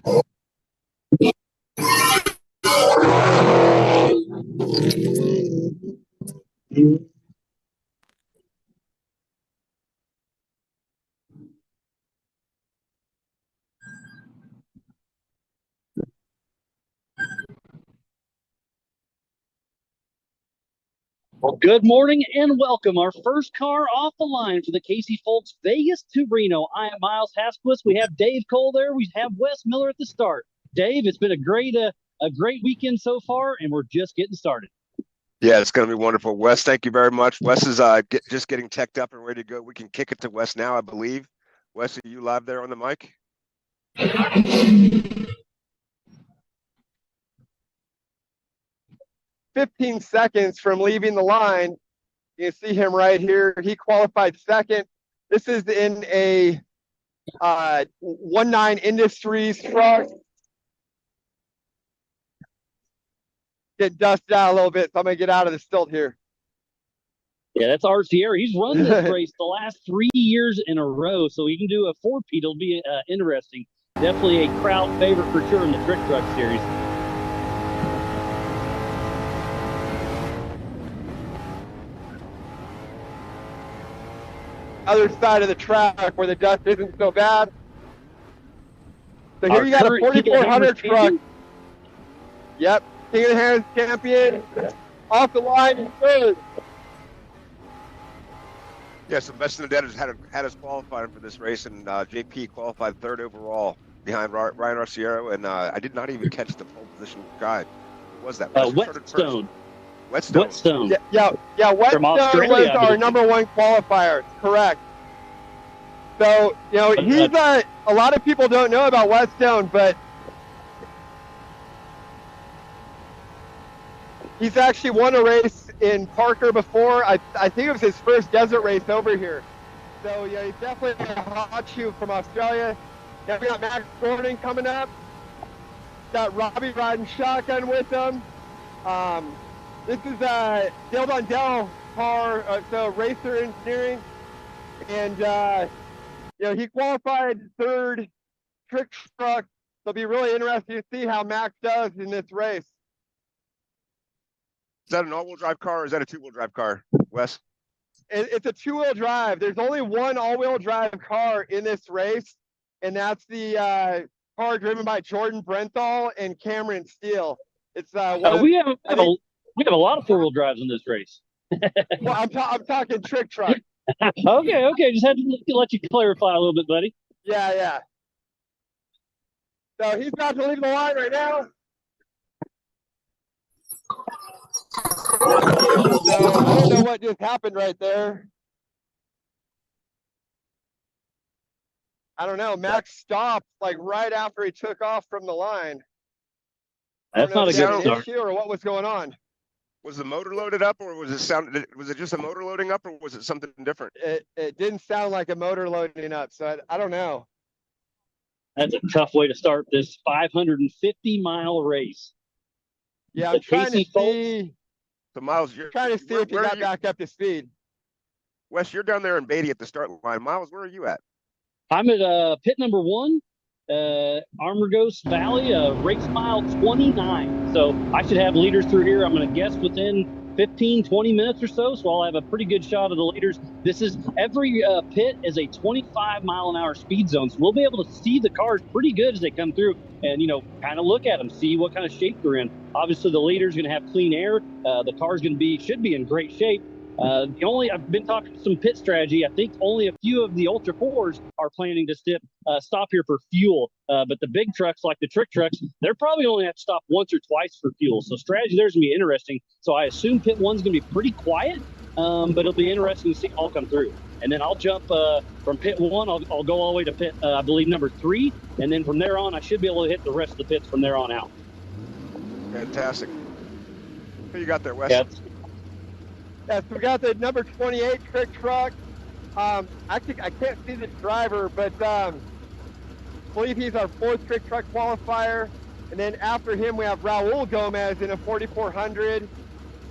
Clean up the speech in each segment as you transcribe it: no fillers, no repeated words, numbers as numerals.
Well, good morning and welcome. Our first car off the line for the Casey Folks Vegas to Reno. I am Miles Haskowitz. We have Dave Cole there. We have Wes Miller at the start. Dave, it's been a great weekend so far, and we're just getting started. Yeah, it's going to be wonderful. Wes, thank you very much. Wes is just getting teched up and ready to go. We can kick it to Wes now, I believe. Wes, are you live there on the mic? 15 seconds from leaving the line. You can see him right here. He qualified second. This is in a 19 Industries truck. Get dusted out a little bit, so I'm going to get out of the stilt here. Yeah, that's Art Sierra. He's run this race the last 3 years in a row, so he can do a four-peat. It'll be interesting. Definitely a crowd favorite for sure in the Trick Truck Series. Other side of the track where the dust isn't so bad. So here you got a 4400 truck. Yep, King of the Hands champion. Off the line, third. Yeah, so Best in the Dead has had us qualifying for this race, and JP qualified third overall behind Ryan Arciero, and I did not even catch the pole position guide. What was that? Whetstone. Whetstone. Yeah, Whetstone was our number one qualifier. Correct. So, you know, he's a lot of people don't know about Whetstone, but he's actually won a race in Parker before. I think it was his first desert race over here. So, yeah, he's definitely a hot shoe from Australia. Yeah, we got Max Gordon coming up. Got Robbie riding shotgun with him. This is a Dale Dundell car, so Racer Engineering. And, you know, he qualified third trick truck. It'll be really interesting to see how Max does in this race. Is that an all-wheel drive car or is that a two-wheel drive car, Wes? It's a two-wheel drive. There's only one all-wheel drive car in this race, and that's the car driven by Jordan Brenthal and Cameron Steele. It's we have a lot of four-wheel drives in this race. Well, I'm talking trick truck. Okay. Just had to let you clarify a little bit, buddy. Yeah. So he's about to leave the line right now. So I don't know what just happened right there. I don't know. Max stopped like right after he took off from the line. That's not a good start. Issue or what was going on? Was the motor loaded up, or was it just a motor loading up, or was it something different? It didn't sound like a motor loading up, so I don't know. That's a tough way to start this 550-mile race. Yeah, I'm trying to see. So Miles, you're trying to see if you got back up to speed. Wes, you're down there in Beatty at the start line. Miles, where are you at? I'm at pit number 1, Armagos Valley, race mile 29. So I should have leaders through here, I'm going to guess, within 15, 20 minutes or so. So I'll have a pretty good shot of the leaders. This is every pit is a 25-mile-an-hour speed zone. So we'll be able to see the cars pretty good as they come through and, you know, kind of look at them, see what kind of shape they're in. Obviously, the leader's going to have clean air. The car's should be in great shape. I've been talking to some pit strategy. I think only a few of the Ultra 4s are planning to stop here for fuel. But the big trucks, like the trick trucks, they're probably only have to stop once or twice for fuel. So strategy there's going to be interesting. So I assume pit 1's going to be pretty quiet, but it'll be interesting to see all come through. And then I'll jump from pit 1. I'll go all the way to pit, I believe, number 3. And then from there on, I should be able to hit the rest of the pits from there on out. Fantastic. Who you got there, Wes? Yes, we got the number 28 trick truck. Actually, I can't see the driver, but I believe he's our 4th trick truck qualifier. And then after him, we have Raul Gomez in a 4400.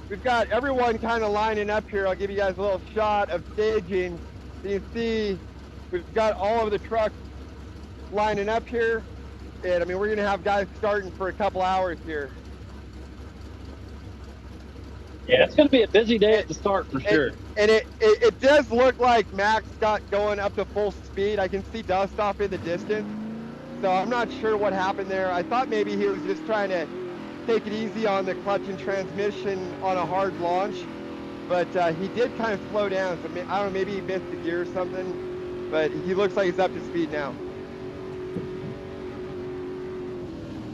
We've got everyone kind of lining up here. I'll give you guys a little shot of staging. So you can see we've got all of the trucks lining up here. And I mean, we're going to have guys starting for a couple hours here. Yeah, it's going to be a busy day at the start for sure. And it does look like Max got going up to full speed. I can see dust off in the distance. So I'm not sure what happened there. I thought maybe he was just trying to take it easy on the clutch and transmission on a hard launch. But he did kind of slow down. So I don't know, maybe he missed the gear or something. But he looks like he's up to speed now.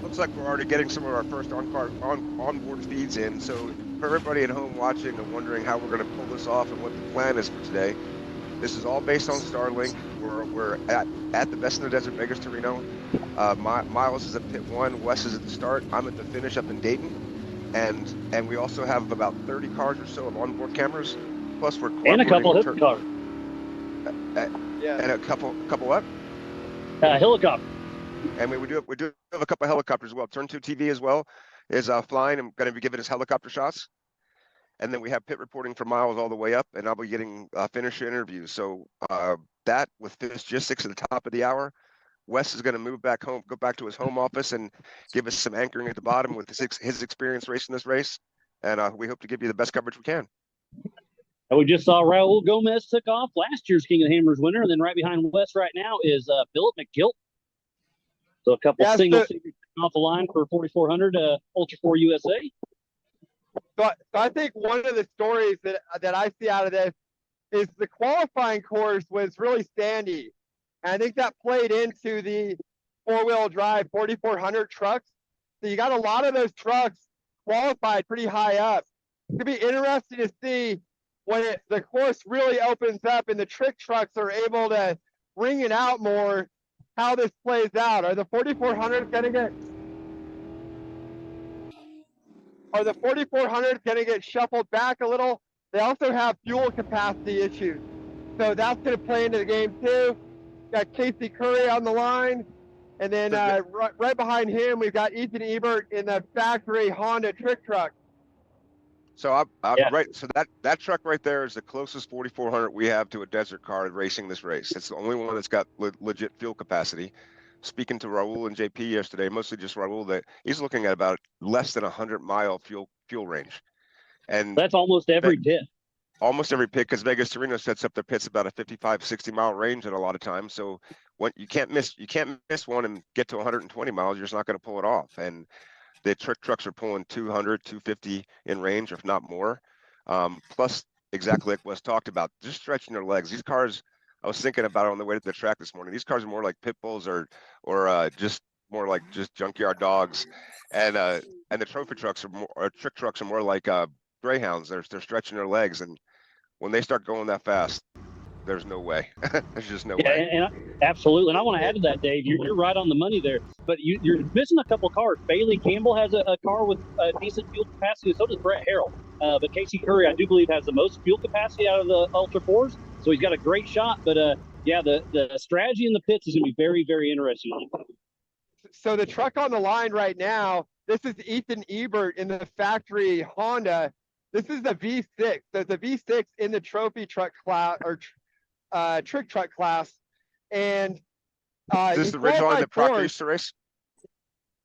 Looks like we're already getting some of our first onboard feeds in. So for everybody at home watching and wondering how we're going to pull this off and what the plan is for today, this is all based on Starlink. We're at the Best in the Desert Vegas to Reno. Miles is at pit 1, Wes is at the start. I'm at the finish up in Dayton, and we also have about 30 cars or so of onboard cameras. Plus we're and a couple of cars. Yeah. And a couple what? Helicopter. And we do have a couple of helicopters as well. Turn 2 TV as well is flying and going to be giving us helicopter shots. And then we have pit reporting for Miles all the way up, and I'll be getting finisher interviews. So that with Fishgistics at the top of the hour, Wes is going to move back home, go back to his home office, and give us some anchoring at the bottom with his experience racing this race. And we hope to give you the best coverage we can. And we just saw Raul Gomez took off, last year's King of the Hammers winner. And then right behind Wes right now is Philip McGilt. So a couple single series off the line for 4,400 Ultra 4 USA. So I think one of the stories that I see out of this is the qualifying course was really sandy. And I think that played into the four-wheel drive 4,400 trucks. So you got a lot of those trucks qualified pretty high up. It's going to be interesting to see when the course really opens up and the trick trucks are able to bring it out more, how this plays out. Are the 4,400s going to get shuffled back a little? They also have fuel capacity issues. So that's going to play into the game too. Got Casey Curry on the line. And then right behind him, we've got Ethan Ebert in the factory Honda trick truck. So right. So that truck right there is the closest 4,400 we have to a desert car racing this race. It's the only one that's got legit fuel capacity. Speaking to Raul and JP yesterday, mostly just Raul, that he's looking at about less than 100-mile fuel range, and that's almost every pit. Almost every pit, because Vegas to Reno sets up their pits about a 55, 60-mile range at a lot of times. So when you can't miss one and get to 120 miles, you're just not going to pull it off. And the trick trucks are pulling 200, 250 in range, if not more. Plus, exactly like Wes talked about, just stretching their legs. These cars, I was thinking about it on the way to the track this morning. These cars are more like pit bulls or just more like just junkyard dogs. And the trophy trucks trick trucks are more like greyhounds. They're stretching their legs, and when they start going that fast, there's no way. There's just no way. And absolutely. And I want to add to that, Dave. You're right on the money there. But you're missing a couple cars. Bailey Campbell has a car with decent fuel capacity, and so does Brett Harrell. But Casey Curry, I do believe, has the most fuel capacity out of the Ultra 4s. So he's got a great shot. But, the strategy in the pits is going to be very, very interesting. So the truck on the line right now, this is Ethan Ebert in the factory Honda. This is the V6. There's a V6 in the trophy truck class or trick truck class, and is this the original one that Proctor used to race?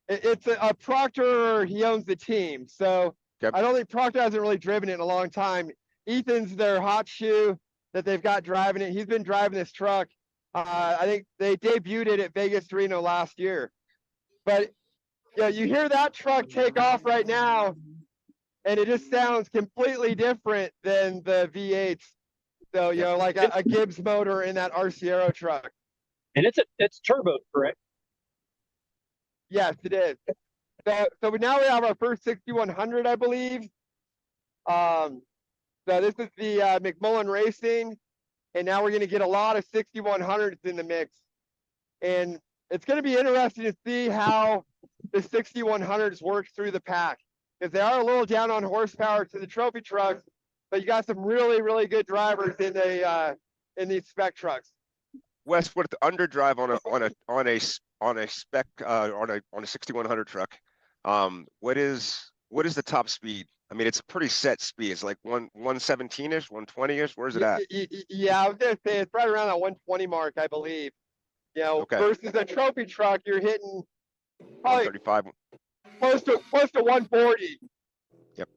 It's a Proctor. He owns the team, so yep. I don't think Proctor hasn't really driven it in a long time. Ethan's their hot shoe that they've got driving it. He's been driving this truck. I think they debuted it at Vegas to Reno last year, but yeah, you hear that truck take off right now. And it just sounds completely different than the V8s. So, like a Gibbs motor in that RC truck. And it's turbo, correct? Yes, it is. So now we have our first 6100, I believe. So this is the McMullen Racing. And now we're going to get a lot of 6100s in the mix. And it's going to be interesting to see how the 6100s work through the pack. Because they are a little down on horsepower to the trophy trucks, but you got some really, really good drivers in these spec trucks. Wes, what the underdrive on a spec on a 6100 truck? What is the top speed? I mean, it's a pretty set speed. It's like 117-ish, 120-ish. Where's it at? Yeah, I was gonna say it's right around that 120 mark, I believe. Okay. Versus a trophy truck, you're hitting Probably 135. close to 140. Yep.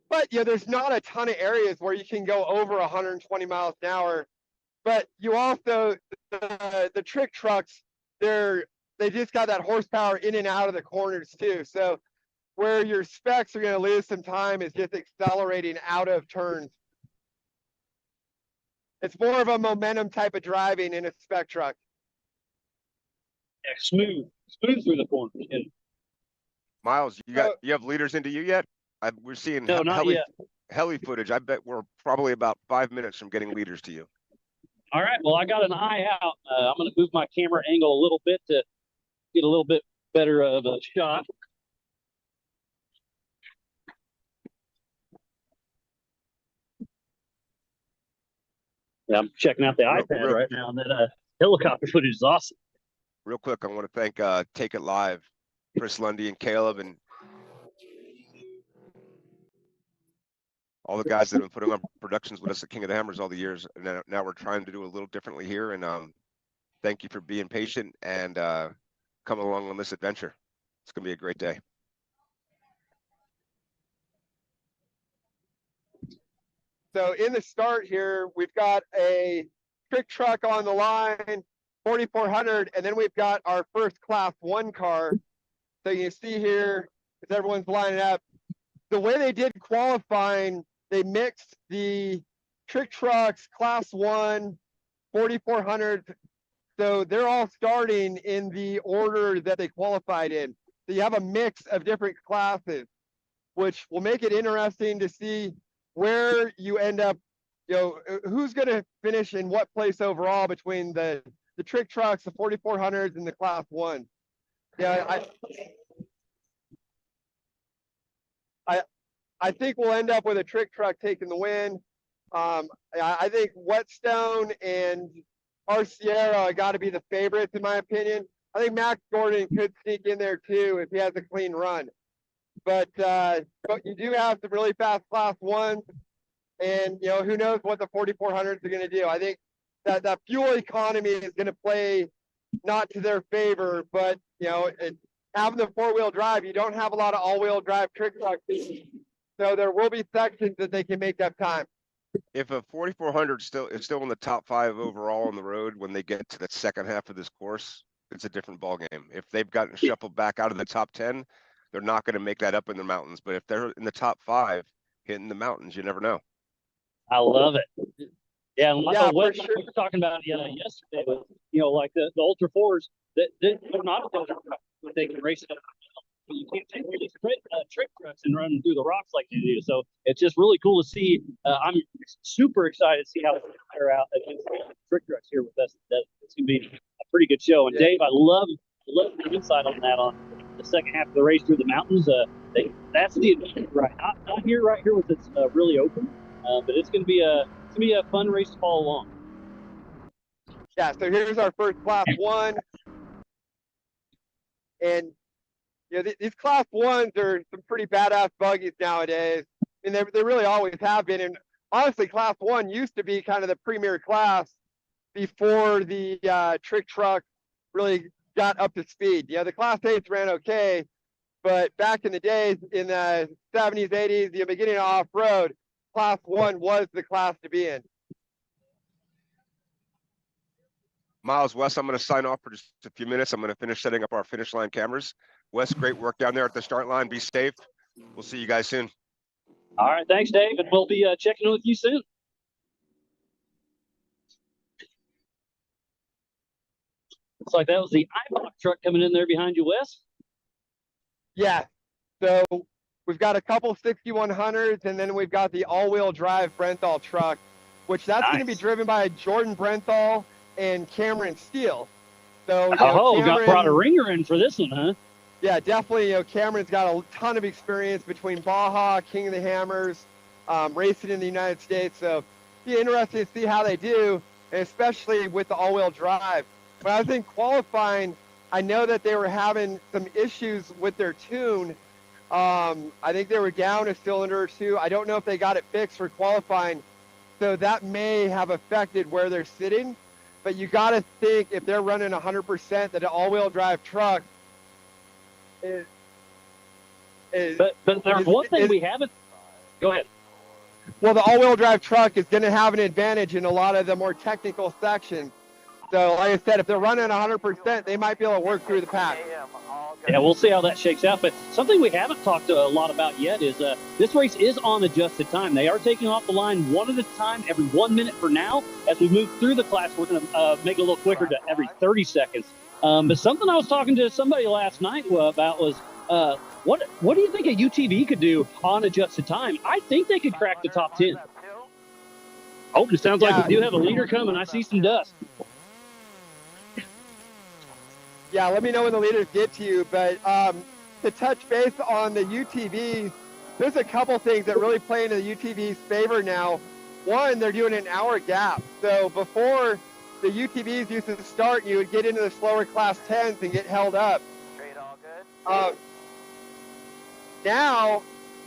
But there's not a ton of areas where you can go over 120 miles an hour. But you also the trick trucks, they just got that horsepower in and out of the corners too. So where your specs are going to lose some time is just accelerating out of turns. It's more of a momentum type of driving in a spec truck. Yeah, smooth through the corners. Yeah. Miles, you have leaders into you yet? We're seeing No, not yet. heli footage. I bet we're probably about 5 minutes from getting leaders to you. All right. Well, I got an eye out. I'm going to move my camera angle a little bit to get a little bit better of a shot. Yeah, I'm checking out the iPad right now, and that helicopter footage is awesome. Real quick, I want to thank Take It Live, Chris Lundy and Caleb, and all the guys that have been putting on productions with us at King of the Hammers all the years. And now we're trying to do a little differently here. And thank you for being patient and coming along on this adventure. It's going to be a great day. So in the start here, we've got a trick truck on the line, 4400, and then we've got our first class 1 car. So you see here, as everyone's lining up, the way they did qualifying, they mixed the trick trucks, class 1, 4400. So they're all starting in the order that they qualified in. So you have a mix of different classes, which will make it interesting to see where you end up, who's going to finish in what place overall between the trick trucks, the 4400s, and the class 1. Yeah, I think we'll end up with a trick truck taking the win. I think Whetstone and our Sierra got to be the favorites in my opinion. I think Max Gordon could sneak in there too if he has a clean run. But you do have some really fast class 1s, and who knows what the 4400s are going to do. I think that fuel economy is going to play not to their favor, but having the 4-wheel drive, you don't have a lot of all-wheel drive trick trucks, so there will be sections that they can make up time. If a 4400 is still in the top 5 overall on the road when they get to the second half of this course, it's a different ballgame. If they've gotten shuffled back out of the top 10, they're not going to make that up in the mountains. But if they're in the top 5 hitting the mountains, you never know. I love it. Yeah, and what sure. we were talking about yesterday was, like the Ultra 4s, they're not a desert truck, but they can race it up. But you can't take these trick trucks and run through the rocks like they do. So it's just really cool to see. I'm super excited to see how they fire out against trick trucks here with us. It's going to be a pretty good show. And Dave, I love the insight on that on the second half of the race through the mountains. That's the adventure, right? Not here, right here, with it's really open. But it's going to be a fun race to follow along. Yeah. So here's our first class 1, and these class 1s are some pretty badass buggies nowadays. I mean, they really always have been. And honestly, class 1 used to be kind of the premier class before the trick truck really got up to speed. The class 8s ran okay, but back in the days, in the 70s, 80s, the beginning of off-road, class 1 was the class to be in. Miles, Wes, I'm going to sign off for just a few minutes. I'm going to finish setting up our finish line cameras. Wes, great work down there at the start line. Be safe. We'll see you guys soon. All right. Thanks, Dave. And we'll be checking in with you soon. Looks like that was the iBox truck coming in there behind you, Wes. Yeah. So we've got a couple 6100s, and then we've got the all-wheel drive Brenthal truck, which that's going to be driven by Jordan Brenthal and Cameron Steele. So brought a ringer in for this one, huh? Yeah, definitely. Cameron's got a ton of experience between Baja, King of the Hammers, racing in the United States. So it'll be interesting to see how they do, and especially with the all-wheel drive. But I was in qualifying, I know that they were having some issues with their tune. I think they were down a cylinder or two. I don't know if they got it fixed for qualifying. So that may have affected where they're sitting. But you got to think if they're running 100%, that an all-wheel drive truck, is, is But there's one thing is, we haven't. Go ahead. well, the all-wheel drive truck is going to have an advantage in a lot of the more technical sections. So, like I said, if they're running 100%, they might be able to work through the pack. Yeah, we'll see how that shakes out. But something we haven't talked a lot about yet is this race is on adjusted time. They are taking off the line one at a time every 1 minute for now. As we move through the class, we're going to make it a little quicker to every 30 seconds. But something I was talking to somebody last night about was what do you think a UTV could do on adjusted time? I think they could crack the top 10. Oh, it sounds like we do have a leader coming. I see some dust. Yeah, let me know when the leaders get to you. But to touch base on the UTVs, there's a couple things that really play into the UTV's favor now. One, they're doing an hour gap. So before, the UTVs used to start, you would get into the slower class 10s and get held up. Straight, all good. Now,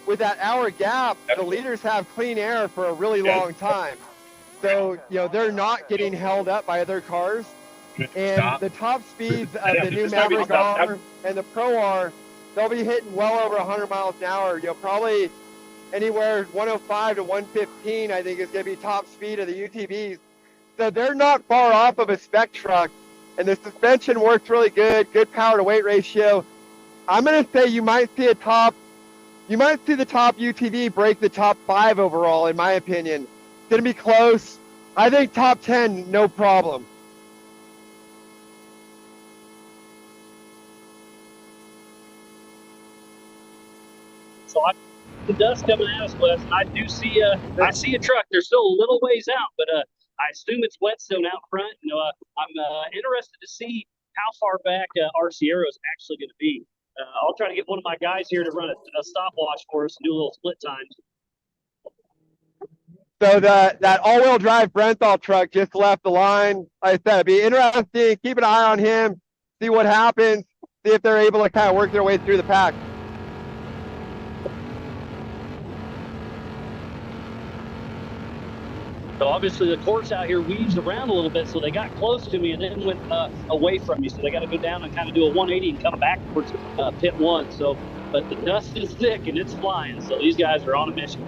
with that hour gap, the leaders have clean air for a really long time. So, you know, they're not getting held up by other cars. And the top speeds of the new Maverick R and the Pro R, they'll be hitting well over 100 miles an hour. You know, probably anywhere 105 to 115, I think, is going to be top speed of the UTVs. So they're not far off of a spec truck. And the suspension works really good power to weight ratio. I'm going to say you might see the top UTV break the top 5 overall, in my opinion. It's going to be close. I think top 10, no problem. So the dust coming at us, Wes, and I do see I see a truck. They're still a little ways out, but I assume it's Whetstone out front. You know, I'm interested to see how far back Arciero is actually going to be. I'll try to get one of my guys here to run a stopwatch for us and do a little split time. So that all-wheel drive Brenthal truck just left the line. Like I said, it'd be interesting. Keep an eye on him, see what happens, see if they're able to kind of work their way through the pack. So obviously the course out here weaves around a little bit, so they got close to me and then went away from me. So they got to go down and kind of do a 180 and come back towards pit 1. So, but the dust is thick and it's flying. So these guys are on a mission.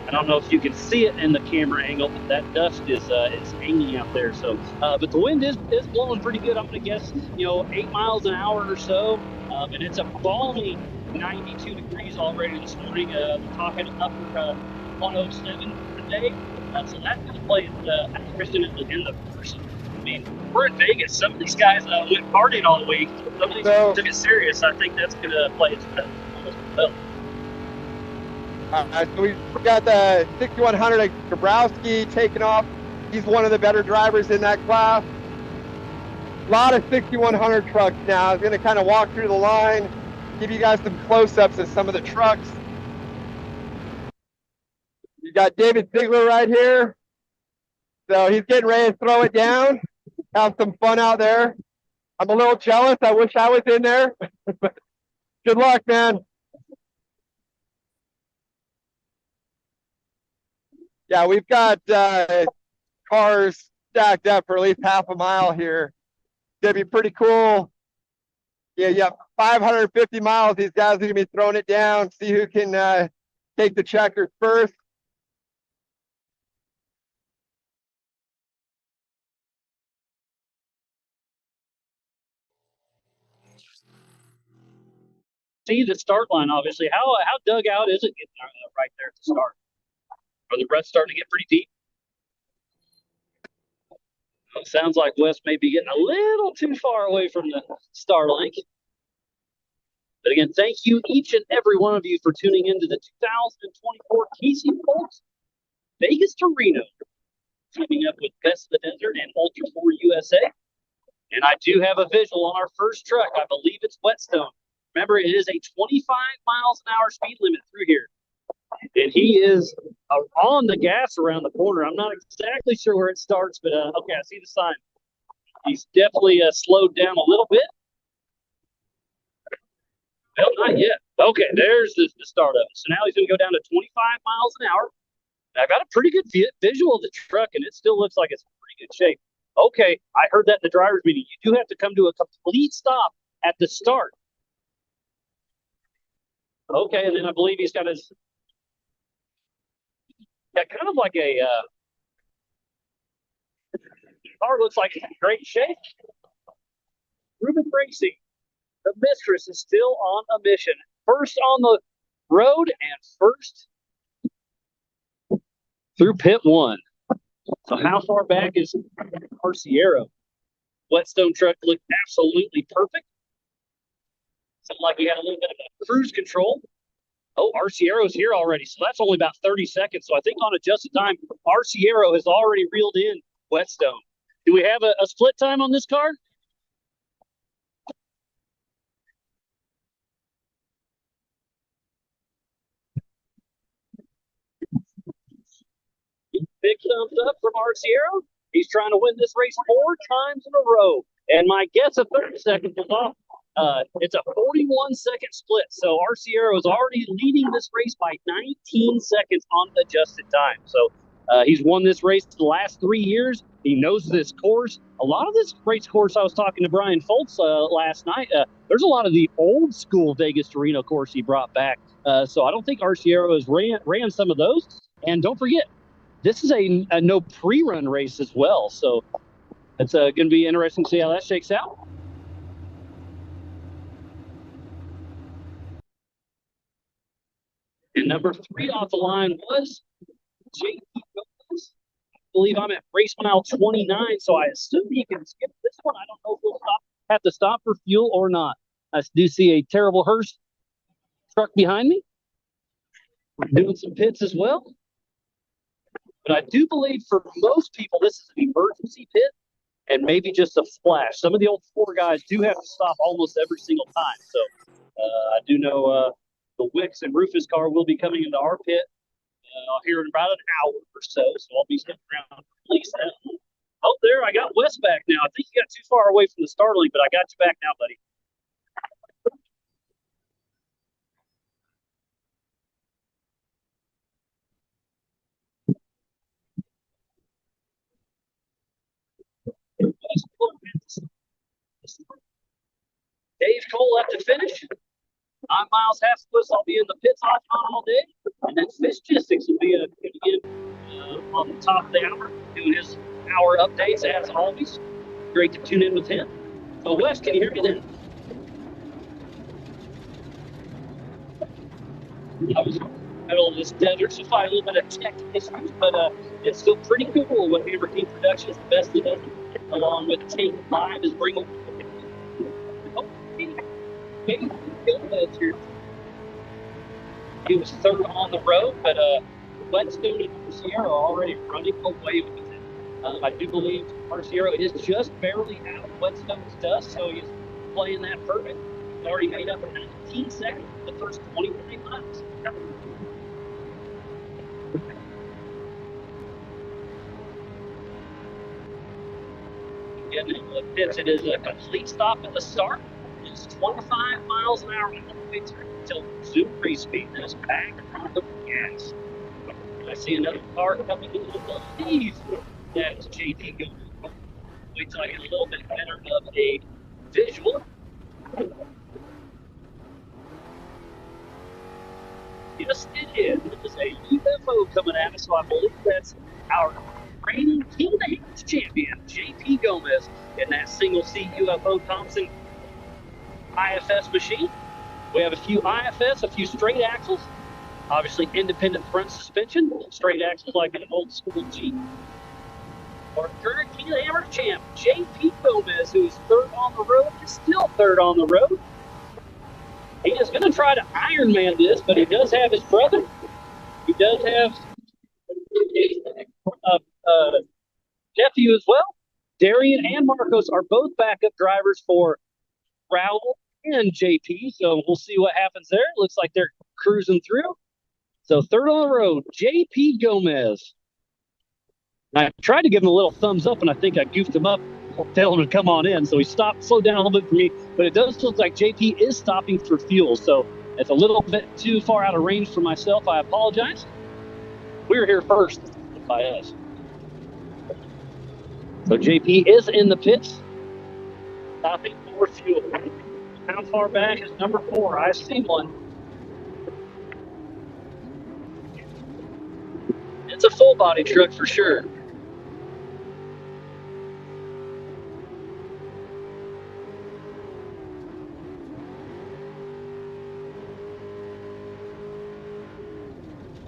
I don't know if you can see it in the camera angle, but that dust is hanging out there. So, but the wind is blowing pretty good. I'm going to guess, 8 miles an hour or so. And it's a balmy 92 degrees already this morning. We're talking upper 107 today. So that's going to play Christian in the first. I mean, we're in Vegas. Some of these guys went partying all week. Some of these took it serious. I think that's going to play its well. So we've got the 6100 Gabrowski taking off. He's one of the better drivers in that class. A lot of 6100 trucks now. I'm going to kind of walk through the line, give you guys some close-ups of some of the trucks. You got David Ziegler right here. So he's getting ready to throw it down, have some fun out there. I'm a little jealous. I wish I was in there. Good luck, man. Yeah, we've got cars stacked up for at least half a mile here. It'd be pretty cool. Yeah, 550 miles. These guys are going to be throwing it down. See who can take the checkers first. See the start line, obviously. How dug out is it getting right there at the start? Are the ruts starting to get pretty deep? It sounds like Wes may be getting a little too far away from the Starlink. But again, thank you each and every one of you for tuning into the 2024 Casey Folks Vegas to Reno, teaming up with Best of the Desert and Ultra 4 USA. And I do have a visual on our first truck. I believe it's Whetstone. Remember, it is a 25 miles an hour speed limit through here. And he is on the gas around the corner. I'm not exactly sure where it starts, but okay, I see the sign. He's definitely slowed down a little bit. Well, not yet. Okay, there's the start of it. So now he's going to go down to 25 miles an hour. I've got a pretty good visual of the truck, and it still looks like it's in pretty good shape. Okay, I heard that in the driver's meeting. You do have to come to a complete stop at the start. Okay, and then I believe he's got his, yeah, kind of like a car looks like it's in great shape. Rubin Racing, the mistress, is still on a mission. First on the road and first through pit one. So how far back is Arciero? Whetstone truck looked absolutely perfect. Seemed like he had a little bit of cruise control. Oh, Arciero's here already, so that's only about 30 seconds. So I think on adjusted time, Arciero has already reeled in Whetstone. Do we have a split time on this car? Big thumbs up from Arciero. He's trying to win this race 4 times in a row. And my guess of 30 seconds is off. It's a 41-second split. So Arciero is already leading this race by 19 seconds on adjusted time. So he's won this race the last 3 years. He knows this course. A lot of this race course, I was talking to Brian Foltz last night. There's a lot of the old school Vegas to Reno course he brought back. So I don't think Arciero has ran some of those. And don't forget, this is a no pre-run race as well. So it's going to be interesting to see how that shakes out. And number 3 off the line was JP Gomez. I believe I'm at race mile 29, so I assume he can skip this one. I don't know if we'll have to stop for fuel or not. I do see a terrible hearse truck behind me. We're doing some pits as well. But I do believe for most people, this is an emergency pit and maybe just a splash. Some of the old 4 guys do have to stop almost every single time. So I do know the Wicks and Rufus car will be coming into our pit here in about an hour or so. So I'll be sticking around to police that. Oh, there, I got Wes back now. I think you got too far away from the Starling, but I got you back now, buddy. Dave Cole at the finish. I'm Miles Haskowitz. I'll be in the pits off on all day. And then Fishgistics will be on the top of the hour, doing his hour updates as always. Great to tune in with him. So, Wes, can you hear me then? I was in the middle of this desert, so I a little bit of tech issues, but it's still pretty cool when Hammer King Productions, the best of them, along with Take 5 is bringing. He was third on the road, but Whetstone and Arciero already running away with it. I do believe Arciero is just barely out of Whetstone's dust, so he's playing that perfect. He's already made up 19 seconds for the first 23 miles. Again, it is a complete stop at the start. It's 25 miles an hour all the way through until zoom free speed. That is back on the gas. I see another car coming in. I believe that's JT going. Wait till I get a little bit better of a visual. Yes, it is. It is a UFO coming at us, so I believe that's our reigning King of the Hills champion, JP Gomez, in that single seat UFO Thompson IFS machine. We have a few IFS, a few straight axles, obviously independent front suspension, straight axles like an old school Jeep. Our current King of the Hammer champ, JP Gomez, who is third on the road, is still third on the road. He is going to try to Ironman this, but he does have his brother. He does have a nephew as well. Darian and Marcos are both backup drivers for Raul and JP, so we'll see what happens there. It looks like they're cruising through. So third on the road, JP Gomez. I tried to give him a little thumbs up, and I think I goofed him up, telling him to come on in. So he slowed down a little bit for me, but it does look like JP is stopping for fuel. So it's a little bit too far out of range for myself. I apologize. We were here first by us. So JP is in the pits, stopping for fuel. How far back is number 4? I see one. It's a full body truck for sure.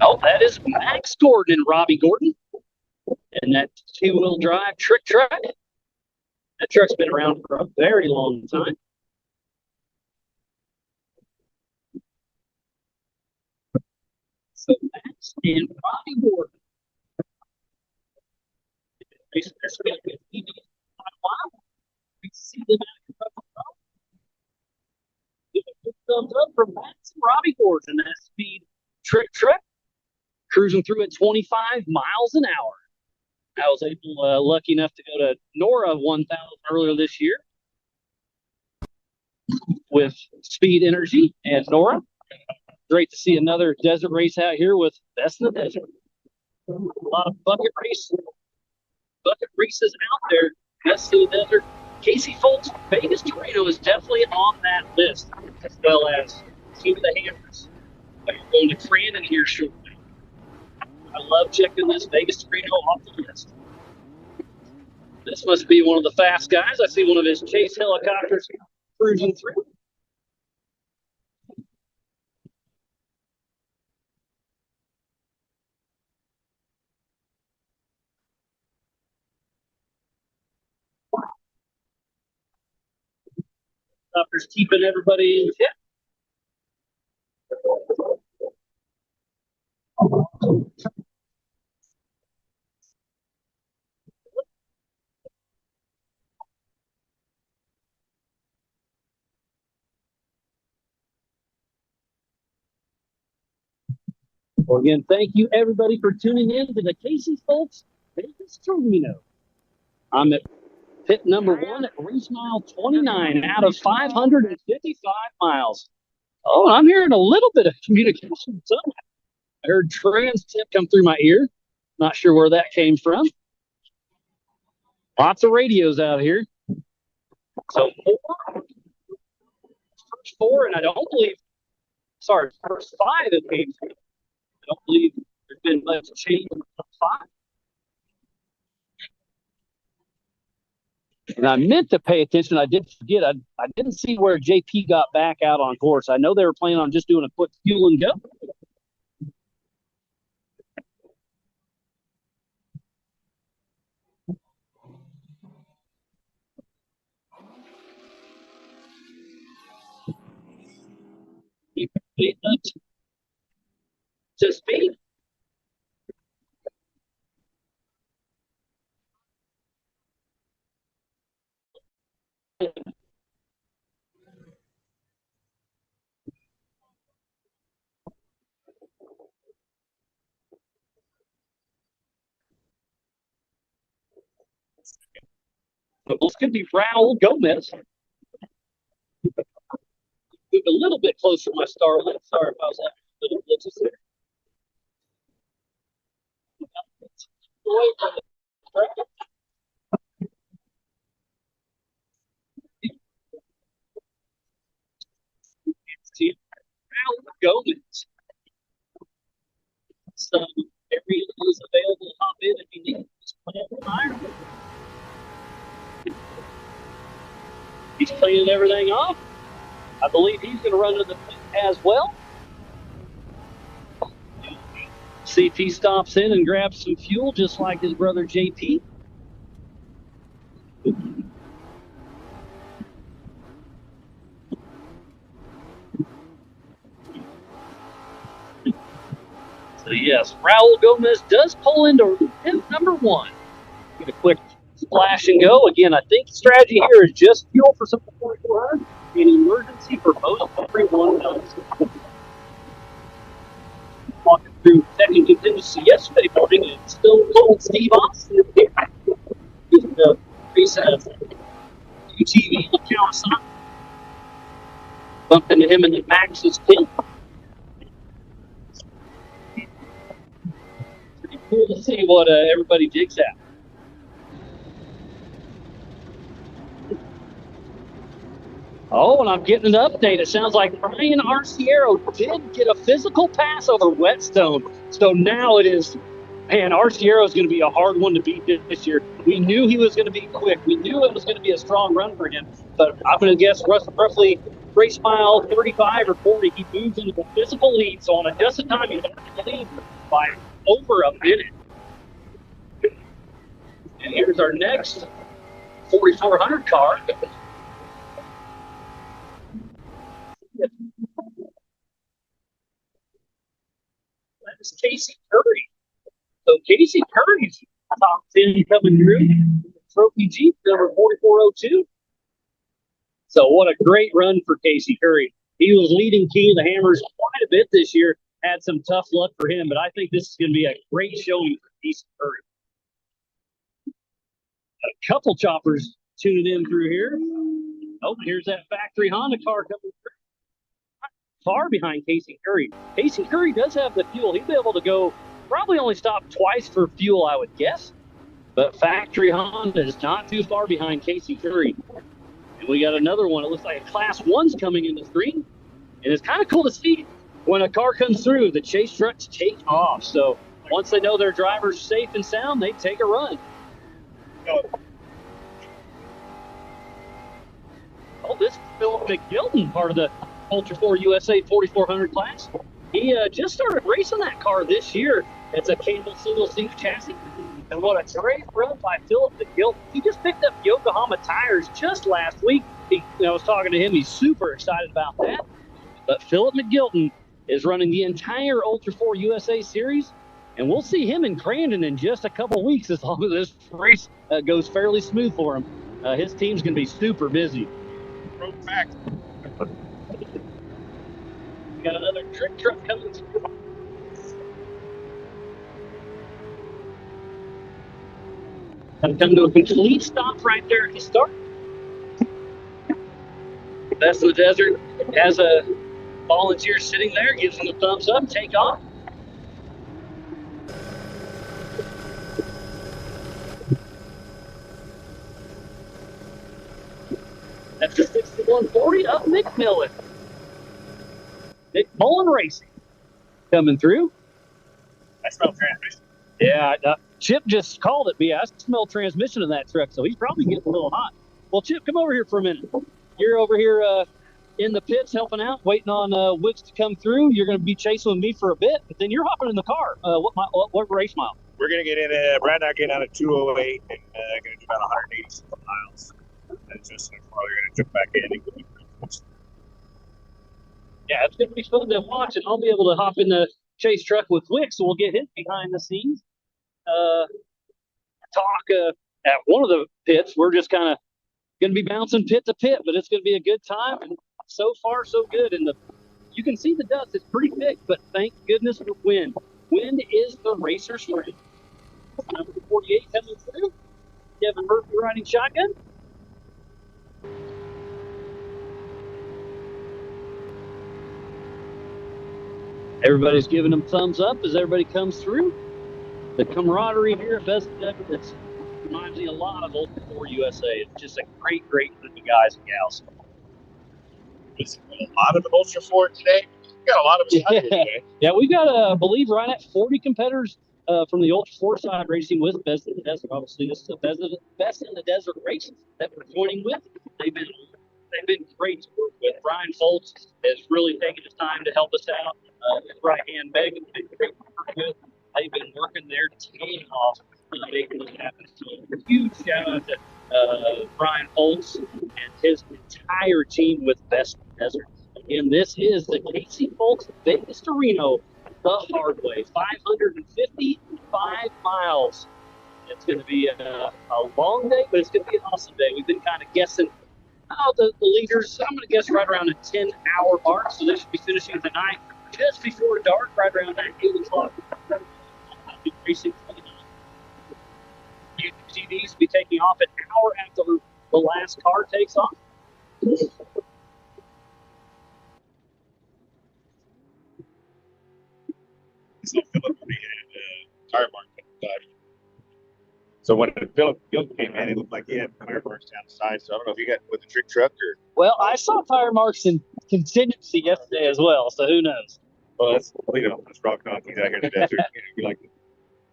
Oh, that is Max Gordon and Robbie Gordon. And that 2-wheel drive trick truck. That truck's been around for a very long time. So Max and Robbie Gordon. We see them out of thumbs up from Max and Robbie Gordon. That speed trick truck cruising through at 25 miles an hour. I was lucky enough to go to NORA 1000 earlier this year with Speed Energy and NORA. Great to see another desert race out here with Best in the Desert. A lot of bucket races out there. Best in the Desert. Casey Foltz, Vegas to Reno is definitely on that list, as well as Team of the Hammers. We're going to Crandon here shortly. I love checking this Vegas to Reno off the list. This must be one of the fast guys. I see one of his chase helicopters cruising through. Helicopters keeping everybody in tip. Well, again, thank you everybody for tuning in to the Casey Foltz Vegas to Reno. I'm at pit number 1 at race mile 29 out of 555 miles. Oh, I'm hearing a little bit of communication. I heard trans tip come through my ear. Not sure where that came from. Lots of radios out here. So first 4, and I don't believe, first 5 it came through. I don't believe there's been much change in the 5. And I meant to pay attention. I did forget. I didn't see where JP got back out on course. I know they were planning on just doing a quick fuel and go. To speed. So this could be Raul Gomez. Moved a little bit closer to my Starlink. Sorry if I was having a little glitches there. Away from the track. Raul Gomez. So every is available to hop in if you need. Just plant the tire. He's cleaning everything off. I believe he's going to run to the pit as well. See if he stops in and grabs some fuel, just like his brother JP. So yes, Raul Gomez does pull into pit number 1. Get a quick splash and go. Again, I think the strategy here is just fuel for some 4400. An emergency for most everyone else. Walking through second contingency yesterday morning, and still cold Steve Austin here. The race has UTV account sign. Bumped into him in the Max's pit. Pretty cool to see what everybody digs at. Oh, and I'm getting an update. It sounds like Ryan Arciero did get a physical pass over Whetstone. So now it is, man, Arciero is going to be a hard one to beat this year. We knew he was going to be quick. We knew it was going to be a strong run for him. But I'm going to guess roughly race mile 35 or 40, he moves into the physical lead. So on adjusted time, he's going to lead by over a minute. And here's our next 4,400 car. That is Casey Curry. So Casey Curry's top 10 coming through. Trophy Jeep number 4402. So what a great run for Casey Curry. He was leading King of the Hammers quite a bit this year. Had some tough luck for him, but I think this is going to be a great showing for Casey Curry. Got a couple choppers tuning in through here. Oh, here's that factory Honda car coming through. Far behind Casey Curry. Casey Curry does have the fuel. He'll be able to go, probably only stop twice for fuel, I would guess. But factory Honda is not too far behind Casey Curry. And we got another one. It looks like a Class 1's coming in the screen. And it's kind of cool to see when a car comes through, the chase trucks take off. So once they know their driver's safe and sound, they take a run. Oh, this is Philip McGilton, part of the Ultra 4 USA 4400 class. He just started racing that car this year. It's a Campbell single-seat chassis. And what a great run by Philip McGilton. He just picked up Yokohama tires just last week. I was talking to him. He's super excited about that. But Philip McGilton is running the entire Ultra 4 USA series. And we'll see him in Crandon in just a couple weeks as long as this race goes fairly smooth for him. His team's going to be super busy. Got another trick truck coming through. I've come to a complete stop right there at the start. Best of the Desert has a volunteer sitting there, gives him a thumbs up, take off. That's the 6140 of Nick Millen. Nick Mullen Racing coming through. I smell transmission. Yeah, Chip just called it, I smell transmission in that truck, so he's probably getting a little hot. Well, Chip, come over here for a minute. You're over here in the pits helping out, waiting on Wicks to come through. You're going to be chasing with me for a bit, but then you're hopping in the car. What race mile? We're going to get in, Brad and I get out at 208 and going to do about 180 miles. And just probably going to jump back in and go. Yeah, it's going to be fun to watch, and I'll be able to hop in the chase truck with Wicks, so we'll get him behind the scenes. Talk at one of the pits. We're just kind of going to be bouncing pit to pit, but it's going to be a good time. And so far, so good. And you can see the dust. It's pretty thick, but thank goodness for wind. Wind is the racer's friend. Number 48 coming through. Kevin Murphy riding shotgun. Everybody's giving them thumbs up as everybody comes through. The camaraderie here at Best Evidence reminds me a lot of Ultra 4 USA. It's just a great group of guys and gals. There's a lot of the Ultra 4 today. We got a lot of us out here today. Yeah, we've got, I believe, right at 40 competitors from the Ultra 4 side racing with Best in the Desert. Obviously, this is the Best in the Desert race that we're joining with. They've been great to work with. Brian Foltz has really taken his time to help us out. His right-hand Meg has been great to work with. They've been working their tail off making this happen. So a huge shout out to Brian Foltz and his entire team with Best Desert. Again, this is the Casey Foltz Vegas to Reno the hard way, 555 miles. It's going to be a long day, but it's going to be an awesome day. We've been kind of guessing the leaders. I'm going to guess right around a 10-hour mark, so they should be finishing the night just before dark, right around that 8 o'clock. Racing UTVs will be taking off an hour after the last car takes off. Tire mark. So when Philip came in, it looked like he had tire marks down the side. So I don't know if you got with the trick truck or. Well, I saw tire marks in contingency yesterday as well, so who knows? Well, that's rock hockey out here in the desert. You like to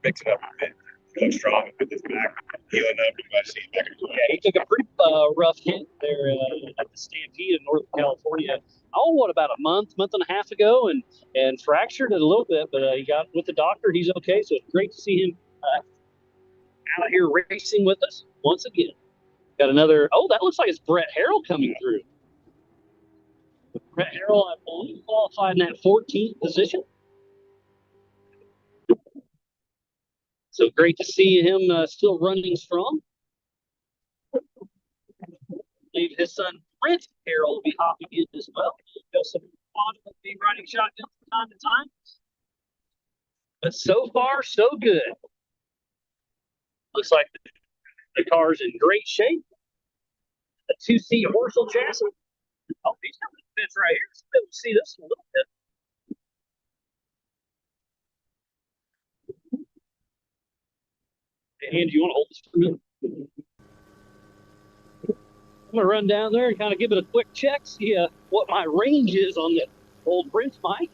mix it up a bit. Go strong and put this back, healing up, and I see back. Yeah, he took a pretty rough hit there at the Stampede in Northern California. Oh, what, about a month and a half ago, and fractured it a little bit, but he got with the doctor. He's okay, so it's great to see him out here racing with us once again. Got another. Oh, that looks like it's Brett Harrell coming through. Brett Harrell, I believe, qualified in that 14th position. So great to see him still running strong. I believe his son Brent Harrell will be hopping in as well. Joseph will be riding shotgun from time to time. But so far, so good. Looks like the car's in great shape. A 2-seat Horsel chassis. Oh, he's got the fence right here. So we'll see this in a little bit. Hey, Andy, you want to hold this for me? I'm going to run down there and kind of give it a quick check, see what my range is on the old Brent's mic.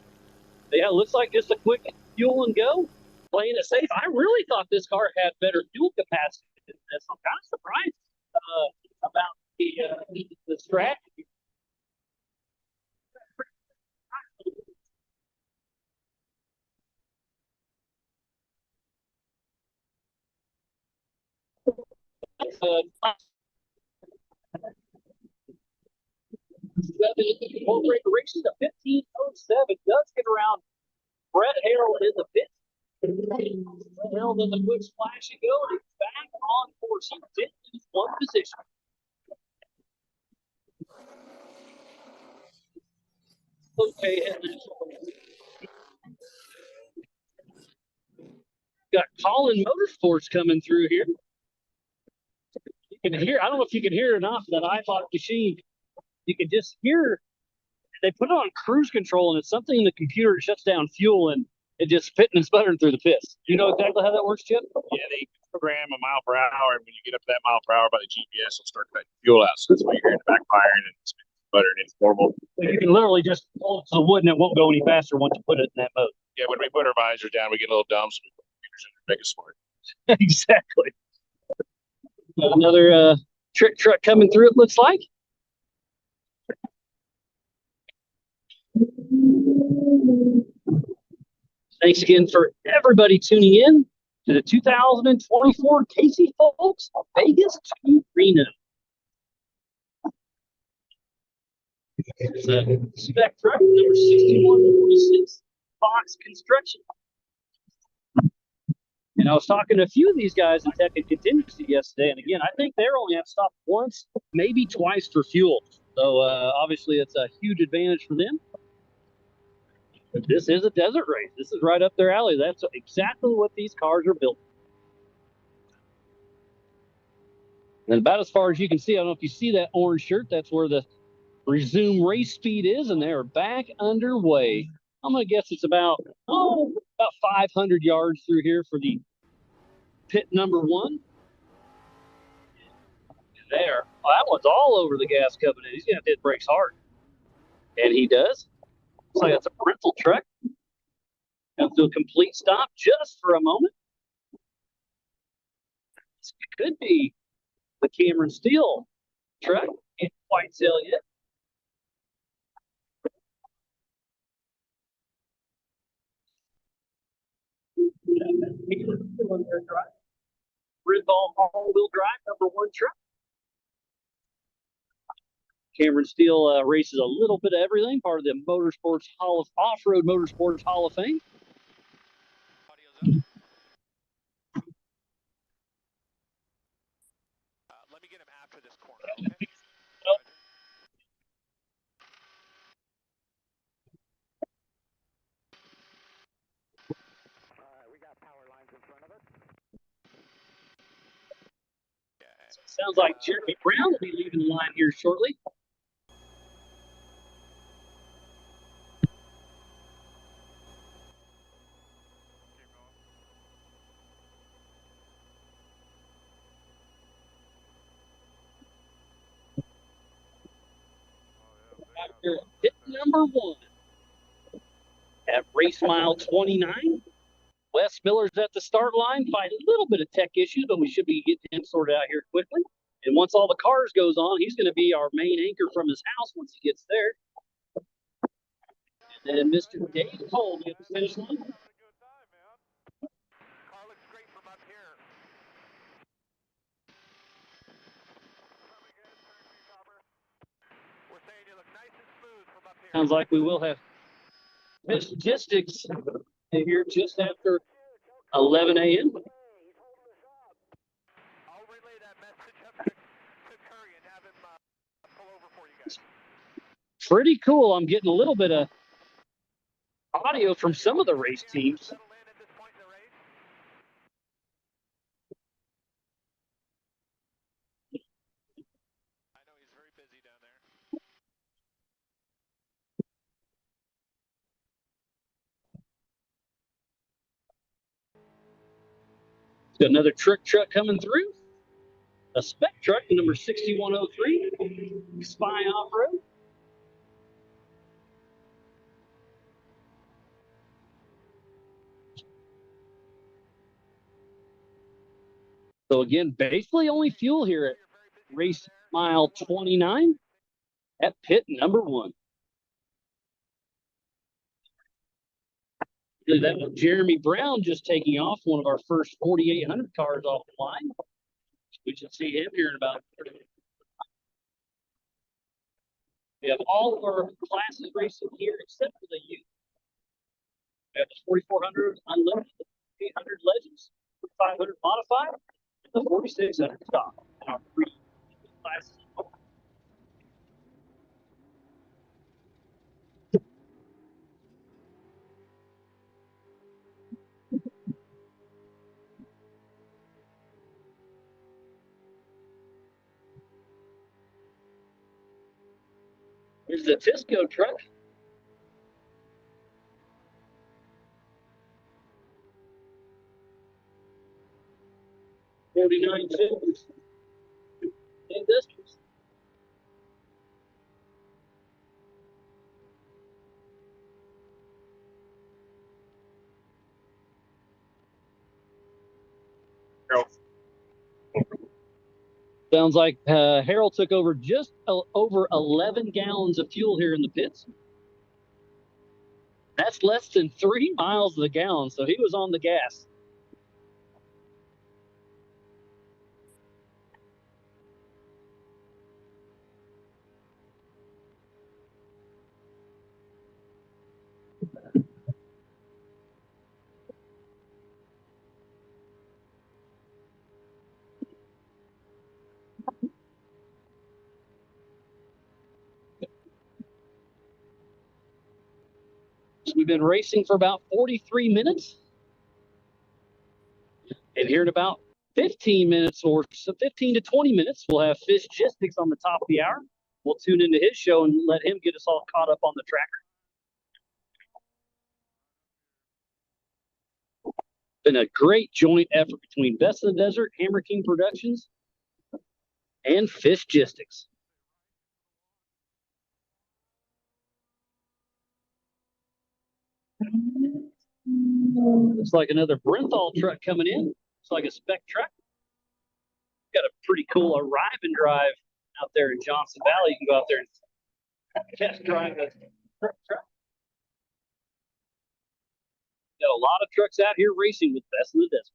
Yeah, it looks like just a quick fuel and go, playing it safe. I really thought this car had better fuel capacity than this. I'm kind of surprised about the strategy. Racing to 15:07 does get around Brett Harrell in the pit. Brett Harrell does a quick splash and go, and he's back on course. He did lose one position. Okay, and got Colin Motorsports coming through here. You can hear, I don't know if you can hear it or not, that iPod machine. You can just hear, they put it on cruise control, and it's something in the computer that shuts down fuel, and it just spitting and sputtering through the pits. You know exactly how that works, Chip? Yeah, they program a mile per hour, and when you get up to that mile per hour by the GPS, it'll start cutting fuel out. So that's why you're hearing the backfiring and sputtering. It's normal. You can literally just hold it to the wood, and it won't go any faster once you put it in that mode. Yeah, when we put our visors down, we get a little dumb, so we put computers in there, make us smart. Exactly. Another trick truck coming through, it looks like. Thanks again for everybody tuning in to the 2024 Casey Folks Vegas to Reno. It's a spec truck, number 6146, Fox Construction. And I was talking to a few of these guys in Tech and Contingency yesterday, and again, I think they're only have stopped once, maybe twice for fuel. So obviously, it's a huge advantage for them. But this is a desert race. This is right up their alley. That's exactly what these cars are built. And about as far as you can see, I don't know if you see that orange shirt. That's where the resume race speed is, and they're back underway. I'm going to guess it's about 500 yards through here for the pit number one. There. Oh, that one's all over the gas coming in. He's going to have to hit brakes hard. And he does. Looks like it's a rental truck. Come to a complete stop just for a moment. This could be the Cameron Steele truck. Can't quite tell yet. Ridball all-wheel drive, number one truck. Cameron Steele races a little bit of everything, part of the Motorsports Off-Road Motorsports Hall of Fame. Let me get him after this corner, okay? We got power lines in front of us. Sounds like Jeremy Brown will be leaving the line here shortly. Here at pit number 1 at race mile 29. Wes Miller's at the start line, fighting a little bit of tech issues, but we should be getting him sorted out here quickly. And once all the cars goes on, he's going to be our main anchor from his house once he gets there. And then Mr. Dave Cole at the finish line. Car looks great from up here. We're saying you look nice and smooth from up here. Sounds like we will have Fishgistics here just after 11 a.m. I'll relay that message up to Curry and have him pull over for you guys. Pretty cool. I'm getting a little bit of audio from some of the race teams. Settle in at this point in the race. I know he's very busy down there. Got another trick truck coming through. A spec truck, number 6103, Spy Off-Road. So again, basically only fuel here at race mile 29 at pit number 1. That was Jeremy Brown just taking off, one of our first 4,800 cars off the line. We should see him here in about 30 minutes. We have all of our classes racing here except for the youth. We have the 4,400 Unlimited, the 800 Legends, 500 Modified, and the 4,600 Stock. And our 3 classes. Here's the Tisco truck. $49.50. Industrials. Sounds like Harold took over just over 11 gallons of fuel here in the pits. That's less than 3 miles a gallon, so he was on the gas. We've been racing for about 43 minutes. And here in about 15 minutes or so, 15 to 20 minutes, we'll have Fishgistics on the top of the hour. We'll tune into his show and let him get us all caught up on the tracker. Been a great joint effort between Best of the Desert, Hammer King Productions, and Fishgistics. Looks like another Brenthal truck coming in. Looks like a spec truck. Got a pretty cool arrive and drive out there in Johnson Valley. You can go out there and test drive a truck. Got a lot of trucks out here racing with Best in the Desert.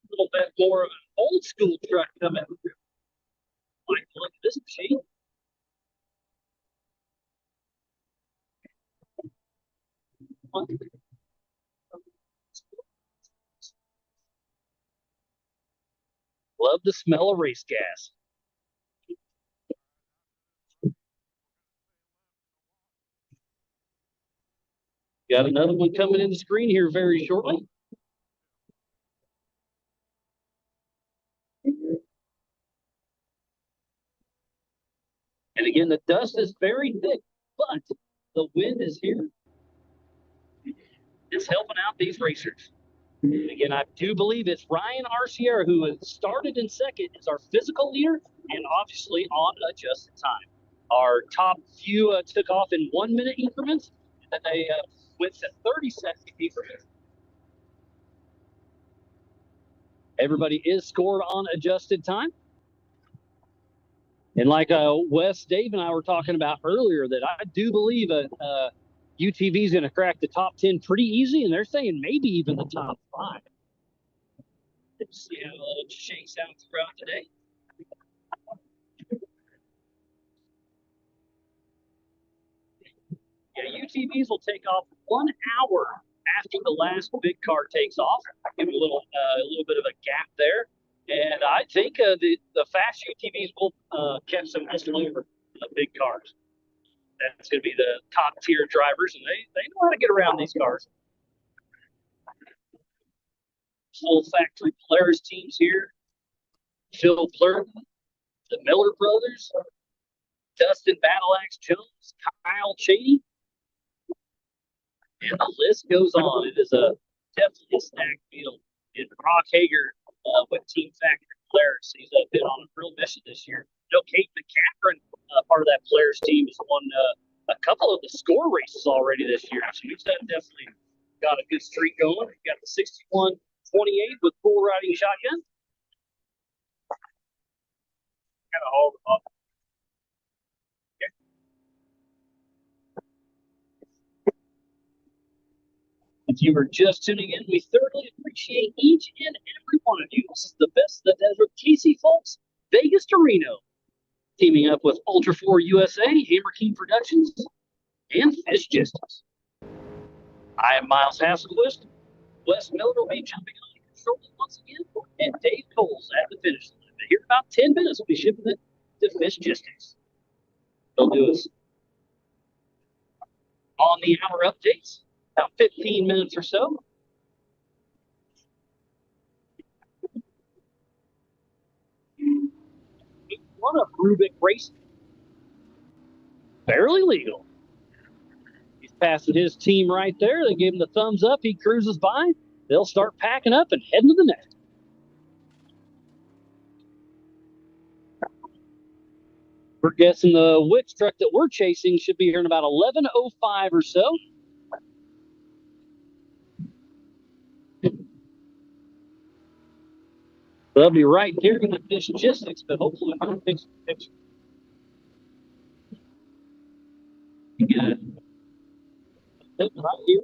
A little bit more of an old school truck coming through. Like, look at this machine. Love the smell of race gas. Got another one coming in the screen here very shortly. again, the dust is very thick, but the wind is here. It's helping out these racers. And again, I do believe it's Ryan Arciera who has started in second as our physical leader and obviously on adjusted time. Our top few took off in 1 minute increments, and they went to 30-second increments. Everybody is scored on adjusted time. And like Wes, Dave, and I were talking about earlier, that I do believe UTV is going to crack the top 10 pretty easy, and they're saying maybe even the top 5. Let's see how it shakes out throughout the day. Yeah, UTVs will take off 1 hour after the last big car takes off. Give it a little bit of a gap there, and I think the fast UTVs will catch some over the big cars. That's going to be the top tier drivers, and they know how to get around these cars. Full factory Polaris teams here. Phil Blurton, the Miller brothers, Dustin Battleaxe Jones, Kyle Cheney, and the list goes on. It is definitely a stacked field. And Brock Hager with Team Factory Polaris, he's been on a real mission this year. You know, Kate McCaffrey, part of that Polaris team, has won a couple of the score races already this year. So he's definitely got a good streak going. He got the 61-28 with full riding shotgun. Kind of hold them up. If you were just tuning in, we thoroughly appreciate each and every one of you. This is the best of the desert. Casey Folks, Vegas to Reno, teaming up with Ultra 4 USA, Hammer King Productions, and Fishgistics. I am Miles Hasselquist. Wes Miller will be jumping on control once again, and Dave Coles at the finish line. But here in about 10 minutes, we'll be shipping it to Fishgistics. They'll do us on the hour updates. About 15 minutes or so. One of Rubik Racing. Barely legal. He's passing his team right there. They gave him the thumbs up. He cruises by. They'll start packing up and heading to the next. We're guessing the Wix truck that we're chasing should be here in about 11:05 or so. They'll be right here in the Fishgistics, but hopefully we can fix the picture. Right here.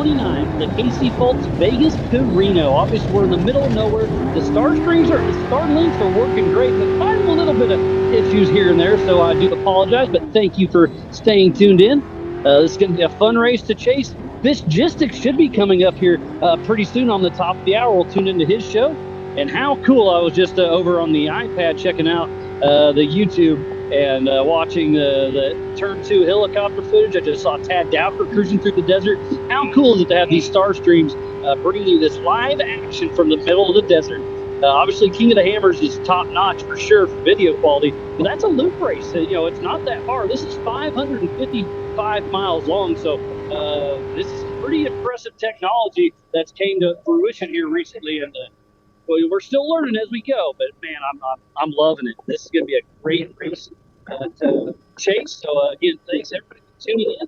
29 from the Casey Fultz Vegas to Reno. Obviously, we're in the middle of nowhere. The Starlinks are working great, but finding a little bit of issues here and there, so I do apologize, but thank you for staying tuned in. This is going to be a fun race to chase. Fishgistics should be coming up here pretty soon on the top of the hour. We'll tune into his show. And how cool, I was just over on the iPad checking out the YouTube and watching the Turn 2 helicopter footage. I just saw Tad Dowker cruising through the desert. How cool is it to have these star streams bringing you this live action from the middle of the desert? Obviously, King of the Hammers is top notch for sure for video quality, but that's a loop race. It's not that far. This is 555 miles long, so this is pretty impressive technology that's came to fruition here recently, and well, we're still learning as we go. But man, I'm loving it. This is going to be a great race to chase. So again, thanks everybody for tuning in.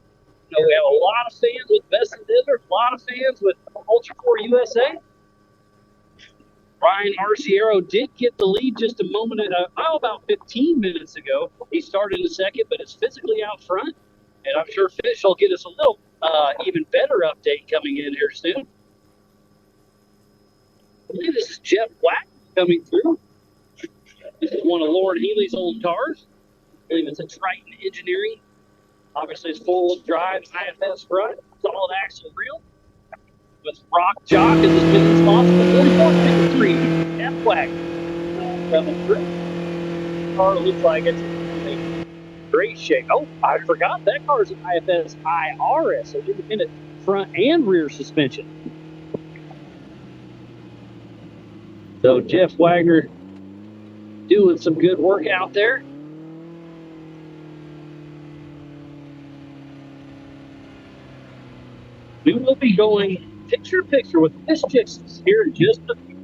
We have a lot of fans with Best in the Desert, a lot of fans with Ultra 4 USA. Ryan Arciero did get the lead just a moment, about 15 minutes ago. He started in second, but is physically out front. And I'm sure Fish will get us a little even better update coming in here soon. I believe this is Jeff Black coming through. This is one of Lauren Healy's old cars. I believe it's a Triton Engineering. Obviously, it's full drive, IFS front, solid axle reel. With Rock Jock as his main sponsor, 4453 Jeff Black coming through. Car looks like it's in great shape. Oh, I forgot that car is an IFS IRS, so independent front and rear suspension. So Jeff Wagner doing some good work out there. We will be going picture-to-picture with Fishgistics here in just a few.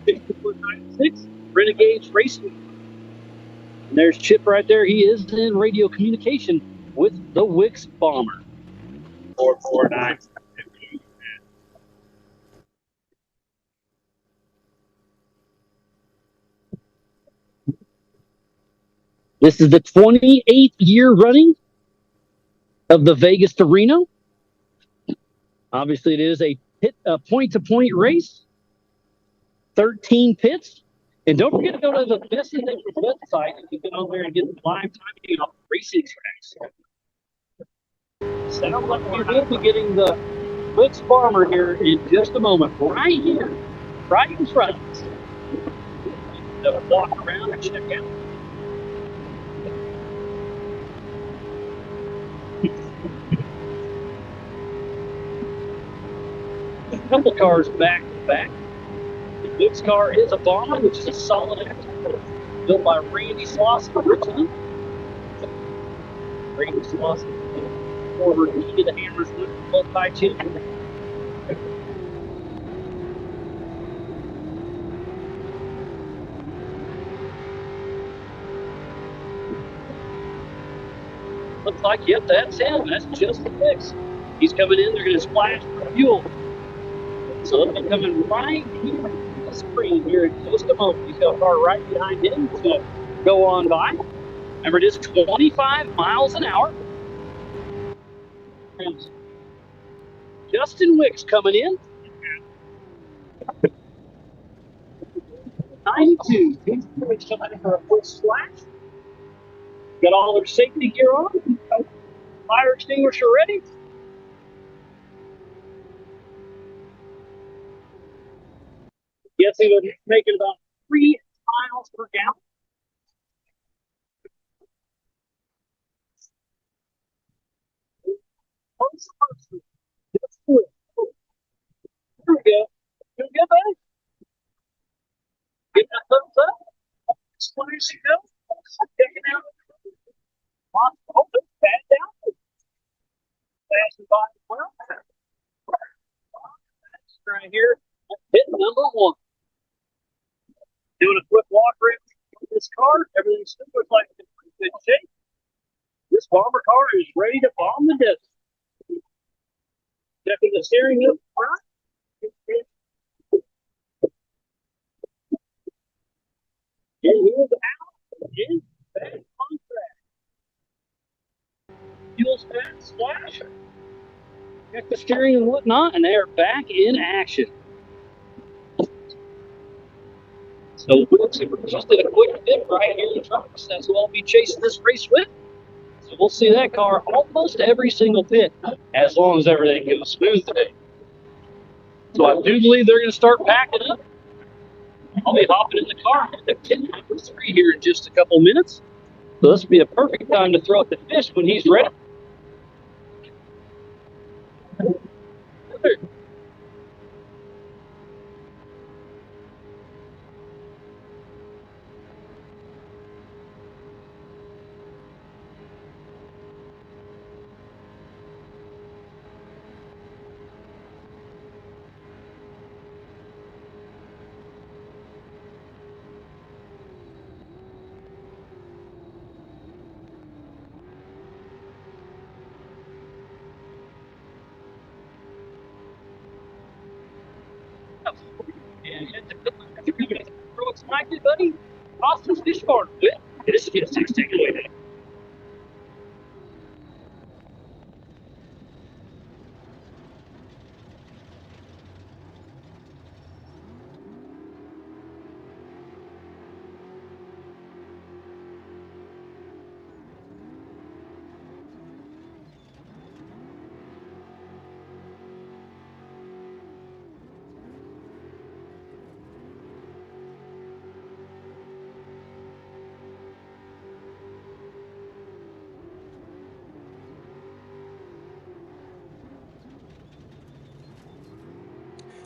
6496 Renegades Racing. And there's Chip right there. He is in radio communication with the Wix Bomber. 449. This is the 28th year running of the Vegas to Reno. Obviously, it is a point-to-point race. 13 pits. And don't forget to go to the Best in the website if you get on there and get the live timing off racing tracks. Sounds like we will be getting the Wix Bomber here in just a moment. Right here, right in front of us. So walk around and check out. A couple cars back to back. The Wix car is a Bomber, which is a solid axle, built by Randy Slauson of Richmond. Randy Slauson, former King of the Hammers, multi-champion. Looks like, yep, that's him. That's just the Wix. He's coming in. They're going to splash for fuel. So they'll be coming right here on the screen here in just a moment. He's got a car right behind him. He's going to go on by. Remember, it is 25 miles an hour. And Justin Wicks coming in. 92. Wicks coming in for a quick splash. Got all their safety gear on. Fire extinguisher ready. Guessing they're making about 3 miles per gallon. There we go. Doing good, buddy? Give that thumbs up. Splash it go. Checking out. Oh, there's bad down. Passing by as well. Right here. Hit number 1. Doing a quick walk around this car. Everything still looks like it's in pretty good shape. This bomber car is ready to bomb the desert. Checking the steering wheel front. And he was out in bad contract. fuel stats, splash, check the steering and whatnot, and they are back in action. So we'll just did a quick dip right here in trucks. That's who I'll be chasing this race with. So we'll see that car almost every single pit, as long as everything goes smooth today. So I do believe they're going to start packing up. I'll be hopping in the car at pit number 3 here in just a couple minutes. So this will be a perfect time to throw it to Fish when he's ready. And head to pit number 3. Throw it smacked, buddy. Austin's Fish Farm with Fishgistics. Take it away, man.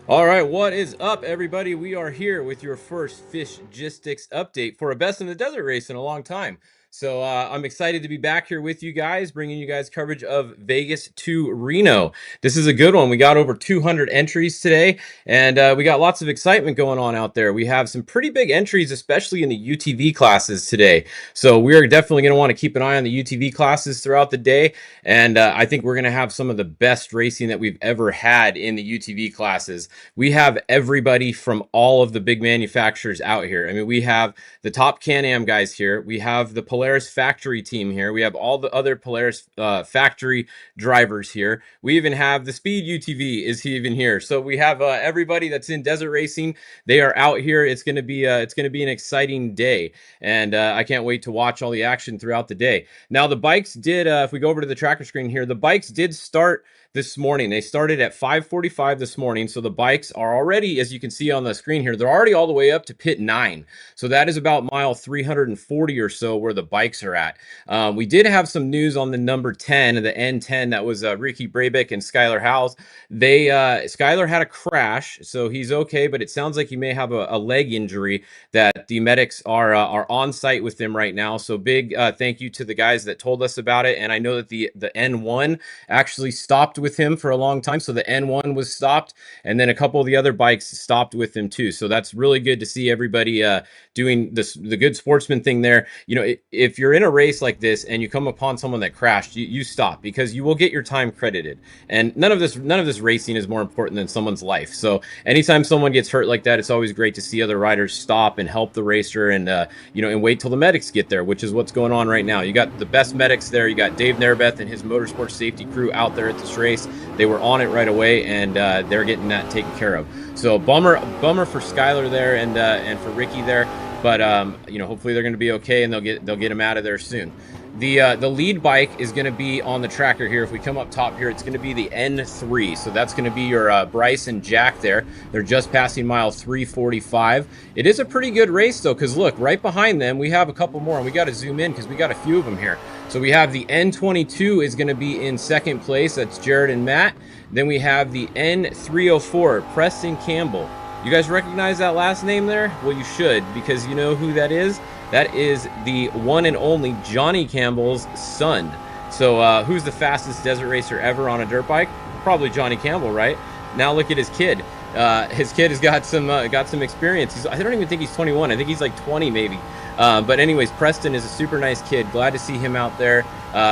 All right, what is up, everybody? We are here with your first Fishgistics update for a Best in the Desert race in a long time. So I'm excited to be back here with you guys, bringing you guys coverage of Vegas to Reno. This is a good one. We got over 200 entries today, and we got lots of excitement going on out there. We have some pretty big entries, especially in the UTV classes today. So we're definitely going to want to keep an eye on the UTV classes throughout the day, and I think we're going to have some of the best racing that we've ever had in the UTV classes. We have everybody from all of the big manufacturers out here. I mean, we have the top Can-Am guys here. We have the Polaris factory team here. We have all the other Polaris factory drivers here. We even have the Speed UTV is even here. So we have everybody that's in desert racing. They are out here. It's going to be an exciting day, and I can't wait to watch all the action throughout the day. Now the bikes did. If we go over to the tracker screen here, the bikes did start this morning. They started at 5:45 this morning, so the bikes are already, as you can see on the screen here, they're already all the way up to pit 9. So that is about mile 340 or so where the bikes are at. We did have some news on the number 10, the N10. That was Ricky Brabeck and Skylar Howes. Skylar had a crash, so he's okay, but it sounds like he may have a leg injury that the medics are on site with him right now. So big thank you to the guys that told us about it. And I know that the N1 actually stopped with him for a long time. So the N1 was stopped, and then a couple of the other bikes stopped with him too. So that's really good to see everybody doing the good sportsman thing there. You know, if you're in a race like this and you come upon someone that crashed, you stop, because you will get your time credited. And none of this racing is more important than someone's life. So anytime someone gets hurt like that, it's always great to see other riders stop and help the racer, and and wait till the medics get there, which is what's going on right now. You got the best medics there. You got Dave Nerbeth and his motorsport safety crew out there at this race. They were on it right away, and they're getting that taken care of. So bummer for Skylar there, and for Ricky there. But hopefully they're going to be okay, and they'll get him out of there soon. The lead bike is going to be on the tracker here. If we come up top here, it's going to be the N3. So that's going to be your Bryce and Jack there. They're just passing mile 345. It is a pretty good race, though, because look, right behind them, we have a couple more, and we got to zoom in because we got a few of them here. So we have the N22 is going to be in second place. That's Jared and Matt. Then we have the N304, Preston Campbell. You guys recognize that last name there? Well, you should, because you know who that is. That is the one and only Johnny Campbell's son. So who's the fastest desert racer ever on a dirt bike? Probably Johnny Campbell, right? Now look at his kid. His kid has got some experience. I don't even think he's 21. I think he's like 20 maybe. But anyways, Preston is a super nice kid. Glad to see him out there.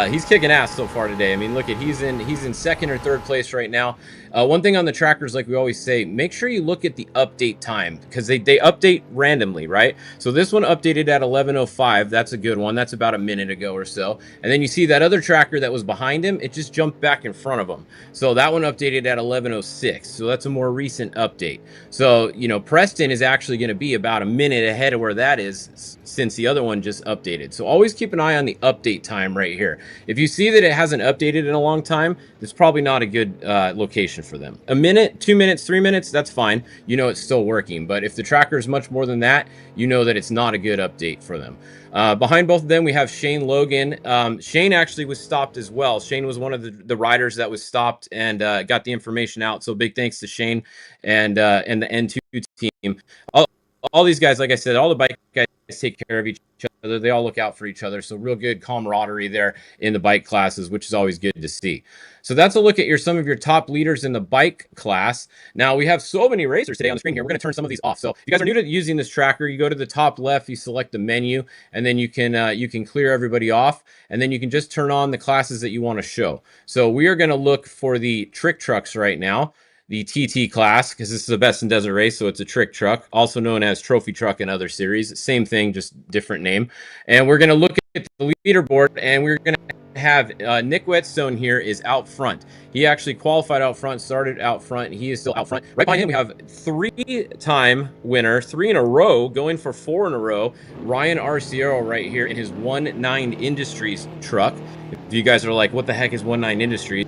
He's kicking ass so far today. I mean, look at he's in second or third place right now. One thing on the trackers, like we always say, make sure you look at the update time because they update randomly, right? So this one updated at 11:05. That's a good one. That's about a minute ago or so. And then you see that other tracker that was behind him. It just jumped back in front of him. So that one updated at 11:06. So that's a more recent update. So, you know, Preston is actually going to be about a minute ahead of where that is since the other one just updated. So always keep an eye on the update time right here. If you see that it hasn't updated in a long time, it's probably not a good location for them. A minute, 2 minutes, 3 minutes, that's fine. You know it's still working. But if the tracker is much more than that, you know that it's not a good update for them. Behind both of them, we have Shane Logan. Shane actually was stopped as well. Shane was one of the riders that was stopped and got the information out. So big thanks to Shane and the N2 team. All these guys, like I said, all the bike guys take care of each other. They all look out for each other. So real good camaraderie there in the bike classes, which is always good to see. So that's a look at some of your top leaders in the bike class. Now we have so many racers today on the screen here. We're going to turn some of these off. So if you guys are new to using this tracker, you go to the top left, you select the menu, and then you can clear everybody off, and then you can just turn on the classes that you want to show. So we are going to look for the trick trucks right now. The TT class, because this is a best in desert race, so it's a trick truck, also known as trophy truck in other series. Same thing, just different name. And we're going to look at the leaderboard, and we're going to have Nick Whetstone here is out front. He actually qualified out front, started out front. He is still out front. Right behind him, we have three-time winner, 3 in a row, going for 4 in a row. Ryan Arciero right here in his 19 Industries truck. If you guys are like, what the heck is 19 Industries?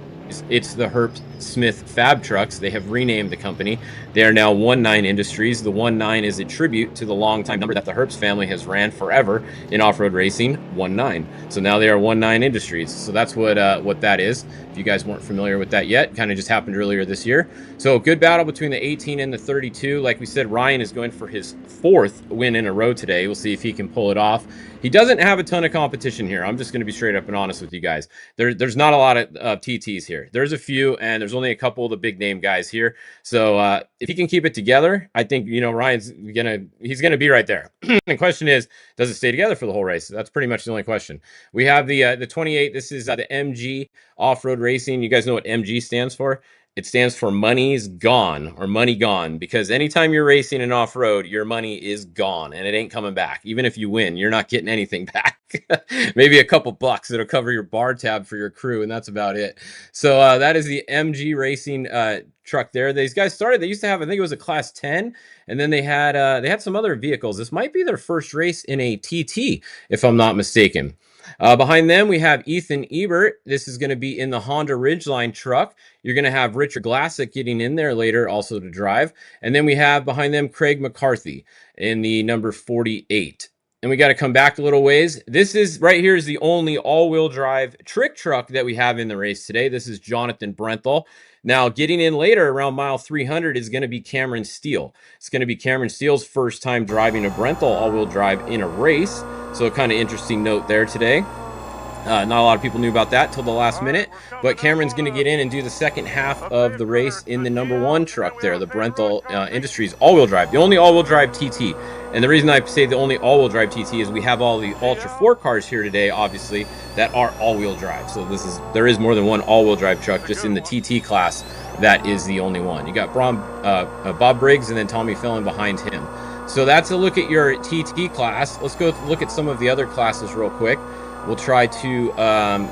It's the Herb Smith Fab Trucks. They have renamed the company. They are now 19 Industries. The 19 is a tribute to the long-time number that the Herbst family has ran forever in off-road racing, 19. So now they are 19 Industries. So that's what that is. If you guys weren't familiar with that yet, kind of just happened earlier this year. So good battle between the 18 and the 32. Like we said, Ryan is going for his 4th win in a row today. We'll see if he can pull it off. He doesn't have a ton of competition here. I'm just going to be straight up and honest with you guys. There's not a lot of TTs here. There's a few, and there's only a couple of the big name guys here. So if he can keep it together, I think, you know, he's gonna be right there. The question is, does it stay together for the whole race? That's pretty much the only question. We have the 28. This is the MG off-road racing. You guys know what MG stands for? It stands for money's gone, or money gone, because anytime you're racing and off-road, your money is gone and it ain't coming back. Even if you win, you're not getting anything back. Maybe a couple bucks that'll cover your bar tab for your crew, and that's about it. So that is the MG Racing truck there. These guys started, they used to have, I think it was a class 10, and then they had some other vehicles. This might be their first race in a TT, if I'm not mistaken. Behind them, we have Ethan Ebert. This is going to be in the Honda Ridgeline truck. You're going to have Richard Glassick getting in there later also to drive. And then we have behind them Craig McCarthy in the number 48. And we got to come back a little ways. This is right here is the only all-wheel drive trick truck that we have in the race today. This is Jonathan Brenthal. Now, getting in later around mile 300 is going to be Cameron Steele. It's going to be Cameron Steele's first time driving a Brenthal all-wheel drive in a race. So a kind of interesting note there today. Not a lot of people knew about that till the last minute, but Cameron's going to get in and do the second half of the race in the number 1 truck there, the Brenthal Industries all-wheel drive, the only all-wheel drive TT. And the reason I say the only all-wheel drive TT is we have all the Ultra 4 cars here today, obviously, that are all-wheel drive. So there is more than one all-wheel drive truck just in the TT class. That is the only one. You got Bob Briggs and then Tommy Fillon behind him. So that's a look at your TT class. Let's go look at some of the other classes real quick. We'll try to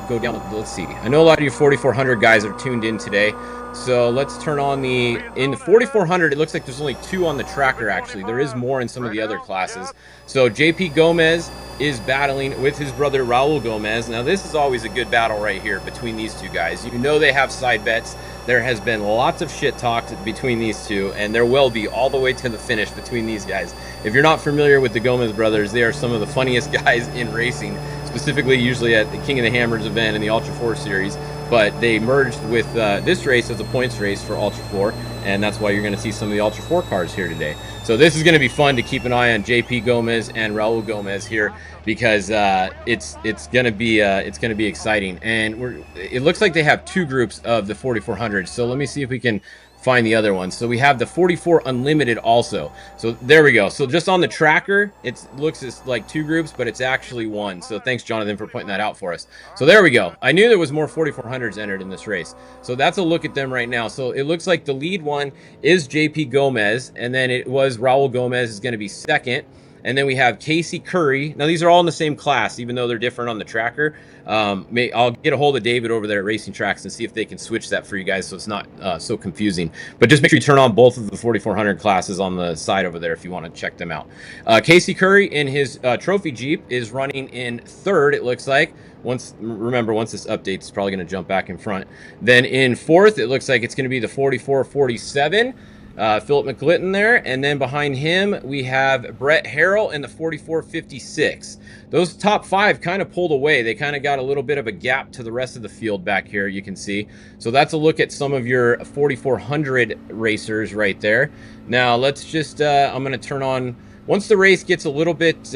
go down. Let's see. I know a lot of you 4400 guys are tuned in today. So let's turn on in the 4400, it looks like there's only 2 on the tracker actually. There is more in some of the other classes. So JP Gomez is battling with his brother Raul Gomez. Now this is always a good battle right here between these two guys. You know they have side bets. There has been lots of shit talked between these two, and there will be all the way to the finish between these guys. If you're not familiar with the Gomez brothers, they are some of the funniest guys in racing, specifically usually at the King of the Hammers event in the Ultra 4 series. But they merged with this race as a points race for Ultra 4, and that's why you're going to see some of the Ultra 4 cars here today. So this is going to be fun to keep an eye on JP Gomez and Raul Gomez here, because it's going to be exciting. And it looks like they have 2 groups of the 4400. So let me see if we can find the other one. So we have the 44 Unlimited also. So there we go. So just on the tracker, it looks like 2 groups, but it's actually 1. So thanks, Jonathan, for pointing that out for us. So there we go. I knew there was more 4400s entered in this race. So that's a look at them right now. So it looks like the lead one is JP Gomez, and then it was Raul Gomez is going to be second. And then we have Casey Curry. Now, these are all in the same class, even though they're different on the tracker. I'll get a hold of David over there at Racing Tracks and see if they can switch that for you guys so it's not so confusing. But just make sure you turn on both of the 4400 classes on the side over there if you want to check them out. Casey Curry in his trophy Jeep is running in 3rd, it looks like. Remember, once this updates, it's probably going to jump back in front. Then in 4th, it looks like it's going to be the 4447. Philip McClinton there, and then behind him we have Brett Harrell in the 4456. Those top 5 kind of pulled away. They kind of got a little bit of a gap to the rest of the field back here, you can see. So that's a look at some of your 4400 racers right there. Now let's just, I'm going to turn on, once the race gets a little bit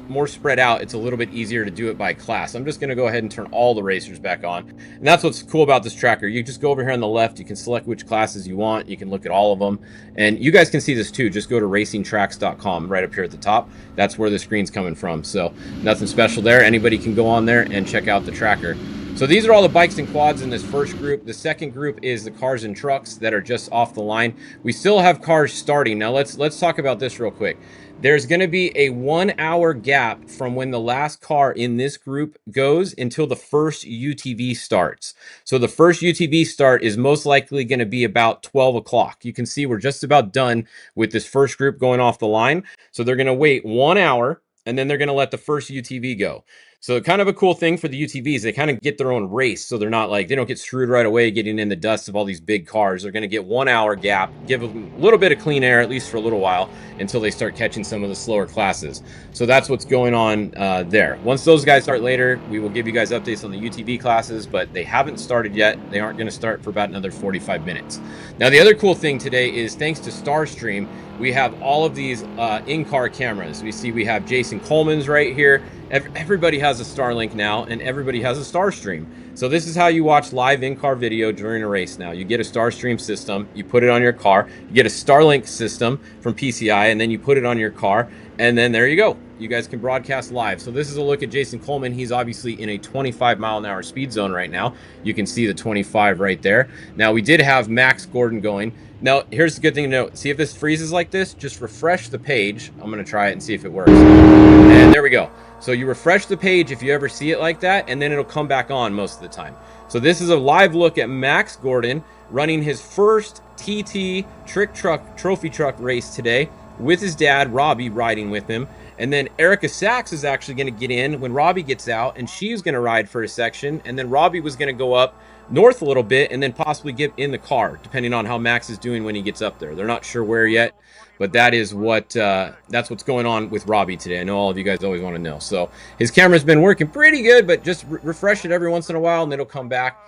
more spread out, it's a little bit easier to do it by class. I'm just going to go ahead and turn all the racers back on, and that's what's cool about this tracker. You just go over here on the left, you can select which classes you want, you can look at all of them, and you guys can see this too. Just go to racingtracks.com right up here at the top. That's where the screen's coming from, so nothing special there. Anybody can go on there and check out the tracker. So these are all the bikes and quads in this first group. The second group is the cars and trucks that are just off the line. We still have cars starting. Now let's talk about this real quick. There's going to be a 1-hour gap from when the last car in this group goes until the first UTV starts. So the first UTV start is most likely going to be about 12 o'clock. You can see we're just about done with this first group going off the line. So they're going to wait 1 hour, and then they're going to let the first UTV go. So kind of a cool thing for the UTVs, they kind of get their own race. So they're not like, they don't get screwed right away getting in the dust of all these big cars. They're going to get 1 hour gap, give them a little bit of clean air, at least for a little while, until they start catching some of the slower classes. So that's what's going on there. Once those guys start later, we will give you guys updates on the UTV classes, but they haven't started yet. They aren't going to start for about another 45 minutes. Now, the other cool thing today is thanks to Starstream, we have all of these in-car cameras. We have Jason Coleman's right here. Everybody has a Starlink now, and everybody has a Starstream. So this is how you watch live in-car video during a race now. You get a Starstream system, you put it on your car, you get a Starlink system from PCI, and then you put it on your car, and then there you go. You guys can broadcast live. So this is a look at Jason Coleman. He's obviously in a 25-mile-an-hour speed zone right now. You can see the 25 right there. Now, we did have Max Gordon going. Now, here's the good thing to note. See if this freezes like this, just refresh the page. I'm going to try it and see if it works. And there we go. So you refresh the page if you ever see it like that, and then it'll come back on most of the time. So this is a live look at Max Gordon running his first TT trick truck trophy truck race today with his dad, Robbie, riding with him. And then Erica Sachs is actually going to get in when Robbie gets out, and she's going to ride for a section. And then Robbie was going to go up north a little bit and then possibly get in the car, depending on how Max is doing when he gets up there. They're not sure where yet, but that is that's what's going on with Robbie today. I know all of you guys always want to know. So his camera's been working pretty good, but just refresh it every once in a while and it'll come back.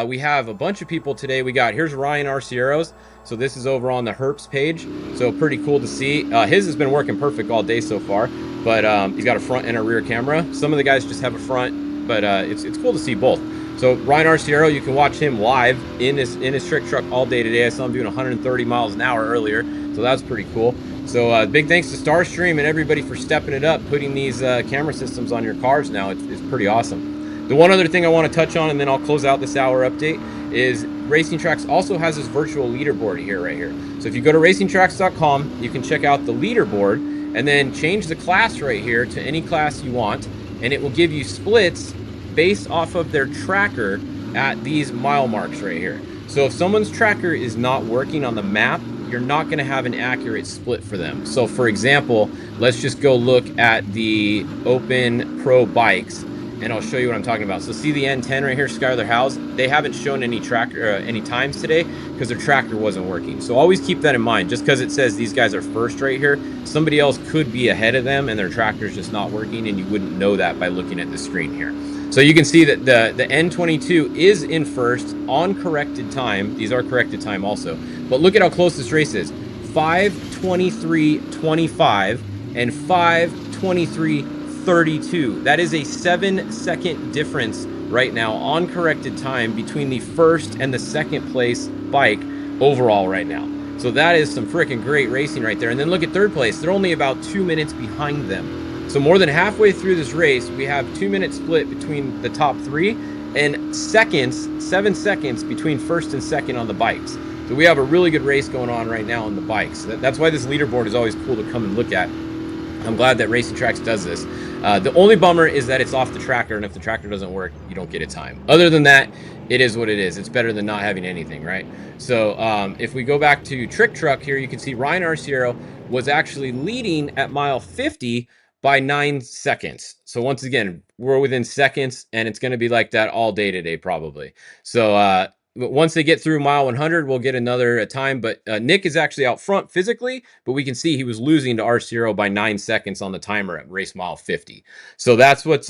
We have a bunch of people today. Here's Ryan Arcieros. So this is over on the Herps page. So pretty cool to see. His has been working perfect all day so far, but he's got a front and a rear camera. Some of the guys just have a front, but it's cool to see both. So Ryan Arciero, you can watch him live in his trick truck all day today. I saw him doing 130 miles an hour earlier, so that's pretty cool. So big thanks to Starstream and everybody for stepping it up, putting these camera systems on your cars now. It's pretty awesome. The one other thing I want to touch on, and then I'll close out this hour update, is Racing Tracks also has this virtual leaderboard right here. So if you go to racingtracks.com, you can check out the leaderboard and then change the class right here to any class you want, and it will give you splits based off of their tracker at these mile marks right here. So if someone's tracker is not working on the map, you're not going to have an accurate split for them. So for example, let's just go look at the Open Pro bikes, and I'll show you what I'm talking about. So see the N10 right here, Skylar Howes? They haven't shown any tracker any times today because their tracker wasn't working. So always keep that in mind. Just because it says these guys are first right here, somebody else could be ahead of them and their tracker's just not working, and you wouldn't know that by looking at the screen here. So you can see that the N22 is in first on corrected time. These are corrected time also. But look at how close this race is. 5:23.25 and 5:23.32. That is a 7-second difference right now on corrected time between the first and the second place bike overall right now. So that is some freaking great racing right there. And then look at third place. They're only about 2 minutes behind them. So more than halfway through this race, we have 2 minutes split between the top three and seconds, 7 seconds between first and second on the bikes. So we have a really good race going on right now on the bikes. That's why this leaderboard is always cool to come and look at. I'm glad that Racing Tracks does this. The only bummer is that it's off the tracker, and if the tracker doesn't work, you don't get a time. Other than that, it is what it is. It's better than not having anything, right? So if we go back to Trick Truck here, you can see Ryan Arciero was actually leading at mile 50 by 9 seconds. So once again, we're within seconds, and it's going to be like that all day today probably. So once they get through mile 100, we'll get another time. But Nick is actually out front physically, but we can see he was losing to Arciero by 9 seconds on the timer at race mile 50. So that's what's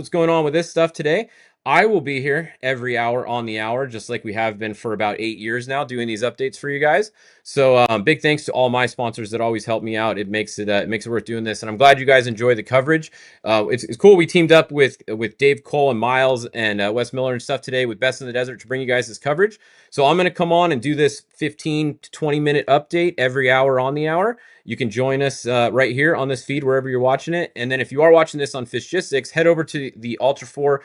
going on with this stuff today. I will be here every hour on the hour, just like we have been for about 8 years now, doing these updates for you guys. So big thanks to all my sponsors that always help me out. It makes it worth doing this, and I'm glad you guys enjoy the coverage. It's cool. We teamed up with Dave Cole and Miles and Wes Miller and stuff today with Best in the Desert to bring you guys this coverage. So I'm going to come on and do this 15 to 20 minute update every hour on the hour. You can join us right here on this feed wherever you're watching it. And then if you are watching this on Fishgistics, head over to the Ultra 4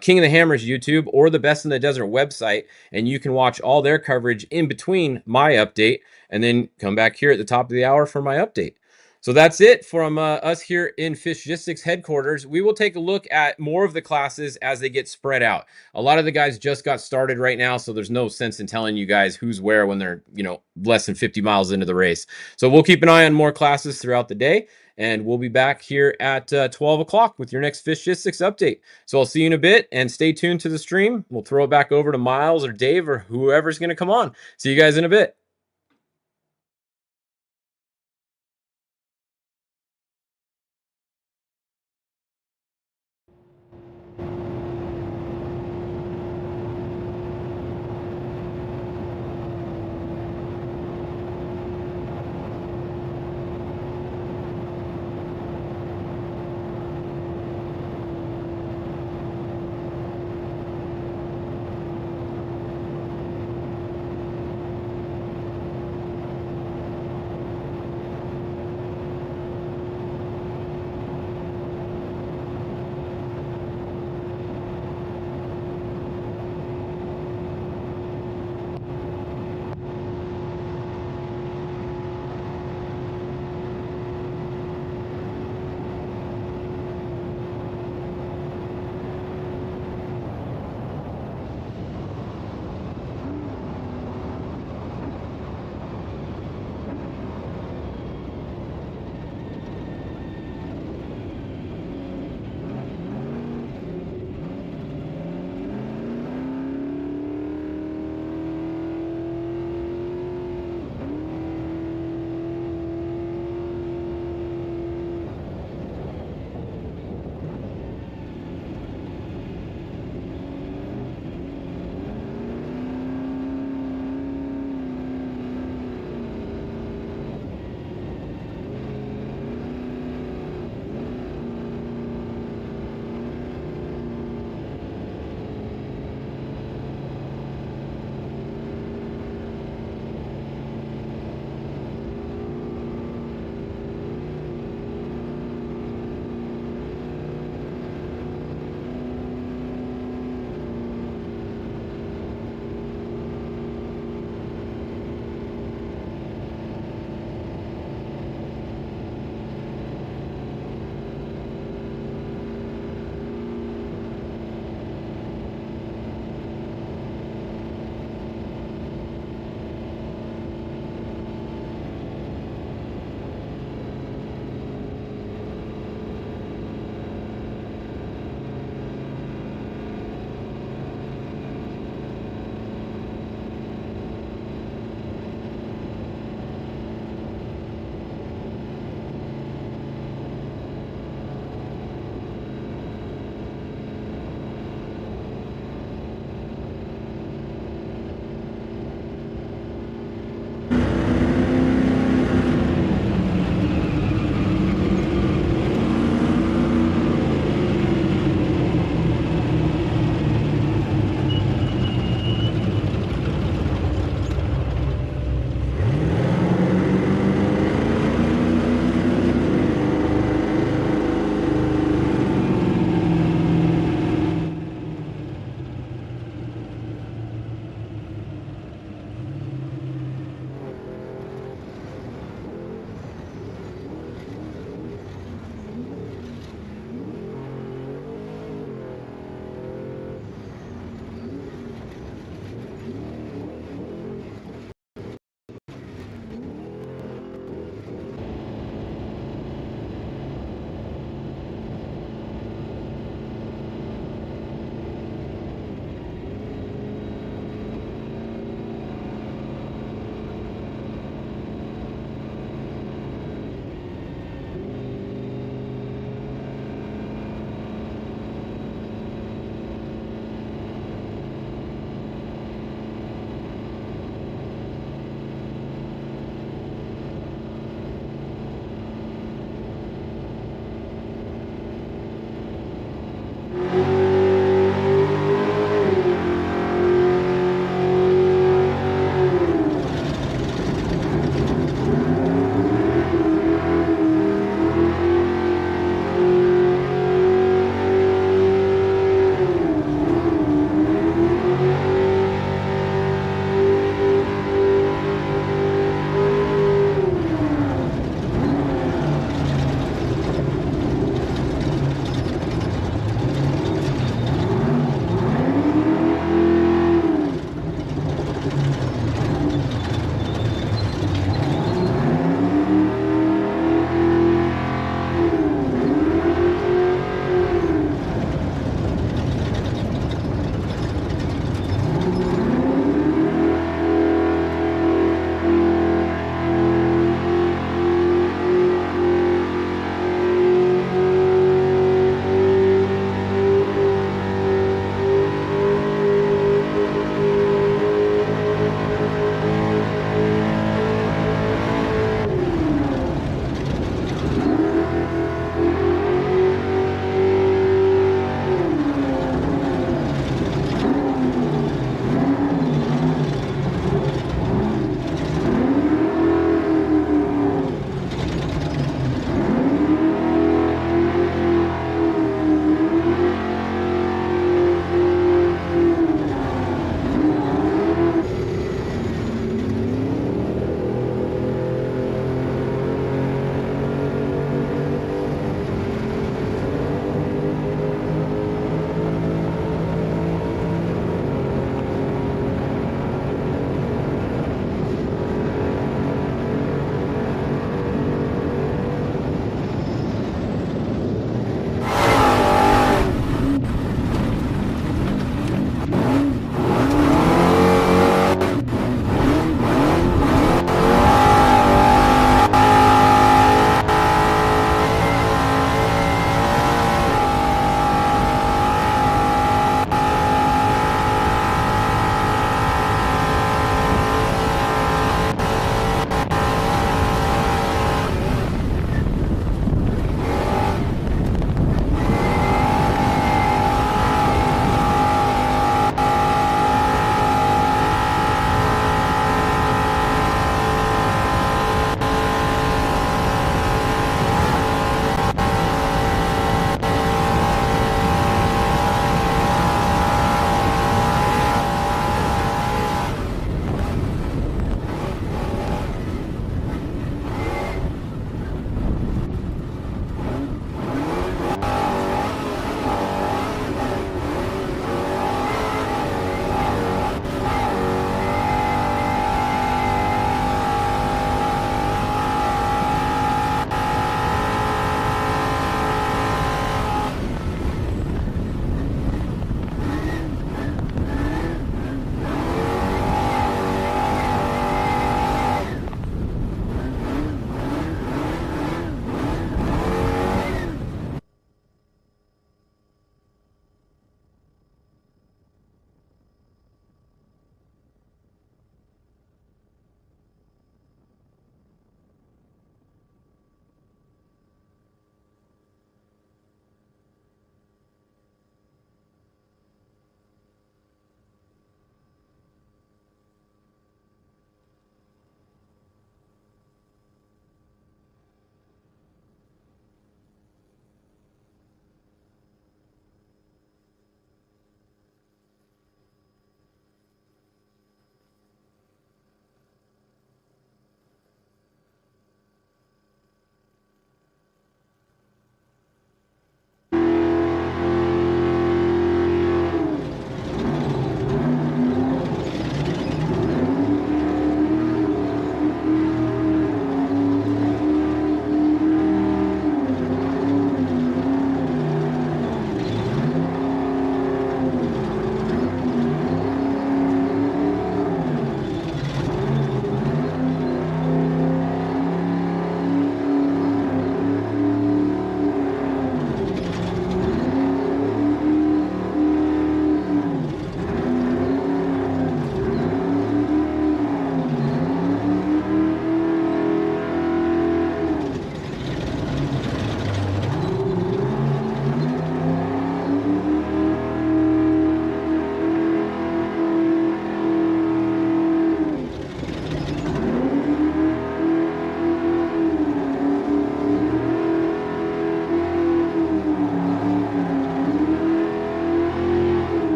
King of the Hammers YouTube or the Best in the Desert website, and you can watch all their coverage in between my update, and then come back here at the top of the hour for my update. So that's it from us here in Fishgistics headquarters. We will take a look at more of the classes as they get spread out. A lot of the guys just got started right now, so there's no sense in telling you guys who's where when they're, less than 50 miles into the race. So we'll keep an eye on more classes throughout the day, and we'll be back here at 12 o'clock with your next Fishgistics update. So I'll see you in a bit, and stay tuned to the stream. We'll throw it back over to Miles or Dave or whoever's going to come on. See you guys in a bit.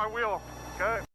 front wheel. Okay.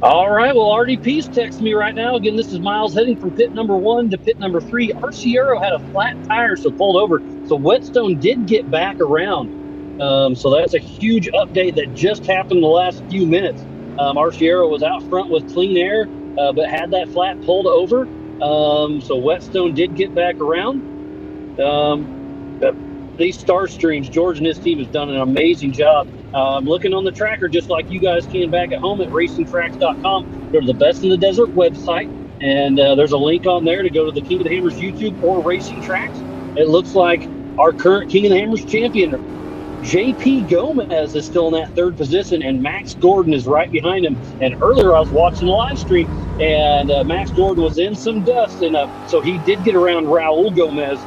All right. Well, RDP's texting me right now. Again, this is Miles heading from pit number 1 to pit number 3. Arciero had a flat tire, so pulled over. So Whetstone did get back around. So that's a huge update that just happened in the last few minutes. Arciero was out front with clean air, but had that flat pulled over. So Whetstone did get back around. These star streams, George and his team has done an amazing job. Looking on the tracker, just like you guys can back at home at racingtracks.com. Go to the Best in the Desert website, and there's a link on there to go to the King of the Hammers YouTube or Racing Tracks. It looks like our current King of the Hammers champion, JP Gomez, is still in that 3rd position, and Max Gordon is right behind him. And earlier I was watching the live stream, and Max Gordon was in some dust, and so he did get around Raul Gomez.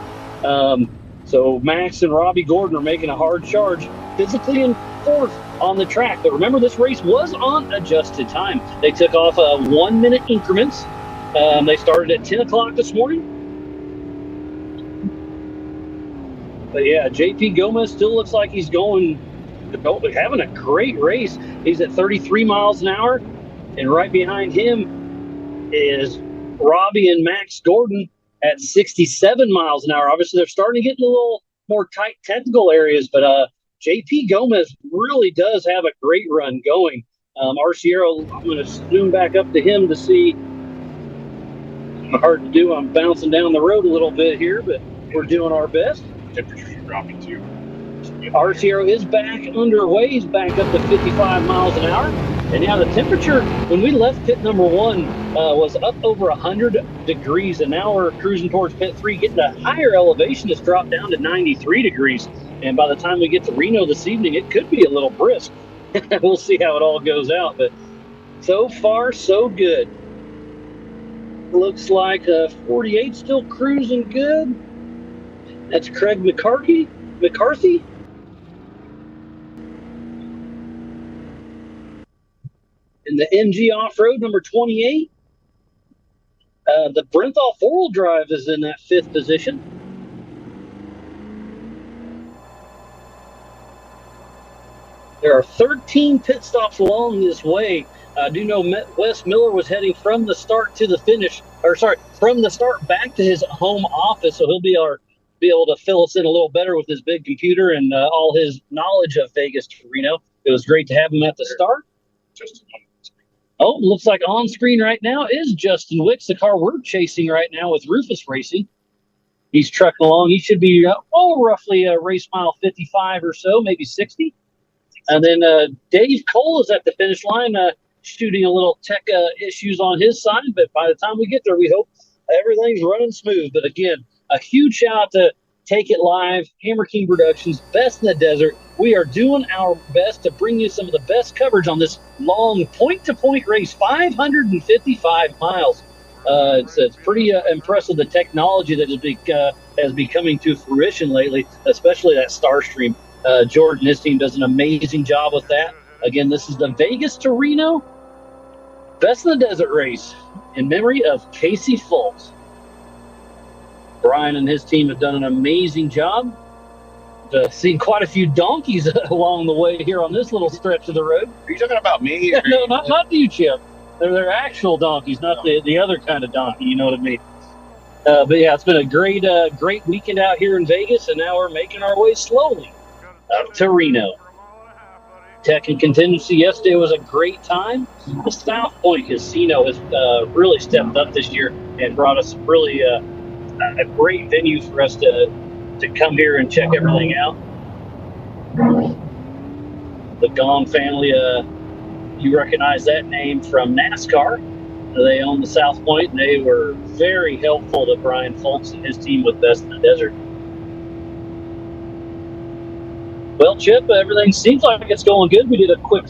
So Max and Robbie Gordon are making a hard charge, physically in 4th on the track. But remember, this race was on adjusted time. They took off 1-minute increments. They started at 10 o'clock this morning. But yeah, JP Gomez still looks like he's having a great race. He's at 33 miles an hour. And right behind him is Robbie and Max Gordon at 67 miles an hour. Obviously, they're starting to get in a little more tight technical areas, but JP Gomez really does have a great run going. Arciero, I'm going to zoom back up to him to see. Hard to do. I'm bouncing down the road a little bit here, but we're doing our best. Temperatures are dropping too. Arciero is back underway. He's back up to 55 miles an hour. And now the temperature, when we left pit number 1, was up over 100 degrees. And now we're cruising towards pit 3, getting a higher elevation. It's dropped down to 93 degrees. And by the time we get to Reno this evening, it could be a little brisk. We'll see how it all goes out. But so far, so good. Looks like 48 still cruising good. That's Craig McCarthy. In the MG Off-Road, number 28. The Brenthal 4-wheel drive is in that 5th position. There are 13 pit stops along this way. I do know Wes Miller was heading from the start to the finish, from the start back to his home office, so he'll be able to fill us in a little better with his big computer and all his knowledge of Vegas to Reno. It was great to have him at the start. Oh, looks like on screen right now is Justin Wicks, the car we're chasing right now with Rufus Racing. He's trucking along. He should be roughly race mile 55 or so, maybe 60. And then Dave Cole is at the finish line, shooting a little tech issues on his side. But by the time we get there, we hope everything's running smooth. But again, a huge shout out to Take It Live, Hammer King Productions, Best in the Desert. We are doing our best to bring you some of the best coverage on this long point-to-point race, 555 miles. It's pretty impressive, the technology that has been coming to fruition lately, especially that Starstream. George and his team does an amazing job with that. Again, this is the Vegas to Reno Best in the Desert race in memory of Casey Fultz. Brian and his team have done an amazing job. Seen quite a few donkeys along the way here on this little stretch of the road. Are you talking about me? No, not you, Chip. They're actual donkeys, not the other kind of donkey. You know what I mean? But yeah, it's been a great weekend out here in Vegas, and now we're making our way slowly up to Reno. Tech and Contingency yesterday was a great time. The South Point Casino has really stepped up this year and brought us really a great venue for us to come here and check everything out. The Gong family, you recognize that name from NASCAR. They own the South Point, and they were very helpful to Brian Fultz and his team with Best in the Desert. Well, Chip, everything seems like it's going good. We did a quick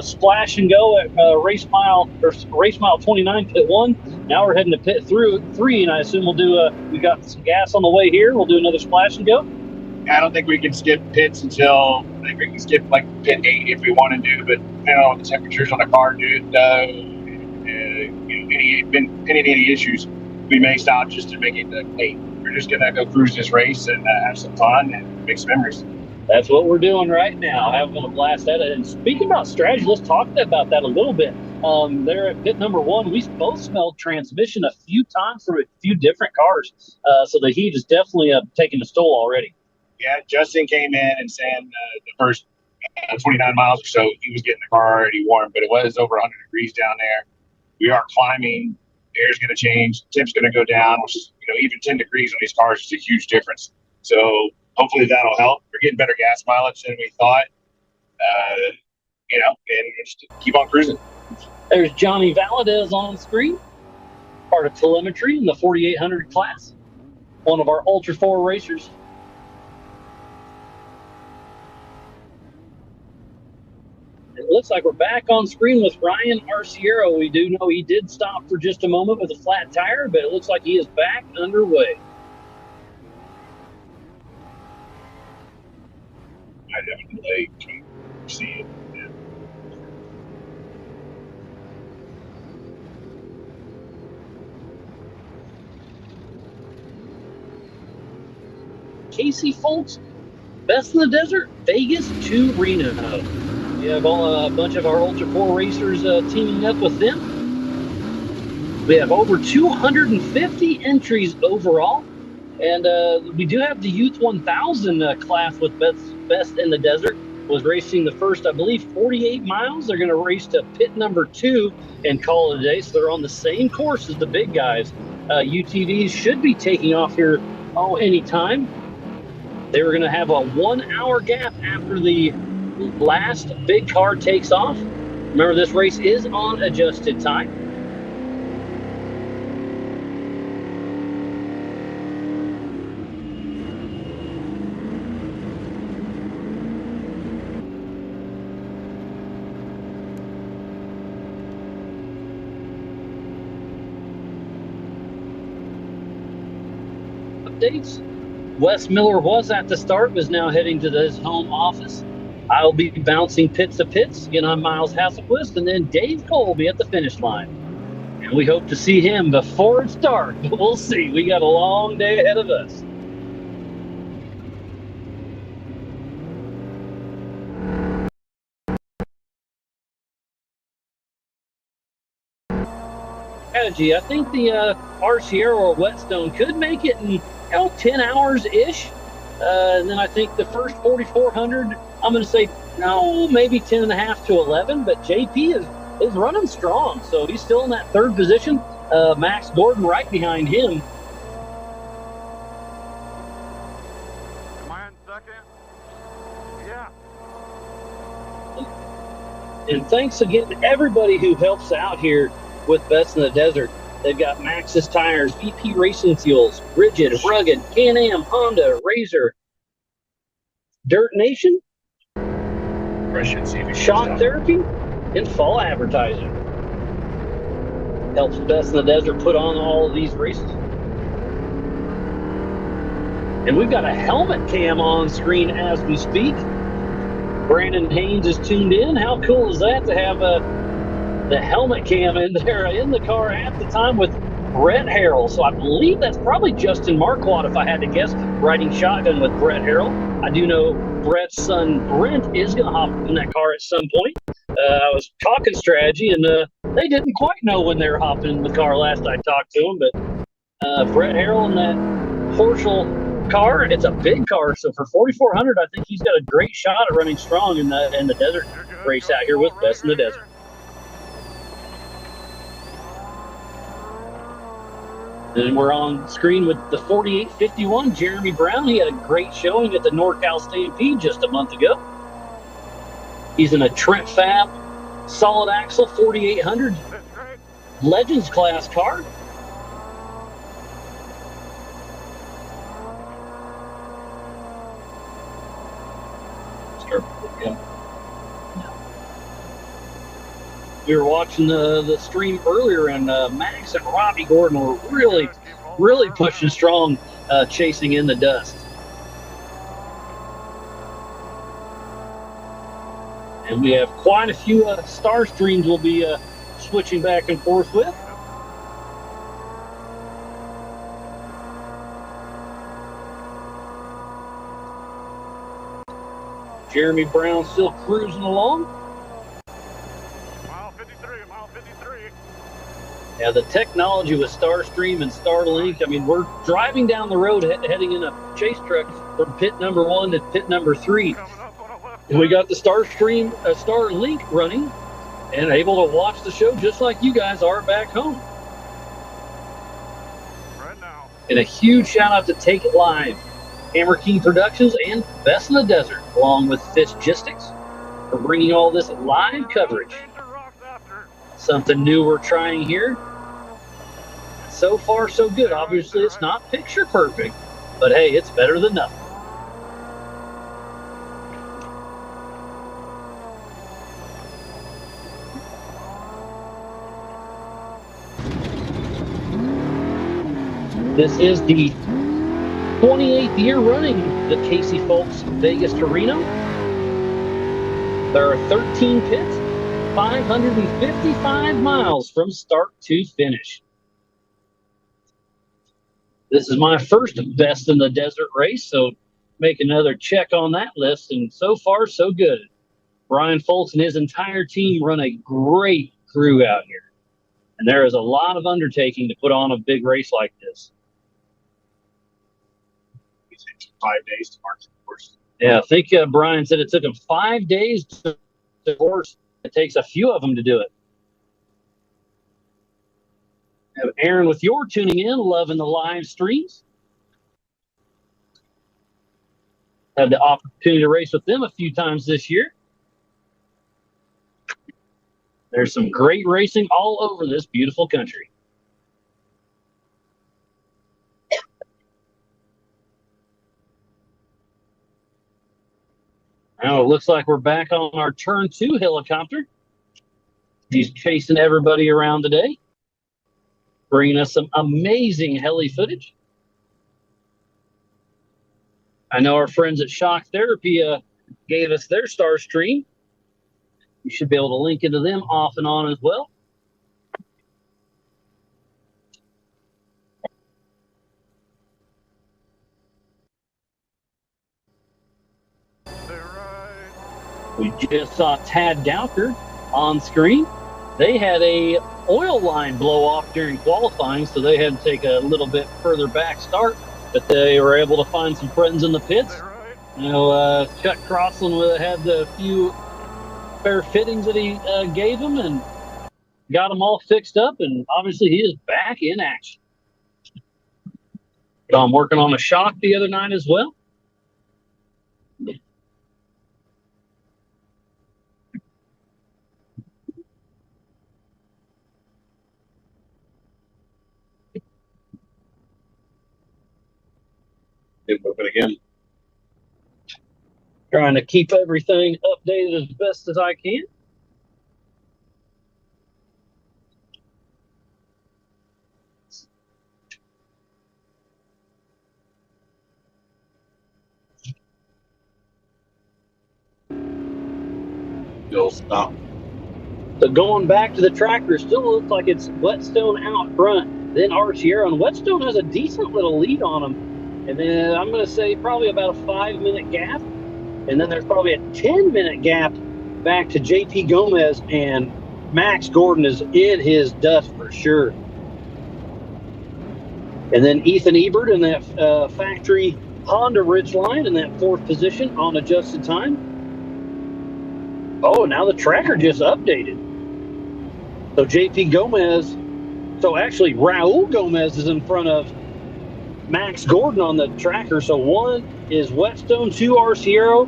splash and go at race mile 29, pit 1. Now we're heading to pit 3, and I assume we got some gas on the way here. We'll do another splash and go. I don't think we can skip pits until we can skip like pit 8 if we want to do, but depending on the temperatures on the car, dude, any issues, we may stop just to make it late. We're just gonna go cruise this race and have some fun and make some memories. That's what we're doing right now. I'm going to blast that. And speaking about strategy, let's talk about that a little bit. There at pit number 1, we both smelled transmission a few times from a few different cars. So the heat is definitely taking its toll already. Yeah, Justin came in and saying the first 29 miles or so, he was getting the car already warm, but it was over 100 degrees down there. We are climbing. Air's going to change. Temp's going to go down, which is, even 10 degrees on these cars is a huge difference. So hopefully that'll help. We're getting better gas mileage than we thought. And just keep on cruising. There's Johnny Valadez on screen, part of telemetry in the 4800 class, one of our Ultra 4 racers. It looks like we're back on screen with Ryan Arciero. We do know he did stop for just a moment with a flat tire, but it looks like he is back underway. I have a delay. Can you see it? Yeah. Casey Foltz, Best in the Desert, Vegas to Reno. We have a bunch of our Ultra 4 racers teaming up with them. We have over 250 entries overall. And we do have the Youth 1000 class with Best in the Desert. Was racing the first, I believe, 48 miles. They're going to race to pit number 2 and call it a day. So they're on the same course as the big guys. UTVs should be taking off here anytime. They were going to have a 1-hour gap after the last big car takes off. Remember, this race is on adjusted time. Updates. Wes Miller was at the start, was now heading to his home office. I'll be bouncing pits to pits. I'm Miles Hasselquist, and then Dave Cole will be at the finish line. And we hope to see him before it's dark, but we'll see. We got a long day ahead of us. Strategy. I think the Arciero or Whetstone could make it in 10 hours-ish. And then I think the first 4,400, I'm going to say, no, maybe 10 and a half to 11. But JP is running strong. So he's still in that third position. Max Gordon right behind him. Am I in second? Yeah. And thanks again to everybody who helps out here with Best in the Desert. They've got Maxxis Tires, VP Racing Fuels, Rigid, Rugged, Can-Am, Honda, Razor, Dirt Nation, Shock Therapy, and Fall Advertising. Helps Best in the Desert put on all of these races. And we've got a helmet cam on screen as we speak. Brandon Haynes is tuned in. How cool is that to have the helmet cam in there in the car at the time with Brett Harrell? So I believe that's probably Justin Marquardt, if I had to guess, riding shotgun with Brett Harrell. I do know Brett's son Brent is going to hop in that car at some point. I was talking strategy, and they didn't quite know when they were hopping in the car last I talked to them. But Brett Harrell in that Horschel car, it's a big car. So for 4,400, I think he's got a great shot at running strong in the desert race out here with Best in the Desert. And we're on screen with the 4851, Jeremy Brown. He had a great showing at the NorCal Stampede just a month ago. He's in a Trent Fab solid axle 4800 Legends class car. We were watching the stream earlier, and Max and Robbie Gordon were really pushing strong, chasing in the dust. And we have quite a few star streams we'll be switching back and forth with. Jeremy Brown still cruising along. Mile 53, mile 53. Yeah, the technology with Starstream and Starlink. I mean, we're driving down the road heading in a chase truck from pit number 1 to pit number 3. Coming up on a left. And we got the Starstream, Starlink running and able to watch the show just like you guys are back home. Right now. And a huge shout out to Take It Live, Hammer King Productions, and Best in the Desert, along with Fishgistics, for bringing all this live coverage. Danger rocks after. Something new we're trying here. So far, so good. Obviously, it's not picture perfect, but hey, it's better than nothing. This is the 28th year running the Casey Folks Vegas to Reno. There are 13 pits, 555 miles from start to finish. This is my first Best in the Desert race, so make another check on that list, and so far, so good. Brian Foltz and his entire team run a great crew out here, and there is a lot of undertaking to put on a big race like this. It takes 5 days to mark the course. Yeah, I think Brian said it took him 5 days to course. It takes a few of them to do it. Have Aaron with your tuning in, loving the live streams. Had the opportunity to race with them a few times this year. There's some great racing all over this beautiful country. Now it looks like we're back on our turn 2 helicopter. He's chasing everybody around today, bringing us some amazing heli footage. I know our friends at Shock Therapy gave us their star stream. You should be able to link into them off and on as well. We just saw Tad Gowker on screen. They had a oil line blow off during qualifying, so they had to take a little bit further back start, but they were able to find some friends in the pits. You know, Chuck Crossland had the few spare fittings that he gave them and got them all fixed up, and obviously he is back in action. So I'm working on a shock the other night as well. Moving again. Trying to keep everything updated as best as I can. Go stop. So going back to the tracker, still looks like it's Whetstone out front, then Archiero. And Whetstone has a decent little lead on him. And then I'm going to say probably about a 5-minute gap. And then there's probably a 10-minute gap back to JP Gomez, and Max Gordon is in his dust for sure. And then Ethan Ebert in that factory Honda Ridgeline in that 4th position on adjusted time. Oh, now the tracker just updated. So JP Gomez, so actually Raul Gomez is in front of Max Gordon on the tracker. So 1 is Whetstone, 2 Arciero,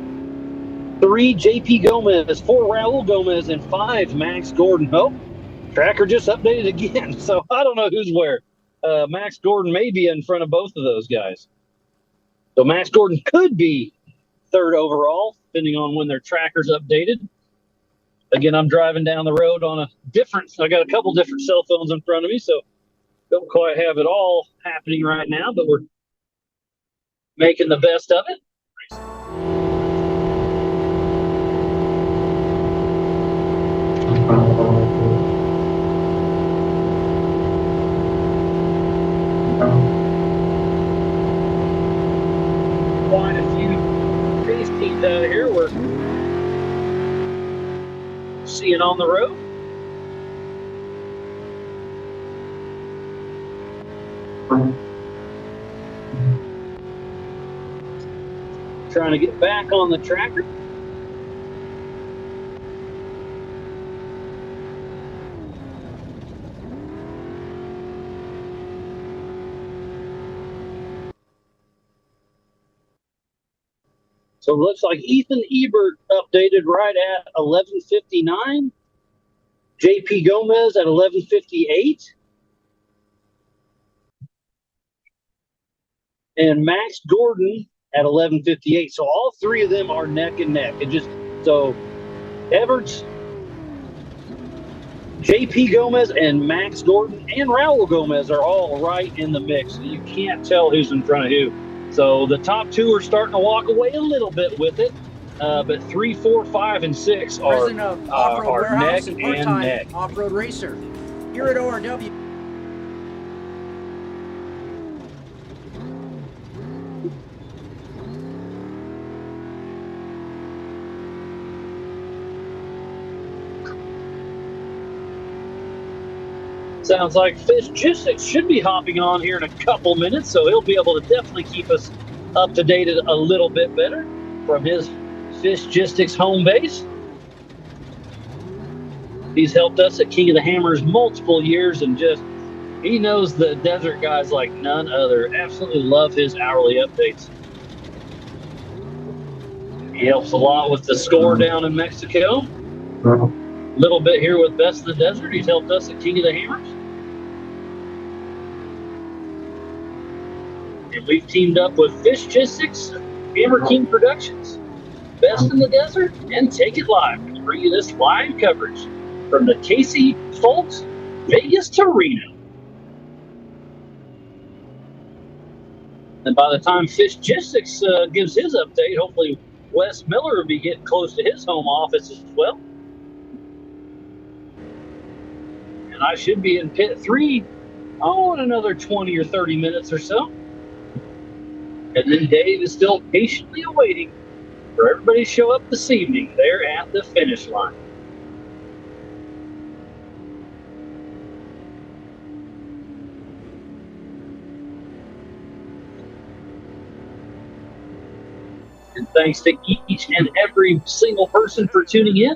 3 JP Gomez, 4 Raul Gomez, and 5 Max Gordon. Oh, tracker just updated again. So I don't know who's where. Max Gordon may be in front of both of those guys. So Max Gordon could be 3rd overall, depending on when their tracker's updated. Again, I'm driving down the road on I got a couple different cell phones in front of me, so don't quite have it all happening right now, but we're making the best of it. Quite a few race teams out here we're seeing on the road. Trying to get back on the tracker. So it looks like Ethan Ebert updated right at 11:59. JP Gomez at 11:58. And Max Gordon at 11:58. So all three of them are neck and neck. And just so Everts, JP Gomez, and Max Gordon and Raul Gomez are all right in the mix. You can't tell who's in front of who. So the top two are starting to walk away a little bit with it. But 3, 4, 5, and 6 are neck and neck. Off-road racer here at ORW. Sounds like Fishgistics should be hopping on here in a couple minutes, so he'll be able to definitely keep us up to date a little bit better from his Fishgistics home base. He's helped us at King of the Hammers multiple years, and just he knows the desert guys like none other. Absolutely love his hourly updates. He helps a lot with the score down in Mexico. A little bit here with Best of the Desert. He's helped us at King of the Hammers. And we've teamed up with Fishgistics, Hammer King Productions, Best in the Desert, and Take It Live to bring you this live coverage from the Casey Folks Vegas to Reno. And by the time Fishgistics gives his update, hopefully Wes Miller will be getting close to his home office as well. And I should be in pit 3, in another 20 or 30 minutes or so. And then Dave is still patiently awaiting for everybody to show up this evening there at the finish line. And thanks to each and every single person for tuning in.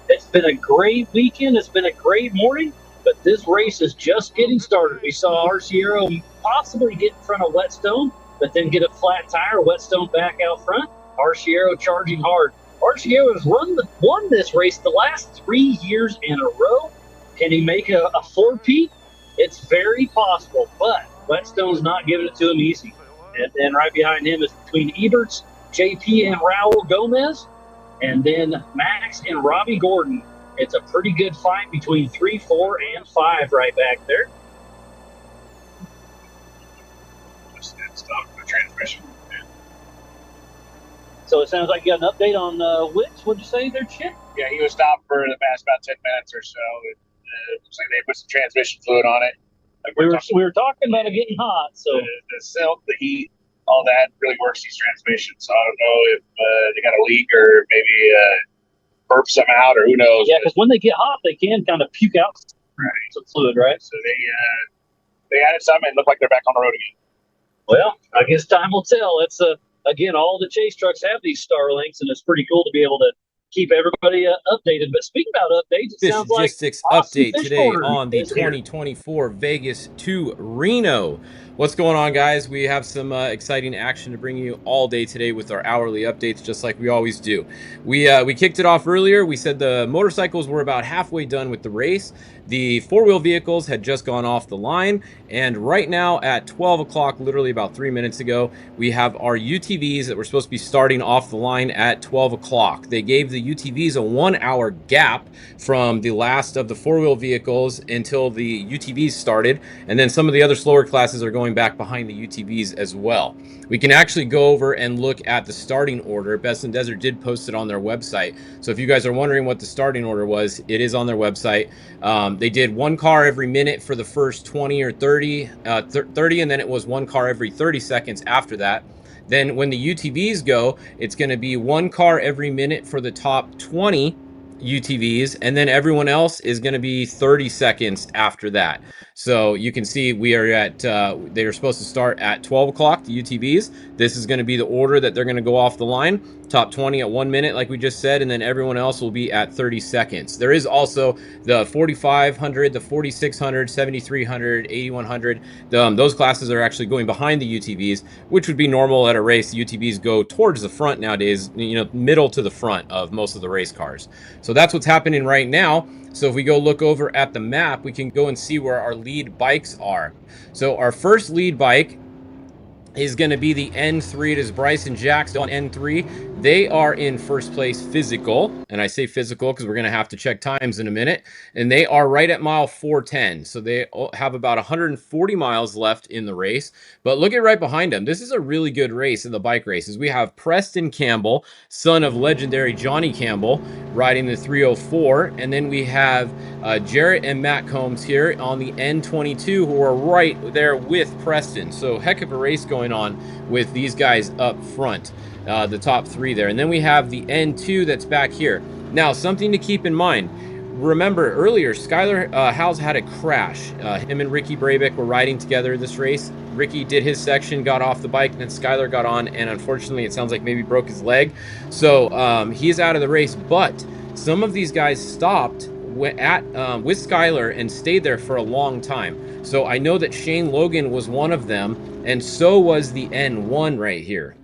It's been a great weekend. It's been a great morning, but this race is just getting started. We saw Arciero possibly get in front of Whetstone, but then get a flat tire, Whetstone back out front. Arciero charging hard. Arciero has won this race the last 3 years in a row. Can he make a four-peat? It's very possible, but Whetstone's not giving it to him easy. And then right behind him is between Eberts, JP, and Raul Gomez. And then Max and Robbie Gordon. It's a pretty good fight between 3, 4, and 5 right back there. Just stop the transmission. So it sounds like you got an update on Wicks. What'd you say there, Chip? Yeah, he was stopped for the past about 10 minutes or so. It looks like they put some transmission fluid on it. Like We were talking about it getting hot. So the silk, the heat, all that really works these transmissions. So I don't know if they got a leak or maybe burp some out, or who knows. Yeah, because when they get hot, they can kind of puke out some fluid, right? So they added some and look like they're back on the road again. Well, I guess time will tell. It's again, all the chase trucks have these Starlinks, and it's pretty cool to be able to keep everybody updated. But speaking about updates, it sounds like Fishgistics Austin update today Fishbourne on the is here. 2024 Vegas to Reno. What's going on, guys? We have some exciting action to bring you all day today with our hourly updates, just like we always do. We kicked it off earlier. We said the motorcycles were about halfway done with the race. The four-wheel vehicles had just gone off the line, and right now at 12 o'clock, literally about 3 minutes ago, we have our UTVs that were supposed to be starting off the line at 12 o'clock. They gave the UTVs a 1-hour gap from the last of the four-wheel vehicles until the UTVs started, and then some of the other slower classes are going back behind the UTVs as well. We can actually go over and look at the starting order. Best in Desert did post it on their website, so if you guys are wondering what the starting order was, it is on their website. They did 1 car every minute for the first 20 or 30, and then it was 1 car every 30 seconds after that. Then when the UTVs go, it's going to be 1 car every minute for the top 20, UTVs, and then everyone else is going to be 30 seconds after that. So you can see we are at, they are supposed to start at 12 o'clock, the UTVs. This is going to be the order that they're going to go off the line. Top 20 at 1 minute, like we just said, and then everyone else will be at 30 seconds. There is also the 4,500, the 4,600, 7,300, 8,100. Those classes are actually going behind the UTVs, which would be normal at a race. The UTVs go towards the front nowadays, you know, middle to the front of most of the race cars. So that's what's happening right now. So if we go look over at the map, we can go and see where our lead bikes are. So our first lead bike is going to be the N3. It is Bryson Jacks on N3. They are in first place physical, and I say physical because we're going to have to check times in a minute, and they are right at mile 410. So they have about 140 miles left in the race. But look at right behind them. This is a really good race in the bike races. We have Preston Campbell, son of legendary Johnny Campbell, riding the 304, and then we have Jarrett and Matt Combs here on the N22, who are right there with Preston. So heck of a race going on with these guys up front, the top three there. And then we have the N2 that's back here. Now, something to keep in mind. Remember earlier, Skylar Howes had a crash. Him and Ricky Brabeck were riding together this race. Ricky did his section, got off the bike, and then Skylar got on, and unfortunately it sounds like maybe broke his leg. So he is out of the race, but some of these guys stopped with Skylar and stayed there for a long time. So I know that Shane Logan was one of them, and so was the N1 right here.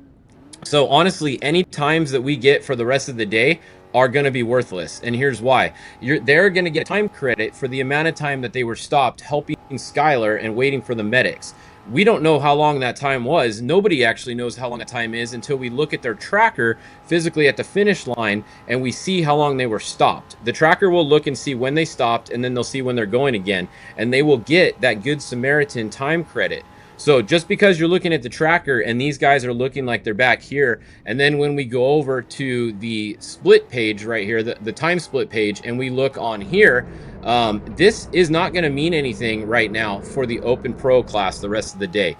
So honestly, any times that we get for the rest of the day are going to be worthless, and here's why. They're going to get time credit for the amount of time that they were stopped helping Skylar and waiting for the medics. We don't know how long that time was. Nobody actually knows how long that time is until we look at their tracker physically at the finish line and we see how long they were stopped. The tracker will look and see when they stopped, and then they'll see when they're going again, and they will get that Good Samaritan time credit. So just because you're looking at the tracker and these guys are looking like they're back here, and then when we go over to the split page right here, the time split page, and we look on here, this is not going to mean anything right now for the Open Pro class the rest of the day.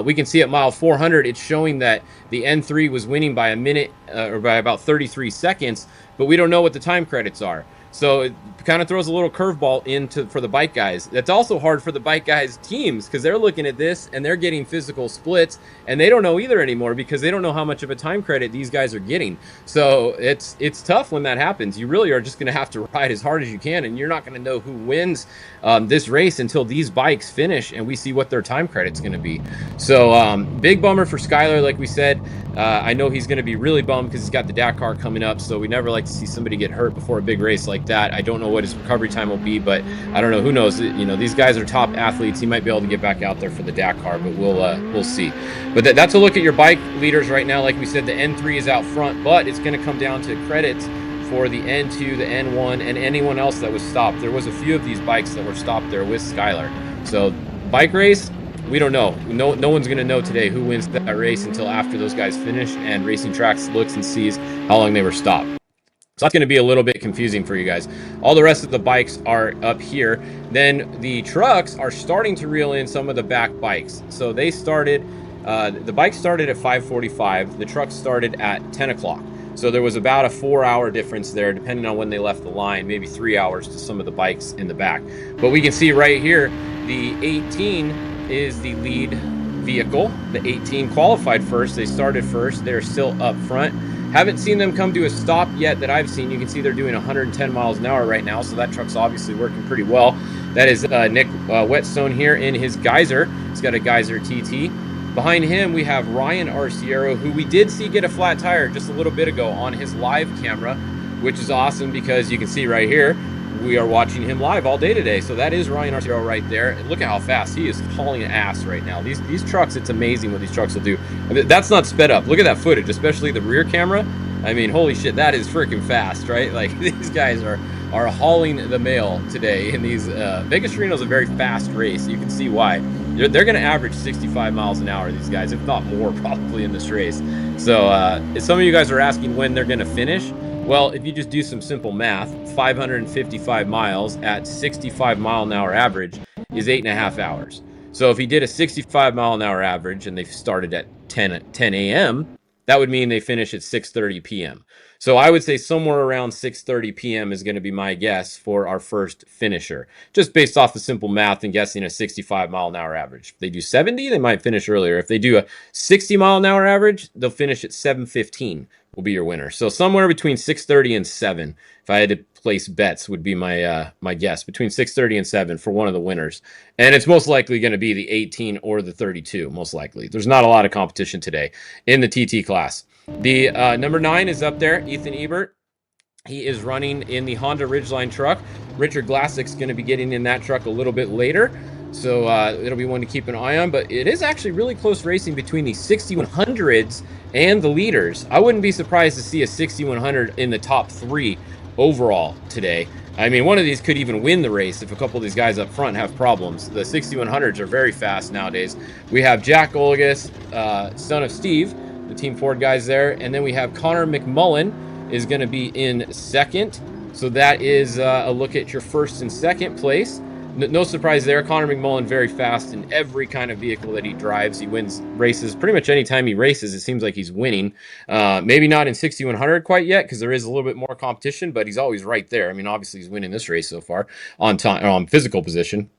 We can see at mile 400, it's showing that the N3 was winning by a minute or by about 33 seconds, but we don't know what the time credits are. So it kind of throws a little curveball for the bike guys. That's also hard for the bike guys teams because they're looking at this and they're getting physical splits, and they don't know either anymore because they don't know how much of a time credit these guys are getting. So it's tough when that happens. You really are just going to have to ride as hard as you can, and you're not going to know who wins this race until these bikes finish and we see what their time credit's going to be. So big bummer for Skylar, like we said. I know he's going to be really bummed because he's got the Dakar coming up, so we never like to see somebody get hurt before a big race like that. I don't know what his recovery time will be, but I don't know. Who knows? You know, these guys are top athletes. He might be able to get back out there for the Dakar, but we'll see. But that's a look at your bike leaders right now. Like we said, the N3 is out front, but it's going to come down to credits for the N2, the N1, and anyone else that was stopped. There was a few of these bikes that were stopped there with Skylar. So bike race, we don't know. No one's going to know today who wins that race until after those guys finish and Racing Tracks looks and sees how long they were stopped. So that's going to be a little bit confusing for you guys. All the rest of the bikes are up here. Then the trucks are starting to reel in some of the back bikes. So they started, the bike started at 5:45. The trucks started at 10 o'clock. So there was about a 4-hour difference there, depending on when they left the line, maybe 3 hours to some of the bikes in the back. But we can see right here, the 18 is the lead vehicle. The 18 qualified first. They started first. They're still up front. Haven't seen them come to a stop yet that I've seen. You can see they're doing 110 miles an hour right now, so that truck's obviously working pretty well. That is Nick Whetstone here in his Geyser. He's got a Geyser TT. Behind him, we have Ryan Arciero, who we did see get a flat tire just a little bit ago on his live camera, which is awesome because you can see right here, we are watching him live all day today. So that is Ryan Arciero right there. Look at how fast he is hauling ass right now. These trucks, it's amazing what these trucks will do. I mean, that's not sped up. Look at that footage, especially the rear camera. I mean, holy shit, that is freaking fast, right? Like, these guys are hauling the mail today in these. Vegas Reno is a very fast race. You can see why. They're going to average 65 miles an hour, these guys, if not more, probably in this race. So some of you guys are asking when they're going to finish. Well, if you just do some simple math, 555 miles at 65 mile an hour average is 8.5 hours. So if he did a 65 mile an hour average and they started at 10 a.m., that would mean they finish at 6:30 p.m. So I would say somewhere around 6:30 p.m. is going to be my guess for our first finisher, just based off the simple math and guessing a 65-mile-an-hour average. If they do 70, they might finish earlier. If they do a 60-mile-an-hour average, they'll finish at 7:15 will be your winner. So somewhere between 6:30 and 7, if I had to place bets, would be my my guess, between 6:30 and 7 for one of the winners. And it's most likely going to be the 18 or the 32, most likely. There's not a lot of competition today in the TT class. The number 9 is up there, Ethan Ebert. He is running in the Honda Ridgeline truck. Richard Glassick's going to be getting in that truck a little bit later. So it'll be one to keep an eye on. But it is actually really close racing between the 6100s and the leaders. I wouldn't be surprised to see a 6100 in the top 3 overall today. I mean, one of these could even win the race if a couple of these guys up front have problems. The 6100s are very fast nowadays. We have Jack Olgas, son of Steve, the Team Ford guys there. And then we have Connor McMullen is going to be in second. So that is a look at your first and second place. No surprise there. Connor McMullen very fast in every kind of vehicle that he drives. He wins races pretty much anytime he races. It seems like he's winning. Maybe not in 6100 quite yet because there is a little bit more competition, but he's always right there. I mean, obviously he's winning this race so far on time, on physical position.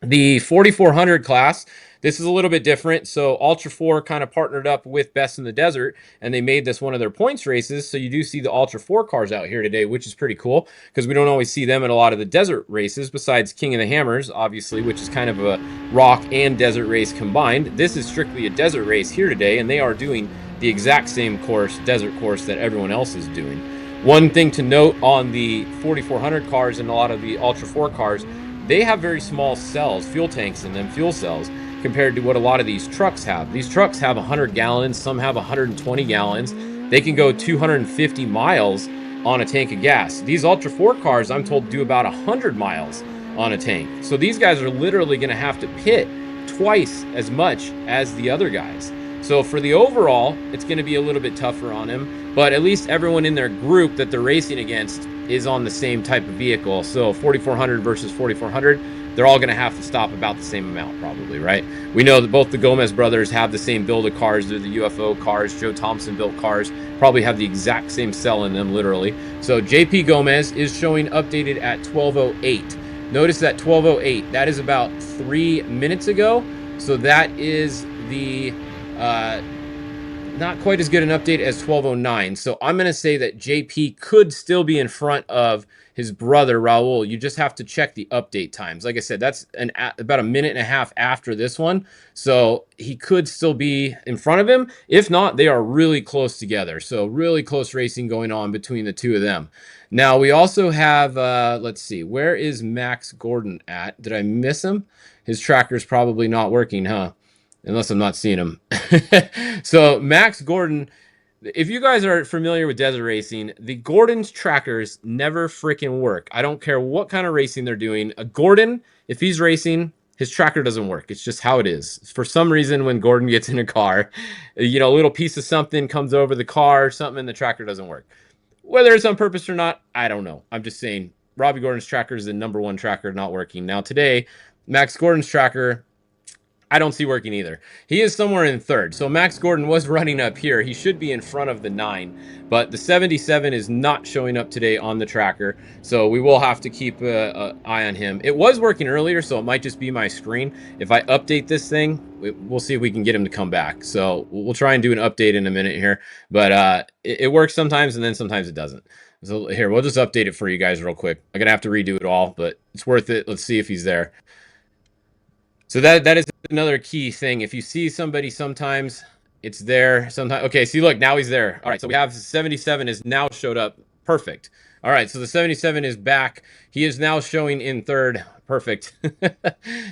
The 4400 class, this is a little bit different. So Ultra 4 kind of partnered up with Best in the Desert, and they made this one of their points races. So you do see the Ultra 4 cars out here today, which is pretty cool because we don't always see them in a lot of the desert races besides King of the Hammers, obviously, which is kind of a rock and desert race combined. This is strictly a desert race here today, and they are doing the exact same course, desert course, that everyone else is doing. One thing to note on the 4400 cars and a lot of the Ultra 4 cars, they have very small cells, fuel tanks in them, fuel cells, compared to what a lot of these trucks have. These trucks have 100 gallons, some have 120 gallons. They can go 250 miles on a tank of gas. These Ultra 4 cars, I'm told, do about 100 miles on a tank. So these guys are literally going to have to pit twice as much as the other guys. So for the overall, it's going to be a little bit tougher on him, but at least everyone in their group that they're racing against is on the same type of vehicle. So 4400 versus 4400, they're all going to have to stop about the same amount probably, right? We know that both the Gomez brothers have the same build of cars. They're the UFO cars. Joe Thompson built cars, probably have the exact same cell in them, literally. So JP Gomez is showing updated at 1208. Notice that 1208, that is about 3 minutes ago. So that is the not quite as good an update as 1209. So I'm going to say that JP could still be in front of his brother Raul. You just have to check the update times. Like I said, that's about a minute and a half after this one. So he could still be in front of him. If not, they are really close together. So really close racing going on between the two of them. Now we also have, let's see, where is Max Gordon at? Did I miss him? His tracker's probably not working, huh? Unless I'm not seeing him. So Max Gordon, if you guys are familiar with desert racing, the Gordon's trackers never freaking work. I don't care what kind of racing they're doing. A Gordon, if he's racing, his tracker doesn't work. It's just how it is. For some reason, when Gordon gets in a car, you know, a little piece of something comes over the car or something, and the tracker doesn't work. Whether it's on purpose or not, I don't know. I'm just saying Robbie Gordon's tracker is the #1 tracker not working. Now today, Max Gordon's tracker, I don't see working either. He is somewhere in third. So Max Gordon was running up here. He should be in front of the 9, but the 77 is not showing up today on the tracker. So we will have to keep an eye on him. It was working earlier, so it might just be my screen. If I update this thing, we'll see if we can get him to come back. So we'll try and do an update in a minute here, but it works sometimes and then sometimes it doesn't. So here, we'll just update it for you guys real quick. I'm gonna have to redo it all, but it's worth it. Let's see if he's there. So that is another key thing. If you see somebody sometimes, it's there. Sometimes, okay, see, look, now he's there. All right, so we have 77 is now showed up. Perfect. All right, so the 77 is back. He is now showing in third. Perfect.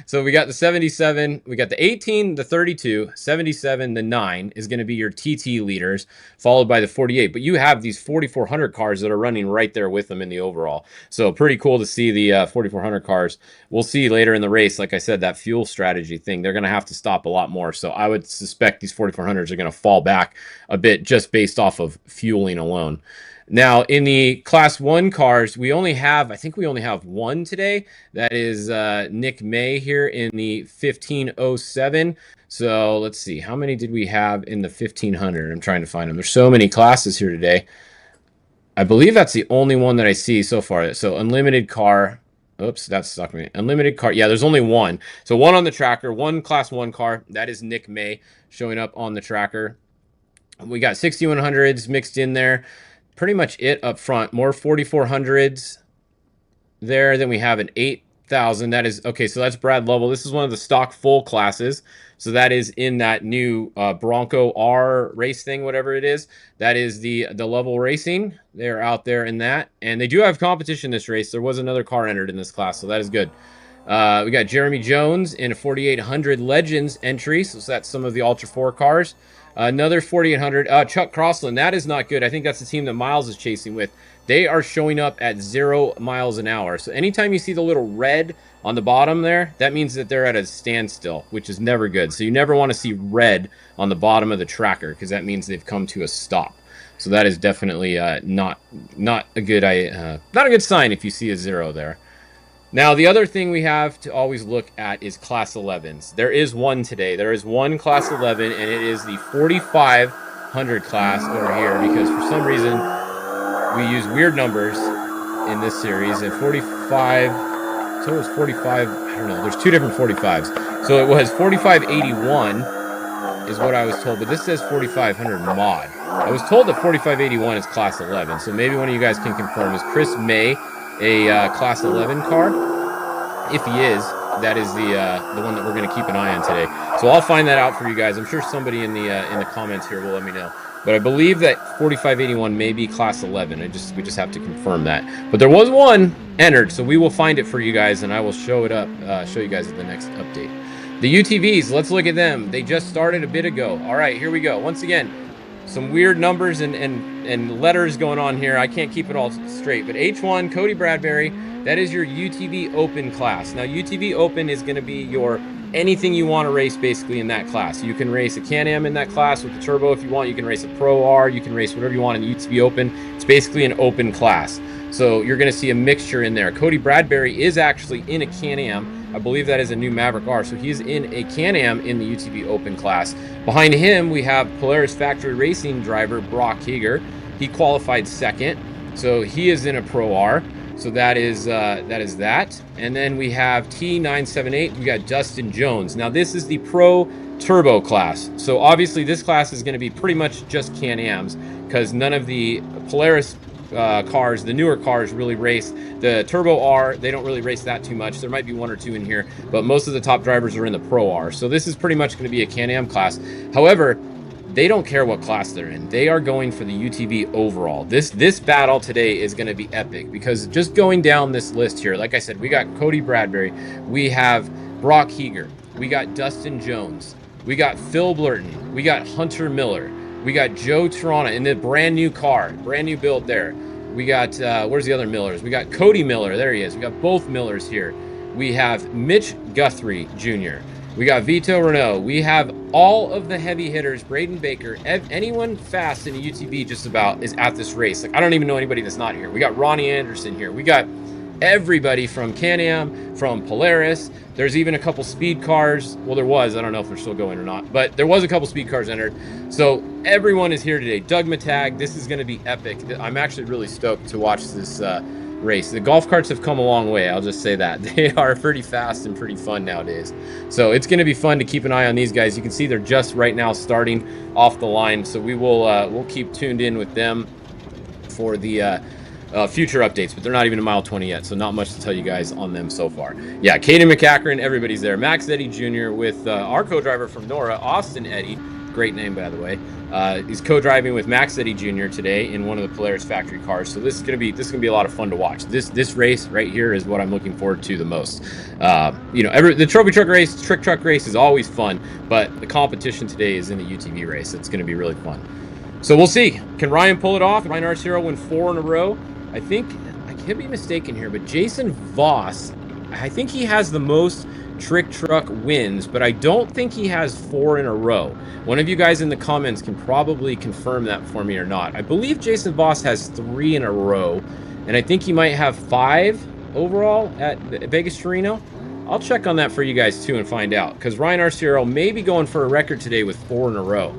So we got the 77, we got the 18, the 32, 77, the 9 is going to be your TT leaders, followed by the 48. But you have these 4400 cars that are running right there with them in the overall. So pretty cool to see the 4400 cars. We'll see later in the race, like I said, that fuel strategy thing, they're going to have to stop a lot more. So I would suspect these 4400s are going to fall back a bit just based off of fueling alone. Now, in the Class 1 cars, I think we only have one today. That is Nick May here in the 1507. So let's see, how many did we have in the 1500? I'm trying to find them. There's so many classes here today. I believe that's the only one that I see so far. So unlimited car. Oops, that's stuck me. Unlimited car. Yeah, there's only one. So one on the tracker, one Class 1 car. That is Nick May showing up on the tracker. We got 6100s mixed in there. Pretty much it up front. More 4400s there. Then we have an 8000. That is, okay, so that's Brad Lovell. This is one of the stock full classes. So that is in that new Bronco R race thing, whatever it is. That is the Lovell Racing. They're out there in that. And they do have competition this race. There was another car entered in this class, so that is good. We got Jeremy Jones in a 4800 Legends entry. So that's some of the Ultra 4 cars. Another 4800. Chuck Crossland. That is not good. I think that's the team that Miles is chasing with. They are showing up at 0 miles an hour. So anytime you see the little red on the bottom there, that means that they're at a standstill, which is never good. So you never want to see red on the bottom of the tracker because that means they've come to a stop. So that is definitely not a good sign if you see a 0 there. Now, the other thing we have to always look at is Class 11s. There is one today. There is one Class 11, and it is the 4500 class over here because for some reason we use weird numbers in this series. And 45, so it was 45, I don't know. There's two different 45s. So it was 4581 is what I was told, but this says 4500 mod. I was told that 4581 is Class 11, so maybe one of you guys can confirm. Is Chris May a Class 11 car? If he is, that is the one that we're going to keep an eye on today. So I'll find that out for you guys. I'm sure somebody in the comments here will let me know. But I believe that 4581 may be Class 11. We just have to confirm that. But there was one entered, so we will find it for you guys, and I will show you guys at the next update. The UTVs, let's look at them. They just started a bit ago. All right, here we go. Once again, some weird numbers and letters going on here. I can't keep it all straight. But H1, Cody Bradbury, that is your UTV Open class. Now, UTV Open is going to be your anything you want to race basically in that class. You can race a Can-Am in that class with the turbo if you want. You can race a Pro R. You can race whatever you want in the UTV Open. It's basically an open class. So you're going to see a mixture in there. Cody Bradbury is actually in a Can-Am. I believe that is a new Maverick R. So he's in a Can-Am in the UTV Open class. Behind him, we have Polaris Factory Racing driver Brock Heger. He qualified second. So he is in a Pro R. So that is that. And then we have T978. We got Dustin Jones. Now this is the Pro Turbo class. So obviously this class is going to be pretty much just Can-Ams because none of the Polaris cars, the newer cars, really race. The Turbo R, they don't really race that too much. There might be one or two in here, but most of the top drivers are in the Pro R. So this is pretty much going to be a Can-Am class. However, they don't care what class they're in. They are going for the UTV overall. This battle today is going to be epic because just going down this list here, like I said, we got Cody Bradbury, we have Brock Heger, we got Dustin Jones, we got Phil Blurton, we got Hunter Miller, we got Joe Tirana in the brand new car, brand new build there. We got, where's the other Millers? We got Cody Miller, there he is. We got both Millers here. We have Mitch Guthrie Jr., we got Vito Reno. We have all of the heavy hitters, Braden Baker, anyone fast in a UTV just about is at this race. Like, I don't even know anybody that's not here. We got Ronnie Anderson here. We got everybody from Can-Am, from Polaris. There's even a couple speed cars. Well, there was. I don't know if they're still going or not. But there was a couple speed cars entered. So everyone is here today. Doug Matag, this is going to be epic. I'm actually really stoked to watch this race. The golf carts have come a long way. I'll just say that. They are pretty fast and pretty fun nowadays. So it's going to be fun to keep an eye on these guys. You can see they're just right now starting off the line. So we will we'll keep tuned in with them for the future updates, but they're not even a mile 20 yet, so not much to tell you guys on them so far. Yeah, Caden McCachran, everybody's there. Max Eddy Jr. with our co-driver from Nora, Austin Eddy. Great name, by the way. He's co-driving with Max Eddy Jr. today in one of the Polaris factory cars. So this is gonna be a lot of fun to watch. This race right here is what I'm looking forward to the most. The trophy truck race, trick truck race is always fun, but the competition today is in the UTV race. It's gonna be really fun. So we'll see. Can Ryan pull it off? Ryan Arcero win 4 in a row. I think I could be mistaken here, but Jason Voss, I think he has the most trick truck wins, but I don't think he has 4 in a row. One of you guys in the comments can probably confirm that for me or not. I believe Jason Voss has 3 in a row, and I think he might have 5 overall at Vegas to Reno. I'll check on that for you guys too and find out, because Ryan Arciero may be going for a record today with 4 in a row.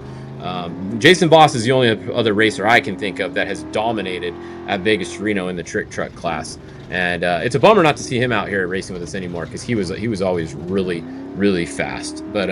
Jason Voss is the only other racer I can think of that has dominated at Vegas to Reno in the trick truck class, and it's a bummer not to see him out here racing with us anymore, because he was always really fast. But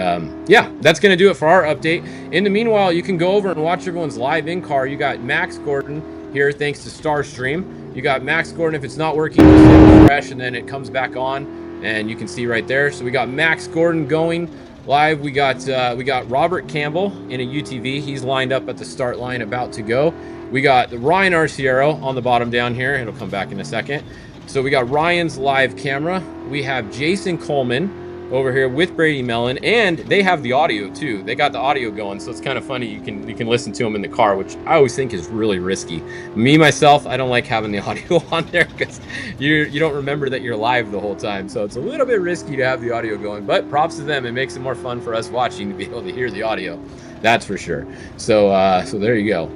yeah, that's gonna do it for our update. In the meanwhile, you can go over and watch everyone's live in car. You got Max Gordon here thanks to Starstream. You got Max Gordon. If it's not working, just hit refresh and then it comes back on, and you can see right there. So we got Max Gordon going live. We got Robert Campbell in a UTV. He's lined up at the start line, about to go. We got Ryan Arciero on the bottom down here. It'll come back in a second. So we got Ryan's live camera. We have Jason Coleman over here with Brady Mellon, and they have the audio too. They got the audio going, so it's kind of funny. You can listen to them in the car, which I always think is really risky. Me myself, I don't like having the audio on there because you don't remember that you're live the whole time. So it's a little bit risky to have the audio going. But props to them. It makes it more fun for us watching to be able to hear the audio. That's for sure. So so there you go.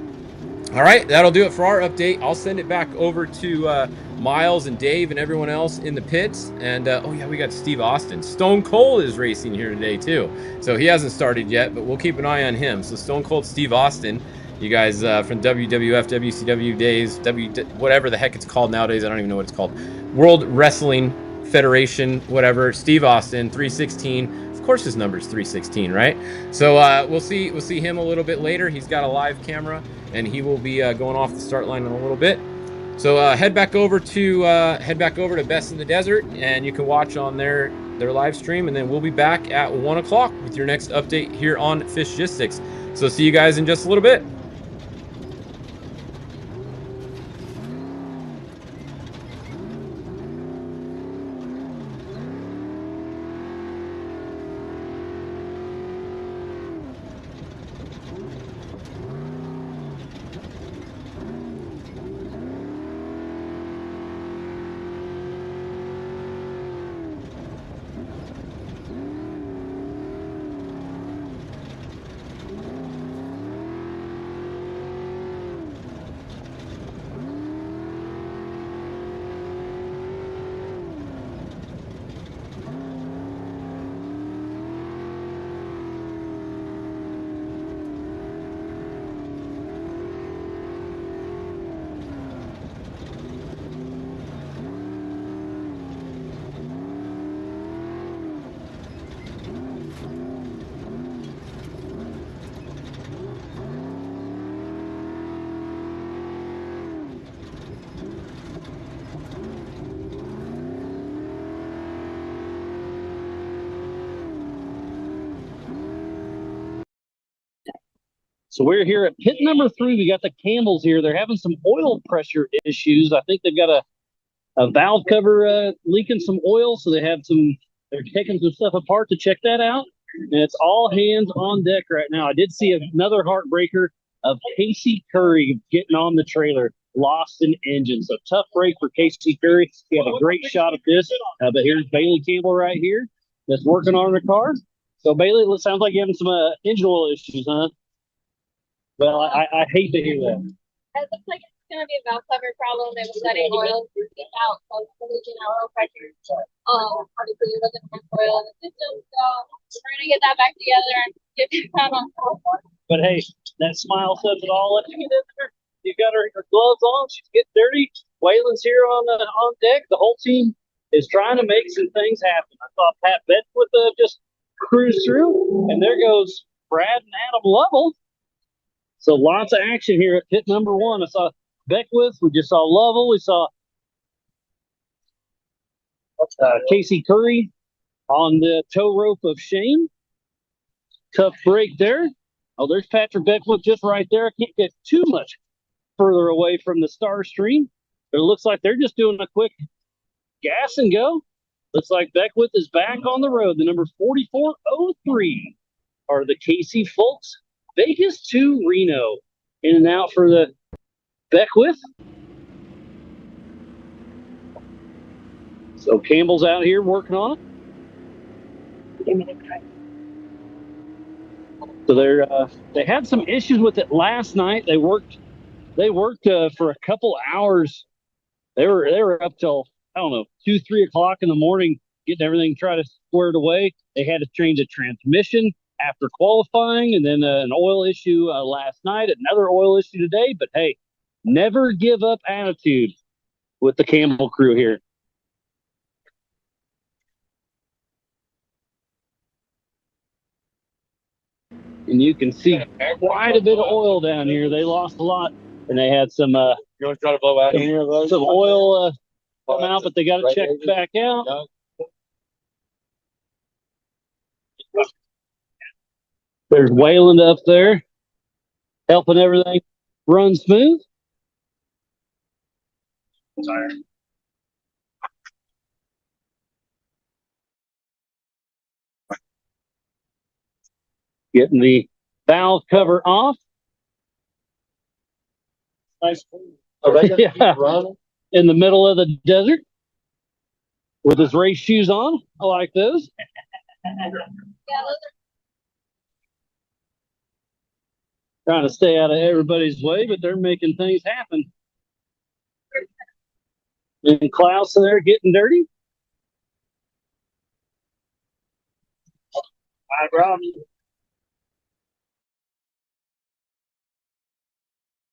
All right, that'll do it for our update. I'll send it back over to Miles and Dave and everyone else in the pits. And oh yeah, we got Steve Austin. Stone Cold is racing here today too. So he hasn't started yet, but we'll keep an eye on him. So Stone Cold Steve Austin, you guys from WWF, WCW days, whatever the heck it's called nowadays. I don't even know what it's called. World Wrestling Federation, whatever. Steve Austin, 316. Of course his number's 316, right? So we'll see him a little bit later. He's got a live camera, and he will be going off the start line in a little bit. So head back over to Best in the Desert, and you can watch on their live stream, and then we'll be back at 1 o'clock with your next update here on Fishgistics. So see you guys in just a little bit. So we're here at pit number 3. We got the Campbells here. They're having some oil pressure issues. I think they've got a valve cover leaking some oil, so they're taking some stuff apart to check that out. And it's all hands on deck right now. I did see another heartbreaker of Casey Curry getting on the trailer, lost an engine. So tough break for Casey Curry. He had a great shot at this, but here's Bailey Campbell right here that's working on the car. So Bailey, it sounds like you're having some engine oil issues, huh? Well, I hate to hear that. It looks like it's going to be a valve cover problem. They were letting oil out, so it's leaking out oil pressure. Obviously, there wasn't enough oil in the system, so we're going to get that back together and get that on floor. But hey, that smile says it all. Let's get in there. You've got her gloves on. She's getting dirty. Waylon's here on deck. The whole team is trying to make some things happen. I saw Pat Bedford just cruise through, and there goes Brad and Adam Lovell. So lots of action here at pit number 1. I saw Beckwith. We just saw Lovell. We saw Casey Curry on the tow rope of Shane. Tough break there. Oh, there's Patrick Beckwith just right there. I can't get too much further away from the star stream. But it looks like they're just doing a quick gas and go. Looks like Beckwith is back on the road. The number 4403 are the Casey folks. Vegas to Reno. In and out for the Beckwith. So Campbell's out here working on it. So they had some issues with it last night. They worked for a couple hours. They were up till, I don't know, 2-3 o'clock in the morning getting everything tried to squared away. They had to change a transmission after qualifying, and then an oil issue last night, another oil issue today. But hey, never give up attitude with the Campbell crew here. And you can see quite a bit of oil down here. They lost a lot, and they had some you want to try to blow out any of those? Some oil come out, but they got it checked back out. There's Wayland up there, helping everything run smooth. Getting the valve cover off. Nice. Yeah. In the middle of the desert with his race shoes on. I like those. Trying to stay out of everybody's way, but they're making things happen. And Klaus in there getting dirty. Hi, Rob.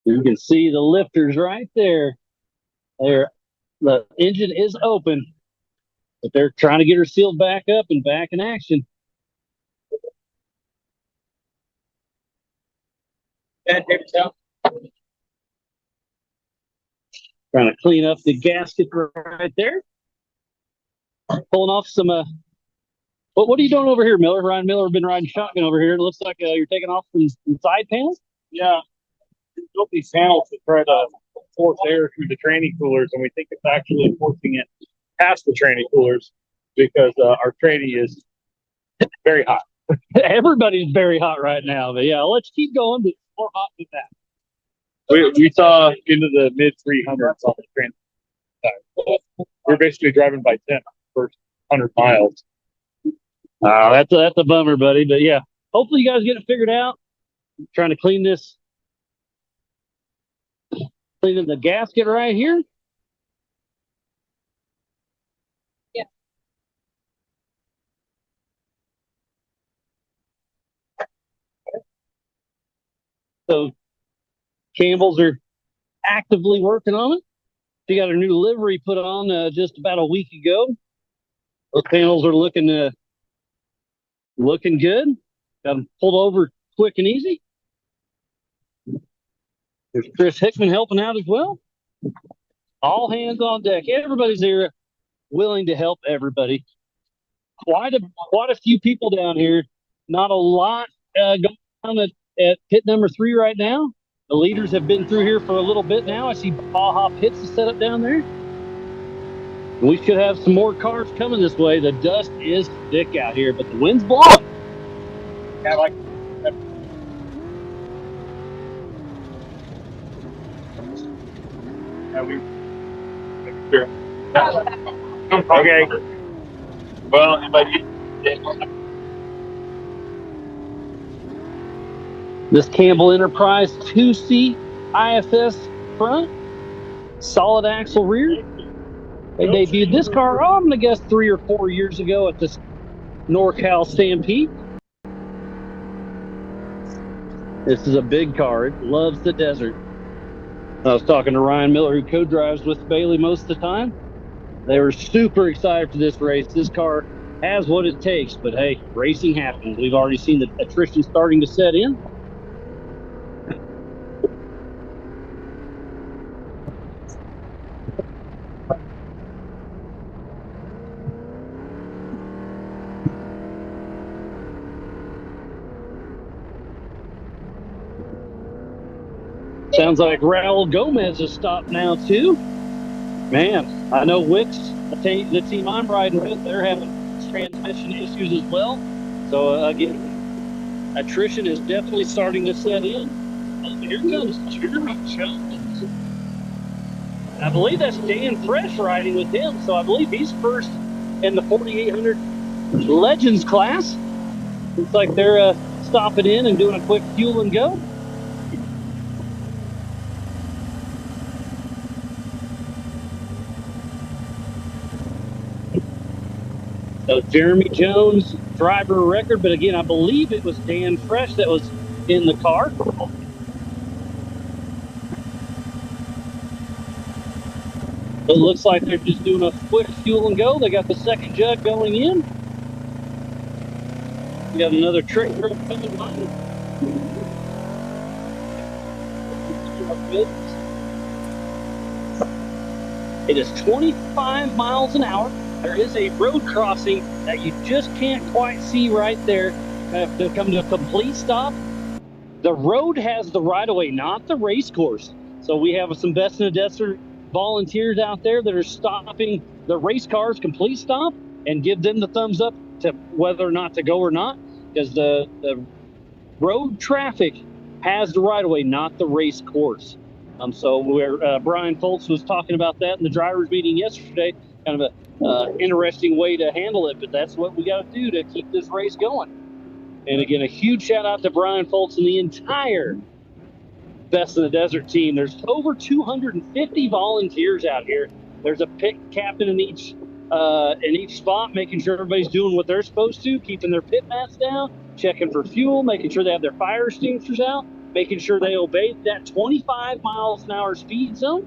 You can see the lifters right there. The engine is open, but they're trying to get her sealed back up and back in action. Trying to clean up the gasket right there. Pulling off some what are you doing over here, Miller? Ryan Miller been riding shotgun over here. It looks like you're taking off some side panels. Yeah, we built these panels to try to force air through the training coolers, and we think it's actually forcing it past the training coolers because our training is very hot. Everybody's very hot right now, but yeah, let's keep going. But more hot than that. We saw into the mid 300s on the training. We're basically driving by 10 first 100 miles. That's a bummer, buddy. But yeah, hopefully you guys get it figured out. I'm trying to cleaning the gasket right here. Yeah. So Campbell's are actively working on it. She got her new livery put on just about a week ago. Those panels are looking good. Got them pulled over quick and easy. There's Chris Hickman helping out as well. All hands on deck. Everybody's here willing to help everybody. Quite a few people down here. Not a lot going on at pit number 3 right now. The leaders have been through here for a little bit now. I see Baja Pits is set up down there. We should have some more cars coming this way. The dust is thick out here, but the wind's blowing. Yeah, like okay. Well, this Campbell Enterprise 2-seat IFS front, solid axle rear. They debuted this car, I'm going to guess 3 or 4 years ago at this NorCal Stampede. This is a big car. It loves the desert. I was talking to Ryan Miller, who co-drives with Bailey most of the time. They were super excited for this race. This car has what it takes, but hey, racing happens. We've already seen the attrition starting to set in. Sounds like Raul Gomez has stopped now too. Man, I know Wicks, the team I'm riding with, they're having transmission issues as well. So again, attrition is definitely starting to set in. Oh, here comes Jeremy Jones. I believe that's Dan Fresh riding with him. So I believe he's first in the 4800 Legends class. Looks like they're stopping in and doing a quick fuel and go. So Jeremy Jones, driver record, but again, I believe it was Dan Fresh that was in the car. It looks like they're just doing a quick fuel and go. They got the second jug going in. We got another trick truck coming by. It is 25 miles an hour. There is a road crossing that you just can't quite see right there. Have to come to a complete stop. The road has the right of way, not the race course. So we have some Best in the Desert volunteers out there that are stopping the race cars complete stop and give them the thumbs up to whether or not to go or not, because the road traffic has the right of way, not the race course. So where Brian Foltz was talking about that in the drivers meeting yesterday, kind of a interesting way to handle it, but that's what we got to do to keep this race going. And again, a huge shout out to Brian Foltz and the entire Best in the Desert team. There's over 250 volunteers out here. There's a pit captain in each spot, making sure everybody's doing what they're supposed to, keeping their pit mats down, checking for fuel, making sure they have their fire extinguishers out, making sure they obey that 25 miles an hour speed zone.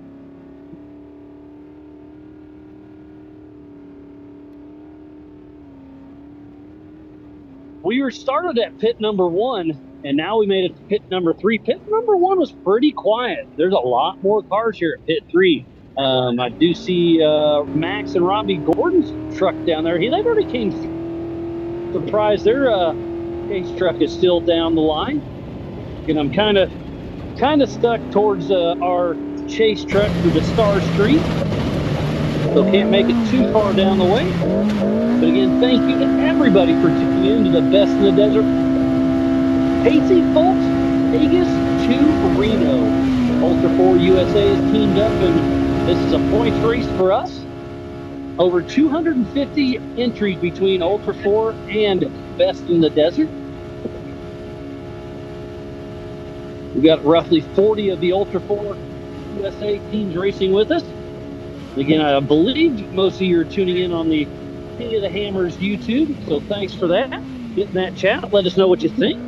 We were started at pit number 1, and now we made it to pit number 3. Pit number 1 was pretty quiet. There's a lot more cars here at pit 3. I do see Max and Robbie Gordon's truck down there. They've already came. Surprised their chase truck is still down the line. And I'm kind of stuck towards our chase truck through the Star Street. So can't make it too far down the way. But again, thank you to everybody for tuning in to the Best in the Desert. Pacey Foltz, Vegas to Reno. Ultra 4 USA is teamed up, and this is a points race for us. Over 250 entries between Ultra 4 and Best in the Desert. We got roughly 40 of the Ultra 4 USA teams racing with us. Again, I believe most of you are tuning in on the King of the Hammers YouTube, so thanks for that. Get in that chat, let us know what you think.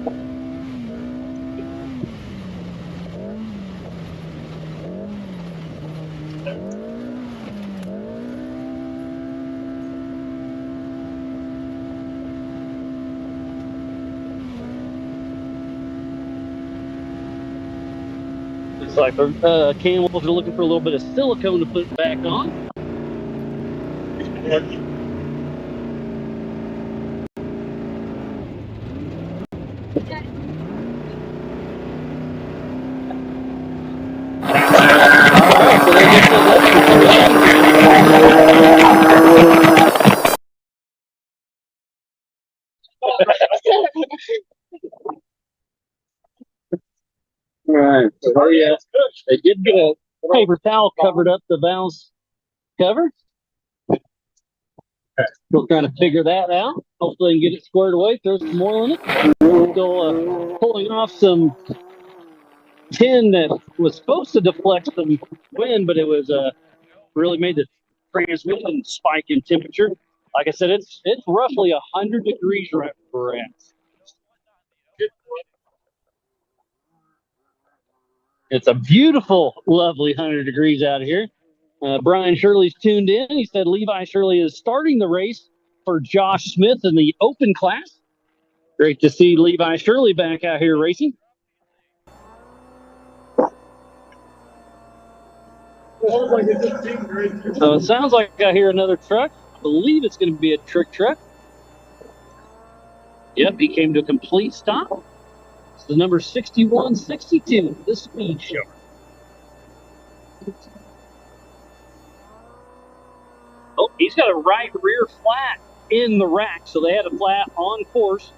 Looks like the camels are looking for a little bit of silicone to put back on. All right. So they did get a paper towel covered up the valves cover. Still trying to figure that out. Hopefully, they can get it squared away. Throw some oil in it. Still pulling off some tin that was supposed to deflect some wind, but it was really made the transmission spike in temperature. Like I said, it's roughly 100 degrees right where we're at. It's a beautiful, lovely 100 degrees out here. Brian Shirley's tuned in. He said Levi Shirley is starting the race for Josh Smith in the open class. Great to see Levi Shirley back out here racing. So it sounds like I hear another truck. I believe it's going to be a trick truck. Yep, he came to a complete stop. It's the number 6162, the Speed Show. Oh, he's got a right rear flat in the rack, so they had a flat on course.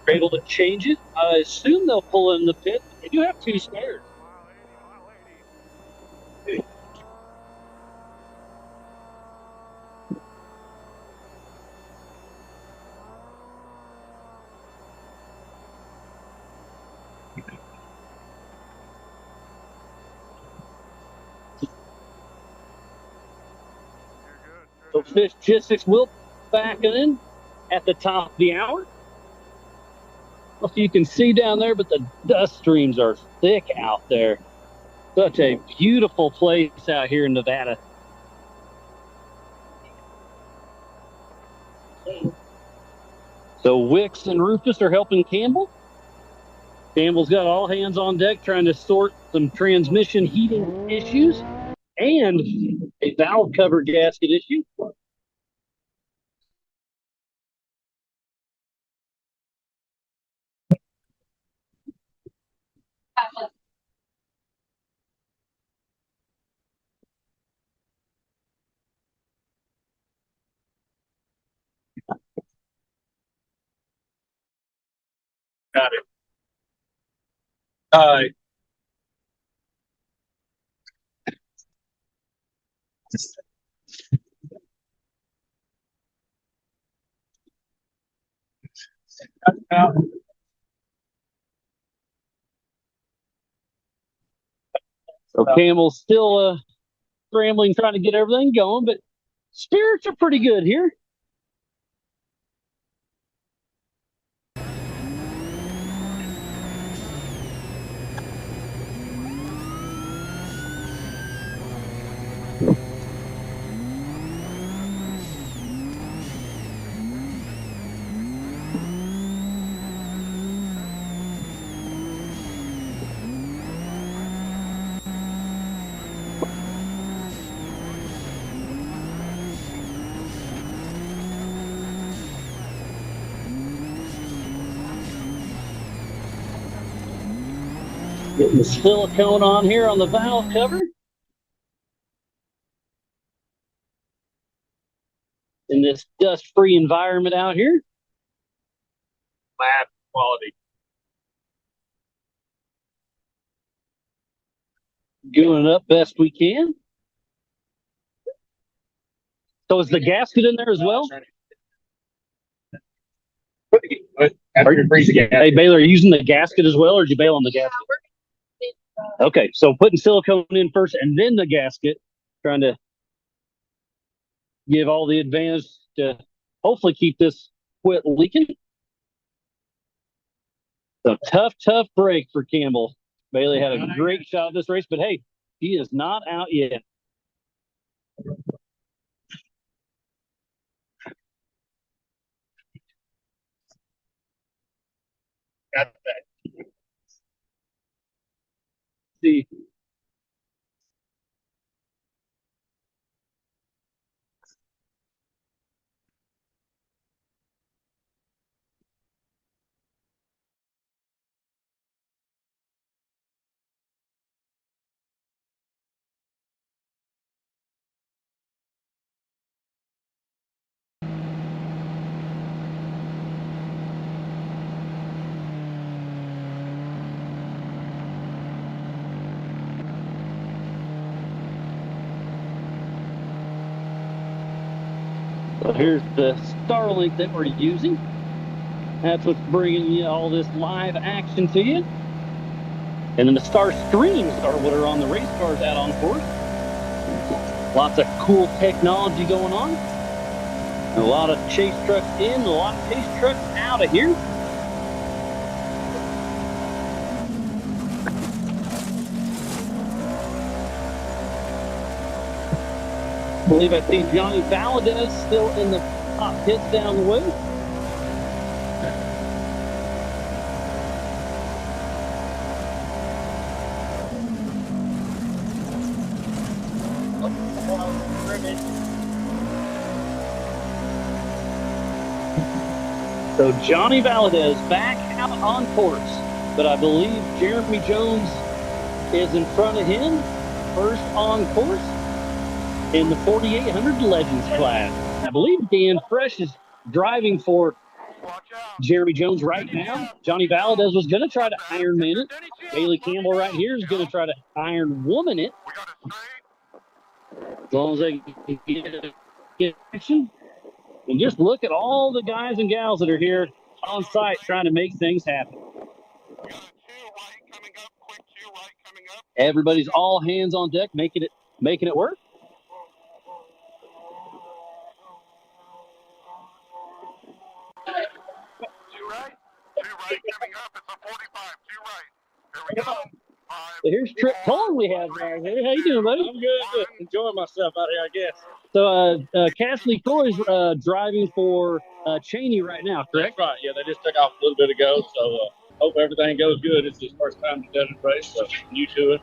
They're able to change it. I assume they'll pull in the pit. They do have 2 spares. So Fishgistics will back in at the top of the hour. I don't know if you can see down there, but the dust streams are thick out there. Such a beautiful place out here in Nevada. So Wicks and Rufus are helping Campbell. Campbell's got all hands on deck trying to sort some transmission heating issues and a valve cover gasket issue. Got it. Hi. So Campbell's still scrambling, trying to get everything going, but spirits are pretty good here. Getting the silicone on here on the valve cover. In this dust-free environment out here. Lab quality. Doing it up best we can. So is the gasket in there as well? Hey, Baylor, are you using the gasket as well, or did you bail on the gasket? Okay, so putting silicone in first and then the gasket, trying to give all the advantage to hopefully keep this quit leaking. So tough break for Campbell. Bailey had a great shot at this race, but hey, he is not out yet. Got that. See. So here's the Starlink that we're using. That's what's bringing you all this live action to you. And then the Star Streams are what are on the race cars out on course. Lots of cool technology going on. A lot of chase trucks in, a lot of chase trucks out of here. I believe I see Johnny Valadez still in the top pits down the way. So Johnny Valadez back out on course, but I believe Jeremy Jones is in front of him, first on course in the 4,800 Legends class. I believe Dan Fresh is driving for Jeremy Jones right now. Johnny Valadez was going to try to Ironman it. Bailey Campbell right here is going to try to Iron Woman it. As long as they can get get action. And just look at all the guys and gals that are here on site trying to make things happen. Everybody's all hands on deck, making it work. Two right coming up. It's a 45. Two right. Here we go. So here's Trip Cullen we have right here. How you doing, buddy? I'm good. Enjoying myself out here, I guess. So Castley Croy's driving for Cheney right now, correct? That's right. Yeah, they just took off a little bit ago, so hope everything goes good. It's his first time to desert race, so new to it.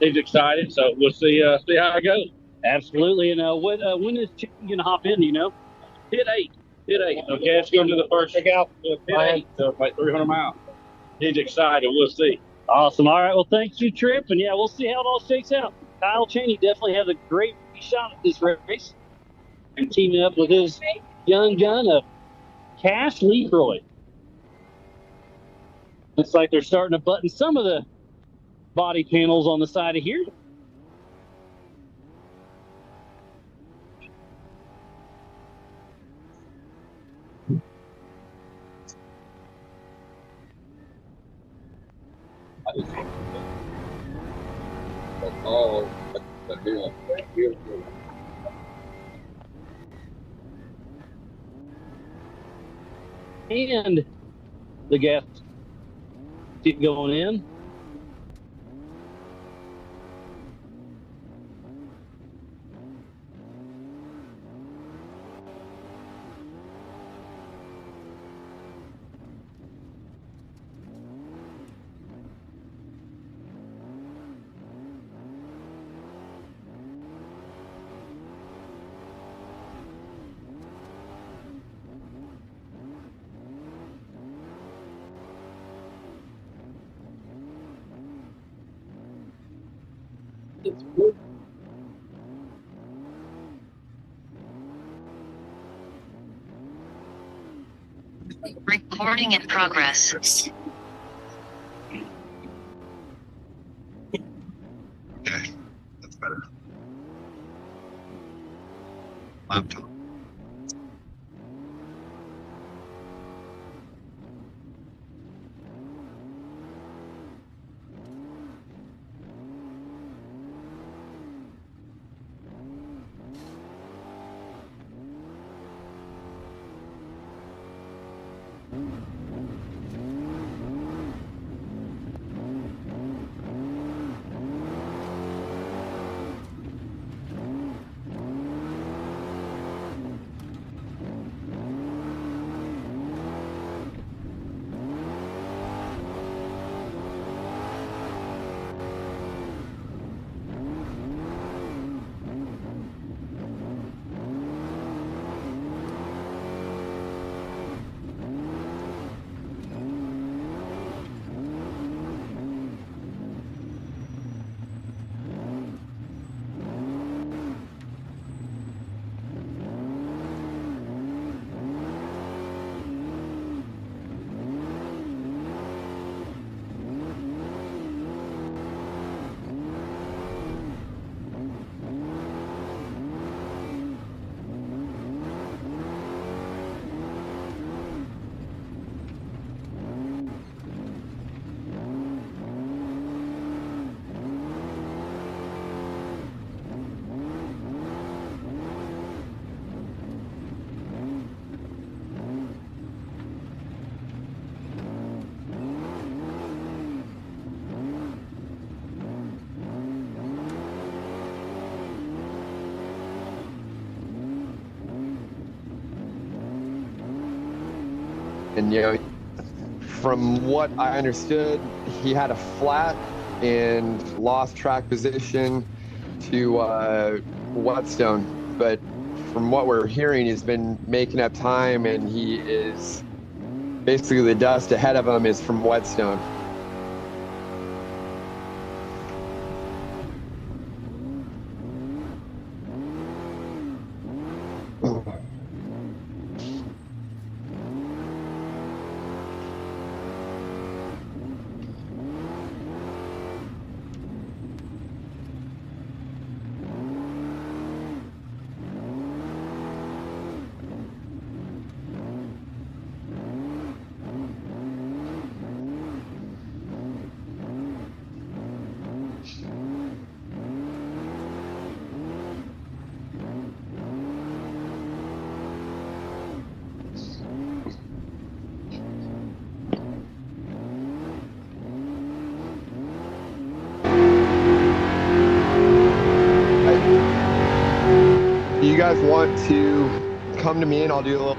He's excited, so we'll see how it goes. Absolutely. And when is Cheney going to hop in, you know? Hit eight. Okay, it's going to the first checkout. Hit eight, so like 300 miles. He's excited. We'll see. Awesome. All right. Well, thank you, Trip. And yeah, we'll see how it all shakes out. Kyle Cheney definitely has a great shot at this race. And teaming up with his young gun of Cash Leroy. Looks like they're starting to button some of the body panels on the side of here. And the gas keep going in. Recording in progress. Okay, that's better. Laptop. And, you know, from what I understood, he had a flat and lost track position to Whetstone. But from what we're hearing, he's been making up time, and he is basically the dust ahead of him is from Whetstone. you guys want to come to me and I'll do a little.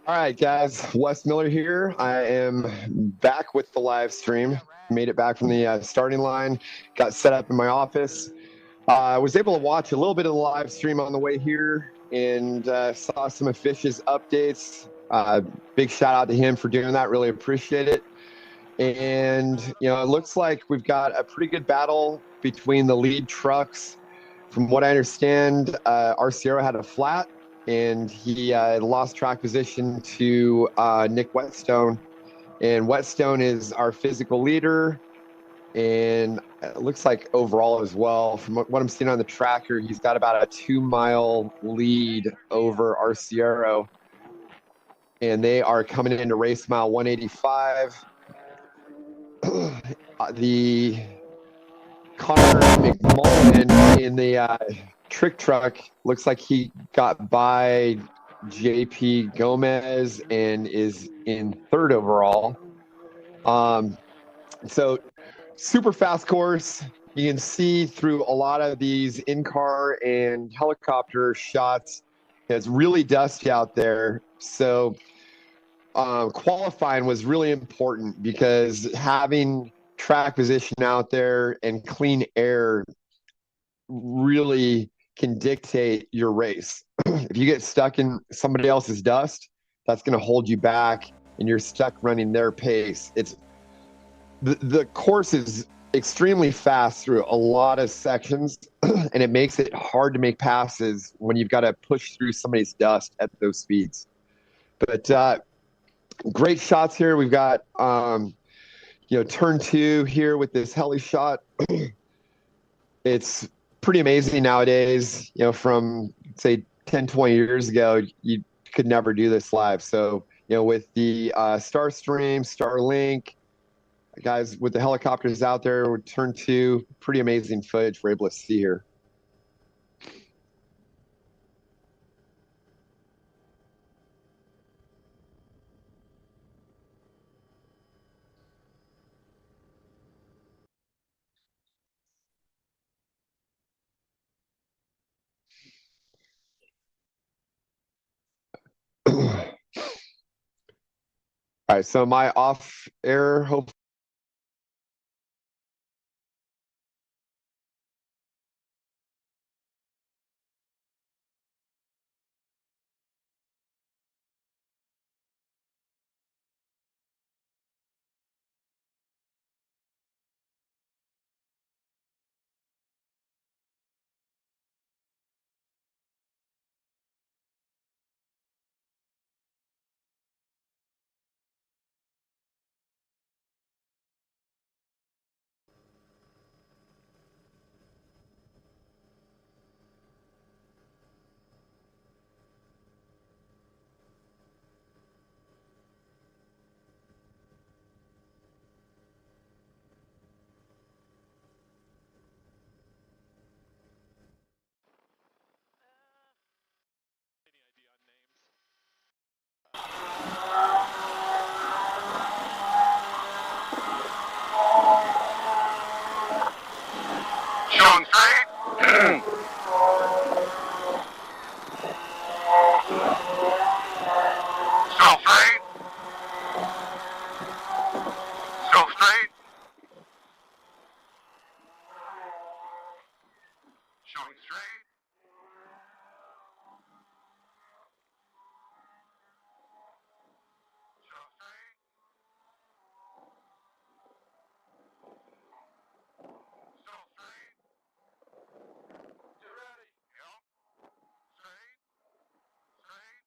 All right, guys. Wes Miller here. I am back with the live stream. Made it back from the starting line. Got set up in my office. I was able to watch a little bit of the live stream on the way here and saw some of Fish's updates. Big shout out to him for doing that. Really appreciate it. And, you know, it looks like we've got a pretty good battle between the lead trucks. From what I understand, RCO had a flat and he lost track position to Nick Whetstone. And Whetstone is our physical leader. And it looks like overall as well, from what I'm seeing on the tracker, he's got about a 2-mile lead over RCO. And they are coming into race mile 185. The Connor McMullen in the trick truck looks like he got by JP Gomez and is in third overall. So super fast course. You can see through a lot of these in-car and helicopter shots. It's really dusty out there. So qualifying was really important because having track position out there and clean air really can dictate your race. If you get stuck in somebody else's dust, that's going to hold you back and you're stuck running their pace. It's the course is extremely fast through a lot of sections and it makes it hard to make passes when you've got to push through somebody's dust at those speeds. But great shots here. We've got you know, turn 2 here with this heli shot. It's pretty amazing nowadays. You know, from say 10, 20 years ago, you could never do this live. So, you know, with the Starstream, Starlink, guys with the helicopters out there, with turn 2, pretty amazing footage we're able to see here. All right, so my off air, hope straight. Showing straight. Show straight. Still straight. Get ready. Yep. Straight. Straight.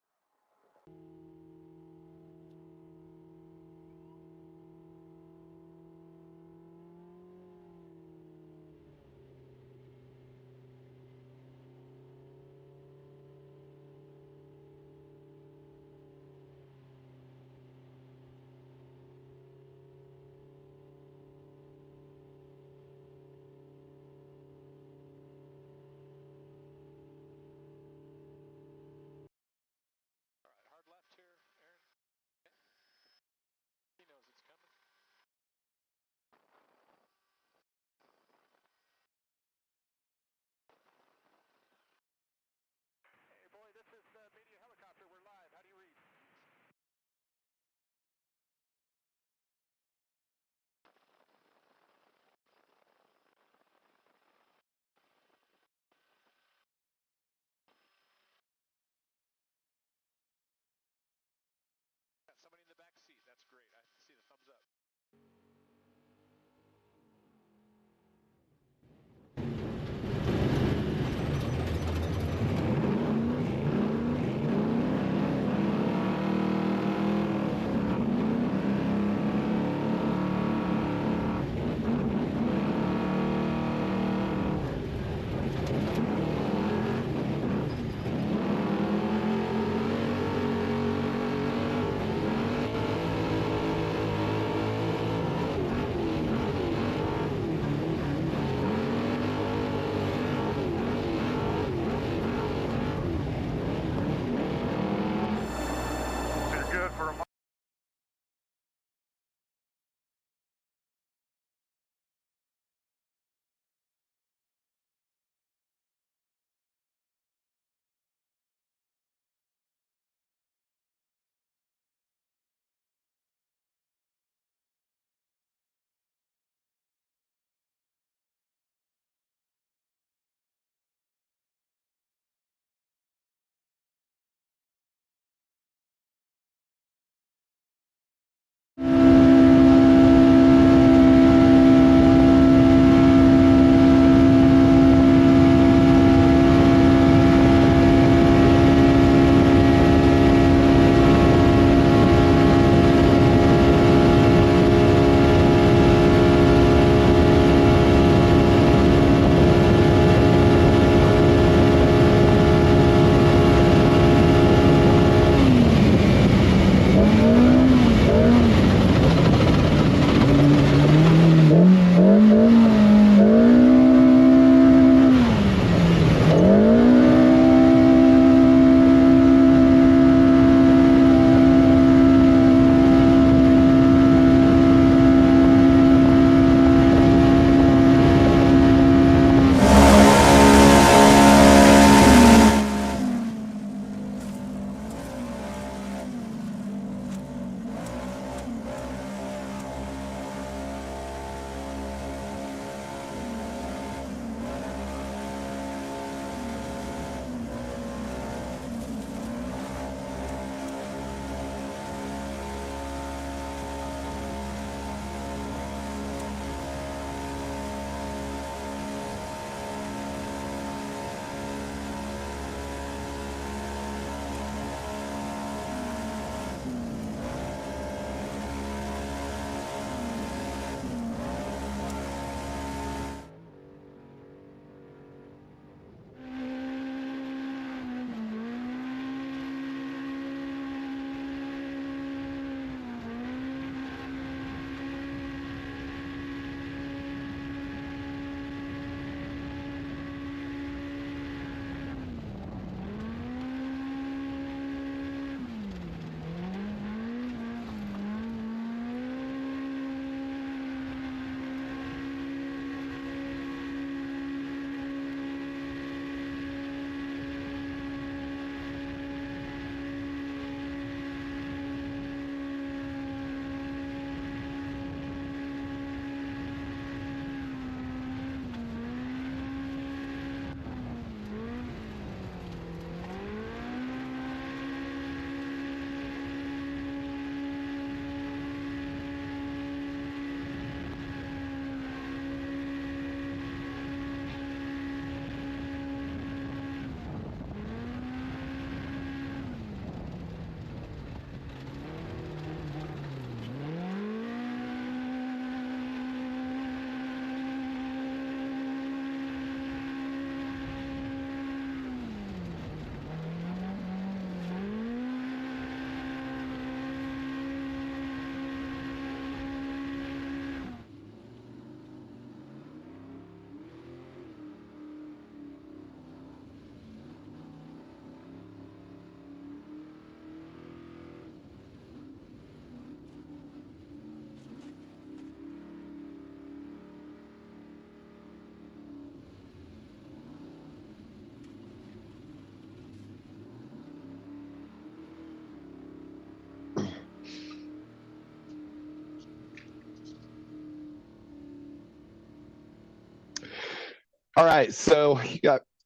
All right, so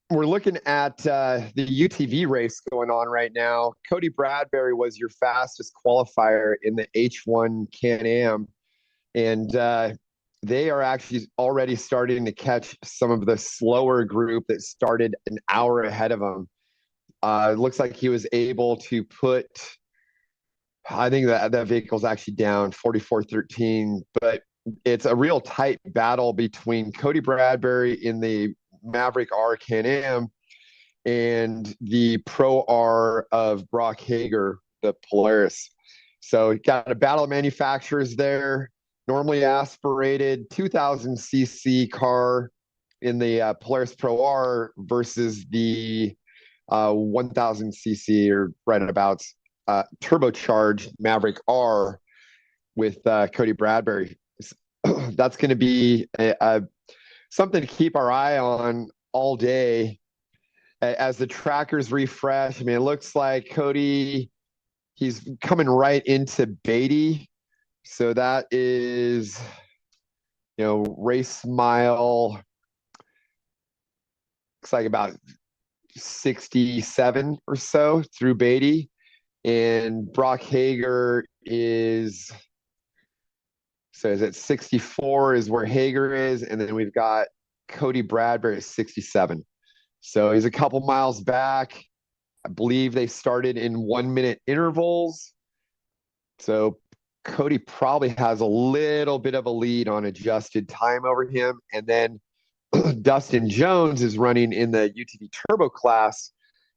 we're looking at the UTV race going on right now. Cody Bradbury was your fastest qualifier in the H1 Can-Am, and they are actually already starting to catch some of the slower group that started an hour ahead of him. It looks like he was able to put, I think that vehicle's actually down 44-13, but it's a real tight battle between Cody Bradbury in the Maverick R Can-Am and the Pro R of Brock Hager, the Polaris. So you got a battle of manufacturers there. Normally aspirated 2000 cc car in the Polaris Pro R versus the 1000 cc or right about turbocharged Maverick R with Cody Bradbury. That's going to be something to keep our eye on all day as the trackers refresh. I mean, it looks like Cody, he's coming right into Beatty. So that is, race mile, looks like about 67 or so through Beatty. And Brock Hager is, so is it 64 is where Hager is. And then we've got Cody Bradbury at 67. So he's a couple miles back. I believe they started in 1 minute intervals. So Cody probably has a little bit of a lead on adjusted time over him. And then Dustin Jones is running in the UTV Turbo class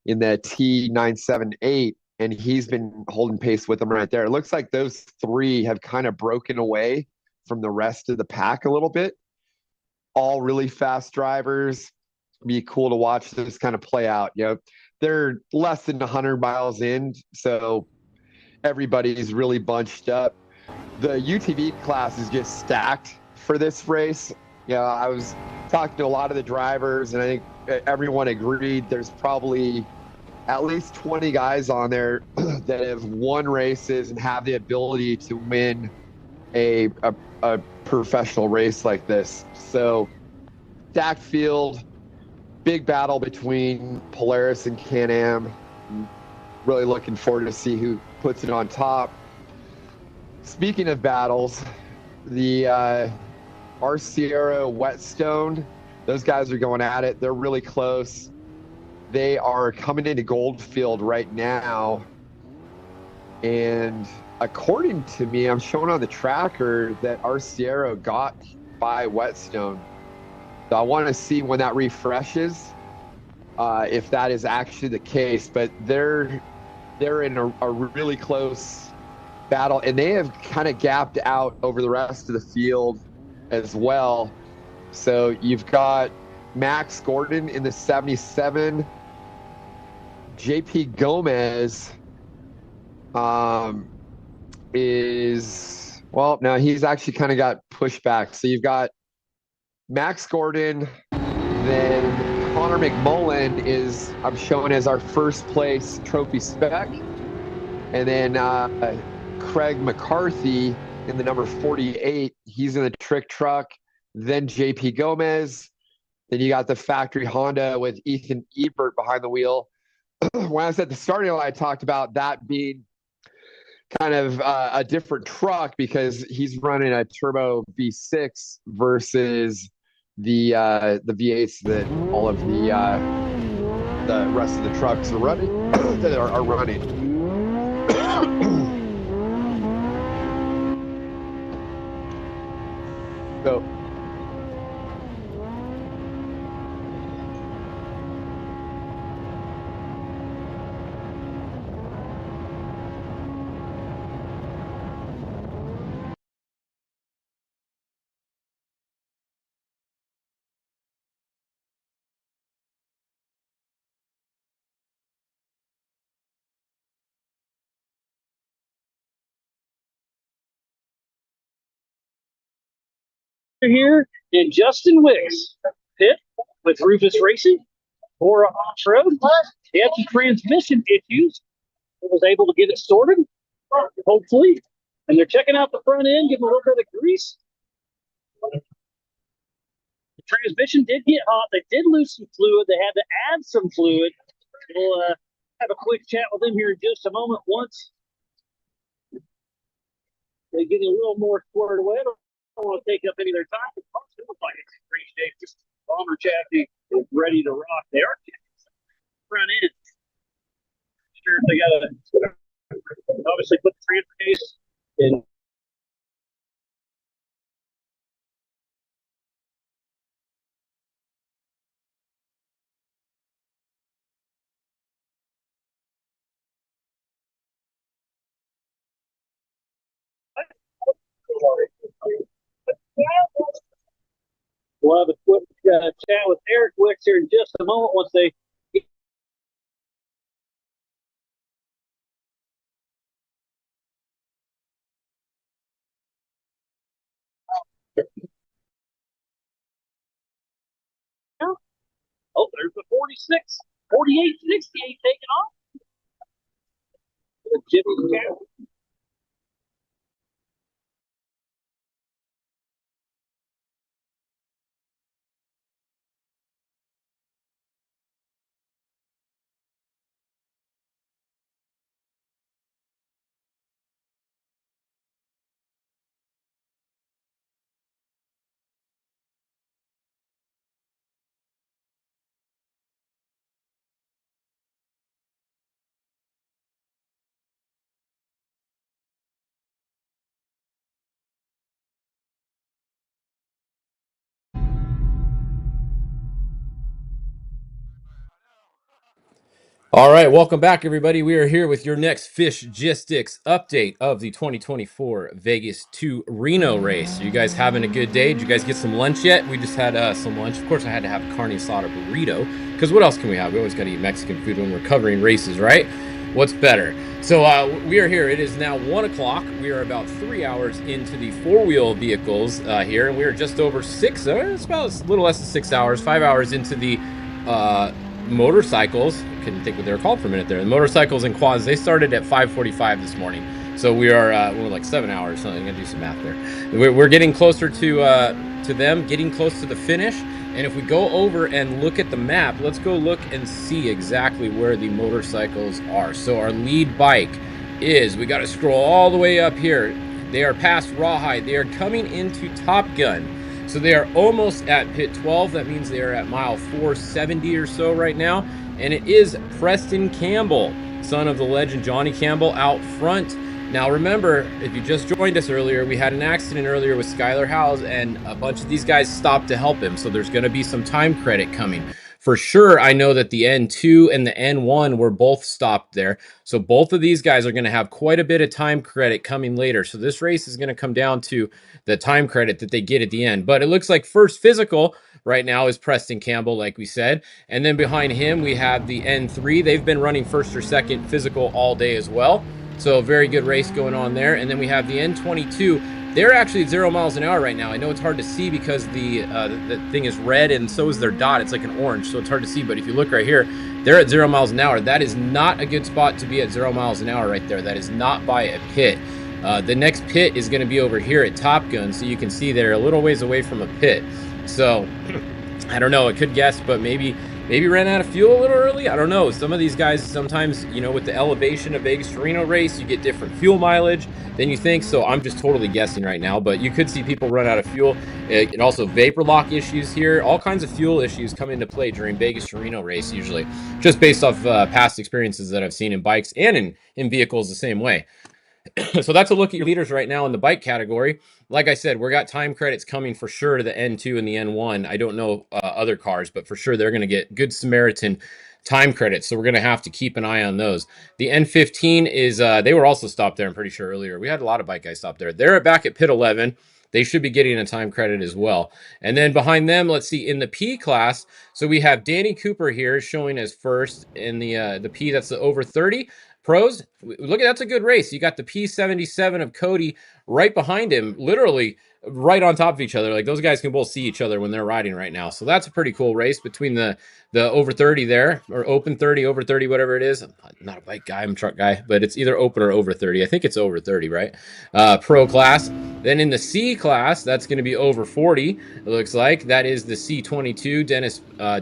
in the T978, and he's been holding pace with them right there. It looks like those three have kind of broken away from the rest of the pack a little bit. All really fast drivers. Be cool to watch this kind of play out. They're less than 100 miles in, so everybody's really bunched up. The UTV class is just stacked for this race. I was talking to a lot of the drivers, and I think everyone agreed there's probably at least 20 guys on there that have won races and have the ability to win a professional race like this. So stacked field, big battle between Polaris and Can-Am. Really looking forward to see who puts it on top. Speaking of battles, the R Sierra Whetstone, those guys are going at it. They're really close. They are coming into Goldfield right now. And according to me, I'm showing on the tracker that R Sierra got by Whetstone. So I want to see when that refreshes, if that is actually the case. But they're in a really close battle, and they have kind of gapped out over the rest of the field as well. So you've got Max Gordon in the 77. JP Gomez is, well, no, he's actually kind of got pushed back. So you've got Max Gordon, then Connor McMullen is, I'm showing as our first place trophy spec. And then Craig McCarthy in the number 48, he's in the trick truck. Then JP Gomez. Then you got the factory Honda with Ethan Ebert behind the wheel. When I was at the starting line, I talked about that being kind of a different truck because he's running a turbo V6 versus the V8s that all of the rest of the trucks are running. that are running. So here in Justin Wick's pit with Rufus Racing for off-road. He had some transmission issues. He was able to get it sorted, hopefully. And they're checking out the front end, giving a little bit of grease. Transmission did get hot. They did lose some fluid. They had to add some fluid. We'll have a quick chat with them here in just a moment. Once they get a little more squared away, I don't want to take up any of their time. It looks like it's in great shape. Just bomber chassis is ready to rock. They are front end. Sure, if they got to obviously put the transfer case in. We'll have a quick chat with Eric Wicks here in just a moment once they oh, there's the 46, 48, 68 taking off. Jimmy Cat. All right, welcome back, everybody. We are here with your next Fishgistics update of the 2024 Vegas to Reno race. Are you guys having a good day? Did you guys get some lunch yet? We just had some lunch. Of course, I had to have a carne asada burrito because what else can we have? We always got to eat Mexican food when we're covering races, right? What's better? So we are here. It is now 1 o'clock. We are about 3 hours into the four-wheel vehicles here, and we are just over six. It's about a little less than 6 hours, 5 hours into the motorcycles. I couldn't think what they were called for a minute there. The motorcycles and quads, they started at 5:45 this morning. So we are we're like 7 hours. So I'm gonna do some math there. We're getting closer to them, getting close to the finish. And if we go over and look at the map, let's go look and see exactly where the motorcycles are. So our lead bike is, we got to scroll all the way up here. They are past Rawhide. They are coming into Top Gun. So they are almost at pit 12. That means they are at mile 470 or so right now. And it is Preston Campbell, son of the legend Johnny Campbell, out front. Now remember, if you just joined us earlier, we had an accident earlier with Skylar Howes, and a bunch of these guys stopped to help him. So there's going to be some time credit coming. For sure, I know that the N2 and the N1 were both stopped there. So both of these guys are going to have quite a bit of time credit coming later. So this race is going to come down to the time credit that they get at the end. But it looks like first physical right now is Preston Campbell, like we said. And then behind him, we have the N3. They've been running first or second physical all day as well. So very good race going on there. And then we have the N22. They're actually at 0 miles an hour right now. I know it's hard to see because the thing is red and so is their dot. It's like an orange, so it's hard to see. But if you look right here, they're at 0 miles an hour. That is not a good spot to be at 0 miles an hour right there. That is not by a pit. The next pit is going to be over here at Top Gun, so you can see they're a little ways away from a pit. So I don't know. I could guess, but maybe ran out of fuel a little early. I don't know. Some of these guys sometimes, you know, with the elevation of Vegas to Reno race, you get different fuel mileage than you think. So I'm just totally guessing right now, but you could see people run out of fuel. And also vapor lock issues here. All kinds of fuel issues come into play during Vegas to Reno race usually, just based off past experiences that I've seen in bikes and in vehicles the same way. So that's a look at your leaders right now in the bike category. Like I said, we got time credits coming for sure to the N2 and the N1. I don't know other cars, but for sure they're going to get good Samaritan time credits. So we're going to have to keep an eye on those. The N15 is, they were also stopped there, I'm pretty sure earlier. We had a lot of bike guys stopped there. They're back at pit 11. They should be getting a time credit as well. And then behind them, let's see, in the P class, so we have Danny Cooper here showing as first in the P, that's the over 30. Pros, look at that's a good race. You got the P77 of Cody right behind him, literally right on top of each other. Like those guys can both see each other when they're riding right now. So that's a pretty cool race between the over 30 there, or open 30, over 30, whatever it is. I'm not a bike guy, I'm a truck guy, but it's either open or over 30. I think it's over 30, right? Pro class. Then in the C class, that's going to be over 40. It looks like that is the C22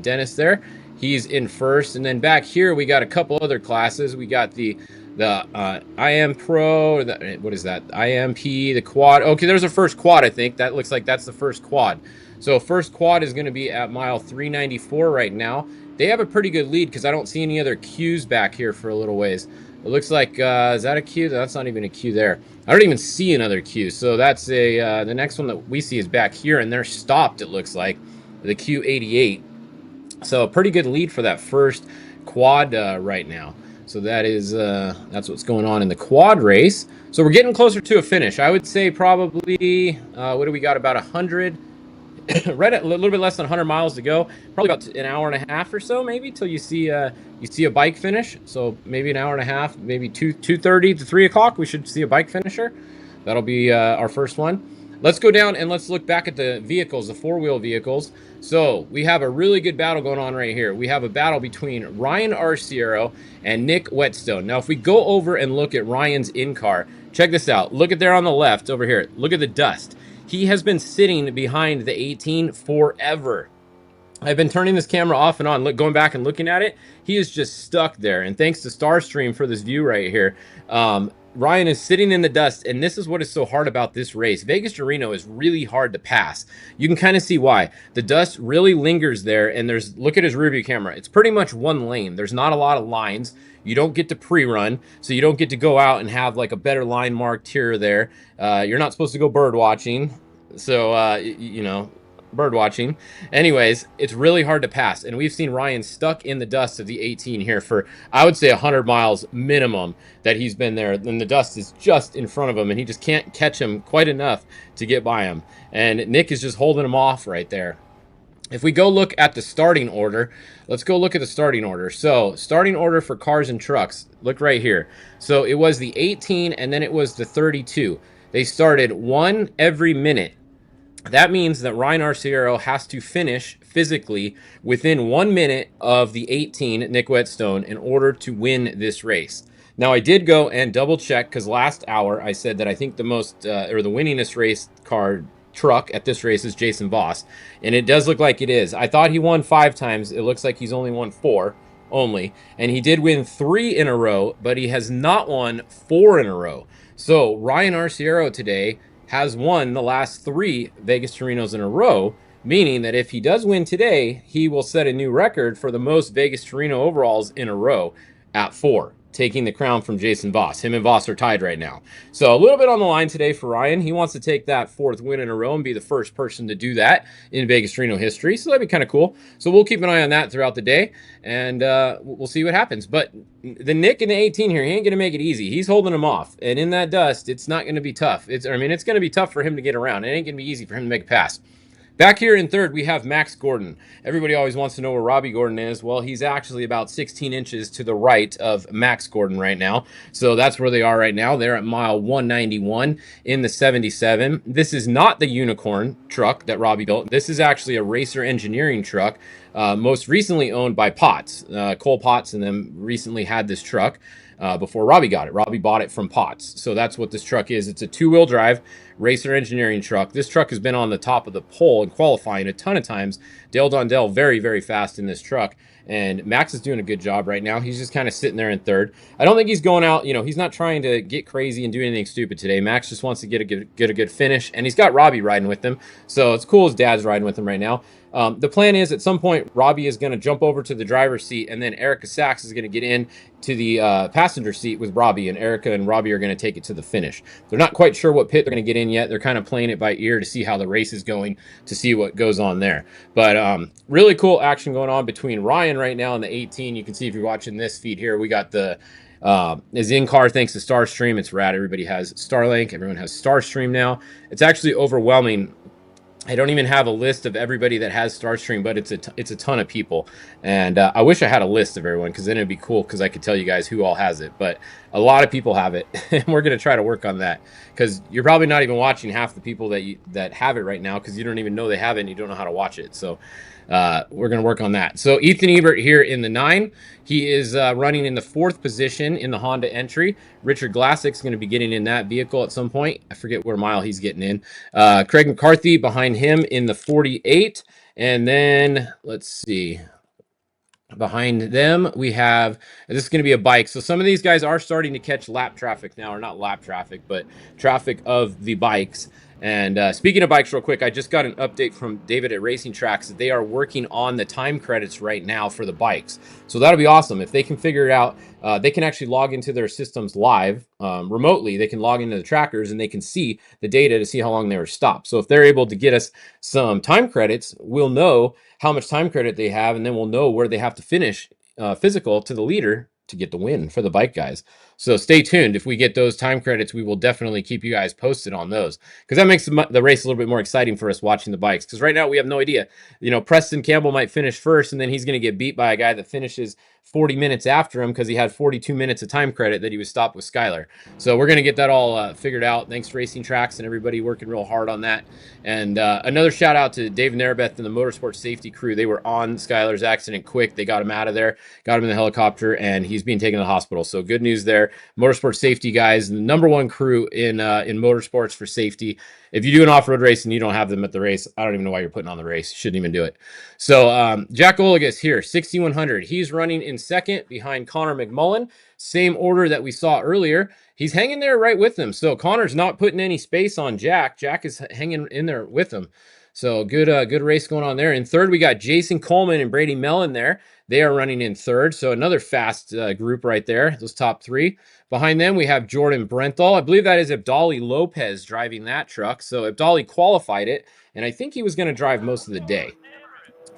Dennis there. He's in first, and then back here we got a couple other classes. We got the IM Pro, or what is that? IMP, the quad. Okay, there's a first quad, I think. That looks like that's the first quad. So first quad is going to be at mile 394 right now. They have a pretty good lead because I don't see any other queues back here for a little ways. It looks like, is that a queue? That's not even a queue there. I don't even see another queue. So that's a, the next one that we see is back here, and they're stopped, it looks like, the Q88. So a pretty good lead for that first quad right now. So that is that's what's going on in the quad race. So we're getting closer to a finish. I would say probably what do we got, about 100, right at a little bit less than 100 miles to go. Probably about an hour and a half or so, maybe, till you see a bike finish. So maybe an hour and a half, maybe 2:30 to 3 o'clock. We should see a bike finisher. That'll be our first one. Let's go down and let's look back at the vehicles, the four-wheel vehicles. So we have a really good battle going on right here. We have a battle between Ryan Arciero and Nick Whetstone. Now, if we go over and look at Ryan's in-car, check this out. Look at there on the left over here. Look at the dust. He has been sitting behind the 18 forever. I've been turning this camera off and on, going back and looking at it. He is just stuck there. And thanks to Starstream for this view right here. Ryan is sitting in the dust, and this is what is so hard about this race. Vegas to Reno is really hard to pass. You can kind of see why. The dust really lingers there, and look at his rearview camera. It's pretty much one lane. There's not a lot of lines. You don't get to pre-run, so you don't get to go out and have like a better line marked here or there. You're not supposed to go bird watching, so you know, bird watching. Anyways, it's really hard to pass, and we've seen Ryan stuck in the dust of the 18 here for, I would say, 100 miles minimum that he's been there. Then the dust is just in front of him, and he just can't catch him quite enough to get by him. And Nick is just holding him off right there. If we go look at the starting order, let's go look at the starting order. So starting order for cars and trucks, look right here. So it was the 18 and then it was the 32. They started one every minute. That means that Ryan Arciero has to finish physically within 1 minute of the 18, Nick Whetstone, in order to win this race. Now, I did go and double check because last hour I said that I think the most, or the winningest race car truck at this race is Jason Voss, and it does look like it is. I thought he won 5 times. It looks like he's only won 4 only, and he did win 3 in a row, but he has not won 4 in a row. So Ryan Arciero today has won the last 3 Vegas to Renos in a row, meaning that if he does win today, he will set a new record for the most Vegas to Reno overalls in a row at 4, taking the crown from Jason Voss. Him and Voss are tied right now. So a little bit on the line today for Ryan. He wants to take that 4th win in a row and be the first person to do that in Vegas to Reno history. So that'd be kind of cool. So we'll keep an eye on that throughout the day, and we'll see what happens. But the Nick in the 18 here, he ain't going to make it easy. He's holding him off. And in that dust, it's not going to be tough. It's going to be tough for him to get around. It ain't going to be easy for him to make a pass. Back here in 3rd, we have Max Gordon. Everybody always wants to know where Robbie Gordon is. Well, he's actually about 16 inches to the right of Max Gordon right now. So that's where they are right now. They're at mile 191 in the 77. This is not the unicorn truck that Robbie built. This is actually a Racer Engineering truck, most recently owned by Potts. Cole Potts and them recently had this truck. Before Robbie got it. Robbie bought it from Potts. So that's what this truck is. It's a 2-wheel drive Racer Engineering truck. This truck has been on the top of the pole in qualifying a ton of times. Dale Dondell very, very fast in this truck. And Max is doing a good job right now. He's just kind of sitting there in 3rd. I don't think he's going out, he's not trying to get crazy and do anything stupid today. Max just wants to get a good finish. And he's got Robbie riding with him. So it's cool his dad's riding with him right now. The plan is at some point, Robbie is going to jump over to the driver's seat, and then Erica Sachs is going to get in to the passenger seat with Robbie, and Erica and Robbie are going to take it to the finish. They're not quite sure what pit they're going to get in yet. They're kind of playing it by ear to see how the race is going, to see what goes on there. But really cool action going on between Ryan right now and the 18. You can see if you're watching this feed here, we got the is in car thanks to Starstream. It's rad. Everybody has Starlink. Everyone has Starstream now. It's actually overwhelming I don't even have a list of everybody that has Starstream, but it's a ton of people, and I wish I had a list of everyone, because then it'd be cool, because I could tell you guys who all has it. But a lot of people have it, and we're gonna try to work on that, because you're probably not even watching half the people that have it right now, because you don't even know they have it and you don't know how to watch it. So we're gonna work on that. So Ethan Ebert here in the 9. He is running in the 4th position in the Honda entry. Richard Glassick's going to be getting in that vehicle at some point. I forget where mile he's getting in. Craig McCarthy behind him in the 48. And then, let's see, behind them we have, this is going to be a bike. So some of these guys are starting to catch lap traffic now, or not lap traffic, but traffic of the bikes. And speaking of bikes real quick, I just got an update from David at Racing Tracks that they are working on the time credits right now for the bikes. So that'll be awesome. If they can figure it out, they can actually log into their systems live remotely. They can log into the trackers and they can see the data to see how long they were stopped. So if they're able to get us some time credits, we'll know how much time credit they have, and then we'll know where they have to finish physical to the leader to get the win for the bike guys. So stay tuned. If we get those time credits, we will definitely keep you guys posted on those, because that makes the race a little bit more exciting for us watching the bikes, because right now we have no idea. You know, Preston Campbell might finish first, and then he's going to get beat by a guy that finishes 40 minutes after him because he had 42 minutes of time credit that he was stopped with Skylar. So we're going to get that all figured out. Thanks to Racing Tracks and everybody working real hard on that. And another shout out to Dave Narabeth and the motorsport safety crew. They were on Skylar's accident quick. They got him out of there, got him in the helicopter, and he's being taken to the hospital. So good news there. Motorsport safety guys, the #1 crew in motorsports for safety. If you do an off-road race and you don't have them at the race, I don't even know why you're putting on the race. You shouldn't even do it. So Jack Olagus here, 6,100. He's running in 2nd behind Connor McMullen. Same order that we saw earlier. He's hanging there right with him. So Connor's not putting any space on Jack. Jack is hanging in there with him. So good race going on there. In 3rd, we got Jason Coleman and Brady Mellon there. They are running in 3rd. So another fast group right there, those top 3. Behind them, we have Jordan Brenthal. I believe that is Abdali Lopez driving that truck. So Abdali qualified it, and I think he was going to drive most of the day,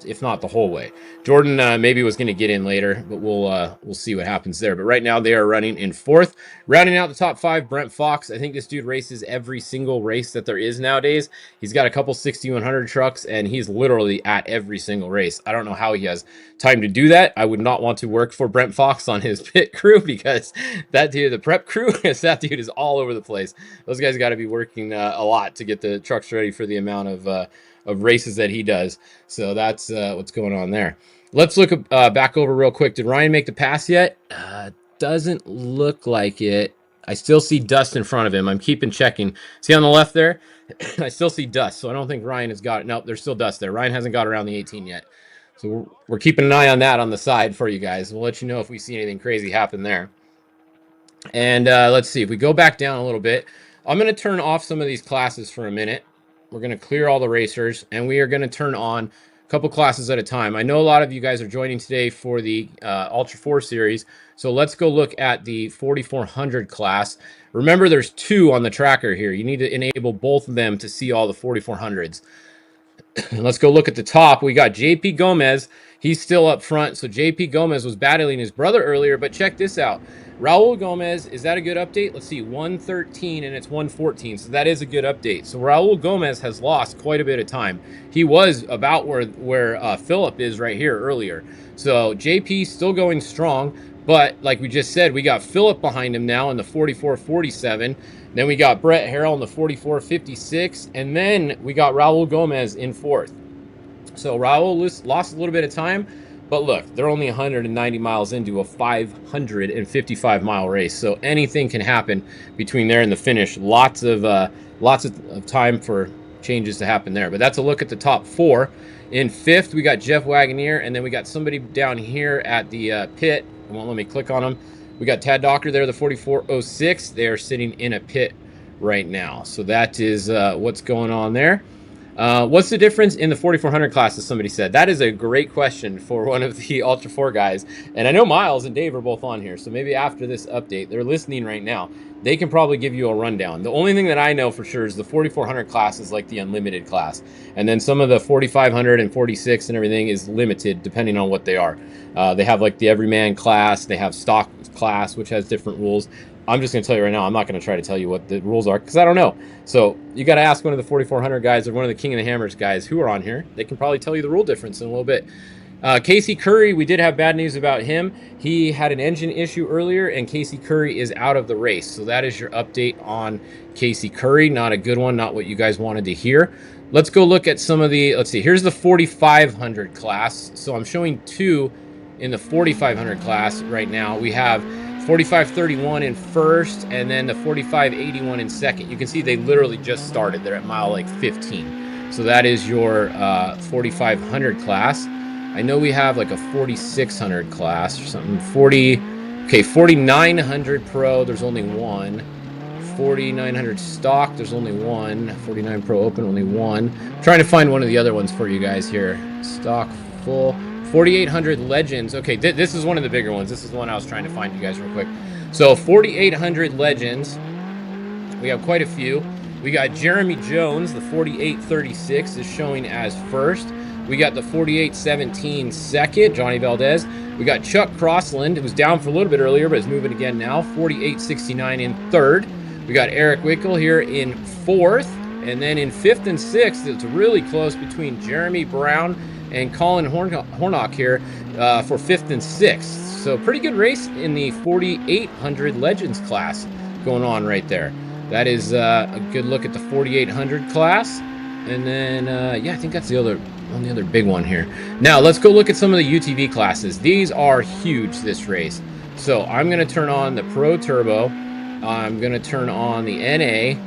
if not the whole way. Jordan maybe was going to get in later, but we'll see what happens there. But right now they are running in 4th. Rounding out the top 5, Brent Fox. I think this dude races every single race that there is nowadays. He's got a couple 6,100 trucks, and he's literally at every single race. I don't know how he has time to do that. I would not want to work for Brent Fox on his pit crew, because that dude, the prep crew, that dude is all over the place. Those guys got to be working a lot to get the trucks ready for the amount of races that he does. So that's what's going on there. Let's look back over real quick. Did Ryan make the pass yet? Doesn't look like it. I still see dust in front of him. I'm keeping checking. See on the left there? I still see dust, so I don't think Ryan has got it. Nope, there's still dust there. Ryan hasn't got around the 18 yet. So we're keeping an eye on that on the side for you guys. We'll let you know if we see anything crazy happen there. And let's see. If we go back down a little bit, I'm going to turn off some of these classes for a minute. We're going to clear all the racers, and we are going to turn on a couple classes at a time. I know a lot of you guys are joining today for the Ultra 4 series, so let's go look at the 4400 class. Remember, there's 2 on the tracker here. You need to enable both of them to see all the 4400s. Let's go look at the top. We got JP Gomez. He's still up front. So JP Gomez was battling his brother earlier, but check this out. Raul Gomez, is that a good update? Let's see, 113 and it's 114. So that is a good update. So Raul Gomez has lost quite a bit of time. He was about where Philip is right here earlier. So JP still going strong, but like we just said, we got Philip behind him now in the 44-47. Then we got Brett Harrell in the 44-56, and then we got Raul Gomez in 4th. So Raul lost a little bit of time, but look, they're only 190 miles into a 555-mile race, so anything can happen between there and the finish. Lots of time for changes to happen there. But that's a look at the top 4. In 5th, we got Jeff Wagoneer, and then we got somebody down here at the pit. It won't let me click on them. We got Tad Docker there, the 4406. They are sitting in a pit right now. So that is what's going on there. What's the difference in the 4400 class, as somebody said? That is a great question for one of the Ultra 4 guys. And I know Miles and Dave are both on here, so maybe after this update, they're listening right now. They can probably give you a rundown. The only thing that I know for sure is the 4400 class is like the unlimited class. And then some of the 4500 and 46 and everything is limited depending on what they are. They have like the everyman class. They have stock class, which has different rules. I'm just going to tell you right now, I'm not going to try to tell you what the rules are because I don't know. So you got to ask one of the 4400 guys or one of the King of the Hammers guys who are on here. They can probably tell you the rule difference in a little bit. Casey Curry, we did have bad news about him. He had an engine issue earlier, and Casey Curry is out of the race. So that is your update on Casey Curry. Not a good one, not what you guys wanted to hear. Let's go look at some of the, let's see, here's the 4500 class. So I'm showing two in the 4500 class right now. We have 4531 in first, and then the 4581 in second. You can see they literally just started. They're at mile like 15. So that is your 4500 class. I know we have like a 4600 class or something. 4900 Pro, there's only one. 4900 stock, there's only one. 49 Pro Open, only one. I'm trying to find one of the other ones for you guys here. Stock full. 4800 Legends. Okay, this is one of the bigger ones. This is the one I was trying to find you guys real quick. So 4800 Legends. We have quite a few. We got Jeremy Jones, the 4836 is showing as first. We got the 4817 second, Johnny Valdez. We got Chuck Crossland, who was down for a little bit earlier, but is moving again now. 4869 in third. We got Eric Wickel here in fourth. And then in fifth and sixth, it's really close between Jeremy Brown and Colin Hornock here for fifth and sixth. So pretty good race in the 4800 Legends class going on right there. That is a good look at the 4800 class. And then, yeah, I think that's the only other big one here. Now, let's go look at some of the UTV classes. These are huge this race. So I'm going to turn on the Pro Turbo. I'm going to turn on the NA.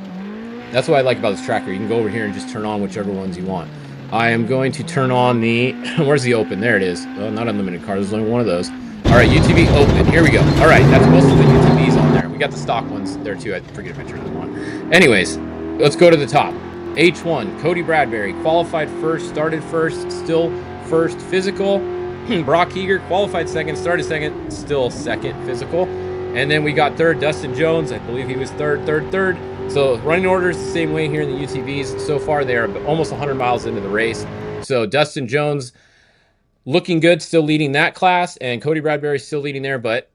That's what I like about this tracker. You can go over here and just turn on whichever ones you want. I am going to turn on the, where's the Open? There it is. Oh, not unlimited car. There's only one of those. All right, UTV Open. Here we go. All right, that's most of the UTVs on there. We got the stock ones there too. I forget if I turned them on. Anyways, let's go to the top. H1, Cody Bradbury, qualified first, started first, still first physical. Brock Eager, qualified second, started second, still second physical. And then we got third, Dustin Jones. I believe he was third. So running orders the same way here in the UTVs. So far, they are almost 100 miles into the race. So Dustin Jones looking good, still leading that class, and Cody Bradbury still leading there. But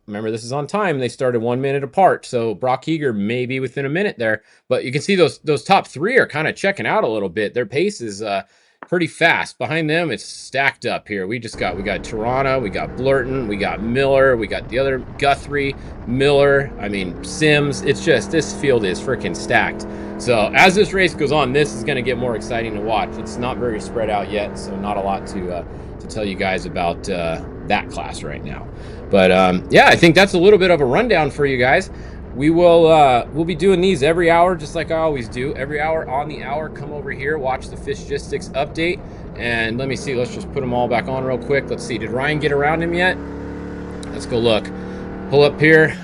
remember, this is on time. They started 1 minute apart. So Brock Eager may be within a minute there. But you can see those top three are kind of checking out a little bit. Their pace is pretty fast. Behind them, it's stacked up here. We got Toronto, we got Blurton, we got Miller, we got the other Guthrie, Miller, I mean Sims. It's just, this field is freaking stacked. So as this race goes on, this is going to get more exciting to watch. It's not very spread out yet, so not a lot to tell you guys about that class right now. But yeah, I think that's a little bit of a rundown for you guys. We will we'll be doing these every hour, just like I always do. Every hour on the hour, come over here, watch the Fishgistics update. And let me see, let's just put them all back on real quick. Let's see, did Ryan get around him yet? Let's go look. Pull up here.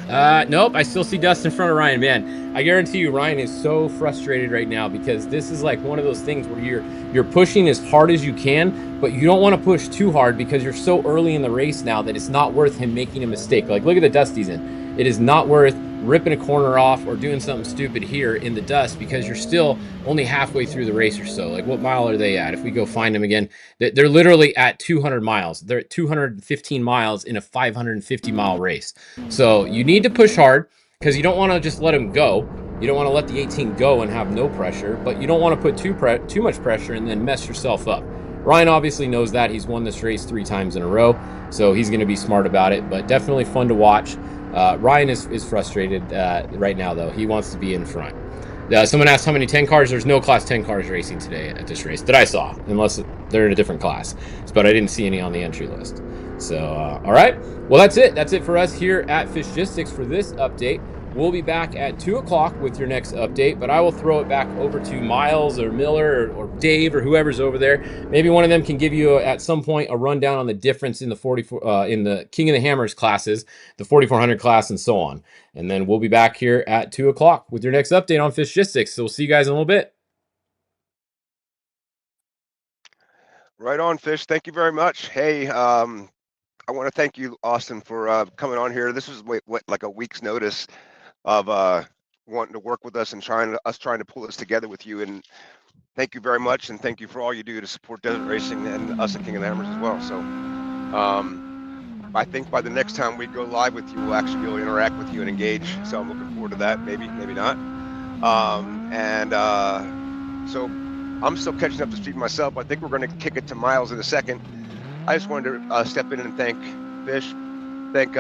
Nope, I still see Dust in front of Ryan. Man, I guarantee you Ryan is so frustrated right now because this is like one of those things where you're pushing as hard as you can, but you don't want to push too hard because you're so early in the race now that it's not worth him making a mistake. Like, look at the dust he's in. It is not worth ripping a corner off or doing something stupid here in the dust because you're still only halfway through the race or so. Like, what mile are they at? If we go find them again, they're literally at 200 miles. They're at 215 miles in a 550 mile race. So you need to push hard because you don't want to just let them go. You don't want to let the 18 go and have no pressure, but you don't want to put too much pressure and then mess yourself up. Ryan obviously knows that. He's won this race 3 times in a row, so he's going to be smart about it, but definitely fun to watch. Ryan is frustrated right now, though. He wants to be in front. Someone asked how many 10 cars. There's no class 10 cars racing today at this race that I saw, unless they're in a different class. But I didn't see any on the entry list. So, all right. Well, that's it. That's it for us here at Fishgistics for this update. We'll be back at 2 o'clock with your next update, but I will throw it back over to Miles or Miller or Dave or whoever's over there. Maybe one of them can give you at some point a rundown on the difference in the in the King of the Hammers classes, the 4400 class, and so on. And then we'll be back here at 2 o'clock with your next update on Fishgistics. So we'll see you guys in a little bit. Right on, Fish. Thank you very much. Hey, I want to thank you, Austin, for coming on here. This was like a week's notice of wanting to work with us and trying to pull this together with you. And thank you very much, and thank you for all you do to support desert racing and us at King of the Hammers as well. So I think by the next time we go live with you, we'll actually be able to interact with you and engage. So I'm looking forward to that. Maybe not. So I'm still catching up to speed myself. I think we're going to kick it to Miles in a second. I just wanted to step in and thank Fish, thank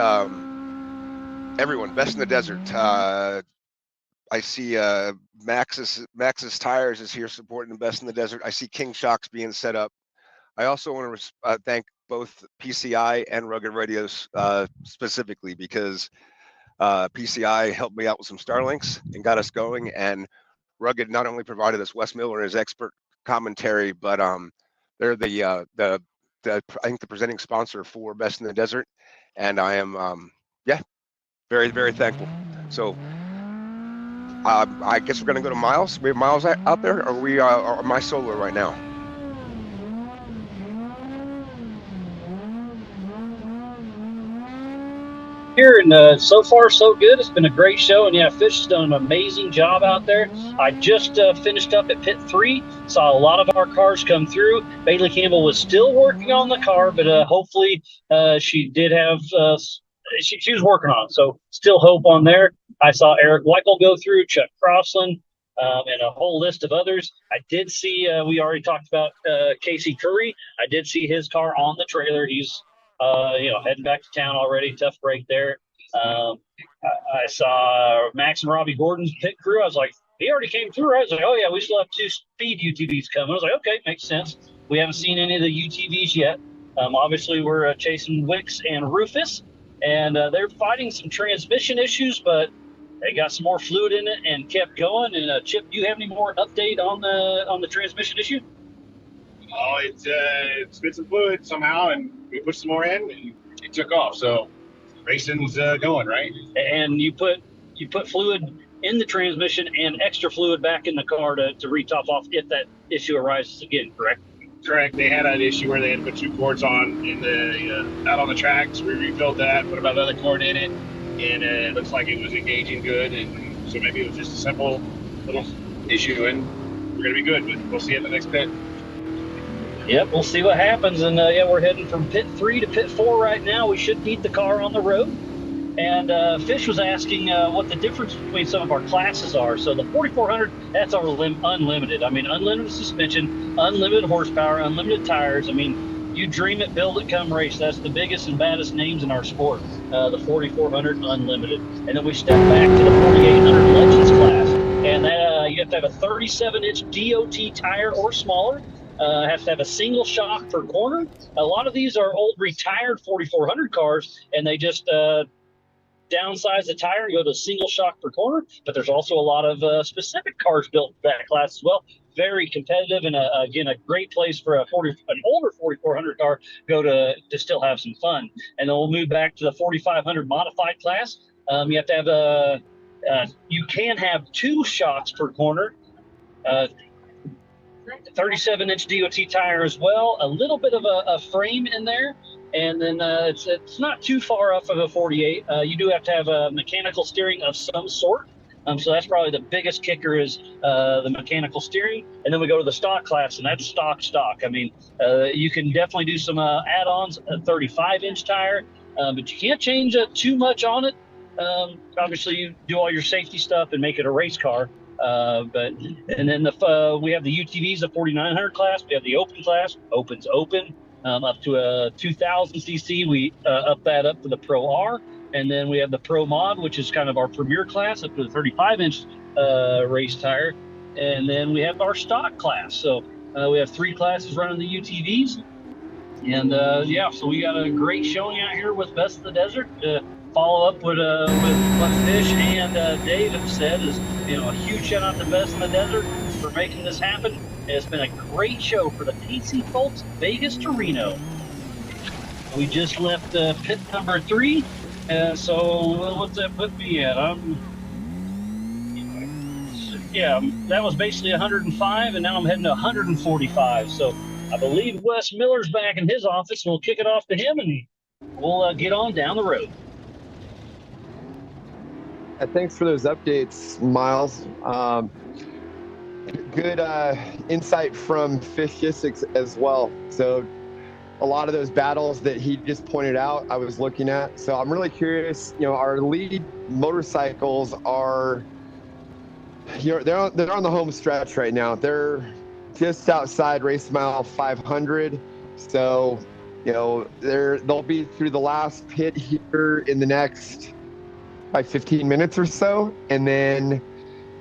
everyone. Best in the Desert. I see Max's Tires is here supporting the Best in the Desert. I see King Shocks being set up. I also want to thank both PCI and Rugged Radios specifically, because PCI helped me out with some Starlinks and got us going, and Rugged not only provided us Wes Miller and his expert commentary, but they're the I think the presenting sponsor for Best in the Desert, and I am very, very thankful. So I guess we're gonna go to Miles. We have Miles out there, or we are my solo right now? Here, and so far so good. It's been a great show, and yeah, Fish has done an amazing job out there. I just finished up at pit 3, saw a lot of our cars come through. Bailey Campbell was still working on the car, but hopefully she did have she was working on it, so still hope on there. I saw Eric Weichel go through, Chuck Crossland, and a whole list of others. I did see we already talked about Casey Curry. I did see his car on the trailer. He's heading back to town already. Tough break there. I saw Max and Robbie Gordon's pit crew. I was like, he already came through. I was like, oh yeah, we still have 2 speed UTVs coming. I was like, okay, makes sense. We haven't seen any of the UTVs yet. Obviously, we're chasing Wicks and Rufus, and they're fighting some transmission issues, but they got some more fluid in it and kept going. And Chip, do you have any more update on the transmission issue? Oh, it's been some fluid somehow, and we pushed some more in, and it took off. So racing's going, right? And you put fluid in the transmission and extra fluid back in the car to retop off if that issue arises again, correct? Correct. They had an issue where they had to put 2 quarts on in the out on the track, so we refilled that, put about another quart in it, and it looks like it was engaging good, and so maybe it was just a simple little issue, and we're gonna be good. But we'll see at the next pit. Yep, we'll see what happens. And yeah, we're heading from pit 3 to pit 4 right now. We should beat the car on the road. And Fish was asking what the difference between some of our classes are. So the 4400, that's our unlimited. I mean, unlimited suspension, unlimited horsepower, unlimited tires. I mean, you dream it, build it, come race. That's the biggest and baddest names in our sport, the 4400 unlimited. And then we step back to the 4800 Legends class. And that, you have to have a 37-inch DOT tire or smaller. Has to have a single shock per corner. A lot of these are old retired 4400 cars, and they just downsize the tire and go to a single shock per corner. But there's also a lot of specific cars built for that class as well. Very competitive, and again, a great place for an older 4400 car go to still have some fun. And then we'll move back to the 4500 modified class. You have to have you can have 2 shocks per corner. 37-inch DOT tire as well, a little bit of a frame in there, and then it's not too far off of a 48. You do have to have a mechanical steering of some sort, so that's probably the biggest kicker is the mechanical steering. And then we go to the stock class, and that's stock. I mean, you can definitely do some add-ons, a 35-inch tire, but you can't change too much on it. Obviously, you do all your safety stuff and make it a race car. And then we have the UTVs, the 4900 class. We have the open class. Open's open up to a 2000 cc. We up that up to the Pro R, and then we have the Pro Mod, which is kind of our premier class, up to the 35-inch race tire. And then we have our stock class. So we have 3 classes running the UTVs. And yeah, so we got a great showing out here with Best of the Desert. Follow up with what Fish and Dave have said is, a huge shout out to Best in the Desert for making this happen. It's been a great show for the PC folks, Vegas to Reno. We just left pit number 3, so what's that put me at? Yeah, that was basically 105, and now I'm heading to 145. So I believe Wes Miller's back in his office, and we'll kick it off to him, and we'll get on down the road. Thanks for those updates, Miles. Good insight from Fishgistics as well. So a lot of those battles that he just pointed out, I was looking at. So I'm really curious. Our lead motorcycles are, they're on the home stretch right now. They're just outside race mile 500. So, they'll be through the last pit here in the next by 15 minutes or so, and then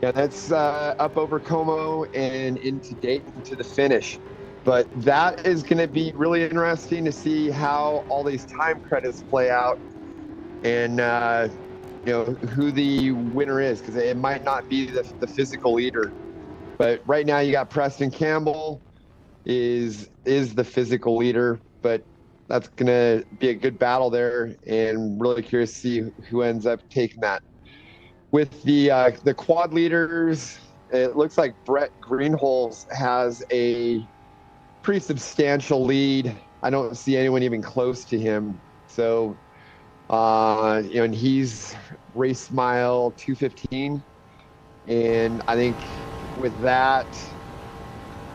that's up over Como and into Dayton to the finish. But that is going to be really interesting to see how all these time credits play out, and who the winner is, because it might not be the physical leader. But right now you got Preston Campbell is the physical leader, but that's going to be a good battle there, and really curious to see who ends up taking that. With the quad leaders, it looks like Brett Greenholz has a pretty substantial lead. I don't see anyone even close to him. So, and he's race mile 215. And I think with that,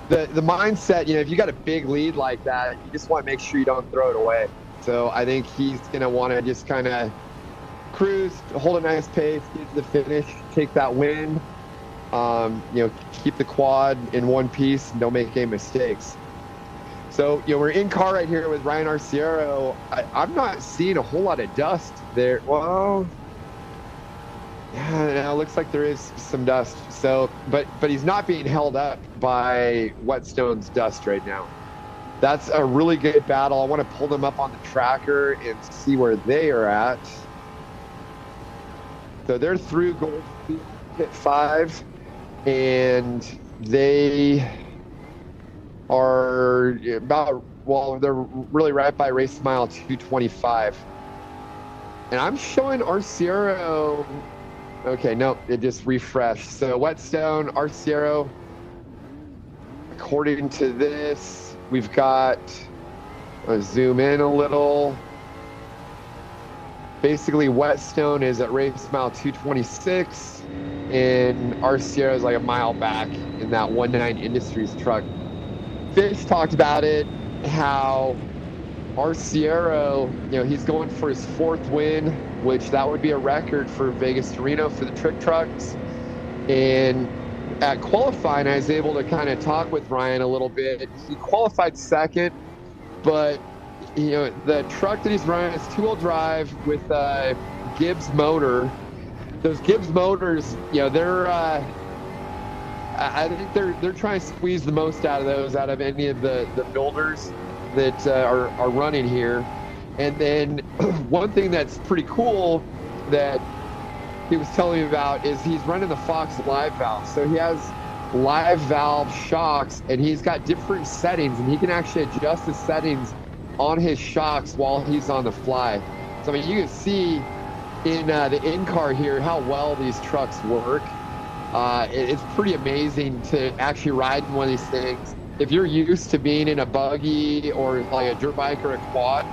the mindset, if you got a big lead like that, you just want to make sure you don't throw it away. So I think he's going to want to just kind of cruise, hold a nice pace, get to the finish, take that win, keep the quad in one piece and don't make any mistakes. So, we're in car right here with Ryan Arciero. I'm not seeing a whole lot of dust there. Well, yeah, it looks like there is some dust. So, but he's not being held up by Whetstone's dust right now. That's a really good battle. I want to pull them up on the tracker and see where they are at. So they're through Goldfield Pit 5, and they are they're really right by race mile 225. And I'm showing Arciero. Okay, nope, it just refreshed. So Whetstone, Arciero, according to this, we've got, I'll zoom in a little. Basically, Whetstone is at race mile 226, and Arciero is like a mile back in that 19 Industries truck. Fish talked about it, how Arciero, he's going for his 4th win, which that would be a record for Vegas to Reno for the trick trucks. And at qualifying, I was able to kind of talk with Ryan a little bit. He qualified 2nd, but the truck that he's running is 2-wheel drive with a Gibbs motor. Those Gibbs motors, they're I think they're trying to squeeze the most out of those out of any of the builders that are running here. And then one thing that's pretty cool that he was telling me about is he's running the Fox live valve. So he has live valve shocks, and he's got different settings, and he can actually adjust the settings on his shocks while he's on the fly. So I mean, you can see in the in-car here how well these trucks work. It's pretty amazing to actually ride in one of these things. If you're used to being in a buggy or like a dirt bike or a quad,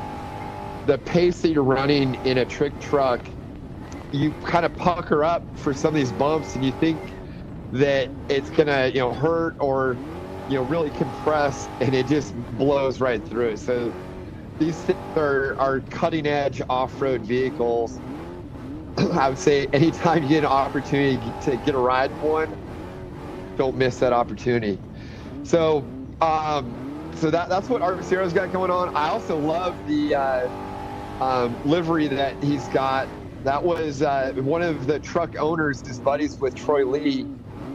the pace that you're running in a trick truck, you kind of pucker up for some of these bumps, and you think that it's gonna hurt or really compress, and it just blows right through. So these things are cutting edge off-road vehicles. I would say anytime you get an opportunity to get a ride in one, don't miss that opportunity. So that's what Arciero's got going on. I also love the livery that he's got. That was one of the truck owners is buddies with Troy Lee,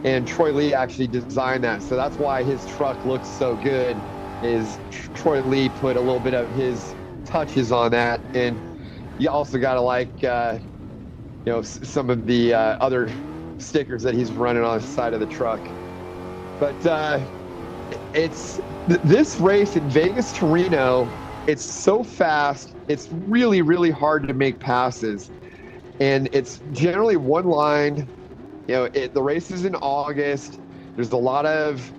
and Troy Lee actually designed that. So that's why his truck looks so good, is Troy Lee put a little bit of his touches on that. And you also got to like, some of the other stickers that he's running on the side of the truck. But it's this race in Vegas to Reno, it's so fast. It's really, really hard to make passes. And it's generally one line. The race is in August. There's a lot of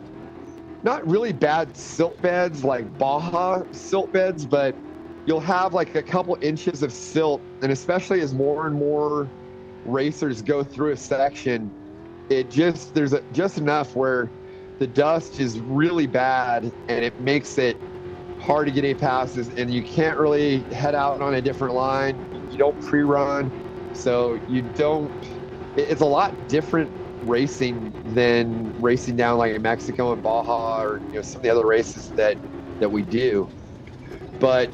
not really bad silt beds like Baja silt beds, but you'll have like a couple inches of silt. And especially as more and more racers go through a section, there's just enough where the dust is really bad, and it makes it hard to get any passes, and you can't really head out on a different line. You don't pre-run, so you don't. It's a lot different racing than racing down like in Mexico and Baja, or some of the other races that we do. But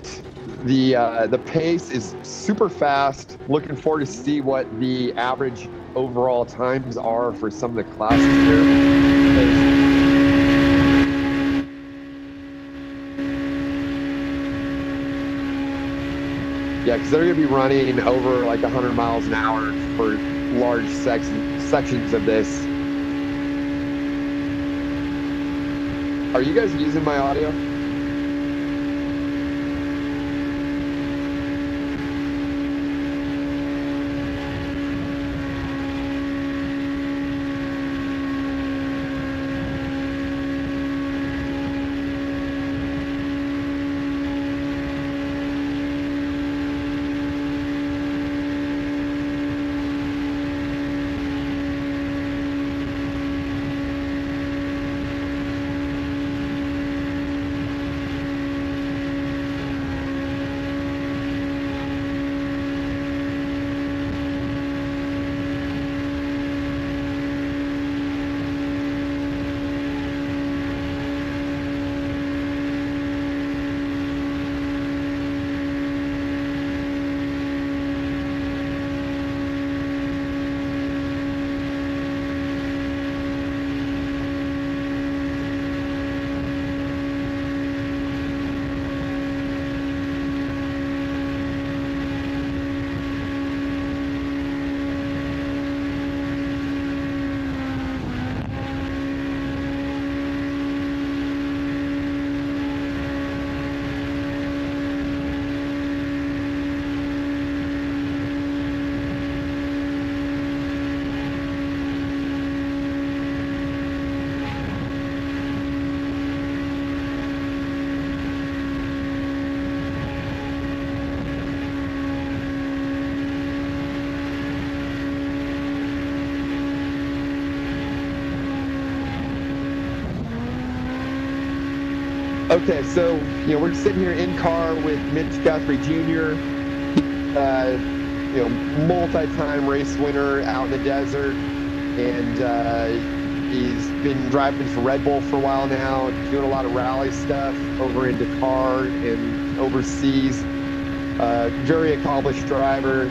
the pace is super fast. Looking forward to see what the average overall times are for some of the classes here. Yeah, because they're going to be running over like 100 miles an hour for large sections of this. Are you guys using my audio? Okay, so we're sitting here in car with Mitch Guthrie Jr. Multi-time race winner out in the desert, and he's been driving for Red Bull for a while now, doing a lot of rally stuff over in Dakar and overseas. Very accomplished driver.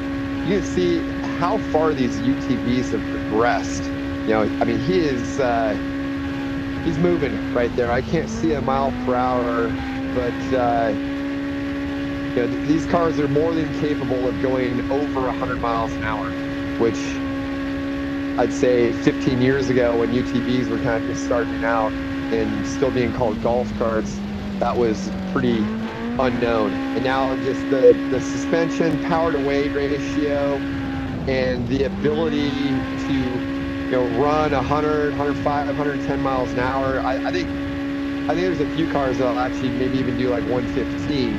You can see how far these UTVs have progressed. He is. He's moving right there. I can't see a mile per hour, but these cars are more than capable of going over 100 miles an hour, which I'd say 15 years ago when UTVs were kind of just starting out and still being called golf carts, that was pretty unknown. And now just the suspension, power to weight ratio, and the ability to run 100, 105, 110 miles an hour. I think there's a few cars that'll actually maybe even do like 115.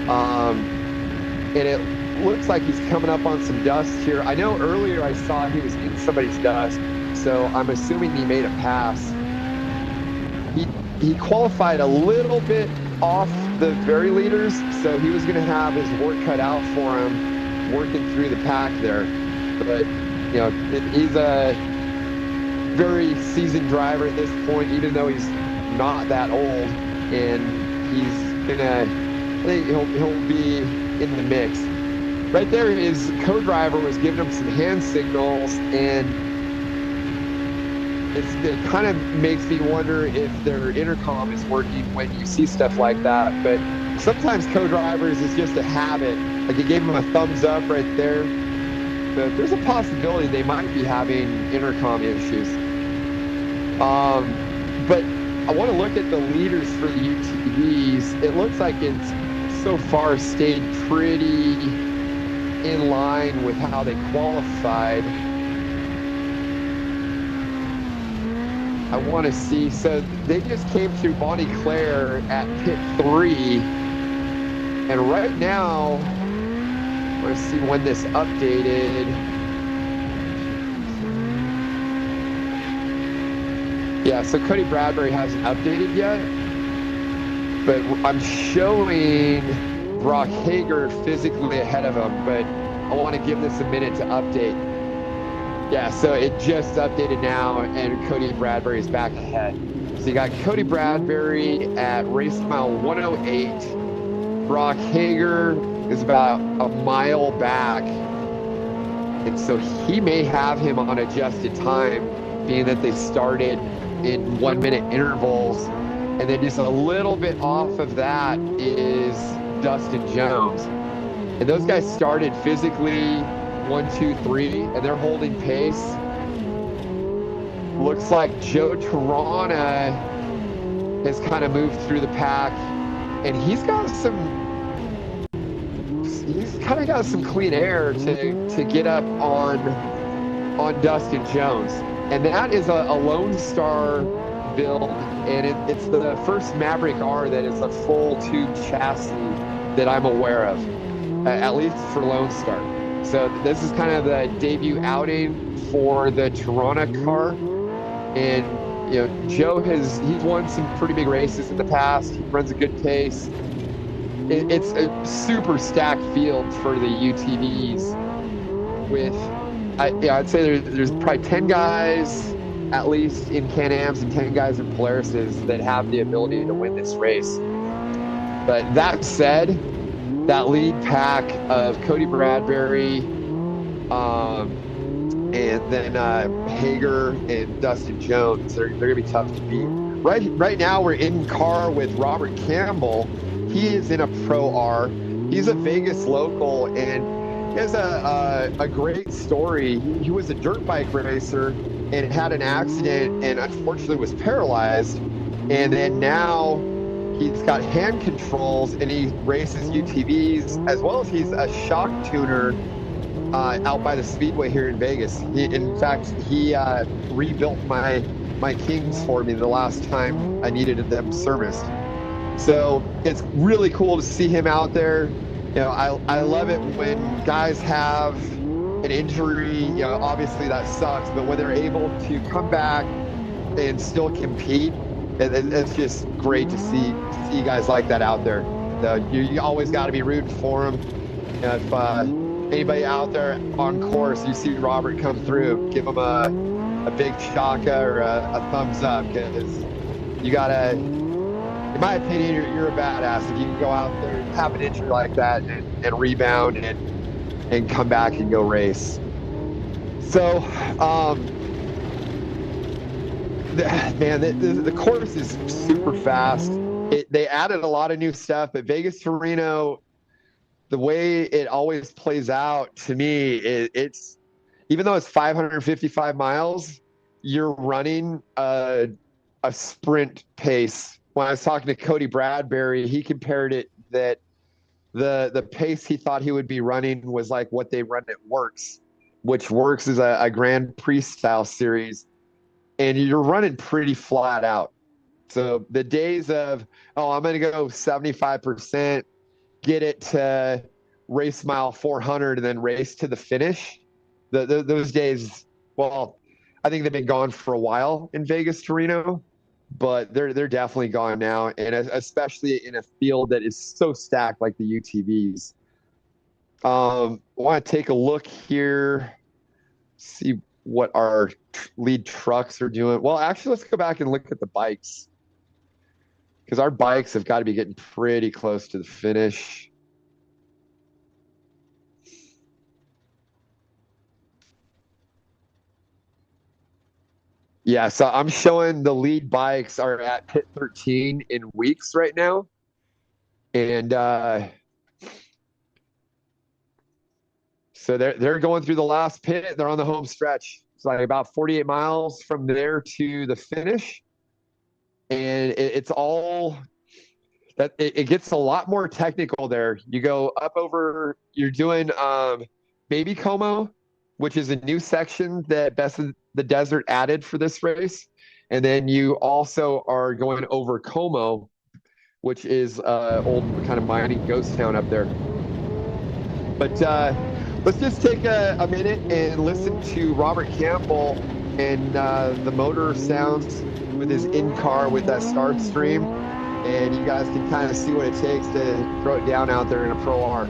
And it looks like he's coming up on some dust here. I know earlier I saw he was in somebody's dust, so I'm assuming he made a pass. He qualified a little bit off the very leaders, so he was going to have his work cut out for him working through the pack there. But he's a very seasoned driver at this point, even though he's not that old, and I think he'll be in the mix. Right there, his co-driver was giving him some hand signals, and it kind of makes me wonder if their intercom is working when you see stuff like that. But sometimes co-drivers is just a habit. Like he gave him a thumbs up right there. But there's a possibility they might be having intercom issues. But I want to look at the leaders for the UTVs. It looks like it's so far stayed pretty in line with how they qualified. I want to see, so they just came through Bonnie Claire at pit 3, and right now, let's see when this updated. Yeah, so Cody Bradbury hasn't updated yet, but I'm showing Brock Hager physically ahead of him, but I want to give this a minute to update. Yeah, so it just updated now, and Cody Bradbury is back ahead. So you got Cody Bradbury at race mile 108. Brock Hager is about a mile back. And so he may have him on adjusted time, being that they started in 1 minute intervals. And then just a little bit off of that is Dustin Jones. And those guys started physically 1, 2, 3, and they're holding pace. Looks like Joe Tarana has kind of moved through the pack, and he's kind of got some clean air to get up on Dustin Jones. And that is a Lone Star build, and it's the first Maverick R that is a full tube chassis that I'm aware of, at least for Lone Star. So this is kind of the debut outing for the Toronto car. And, you know, Joe he's won some pretty big races in the past. He runs a good pace. It's a super stacked field for the UTVs with, I'd say there's probably 10 guys at least in Can-Ams and 10 guys in Polarises that have the ability to win this race. But that said, that lead pack of Cody Bradbury, and then Hager and Dustin Jones, they're going to be tough to beat. Right now, we're in car with Robert Campbell. He is in a Pro R. He's a Vegas local, and he has a great story. He was a dirt bike racer and had an accident and unfortunately was paralyzed. And then now he's got hand controls and he races UTVs, as well as he's a shock tuner out by the Speedway here in Vegas. In fact, he rebuilt my Kings for me the last time I needed them serviced. So it's really cool to see him out there. You know, I love it when guys have an injury. You know, obviously that sucks, but when they're able to come back and still compete, it's just great to see guys like that out there. You always got to be rooting for them. You know, if anybody out there on course, you see Robert come through, give him a big shaka or a thumbs up, because you gotta, in my opinion, you're a badass if you can go out there and have an injury like that and rebound and come back and go race. So, the course is super fast. They added a lot of new stuff, but Vegas to Reno, the way it always plays out to me, it's even though it's 555 miles, you're running a sprint pace. When I was talking to Cody Bradbury, he compared it that the pace he thought he would be running was like what they run at Works, which Works is a Grand Prix style series, and you're running pretty flat out. So the days of, I'm going to go 75%, get it to race mile 400 and then race to the finish, those days, well, I think they've been gone for a while in Vegas to Reno, but they're definitely gone now, and especially in a field that is so stacked like the UTVs. I want to take a look here, see what our lead trucks are doing. Well, actually, let's go back and look at the bikes, because our bikes have got to be getting pretty close to the finish. Yeah, so I'm showing the lead bikes are at pit 13 in weeks right now. And so they're going through the last pit. They're on the home stretch. It's like about 48 miles from there to the finish. And it's all that it gets a lot more technical there. You go up over, you're doing Baby Como, which is a new section that Best of the Desert added for this race. And then you also are going over Como, which is old kind of mining ghost town up there. But let's just take a minute and listen to Robert Campbell and the motor sounds with his in-car with that start stream. and you guys can kind of see what it takes to throw it down out there in a Pro R.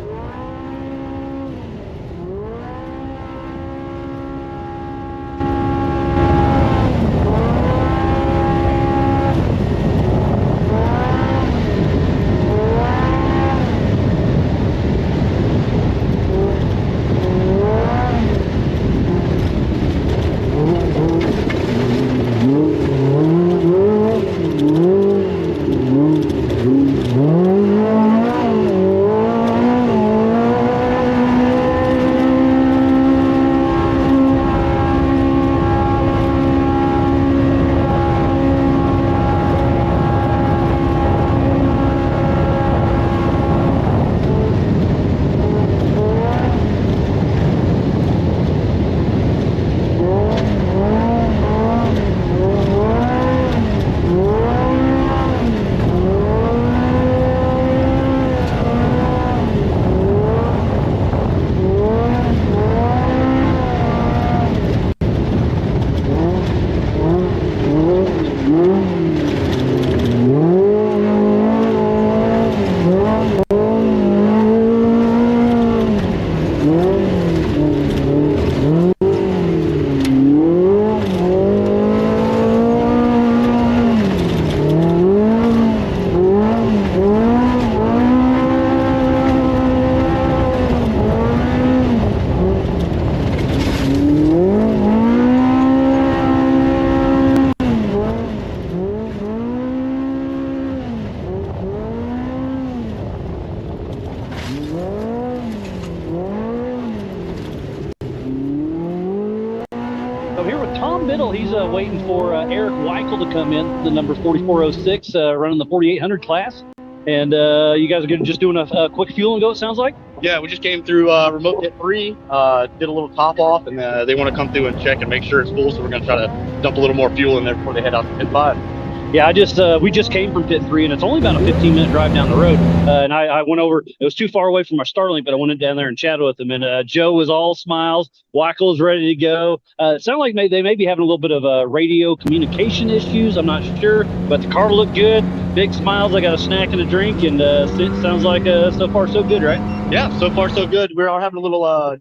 So here with Tom Biddle, he's waiting for Eric Weichel to come in, the number 4406, running the 4800 class. And you guys are just doing a quick fuel and go, it sounds like? Yeah, we just came through remote pit 3, did a little top off, and they want to come through and check and make sure it's full, so we're going to try to dump a little more fuel in there before they head out to pit 5. Yeah, we just came from pit 3, and it's only about a 15-minute drive down the road. And I went over. It was too far away from our Starlink, but I went down there and chatted with him. And Joe was all smiles. Weichel was ready to go. It sounded like they may be having a little bit of radio communication issues. I'm not sure, but the car looked good. Big smiles. I got a snack and a drink, and it sounds like so far so good, right? Yeah, so far so good. We're all having a little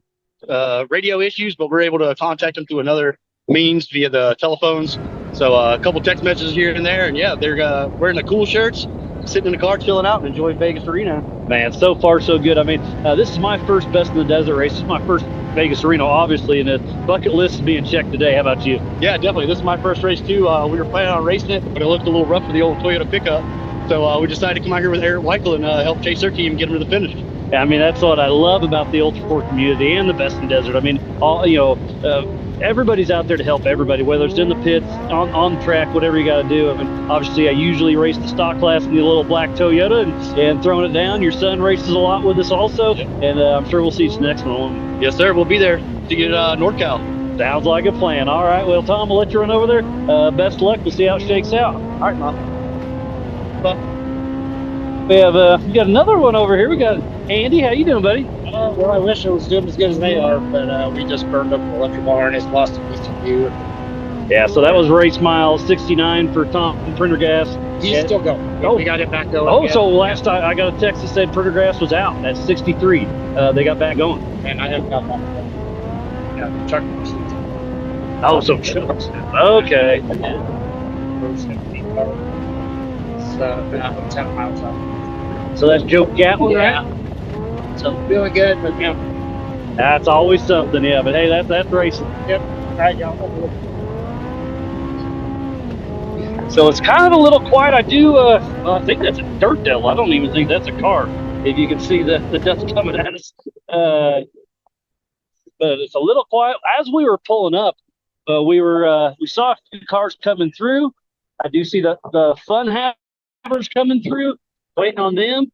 radio issues, but we're able to contact them through another means via the telephones. So a couple text messages here and there, and yeah, they're wearing the cool shirts, sitting in the car, chilling out, and enjoying Vegas to Reno. Man, so far so good. I mean, this is my first Best in the Desert race. This is my first Vegas to Reno, obviously, and the bucket list is being checked today. How about you? Yeah, definitely. This is my first race too. We were planning on racing it, but it looked a little rough for the old Toyota pickup. So we decided to come out here with Eric Weichel and help chase their team and get them to the finish. I mean, that's what I love about the Ultra 4 community and the Best in the Desert. I mean, everybody's out there to help everybody, whether it's in the pits, on the track, whatever you got to do. I mean, obviously, I usually race the stock class in the little black Toyota and throwing it down. Your son races a lot with us also, and I'm sure we'll see you next one. Yes, sir. We'll be there to get NorCal. Sounds like a plan. All right. Well, Tom, we'll let you run over there. Best of luck. We'll see how it shakes out. All right, Mom. We have we got another one over here. We got Andy. How you doing, buddy? Well, I wish I was doing as good as they are, but we just burned up an electrical harness, lost a ECU. Yeah, so that was race mile 69 for Tom Prendergast. He's still going. Oh, we got him back going. Oh, so last time I got a text that said Prendergast was out. That's 63. They got back going. And I haven't got that. Yeah, truck. Oh, so trucks. Okay. It's about 10 miles out. So that's Joe Gatlin, yeah. right? So feeling good, but yeah. That's always something, yeah. But hey, that's racing. Yep. All right, y'all. So it's kind of a little quiet. I do. I think that's a dirt devil. I don't even think that's a car. If you can see the dust coming at us, but it's a little quiet. As we were pulling up, we saw a few cars coming through. I do see the fun havers coming through. Waiting on them.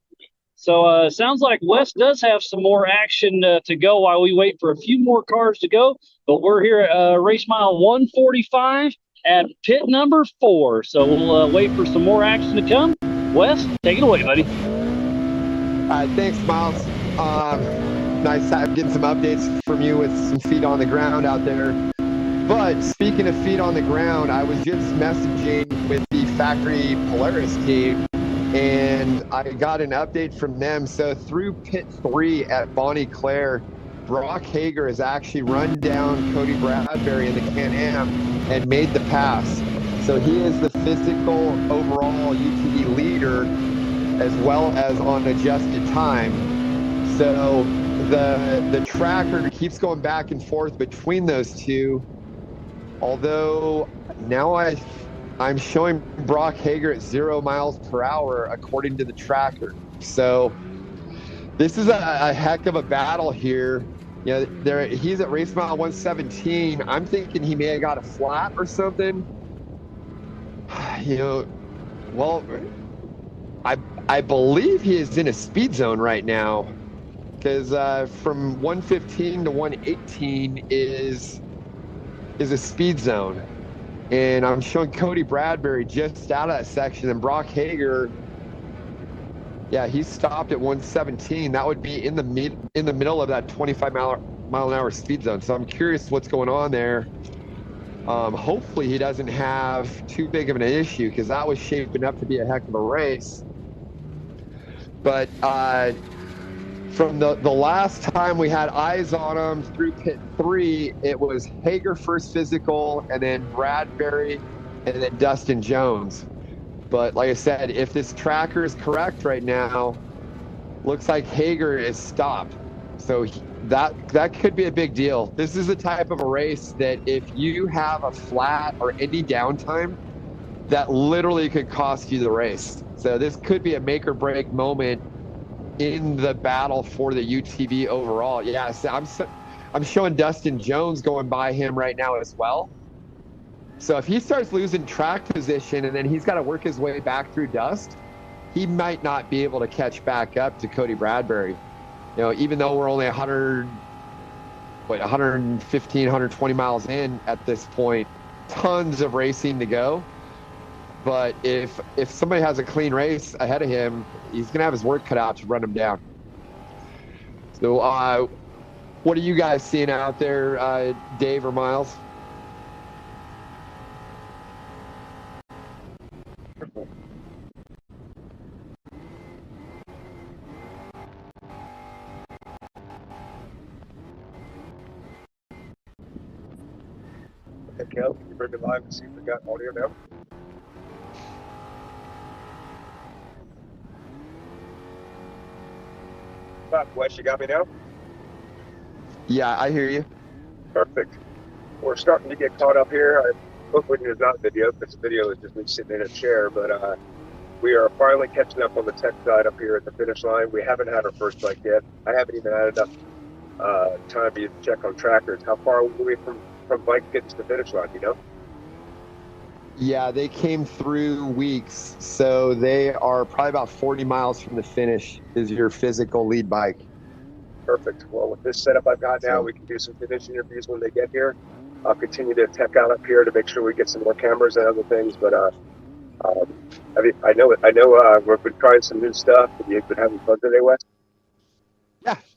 So it sounds like Wes does have some more action to go while we wait for a few more cars to go. But we're here at race mile 145 at pit number 4. So we'll wait for some more action to come. Wes, take it away, buddy. All right, thanks, Miles. Nice getting some updates from you with some feet on the ground out there. But speaking of feet on the ground, I was just messaging with the factory Polaris team, I got an update from them. So through pit 3 at Bonnie Claire, Brock Hager has actually run down Cody Bradbury in the Can-Am and made the pass. So he is the physical overall UTV leader as well as on adjusted time. So the tracker keeps going back and forth between those two. Although now I'm showing Brock Hager at 0 miles per hour according to the tracker. So this is a heck of a battle here. You know, he's at race mile 117. I'm thinking he may have got a flat or something. You know, well, I believe he is in a speed zone right now, because from 115 to 118 is a speed zone. And I'm showing Cody Bradbury just out of that section, and Brock Hager, yeah, he stopped at 117. That would be in the middle of that 25 mile an hour speed zone. So I'm curious what's going on there. Hopefully he doesn't have too big of an issue, because that was shaping up to be a heck of a race. But from the last time we had eyes on him through pit 3, it was Hager first physical, and then Bradbury, and then Dustin Jones. But like I said, if this tracker is correct right now, looks like Hager is stopped. So that could be a big deal. This is the type of a race that if you have a flat or any downtime, that literally could cost you the race. So this could be a make or break moment in the battle for the UTV overall. Yeah, so I'm showing Dustin Jones going by him right now as well. So if he starts losing track position and then he's got to work his way back through dust, he might not be able to catch back up to Cody Bradbury. You know, even though we're only 115, 120 miles in at this point, tons of racing to go. But if somebody has a clean race ahead of him, he's going to have his work cut out to run him down. So what are you guys seeing out there, Dave or Miles? Hey, Kel, can you bring me live and see if we got audio now? Wes, you got me now? Yeah, I hear you. Perfect. We're starting to get caught up here. Hopefully it's not video, because the video is just me sitting in a chair, but we are finally catching up on the tech side up here at the finish line. We haven't had our first bike yet. I haven't even had enough time to check on trackers. How far are we from bike getting to the finish line, you know? Yeah, they came through weeks, so they are probably about 40 miles from the finish is your physical lead bike. Perfect. Well, with this setup I've got now, we can do some finish interviews when they get here. I'll continue to tech out up here to make sure we get some more cameras and other things, but I know we've been trying some new stuff. Have you been having fun today, Wes?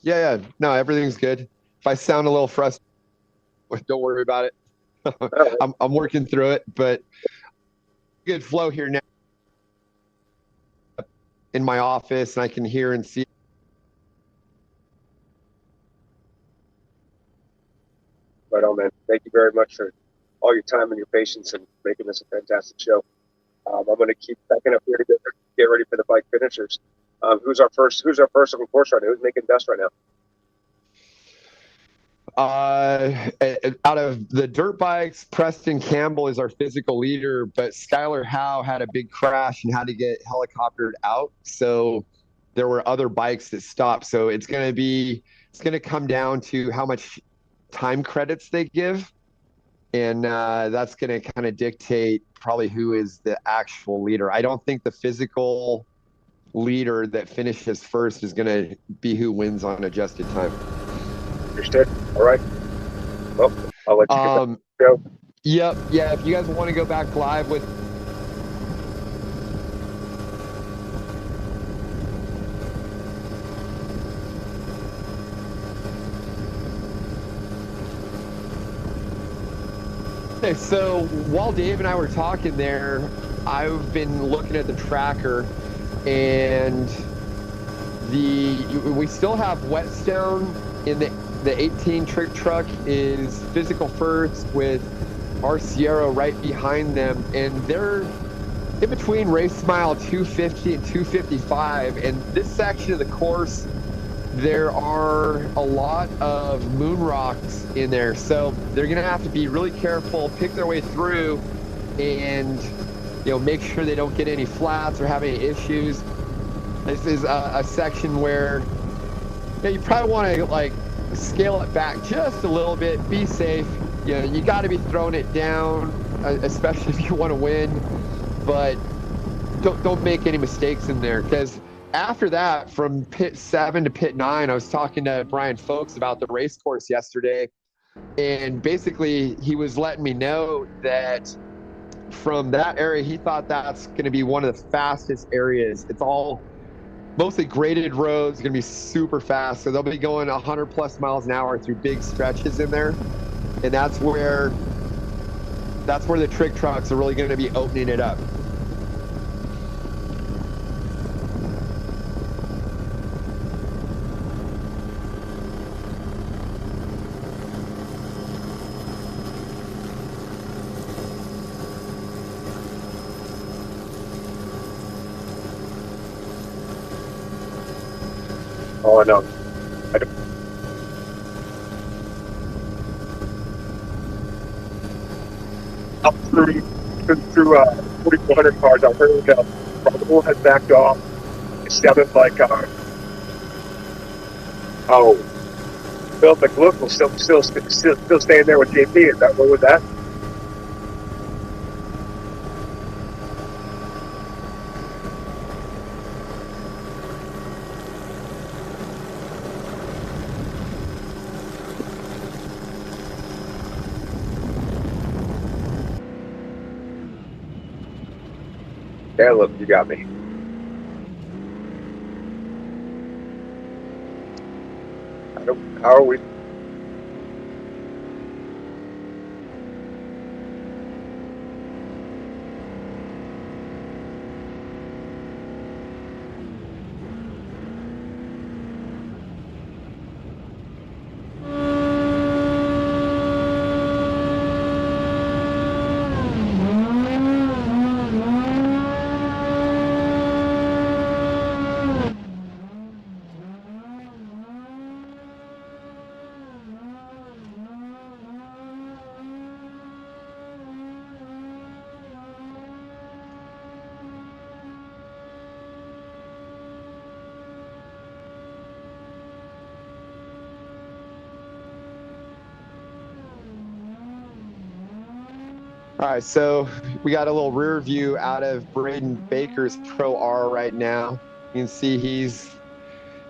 Yeah. No, everything's good. If I sound a little frustrated, don't worry about it. I'm working through it, but good flow here now in my office, and I can hear and see. Right on, man. Thank you very much for all your time and your patience and making this a fantastic show. I'm going to keep backing up here to get ready for the bike finishers. Who's our first on course right now? Who's making dust right now? Out of the dirt bikes, Preston Campbell is our physical leader, but Skylar Howe had a big crash and had to get helicoptered out. So there were other bikes that stopped. So it's going to come down to how much time credits they give. And that's going to kind of dictate probably who is the actual leader. I don't think the physical leader that finishes first is going to be who wins on adjusted time. Understood. All right. Well, I'll let you go. Yep. Yeah. If you guys want to go back live with. Okay, so while Dave and I were talking there, I've been looking at the tracker, and we still have Whetstone in the 18 trick truck is physical first with our Sierra right behind them, and they're in between race mile 250 and 255. And this section of the course, there are a lot of moon rocks in there, so they're gonna have to be really careful, pick their way through, and make sure they don't get any flats or have any issues. This is a section where you probably want to like scale it back just a little bit, be safe. You got to be throwing it down, especially if you want to win, but don't make any mistakes in there, because after that, from pit 7 to pit 9, I was talking to Brian Folks about the race course yesterday, and basically he was letting me know that from that area, he thought that's going to be one of the fastest areas. It's all mostly graded roads, going to be super fast. So they'll be going 100 plus miles an hour through big stretches in there. And that's where the trick trucks are really going to be opening it up. Oh, no. I don't. Up through 4,400 cars, I heard Raul had backed off. It sounded like, Phil McLook will still staying there with JP. Is that what was that? Yeah, look, you got me. How are we? All right, so we got a little rear view out of Braden Baker's Pro R right now. You can see he's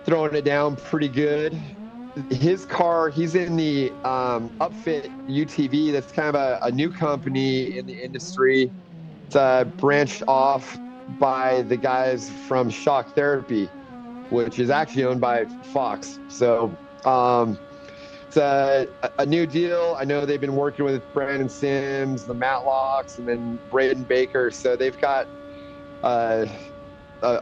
throwing it down pretty good. His car, he's in the Upfit UTV. That's kind of a new company in the industry. It's branched off by the guys from Shock Therapy, which is actually owned by Fox. So it's a new deal. I know they've been working with Brandon Sims, the Matlocks, and then Braden Baker. So they've got a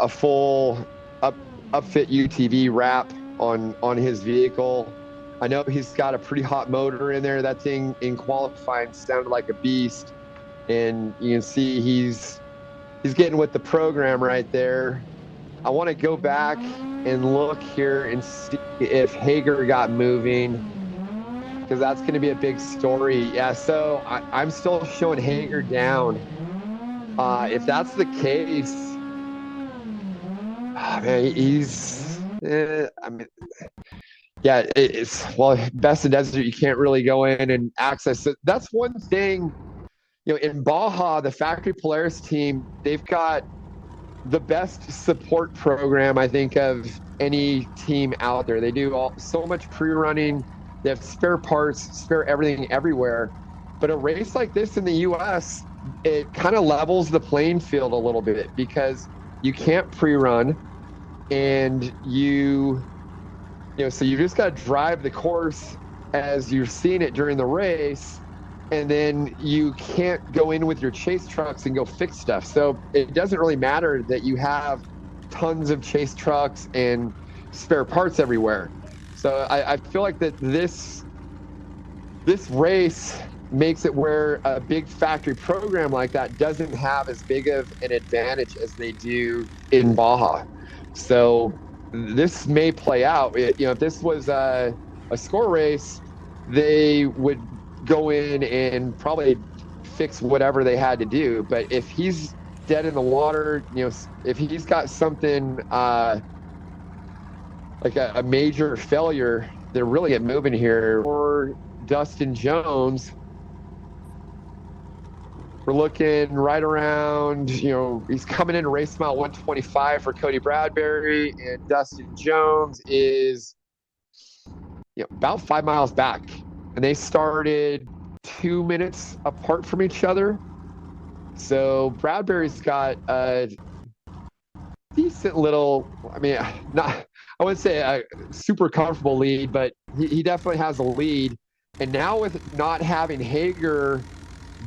full upfit UTV wrap on his vehicle. I know he's got a pretty hot motor in there. That thing in qualifying sounded like a beast, and you can see he's getting with the program right there. I want to go back and look here and see if Hager got moving, because that's going to be a big story. Yeah, so I'm still showing Hager down. If that's the case, man, he's. I mean, yeah, it's best in desert. You can't really go in and access. So that's one thing. In Baja, the Factory Polaris team, they've got the best support program, I think, of any team out there. They do so much pre-running. They have spare parts, spare everything everywhere. But a race like this in the U.S., it kind of levels the playing field a little bit, because you can't pre-run, and so you just got to drive the course as you're seeing it during the race. And then you can't go in with your chase trucks and go fix stuff. So it doesn't really matter that you have tons of chase trucks and spare parts everywhere. So I feel like that this race makes it where a big factory program like that doesn't have as big of an advantage as they do in Baja. So this may play out. If this was a score race, they would go in and probably fix whatever they had to do. But if he's dead in the water, if he's got something like a major failure, they're really get moving here. For Dustin Jones, we're looking right around, he's coming in race mile 125 for Cody Bradbury, and Dustin Jones is about 5 miles back. And they started 2 minutes apart from each other. So Bradbury's got a decent little, I wouldn't say a super comfortable lead, but he definitely has a lead. And now with not having Hager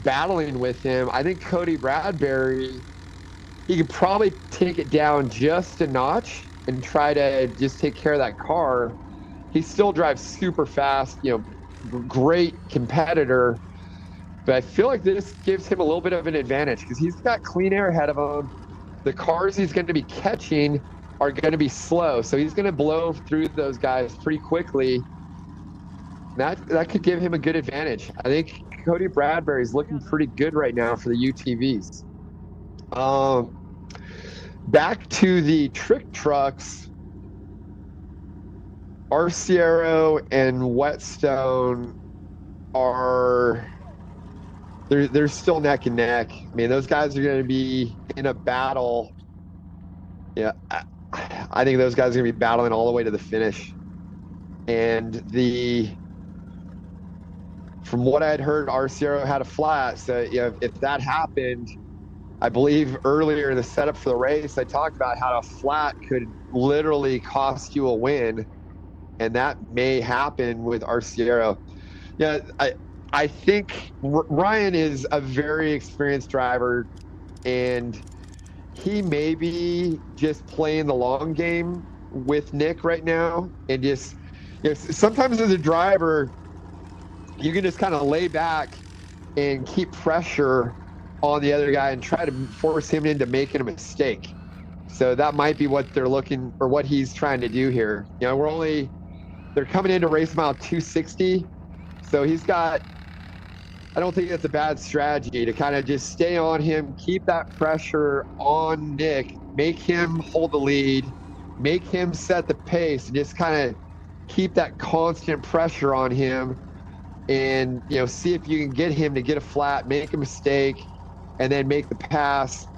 battling with him, I think Cody Bradbury, he could probably take it down just a notch and try to just take care of that car. He still drives super fast, great competitor, but I feel like this gives him a little bit of an advantage because he's got clean air ahead of him. The cars he's going to be catching are going to be slow, so he's going to blow through those guys pretty quickly. That could give him a good advantage. I think Cody Bradbury is looking pretty good right now for the UTVs. Back to the trick trucks, Arciero and Whetstone they're still neck and neck. Those guys are going to be in a battle. Yeah, I think those guys are going to be battling all the way to the finish. And from what I had heard, Arciero had a flat. So if that happened, I believe earlier in the setup for the race, I talked about how a flat could literally cost you a win. And that may happen with Arciero. Yeah, I think Ryan is a very experienced driver, and he may be just playing the long game with Nick right now. And just, sometimes as a driver, you can just kind of lay back and keep pressure on the other guy and try to force him into making a mistake. So that might be what they're looking, or what he's trying to do here. They're coming into race mile 260. So I don't think that's a bad strategy to kind of just stay on him, keep that pressure on Nick, make him hold the lead, make him set the pace, and just kind of keep that constant pressure on him. And, see if you can get him to get a flat, make a mistake, and then make the pass.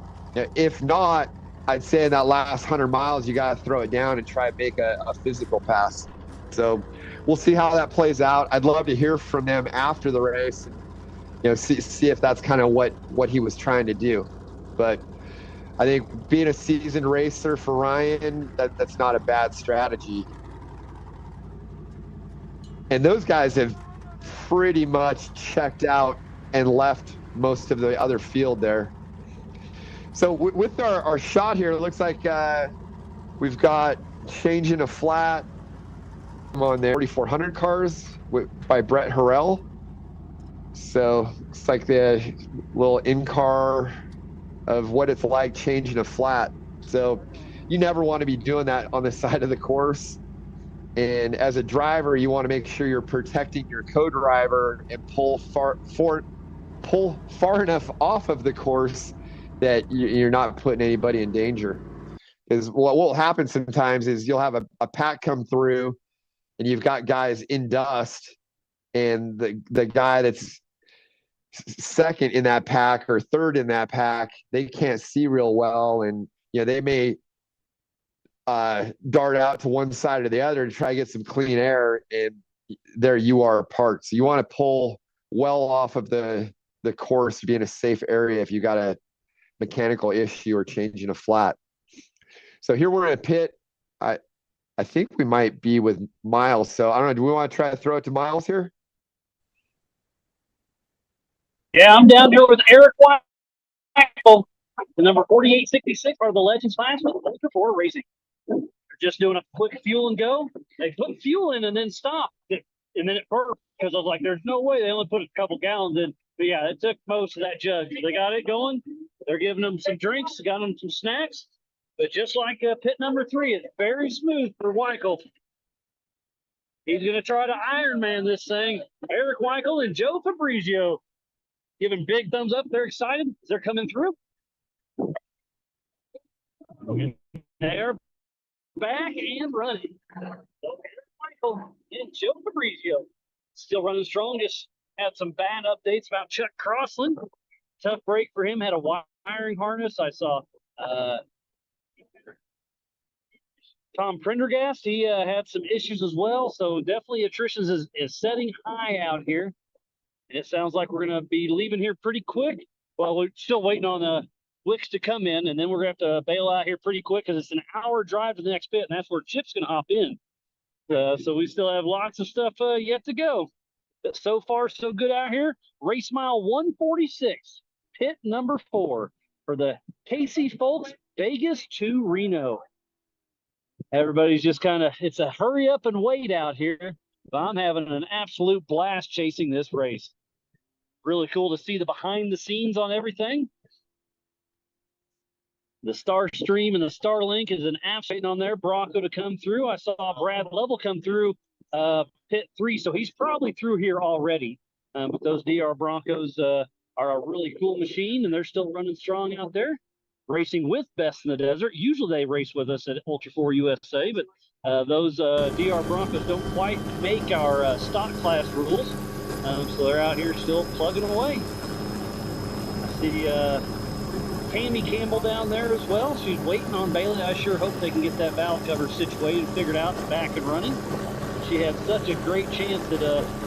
If not, I'd say in that last 100 miles, you got to throw it down and try to make a physical pass. So we'll see how that plays out. I'd love to hear from them after the race and, see if that's kind of what he was trying to do. But I think being a seasoned racer for Ryan, that's not a bad strategy. And those guys have pretty much checked out and left most of the other field there. So with our shot here, it looks like we've got changing a flat on there, 4,400 cars by Brett Harrell. So it's like the little in-car of what it's like changing a flat. So you never want to be doing that on the side of the course. And as a driver, you want to make sure you're protecting your co-driver and pull far enough off of the course that you're not putting anybody in danger. Because what will happen sometimes is you'll have a pack come through and you've got guys in dust, and the guy that's second in that pack or third in that pack, they can't see real well, and they may dart out to one side or the other to try to get some clean air, and there you are apart. So you want to pull well off of the course to be in a safe area if you got a mechanical issue or changing a flat. So here we're in a pit. I think we might be with Miles. So I don't know. Do we want to try to throw it to Miles here? Yeah, I'm down here with Eric Waxel. The number 4866 are the Legends class with Ultra 4 Racing. They're just doing a quick fuel and go. They put fuel in and then stopped. And then it burped because I was like, there's no way they only put a couple gallons in. But yeah, it took most of that jug. They got it going. They're giving them some drinks, got them some snacks. But just like pit number 3, it's very smooth for Weichel. He's going to try to Ironman this thing. Eric Weichel and Joe Fabrizio giving big thumbs up. They're excited. They're coming through. They're back and running. So Eric Weichel and Joe Fabrizio still running strong. Just had some bad updates about Chuck Crossland. Tough break for him. Had a wiring harness. I saw Tom Prendergast. He had some issues as well. So definitely attrition is setting high out here. And it sounds like we're going to be leaving here pretty quick. Well, we're still waiting on Wicks to come in, and then we're going to have to bail out here pretty quick because it's an hour drive to the next pit, and that's where Chip's going to hop in. So we still have lots of stuff yet to go. But so far, so good out here. Race mile 146, pit number 4 for the Casey Folks Vegas to Reno. Everybody's just kind of, it's a hurry up and wait out here. But I'm having an absolute blast chasing this race. Really cool to see the behind the scenes on everything. The Starstream and the Starlink is an app waiting on there. Bronco to come through. I saw Brad Lovell come through pit 3, so he's probably through here already. But those DR Broncos are a really cool machine, and they're still running strong out there. Racing with Best in the Desert. Usually they race with us at Ultra 4 USA, but those DR Broncos don't quite make our stock class rules. So they're out here still plugging away. I see Tammy Campbell down there as well. She's waiting on Bailey. I sure hope they can get that valve cover situated, figured out, and back and running. She had such a great chance at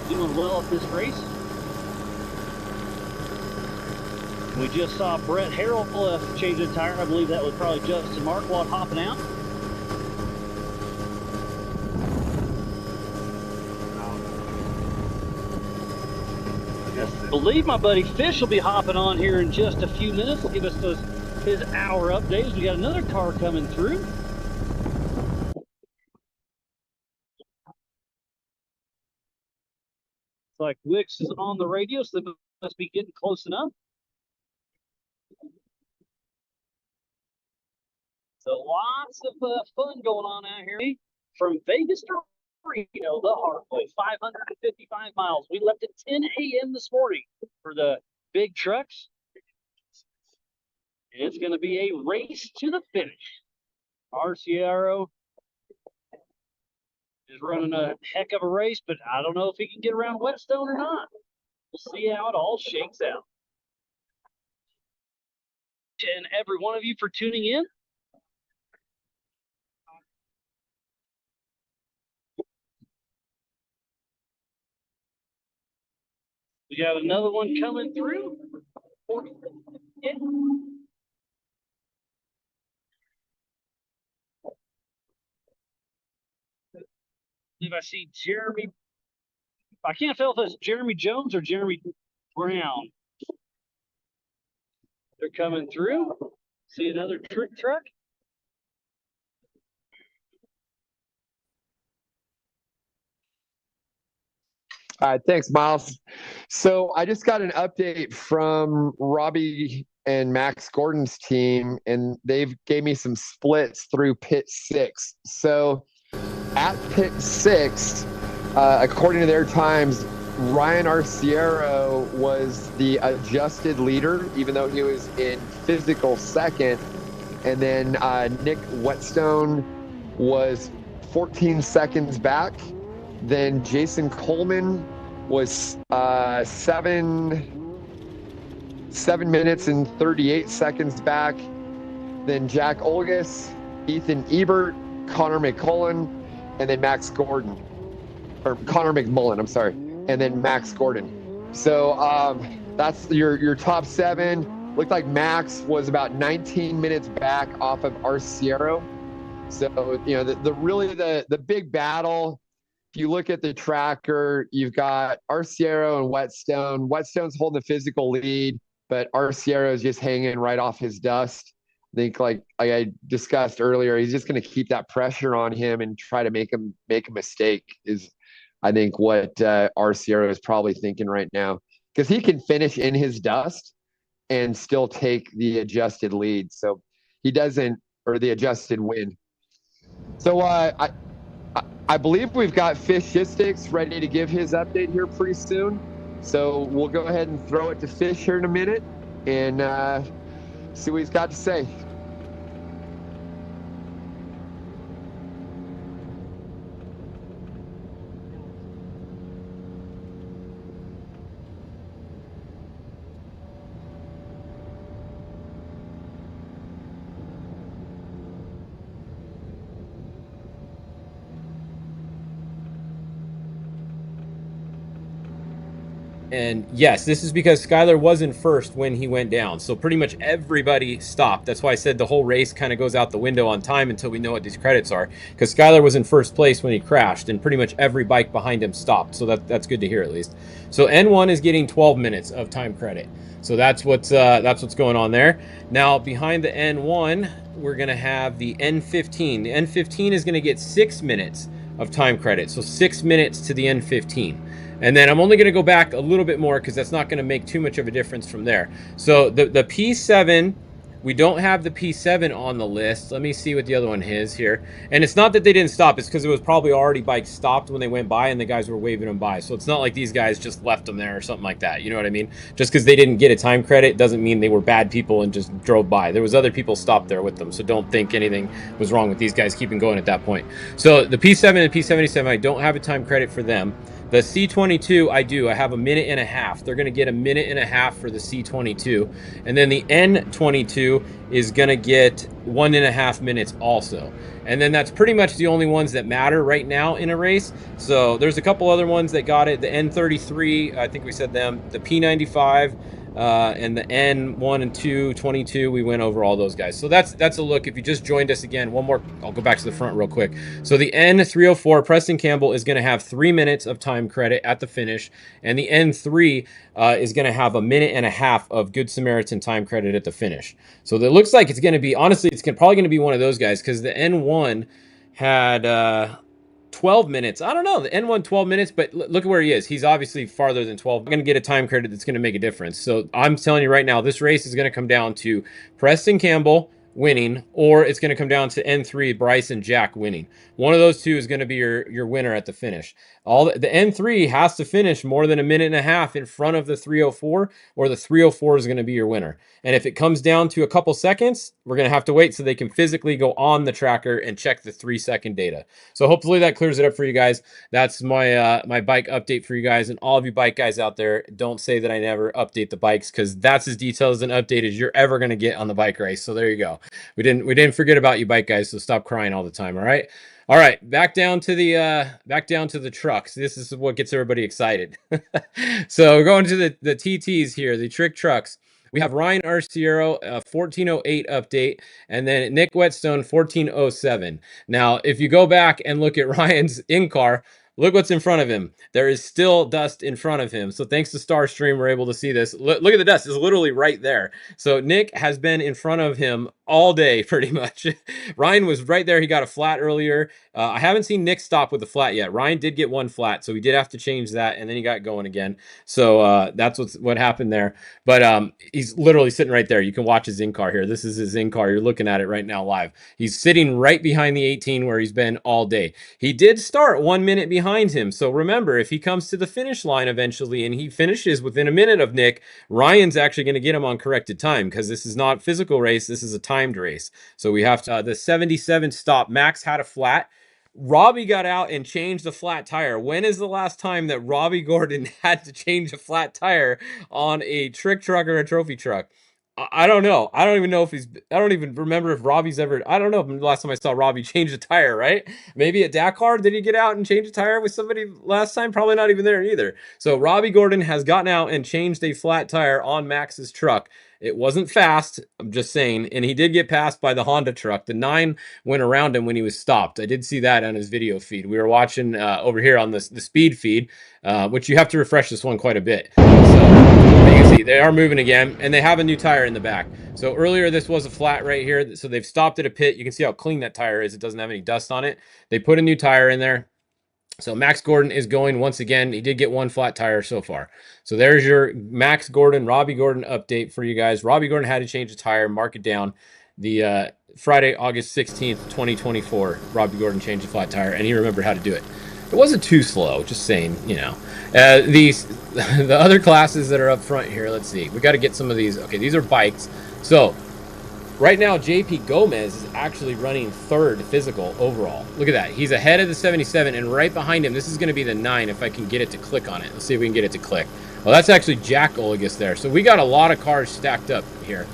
doing well at this race. We just saw Brett Harrell change the tire. I believe that was probably Justin Marquardt hopping out. I believe my buddy Fish will be hopping on here in just a few minutes. Give us his hour updates. We got another car coming through. It's like Wicks is on the radio, so they must be getting close enough. So lots of fun going on out here. From Vegas to Reno, the hard way, 555 miles. We left at 10 a.m. this morning for the big trucks. It's going to be a race to the finish. Arciero is running a heck of a race, but I don't know if he can get around Whetstone or not. We'll see how it all shakes out. And every one of you for tuning in. We got another one coming through. Yeah. I see Jeremy. I can't tell if it's Jeremy Jones or Jeremy Brown. They're coming through. See another trick truck. All right, thanks, Miles. So I just got an update from Robbie and Max Gordon's team, and they've gave me some splits through pit 6. So at pit 6, according to their times, Ryan Arciero was the adjusted leader, even though he was in physical second. And then Nick Whetstone was 14 seconds back. Then Jason Coleman was 7 minutes and 38 seconds back. Then Jack Olgas, Ethan Ebert, Connor McCullen, and then Max Gordon. Or Connor McMullen, I'm sorry. And then Max Gordon. So that's your top 7. Looked like Max was about 19 minutes back off of Arciero. So, you know, the big battle. If you look at the tracker, you've got Arciero and Whetstone. Whetstone's holding the physical lead, but Arciero is just hanging right off his dust. I think, like I discussed earlier, he's just going to keep that pressure on him and try to make him make a mistake. Is I think what Arciero is probably thinking right now, because he can finish in his dust and still take the adjusted lead. So he doesn't, or the adjusted win. So I believe we've got Fishgistics ready to give his update here pretty soon. So we'll go ahead and throw it to Fish here in a minute and see what he's got to say. And yes, this is because Skylar wasn't first when he went down. So pretty much everybody stopped. That's why I said the whole race kind of goes out the window on time until we know what these credits are. Because Skylar was in first place when he crashed, and pretty much every bike behind him stopped. So that's good to hear at least. So N1 is getting 12 minutes of time credit. So that's what's going on there. Now behind the N1, we're gonna have the N15. The N15 is gonna get 6 minutes of time credit. So 6 minutes to the N15. And then I'm only going to go back a little bit more because that's not going to make too much of a difference from there. So the P7, we don't have the P7 on the list. Let me see what the other one is here. And it's not that they didn't stop. It's because it was probably already bikes stopped when they went by and the guys were waving them by. So it's not like these guys just left them there or something like that. You know what I mean? Just because they didn't get a time credit doesn't mean they were bad people and just drove by. There was other people stopped there with them. So don't think anything was wrong with these guys keeping going at that point. So the P7 and P77, I don't have a time credit for them. The C22, I do. I have a minute and a half. They're going to get a minute and a half for the C22. And then the N22 is going to get 1.5 minutes also. And then that's pretty much the only ones that matter right now in a race. So there's a couple other ones that got it. The N33, I think we said them. The P95, and the N1 and 2, 22, we went over all those guys. So that's a look. If you just joined us again, one more, I'll go back to the front real quick. So the N304, Preston Campbell is going to have 3 minutes of time credit at the finish, and the N3 is going to have a minute and a half of Good Samaritan time credit at the finish. So it looks like it's going to be, honestly, it's probably going to be one of those guys, because the N1 had 12 minutes. I don't know, the N1 12 minutes, but look at where he is. He's obviously farther than 12. I'm going to get a time credit that's going to make a difference. So I'm telling you right now, this race is going to come down to Preston Campbell winning, or it's going to come down to N3, Bryce and Jack winning. One of those two is going to be your winner at the finish. The N3 has to finish more than a minute and a half in front of the 304, or the 304 is going to be your winner. And if it comes down to a couple seconds, we're going to have to wait so they can physically go on the tracker and check the 3-second data. So hopefully that clears it up for you guys. That's my my bike update for you guys. And all of you bike guys out there, don't say that I never update the bikes, because that's as detailed as an update as you're ever going to get on the bike race. So there you go. We didn't forget about you bike guys, so stop crying all the time. All right. All right, back down to the trucks. This is what gets everybody excited. So we're going to the TTs here, the trick trucks. We have Ryan Arciero, 1408 update, and then Nick Whetstone, 1407. Now, if you go back and look at Ryan's in-car, look what's in front of him. There is still dust in front of him. So thanks to Starstream, we're able to see this. Look at the dust. It's literally right there. So Nick has been in front of him all day, pretty much. Ryan was right there. He got a flat earlier. I haven't seen Nick stop with the flat yet. Ryan did get one flat, so we did have to change that, and then he got going again. So that's what happened there. But he's literally sitting right there. You can watch his in-car here. This is his in-car. You're looking at it right now live. He's sitting right behind the 18 where he's been all day. He did start 1 minute behind him. So remember, if he comes to the finish line eventually and he finishes within a minute of Nick, Ryan's actually going to get him on corrected time, because this is not a physical race. This is a timed race. So we have to, the 77 stop. Max had a flat. Robbie got out and changed the flat tire. When is the last time that Robbie Gordon had to change a flat tire on a trick truck or a trophy truck? I don't know. I don't even know if I don't even remember if Robbie's ever, I don't know if the last time I saw Robbie change a tire, right? Maybe at Dakar, did he get out and change a tire with somebody last time? Probably not even there either. So Robbie Gordon has gotten out and changed a flat tire on Max's truck. It wasn't fast, I'm just saying, and he did get passed by the Honda truck. The 9 went around him when he was stopped. I did see that on his video feed. We were watching over here on the speed feed, which you have to refresh this one quite a bit. So you can see they are moving again, and they have a new tire in the back. So earlier this was a flat right here, so they've stopped at a pit. You can see how clean that tire is. It doesn't have any dust on it. They put a new tire in there. So Max Gordon is going once again. He did get one flat tire so far. So there's your Max Gordon, Robbie Gordon update for you guys. Robbie Gordon had to change the tire. Mark it down. The Friday, August 16th, 2024, Robbie Gordon changed the flat tire, and he remembered how to do it. It wasn't too slow, just saying, you know. The other classes that are up front here, let's see. We got to get some of these. Okay, these are bikes. So right now, JP Gomez is actually running third physical overall. Look at that. He's ahead of the 77, and right behind him, this is going to be the 9 if I can get it to click on it. Let's see if we can get it to click. Well, that's actually Jack Olagus there. So we got a lot of cars stacked up here.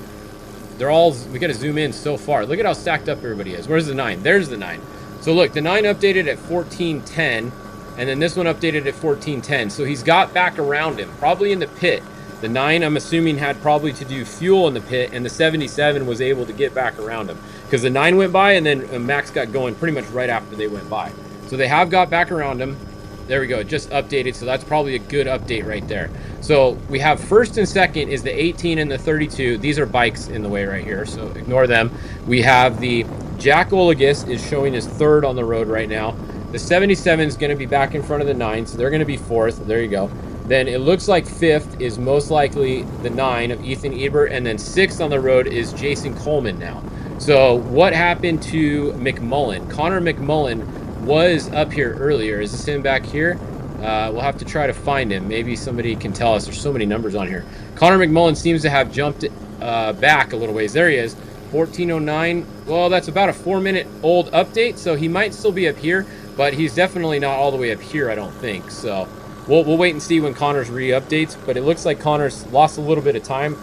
They're all, we got to zoom in so far. Look at how stacked up everybody is. Where's the 9? There's the 9. So look, the 9 updated at 1410, and then this one updated at 1410. So he's got back around him, probably in the pit. The 9, I'm assuming, had probably to do fuel in the pit, and the 77 was able to get back around him. Because the 9 went by, and then Max got going pretty much right after they went by. So they have got back around him. There we go, just updated, so that's probably a good update right there. So we have first and second is the 18 and the 32. These are bikes in the way right here, so ignore them. We have the Jack Olagus is showing his third on the road right now. The 77 is going to be back in front of the 9, so they're going to be fourth. There you go. Then it looks like fifth is most likely the 9 of Ethan Ebert, and then sixth on the road is Jason Coleman now. So what happened to McMullen? Connor McMullen was up here earlier. Is this him back here? We'll have to try to find him. Maybe somebody can tell us. There's so many numbers on here. Connor McMullen seems to have jumped back a little ways. There he is. 1409. Well, that's about a 4-minute old update, so he might still be up here, but he's definitely not all the way up here, I don't think. So we'll wait and see when Connor's re-updates, but it looks like Connor's lost a little bit of time,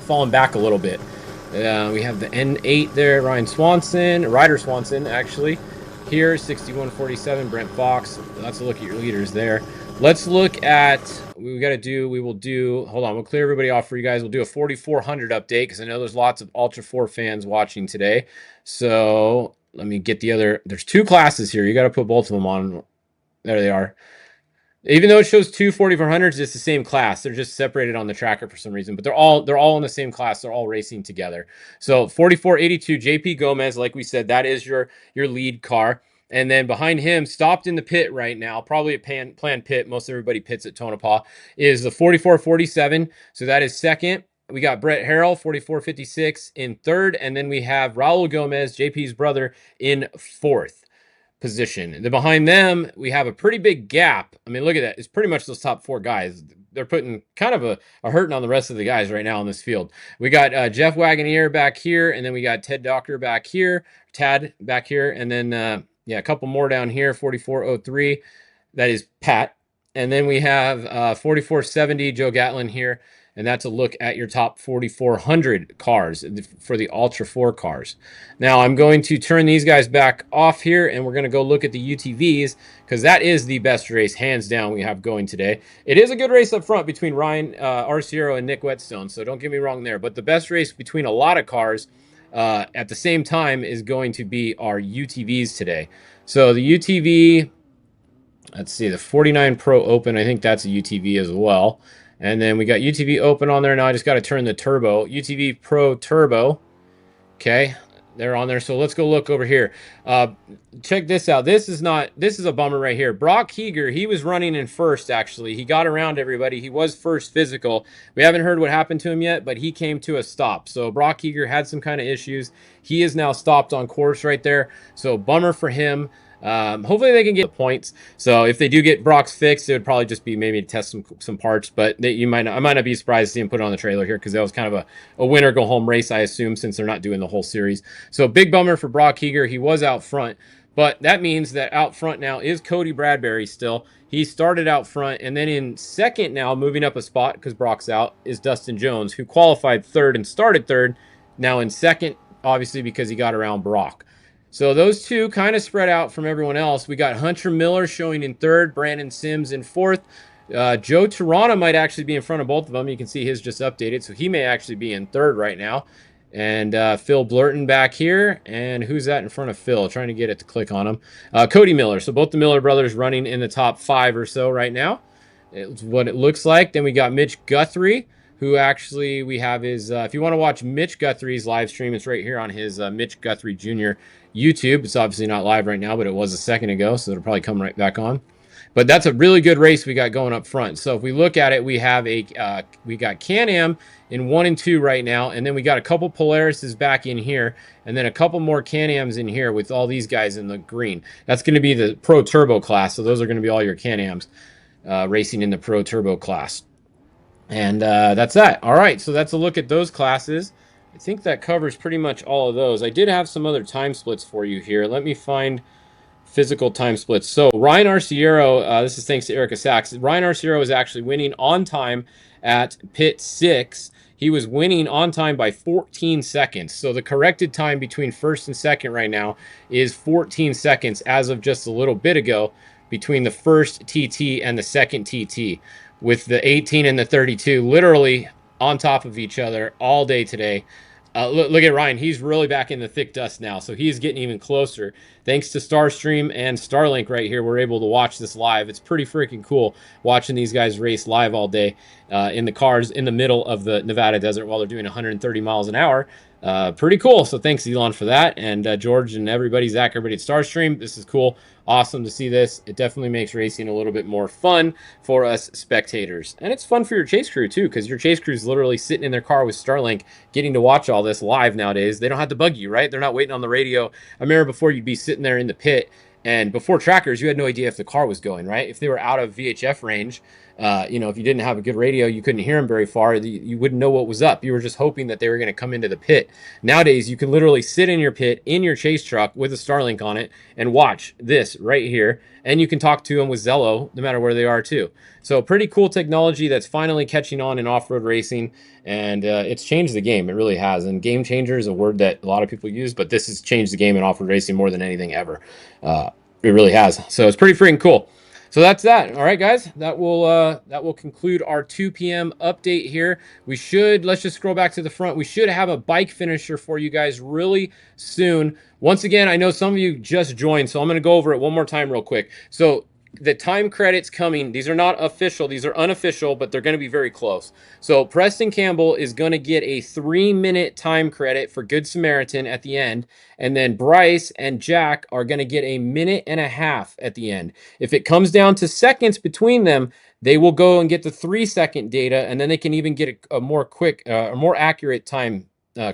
fallen back a little bit. We have the N8 there, Ryder Swanson, actually. Here, 6147, Brent Fox. Let's look at your leaders there. Let's look at, we will do, hold on, we'll clear everybody off for you guys. We'll do a 4400 update because I know there's lots of Ultra 4 fans watching today. So let me get the other, there's 2 classes here. You got to put both of them on. There they are. Even though it shows 2 4400s, it's the same class. They're just separated on the tracker for some reason, but they're all in the same class. They're all racing together. So 4482 JP Gomez, like we said, that is your lead car. And then behind him, stopped in the pit right now, probably a planned pit. Most everybody pits at Tonopah, is the 4447. So that is second. We got Brett Harrell, 4456 in third. And then we have Raul Gomez, JP's brother, in fourth position. Then behind them, we have a pretty big gap. I mean, look at that. It's pretty much those top 4 guys. They're putting kind of a hurting on the rest of the guys right now in this field. We got Jeff Wagoneer back here, and then we got Ted Doctor back here, Tad back here, and then, yeah, a couple more down here, 4403. That is Pat. And then we have 4470, Joe Gatlin here. And that's a look at your top 4,400 cars for the Ultra 4 cars. Now, I'm going to turn these guys back off here, and we're going to go look at the UTVs, because that is the best race, hands down, we have going today. It is a good race up front between Ryan Arciero and Nick Whetstone, so don't get me wrong there. But the best race between a lot of cars at the same time is going to be our UTVs today. So the UTV, let's see, the 49 Pro Open, I think that's a UTV as well. And then we got UTV Open on there. Now I just got to turn the turbo. UTV Pro Turbo. Okay, they're on there. So let's go look over here. Check this out. This is a bummer right here. Brock Heeger, he was running in first, actually. He got around everybody. He was first physical. We haven't heard what happened to him yet, but he came to a stop. So Brock Heeger had some kind of issues. He is now stopped on course right there. So bummer for him. Hopefully they can get points. So if they do get Brock's fixed, it would probably just be maybe to test some parts. But I might not be surprised to see him put it on the trailer here, because that was kind of a winner go home race, I assume, since they're not doing the whole series. So big bummer for Brock Heeger. He was out front, but that means that out front now is Cody Bradbury still. He started out front, and then in second now, moving up a spot because Brock's out, is Dustin Jones, who qualified third and started third. Now in second, obviously because he got around Brock. So those two kind of spread out from everyone else. We got Hunter Miller showing in third, Brandon Sims in fourth. Joe Tirana might actually be in front of both of them. You can see his just updated, so he may actually be in third right now. And Phil Blurton back here. And who's that in front of Phil? Trying to get it to click on him. Cody Miller. So both the Miller brothers running in the top 5 or so right now. It's what it looks like. Then we got Mitch Guthrie who actually we have his, if you want to watch Mitch Guthrie's live stream, it's right here on his Mitch Guthrie Jr. YouTube. It's obviously not live right now, but it was a second ago, so it'll probably come right back on. But that's a really good race we got going up front. So if we look at it, we have we got Can-Am in 1 and 2 right now, and then we got a couple Polaris's back in here, and then a couple more Can-Ams in here with all these guys in the green. That's going to be the Pro Turbo class, so those are going to be all your Can-Ams racing in the Pro Turbo class. And that's that. All right, so that's a look at those classes. I think that covers pretty much all of those. I did have some other time splits for you here. Let me find physical time splits. So Ryan Arciero, this is thanks to Erica Sachs. Ryan Arciero is actually winning on time at pit 6. He was winning on time by 14 seconds. So the corrected time between first and second right now is 14 seconds as of just a little bit ago between the first TT and the second TT, with the 18 and the 32 literally on top of each other all day today. Look at Ryan. He's really back in the thick dust now, so he's getting even closer. Thanks to Starstream and Starlink right here, we're able to watch this live. It's pretty freaking cool watching these guys race live all day in the cars in the middle of the Nevada desert while they're doing 130 miles an hour. Pretty cool. So thanks, Elon, for that. And George and everybody, Zach, everybody at Starstream. This is cool. Awesome to see this. It definitely makes racing a little bit more fun for us spectators. And it's fun for your chase crew, too, because your chase crew is literally sitting in their car with Starlink getting to watch all this live nowadays. They don't have to bug you, right? They're not waiting on the radio. I remember before you'd be sitting there in the pit, and before trackers, you had no idea if the car was going, right? If they were out of VHF range, you know, if you didn't have a good radio, you couldn't hear them very far. You wouldn't know what was up. You were just hoping that they were going to come into the pit. Nowadays, you can literally sit in your pit in your chase truck with a Starlink on it and watch this right here. And you can talk to them with Zello no matter where they are too. So pretty cool technology that's finally catching on in off-road racing. And it's changed the game. It really has. And game changer is a word that a lot of people use, but this has changed the game in off-road racing more than anything ever. It really has. So it's pretty freaking cool. So that's that. All right, guys, that will conclude our 2 p.m. update here. We should, let's just scroll back to the front. We should have a bike finisher for you guys really soon. Once again, I know some of you just joined, so I'm going to go over it one more time real quick. So the time credits coming, these are not official, these are unofficial, but they're going to be very close. So Preston Campbell is going to get a 3-minute time credit for Good Samaritan at the end, and then Bryce and Jack are going to get a 1.5 minutes at the end. If it comes down to seconds between them, they will go and get the 3-second data, and then they can even get a more quick, more accurate time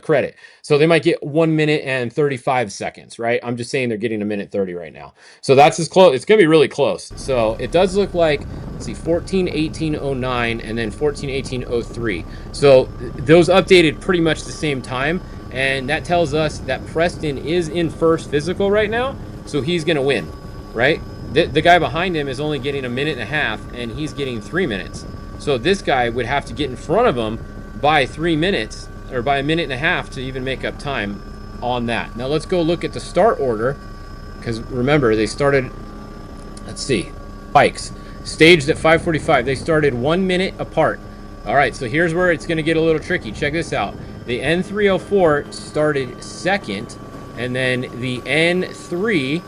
credit. So they might get 1 minute and 35 seconds, right? I'm just saying they're getting 1:30 right now. So that's as close. It's going to be really close. So it does look like, let's see, 14:18:09 and then 14:18:03. So those updated pretty much the same time. And that tells us that Preston is in first physical right now. So he's going to win, right? The guy behind him is only getting 1.5 minutes and he's getting 3 minutes. So this guy would have to get in front of him by 3 minutes or by 1.5 minutes to even make up time on that. Now let's go look at the start order, because remember they started, let's see, bikes staged at 5:45. They started 1 minute apart. All right, so here's where it's going to get a little tricky. Check this out. The N304 started second, and then the N3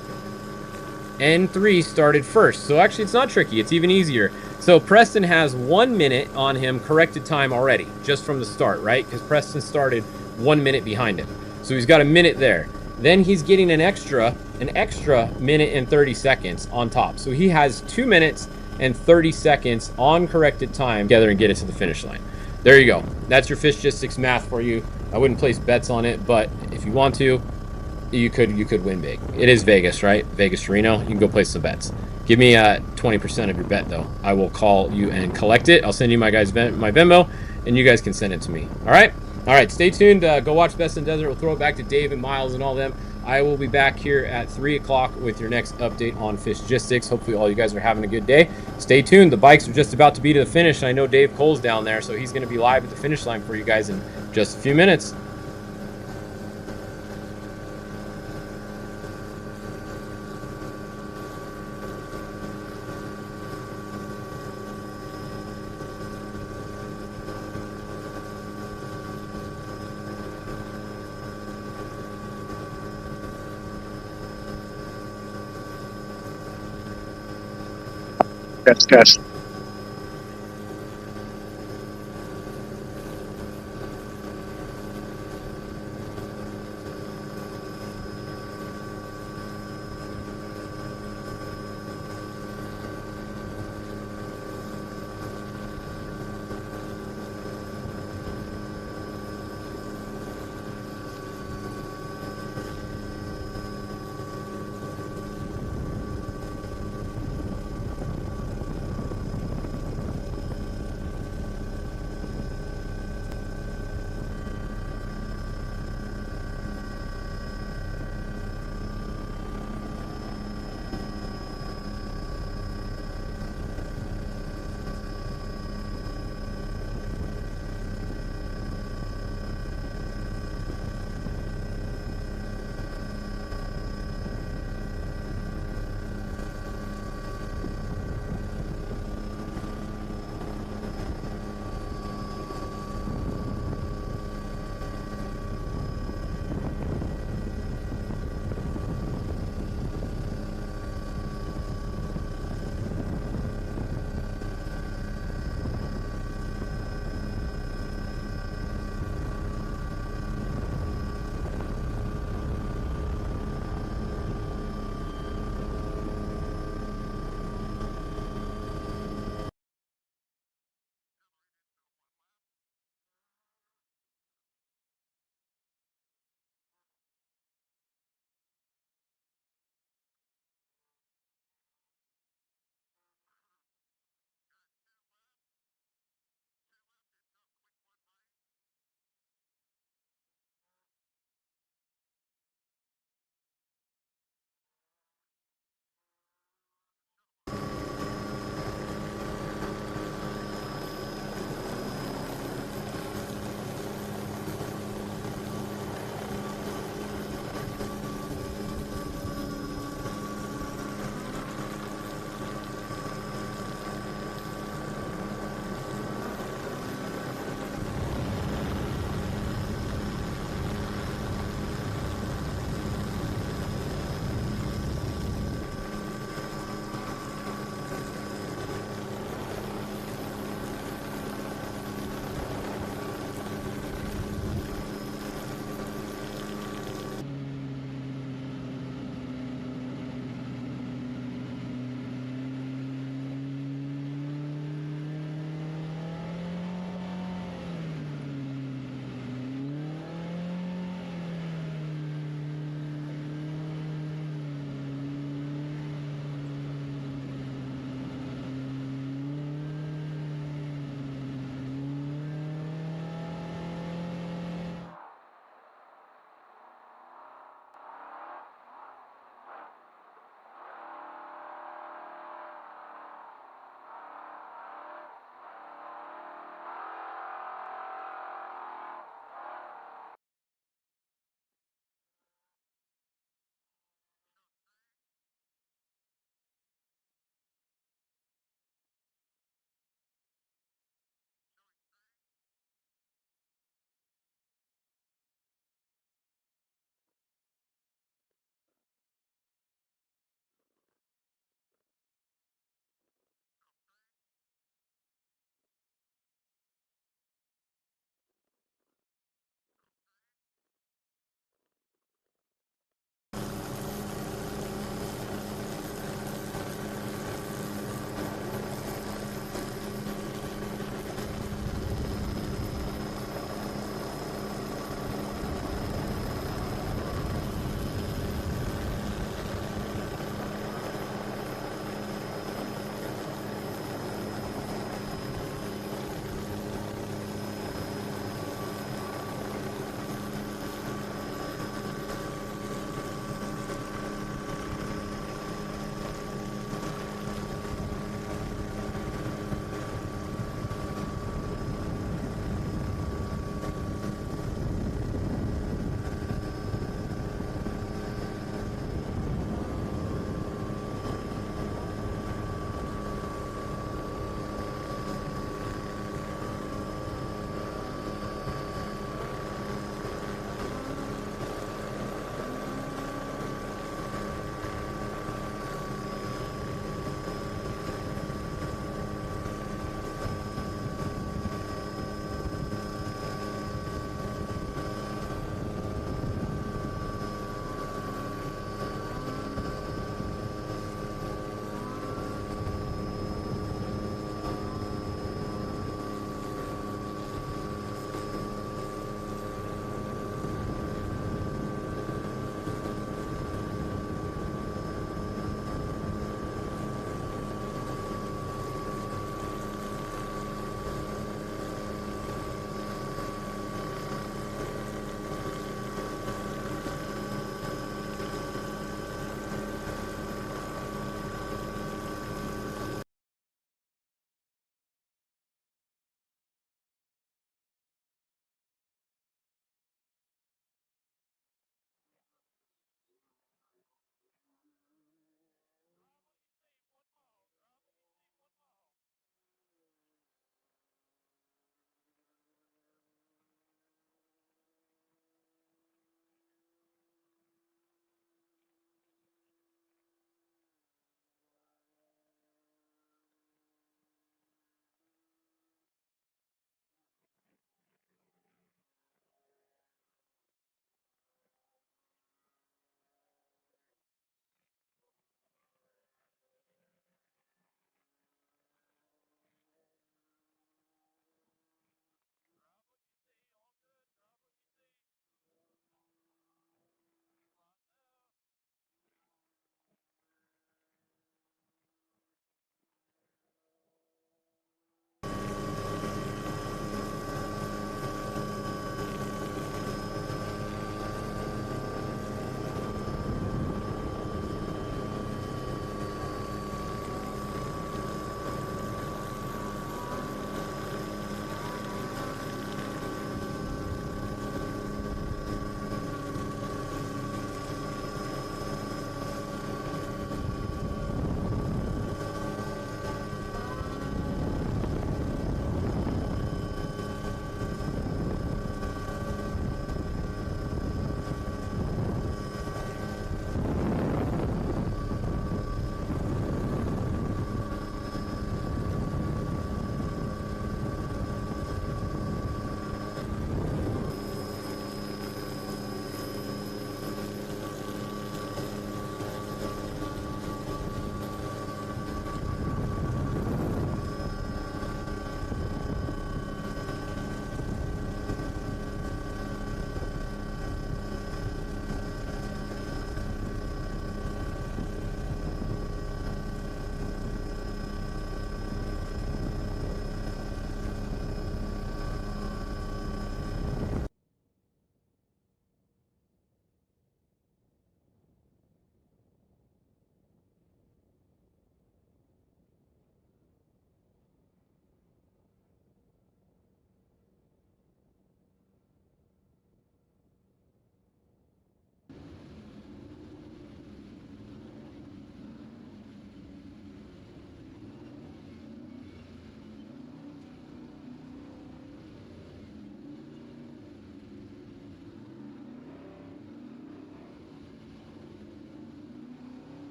started first. So actually it's not tricky, it's even easier. So Preston has 1 minute on him corrected time already, just from the start, right? Because Preston started 1 minute behind him. So he's got a minute there. Then he's getting an extra 1 minute and 30 seconds on top. So he has 2 minutes and 30 seconds on corrected time together and get it to the finish line. There you go. That's your Fishgistics math for you. I wouldn't place bets on it, but if you want to, you could win big. It is Vegas, right? Vegas to Reno. You can go place some bets. Give me 20% of your bet, though. I will call you and collect it. I'll send you my Venmo, and you guys can send it to me. All right? All right, stay tuned. Go watch Best in Desert. We'll throw it back to Dave and Miles and all them. I will be back here at 3 o'clock with your next update on Fishgistics. Hopefully all you guys are having a good day. Stay tuned. The bikes are just about to be to the finish. And I know Dave Cole's down there, so he's going to be live at the finish line for you guys in just a few minutes. That's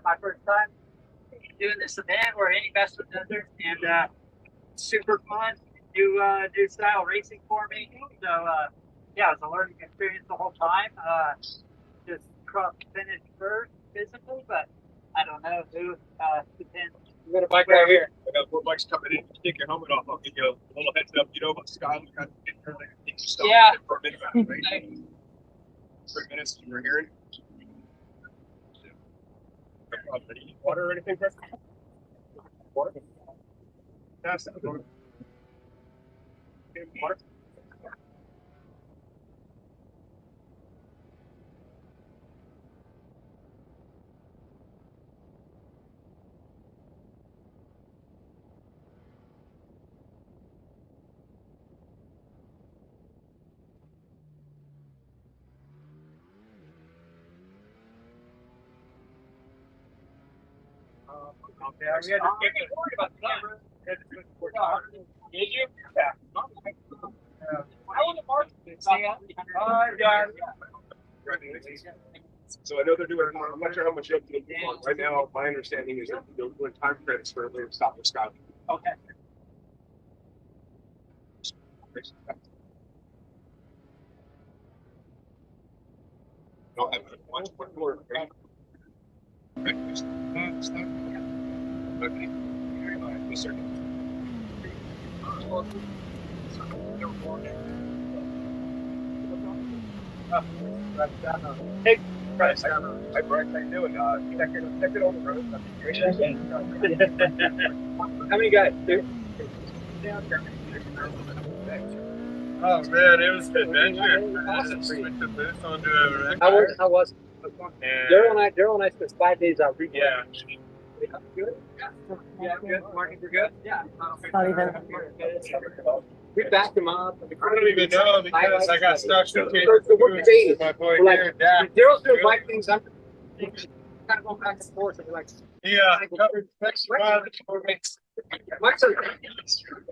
My first time doing this event or any festival desert, and super fun. New style racing for me. So yeah, it was a learning experience the whole time. Just finished first physically, but I don't know who depends. We got a bike right here. I got 4 bikes coming in. Take your helmet off. I'll give you a little heads up. You know about Scotland? Yeah. For a minute, right? 3 minutes. You were hearing. Do you need water or anything, Chris? Water? Pass that. Water. Yeah, we had to get worried about the number. Did you? Yeah. I want to mark it. So I know they're doing. I'm not sure how much you have to do. Right now, my understanding is that they're doing time credits for later stop with Scotland. Okay. Don't have much more. Okay. Yes, sir. Hey, Bryce, hi Bryce, how you doing? Check it on the road. how many guys? Two? Oh man, it was an adventure. Switch the booth onto a wreck. How was it? Daryl and I spent 5 days out reading. Yeah. Good? Yeah, good. Marking for good? Yeah. Not even. We backed him up. I don't even know because I got stuck with my boy We're like, here, Dak. Daryl's doing bike things. I'm kind of going back and forth. And we're like, Yeah. Mike's like,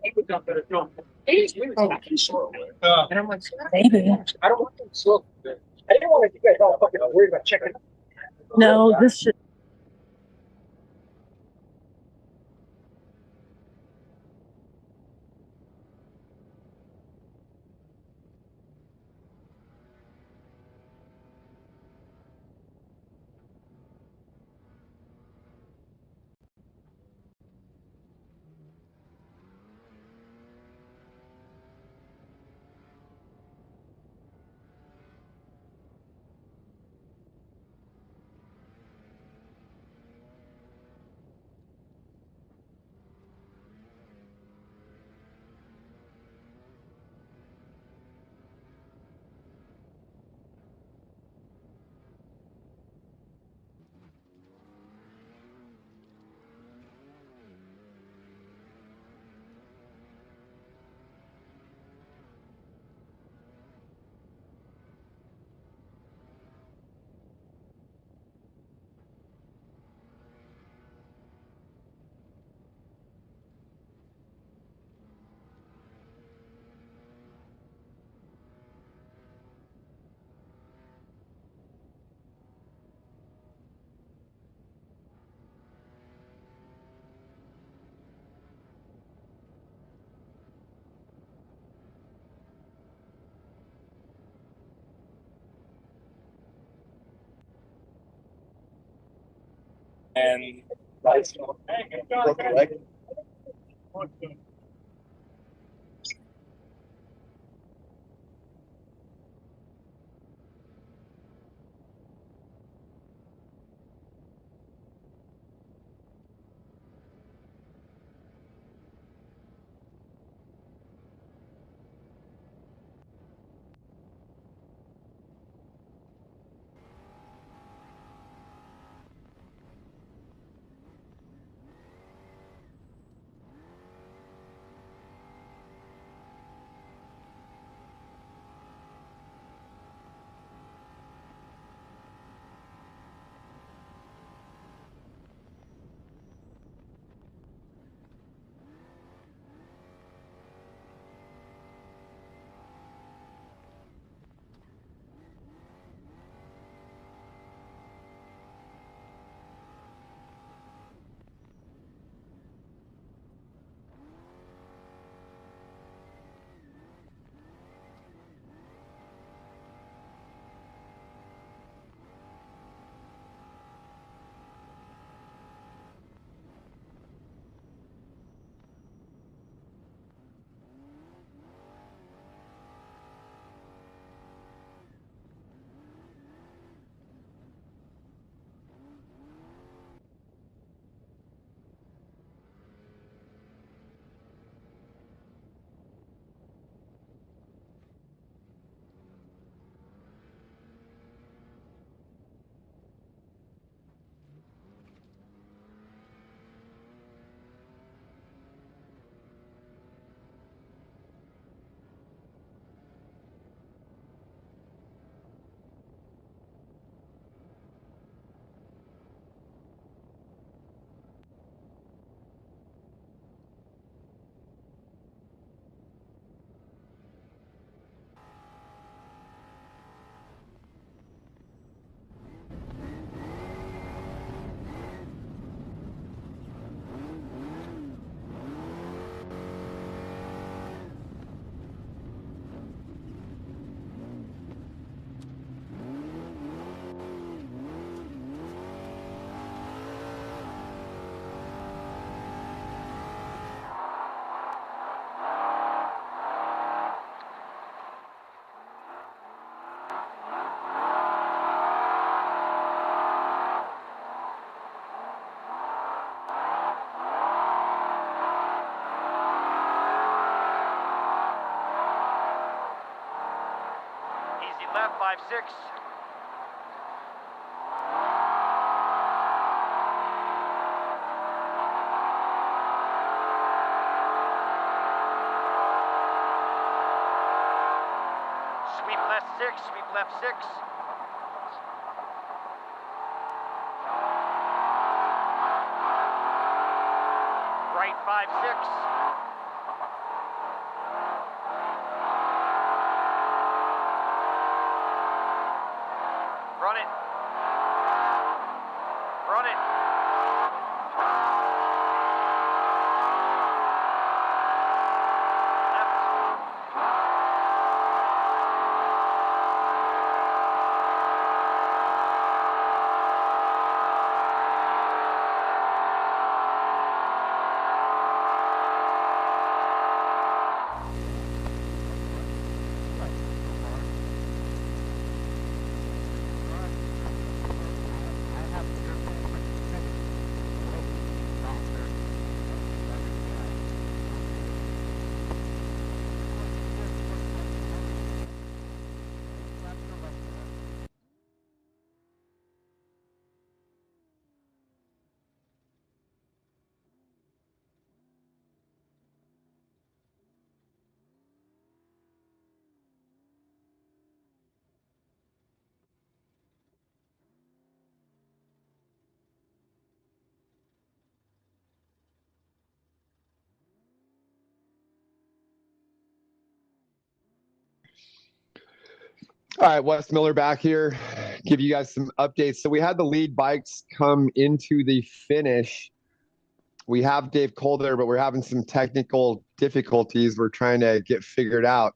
he would jump at it. No. He's really slow. And I'm like, Maybe. I don't want them slow. I didn't want you guys all fucking worried about checking. No, this should. And broke the leg. left, 5-6. Sweep left 6, sweep left 6. Right 5-6. Run it. Run it. All right, Wes Miller back here, give you guys some updates. So we had the lead bikes come into the finish. We have Dave Cole there, but we're having some technical difficulties we're trying to get figured out.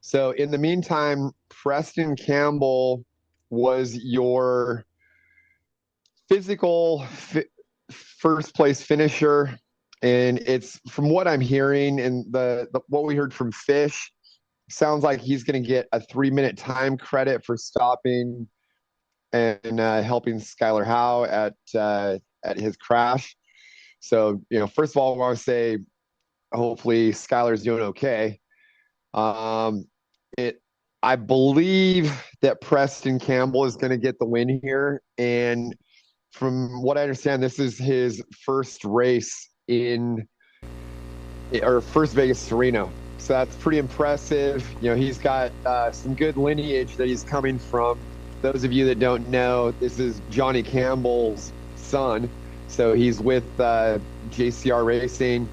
So in the meantime, Preston Campbell was your physical first place finisher. And it's from what I'm hearing and what we heard from Fish, sounds like he's going to get a 3-minute time credit for stopping and helping Skylar Howe at his crash. So, first of all, I want to say, hopefully Skylar's doing okay. I believe that Preston Campbell is going to get the win here. And from what I understand, this is his first race first Vegas to Reno. So that's pretty impressive. He's got some good lineage that he's coming from. Those of you that don't know, this is Johnny Campbell's son. So he's with JCR Racing.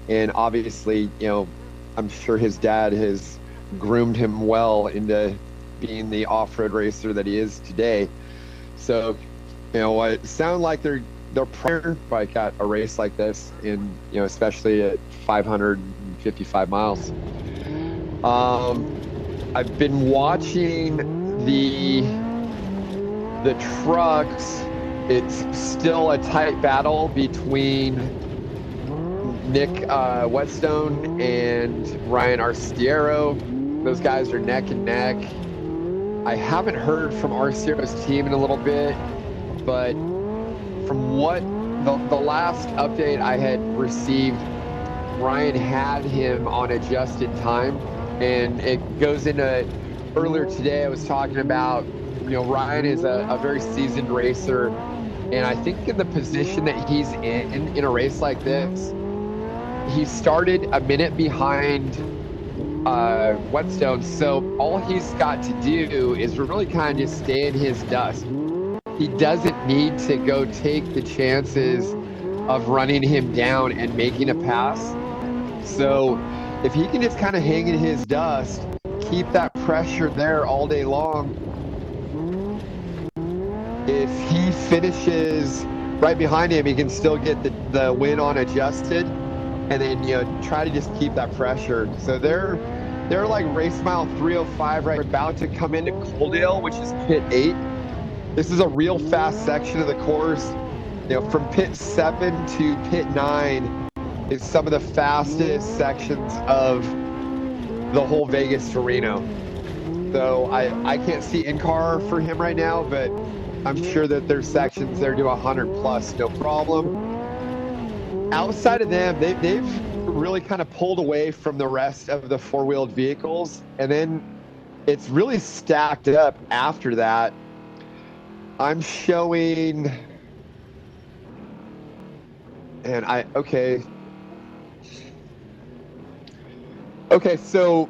And obviously, I'm sure his dad has groomed him well into being the off-road racer that he is today. So, it sounds like they're prior bike at a race like this, especially at 555 miles. I've been watching the trucks. It's still a tight battle between Nick Whetstone and Ryan Arciero. Those guys are neck and neck. I haven't heard from Arciero's team in a little bit, but from what the last update I had received, Ryan had him on adjusted time, and it goes into earlier today. I was talking about, Ryan is a very seasoned racer, and I think in the position that he's in a race like this, he started a minute behind Whetstone, so all he's got to do is really kind of just stay in his dust. He doesn't need to go take the chances of running him down and making a pass. So if he can just kind of hang in his dust, keep that pressure there all day long, if he finishes right behind him, he can still get the win on adjusted, and then try to just keep that pressure. So they're like race mile 305 right, about to come into Coaldale, which is pit 8. This is a real fast section of the course. From pit 7 to pit 9 is some of the fastest sections of the whole Vegas to Reno. So I can't see in-car for him right now, but I'm sure that there's sections there to 100 plus, no problem. Outside of them, they've really kind of pulled away from the rest of the four-wheeled vehicles. And then it's really stacked up after that. I'm showing, and okay, so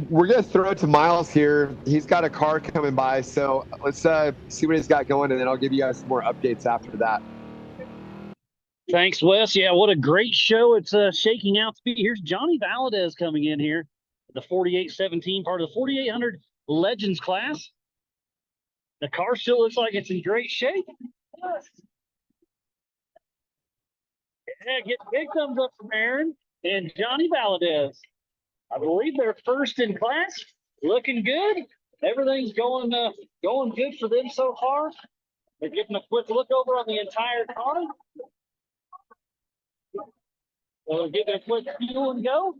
we're going to throw it to Miles here. He's got a car coming by, so let's see what he's got going, and then I'll give you guys some more updates after that. Thanks, Wes. Yeah, what a great show it's shaking out to be. Here's Johnny Valadez coming in here, the 4817, part of the 4800 Legends class. The car still looks like it's in great shape. Yeah, get big thumbs up from Aaron and Johnny Valadez. I believe they're first in class. Looking good. Everything's going good for them so far. They're getting a quick look over on the entire car. We'll give it a quick fuel and go.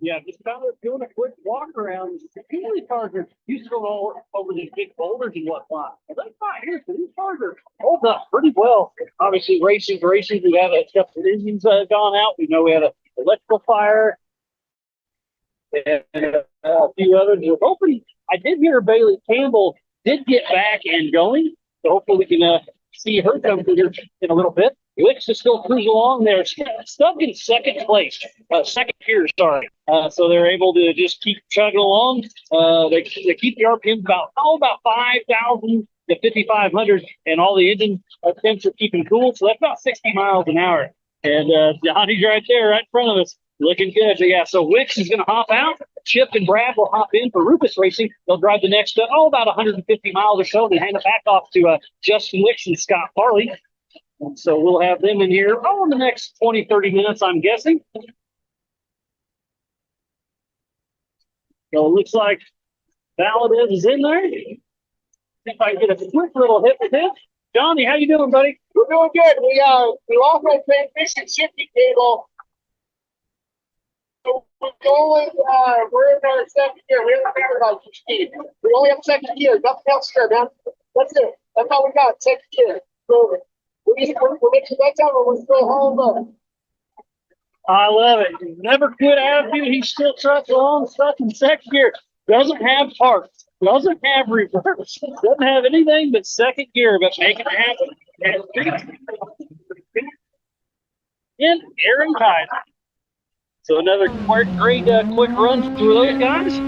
Yeah, just kind of doing a quick walk around. Usually cars are used to go all over these big boulders and whatnot. But that's not here, so these cars are holding up pretty well. Obviously, racing. We have a couple of engines gone out. We know we had an electrical fire and a few others. We're hoping. I did hear Bailey Campbell did get back and going, so hopefully we can see her come through here in a little bit. Wicks is still cruising along there, stuck in second place, second gear, sorry. So they're able to just keep chugging along. They keep the RPM about 5,000 to 5,500, and all the engine temps are keeping cool. So that's about 60 miles an hour. And Johnny's right there, right in front of us, looking good. So yeah, so Wicks is going to hop out. Chip and Brad will hop in for Rufus Racing. They'll drive the next, about 150 miles or so, and then hand it back off to Justin Wicks and Scott Farley. And so we'll have them in here in the next 20, 30 minutes, I'm guessing. So it looks like Valadez is in there. See if I can get a quick little hit with him. Johnny, how you doing, buddy? We're doing good. We lost our transmission shifting cable. So we're in our second gear. We haven't figured out speed. We only have second gear. Nothing else here, man. That's it. That's all we got. Second gear. So we're making that time or we're still home. I love it. Never quit attitude. He still trucks along, stuck in second gear. Doesn't have parts. Doesn't have reverse. Doesn't have anything but second gear, but making it happen. And Aaron Kaiser. So another great quick run through those guys.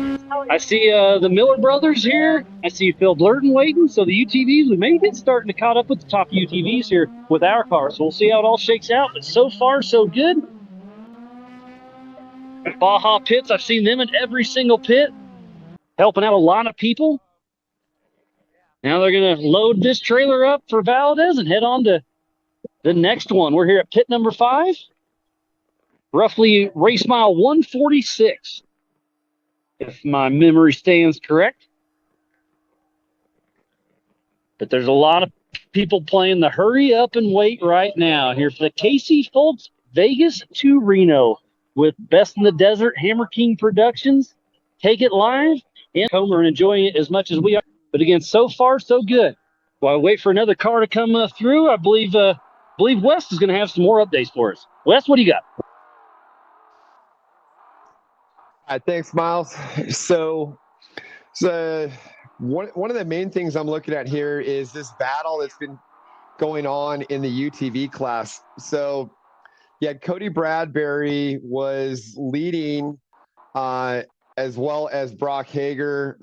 I see the Miller brothers here. I see Phil Blurton waiting. So the UTVs, we may get starting to caught up with the top UTVs here with our car. So we'll see how it all shakes out. But so far, so good. Baja Pits, I've seen them in every single pit, helping out a lot of people. Now they're going to load this trailer up for Valadez and head on to the next one. We're here at pit number 5. Roughly race mile 146, if my memory stands correct. But there's a lot of people playing the hurry up and wait right now here for the Casey Folks Vegas to Reno with Best in the Desert, Hammer King Productions. Take it live and Homer and enjoying it as much as we are. But again, so far so good. While I wait for another car to come through, I believe Wes is going to have some more updates for us. Wes, what do you got? Thanks, Miles. So one of the main things I'm looking at here is this battle that's been going on in the UTV class. So, yeah, Cody Bradbury was leading, as well as Brock Hager.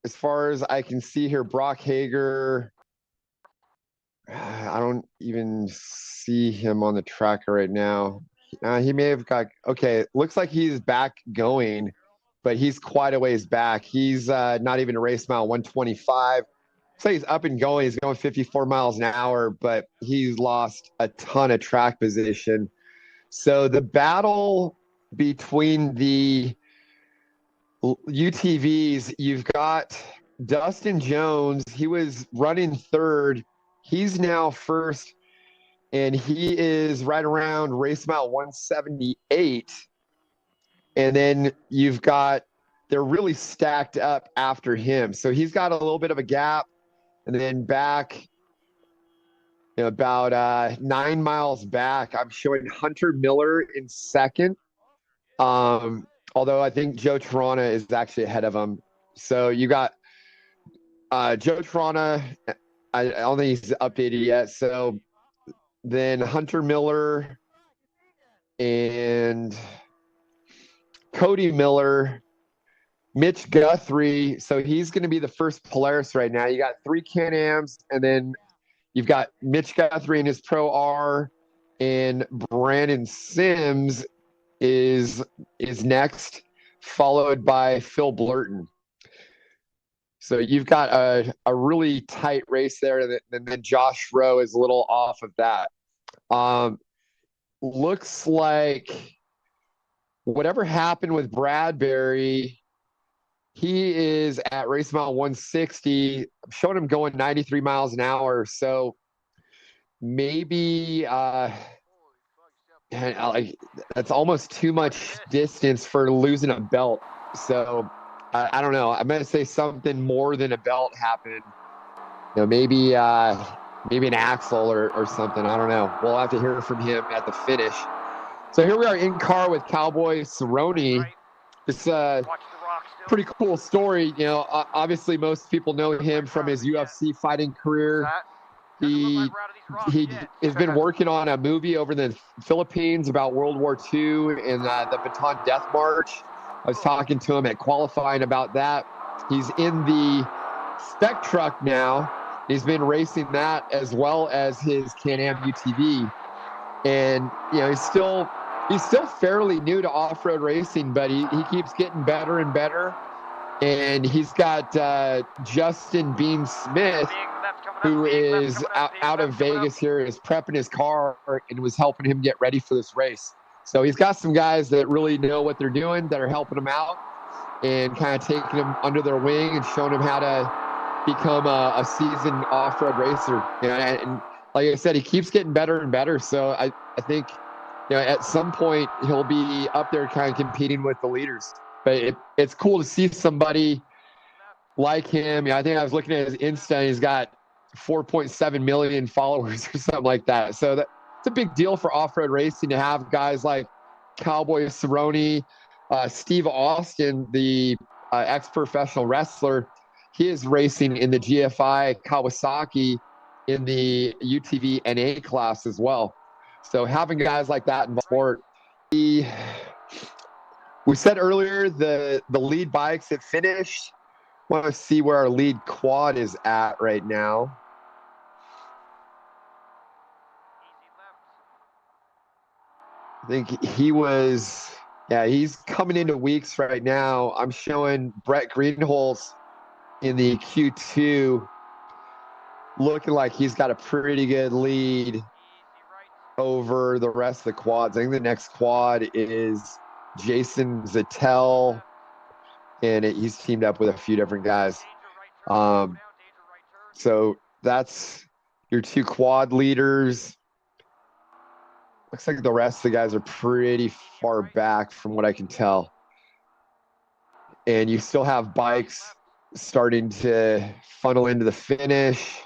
As far as I can see here, Brock Hager, I don't even see him on the tracker right now. He may have got, okay, looks like he's back going, but he's quite a ways back. He's not even a race mile 125. So he's up and going. He's going 54 miles an hour, but he's lost a ton of track position. So the battle between the UTVs, you've got Dustin Jones. He was running third. He's now first, and he is right around race mile 178. And then they're really stacked up after him. So he's got a little bit of a gap. And then back, about 9 miles back, I'm showing Hunter Miller in second. although I think Joe Trona is actually ahead of him. So you got Joe Trona. I don't think he's updated yet. So then Hunter Miller and Cody Miller, Mitch Guthrie. So he's going to be the first Polaris right now. You got 3 Can-Ams, and then you've got Mitch Guthrie in his Pro R, and Brandon Sims is next, followed by Phil Blurton. So you've got a really tight race there, and then Josh Rowe is a little off of that. Looks like whatever happened with Bradbury, he is at race mile 160. I'm showing him going 93 miles an hour. So maybe that's almost too much distance for losing a belt. So I don't know. I'm gonna say something more than a belt happened. Maybe an axle or something. I don't know. We'll have to hear from him at the finish. So here we are in car with Cowboy Cerrone. It's a pretty cool story. Obviously most people know him from his UFC fighting career. He has been working on a movie over in the Philippines about World War II and the Bataan Death March. I was talking to him at qualifying about that. He's in the spec truck now. He's been racing that as well as his Can-Am UTV. And, he's still fairly new to off-road racing, but he keeps getting better and better. And he's got Justin Bean Smith, who is out of Vegas here, is prepping his car and was helping him get ready for this race. So he's got some guys that really know what they're doing, that are helping him out and kind of taking him under their wing and showing him how to become a seasoned off-road racer. And like I said, he keeps getting better and better. So I think, at some point he'll be up there kind of competing with the leaders. But it's cool to see somebody like him. I think I was looking at his Insta, and he's got 4.7 million followers or something like that. So it's a big deal for off-road racing to have guys like Cowboy Cerrone, Steve Austin, the ex-professional wrestler. He is racing in the GFI Kawasaki in the UTV NA class as well. So having guys like that in the sport. We said earlier the lead bikes have finished. Want to see where our lead quad is at right now. I think he's coming into weeks right now. I'm showing Brett Greenholz in the Q2 looking like he's got a pretty good lead over the rest of the quads. I think the next quad is Jason Zattel, and he's teamed up with a few different guys. So that's your 2 quad leaders. Looks like the rest of the guys are pretty far back from what I can tell. And you still have bikes starting to funnel into the finish.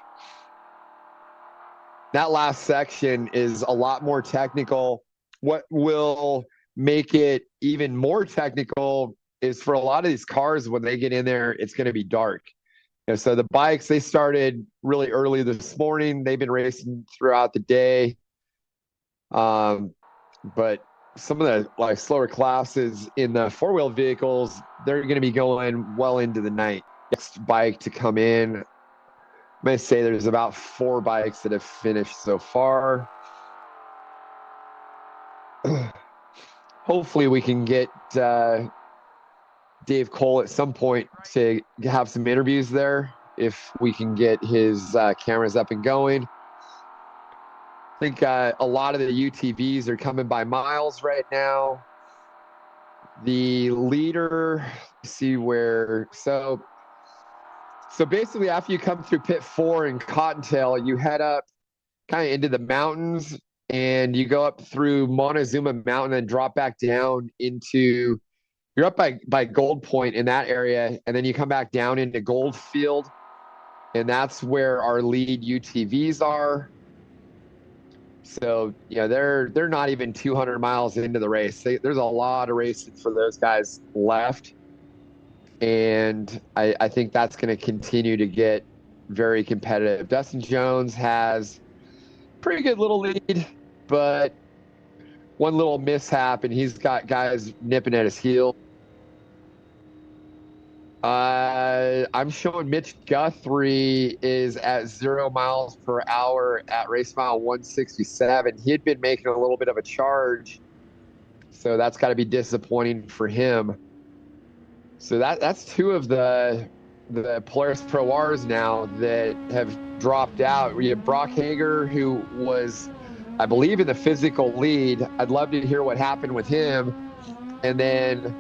That last section is a lot more technical. What will make it even more technical is for a lot of these cars, when they get in there, it's going to be dark. So the bikes, they started really early this morning. They've been racing throughout the day. But some of the slower classes in the 4-wheel vehicles, they're going to be going well into the night. Next bike to come in, I'm going to say there's about 4 bikes that have finished so far. Hopefully we can get Dave Cole at some point to have some interviews there, if we can get his cameras up and going. I think a lot of the UTVs are coming by miles right now. The leader, see where, so basically after you come through pit 4 in Cottontail, you head up kind of into the mountains, and you go up through Montezuma Mountain and drop back down into, you're up by Gold Point in that area, and then you come back down into Goldfield, and that's where our lead UTVs are. So, they're not even 200 miles into the race. There's a lot of racing for those guys left. And I think that's going to continue to get very competitive. Dustin Jones has pretty good little lead, but one little mishap, and he's got guys nipping at his heel. I'm showing Mitch Guthrie is at 0 miles per hour at race mile 167. He had been making a little bit of a charge, so that's got to be disappointing for him. So that's two of the Polaris Pro Rs now that have dropped out. We have Brock Hager, who was, I believe, in the physical lead. I'd love to hear what happened with him. And then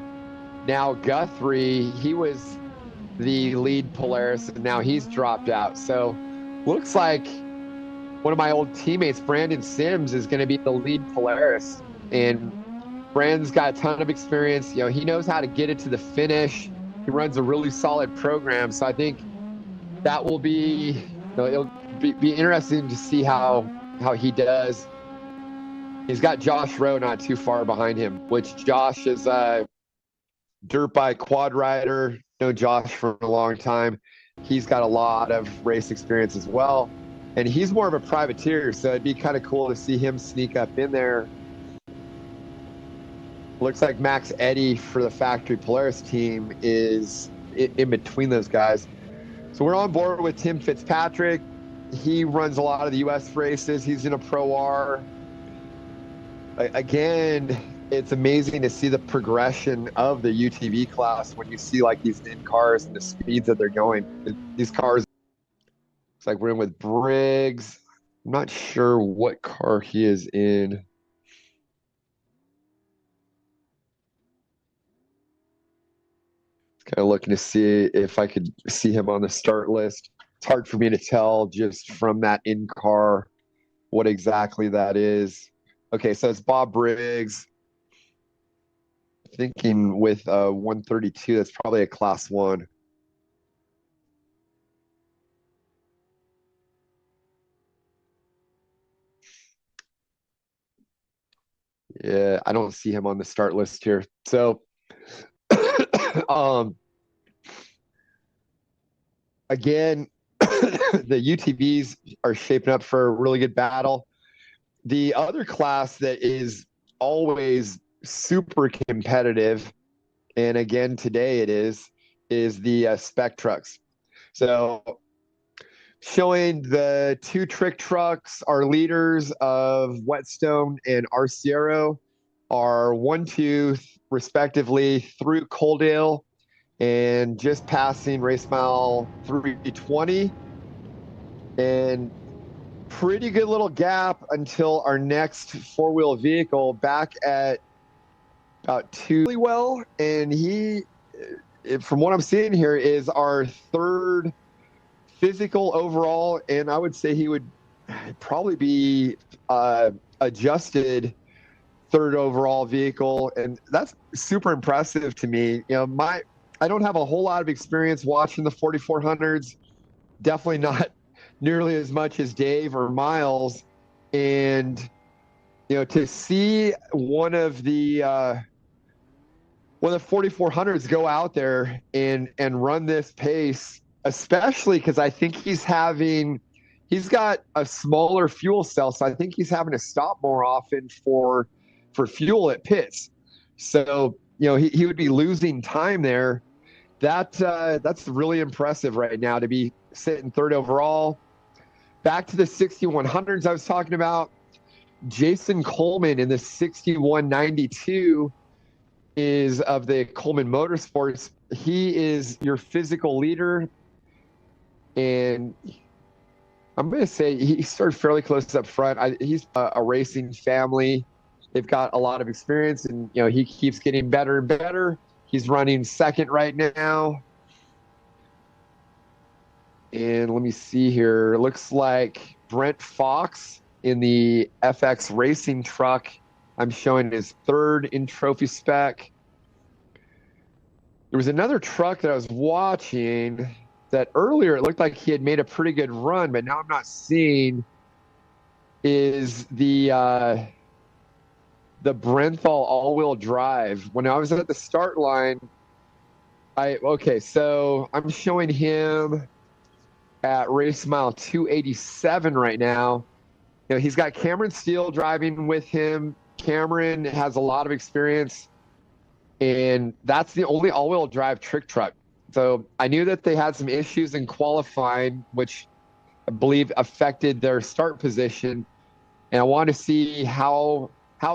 now Guthrie, he was the lead Polaris, and now he's dropped out. So looks like one of my old teammates, Brandon Sims, is going to be the lead Polaris. And Brandon's got a ton of experience. He knows how to get it to the finish. He runs a really solid program. So I think that will be, it'll be interesting to see how he does. He's got Josh Rowe not too far behind him, which Josh is a dirt bike quad rider. Know Josh for a long time. He's got a lot of race experience as well. And he's more of a privateer, so it'd be kind of cool to see him sneak up in there. Looks like Max Eddy for the Factory Polaris team is in between those guys. So we're on board with Tim Fitzpatrick. He runs a lot of the U.S. races. He's in a Pro R. Again, it's amazing to see the progression of the UTV class when you see like these in cars and the speeds that they're going. These cars, it's like we're in with Briggs. I'm not sure what car he is in. Kind of looking to see if I could see him on the start list. It's hard for me to tell just from that in-car what exactly that is. Okay, so it's Bob Briggs. Thinking with 132, that's probably a class 1. Yeah, I don't see him on the start list here. So again, the UTVs are shaping up for a really good battle. The other class that is always super competitive, and again today it is the spec trucks. So showing the 2 trick trucks, our leaders of Whetstone and Arciero are 1-2 respectively through Coaldale and just passing race mile 320, and pretty good little gap until our next 4-wheel vehicle back at about 2 well. And he, from what I'm seeing here, is our 3rd physical overall, and I would say he would probably be adjusted 3rd overall vehicle, and that's super impressive to me. I don't have a whole lot of experience watching the 4400s, definitely not nearly as much as Dave or Miles, and to see one of the 4400s go out there and run this pace, especially because I think he's got a smaller fuel cell, so I think he's having to stop more often for fuel at pits. So he would be losing time there. That's really impressive right now to be sitting 3rd overall. Back to the 6100s I was talking about. Jason Coleman in the 6192 is of the Coleman Motorsports. He is your physical leader, and I'm going to say he started fairly close up front. He's a racing family. They've got a lot of experience, and he keeps getting better and better. He's running 2nd right now. And let me see here. It looks like Brent Fox in the FX Racing truck, I'm showing his 3rd in trophy spec. There was another truck that I was watching that earlier it looked like he had made a pretty good run, but now I'm not seeing is the Brenthal all-wheel drive. When I was at the start line, so I'm showing him at race mile 287 right now. You know, he's got Cameron Steele driving with him. Cameron has a lot of experience, and that's the only all-wheel drive trick truck. So I knew that they had some issues in qualifying, which I believe affected their start position, and I wanted to see how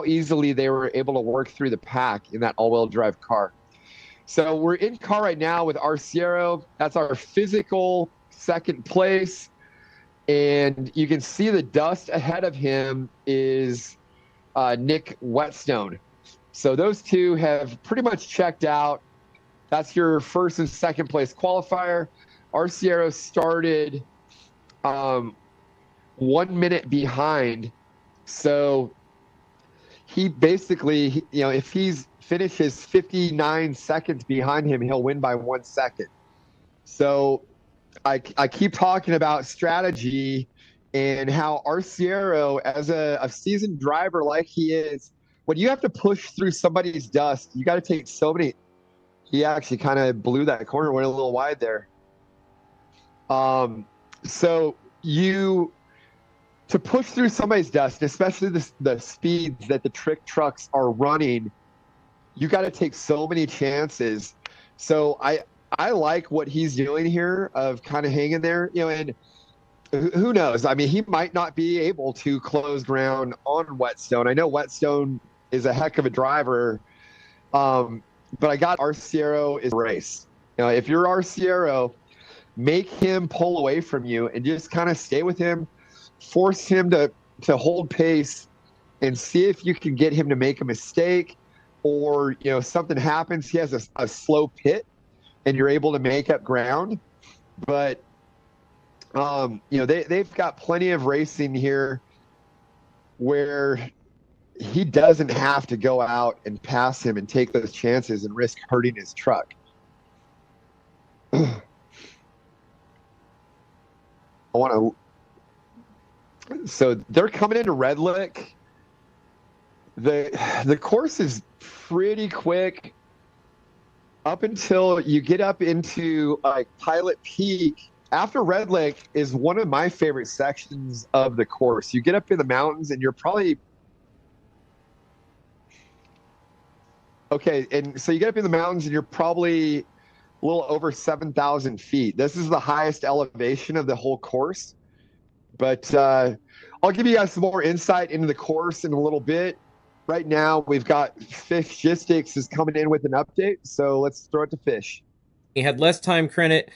easily they were able to work through the pack in that all-wheel drive car. So we're in car right now with Arciero. That's our physical second place. And you can see the dust ahead of him is Nick Whetstone. So those two have pretty much checked out. That's your first and second place qualifier. Arciero started 1 minute behind. So he basically, you know, if he's finishes 59 seconds behind him, he'll win by 1 second. So I keep talking about strategy and how Arciero, as a seasoned driver like he is, when you have to push through somebody's dust, you got to take so many. He actually kind of blew that corner, went a little wide there. So to push through somebody's dust, especially the speeds that the trick trucks are running, you got to take so many chances. So I like what he's doing here of kind of hanging there, you know, and who knows? I mean, he might not be able to close ground on Whetstone. I know Whetstone is a heck of a driver, but I got Arciero is race. You know, if you're Arciero, make him pull away from you and just kind of stay with him, force him to hold pace, and see if you can get him to make a mistake, or you know something happens. He has a slow pit, and you're able to make up ground. But you know they've got plenty of racing here where he doesn't have to go out and pass him and take those chances and risk hurting his truck. I want to. So they're coming into Red Lick. The course is pretty quick up until you get up into like Pilot Peak. After Red Lick is one of my favorite sections of the course. You get up in the mountains and you're probably and so you get up in the mountains and you're probably a little over 7,000 feet. This is the highest elevation of the whole course. But I'll give you guys some more insight into the course in a little bit. Right now, we've got Fishgistics is coming in with an update, so let's throw it to Fish. He had less time credit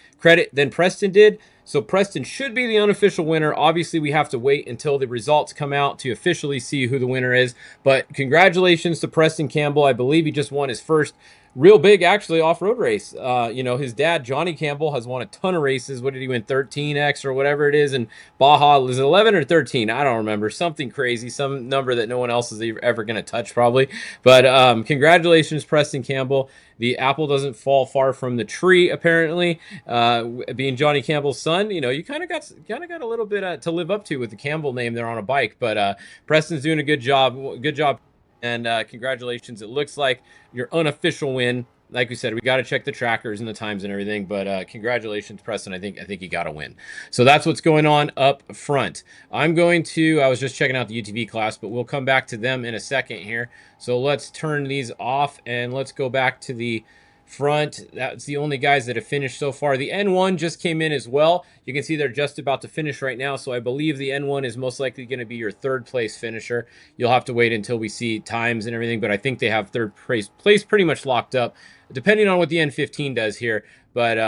than Preston did, so Preston should be the unofficial winner. Obviously, we have to wait until the results come out to officially see who the winner is. But congratulations to Preston Campbell. I believe he just won his first real big, actually, off-road race. You know, his dad, Johnny Campbell, has won a ton of races. What did he win? 13X or whatever it is. And Baja, was it 11 or 13? I don't remember. Something crazy. Some number that no one else is ever going to touch, probably. But congratulations, Preston Campbell. The apple doesn't fall far from the tree, apparently. Being Johnny Campbell's son, you know, you kind of got a little bit to live up to with the Campbell name there on a bike. But Preston's doing a good job. Good job. And congratulations. It looks like your unofficial win. Like we said, we got to check the trackers and the times and everything, but congratulations, Preston. I think you got to win. So that's what's going on up front. I was just checking out the UTV class, but we'll come back to them in a second here. So let's turn these off and let's go back to the front. That's the only guys that have finished so far. The N1 just came in as well. You can see they're just about to finish right now, so I believe the N1 is most likely going to be your third place finisher. You'll have to wait until we see times and everything, but I think they have third place pretty much locked up, depending on what the N15 does here. But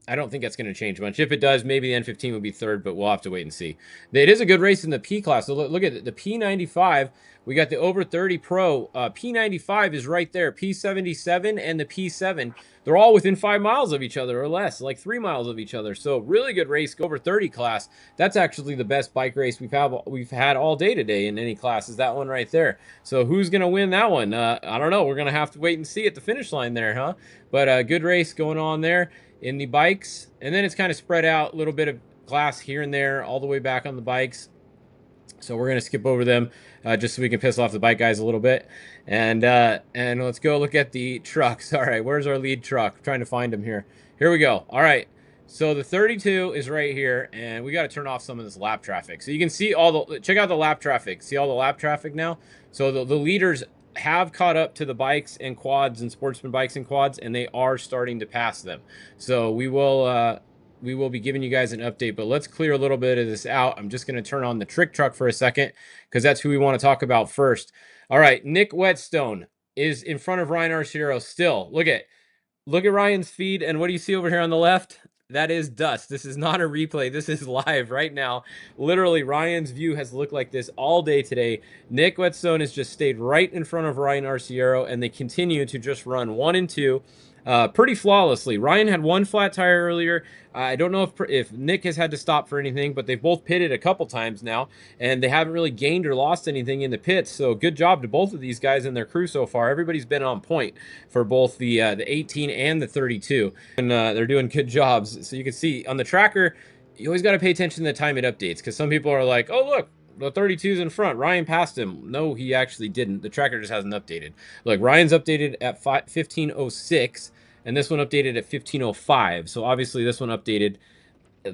I don't think that's going to change much. If it does, maybe the N15 will be third, but we'll have to wait and see. It is a good race in the P class. So look at it. The P95. We got the over 30 Pro. P95 is right there. P77 and the P7. They're all within 5 miles of each other or less, like 3 miles of each other. So really good race, over 30 class. That's actually the best bike race we've had all day today in any class, is that one right there. So who's going to win that one? I don't know. We're going to have to wait and see at the finish line there, huh? But good race going on there in the bikes. And then it's kind of spread out, a little bit of class here and there, all the way back on the bikes. So we're going to skip over them just so we can piss off the bike guys a little bit. And let's go look at the trucks. All right, where's our lead truck? I'm trying to find him here. Here we go. All right. So the 32 is right here, and we got to turn off some of this lap traffic. So you can see all the, check out the lap traffic. See all the lap traffic now? So the leaders have caught up to the bikes and quads and sportsman bikes and quads, and they are starting to pass them. So we will be giving you guys an update, but let's clear a little bit of this out. I'm just going to turn on the trick truck for a second because that's who we want to talk about first. All right, Nick Whetstone is in front of Ryan Arciero still. Look at Ryan's feed, and what do you see over here on the left? That is dust. This is not a replay. This is live right now. Literally, Ryan's view has looked like this all day today. Nick Whetstone has just stayed right in front of Ryan Arciero, and they continue to just run 1 and 2 pretty flawlessly. Ryan had one flat tire earlier. I don't know if Nick has had to stop for anything, but they've both pitted a couple times now, and they haven't really gained or lost anything in the pits. So good job to both of these guys and their crew so far. Everybody's been on point for both the 18 and the 32, and they're doing good jobs. So you can see on the tracker, you always got to pay attention to the time it updates, because some people are like, oh, look, the 32's in front. Ryan passed him. No, he actually didn't. The tracker just hasn't updated. Look, Ryan's updated at 15:06, and this one updated at 15:05. So obviously this one updated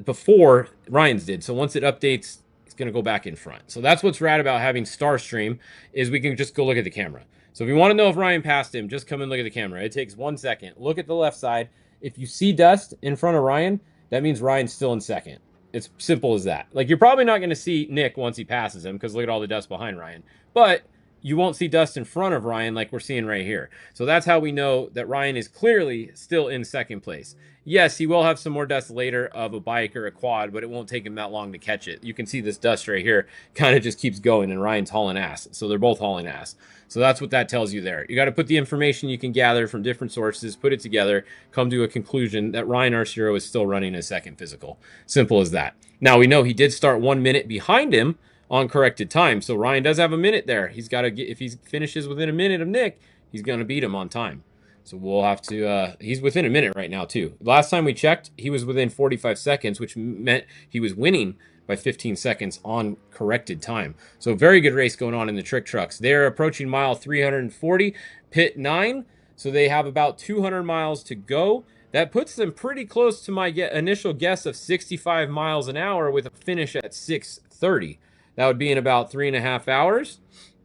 before Ryan's did. So once it updates, it's going to go back in front. So that's what's rad about having Starstream, is we can just go look at the camera. So if you want to know if Ryan passed him, just come and look at the camera. It takes 1 second. Look at the left side. If you see dust in front of Ryan, that means Ryan's still in second. It's simple as that. Like, you're probably not going to see Nick once he passes him, because look at all the dust behind Ryan. But you won't see dust in front of Ryan like we're seeing right here. So that's how we know that Ryan is clearly still in second place. Yes, he will have some more dust later of a bike or a quad, but it won't take him that long to catch it. You can see this dust right here kind of just keeps going, and Ryan's hauling ass. So they're both hauling ass. So that's what that tells you there. You got to put the information you can gather from different sources, put it together, come to a conclusion that Ryan Arciero is still running a second physical. Simple as that. Now, we know he did start 1 minute behind him on corrected time. So Ryan does have a minute there. He's got to get, if he finishes within a minute of Nick, he's going to beat him on time. So we'll have to, he's within a minute right now too. Last time we checked, he was within 45 seconds, which meant he was winning by 15 seconds on corrected time. So very good race going on in the trick trucks. They're approaching mile 340, pit 9. So they have about 200 miles to go. That puts them pretty close to my initial guess of 65 miles an hour with a finish at 6:30. That would be in about 3.5 hours.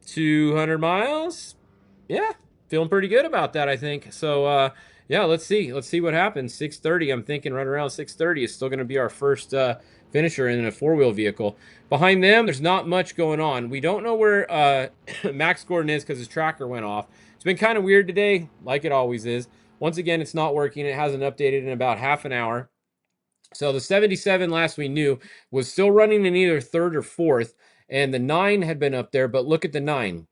200 miles. Yeah, feeling pretty good about that, I think. So, yeah, let's see. Let's see what happens. 6:30, I'm thinking right around 6:30 is still going to be our first finisher in a four-wheel vehicle. Behind them, there's not much going on. We don't know where Max Gordon is because his tracker went off. It's been kind of weird today, like it always is. Once again, it's not working. It hasn't updated in about half an hour. So the 77, last we knew, was still running in either third or fourth, and the 9 had been up there, but look at the 9.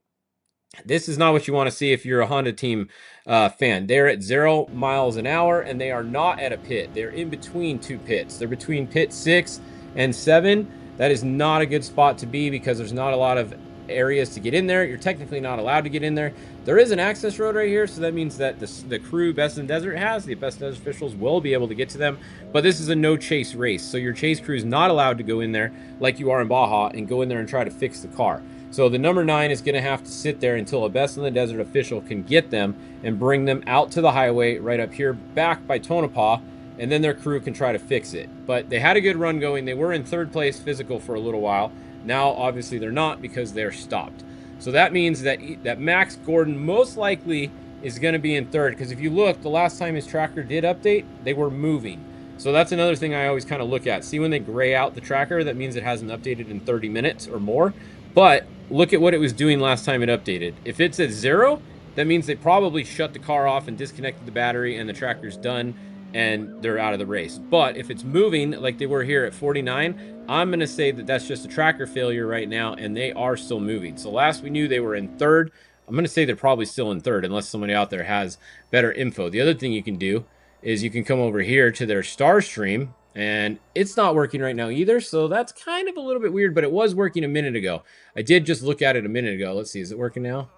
This is not what you want to see if you're a Honda team fan. They're at 0 miles an hour, and they are not at a pit. They're in between two pits. They're between pit 6 and 7. That is not a good spot to be because there's not a lot of areas to get in there. You're technically not allowed to get in there. There is an access road right here, so that means that the crew Best in the Desert has, the Best Desert officials will be able to get to them, but this is a no chase race, so your chase crew is not allowed to go in there like you are in Baja and go in there and try to fix the car. So the number 9 is going to have to sit there until a Best in the Desert official can get them and bring them out to the highway right up here back by Tonopah, and then their crew can try to fix it. But they had a good run going. They were in third place physical for a little while. Now, obviously, they're not because they're stopped. So that means that Max Gordon most likely is going to be in third, because if you look, the last time his tracker did update, they were moving. So that's another thing I always kind of look at. See when they gray out the tracker, that means it hasn't updated in 30 minutes or more. But look at what it was doing last time it updated. If it's at 0, that means they probably shut the car off and disconnected the battery and the tracker's done and they're out of the race. But if it's moving like they were here at 49, I'm going to say that that's just a tracker failure right now, and they are still moving. So last we knew they were in third. I'm going to say they're probably still in third unless somebody out there has better info. The other thing you can do is you can come over here to their star stream, and it's not working right now either. So that's kind of a little bit weird, but it was working a minute ago. I did just look at it a minute ago. Let's see, is it working now?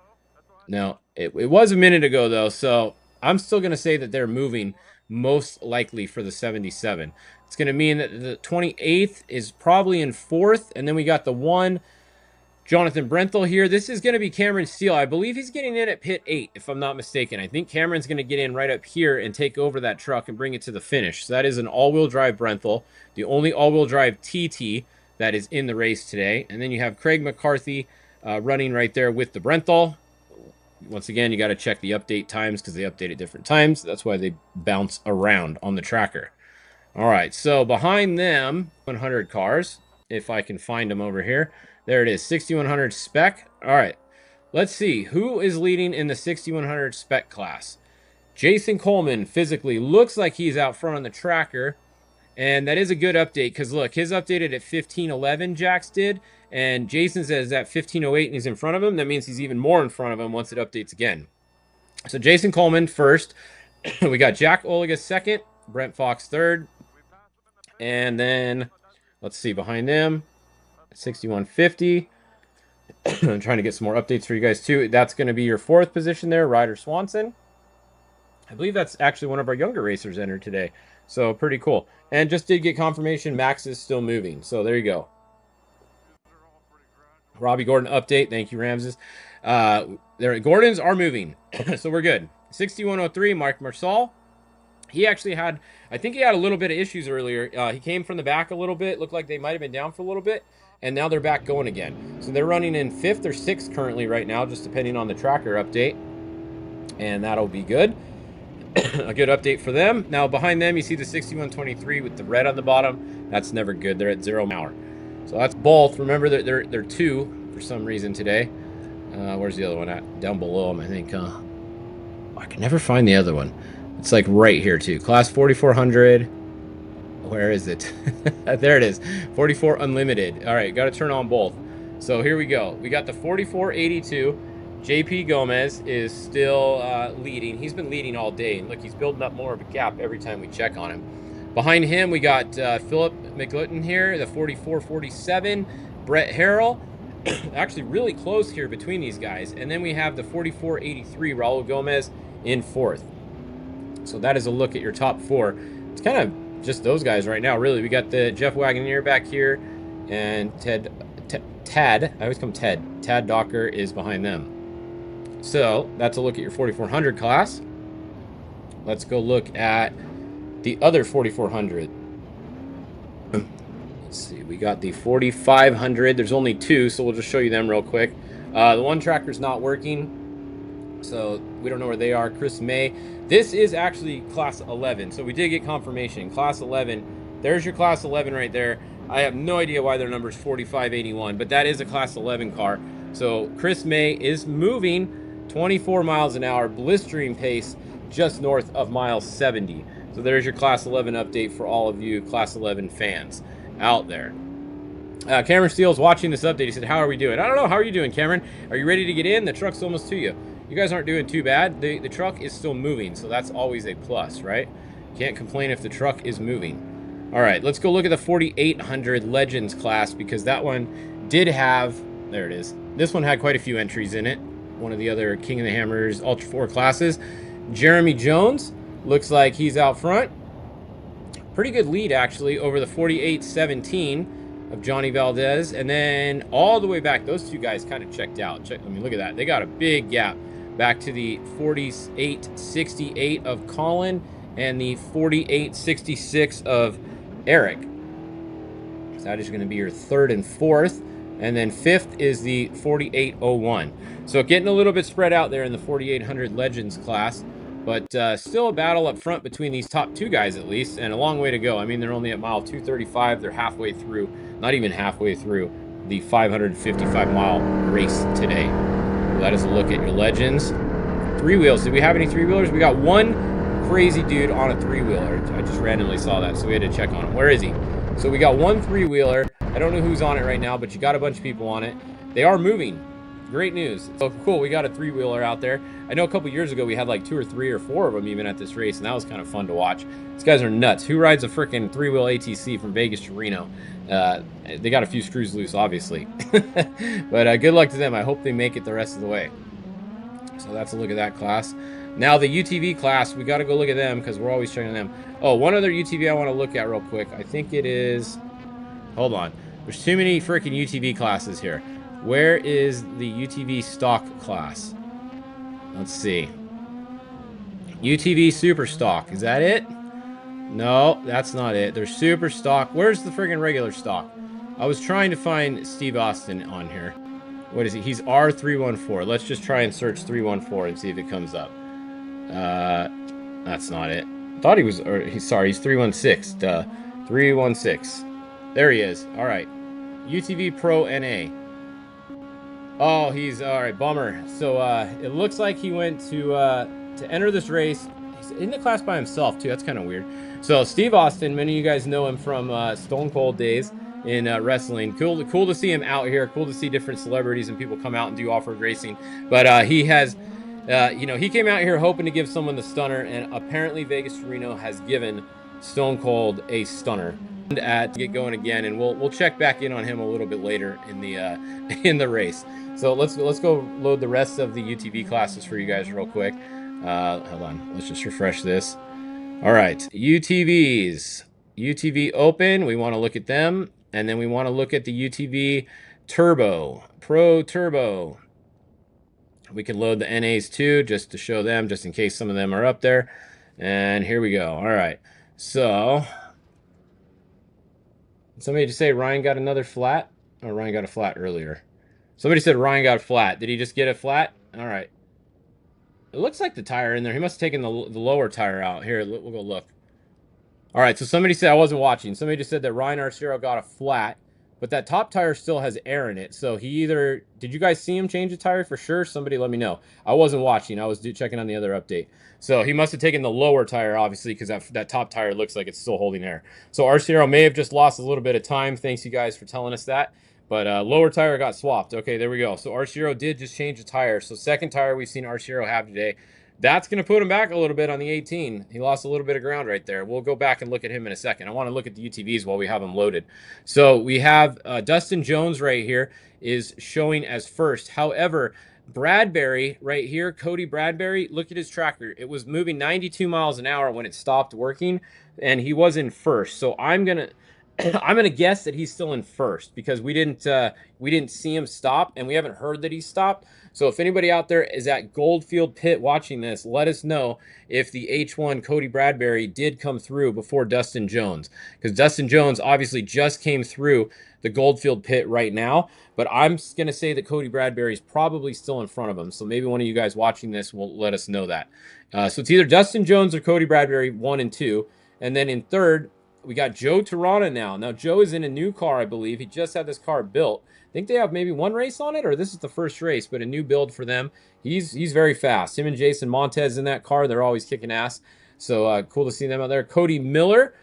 No, it was a minute ago though. So I'm still going to say that they're moving most likely for the 77. It's going to mean that the 28th is probably in fourth, and then we got the 1. Jonathan Brenthal here. This is going to be Cameron Steele. I believe he's getting in at pit 8, if I'm not mistaken. I think Cameron's going to get in right up here and take over that truck and bring it to the finish. So that is an all-wheel drive Brenthal, the only all-wheel drive TT that is in the race today. And then you have Craig McCarthy running right there with the Brenthal. Once again, you got to check the update times because they update at different times. That's why they bounce around on the tracker. All right, so behind them, 100 cars, if I can find them over here. There it is, 6100 spec. All right, let's see who is leading in the 6100 spec class. Jason Coleman physically looks like he's out front on the tracker, and that is a good update because look, his updated at 1511, Jax did, and Jason says at 1508 and he's in front of him. That means he's even more in front of him once it updates again. So Jason Coleman first. We got Jack Oliga second, Brent Fox third, and then let's see behind them. 6150. I'm trying to get some more updates for you guys too. That's going to be your 4th position there, Ryder Swanson. I believe that's actually one of our younger racers entered today. So pretty cool. And just did get confirmation Max is still moving. So there you go. Robbie Gordon update. Thank you, Ramses. Gordons are moving. So we're good. 6103, Mark Marsal. He actually had, I think he had a little bit of issues earlier. He came from the back a little bit. Looked like they might have been down for a little bit. And now they're back going again. So they're running in 5th or 6th currently right now, just depending on the tracker update. And that'll be good. A good update for them. Now behind them, you see the 6123 with the red on the bottom. That's never good. They're at 0 hour. So that's both. Remember that they're 2 for some reason today. Where's the other one at? Down below them, I think. I can never find the other one. It's like right here too. Class 4400. Where is it? There it is. 44 Unlimited. All right, got to turn on both. So here we go. We got the 4482. JP Gomez is still leading. He's been leading all day. And look, he's building up more of a gap every time we check on him. Behind him, we got Philip McLitten here, the 4447. Brett Harrell. Actually really close here between these guys. And then we have the 4483, Raul Gomez in 4th. So that is a look at your top 4. It's kind of just those guys right now, really. We got the Jeff Wagoneer back here, and Tad, I always call him Ted. Tad Docker is behind them. So that's a look at your 4400 class. Let's go look at the other 4400. Let's see, we got the 4500. There's only 2, so we'll just show you them real quick. The one tracker's not working, so we don't know where they are. Chris May. This is actually class 11, so we did get confirmation. Class 11, there's your class 11 right there. I have no idea why their number is 4581, but that is a class 11 car. So Chris May is moving 24 miles an hour, blistering pace, just north of mile 70. So there's your class 11 update for all of you class 11 fans out there. Cameron Steele's watching this update. He said, how are we doing? I don't know. How are you doing, Cameron? Are you ready to get in? The truck's almost to you. You guys aren't doing too bad. The truck is still moving, so that's always a plus, right? Can't complain if the truck is moving. All right, let's go look at the 4800 Legends class because that one did have, there it is. This one had quite a few entries in it. One of the other King of the Hammers Ultra 4 classes. Jeremy Jones looks like he's out front. Pretty good lead, actually, over the 4817 of Johnny Valdez. And then all the way back, those 2 guys kind of checked out. I mean, look at that. They got a big gap back to the 4868 of Colin and the 4866 of Eric. So that is going to be your 3rd and 4th. And then 5th is the 4801. So getting a little bit spread out there in the 4800 Legends class. But still a battle up front between these top 2 guys at least. And a long way to go. I mean, they're only at mile 235. They're halfway through. Not even halfway through the 555-mile race today. So that is a look at your Legends. 3-wheels. Did we have any 3-wheelers? We got one crazy dude on a 3-wheeler. I just randomly saw that, so we had to check on him. Where is he? So we got one 3-wheeler. I don't know who's on it right now, but you got a bunch of people on it. They are moving. Great news. So cool, we got a 3-wheeler out there. I know a couple years ago we had like 2 or 3 or 4 of them even at this race, and that was kind of fun to watch. These guys are nuts. Who rides a freaking 3-wheel ATC from Vegas to Reno? They got a few screws loose, obviously. But good luck to them. I hope they make it the rest of the way. So that's a look at that class. Now the UTV class, we got to go look at them because we're always checking them. Oh, one other UTV I want to look at real quick. I think it is... Hold on. There's too many freaking UTV classes here. Where is the UTV stock class? Let's see. UTV super stock. Is that it? No, that's not it. There's super stock. Where's the friggin' regular stock? I was trying to find Steve Austin on here. What is he? He's R314. Let's just try and search 314 and see if it comes up. That's not it. Thought he was, or he's sorry, he's 316. 316. There he is. All right. UTV Pro NA. Oh, he's all right. Bummer. So it looks like he went to enter this race. He's in the class by himself too. That's kind of weird. So Steve Austin, many of you guys know him from Stone Cold days in wrestling. Cool to see him out here. Cool to see different celebrities and people come out and do off-road racing. But he has, he came out here hoping to give someone the stunner, and apparently Vegas to Reno has given Stone Cold a stunner to get going again, and we'll check back in on him a little bit later in the race. So let's go load the rest of the UTV classes for you guys real quick. Hold on, let's just refresh this. All right, UTVs, UTV Open. We want to look at them, and then we want to look at the UTV Turbo, Pro Turbo. We can load the NAs too, just to show them, just in case some of them are up there. And here we go. All right, so somebody just say Ryan got another flat, or Ryan got a flat earlier. Somebody said Ryan got a flat. Did he just get a flat? All right. It looks like the tire in there. He must have taken the lower tire out. Here, we'll go look. All right, so somebody said, I wasn't watching. Somebody just said that Ryan Arcero got a flat, but that top tire still has air in it. So he either, did you guys see him change the tire for sure? Somebody let me know. I wasn't watching. I was checking on the other update. So he must have taken the lower tire, obviously, because that top tire looks like it's still holding air. So Arcero may have just lost a little bit of time. Thanks, you guys, for telling us that. But lower tire got swapped. Okay, there we go. So Arcero did just change the tire. So second tire we've seen Arcero have today. That's going to put him back a little bit on the 18. He lost a little bit of ground right there. We'll go back and look at him in a second. I want to look at the UTVs while we have them loaded. So we have Dustin Jones right here is showing as first. However, Bradbury right here, Cody Bradbury, look at his tracker. It was moving 92 miles an hour when it stopped working, and he was in first. So I'm gonna guess that he's still in first because we didn't see him stop, and we haven't heard that he stopped. So if anybody out there is at Goldfield Pit watching this, let us know if the H1 Cody Bradbury did come through before Dustin Jones, because Dustin Jones obviously just came through the Goldfield Pit right now. But I'm going to say that Cody Bradbury is probably still in front of him. So maybe one of you guys watching this will let us know that. So it's either Dustin Jones or Cody Bradbury, 1 and 2. And then in third, we got Joe Tirana now. Now, Joe is in a new car, I believe. He just had this car built. I think they have maybe one race on it, or this is the first race, but a new build for them. He's very fast. Him and Jason Montez in that car. They're always kicking ass. So cool to see them out there. Cody Miller,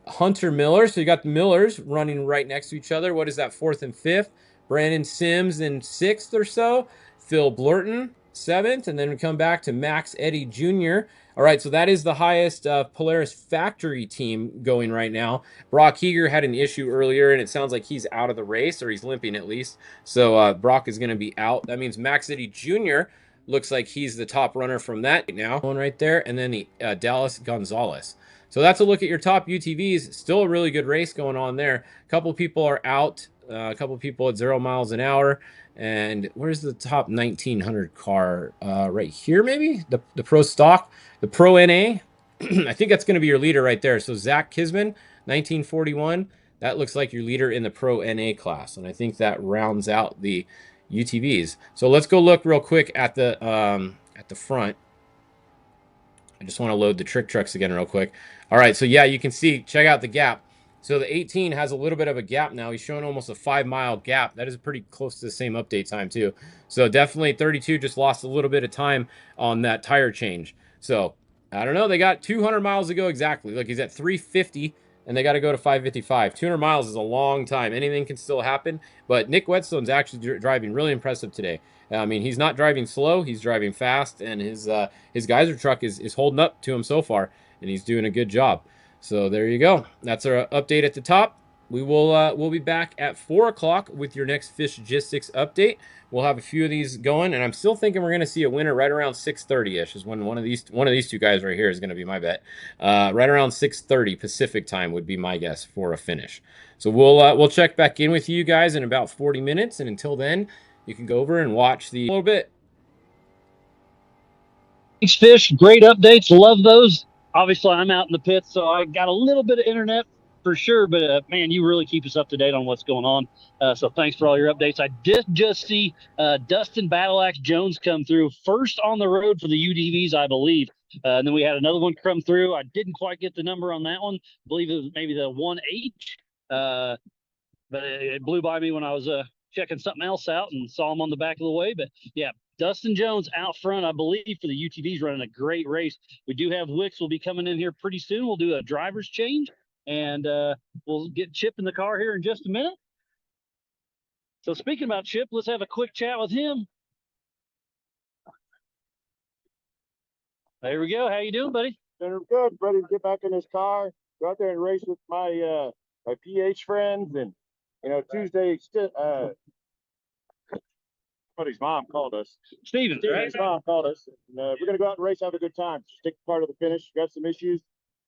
Hunter Miller. So you got the Millers running right next to each other. What is that, 4th and 5th? Brandon Sims in 6th or so. Phil Blurton, 7th. And then we come back to Max Eddy Jr. All right, so that is the highest Polaris factory team going right now. Brock Heger had an issue earlier, and it sounds like he's out of the race, or he's limping at least. So Brock is going to be out. That means Max Eddy Jr. looks like he's the top runner from that right now. One right there, and then the Dallas Gonzalez. So that's a look at your top UTVs. Still a really good race going on there. A couple people are out. A couple people at 0 miles an hour. And where's the top 1900 car? Right here, maybe? The Pro Stock, the Pro NA. I think that's going to be your leader right there. So Zach Kisman, 1941. That looks like your leader in the Pro NA class. And I think that rounds out the UTVs. So let's go look real quick at the front. I just want to load the trick trucks again real quick. All right, so yeah, you can see, check out the gap. So the 18 has a little bit of a gap now. He's showing almost a 5-mile gap. That is pretty close to the same update time too. So definitely 32 just lost a little bit of time on that tire change. So I don't know. They got 200 miles to go exactly. Look, he's at 350 and they got to go to 555. 200 miles is a long time. Anything can still happen. But Nick Whetstone's actually driving really impressive today. I mean, he's not driving slow. He's driving fast, and his geyser truck is holding up to him so far, and he's doing a good job. So there you go. That's our update at the top. We'll be back at 4 o'clock with your next Fishgistics update. We'll have a few of these going, and I'm still thinking we're going to see a winner right around 6:30ish. Is when one of these two guys right here is going to be my bet. Right around 6:30 Pacific time would be my guess for a finish. So we'll check back in with you guys in about 40 minutes, and until then, you can go over and watch the a little bit. Thanks, Fish. Great updates. Love those. Obviously, I'm out in the pits, so I got a little bit of internet for sure. But man, you really keep us up to date on what's going on. So thanks for all your updates. I did just see Dustin Battleaxe Jones come through first on the road for the UDVs, I believe. And then we had another one come through. I didn't quite get the number on that one. I believe it was maybe the 1H. But it blew by me when I was checking something else out and saw him on the back of the way. But yeah, Dustin Jones out front, I believe, for the UTVs, running a great race. We do have Wicks will be coming in here pretty soon. We'll do a driver's change, and we'll get Chip in the car here in just a minute. So speaking about Chip, let's have a quick chat with him. There we go. How you doing, buddy? Doing good. Ready to get back in this car, go out there and race with my my PH friends. And you know, Tuesday, buddy's mom called us. Steven's right? Mom called us. And, we're gonna go out and race, have a good time. Just take part of the finish. Got some issues,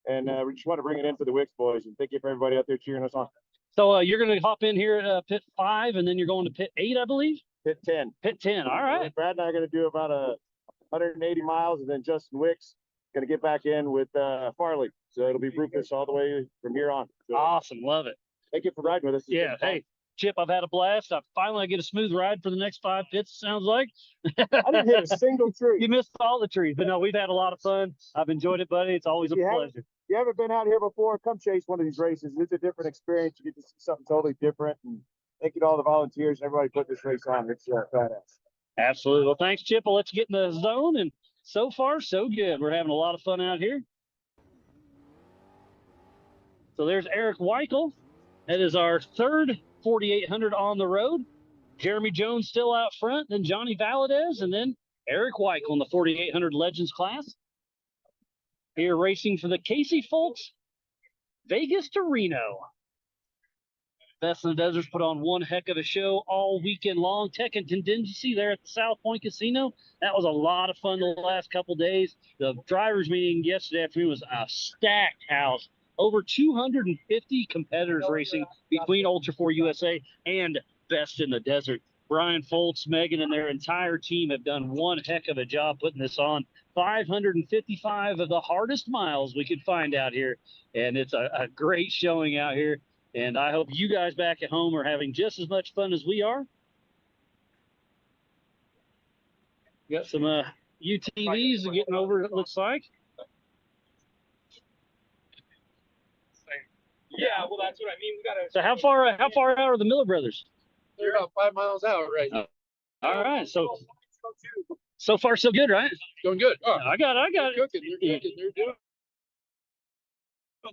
and we just want to bring it in for the Wicks boys. And thank you for everybody out there cheering us on. So you're going to hop in here at pit 5, and then you're going to pit 8, I believe. Pit 10. Pit 10. All right. Brad and I are going to do about 180 miles, and then Justin Wicks going to get back in with Farley. So it'll be Rufus all the way from here on. So, awesome. Love it. Thank you for riding with us. Yeah. Hey, Chip, I've had a blast. I finally get a smooth ride for the next 5 pits, sounds like. I didn't hit a single tree. You missed all the trees. But no, we've had a lot of fun. I've enjoyed it, buddy. It's always a pleasure. If you haven't been out here before, come chase one of these races. It's a different experience. You get to see something totally different. And thank you to all the volunteers and everybody put this race on. It's badass. Absolutely. Well, thanks, Chip. Well, let's get in the zone. And so far, so good. We're having a lot of fun out here. So there's Eric Weichel. That is our third 4,800 on the road. Jeremy Jones still out front, then Johnny Valadez, and then Eric Weichel in the 4,800 Legends class. Here racing for the Casey Folks, Vegas to Reno. Best in the Deserts put on one heck of a show all weekend long. Tech and Contingency there at the South Point Casino. That was a lot of fun the last couple days. The drivers meeting yesterday afternoon was a stacked house. Over 250 competitors racing between Ultra 4 USA and Best in the Desert. Brian Foltz, Megan, and their entire team have done one heck of a job putting this on. 555 of the hardest miles we could find out here. And it's a great showing out here. And I hope you guys back at home are having just as much fun as we are. Got some UTVs getting over, it looks like. Yeah, well, that's what I mean. We gotta. So how far out are the Miller brothers? They're about 5 miles out right now. All right, so far so good, right? Going good. Oh, I got it. they're cooking. They're doing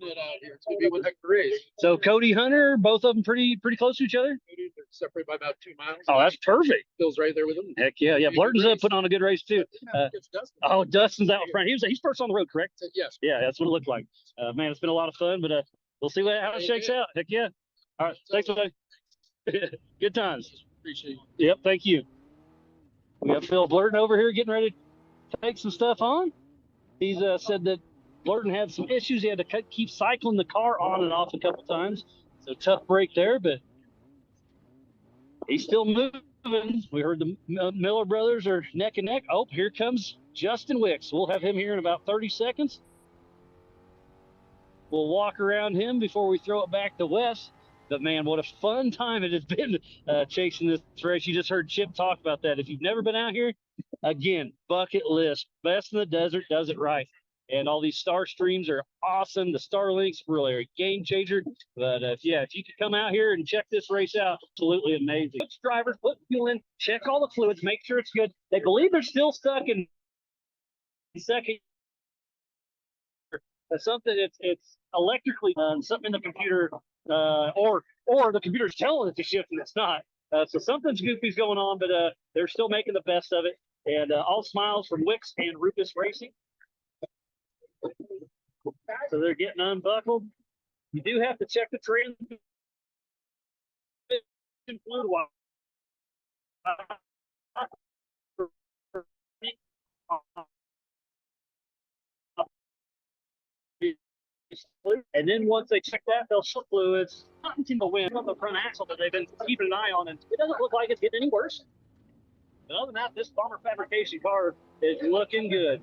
it out here. It's gonna be one heck of a race. So Cody, Hunter, both of them pretty close to each other. They're separated by about 2 miles. Oh, that's perfect. Bill's right there with them. Heck yeah. Blurton's putting on a good race too. Dustin's out front. He's first on the road, correct? Yes. Yeah, that's what it looked like. Man, it's been a lot of fun, but we'll see how it shakes out. Heck yeah. All right, thanks, buddy. Good times. Appreciate you. Yep, thank you. We have Phil Blurton over here getting ready to take some stuff on. He's said that Blurton had some issues. He had to keep cycling the car on and off a couple times. So tough break there, but he's still moving. We heard the Miller brothers are neck and neck. Oh, here comes Justin Wicks. We'll have him here in about 30 seconds. We'll walk around him before we throw it back to Wes. But man, what a fun time it has been chasing this race. You just heard Chip talk about that. If you've never been out here, again, bucket list. Best in the Desert does it right. And all these star streams are awesome. The Starlinks really are a game changer. But if you could come out here and check this race out, absolutely amazing. Which drivers put fuel in, check all the fluids, make sure it's good. They believe they're still stuck in second. Something it's electrically done, something in the computer, or the computer's telling it to shift and it's not. So something's goofy's going on, but they're still making the best of it. And all smiles from Wicks and Rufus Racing. So they're getting unbuckled. You do have to check the transmission fluid while and then once they check that, they'll slip fluids. Not into the wind on the front axle that they've been keeping an eye on, and it doesn't look like it's getting any worse. But other than that, this bomber fabrication car is looking good.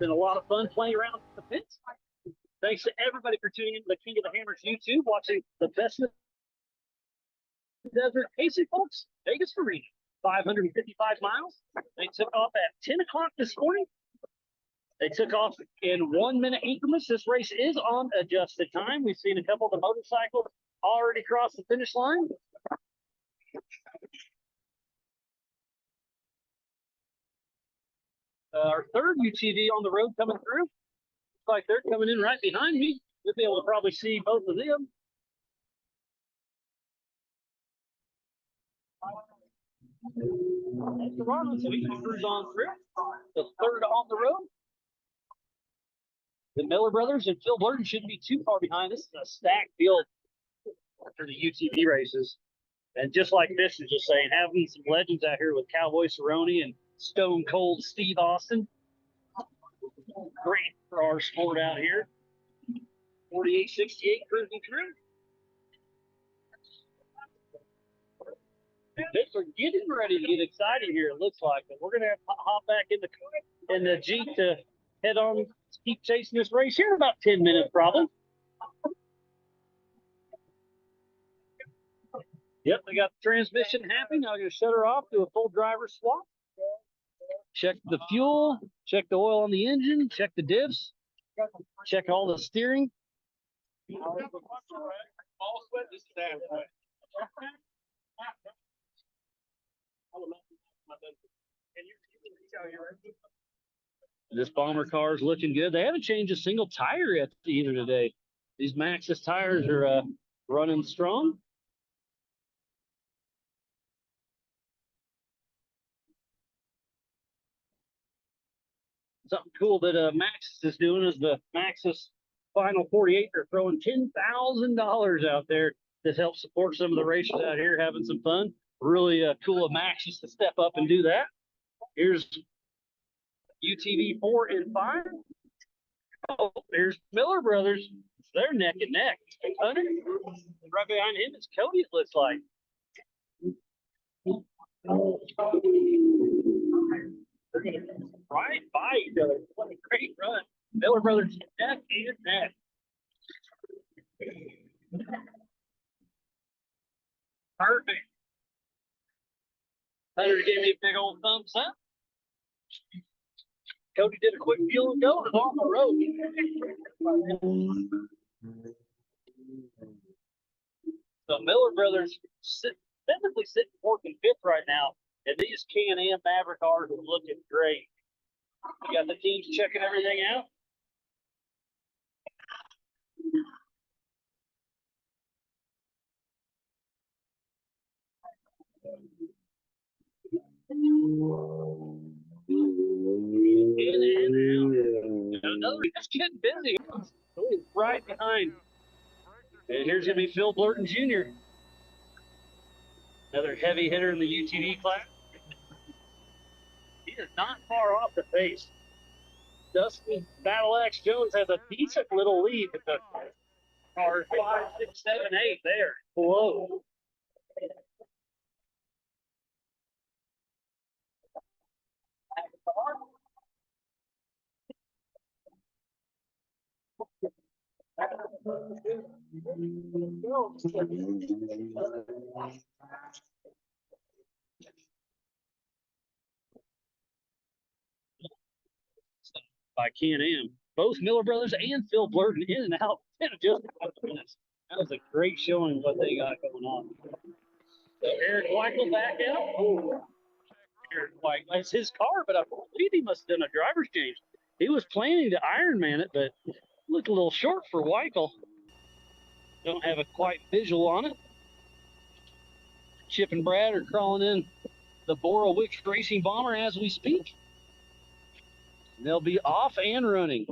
Been a lot of fun playing around the pits. Thanks to everybody for tuning into the King of the Hammers YouTube, watching the best of the desert racing, folks. Vegas to Reno, 555 miles. They took off at 10 o'clock this morning. They took off in 1 minute increments. This race is on adjusted time. We've seen a couple of the motorcycles already cross the finish line. Our third UTV on the road coming through. Looks like they're coming in right behind me. You'll be able to probably see both of them. That's the run, so we can cruise on through. The third on the road. The Miller brothers and Phil Blurton shouldn't be too far behind. This is a stacked field for the UTV races. And just like this is just saying, having some legends out here with Cowboy Cerrone and Stone Cold Steve Austin. Great for our sport out here. 4868 cruising through. They're getting ready to get excited here, it looks like. But we're going to have to hop back in the Jeep to head on, keep chasing this race here in about 10 minutes, probably. Yep, they got the transmission happy. Now I'm going to shut her off, do a full driver swap. Check the fuel, check the oil on the engine, check the diffs, check all the steering. This bomber car is looking good. They haven't changed a single tire yet either today. These Maxxis tires are running strong. Something cool that Maxxis is doing is the Maxxis Final 48. They're throwing $10,000 out there to help support some of the racers out here having some fun. Really cool of Maxxis to step up and do that. Here's UTV 4 and 5. Oh, there's Miller Brothers. They're neck and neck. Hunter, right behind him is Cody, it looks like. They're going to right by each other. What a great run. Miller Brothers neck and neck. Perfect. Hunter gave me a big old thumbs up. Cody did a quick fuel and go and on the road. The Miller Brothers typically sitting 4th and 5th right now, and these Can-Am Maverick cars are looking great. We got the teams checking everything out. Another just getting busy. Right behind. And here's going to be Phil Blurton Jr. Another heavy hitter in the UTV class. He is not far off the pace. Dustin Battle Axe Jones has a decent little lead at the cars 5, 6, 7, 8 there. Whoa. By Can-Am. Both Miller Brothers and Phil Blurton in and out in just a couple minutes. That was a great showing of what they got going on. So Eric Weichel back out. Oh, Eric Weichel. That's his car, but I believe he must have done a driver's change. He was planning to Ironman it, but looked a little short for Weichel. Don't have a quite visual on it. Chip and Brad are crawling in the Borowicz Racing Bomber as we speak. They'll be off and running.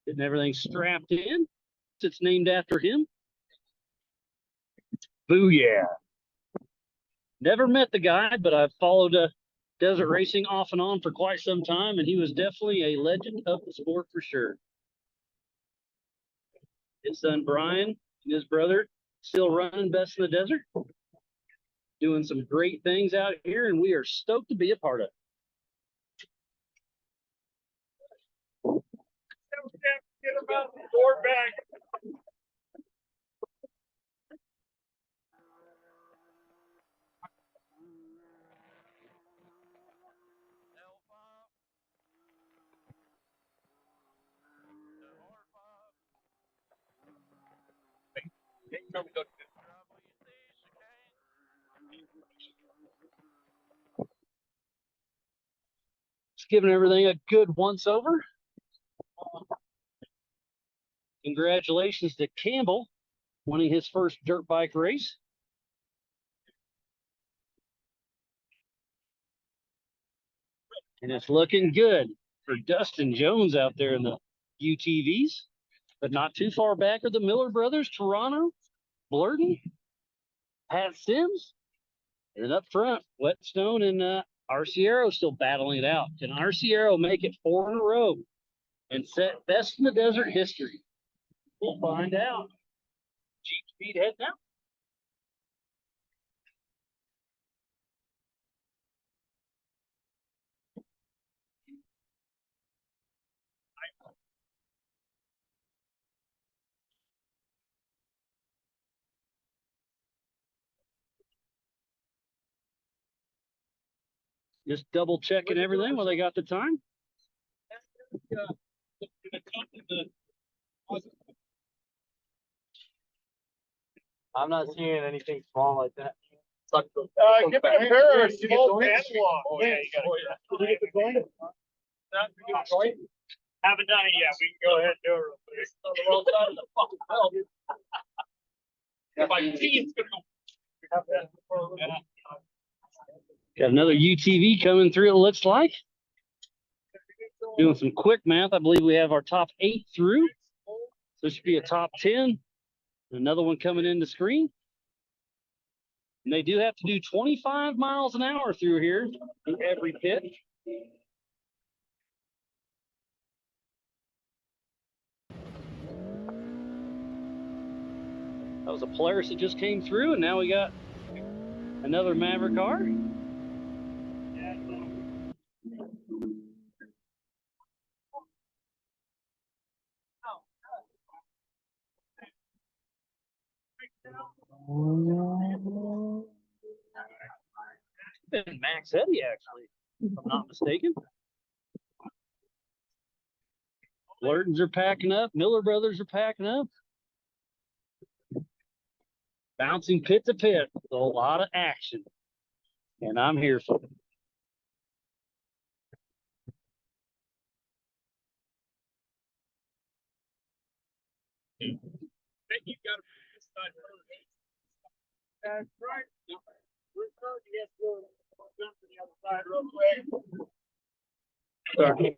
Getting everything strapped in. It's named after him. Booyah. Never met the guy, but I've followed desert racing off and on for quite some time, and he was definitely a legend of the sport for sure. His son Brian and his brother still running Best in the Desert, doing some great things out here, and we are stoked to be a part of it. Get him out the door back. Just giving everything a good once over. Congratulations to Campbell winning his first dirt bike race. And it's looking good for Dustin Jones out there in the UTVs, but not too far back are the Miller brothers, Toronto, Blurton, Pat Sims, and then up front, Whetstone and Arciero still battling it out. Can Arciero make it 4 in a row and set Best in the Desert history? We'll find out. Jeep speed heading out. Just double checking everything while they got the time. I'm not seeing anything small like that. Give me a pair of small analog. Oh, yeah, you gotta get the joint. Haven't done it yet. We can go ahead and do it real quick. On the wrong side of the fucking belt. My team's gonna go. Got another UTV coming through, it looks like. Doing some quick math, I believe we have our top 8 through. So this should be a top 10. Another one coming in the screen. And they do have to do 25 miles an hour through here in every pit. That was a Polaris that just came through, and now we got another Maverick car. And Max Eddy, actually, if I'm not mistaken. Blurtons are packing up. Miller brothers are packing up. Bouncing pit to pit with a lot of action. And I'm here for it. You've got to be this side first. That's right. We're starting to get to jump to the other side real quick.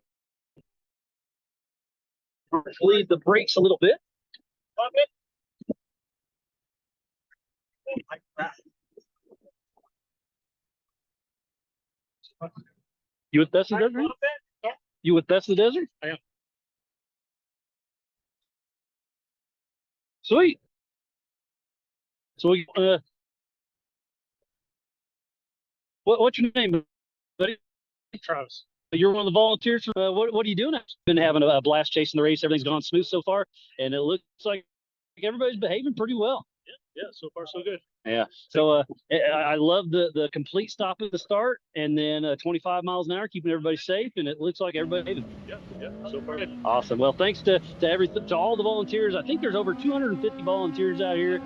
Lead the brakes a little bit. Pump it. You with Best in the Desert? You with Best in the Desert? I am. Sweet. So we what's your name, buddy? Travis. You're one of the volunteers. What are you doing? I've been having a blast chasing the race. Everything's gone smooth so far, and it looks like everybody's behaving pretty well. Yeah, so far so good. Yeah. So I love the complete stop at the start, and then 25 miles an hour, keeping everybody safe, and it looks like everybody. Yeah, so far good. Awesome. Well, thanks to all the volunteers. I think there's over 250 volunteers out here.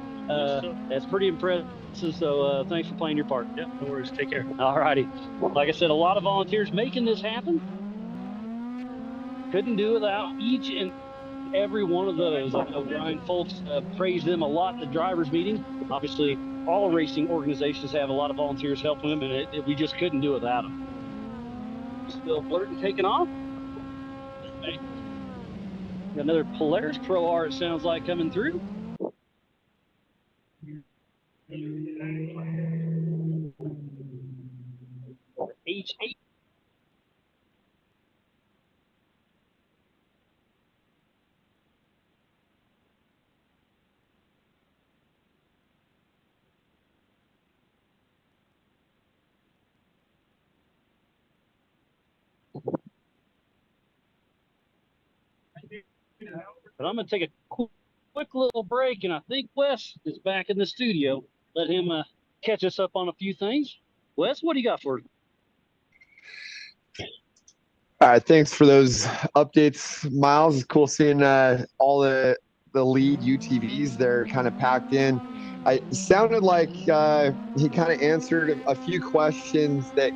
That's pretty impressive. So thanks for playing your part. Yeah, no worries. Take care. All righty. Like I said, a lot of volunteers making this happen. Couldn't do it without each and every one of those. I know Brian Folks praised them a lot at the drivers meeting. Obviously, all racing organizations have a lot of volunteers helping them, and we just couldn't do it without them. Still Blurton taking off. Got another Polaris Pro R, it sounds like, coming through. Stage 8. But I'm going to take a quick little break, and I think Wes is back in the studio. Let him catch us up on a few things. Wes, what do you got for us? All right, thanks for those updates, Miles. It's cool seeing all the lead UTVs there kind of packed in. It sounded like he kind of answered a few questions that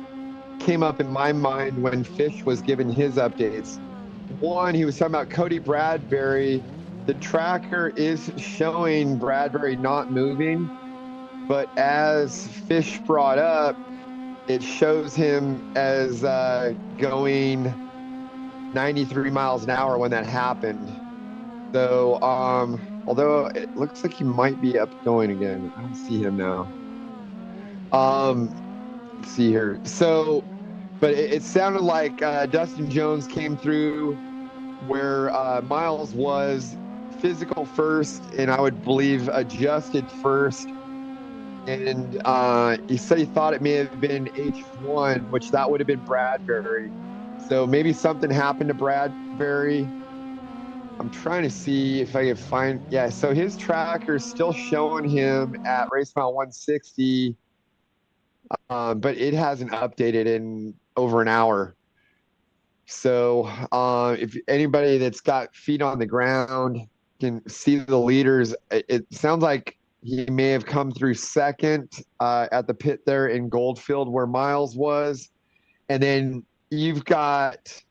came up in my mind when Fish was giving his updates. One, he was talking about Cody Bradbury. The tracker is showing Bradbury not moving, but as Fish brought up, it shows him as going 93 miles an hour when that happened. So, although it looks like he might be up going again, I don't see him now. Let's see here. So, but it sounded like Dustin Jones came through where Miles was physical first, and I would believe adjusted first. And he said he thought it may have been H1, which that would have been Bradbury. So maybe something happened to Bradbury. I'm trying to see if I can find. Yeah, so his tracker is still showing him at race mile 160, but it hasn't updated in over an hour. So if anybody that's got feet on the ground can see the leaders, it sounds like he may have come through second at the pit there in Goldfield where Miles was. And then you've got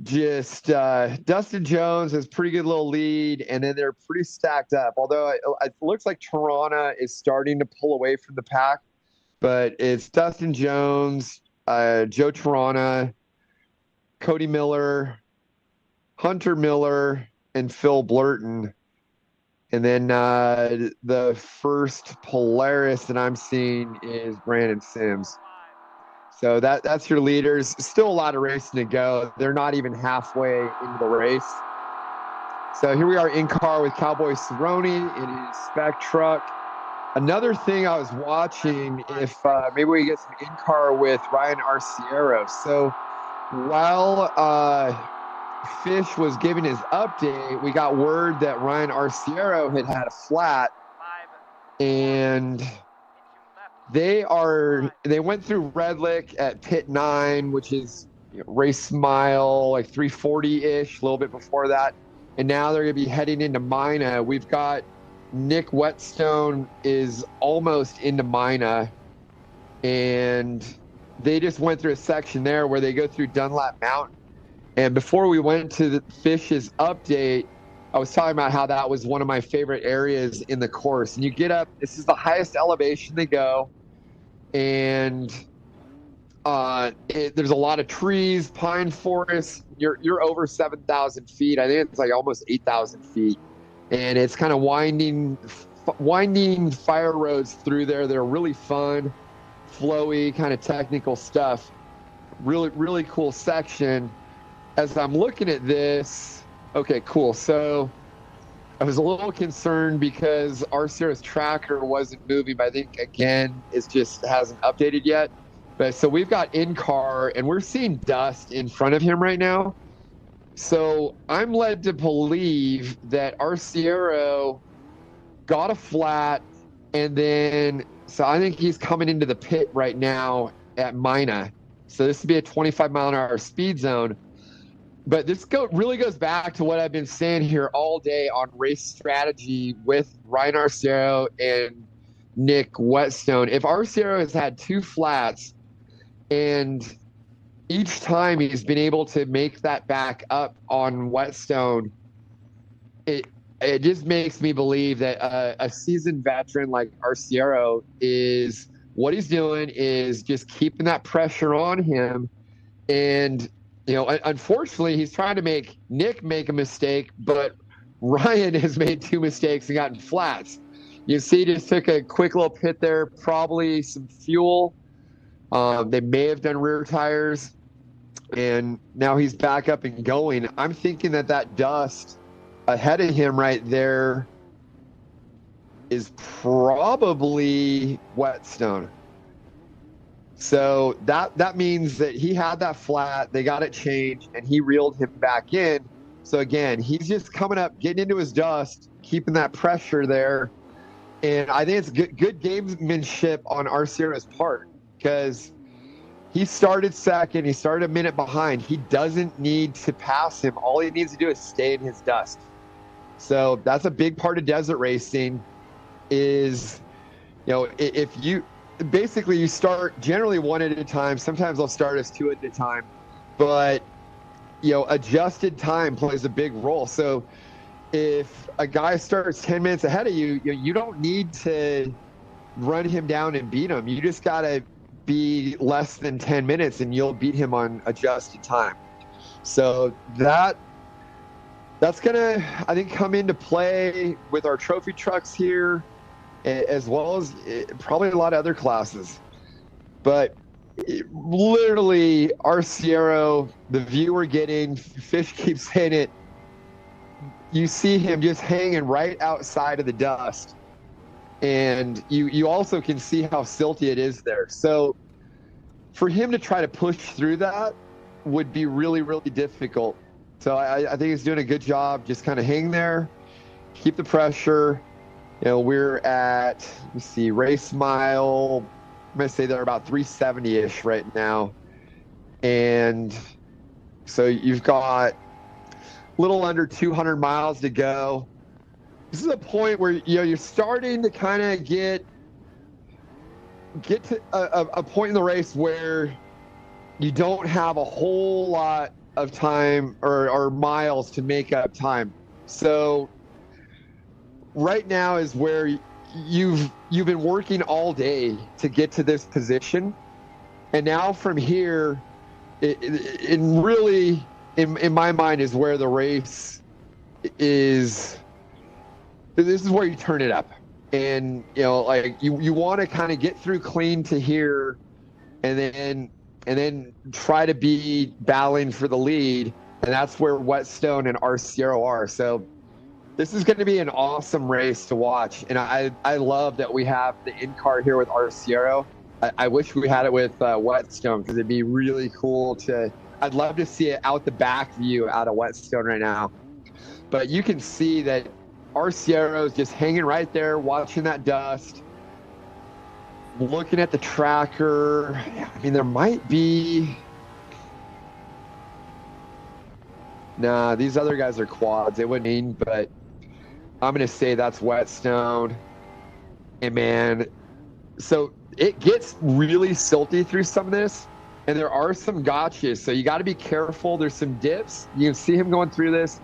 just Dustin Jones has pretty good little lead, and then they're pretty stacked up. Although it looks like Tirana is starting to pull away from the pack, but it's Dustin Jones, Joe Tirana, Cody Miller, Hunter Miller, and Phil Blurton. And then the first Polaris that I'm seeing is Brandon Sims. So that's your leaders. Still a lot of racing to go. They're not even halfway into the race. So here we are in car with Cowboy Cerrone in his spec truck. Another thing I was watching, if maybe we get some in-car with Ryan Arciero. So while Fish was giving his update, we got word that Ryan Arciero had a flat, and they went through Red Lick at pit 9, which is race mile like 340-ish, a little bit before that. And now they're going to be heading into Mina. We've got Nick Whetstone is almost into Mina, and they just went through a section there where they go through Dunlap Mountain. And before we went to the Fish's update, I was talking about how that was one of my favorite areas in the course. And you get up, this is the highest elevation they go. And there's a lot of trees, pine forest. You're over 7,000 feet. I think it's like almost 8,000 feet. And it's kind of winding fire roads through there. They're really fun, flowy, kind of technical stuff. Really, really cool section. As I'm looking at this, okay, cool. So I was a little concerned because Arciero's tracker wasn't moving, but I think, again, it just hasn't updated yet. But so we've got in-car, and we're seeing dust in front of him right now. So I'm led to believe that Arciero got a flat, and then so I think he's coming into the pit right now at Mina. So this would be a 25-mile-an-hour speed zone. But this really goes back to what I've been saying here all day on race strategy with Ryan Arciero and Nick Whetstone. If Arciero has had 2 flats, and each time he's been able to make that back up on Whetstone, it just makes me believe that a seasoned veteran like Arciero is what he's doing is just keeping that pressure on him. And unfortunately, he's trying to make Nick make a mistake, but Ryan has made 2 mistakes and gotten flats. You see, just took a quick little pit there, probably some fuel. They may have done rear tires, and now he's back up and going. I'm thinking that dust ahead of him right there is probably Whetstone. So that means that he had that flat, they got it changed, and he reeled him back in. So again, he's just coming up, getting into his dust, keeping that pressure there. And I think it's good gamesmanship on Arciero's part, because he started second. He started a minute behind. He doesn't need to pass him. All he needs to do is stay in his dust. So that's a big part of desert racing is, if you basically you start generally one at a time. Sometimes I'll start as two at a time, but adjusted time plays a big role. So if a guy starts 10 minutes ahead of you, you don't need to run him down and beat him. You just got to be less than 10 minutes and you'll beat him on adjusted time. So that's going to, I think, come into play with our trophy trucks here, as well as probably a lot of other classes. But literally, Arciero, the view we're getting, Fish keeps saying it, you see him just hanging right outside of the dust. And you also can see how silty it is there. So for him to try to push through that would be really, really difficult. So I think he's doing a good job. Just kind of hang there, keep the pressure. We're at, let's see, race mile, I'm going to say they're about 370-ish right now. And so you've got a little under 200 miles to go. This is a point where you're starting to kind of get to a point in the race where you don't have a whole lot of time or miles to make up time. So right now is where you've been working all day to get to this position, and now from here, it really, in my mind, is where the race is. This is where you turn it up, and you want to kind of get through clean to here, and then try to be battling for the lead, and that's where Whetstone and Arciero are. So this is going to be an awesome race to watch, and I love that we have the in-car here with Arciero. I wish we had it with Whetstone, because it'd be really cool I'd love to see it out the back view out of Whetstone right now. But you can see that Arciero's just hanging right there, watching that dust, looking at the tracker. I mean, there might be... Nah, these other guys are quads. They wouldn't mean, but I'm going to say that's Whetstone. And man, so it gets really silty through some of this, and there are some gotchas. So you got to be careful. There's some dips. You can see him going through this,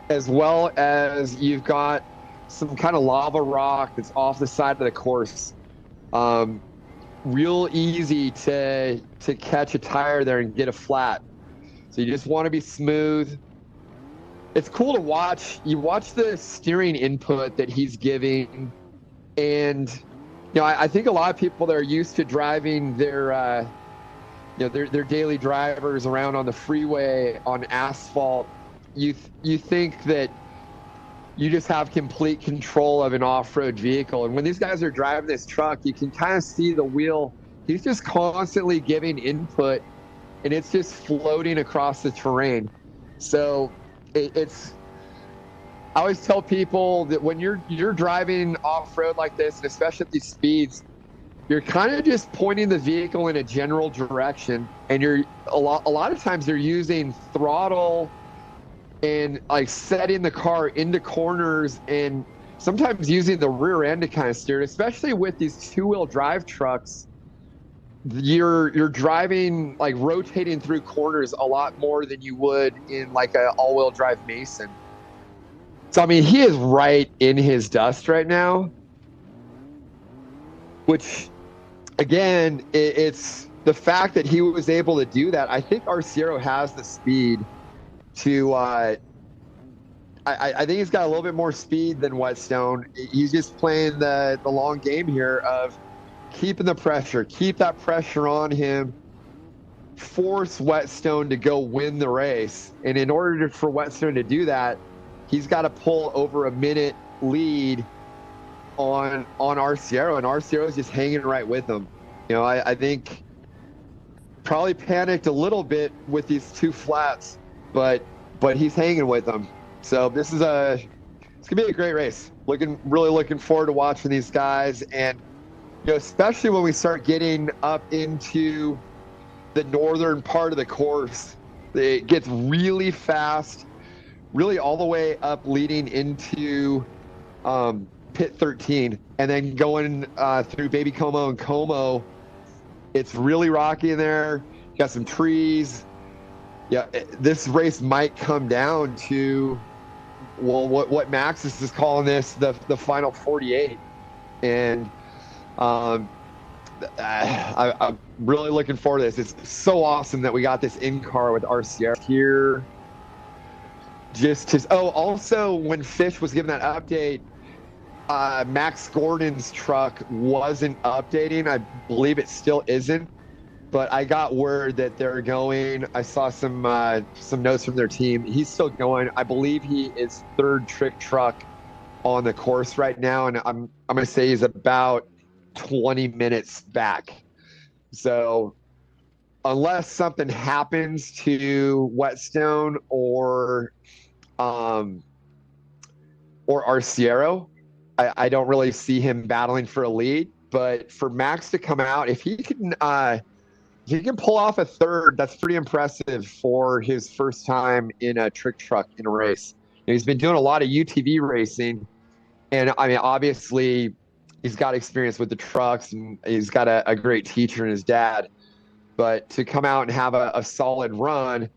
as well as you've got some kind of lava rock that's off the side of the course. Real easy to catch a tire there and get a flat. So you just want to be smooth. It's cool to watch. You watch the steering input that he's giving, and I think a lot of people that are used to driving their daily drivers around on the freeway on asphalt, you think that you just have complete control of an off-road vehicle. And when these guys are driving this truck, you can kind of see the wheel. He's just constantly giving input, and it's just floating across the terrain. So it's, I always tell people that when you're driving off-road like this, and especially at these speeds, you're kind of just pointing the vehicle in a general direction, and you're a lot of times you're using throttle and like setting the car into corners, and sometimes using the rear end to kind of steer it. Especially with these two-wheel drive trucks, you're driving, like rotating through corners a lot more than you would in like a all-wheel drive Mason. So I mean, he is right in his dust right now, which again, it's the fact that he was able to do that. I think Arciero has the speed to I think he's got a little bit more speed than Whetstone. He's just playing the long game here of keeping the pressure, keep that pressure on him, force Whetstone to go win the race. And in order for Whetstone to do that, he's got to pull over a minute lead on Arciero, and Arciero is just hanging right with him. You know, I think probably panicked a little bit with these two flats, but he's hanging with them. So it's gonna be a great race. Really looking forward to watching these guys, and you know, especially when we start getting up into the northern part of the course, it gets really fast, really all the way up leading into pit 13, and then going through Baby Como and Como. It's really rocky in there. You got some trees. Yeah, this race might come down to, well, what Maxis is calling this the final 48, and I'm really looking forward to this. It's so awesome that we got this in car with RCR here. Also when Fish was giving that update, Max Gordon's truck wasn't updating. I believe it still isn't, but I got word that they're going. I saw some notes from their team. He's still going. I believe he is third trick truck on the course right now, and I'm gonna say he's about 20 minutes back. So unless something happens to Whetstone or Arciero, I don't really see him battling for a lead. But for Max to come out, if he can pull off a third, that's pretty impressive for his first time in a trick truck in a race. You know, he's been doing a lot of UTV racing, and I mean, obviously, he's got experience with the trucks, and he's got a great teacher in his dad. But to come out and have a solid run,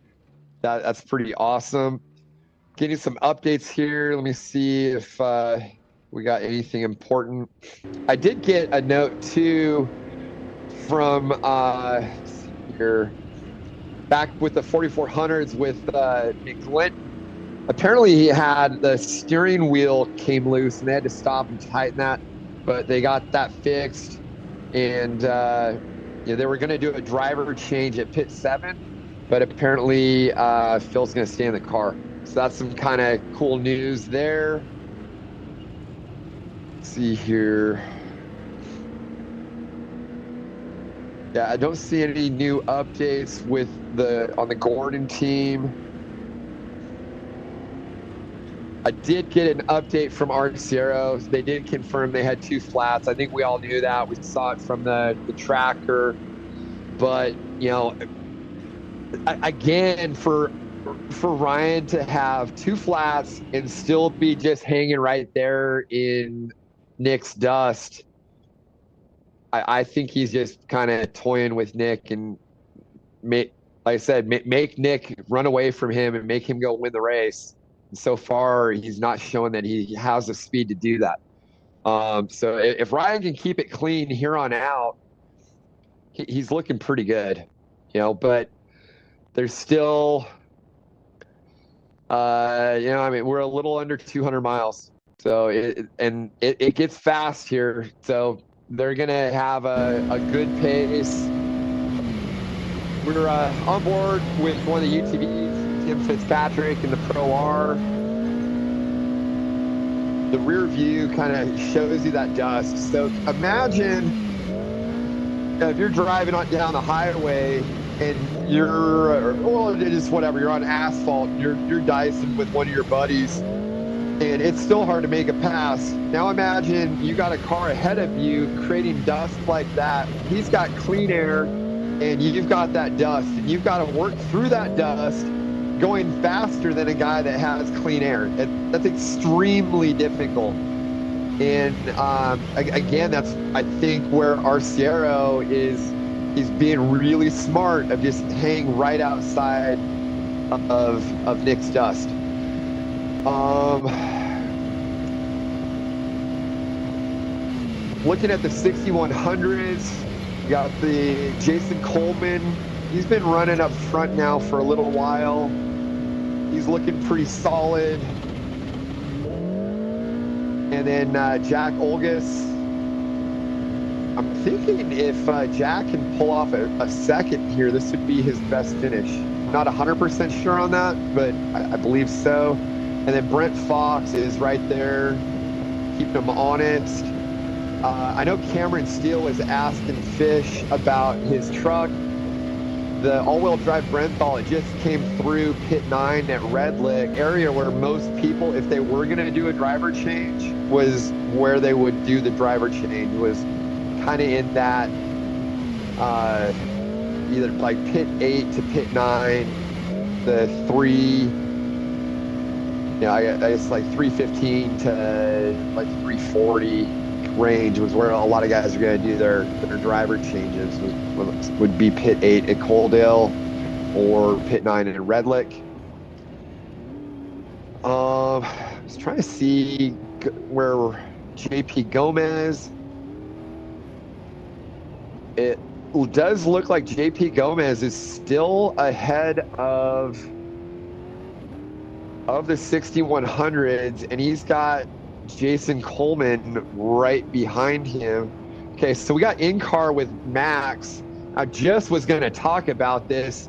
that's pretty awesome. Getting some updates here. Let me see if we got anything important. I did get a note too from here back with the 4400s with McGlynn. Apparently he had the steering wheel came loose and they had to stop and tighten that, but they got that fixed, and they were going to do a driver change at pit 7, but apparently Phil's going to stay in the car. So that's some kind of cool news there. Let's see here. Yeah, I don't see any new updates on the Gordon team. I did get an update from Arciero. They did confirm they had 2 flats. I think we all knew that. We saw it from the tracker. But, you know, again, for Ryan to have 2 flats and still be just hanging right there in Nick's dust, I think he's just kind of toying with Nick and like I said, make Nick run away from him and make him go win the race. And so far, he's not showing that he has the speed to do that. So if Ryan can keep it clean here on out, he's looking pretty good, you know. But there's still, I mean, we're a little under 200 miles, so it gets fast here. So they're gonna have a good pace. We're on board with one of the UTVs, Tim Fitzpatrick and the Pro R. The rear view kind of shows you that dust. So imagine if you're driving down the highway and you're on asphalt, you're dicing with one of your buddies, and it's still hard to make a pass. Now imagine you got a car ahead of you creating dust like that. He's got clean air, and you've got that dust, and you've got to work through that dust going faster than a guy that has clean air. That's extremely difficult. And again, that's, I think, where Arciero he's being really smart of just hanging right outside of Nick's dust. Looking at the 6100s, you got the Jason Coleman. He's been running up front now for a little while. He's looking pretty solid. And then Jack Olgus, I'm thinking if Jack can pull off a second here, this would be his best finish. Not 100% sure on that, but I believe so. And then Brent Fox is right there, keeping him honest. I know Cameron Steele was asking Fish about his truck. The all-wheel drive Brenthal, it just came through pit 9 at Red Lick, area where most people, if they were going to do a driver change, was where they would do the driver change, was kind of in that either like pit 8 to pit 9, the 3, I guess like 315 to like 340 range was where a lot of guys are going to do their driver changes. Would be pit 8 at Coaldale or pit 9 in Red Lick. I was trying to see where JP Gomez. It does look like JP Gomez is still ahead of the 6100s, and he's got Jason Coleman right behind him. Okay, so we got in car with Max. I just was going to talk about this.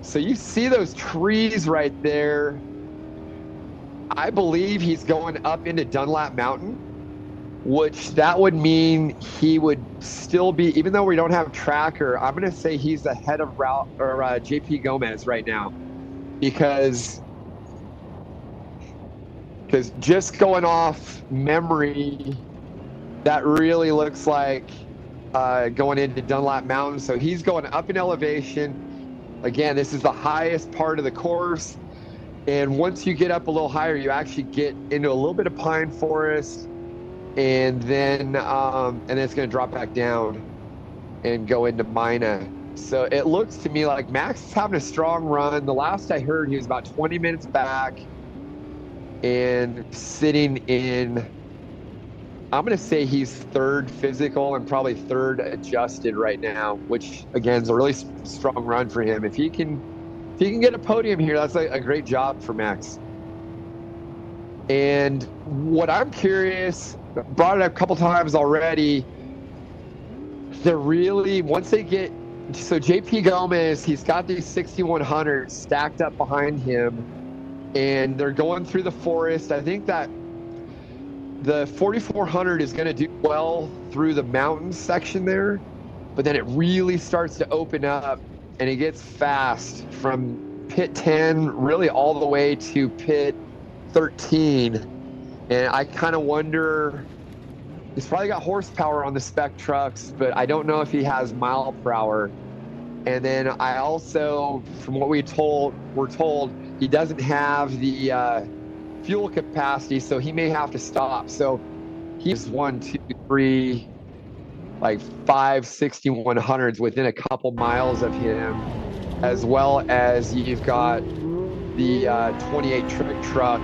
So you see those trees right there. I believe he's going up into Dunlap Mountain, which that would mean he would still be, even though we don't have tracker, I'm going to say he's ahead of JP Gomez right now, because just going off memory, that really looks like going into Dunlap Mountain. So he's going up in elevation. Again, this is the highest part of the course. And once you get up a little higher, you actually get into a little bit of pine forest. And then it's going to drop back down and go into Mina. So it looks to me like Max is having a strong run. The last I heard, he was about 20 minutes back and sitting in, I'm going to say he's third physical and probably third adjusted right now, which again is a really strong run for him. If he can get a podium here, that's a great job for Max. And what I'm curious, brought it up a couple times already, they're really, once they get, so JP Gomez, he's got these 6100s stacked up behind him, and they're going through the forest. I think that the 4400 is going to do well through the mountains section there, but then it really starts to open up and it gets fast from pit 10 really all the way to pit 13. And I kind of wonder, he's probably got horsepower on the spec trucks, but I don't know if he has mile per hour. And then I also, from what we're told, he doesn't have the fuel capacity, so he may have to stop. So he's 1, 2, 3, like 5 6100s within a couple miles of him, as well as you've got the 28 trick truck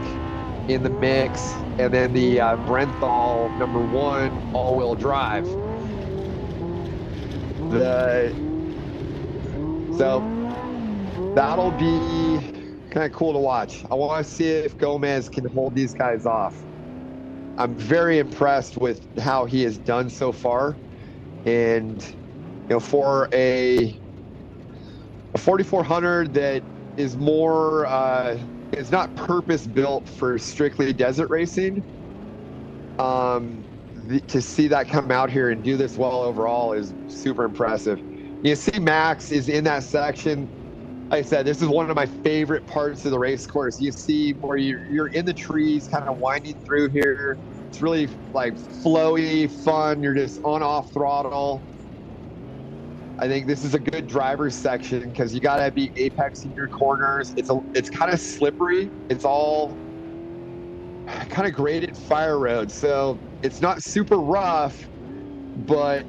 in the mix, and then the Brenthal #1 all-wheel drive. So that'll be kind of cool to watch. I want to see if Gomez can hold these guys off. I'm very impressed with how he has done so far. And, for a 4400 that is more, it's not purpose built for strictly desert racing. To see that come out here and do this well overall is super impressive. You see Max is in that section. Like I said, this is one of my favorite parts of the race course. You see where you're in the trees, kind of winding through here. It's really like flowy, fun. You're just on off throttle. I think this is a good driver's section because you got to be apexing your corners. It's kind of slippery. It's all kind of graded fire road, so it's not super rough, but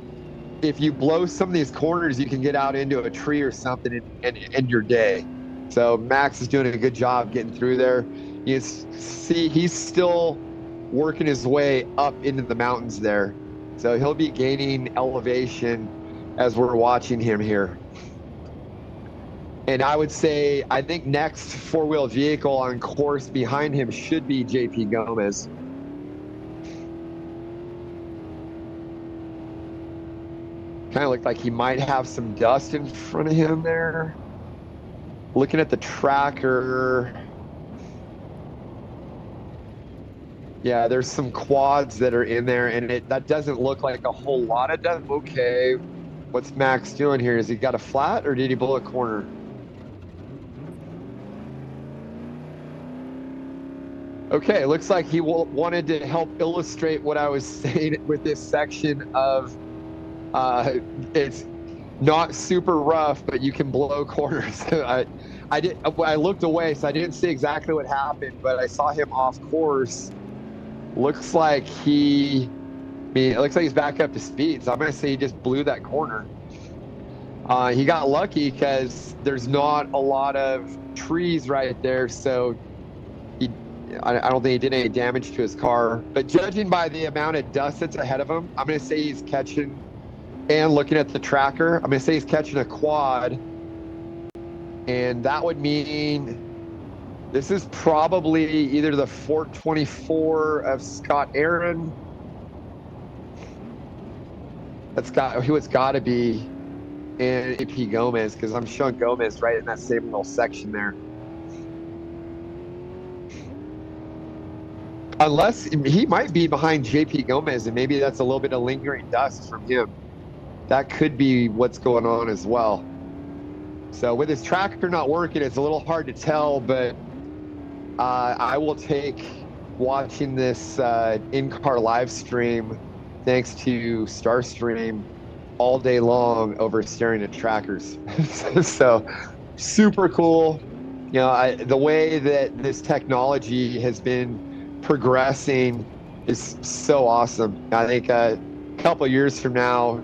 if you blow some of these corners, you can get out into a tree or something and end your day. So Max is doing a good job getting through there. You see he's still working his way up into the mountains there. So he'll be gaining elevation as we're watching him here. And I would say, I think next four-wheel vehicle on course behind him should be JP Gomez. Kind of looked like he might have some dust in front of him there. Looking at the tracker. Yeah, there's some quads that are in there, and that doesn't look like a whole lot of dust. Okay, what's Max doing here? Has he got a flat, or did he blow a corner? Okay, looks like he wanted to help illustrate what I was saying with this section of it's not super rough, but you can blow corners. I looked away, so I didn't see exactly what happened, but I saw him off course. Looks like it looks like he's back up to speed. So I'm going to say he just blew that corner. He got lucky because there's not a lot of trees right there. So I don't think he did any damage to his car. But judging by the amount of dust that's ahead of him, I'm going to say he's catching, and looking at the tracker, I'm going to say he's catching a quad. And that would mean this is probably either the 424 of Scott Aaron. Who it's got to be, and AP Gomez, because I'm showing Gomez right in that same little section there. Unless he might be behind JP Gomez, and maybe that's a little bit of lingering dust from him. That could be what's going on as well. So with his tracker not working, it's a little hard to tell, but I will take watching this in-car live stream, thanks to Starstream, all day long over staring at trackers. So super cool. You know, the way that this technology has been progressing is so awesome. I think a couple of years from now,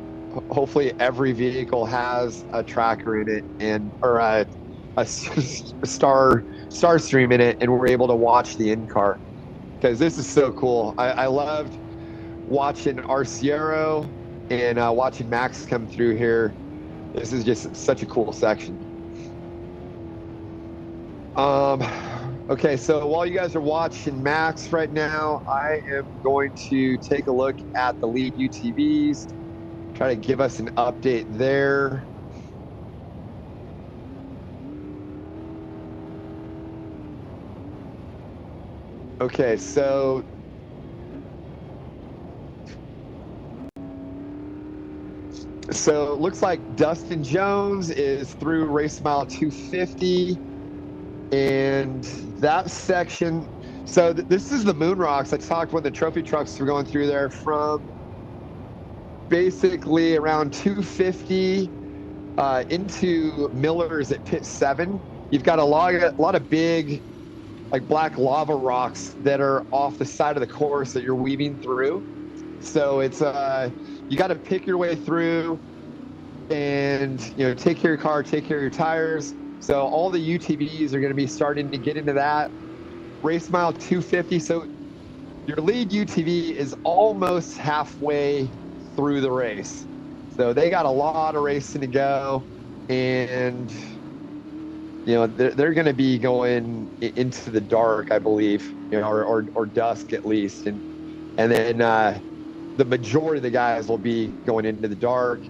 hopefully every vehicle has a tracker in it, or a Starstream in it, and we're able to watch the in-car, because this is so cool. I loved watching Arciero and watching Max come through here. This is just such a cool section. Okay, so while you guys are watching Max right now, I am going to take a look at the lead UTVs, try to give us an update there. Okay, so it looks like Dustin Jones is through race mile 250, and that section. So this is the Moon Rocks. I talked when the trophy trucks were going through there, from basically around 250 into Miller's at pit 7. You've got a lot of big, like, black lava rocks that are off the side of the course that you're weaving through. So it's you got to pick your way through, and take care of your car, take care of your tires. So all the UTVs are going to be starting to get into that race mile 250. So your lead UTV is almost halfway through the race. So they got a lot of racing to go, and they're going to be going into the dark, I believe, or dusk at least, and then the majority of the guys will be going into the dark.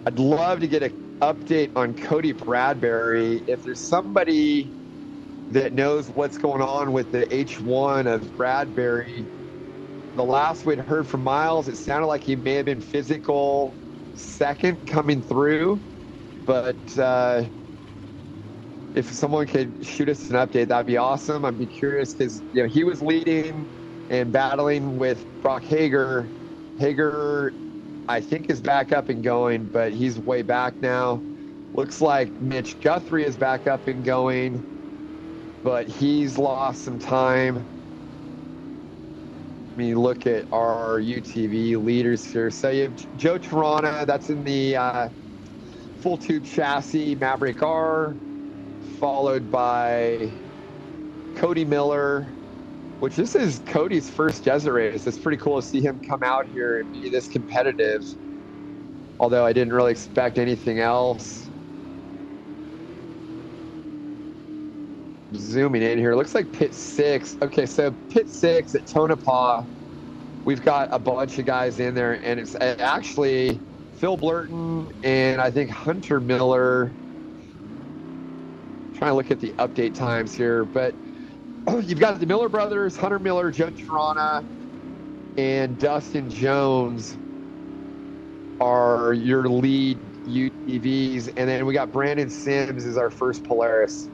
I'd love to get an update on Cody Bradbury. If there's somebody that knows what's going on with the H1 of Bradbury, the last we'd heard from Miles, it sounded like he may have been physical second coming through, but if someone could shoot us an update, that'd be awesome. I'd be curious, because he was leading and battling with Brock Hager. Hager, I think, is back up and going, but he's way back now. Looks like Mitch Guthrie is back up and going, but he's lost some time. Let me look at our UTV leaders here. So you have Joe Tarana, that's in the full tube chassis Maverick R, followed by Cody Miller, which this is Cody's first desert race. It's pretty cool to see him come out here and be this competitive, although I didn't really expect anything else. Zooming in here, looks like pit 6. Okay, so pit 6 at Tonopah, we've got a bunch of guys in there, and it's actually Phil Blurton and I think Hunter Miller. Trying to look at the update times here, but you've got the Miller brothers, Hunter Miller, Joe Trana, and Dustin Jones are your lead UTVs. And then we got Brandon Sims as our first Polaris.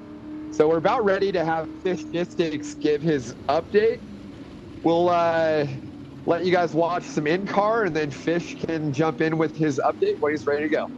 So we're about ready to have Fishgistics give his update. We'll let you guys watch some in-car, and then Fish can jump in with his update when he's ready to go.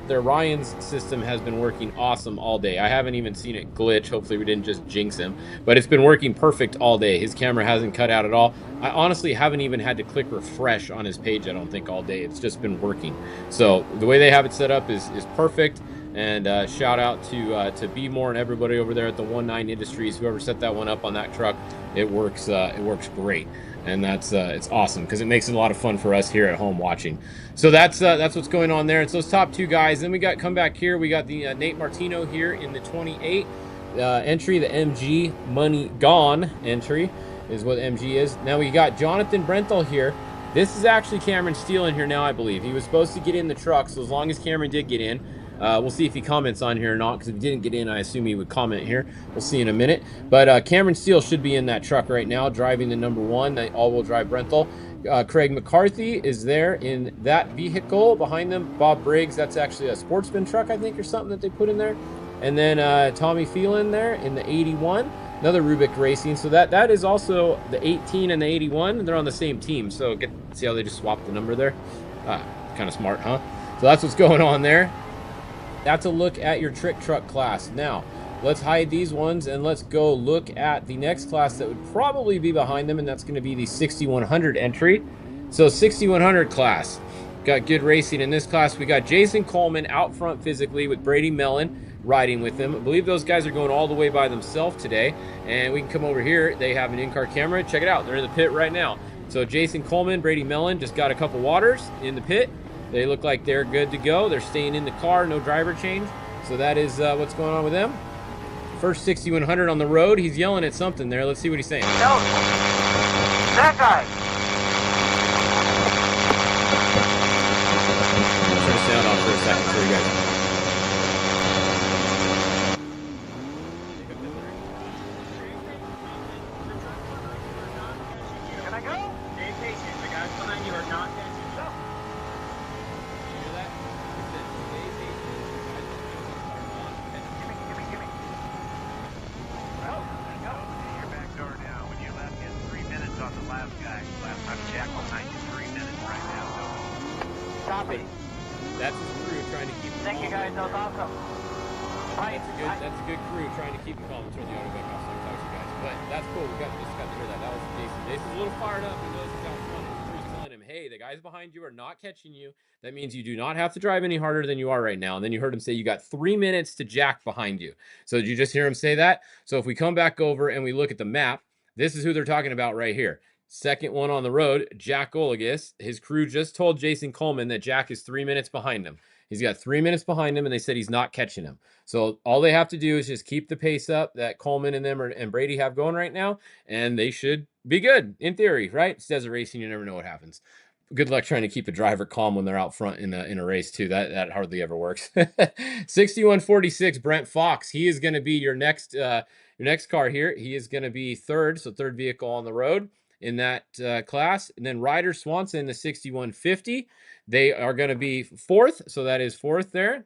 Their Ryan's system has been working awesome all day. I haven't even seen it glitch. Hopefully we didn't just jinx him, but it's been working perfect all day. His camera hasn't cut out at all. I honestly haven't even had to click refresh on his page, I don't think, all day. It's just been working. So the way they have it set up is perfect. And shout out to Be More and everybody over there at the 19 Industries. Whoever set that one up on that truck, it works great. And that's it's awesome because it makes it a lot of fun for us here at home watching. So that's what's going on there. It's those top two guys. Then we got come back here. We got the Nate Martino here in the 28 entry, the MG Money Gone entry is what MG is. Now we got Jonathan Brenthal here. This is actually Cameron Steele in here now, I believe. He was supposed to get in the truck, so as long as Cameron did get in, we'll see if he comments on here or not, because if he didn't get in, I assume he would comment here. We'll see in a minute. But Cameron Steele should be in that truck right now, driving the number 1, the all-wheel drive Brenthal. Craig McCarthy is there in that vehicle. Behind them, Bob Briggs. That's actually a Sportsman truck, I think, or something that they put in there. And then Tommy Phelan there in the 81. Another Rubik Racing. So that is also the 18 and the 81. They're on the same team. So see how they just swapped the number there? Kind of smart, huh? So that's what's going on there. That's a look at your trick truck class. Now, let's hide these ones and let's go look at the next class that would probably be behind them, and that's going to be the 6100 entry. So 6100 class. Got good racing in this class. We got Jason Coleman out front physically with Brady Mellon riding with them. I believe those guys are going all the way by themselves today. And we can come over here. They have an in-car camera. Check it out. They're in the pit right now. So Jason Coleman, Brady Mellon just got a couple waters in the pit. They look like they're good to go. They're staying in the car, no driver change. So that is what's going on with them. First 6100 on the road. He's yelling at something there. Let's see what he's saying. That guy. Turn the sound off for a second for you guys. Can I go? Stay patient. The guys behind you are not going to Copy. That's his crew trying to keep him Thank you calm guys, right that was there. awesome. Right. That's a good crew trying to keep him calm and turn the auto back off so I can talk to you guys. But that's cool. We just got to hear that. That was Jason. Jason's a little fired up. He knows he's out front. His crew's telling him, hey, the guys behind you are not catching you. That means you do not have to drive any harder than you are right now. And then you heard him say you got 3 minutes to jack behind you. So did you just hear him say that? So if we come back over and we look at the map, this is who they're talking about right here. Second one on the road, Jack Olagus. His crew just told Jason Coleman that Jack is 3 minutes behind him. He's got 3 minutes behind him, and they said he's not catching him. So all they have to do is just keep the pace up that Coleman and them and Brady have going right now, and they should be good in theory, right? It's desert racing; you never know what happens. Good luck trying to keep a driver calm when they're out front in a race too. That hardly ever works. 6146 Brent Fox. He is going to be your next car here. He is going to be third, so third vehicle on the road in that class. And then Ryder Swanson, the 6150. They are going to be fourth, so that is fourth there.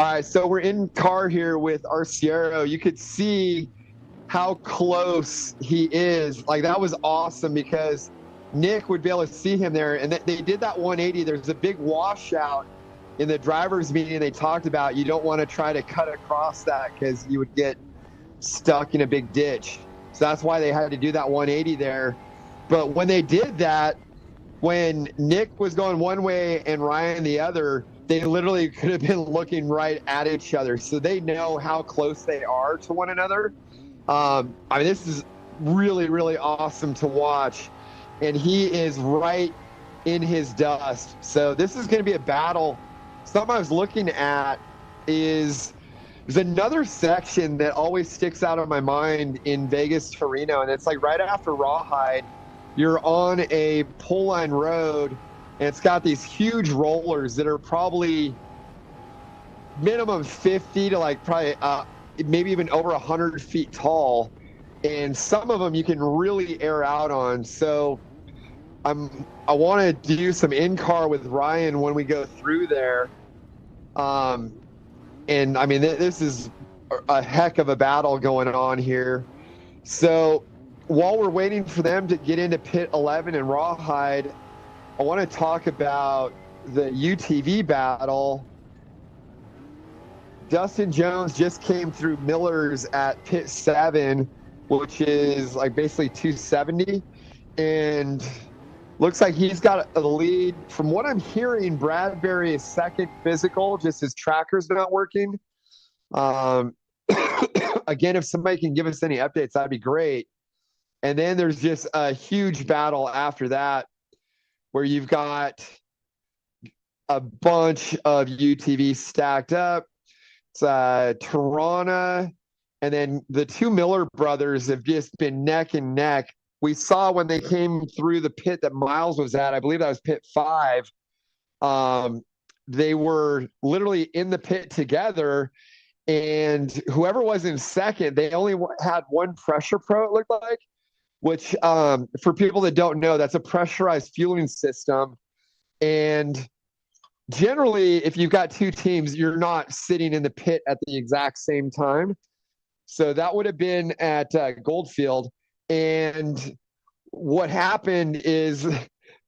All right, so we're in car here with Arciero. You could see how close he is. Like, that was awesome because Nick would be able to see him there. And they did that 180. There's a big washout in the driver's meeting. They talked about you don't want to try to cut across that because you would get stuck in a big ditch. So that's why they had to do that 180 there. But when they did that, when Nick was going one way and Ryan the other, they literally could have been looking right at each other. So they know how close they are to one another. I mean, this is really, really awesome to watch. And he is right in his dust. So this is going to be a battle. Something I was looking at is there's another section that always sticks out of my mind in Vegas to Reno, and it's like right after Rawhide, you're on a pull line road, and it's got these huge rollers that are probably minimum 50 to like probably maybe even over 100 feet tall, and some of them you can really air out on. So I want to do some in-car with Ryan when we go through there. And I mean, this is a heck of a battle going on here. So while we're waiting for them to get into pit 11 and Rawhide, I want to talk about the UTV battle. Dustin Jones just came through Miller's at pit 7, which is like basically 270. And looks like he's got a lead. From what I'm hearing, Bradbury is second physical, just his tracker's not working. Again, if somebody can give us any updates, that'd be great. And then there's just a huge battle after that where you've got a bunch of UTVs stacked up. It's Tirana, and then the two Miller brothers have just been neck and neck. We saw when they came through the pit that Miles was at, I believe that was pit 5. They were literally in the pit together, and whoever was in second, they only had one pressure pro, it looked like, which for people that don't know, that's a pressurized fueling system. And generally, if you've got two teams, you're not sitting in the pit at the exact same time. So that would have been at Goldfield. And what happened is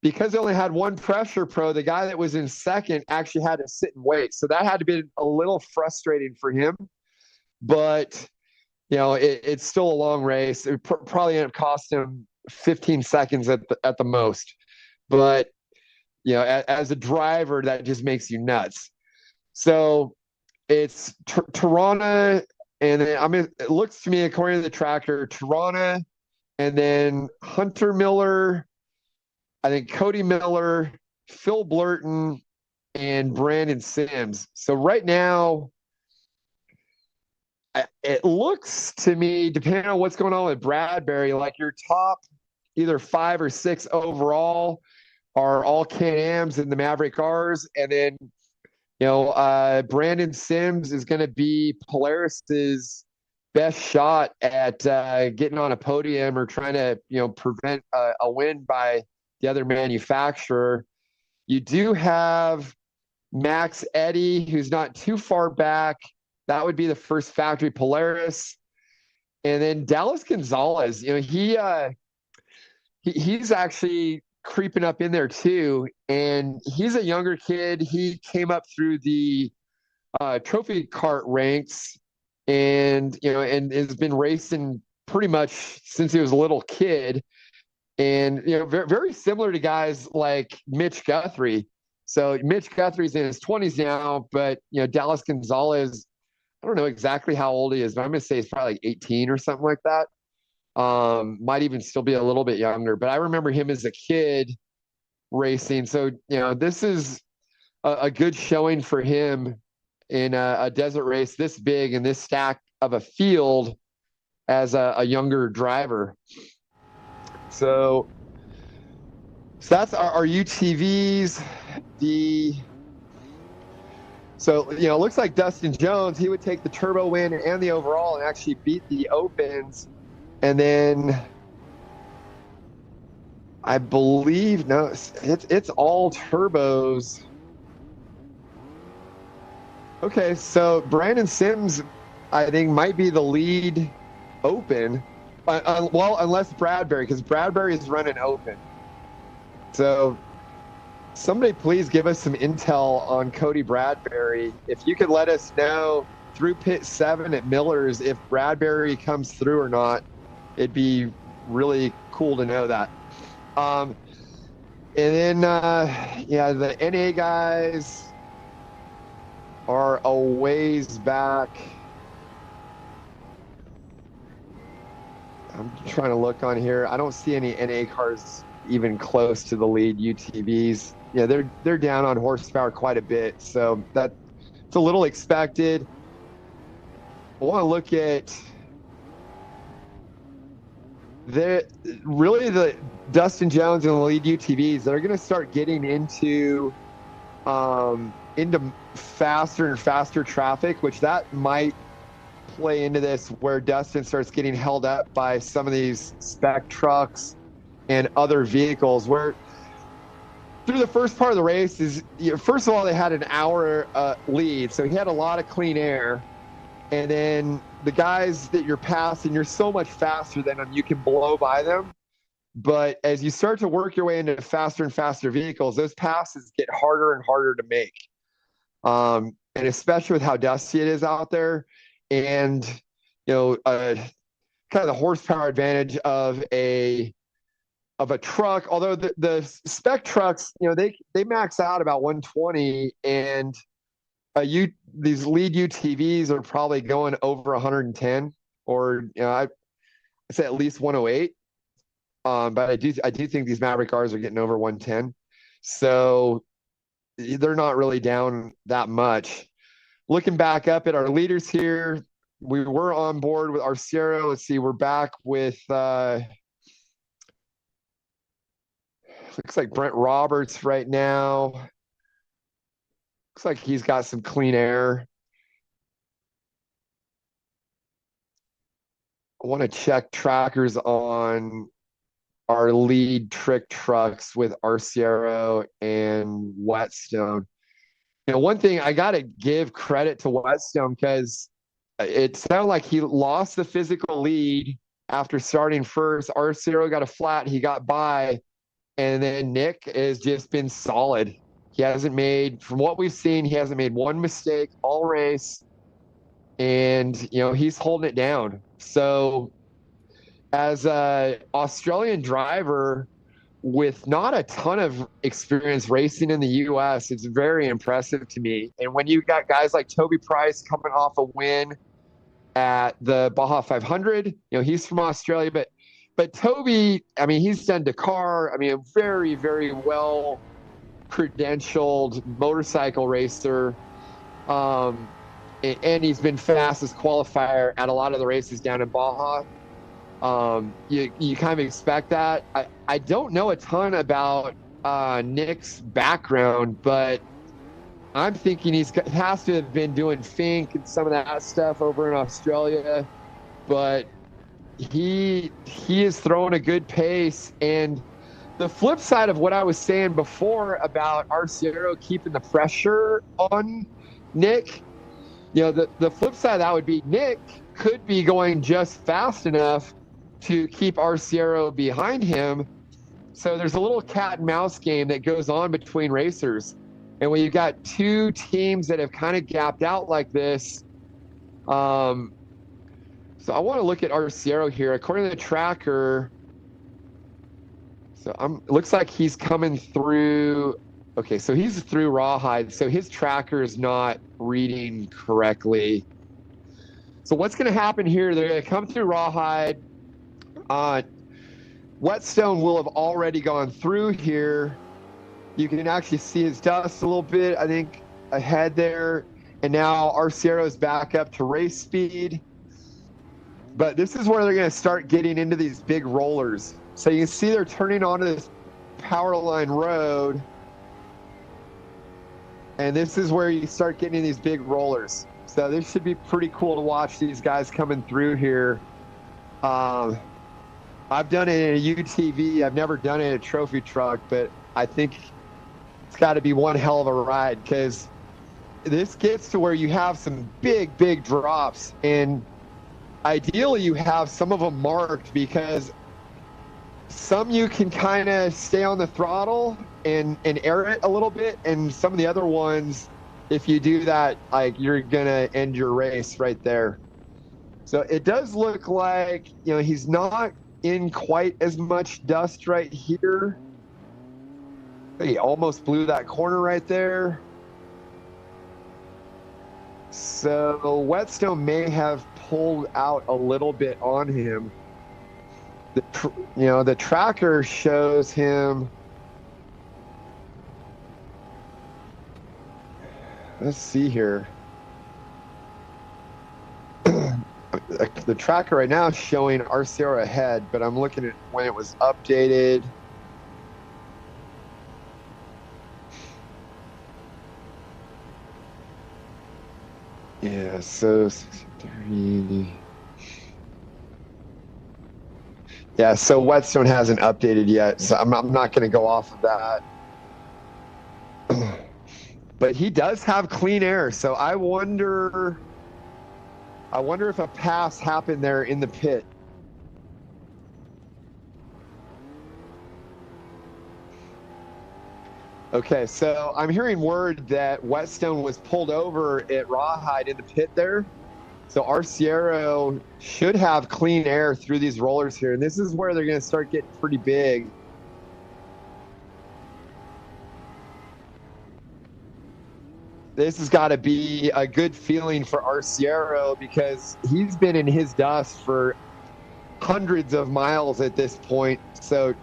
because they only had one pressure pro, the guy that was in second actually had to sit and wait. So that had to be a little frustrating for him. But, you know, it's still a long race. It probably ended up costing him 15 seconds at the most. But, you know, as a driver, that just makes you nuts. So it's Tirana, and then it looks to me, according to the tracker, Tirana, and then Hunter Miller, I think Cody Miller, Phil Blurton, and Brandon Sims. So right now, it looks to me, depending on what's going on with Bradbury, like your top either 5 or 6 overall are all Can-Ams in the Maverick R's. And then, you know, Brandon Sims is going to be Polaris's best shot at getting on a podium or trying to, you know, prevent a win by the other manufacturer. You do have Max Eddy, who's not too far back. That would be the first factory Polaris. And then Dallas Gonzalez, you know, he's actually creeping up in there too. And he's a younger kid. He came up through the trophy cart ranks and, you know, and has been racing pretty much since he was a little kid. And, you know, very, very similar to guys like Mitch Guthrie. So Mitch Guthrie's in his 20s now, but, you know, Dallas Gonzalez, I don't know exactly how old he is, but I'm going to say he's probably like 18 or something like that. Might even still be a little bit younger, but I remember him as a kid racing. So, you know, this is a good showing for him in a desert race this big and this stack of a field as a younger driver. So that's our UTVs. So, you know, it looks like Dustin Jones, he would take the turbo win and the overall and actually beat the opens. And then I believe, no, it's all turbos. Okay, so Brandon Sims, I think, might be the lead open. Well, unless Bradbury, because Bradbury is running open. So somebody please give us some intel on Cody Bradbury. If you could let us know through pit 7 at Miller's if Bradbury comes through or not, it'd be really cool to know that. And then, yeah, the NA guys are a ways back. I'm trying to look on here. I don't see any NA cars even close to the lead UTVs. Yeah, they're down on horsepower quite a bit, so that's a little expected. I want to look at the Dustin Jones and the lead UTVs that are going to start getting into faster and faster traffic, which that might play into this, where Dustin starts getting held up by some of these spec trucks and other vehicles, where through the first part of the race is, first of all, they had an hour lead, so he had a lot of clean air. And then the guys that you're passing, you're so much faster than them, you can blow by them. But as you start to work your way into faster and faster vehicles, those passes get harder and harder to make. And especially with how dusty it is out there, and kind of the horsepower advantage of a truck. Although the spec trucks, they max out about 120, and these lead UTVs are probably going over 110, or I say at least 108. But I do think these Maverick cars are getting over 110, so they're not really down that much. Looking back up at our leaders here, we were on board with Arciero. Let's see, we're back with looks like Brent Roberts right now. Looks like he's got some clean air. I want to check trackers on our lead trick trucks with Arciero and Whetstone. One thing I got to give credit to Whetstone, because it sounded like he lost the physical lead after starting first. Arciero got a flat, he got by, and then Nick has just been solid. He hasn't made, from what we've seen, he hasn't made one mistake all race, and he's holding it down. So as a Australian driver with not a ton of experience racing in the US, it's very impressive to me. And when you got guys like Toby Price coming off a win at the Baja 500, he's from Australia, but Toby, I mean, he's done Dakar. I mean, a very, very well credentialed motorcycle racer. And he's been fastest qualifier at a lot of the races down in Baja. You kind of expect that. I don't know a ton about Nick's background, but I'm thinking he has to have been doing Fink and some of that stuff over in Australia. But he is throwing a good pace. And the flip side of what I was saying before about Arciero keeping the pressure on Nick, the flip side of that would be Nick could be going just fast enough to keep Arciero behind him. So there's a little cat and mouse game that goes on between racers. And when you've got two teams that have kind of gapped out like this, so I want to look at Arciero here. According to the tracker, so it looks like he's coming through. Okay, so he's through Rawhide, so his tracker is not reading correctly. So what's going to happen here? They're going to come through Rawhide. Whetstone will have already gone through here. You can actually see his dust a little bit, I think, ahead there. And now Arciero's back up to race speed. But this is where they're going to start getting into these big rollers. So you can see they're turning onto this power line road. And this is where you start getting in these big rollers. So this should be pretty cool to watch these guys coming through here. I've done it in a UTV. I've never done it in a trophy truck, but I think it's got to be one hell of a ride, because this gets to where you have some big drops, and ideally you have some of them marked, because some you can kind of stay on the throttle and air it a little bit, and some of the other ones, if you do that, like, you're gonna end your race right there. So it does look like, you know, he's not in quite as much dust right here. He almost blew that corner right there. So Whetstone may have pulled out a little bit on him. The tracker shows him. Let's see here. The tracker right now is showing RCR ahead, but I'm looking at when it was updated. Yeah, so 6:30. Yeah, so Whetstone hasn't updated yet, so I'm not going to go off of that. But he does have clean air, so I wonder if a pass happened there in the pit. Okay, so I'm hearing word that Whetstone was pulled over at Rawhide in the pit there. So Arciero should have clean air through these rollers here, and this is where they're going to start getting pretty big. This has got to be a good feeling for Arciero, because he's been in his dust for hundreds of miles at this point. So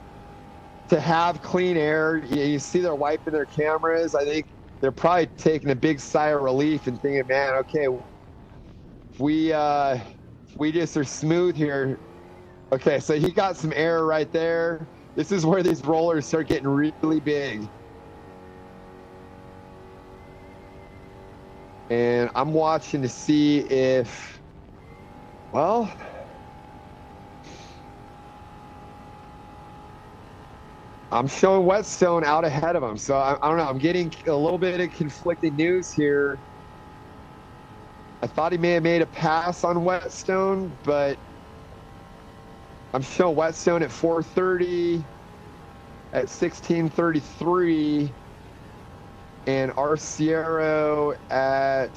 to have clean air, you see they're wiping their cameras. I think they're probably taking a big sigh of relief and thinking, man, okay, we just are smooth here. Okay, so he got some air right there. This is where these rollers start getting really big. And I'm watching to see if, well, I'm showing Whetstone out ahead of him. So I don't know. I'm getting a little bit of conflicting news here. I thought he may have made a pass on Whetstone, but I'm showing Whetstone at 4:30, at 16:33, and Arciero at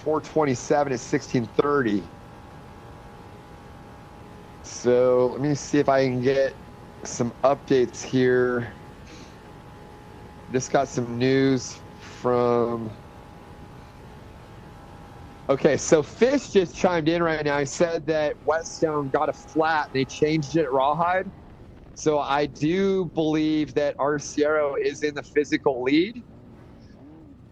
4:27 at 16:30. So let me see if I can get some updates here. Just got some news from. Okay, so Fish just chimed in right now. He said that Whetstone got a flat and they changed it at Rawhide. So I do believe that Arciero is in the physical lead.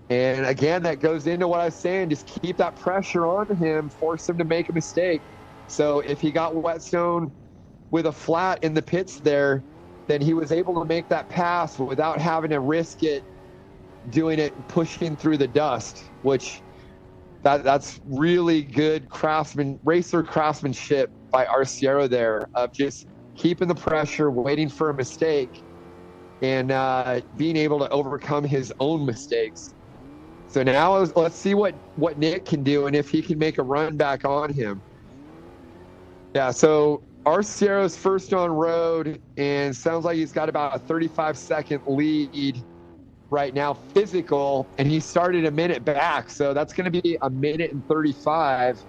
And again, that goes into what I was saying. Just keep that pressure on him, force him to make a mistake. So if he got Whetstone with a flat in the pits there, then he was able to make that pass without having to risk it, doing it, pushing through the dust, which that's really good racer craftsmanship by Arciero there, of just keeping the pressure, waiting for a mistake, and being able to overcome his own mistakes. So now let's see what Nick can do and if he can make a run back on him. Yeah, so Arciero's first on road, and sounds like he's got about a 35-second lead right now, physical, and he started a minute back, so that's going to be a minute and 35.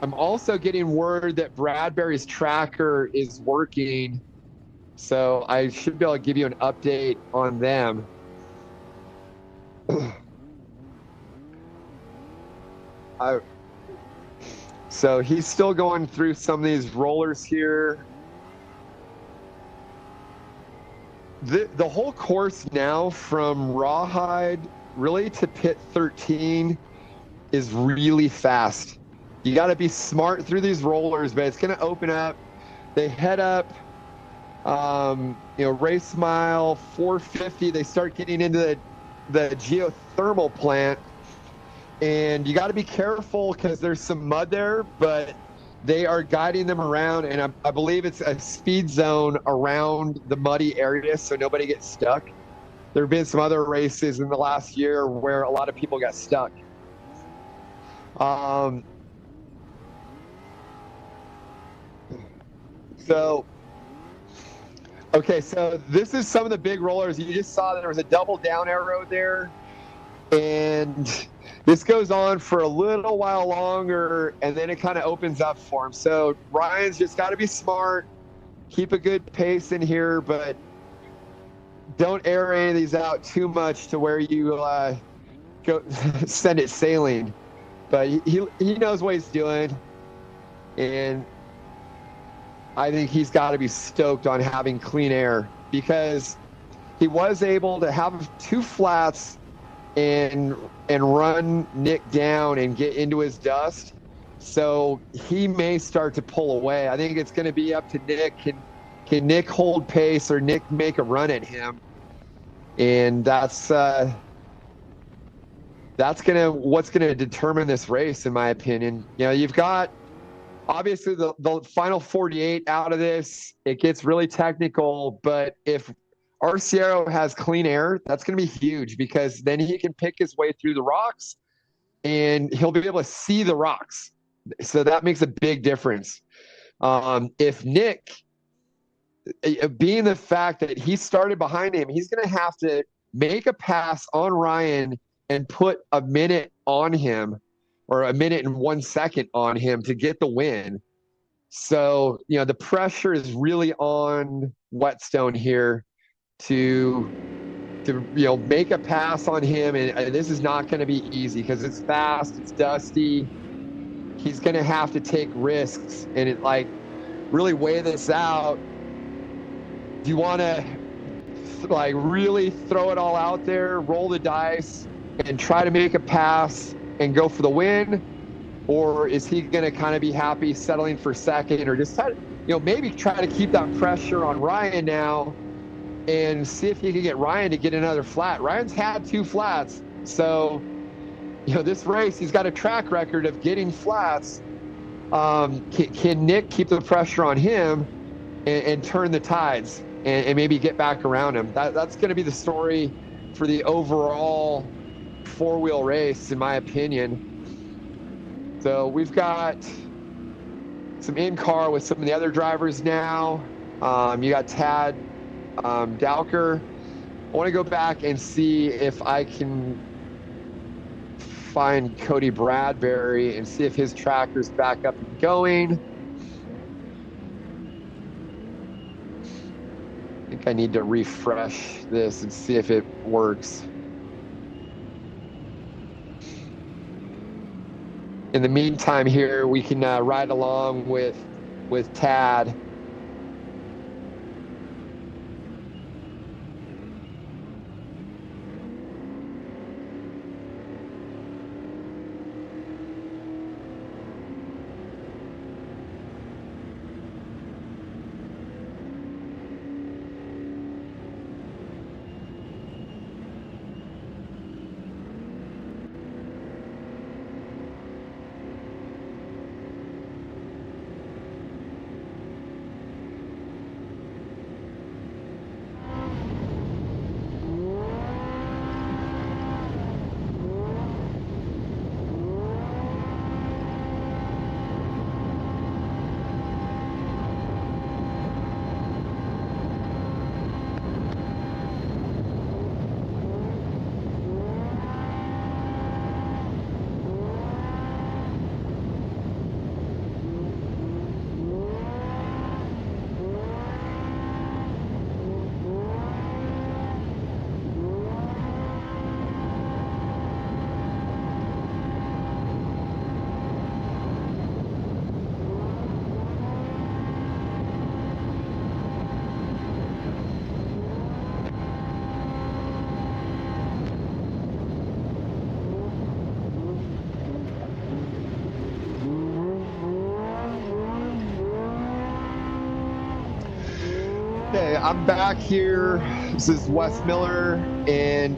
I'm also getting word that Bradbury's tracker is working, so I should be able to give you an update on them. So he's still going through some of these rollers here. The whole course now from Rawhide really to pit 13 is really fast. You got to be smart through these rollers, but it's going to open up. They head up, race mile 450. They start getting into the geothermal plant, and you got to be careful because there's some mud there, but they are guiding them around, and I believe it's a speed zone around the muddy area so nobody gets stuck. there have been some other races in the last year where a lot of people got stuck. So, okay, so this is some of the big rollers. You just saw there was a double down arrow there. And this goes on for a little while longer, and then it kind of opens up for him. So Ryan's just got to be smart, keep a good pace in here, but don't air any of these out too much to where you go send it sailing. But he knows what he's doing, and I think he's got to be stoked on having clean air because he was able to have 2 flats and run Nick down and get into his dust. So he may start to pull away. I think it's going to be up to Nick. Can Nick hold pace or Nick make a run at him? And that's what's gonna determine this race, in my opinion. You know, you've got obviously the final 48 out of this. It gets really technical, but if Arciero has clean air, that's going to be huge because then he can pick his way through the rocks and he'll be able to see the rocks. So that makes a big difference. If Nick, being the fact that he started behind him, he's going to have to make a pass on Ryan and put a minute on him or a minute and 1 second on him to get the win. So, you know, the pressure is really on Whetstone here to make a pass on him, and this is not going to be easy because it's fast, it's dusty. He's going to have to take risks and really weigh this out. Do you want to really throw it all out there, roll the dice, and try to make a pass and go for the win, or is he going to kind of be happy settling for second, or just maybe try to keep that pressure on Ryan now? And see if he can get Ryan to get another flat. Ryan's had 2 flats. So, this race, he's got a track record of getting flats. Can Nick keep the pressure on him and turn the tides and maybe get back around him? That's going to be the story for the overall 4-wheel race, in my opinion. So we've got some in-car with some of the other drivers now. You got Tad Dowker. I want to go back and see if I can find Cody Bradbury and see if his tracker's back up and going. I think I need to refresh this and see if it works. In the meantime here, we can ride along with Tad. Okay, I'm back here. This is Wes Miller and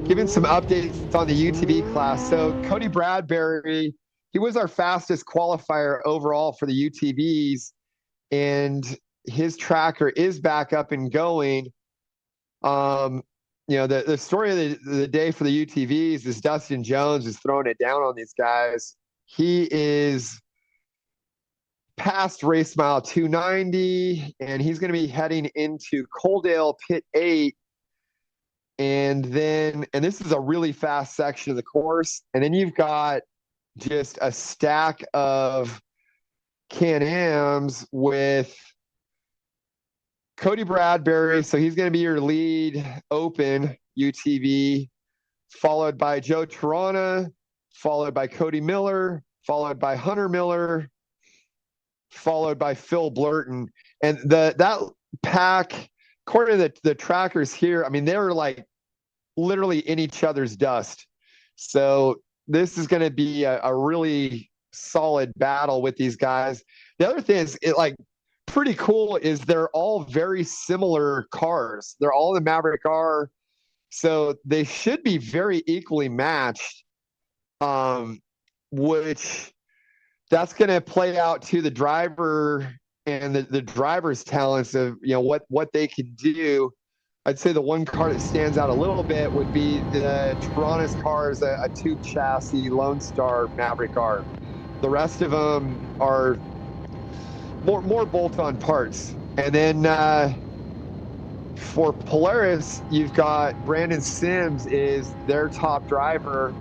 giving some updates on the UTV class. So Cody Bradbury, he was our fastest qualifier overall for the UTVs, and his tracker is back up and going. the story of the day for the UTVs is Dustin Jones is throwing it down on these guys. He is past race mile 290, and he's going to be heading into Coaldale Pit 8. And this is a really fast section of the course. And then you've got just a stack of Can-Ams with Cody Bradbury. So he's going to be your lead open UTV, followed by Joe Tarana, followed by Cody Miller, followed by Hunter Miller, followed by Phil Blurton. And that pack, according to the trackers here, I mean, they were like literally in each other's dust. So this is going to be a really solid battle with these guys. The other thing is pretty cool is they're all very similar cars. They're all the Maverick R. So they should be very equally matched, which that's going to play out to the driver and the driver's talents of, what they can do. I'd say the one car that stands out a little bit would be the Toronto's car is a tube chassis Lone Star Maverick R. The rest of them are more bolt-on parts. And then for Polaris, you've got Brandon Sims is their top driver.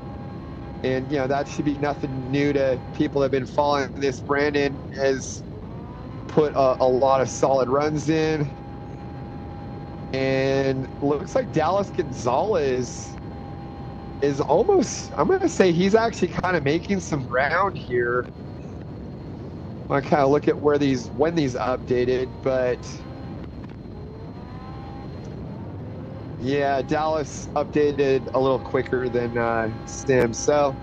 And, that should be nothing new to people that have been following this. Brandon has put a lot of solid runs in. And looks like Dallas Gonzalez is almost, I'm going to say he's actually kind of making some ground here. I kind of look at when these updated, but yeah, Dallas updated a little quicker than Sims. So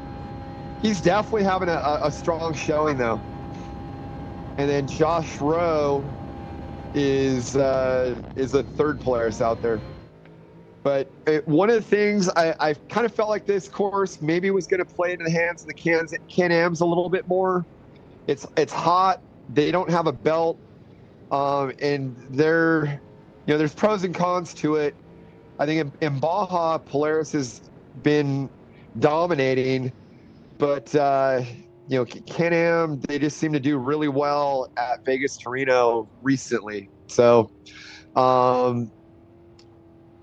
he's definitely having a strong showing though. And then Josh Rowe is a third Polaris out there. But one of the things I kind of felt like this course maybe was going to play into the hands of the Can-Ams a little bit more. It's hot. They don't have a belt, and there's pros and cons to it. I think in Baja, Polaris has been dominating, but Can-Am, they just seem to do really well at Vegas to Reno recently. So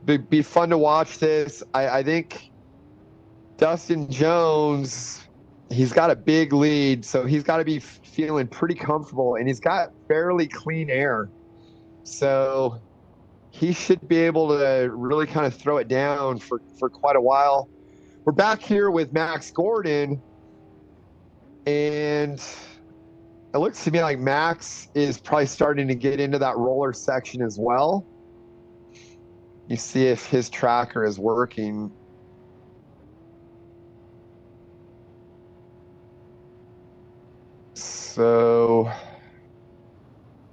be fun to watch this. I think Dustin Jones, he's got a big lead, so he's got to be feeling pretty comfortable, and he's got fairly clean air. So he should be able to really kind of throw it down for quite a while. We're back here with Max Gordon, and it looks to me like Max is probably starting to get into that roller section as well. You see if his tracker is working. So,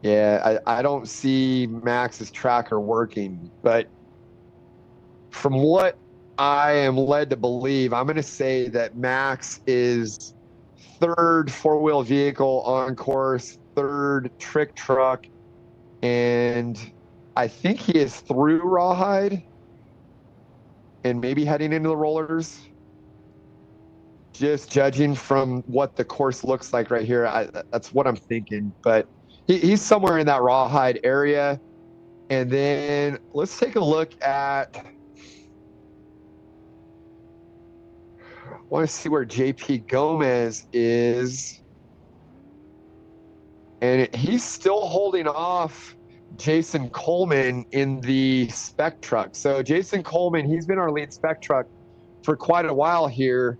yeah, I don't see Max's tracker working, but from what I am led to believe, I'm going to say that Max is third four-wheel vehicle on course, third trick truck, and I think he is through Rawhide and maybe heading into the rollers. Just judging from what the course looks like right here, that's what I'm thinking. But he's somewhere in that Rawhide area. And then let's take a look at, I want to see where JP Gomez is. And he's still holding off Jason Coleman in the spec truck. So Jason Coleman, he's been our lead spec truck for quite a while here.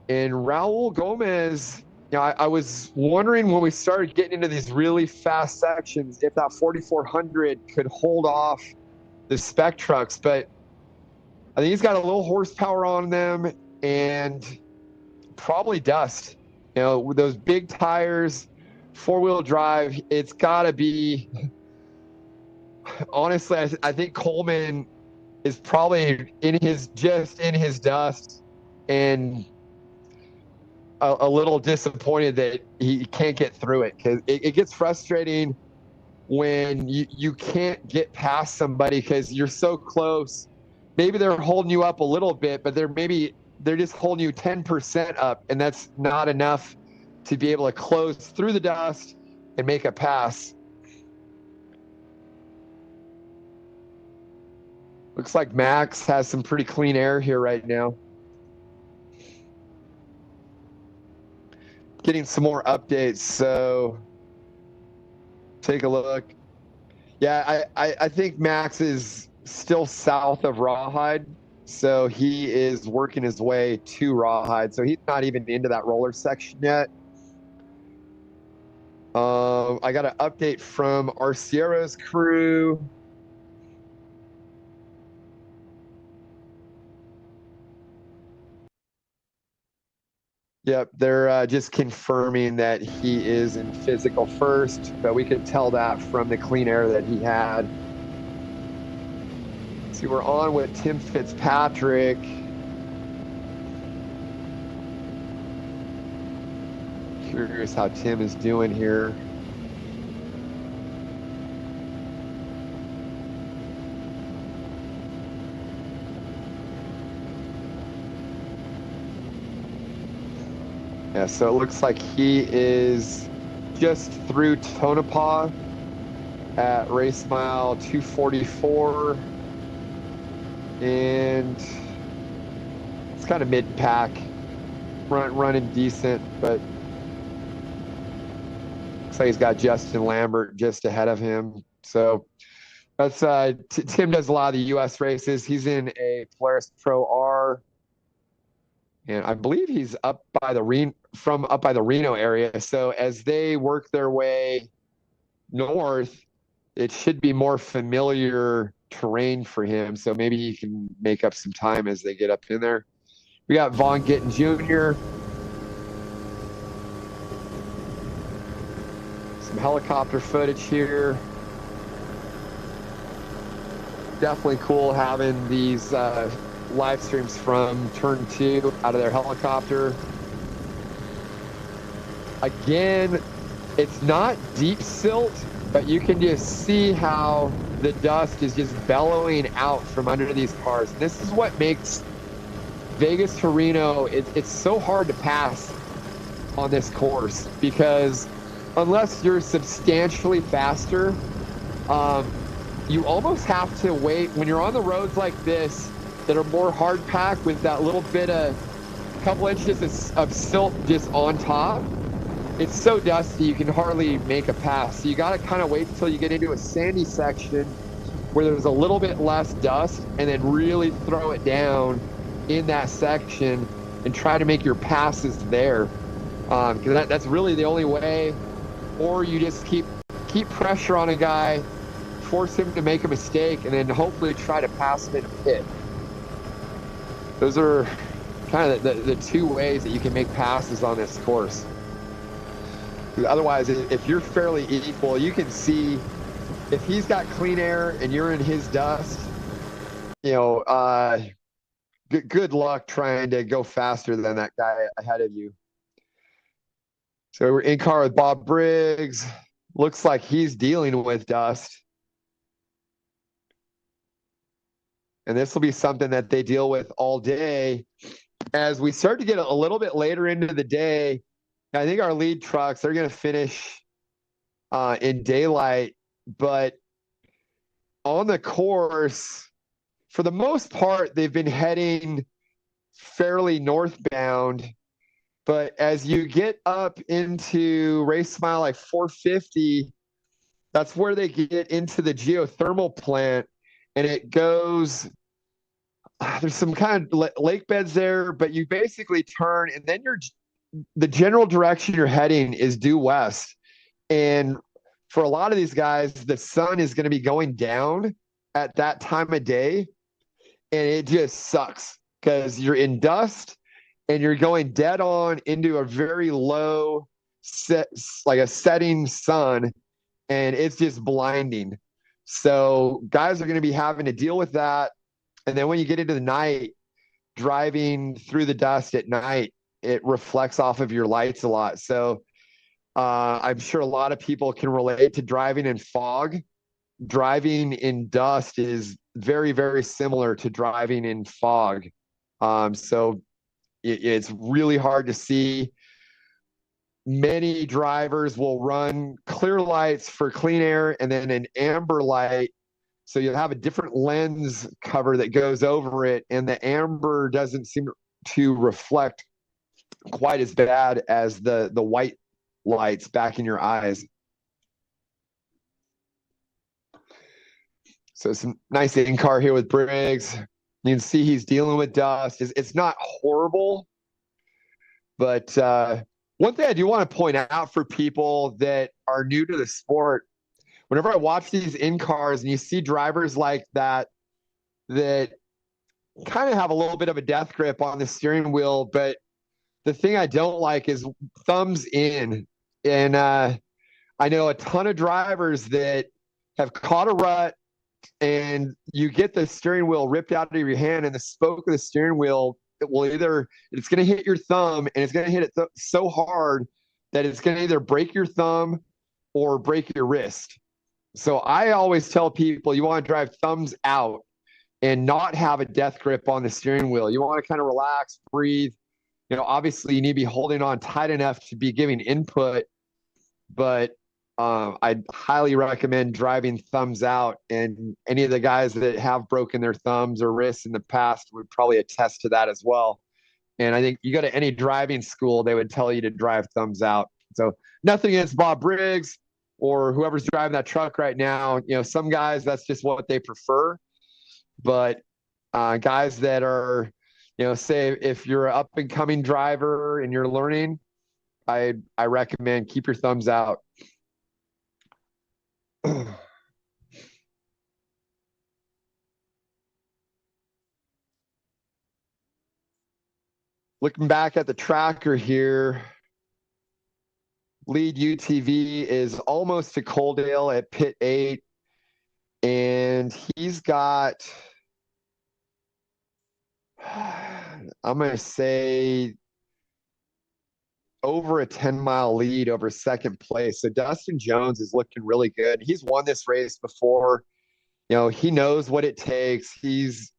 And Raul Gomez, I was wondering when we started getting into these really fast sections if that 4400 could hold off the spec trucks, but I think he's got a little horsepower on them and probably dust. With those big tires, four-wheel drive, it's got to be, honestly, I think Coleman is probably in his dust and a little disappointed that he can't get through it, because it gets frustrating when you can't get past somebody because you're so close maybe they're holding you up a little bit, but they're just holding you 10% up, and that's not enough to be able to close through the dust and make a pass. Looks like Max has some pretty clean air here right now. Getting some more updates, so take a look. Yeah, I think Max is still south of Rawhide, so he is working his way to Rawhide, so he's not even into that roller section yet. I got an update from Arciero's crew. Yep, they're just confirming that he is in physical first, but we could tell that from the clean air that he had. See, we're on with Tim Fitzpatrick. Curious how Tim is doing here. Yeah, so it looks like he is just through Tonopah at race mile 244. And it's kind of mid-pack, running decent, but looks like he's got Justin Lambert just ahead of him. So that's Tim does a lot of the U.S. races. He's in a Polaris Pro R, and I believe he's up by the Reno area. So as they work their way north, it should be more familiar terrain for him. So maybe he can make up some time as they get up in there. We got Vaughn Gittin Jr. Some helicopter footage here. Definitely cool having these live streams from turn 2 out of their helicopter. Again, it's not deep silt, but you can just see how the dust is just bellowing out from under these cars. And this is what makes Vegas to Reno, it's so hard to pass on this course, because unless you're substantially faster, you almost have to wait. When you're on the roads like this that are more hard packed with that little bit of couple inches of silt just on top, it's so dusty you can hardly make a pass. So you got to kind of wait until you get into a sandy section where there's a little bit less dust, and then really throw it down in that section and try to make your passes there, because that's really the only way. Or you just keep pressure on a guy, force him to make a mistake, and then hopefully try to pass him in a pit. Those are kind of the two ways that you can make passes on this course. Otherwise, if you're fairly equal, you can see if he's got clean air and you're in his dust, good luck trying to go faster than that guy ahead of you. So we're in car with Bob Briggs. Looks like he's dealing with dust. And this will be something that they deal with all day. As we start to get a little bit later into the day, I think our lead trucks, they're going to finish in daylight. But on the course, for the most part, they've been heading fairly northbound. But as you get up into race mile like 450, that's where they get into the geothermal plant. And it goes, there's some kind of lake beds there, but you basically turn, and then the general direction you're heading is due west. And for a lot of these guys, the sun is going to be going down at that time of day. And it just sucks because you're in dust and you're going dead on into a very low like a setting sun, and it's just blinding. So guys are going to be having to deal with that. And then when you get into the night, driving through the dust at night, it reflects off of your lights a lot. So I'm sure a lot of people can relate to driving in fog. Driving in dust is very, very similar to driving in fog. So it's really hard to see. Many drivers will run clear lights for clean air and then an amber light. So you'll have a different lens cover that goes over it, and the amber doesn't seem to reflect quite as bad as the white lights back in your eyes. So some nice in-car here with Briggs. You can see he's dealing with dust. It's not horrible, but one thing I do want to point out for people that are new to the sport, whenever I watch these in-cars and you see drivers like that kind of have a little bit of a death grip on the steering wheel, but the thing I don't like is thumbs in. And I know a ton of drivers that have caught a rut, and you get the steering wheel ripped out of your hand, and the spoke of the steering wheel, it's going to hit your thumb, and it's going to hit it so hard that it's going to either break your thumb or break your wrist. So I always tell people you want to drive thumbs out and not have a death grip on the steering wheel. You want to kind of relax, breathe. Obviously you need to be holding on tight enough to be giving input, but I'd highly recommend driving thumbs out, and any of the guys that have broken their thumbs or wrists in the past would probably attest to that as well. And I think you go to any driving school, they would tell you to drive thumbs out. So nothing against Bob Briggs or whoever's driving that truck right now. Some guys, that's just what they prefer. But guys that are, say if you're an up and coming driver and you're learning, I recommend keep your thumbs out. Looking back at the tracker here, lead UTV is almost to Coaldale at pit 8, and he's got, I'm going to say, over a 10-mile lead over second place. So Dustin Jones is looking really good. He's won this race before. He knows what it takes. He's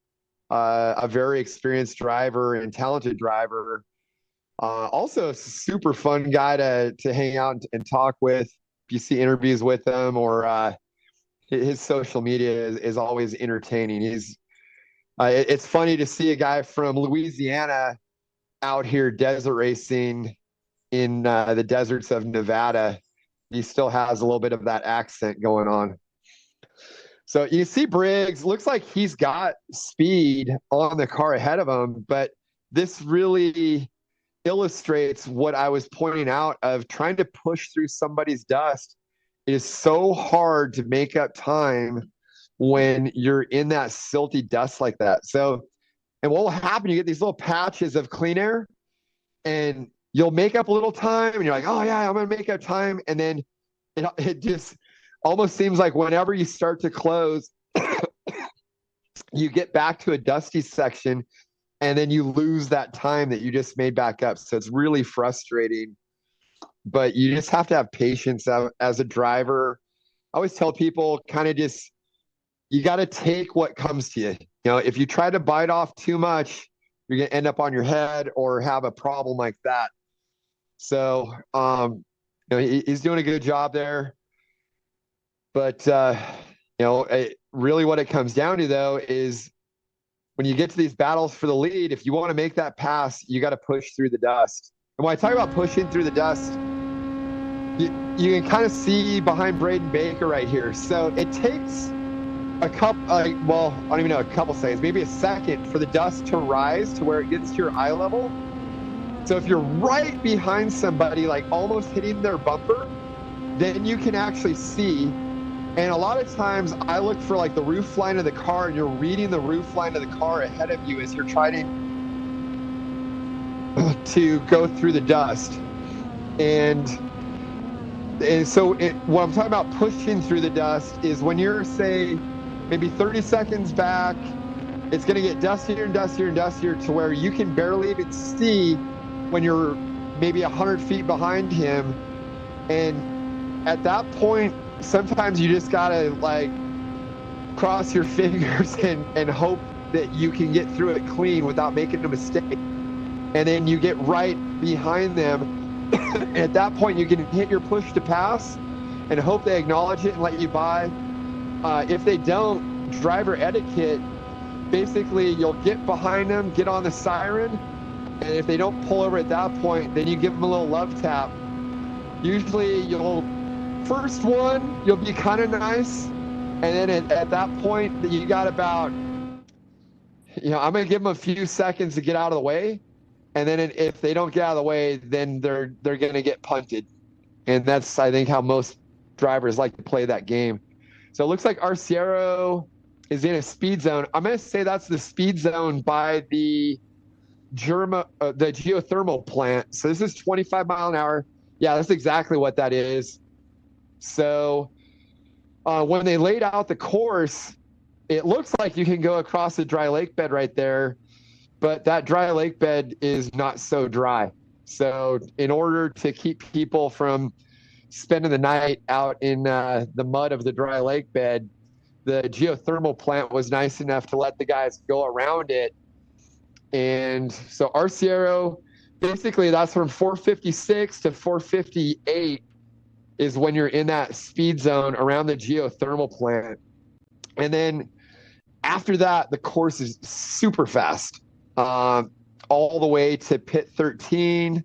a very experienced driver and talented driver. Also a super fun guy to hang out and talk with. If you see interviews with him, or his social media is always entertaining. It's funny to see a guy from Louisiana out here desert racing in the deserts of Nevada. He still has a little bit of that accent going on. So you see Briggs, looks like he's got speed on the car ahead of him, but this really illustrates what I was pointing out of trying to push through somebody's dust. It is so hard to make up time when you're in that silty dust like that. So, and what will happen, you get these little patches of clean air, and you'll make up a little time, and you're like, oh yeah, I'm going to make up time. And then it just almost seems like whenever you start to close, you get back to a dusty section, and then you lose that time that you just made back up. So it's really frustrating, but you just have to have patience as a driver. I always tell people you got to take what comes to you. If you try to bite off too much, you're going to end up on your head or have a problem like that. So, he's doing a good job there. But, really what it comes down to, though, is when you get to these battles for the lead, if you want to make that pass, you got to push through the dust. And when I talk about pushing through the dust, you can kind of see behind Braden Baker right here. So it takes a couple, I don't even know, a couple seconds, maybe a second for the dust to rise to where it gets to your eye level. So if you're right behind somebody, like almost hitting their bumper, then you can actually see. And a lot of times I look for like the roof line of the car, and you're reading the roof line of the car ahead of you as you're trying to go through the dust. And so what I'm talking about pushing through the dust is when you're, say, maybe 30 seconds back, it's going to get dustier and dustier and dustier to where you can barely even see when you're maybe 100 feet behind him. And at that point, sometimes you just got to cross your fingers and hope that you can get through it clean without making a mistake. And then you get right behind them. At that point, you can hit your push to pass and hope they acknowledge it and let you by. If they don't, driver etiquette, basically you'll get behind them, get on the siren, and if they don't pull over at that point, then you give them a little love tap. Usually first one, you'll be kind of nice. And then at that point, you got about, I'm going to give them a few seconds to get out of the way. And then if they don't get out of the way, then they're going to get punted. And that's, I think, how most drivers like to play that game. So it looks like Arciero is in a speed zone. I'm going to say that's the speed zone by the geothermal plant. So this is 25 mile an hour. Yeah, that's exactly what that is. So when they laid out the course, it looks like you can go across the dry lake bed right there, but that dry lake bed is not so dry. So in order to keep people from spending the night out in the mud of the dry lake bed, the geothermal plant was nice enough to let the guys go around it. And so Arciero, basically that's from 456 to 458 is when you're in that speed zone around the geothermal plant. And then after that, the course is super fast, all the way to pit 13.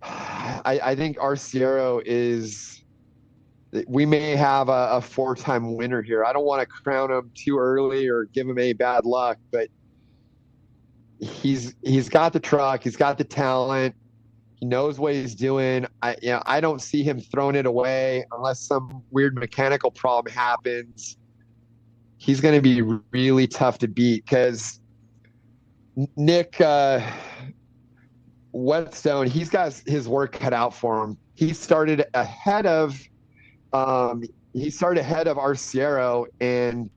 I think Arciero we may have a 4-time winner here. I don't want to crown him too early or give him any bad luck, but he's got the truck, he's got the talent, he knows what he's doing. I don't see him throwing it away unless some weird mechanical problem happens. He's going to be really tough to beat because Nick Whetstone, he's got his work cut out for him. He started ahead of Arciero, and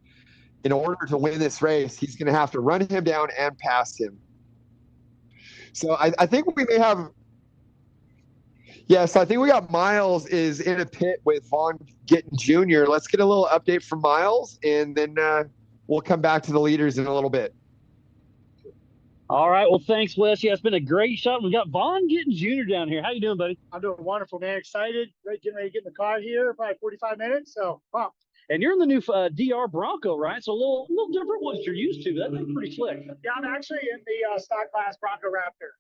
in order to win this race, he's going to have to run him down and pass him. So I think we may have. Yes, I think we got Miles is in a pit with Vaughn Gittin Jr. Let's get a little update from Miles, and then we'll come back to the leaders in a little bit. All right. Well, thanks, Wes. Yeah, it's been a great shot. We got Vaughn Gittin Jr. down here. How you doing, buddy? I'm doing wonderful, man. Excited. Getting ready to get in the car here, probably 45 minutes. So, wow. And you're in the new DR Bronco, right? So a little different what you're used to. That thing's pretty slick. Yeah, I'm actually in the stock class Bronco Raptor.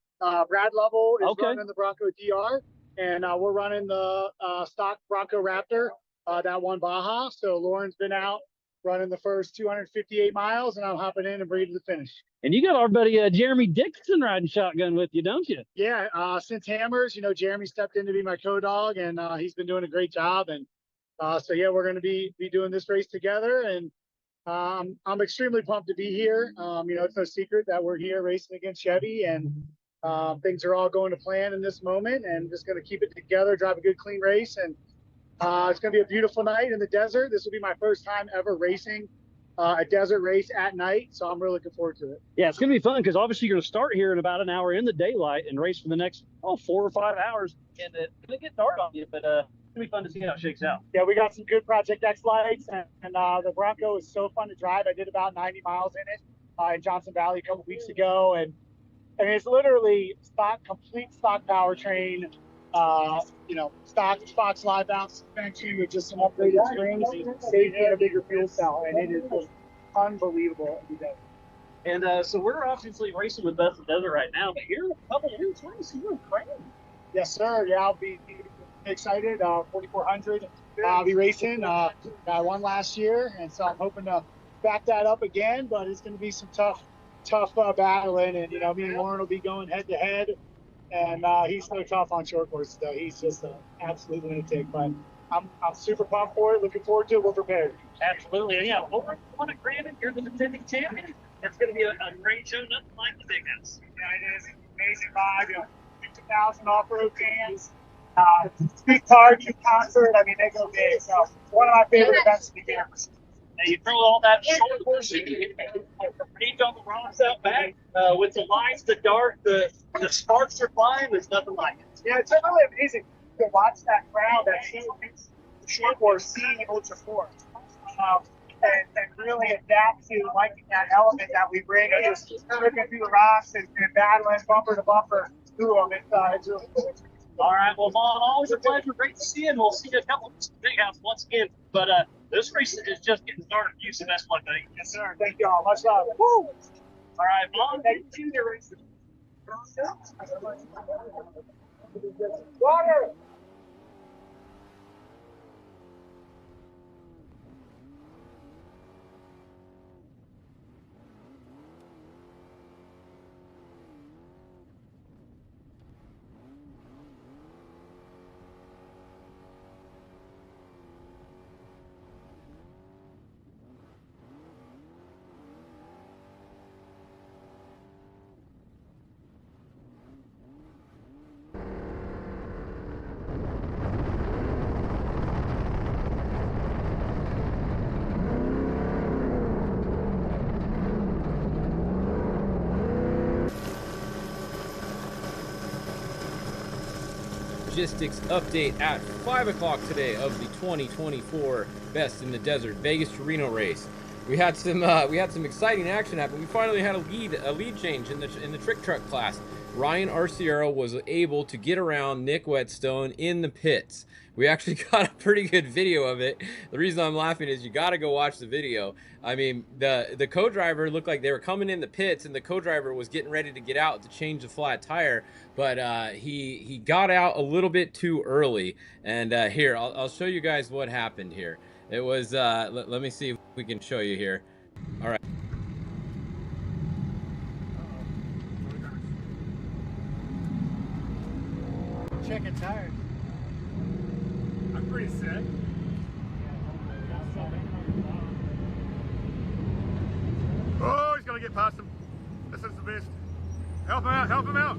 Brad Lovell is running the Bronco DR, and we're running the stock Bronco Raptor, that one Baja. So Lauren's been out running the first 258 miles, and I'm hopping in and bringing to the finish. And you got our buddy Jeremy Dixon riding shotgun with you, don't you? Yeah, since Hammers, Jeremy stepped in to be my co-dog, and he's been doing a great job. And so yeah, we're going to be doing this race together, and I'm extremely pumped to be here. It's no secret that we're here racing against Chevy, and things are all going to plan in this moment, and just going to keep it together, drive a good, clean race, and it's going to be a beautiful night in the desert. This will be my first time ever racing a desert race at night, so I'm really looking forward to it. Yeah, it's going to be fun because obviously you're going to start here in about an hour in the daylight and race for the next 4 or 5 hours, and it's going to get dark on you, but it's going to be fun to see how it shakes out. Yeah, we got some good Project X lights, and the Bronco is so fun to drive. I did about 90 miles in it in Johnson Valley a couple weeks ago, and it's literally complete stock powertrain. Stock Fox live bounce suspension with just some upgraded springs, safety, and a bigger fuel cell, and it is just unbelievable every day. And so we're obviously racing with Best of Desert right now, but you're a couple of weeks racing. You're crazy. Yes, sir. Yeah, I'll be excited. 4,400. I'll be racing. I won last year, and so I'm hoping to back that up again. But it's going to be some tough battling, and me and Lauren will be going head to head. And he's so tough on short courses, though. He's just an absolute lunatic. But I'm super pumped for it. Looking forward to it. We're prepared. Absolutely. And yeah, over 100 grand. You're the defending champion. It's going to be a great show. Nothing like the big house. Yeah, it is. Amazing vibe. 50,000 off-road fans. Big target concert. I mean, they go big. So one of my favorite events of the year. Now you throw all that short course in, reach on the rocks out back with the lights, the dark, the sparks are flying. There's nothing like it. Yeah, it's really amazing to watch that crowd that short course seeing Ultra 4. and really adapt to liking that element that we bring, just ripping through the rocks and battling bumper to bumper through them. It's really cool. All right. Well, Vaughn, always a pleasure. Great to see you. And we'll see you a couple weeks at the Big House once again. But this race is just getting started. You the best luck, buddy. Yes, sir. Thank you all. Much love. Woo! All right, Vaughn. Thank you. Water! Logistics update at 5 o'clock today of the 2024 Best in the Desert Vegas to Reno race. We had some exciting action happen. We finally had a lead change in the trick truck class. Ryan Arciero was able to get around Nick Whetstone in the pits. We actually got a pretty good video of it. The reason I'm laughing is you got to go watch the video. I mean, the co-driver looked like they were coming in the pits, and the co-driver was getting ready to get out to change the flat tire, but he got out a little bit too early. And here, I'll show you guys what happened here. It was let me see if we can show you here. All right. Checking tires. I'm pretty sick. Oh, he's gonna get past him. This is the best. Help him out, help him out.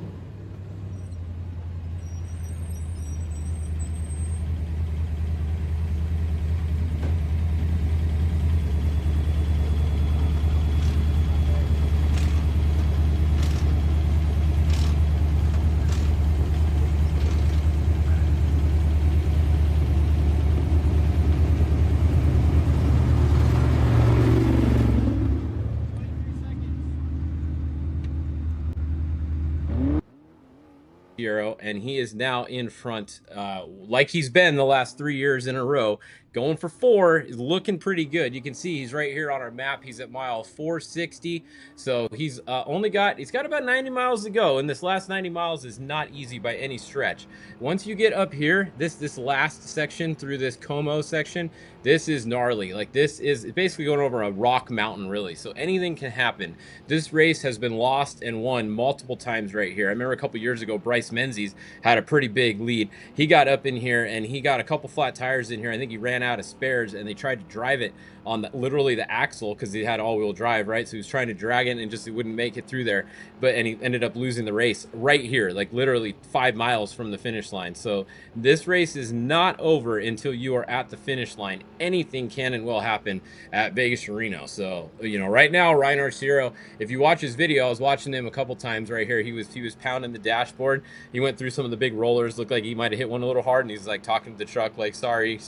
And he is now in front like he's been the last 3 years in a row, going for 4. Is looking pretty good. You can see he's right here on our map. He's at mile 460, so he's got about 90 miles to go, and this last 90 miles is not easy by any stretch. Once you get up here, this last section through this Como section, this is gnarly. Like, this is basically going over a rock mountain, really, so anything can happen. This race has been lost and won multiple times right here. I remember a couple years ago, Bryce Menzies had a pretty big lead. He got up in here and he got a couple flat tires in here. I think he ran out of spares, and they tried to drive it on literally the axle because he had all-wheel drive, right? So he was trying to drag it and he wouldn't make it through there, and he ended up losing the race right here, like literally 5 miles from the finish line. So this race is not over until you are at the finish line. Anything can and will happen at Vegas to Reno. So, you know, right now, Ryan Arciero, if you watch his video, I was watching him a couple times right here. He was pounding the dashboard. He went through some of the big rollers. Looked like he might have hit one a little hard, and he's like talking to the truck like, sorry,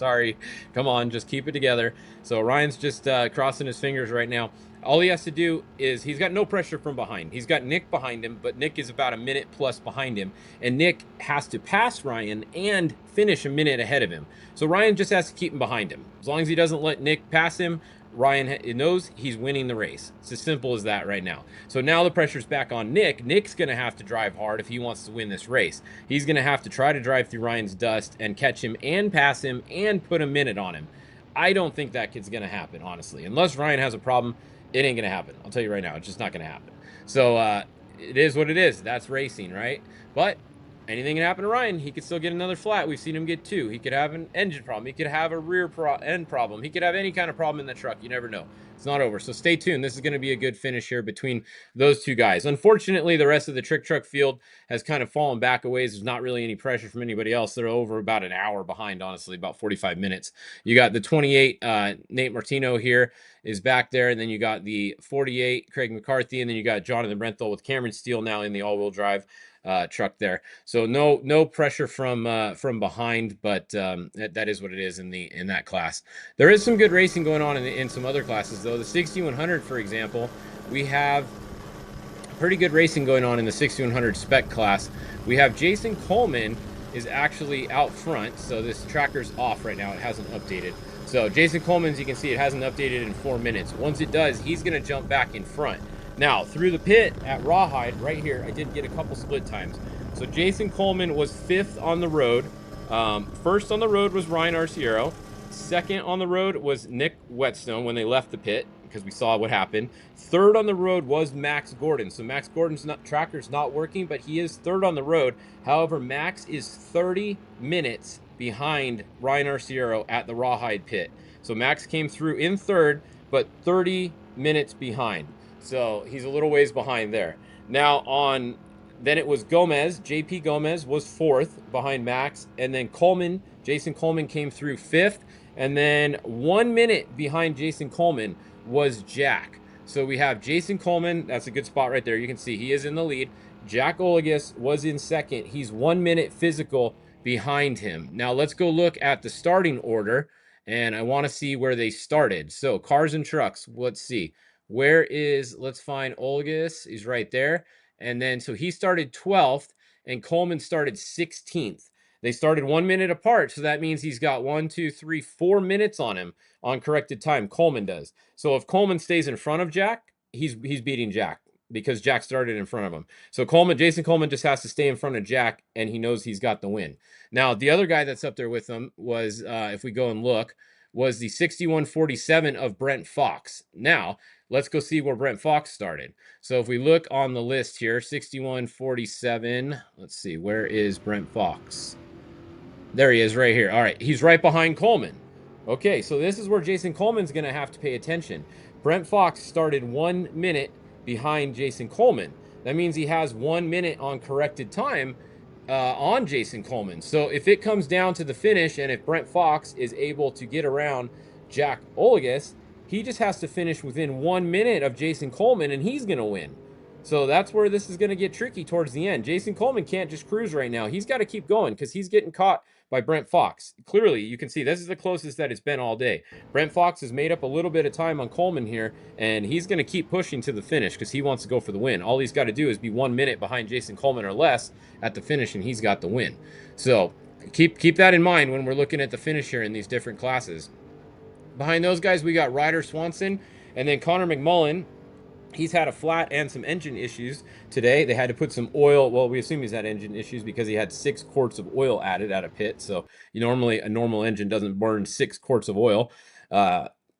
come on, just keep it together. So Ryan's just crossing his fingers right now. All he has to do is, he's got no pressure from behind. He's got Nick behind him, but Nick is about a minute plus behind him, and Nick has to pass Ryan and finish a minute ahead of him. So Ryan just has to keep him behind him. As long as he doesn't let Nick pass him, Ryan knows he's winning the race. It's as simple as that right now. So now the pressure's back on Nick. Nick's going to have to drive hard if he wants to win this race. He's going to have to try to drive through Ryan's dust and catch him and pass him and put a minute on him. I don't think that kid's going to happen, honestly. Unless Ryan has a problem, it ain't going to happen. I'll tell you right now, it's just not going to happen. So it is what it is. That's racing, right? But anything can happen to Ryan. He could still get another flat. We've seen him get 2. He could have an engine problem. He could have a rear end problem. He could have any kind of problem in the truck. You never know. It's not over. So stay tuned. This is going to be a good finish here between those two guys. Unfortunately, the rest of the trick truck field has kind of fallen back a ways. There's not really any pressure from anybody else. They're over about an hour behind, honestly, about 45 minutes. You got the 28, Nate Martino here is back there. And then you got the 48, Craig McCarthy. And then you got Jonathan Brenthal with Cameron Steele now in the all-wheel drive truck there. So no pressure from behind, but that is what it is in that class. There is some good racing going on in some other classes though. The 6100, for example, we have pretty good racing going on in the 6100 spec class. We have Jason Coleman is actually out front, so this tracker's off right now. It hasn't updated. So Jason Coleman, as you can see, it hasn't updated in 4 minutes. Once it does, he's going to jump back in front. Now, through the pit at Rawhide, right here, I did get a couple split times. So Jason Coleman was 5th on the road. First on the road was Ryan Arciero. Second on the road was Nick Whetstone when they left the pit, because we saw what happened. Third on the road was Max Gordon. So Max Gordon's tracker's not working, but he is third on the road. However, Max is 30 minutes behind Ryan Arciero at the Rawhide pit. So Max came through in third, but 30 minutes behind. So he's a little ways behind there. Now then it was Gomez. JP Gomez was 4th behind Max. And then Jason Coleman came through 5th. And then 1 minute behind Jason Coleman was Jack. So we have Jason Coleman. That's a good spot right there. You can see he is in the lead. Jack Olagus was in second. He's 1 minute physical behind him. Now let's go look at the starting order. And I want to see where they started. So cars and trucks. Let's see. Let's find Olagus. He's right there. And then, so he started 12th and Coleman started 16th. They started 1 minute apart, so that means he's got 4 minutes on him on corrected time. Coleman does. So if Coleman stays in front of Jack, he's beating Jack because Jack started in front of him. So Jason Coleman just has to stay in front of Jack, and he knows he's got the win. Now, the other guy that's up there with him was, if we go and look, was the 6147 of Brent Fox. Now, let's go see where Brent Fox started. So if we look on the list here, 6147, let's see, where is Brent Fox? There he is right here. All right, he's right behind Coleman. Okay, so this is where Jason Coleman's going to have to pay attention. Brent Fox started 1 minute behind Jason Coleman. That means he has 1 minute on corrected time on Jason Coleman. So if it comes down to the finish, and if Brent Fox is able to get around Jack Olagus, he just has to finish within 1 minute of Jason Coleman, and he's going to win. So that's where this is going to get tricky towards the end. Jason Coleman can't just cruise right now. He's got to keep going because he's getting caught by Brent Fox. Clearly, you can see this is the closest that it's been all day. Brent Fox has made up a little bit of time on Coleman here, and he's going to keep pushing to the finish because he wants to go for the win. All he's got to do is be 1 minute behind Jason Coleman or less at the finish, and he's got the win. So keep that in mind when we're looking at the finish here in these different classes. Behind those guys, we got Ryder Swanson and then Connor McMullen. He's had a flat and some engine issues today. They had to put some oil. Well, we assume he's had engine issues because he had 6 quarts of oil added at a pit. So normally a normal engine doesn't burn 6 quarts of oil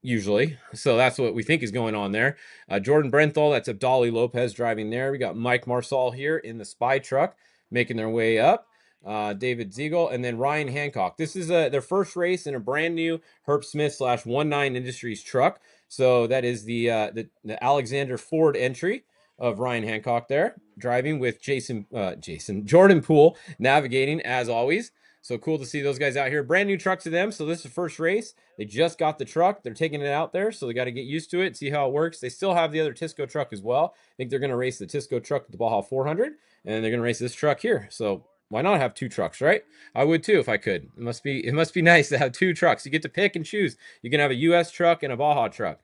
usually. So that's what we think is going on there. Jordan Brenthal, that's Abdali Lopez driving there. We got Mike Marsall here in the Spy truck making their way up. David Ziegel, and then Ryan Hancock. This is their first race in a brand new Herb Smith / 19 Industries truck. So that is the Alexander Ford entry of Ryan Hancock there, driving with Jordan Poole navigating as always. So cool to see those guys out here. Brand new truck to them. So this is the first race. They just got the truck. They're taking it out there. So they got to get used to it, see how it works. They still have the other Tisco truck as well. I think they're going to race the Tisco truck at the Baja 400, and they're going to race this truck here. So why not have 2 trucks, right? I would too if I could. It must be nice to have 2 trucks. You get to pick and choose. You can have a US truck and a Baja truck.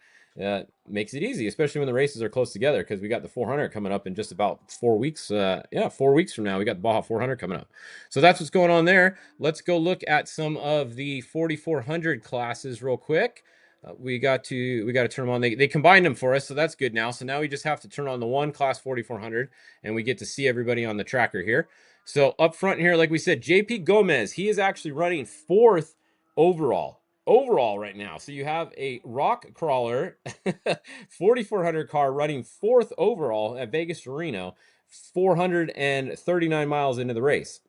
Makes it easy, especially when the races are close together, because we got the 400 coming up in just about 4 weeks. 4 weeks from now, we got the Baja 400 coming up. So that's what's going on there. Let's go look at some of the 4400 classes real quick. We got to turn them on. They combined them for us, so that's good now. So now we just have to turn on the one class 4400, and we get to see everybody on the tracker here. So up front here, like we said, JP Gomez, he is actually running 4th overall right now. So you have a rock crawler 4400 car running 4th overall at Vegas to Reno, 439 miles into the race.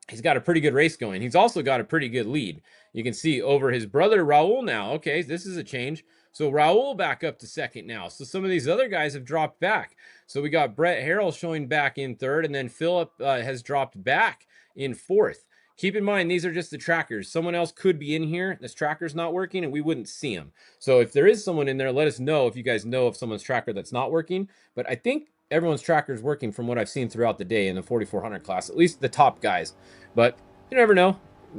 He's got a pretty good race going. He's also got a pretty good lead. You can see over his brother Raul now. Okay, this is a change. So Raul back up to second now. So some of these other guys have dropped back. So we got Brett Harrell showing back in third, and then Philip has dropped back in fourth. Keep in mind, these are just the trackers. Someone else could be in here. This tracker's not working, and we wouldn't see them. So if there is someone in there, let us know if you guys know of someone's tracker that's not working. But I think everyone's tracker is working from what I've seen throughout the day in the 4400 class, at least the top guys. But you never know.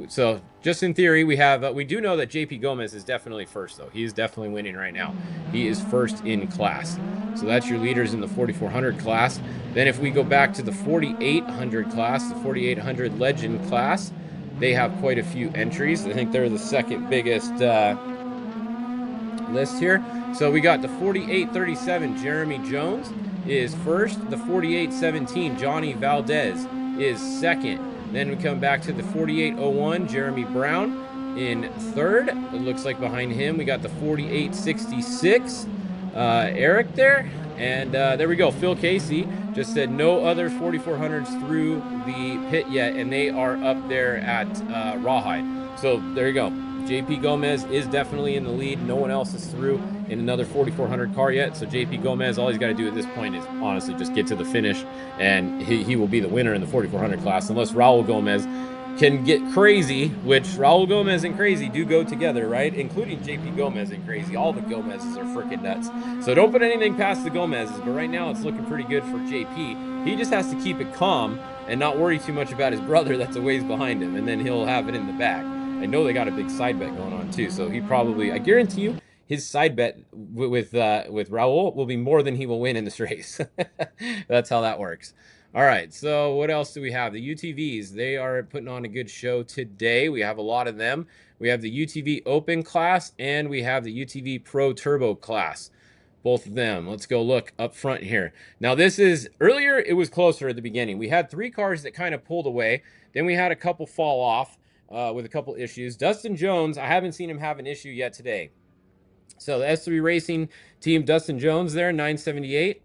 So just in theory, we have we do know that JP Gomez is definitely first, though. He is definitely winning right now. He is first in class. So that's your leaders in the 4400 class. Then if we go back to the 4800 class, the 4800 legend class, they have quite a few entries. I think they're the second biggest list here. So we got the 4837 Jeremy Jones is first. The 4817 Johnny Valdez is second. Then we come back to the 4801 Jeremy Brown in third. It looks like behind him we got the 4866 Eric there. And there we go. Phil Casey just said no other 4400s through the pit yet, and they are up there at Rawhide. So there you go. JP Gomez is definitely in the lead. No one else is through in another 4400 car yet. So JP Gomez, all he's got to do at this point is honestly just get to the finish, and he will be the winner in the 4400 class, unless Raul Gomez can get crazy, which Raul Gomez and crazy do go together, right? Including JP Gomez and crazy. All the Gomezes are freaking nuts. So don't put anything past the Gomezes, but right now it's looking pretty good for JP. He just has to keep it calm and not worry too much about his brother that's a ways behind him, and then he'll have it in the back. I know they got a big side bet going on too, so he probably, I guarantee you, his side bet with Raul will be more than he will win in this race. That's how that works. All right, so what else do we have? The UTVs, they are putting on a good show today. We have a lot of them. We have the UTV Open class, and we have the UTV Pro Turbo class. Both of them. Let's go look up front here. Now this is, earlier it was closer at the beginning. We had 3 cars that kind of pulled away. Then we had a couple fall off with a couple issues. Dustin Jones, I haven't seen him have an issue yet today. So the S3 Racing team, Dustin Jones there, 978.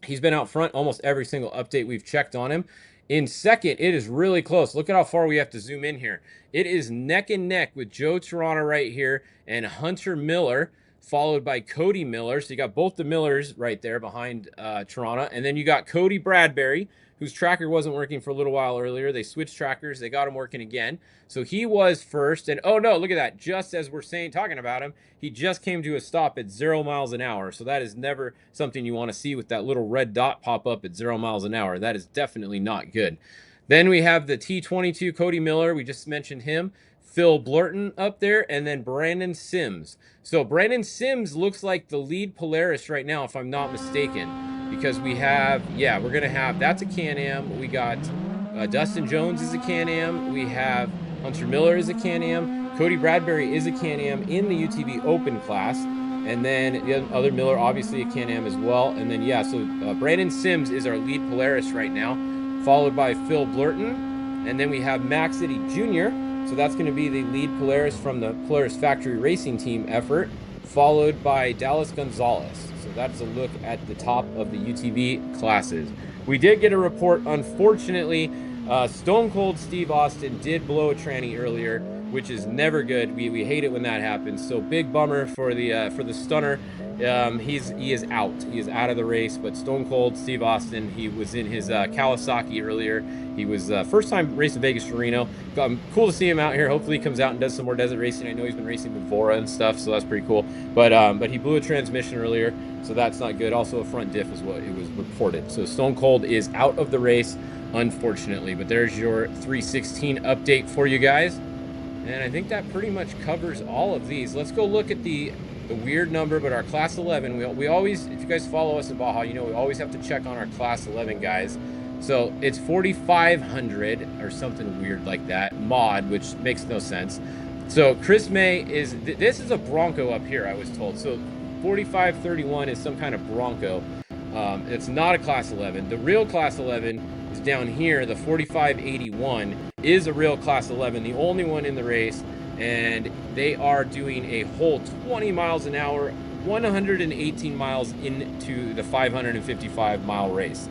He's been out front almost every single update we've checked on him. In second, it is really close. Look at how far we have to zoom in here. It is neck and neck with Joe Toronto right here and Hunter Miller, followed by Cody Miller. So you got both the Millers right there behind Toronto. And then you got Cody Bradbury, whose tracker wasn't working for a little while earlier. They switched trackers. They got him working again. So he was first. And oh no, look at that. Just as we're talking about him, he just came to a stop at 0 miles an hour. So that is never something you want to see with that little red dot pop up at 0 miles an hour. That is definitely not good. Then we have the T22 Cody Miller. We just mentioned him. Phil Blurton up there, and then Brandon Sims. So Brandon Sims looks like the lead Polaris right now, if I'm not mistaken, because we have, yeah, we're going to have, that's a Can-Am. We got Dustin Jones is a Can-Am. We have Hunter Miller is a Can-Am. Cody Bradbury is a Can-Am in the UTV Open class. And then the other Miller, obviously a Can-Am as well. And then, yeah, so Brandon Sims is our lead Polaris right now, followed by Phil Blurton. And then we have Max City Jr., so that's going to be the lead Polaris from the Polaris Factory Racing Team effort, followed by Dallas Gonzalez. So that's a look at the top of the UTV classes. We did get a report, unfortunately, Stone Cold Steve Austin did blow a tranny earlier, which is never good. We hate it when that happens. So big bummer for the stunner. He is out. He is out of the race. But Stone Cold Steve Austin, he was in his Kawasaki earlier. He was first time racing Vegas to Reno. Cool to see him out here. Hopefully he comes out and does some more desert racing. I know he's been racing with Vora and stuff, so that's pretty cool. But he blew a transmission earlier, so that's not good. Also a front diff is what it was reported. So Stone Cold is out of the race, unfortunately. But there's your 316 update for you guys. And I think that pretty much covers all of these. Let's go look at the weird number, but our Class 11, we always, if you guys follow us in Baja, you know we always have to check on our Class 11 guys. So it's 4,500 or something weird like that, mod, which makes no sense. So Chris May is, this is a Bronco up here, I was told. So 4531 is some kind of Bronco. It's not a Class 11. The real Class 11 is down here. The 4581 is a real Class 11, the only one in the race, and they are doing a whole 20 miles an hour, 118 miles into the 555 mile race.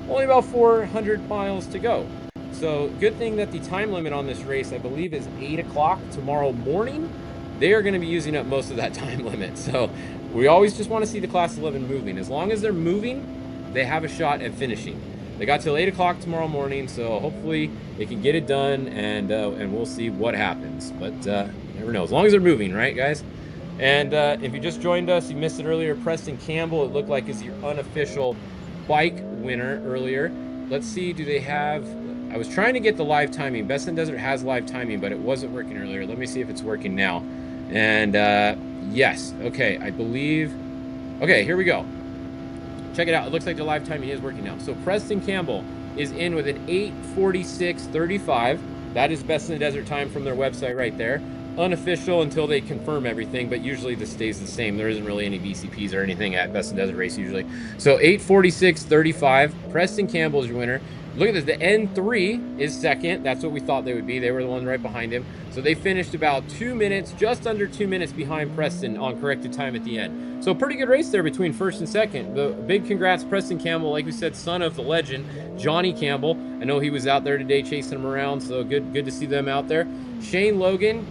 Only about 400 miles to go. So good thing that the time limit on this race, I believe, is 8 o'clock tomorrow morning. they are going to be using up most of that time limit. So we always just want to see the Class 11 moving. As long as they're moving, they have a shot at finishing. They got till 8 o'clock tomorrow morning, so hopefully they can get it done, and we'll see what happens. But you never know. As long as they're moving, right, guys? And if you just joined us, you missed it earlier. Preston Campbell, it looked like, is your unofficial bike winner earlier. Let's see, do they have... I was trying to get the live timing. Best in Desert has live timing, but it wasn't working earlier. Let me see if it's working now. And yes, okay, I believe... Okay, here we go. Check it out. It looks like the live timing is working now. So Preston Campbell is in with an 8:46.35. That is Best in the Desert time from their website right there. Unofficial until they confirm everything, but usually this stays the same. There isn't really any BCPs or anything at Best in Desert race usually. So 8:46.35. Preston Campbell is your winner. Look at this. The N3 is second. That's what we thought they would be. They were the ones right behind him. So they finished about 2 minutes, just under 2 minutes behind Preston on corrected time at the end. So pretty good race there between first and second. The big congrats, Preston Campbell, like we said, son of the legend, Johnny Campbell. I know he was out there today chasing him around, so good to see them out there. Shane Logan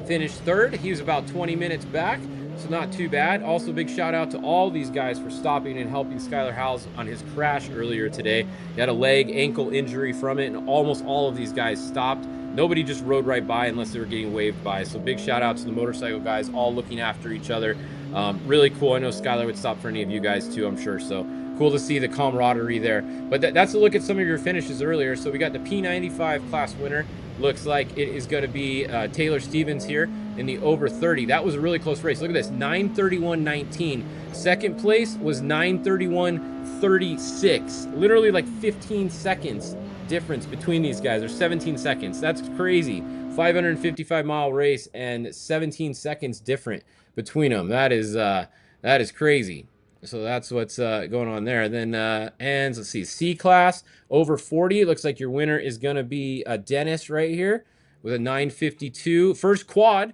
finished third. He was about 20 minutes back, so not too bad. Also, big shout out to all these guys for stopping and helping Skylar Howes on his crash earlier today. He had a leg, ankle injury from it, and almost all of these guys stopped. Nobody just rode right by unless they were getting waved by. So big shout out to the motorcycle guys, all looking after each other. Really cool. I know Skylar would stop for any of you guys too, I'm sure. So cool to see the camaraderie there. But that's a look at some of your finishes earlier. So we got the P95 class winner. Looks like it is going to be Taylor Stevens here in the over 30. That was a really close race. Look at this, 9:31.19. Second place was 9:31.36. Literally like 15 seconds difference between these guys, or 17 seconds. That's crazy. 555-mile race and 17 seconds different between them. That is crazy. So that's what's going on there. Then and let's see, C class over 40. It looks like your winner is going to be Dennis right here with a 9:52. First quad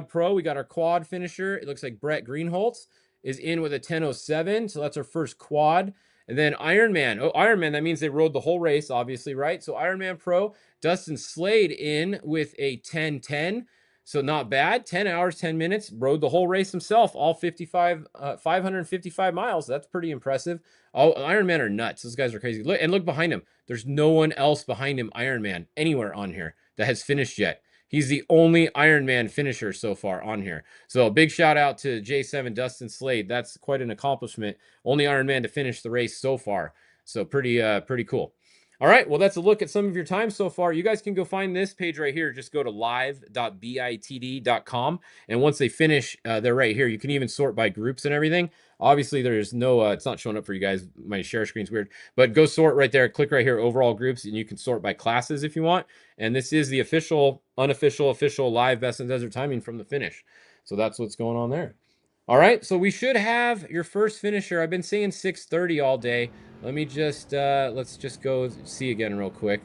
pro. We got our quad finisher. It looks like Brett Greenholtz is in with a 10:07. So that's our first quad. And then Ironman. Oh, Ironman, that means they rode the whole race, obviously, right? So Ironman Pro, Dustin Slade in with a 10:10. So not bad. 10 hours, 10 minutes. Rode the whole race himself, all 555 miles. That's pretty impressive. All Ironman are nuts. Those guys are crazy. Look behind him. There's no one else behind him, Ironman, anywhere on here that has finished yet. He's the only Ironman finisher so far on here. So a big shout out to J7 Dustin Slade. That's quite an accomplishment. Only Ironman to finish the race so far. So pretty cool. All right, well, that's a look at some of your time so far. You guys can go find this page right here. Just go to live.bitd.com. And once they finish, they're right here. You can even sort by groups and everything. Obviously, there's no, it's not showing up for you guys. My share screen's weird. But go sort right there. Click right here, overall groups, and you can sort by classes if you want. And this is the official, unofficial, official live Best in Desert timing from the finish. So that's what's going on there. All right, so we should have your first finisher. I've been saying 6:30 all day. Let me just, let's just go see again real quick.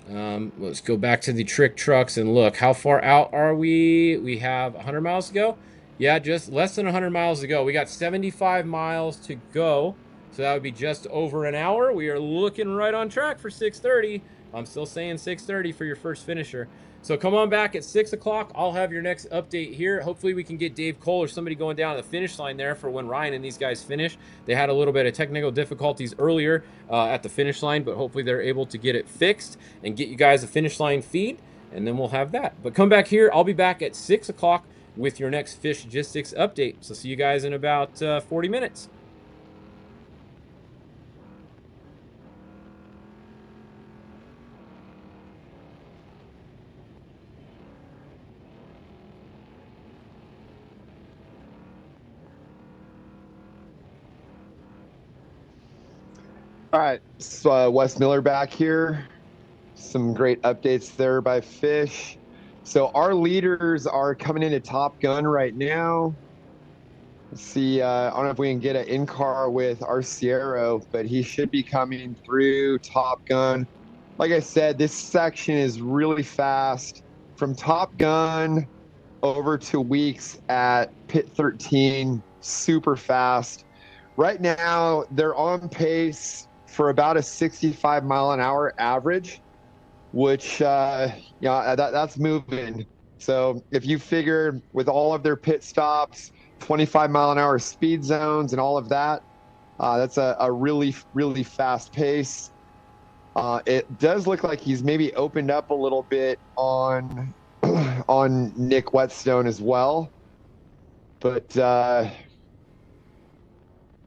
Let's go back to the trick trucks and look. How far out are we? We have 100 miles to go. Yeah, just less than 100 miles to go. We got 75 miles to go. So that would be just over an hour. We are looking right on track for 6:30. I'm still saying 6:30 for your first finisher. So come on back at 6 o'clock. I'll have your next update here. Hopefully we can get Dave Cole or somebody going down the finish line there for when Ryan and these guys finish. They had a little bit of technical difficulties earlier at the finish line, but hopefully they're able to get it fixed and get you guys a finish line feed, and then we'll have that. But come back here. I'll be back at 6 o'clock with your next Fishgistics update. So see you guys in about 40 minutes. All right, so Wes Miller back here. Some great updates there by Fish. So our leaders are coming into Top Gun right now. Let's see, I don't know if we can get an in-car with Arciero, but he should be coming through Top Gun. Like I said, this section is really fast. From Top Gun over to Weeks at Pit 13, super fast. Right now, they're on pace for about a 65-mile-an-hour average, which, that's moving. So if you figure with all of their pit stops, 25-mile-an-hour speed zones and all of that, that's a really, really fast pace. It does look like he's maybe opened up a little bit on on Nick Whetstone as well. But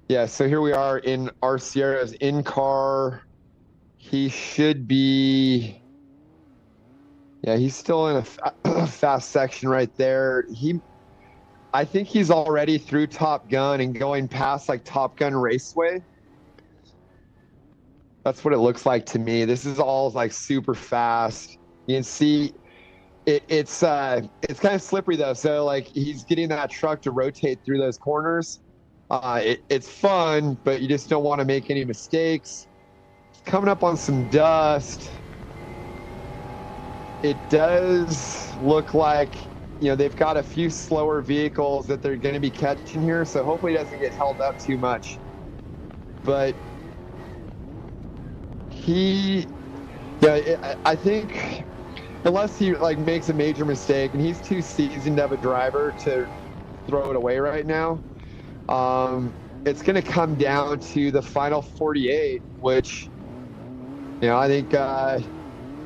yeah, so here we are in our Sierra's in-car. He should be, yeah, he's still in a fast section right there. I think he's already through Top Gun and going past like Top Gun Raceway. That's what it looks like to me. This is all like super fast. You can see it's kind of slippery though. So like he's getting that truck to rotate through those corners. It's fun, but you just don't want to make any mistakes. Coming up on some dust. It does look like, they've got a few slower vehicles that they're going to be catching here, so hopefully he doesn't get held up too much. But I think unless he like makes a major mistake, and he's too seasoned of a driver to throw it away right now, it's going to come down to the final 48, which, I think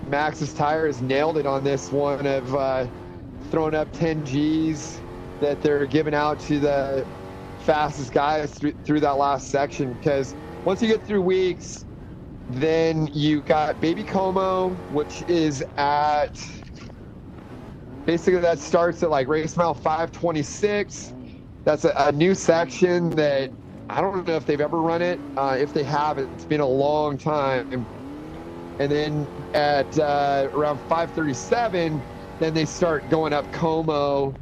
Max's tires nailed it on this one of throwing up 10 Gs that they're giving out to the fastest guys through that last section. Because once you get through Weeks, then you got Baby Como, which is at, basically that starts at like race mile 526. That's a new section that I don't know if they've ever run it. If they have, it's been a long time. And then at around 537, then they start going up Como.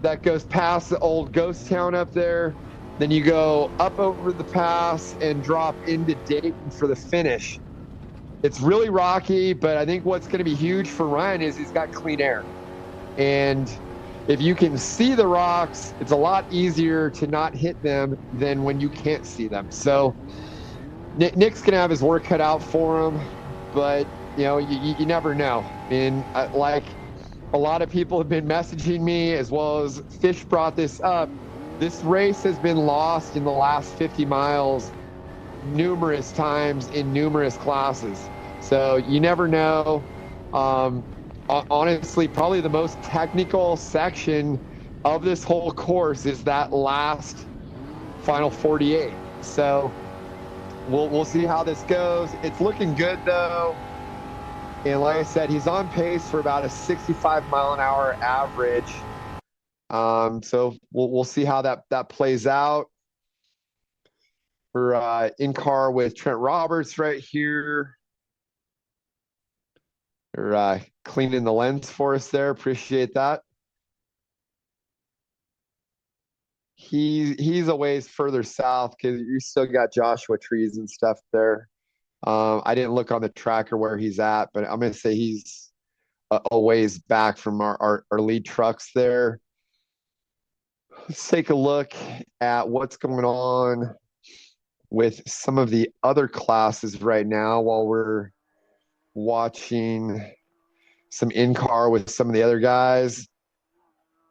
That goes past the old ghost town up there. Then you go up over the pass and drop into Dayton for the finish. It's really rocky, but I think what's going to be huge for Ryan is he's got clean air. And if you can see the rocks, it's a lot easier to not hit them than when you can't see them. So Nick's going to have his work cut out for him, but you never know. And like a lot of people have been messaging me, as well as Fish brought this up. This race has been lost in the last 50 miles numerous times in numerous classes. So you never know. Honestly, probably the most technical section of this whole course is that last final 48. So we'll see how this goes. It's looking good though. And like I said, he's on pace for about a 65-mile-an-hour average. So we'll see how that plays out. We're in car with Trent Roberts right here. They're cleaning the lens for us there. Appreciate that. He's a ways further south because you still got Joshua trees and stuff there. I didn't look on the tracker where he's at, but I'm going to say he's a ways back from our lead trucks there. Let's take a look at what's going on with some of the other classes right now while we're watching some in-car with some of the other guys.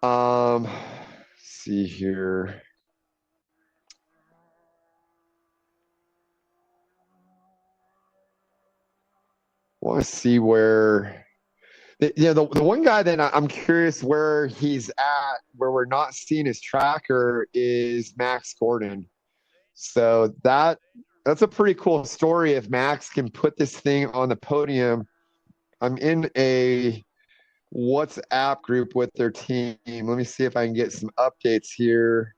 Let's see here. Want to see where the one guy that I'm curious where he's at, where we're not seeing his tracker, is Max Gordon. So that's a pretty cool story if Max can put this thing on the podium. I'm in a WhatsApp group with their team. Let me see if I can get some updates here.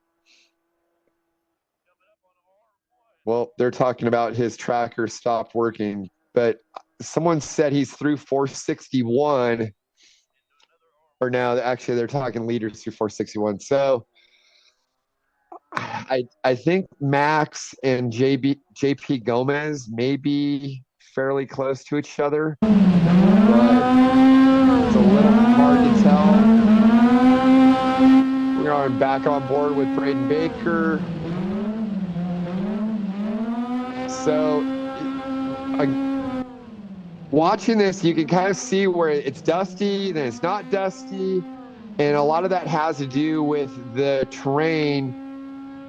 Well, they're talking about his tracker stopped working, but someone said he's through 461, or now actually they're talking leaders through 461. So I think Max and JP Gomez may be fairly close to each other, but it's a little hard to tell. We are back on board with Braden Baker. So watching this, you can kind of see where it's dusty, then it's not dusty. And a lot of that has to do with the terrain.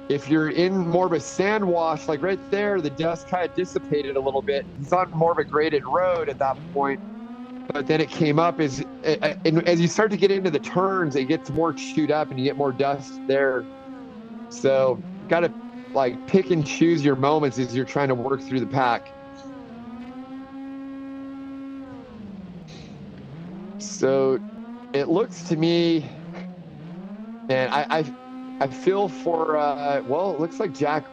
If you're in more of a sand wash, like right there, the dust kind of dissipated a little bit. He's on more of a graded road at that point. But then it came up as you start to get into the turns, it gets more chewed up and you get more dust there. So you got to like pick and choose your moments as you're trying to work through the pack. So it looks to me, and I feel for well, it looks like Jack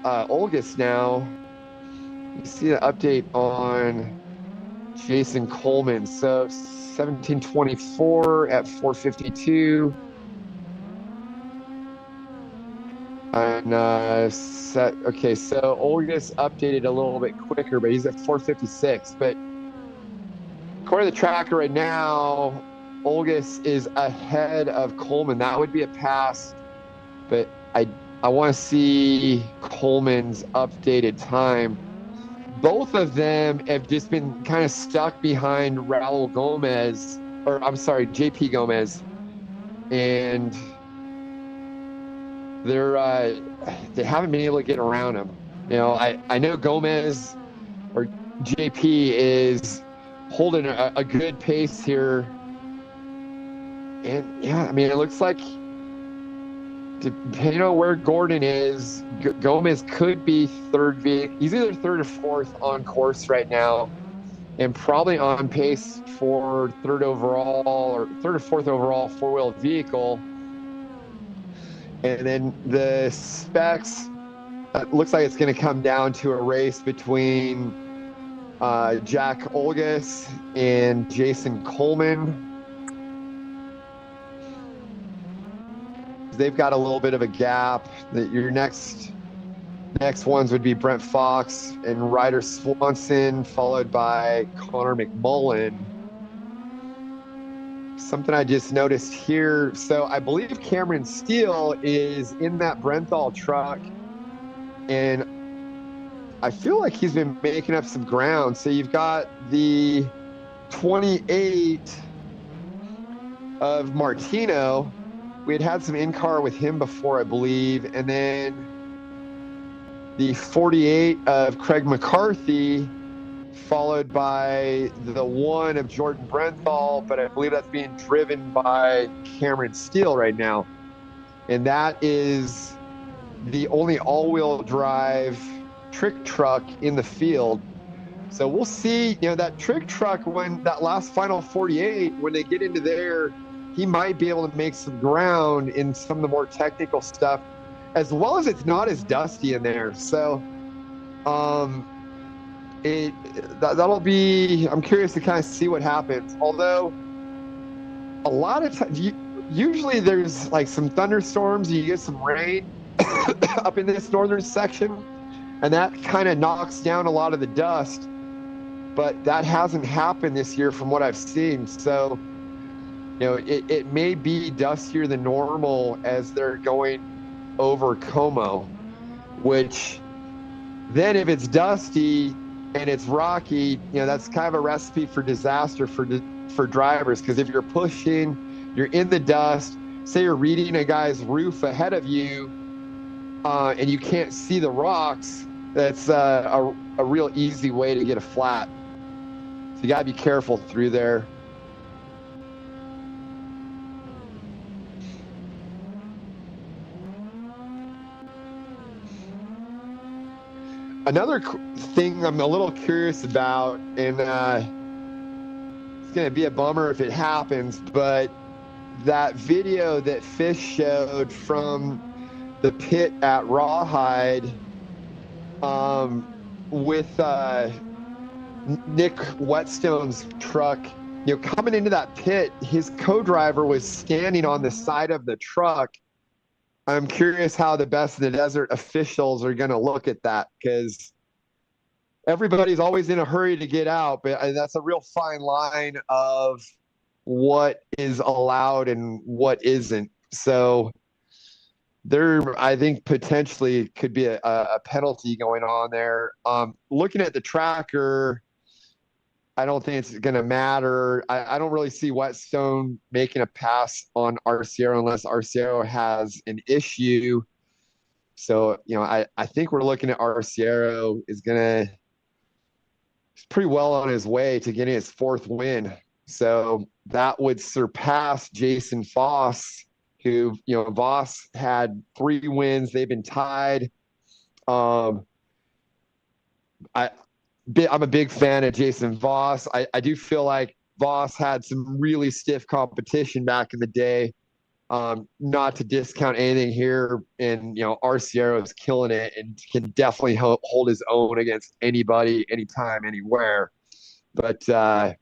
Olgus now. You see the update on Jason Coleman. So 1724 at 452. And okay, so Olgus updated a little bit quicker, but he's at 456. But according to the tracker right now, Olgus is ahead of Coleman. That would be a pass, but I want to see Coleman's updated time. Both of them have just been kind of stuck behind Raul Gomez, or I'm sorry, JP Gomez, and they haven't been able to get around him. You know, I know Gomez or JP is holding a good pace here. And yeah, I mean, it looks like depending on where Gordon is, Gomez could be third vehicle. He's either third or fourth on course right now, and probably on pace for third overall or third or fourth overall four-wheel vehicle. And then the specs, it looks like it's going to come down to a race between Jack Olgus and Jason Coleman. They've got a little bit of a gap. Your next ones would be Brent Fox and Ryder Swanson, followed by Connor McMullen. Something I just noticed here. So I believe Cameron Steele is in that Brenthal truck, and I feel like he's been making up some ground. So you've got the 28 of Martino. We had some in-car with him before, I believe. And then the 48 of Craig McCarthy, followed by the 1 of Jordan Brenthal, but I believe that's being driven by Cameron Steele right now. And that is the only all-wheel drive trick truck in the field. So we'll see, you know, that trick truck, when that last final 48, when they get into there, he might be able to make some ground in some of the more technical stuff, as well as it's not as dusty in there. So that'll be, I'm curious to kind of see what happens. Although a lot of times, usually there's like some thunderstorms, you get some rain up in this northern section, and that kind of knocks down a lot of the dust. But that hasn't happened this year from what I've seen. So, you know, it may be dustier than normal as they're going over Como, which then if it's dusty and it's rocky, you know, that's kind of a recipe for disaster for drivers. Because if you're pushing, you're in the dust, say you're reading a guy's roof ahead of you, and you can't see the rocks, that's a real easy way to get a flat. So you got to be careful through there. Another thing I'm a little curious about, and it's going to be a bummer if it happens, but that video that Fish showed from the pit at Rawhide with Nick Whetstone's truck, you know, coming into that pit, his co-driver was standing on the side of the truck. I'm curious how the Best of the Desert officials are going to look at that, because everybody's always in a hurry to get out, but that's a real fine line of what is allowed and what isn't. So there, I think potentially could be a penalty going on there. Looking at the tracker, I don't think it's going to matter. I don't really see Whetstone making a pass on Arciero unless Arciero has an issue. So, I think we're looking at Arciero is pretty well on his way to getting his 4th win. So that would surpass Jason Voss, who, Voss had 3 wins. They've been tied. I'm a big fan of Jason Voss. I do feel like Voss had some really stiff competition back in the day. Not to discount anything here, and Arciero is killing it and can definitely hold his own against anybody, anytime, anywhere. But at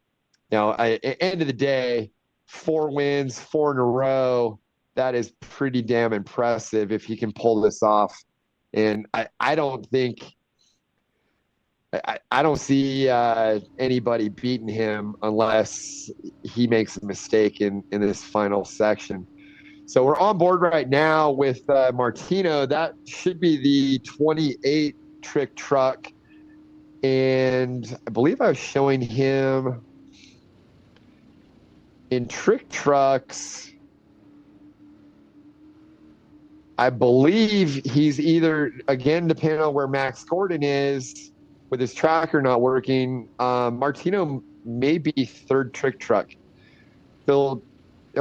the end of the day, 4 wins, 4 in a row. That is pretty damn impressive if he can pull this off. And I don't think. I don't see anybody beating him unless he makes a mistake in this final section. So we're on board right now with Martino. That should be the 28 trick truck. And I believe I was showing him in trick trucks. I believe he's either, again, depending on where Max Gordon is, with his tracker not working, Martino may be 3rd trick truck. He'll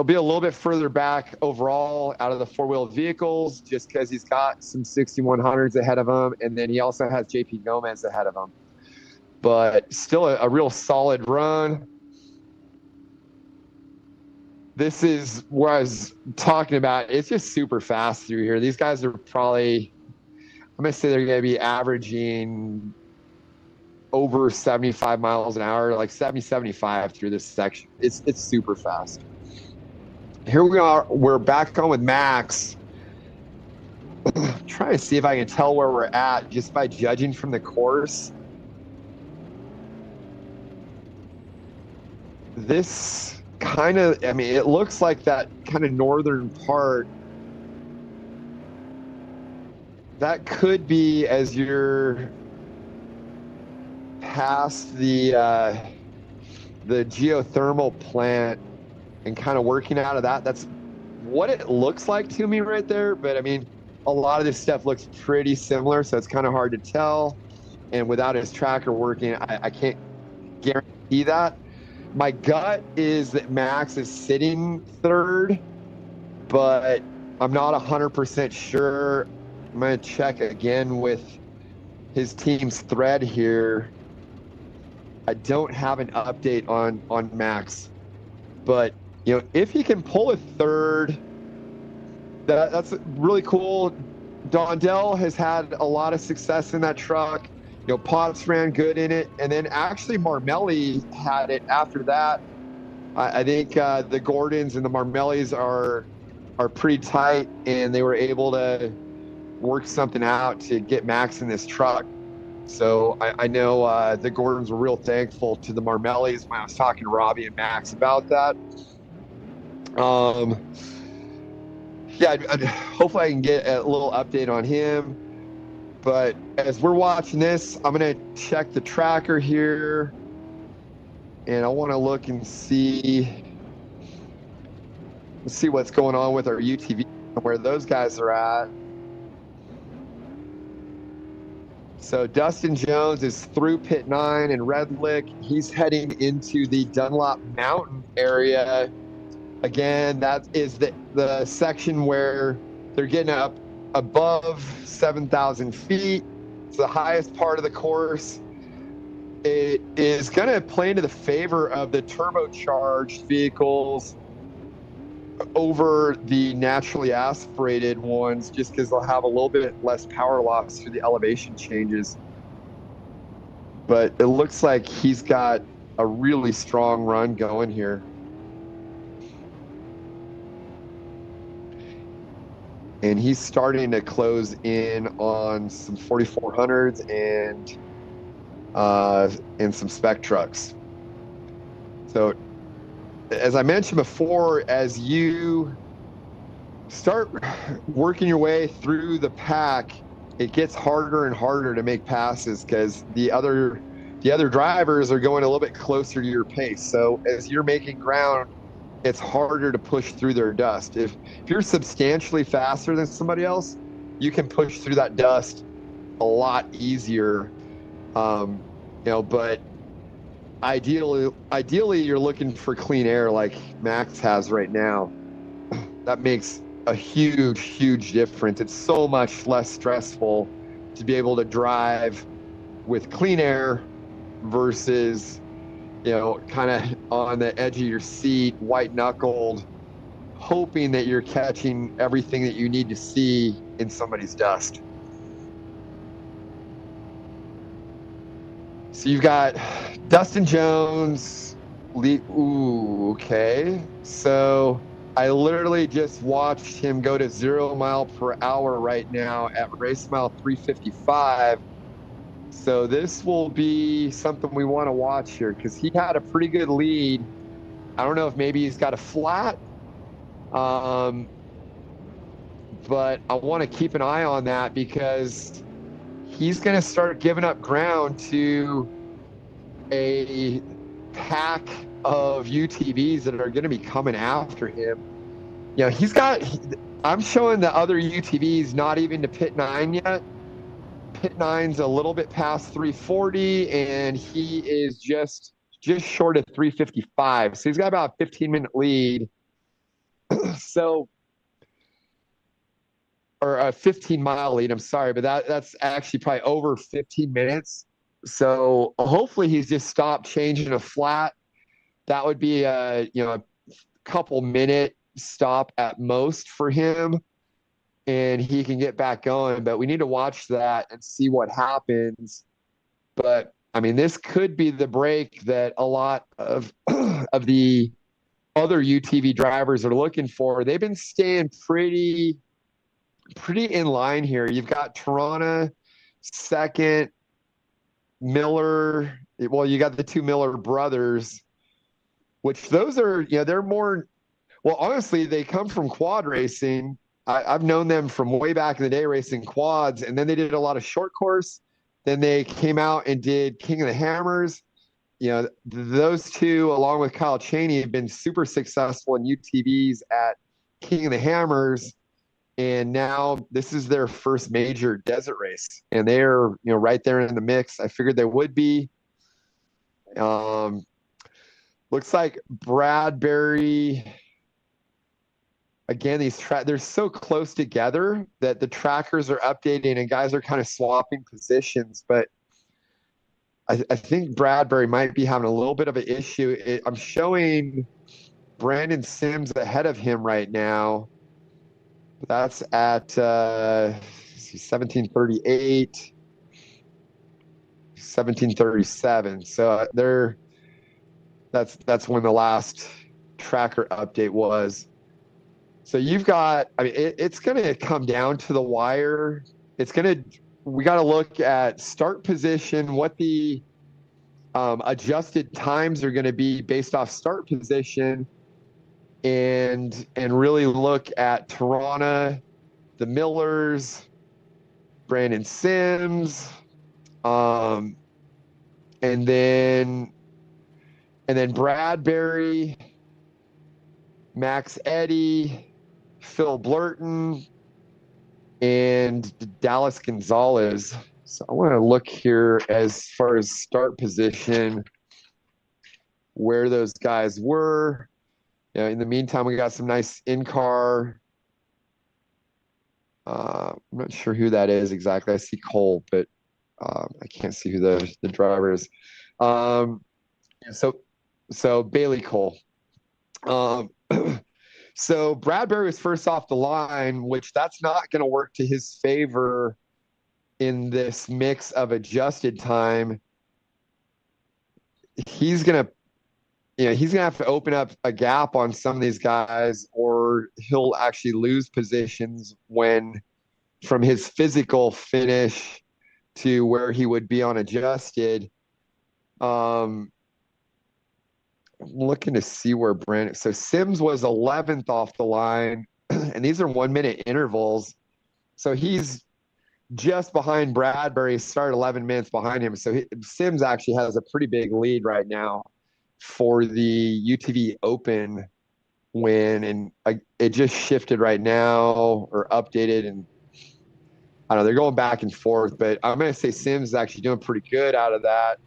be a little bit further back overall out of the 4-wheel vehicles just because he's got some 6100s ahead of him, and then he also has JP Gomez ahead of him. But still a real solid run. This is where I was talking about. It's just super fast through here. These guys are probably, I'm going to say they're going to be averaging over 75 miles an hour, like 70, 75 through this section. It's super fast. Here we are. We're back on with Max. Trying to see if I can tell where we're at just by judging from the course. This kind of, it looks like that kind of northern part. That could be as you're past the geothermal plant and kind of working out of that. That's what it looks like to me right there. But a lot of this stuff looks pretty similar, so it's kind of hard to tell. And without his tracker working, I can't guarantee that. My gut is that Max is sitting 3rd, but I'm not 100% sure. I'm going to check again with his team's thread here. I don't have an update on Max, but if he can pull a 3rd, that's really cool. Dondell has had a lot of success in that truck. Potts ran good in it, and then actually Marmelli had it after that. I think the Gordons and the Marmellis are pretty tight, and they were able to work something out to get Max in this truck. So I know the Gordons were real thankful to the Marmellis when I was talking to Robbie and Max about that. Hopefully I can get a little update on him. But as we're watching this, I'm going to check the tracker here. And I want to look and see what's going on with our UTV and where those guys are at. So Dustin Jones is through pit 9 in Red Lick. He's heading into the Dunlop Mountain area. Again, that is the section where they're getting up above 7,000 feet. It's the highest part of the course. It is going to play into the favor of the turbocharged vehicles over the naturally aspirated ones, just because they'll have a little bit less power loss through the elevation changes. But it looks like he's got a really strong run going here. And he's starting to close in on some 4400s and some spec trucks. So as I mentioned before, as you start working your way through the pack, it gets harder and harder to make passes because the other the other drivers are going a little bit closer to your pace. So as you're making ground, it's harder to push through their dust. If you're substantially faster than somebody else, you can push through that dust a lot easier. But ideally you're looking for clean air like Max has right now. That makes a huge difference. It's so much less stressful to be able to drive with clean air versus, kind of on the edge of your seat, white knuckled, hoping that you're catching everything that you need to see in somebody's dust. So you've got Dustin Jones. Ooh, okay. So I literally just watched him go to 0 mile per hour right now at race mile 355. So this will be something we want to watch here because he had a pretty good lead. I don't know if maybe he's got a flat, but I want to keep an eye on that because he's going to start giving up ground to a pack of UTVs that are going to be coming after him. I'm showing the other UTVs not even to pit 9 yet. Pit 9's a little bit past 340 and he is just short of 355. So he's got about a 15-minute lead. Or a 15-mile lead, I'm sorry, but that's actually probably over 15 minutes. So hopefully he's just stopped changing a flat. That would be a couple minute stop at most for him, and he can get back going. But we need to watch that and see what happens. But I mean, this could be the break that a lot of the other UTV drivers are looking for. They've been staying pretty in line here. You've got Toronto second, Miller. Well, you got the two Miller brothers, which those are, they're more, well, honestly, they come from quad racing. I've known them from way back in the day racing quads, and then they did a lot of short course. Then they came out and did King of the Hammers. Those two, along with Kyle Cheney, have been super successful in UTVs at King of the Hammers. And now this is their first major desert race, and they're right there in the mix. I figured they would be. Looks like Bradbury. Again, they're so close together that the trackers are updating and guys are kind of swapping positions. But I think Bradbury might be having a little bit of an issue. I'm showing Brandon Sims ahead of him right now. That's at 1738, 1737. So that's when the last tracker update was. So you've got, I mean, it's going to come down to the wire. We got to look at start position, what the adjusted times are going to be based off start position, and really look at Toronto, the Millers, Brandon Sims, and then Bradbury, Max Eddy, Phil Blurton, and Dallas Gonzalez. So I want to look here as far as start position, where those guys were. In the meantime, we got some nice in-car. I'm not sure who that is exactly. I see Cole, but I can't see who the driver is. So Bailey Cole. So Bradbury was first off the line, which that's not going to work to his favor in this mix of adjusted time. He's gonna have to open up a gap on some of these guys, or he'll actually lose positions from his physical finish to where he would be on adjusted. I'm looking to see where Brandon. So Sims was 11th off the line, and these are 1 minute intervals. So he's just behind Bradbury, started 11 minutes behind him. So Sims actually has a pretty big lead right now for the UTV Open win. And it just shifted right now or updated. And I don't know, they're going back and forth, but I'm going to say Sims is actually doing pretty good out of that.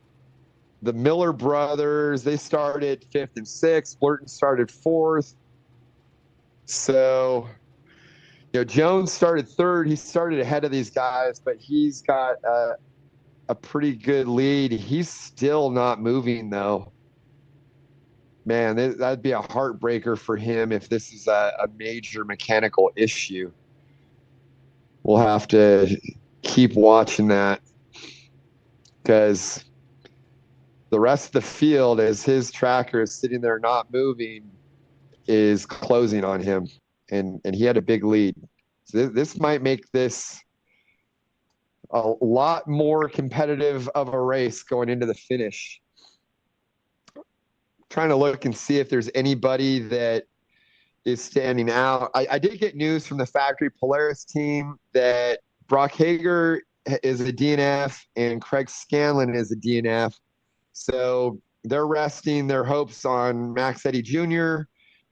The Miller brothers, they started 5th and 6th. Blurton started 4th. So, Jones started 3rd. He started ahead of these guys, but he's got a pretty good lead. He's still not moving, though. Man, that'd be a heartbreaker for him if this is a major mechanical issue. We'll have to keep watching that because the rest of the field, as his tracker is sitting there not moving, is closing on him. And he had a big lead. So this might make this a lot more competitive of a race going into the finish. Trying to look and see if there's anybody that is standing out. I did get news from the factory Polaris team that Brock Hager is a DNF and Craig Scanlon is a DNF. So they're resting their hopes on Max Eddy Jr.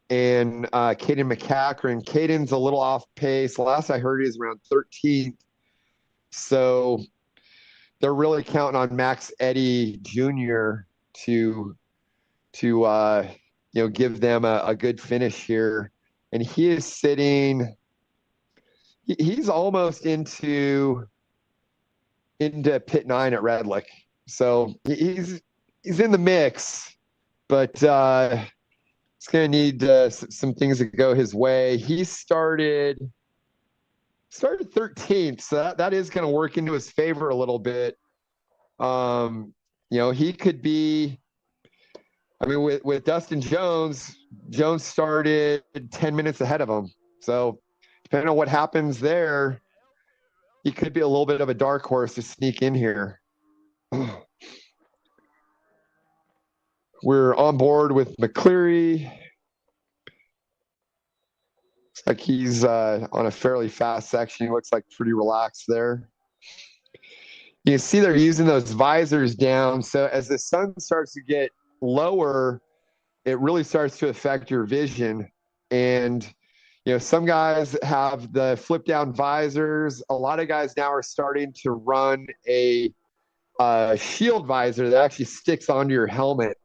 and Caden McCachran. Caden's a little off pace. Last I heard, he was around 13th. So they're really counting on Max Eddy Jr. to give them a good finish here. And he is sitting, he's almost into pit 9 at Red Lick. So he's in the mix, but he's going to need some things to go his way. He started 13th, so that is going to work into his favor a little bit. He could be, with Dustin Jones started 10 minutes ahead of him. So depending on what happens there, he could be a little bit of a dark horse to sneak in here. We're on board with McCleary. Looks like he's on a fairly fast section. He looks like pretty relaxed there. You can see they're using those visors down. So as the sun starts to get lower, it really starts to affect your vision. And some guys have the flip down visors. A lot of guys now are starting to run a shield visor that actually sticks onto your helmet.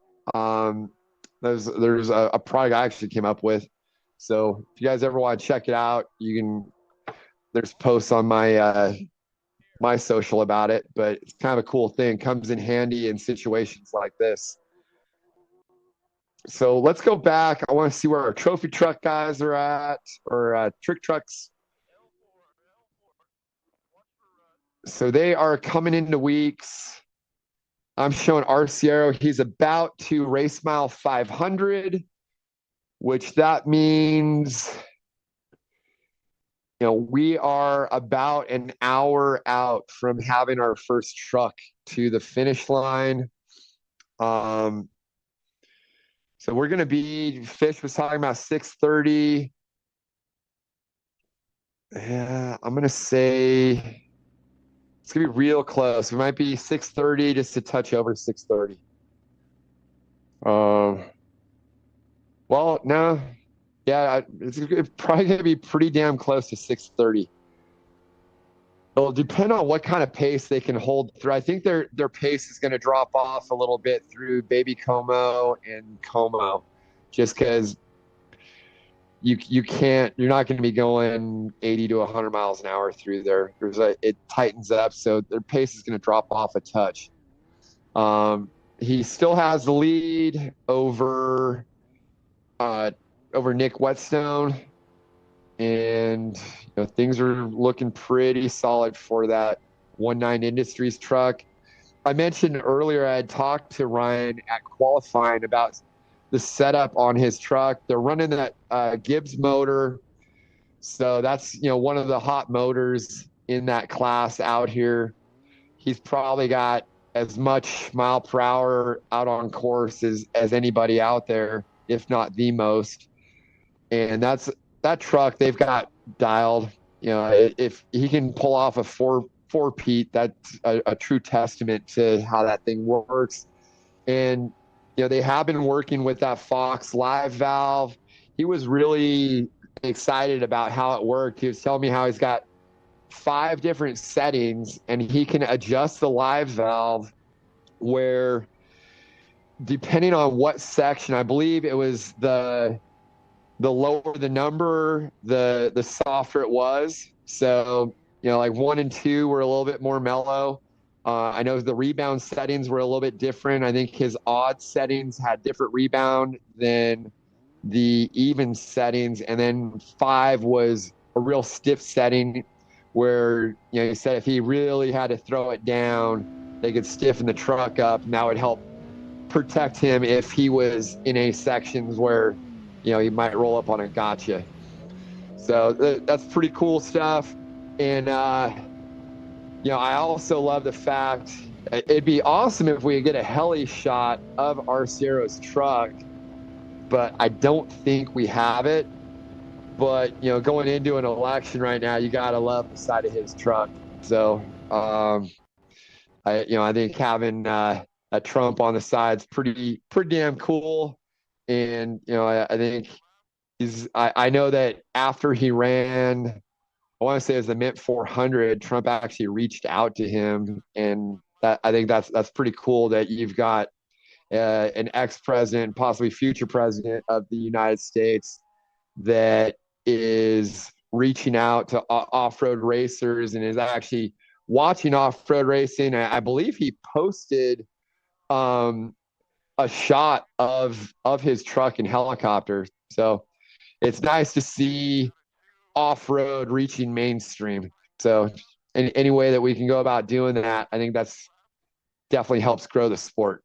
There's a product I actually came up with. So if you guys ever want to check it out, there's posts on my social about it, but it's kind of a cool thing. Comes in handy in situations like this. So let's go back. I want to see where our trophy truck guys are at, or trick trucks. So they are coming into weeks. I'm showing Arciero. He's about to race mile 500, which that means, we are about an hour out from having our first truck to the finish line. So we're going to be, Fish was talking about 6:30. Yeah, I'm going to say it's going to be real close. We might be 6:30, just to touch over 6:30. Well, no. Yeah, it's probably going to be pretty damn close to 6:30. It'll depend on what kind of pace they can hold through. I think their pace is going to drop off a little bit through Baby Como and Como, just because you're not going to be going 80 to 100 miles an hour through there. It tightens up, so their pace is going to drop off a touch. He still has the lead over Nick Whetstone, and things are looking pretty solid for that 19 Industries truck. I mentioned earlier I had talked to Ryan at qualifying about the setup on his truck. They're running that Gibbs motor, so that's one of the hot motors in that class out here. He's probably got as much mile per hour out on course as anybody out there, if not the most. And that truck they've got dialed. if he can pull off a four Pete, that's a true testament to how that thing works. And they have been working with that Fox live valve. He was really excited about how it worked. He was telling me how he's got 5 different settings and he can adjust the live valve where, depending on what section, I believe it was the lower the number, the softer it was. So, like 1 and 2 were a little bit more mellow. I know the rebound settings were a little bit different. I think his odd settings had different rebound than the even settings. And then 5 was a real stiff setting where, he said if he really had to throw it down, they could stiffen the truck up and that would help protect him if he was in a sections where, he might roll up on a gotcha. So that's pretty cool stuff. And, I also love the fact it'd be awesome if we could get a heli shot of Arcero's truck, but I don't think we have it. But, going into an election right now, you got to love the side of his truck. So, I think having a Trump on the side's pretty damn cool. And, I think I know that after he ran, I want to say it was the Mint 400, Trump actually reached out to him. And I think that's pretty cool that you've got an ex-president, possibly future president of the United States that is reaching out to off-road racers and is actually watching off-road racing. I believe he posted a shot of his truck and helicopter. So it's nice to see off-road reaching mainstream. So any way that we can go about doing that, I think that's definitely helps grow the sport.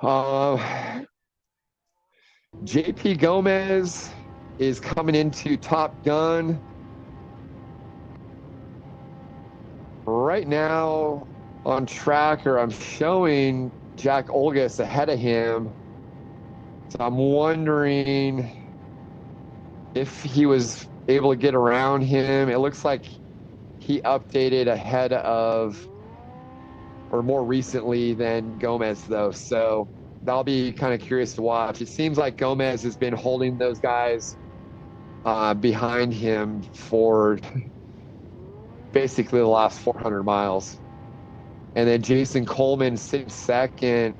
JP Gomez is coming into Top Gun. Right now on tracker, I'm showing Jack Olgas ahead of him. So I'm wondering if he was able to get around him. It looks like he updated ahead of, or more recently than Gomez, though. So that'll be kind of curious to watch. It seems like Gomez has been holding those guys behind him for basically the last 400 miles. And then Jason Coleman sitting second.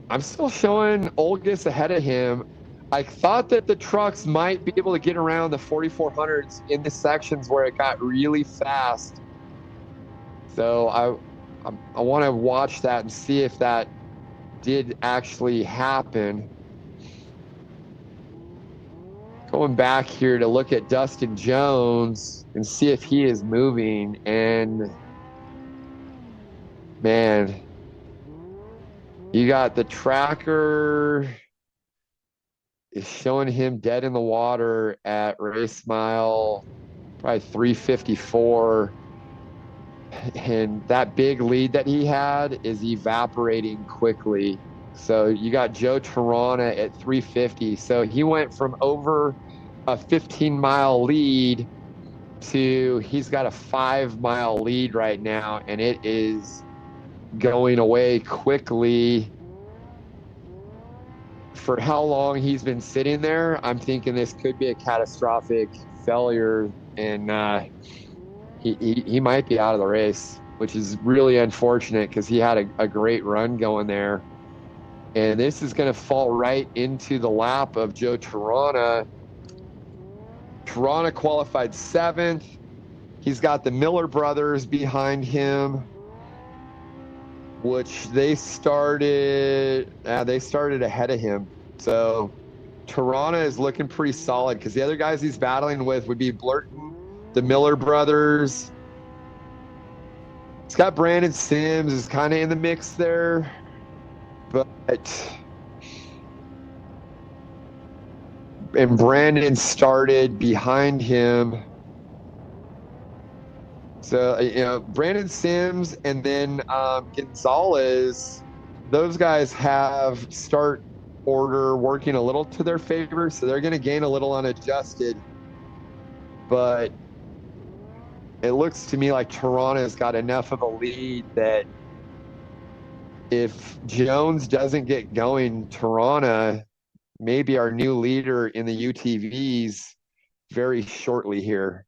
I'm still showing Olgas ahead of him. I thought that the trucks might be able to get around the 4400s in the sections where it got really fast. So I want to watch that and see if that did actually happen. Going back here to look at Dustin Jones and see if he is moving. And man, you got the tracker is showing him dead in the water at race mile probably 354. And that big lead that he had is evaporating quickly. So you got Joe Tarana at 350. So he went from over a 15-mile lead to he's got a 5-mile lead right now, and it is going away quickly. For how long he's been sitting there, I'm thinking this could be a catastrophic failure, and he might be out of the race, which is really unfortunate because he had a great run going there. And this is going to fall right into the lap of Joe Tarana. Tarana qualified 7th. He's got the Miller brothers behind him, which they started ahead of him. So Tarana is looking pretty solid because the other guys he's battling with would be Blurton, the Miller brothers. It's got Brandon Sims is kind of in the mix there, and Brandon started behind him. So, Brandon Sims and then Gonzalez, those guys have start order working a little to their favor. So they're going to gain a little unadjusted. but it looks to me like Toronto's got enough of a lead that if Jones doesn't get going, Toronto may be our new leader in the UTVs very shortly here.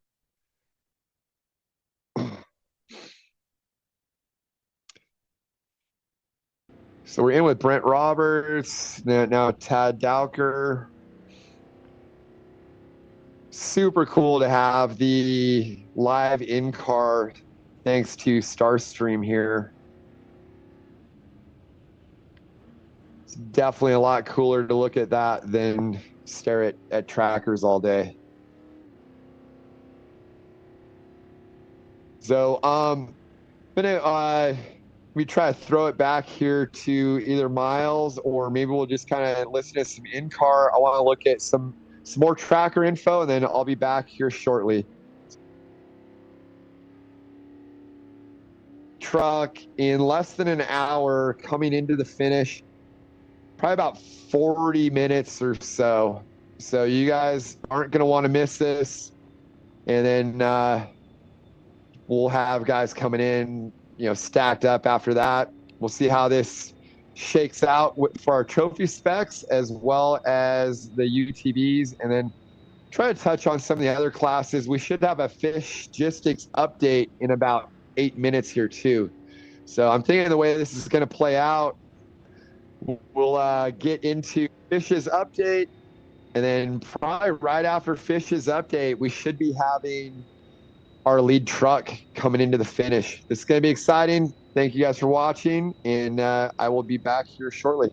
So we're in with Brent Roberts, now Tad Dowker. Super cool to have the live in-car thanks to Starstream here. It's definitely a lot cooler to look at that than stare at trackers all day. So we try to throw it back here to either Miles, or maybe we'll just kind of listen to some in-car. I want to look at some more tracker info, and then I'll be back here shortly. Truck in less than an hour coming into the finish, probably about 40 minutes or so. So you guys aren't going to want to miss this. And then we'll have guys coming in, stacked up after that. We'll see how this shakes out for our trophy specs as well as the UTVs, and then try to touch on some of the other classes. We should have a Fishgistics update in about 8 minutes here too. So I'm thinking the way this is going to play out, we'll get into Fish's update, and then probably right after Fish's update, we should be having our lead truck coming into the finish. This is going to be exciting. Thank you guys for watching, and I will be back here shortly.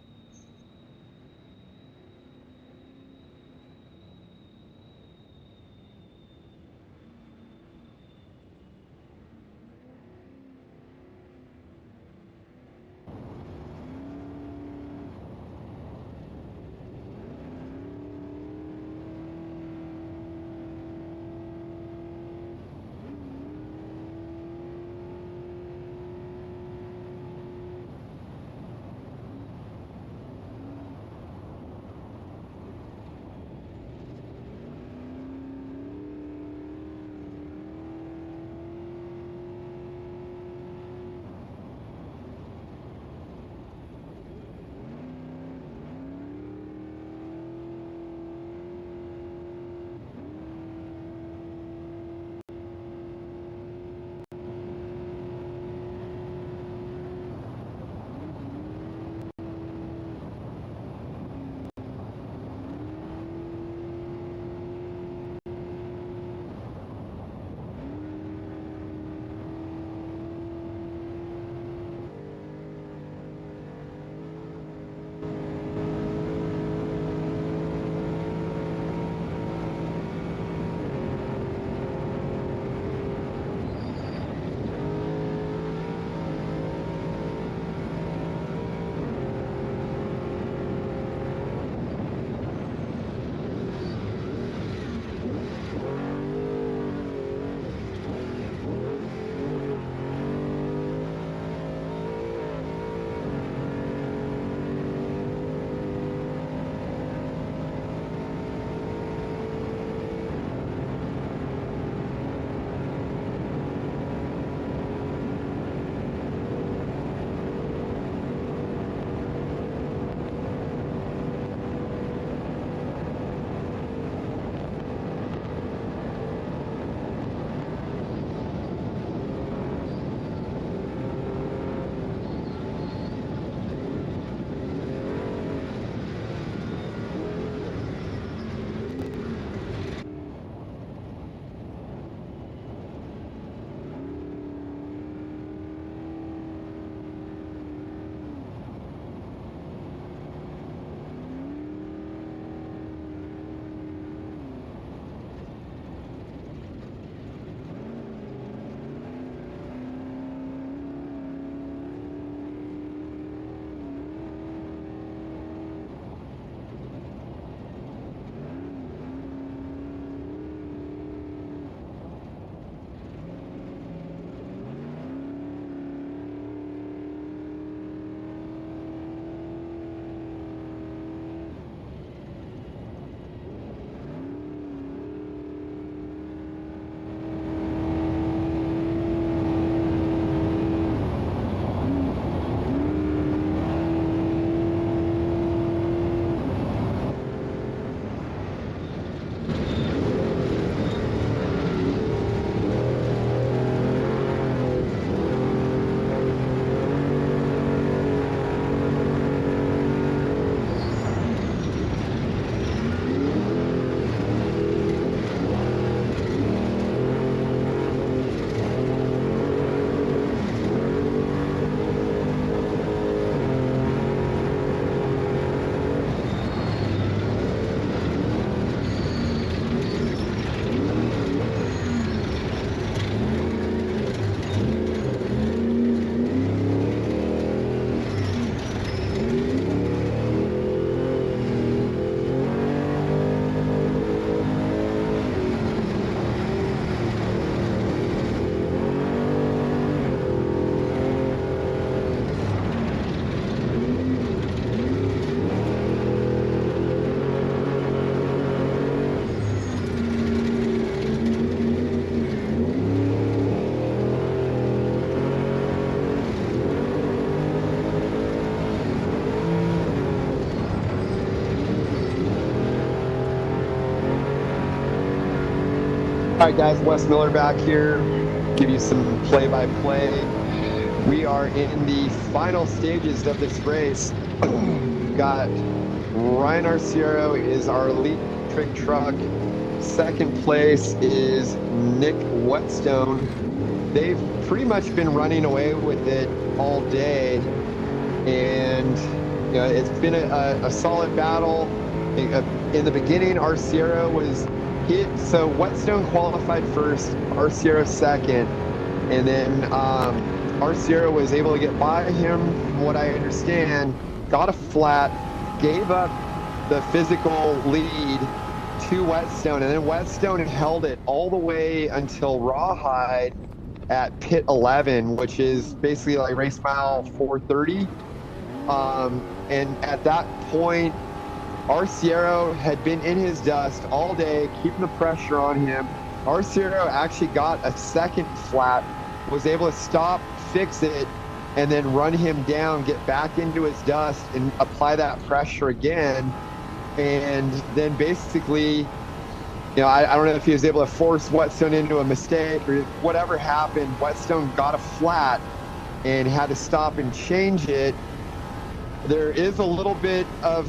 right, guys, Wes Miller back here. Give you some play-by-play. We are in the final stages of this race. Got Ryan Arciero is our lead trick truck. Second place is Nick Whetstone. They've pretty much been running away with it all day, and you know, it's been a solid battle. In the beginning, Arciero was hit, so Whetstone qualified first, Arciero second, and then Arciero was able to get by him, from what I understand, got a flat, gave up the physical lead to Whetstone, and then Whetstone held it all the way until Rawhide at pit 11, which is basically like race mile 430. And at that point, Arciero had been in his dust all day, keeping the pressure on him. Arciero actually got a second flat, was able to stop, fix it, and then run him down, get back into his dust, and apply that pressure again. And then basically, you know, I don't know if he was able to force Whetstone into a mistake or whatever happened. Whetstone got a flat and had to stop and change it. There is a little bit of,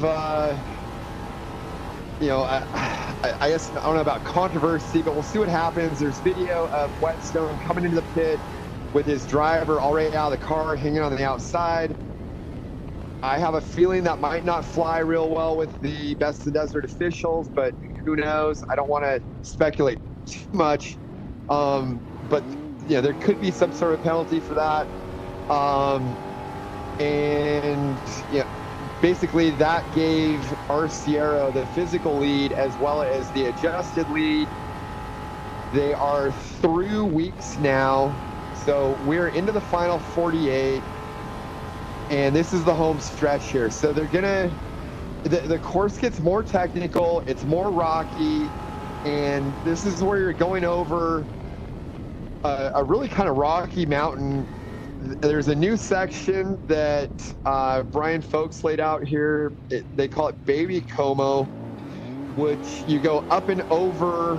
you know, I guess, I don't know about controversy, but we'll see what happens. There's video of Whetstone coming into the pit with his driver already out of the car, hanging on the outside. I have a feeling that might not fly real well with the Best of the Desert officials, but who knows? I don't want to speculate too much. But you know, there could be some sort of penalty for that. And yeah, basically that gave Arciero the physical lead as well as the adjusted lead. They are through weeks now, so we're into the final 48. And this is the home stretch here. So they're gonna, the course gets more technical, it's more rocky, and this is where you're going over a really kind of rocky mountain. There's a new section that Brian Folks laid out here. They call it Baby Como, which you go up and over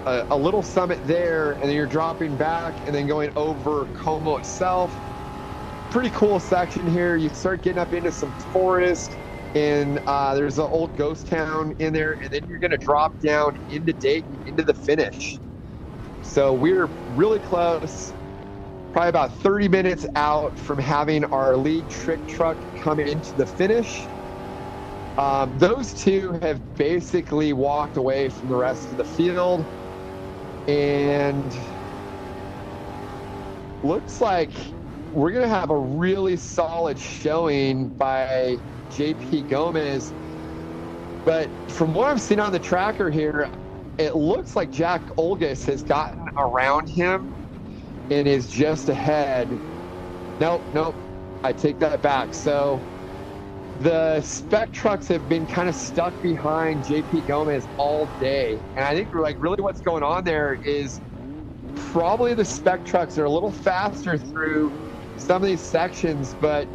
a little summit there, and then you're dropping back and then going over Como itself. Pretty cool section here. You start getting up into some forest, and there's an old ghost town in there, and then you're going to drop down into Dayton, into the finish. So we're really close, probably about 30 minutes out from having our lead trick truck come into the finish. Those two have basically walked away from the rest of the field, and looks like we're going to have a really solid showing by JP Gomez. But from what I've seen on the tracker here, it looks like Jack Olgis has gotten around him and is just ahead. Nope, I take that back. So the spec trucks have been kind of stuck behind JP Gomez all day. And I think like really what's going on there is probably the spec trucks are a little faster through some of these sections, but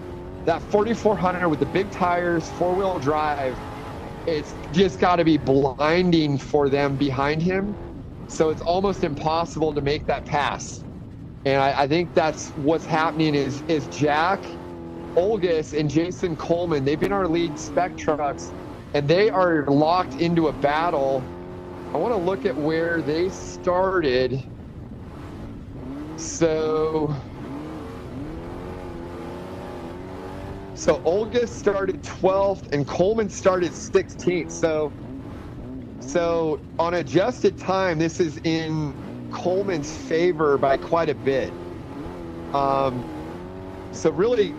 that 4400 with the big tires, four-wheel drive, it's just got to be blinding for them behind him. So it's almost impossible to make that pass. And I think that's what's happening is Jack Olgis and Jason Coleman, they've been our lead spec trucks, and they are locked into a battle. I want to look at where they started. So Olgis started 12th and Coleman started 16th. So on adjusted time, this is in Coleman's favor by quite a bit. So really,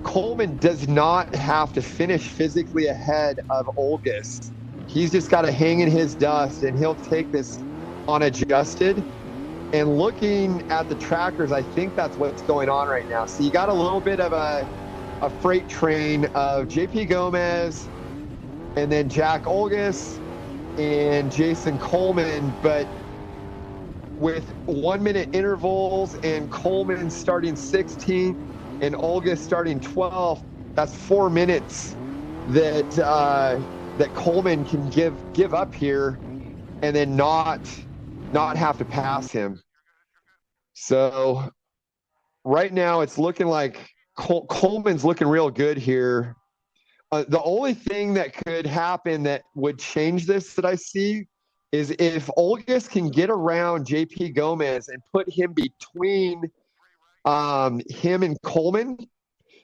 Coleman does not have to finish physically ahead of Olgis. He's just got to hang in his dust, and he'll take this on adjusted. And looking at the trackers, I think that's what's going on right now. So you got a little bit of a freight train of JP Gomez and then Jack Olgis and Jason Coleman, but with 1 minute intervals, and Coleman starting 16th and Olgis starting 12th, that's 4 minutes that Coleman can give up here. and then not have to pass him. So right now it's looking like Coleman's looking real good here. The only thing that could happen that would change this that I see is if Olgas can get around JP Gomez and put him between him and Coleman,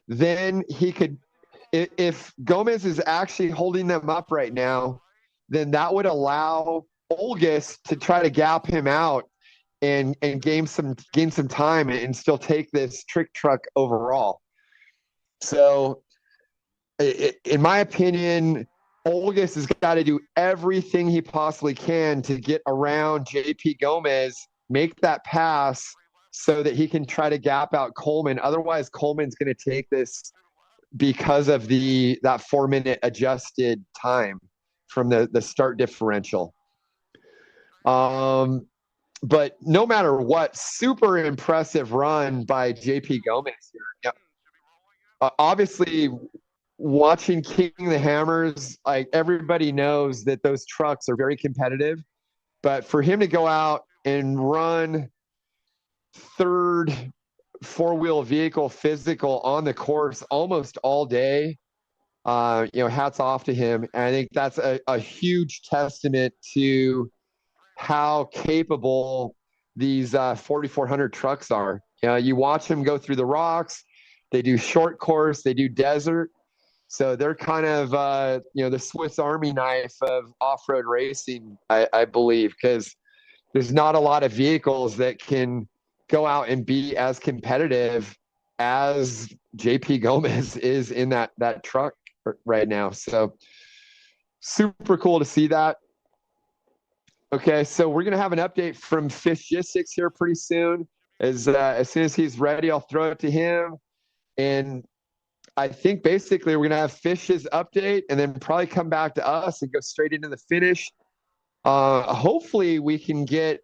then he could, if Gomez is actually holding them up right now, then that would allow Olgas to try to gap him out and gain some time and still take this trick truck overall. So in my opinion, Olgas has got to do everything he possibly can to get around JP Gomez, make that pass so that he can try to gap out Coleman. Otherwise, Coleman's going to take this because of that 4-minute adjusted time from the start differential. But no matter what, super impressive run by JP Gomez here. Obviously, watching King the Hammers, like everybody knows that those trucks are very competitive, but for him to go out and run third four-wheel vehicle physical on the course almost all day, hats off to him. And I think that's a huge testament to how capable these 4,400 trucks are. You watch them go through the rocks, they do short course, they do desert. So they're kind of, the Swiss Army knife of off-road racing, I believe, because there's not a lot of vehicles that can go out and be as competitive as JP Gomez is in that truck right now. So super cool to see that. Okay, so we're going to have an update from Fishgistics here pretty soon. As soon as he's ready, I'll throw it to him. And I think basically we're going to have Fish's update and then probably come back to us and go straight into the finish. Hopefully we can get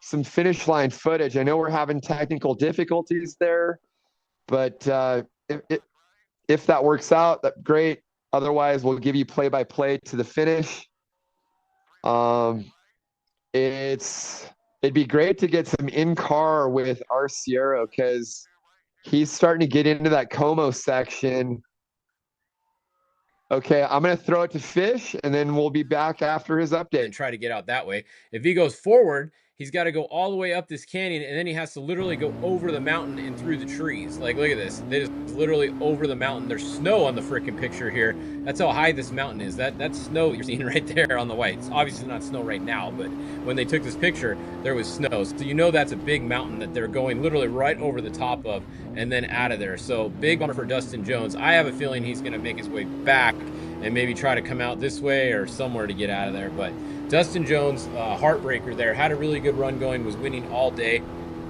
some finish line footage. I know we're having technical difficulties there, but if that works out, that's great. Otherwise, we'll give you play-by-play to the finish. It'd be great to get some in-car with Arciero because he's starting to get into that Como section. Okay, I'm going to throw it to Fish, and then we'll be back after his update. And try to get out that way. If he goes forward, he's got to go all the way up this canyon, and then he has to literally go over the mountain and through the trees. Like, look at this. They just literally over the mountain. There's snow on the freaking picture here. That's how high this mountain is. That's snow you're seeing right there on the white. It's obviously not snow right now, but when they took this picture, there was snow. So you know that's a big mountain that they're going literally right over the top of and then out of there. So big bummer for Dustin Jones. I have a feeling he's going to make his way back and maybe try to come out this way or somewhere to get out of there. But Dustin Jones, heartbreaker there, had a really good run going, was winning all day.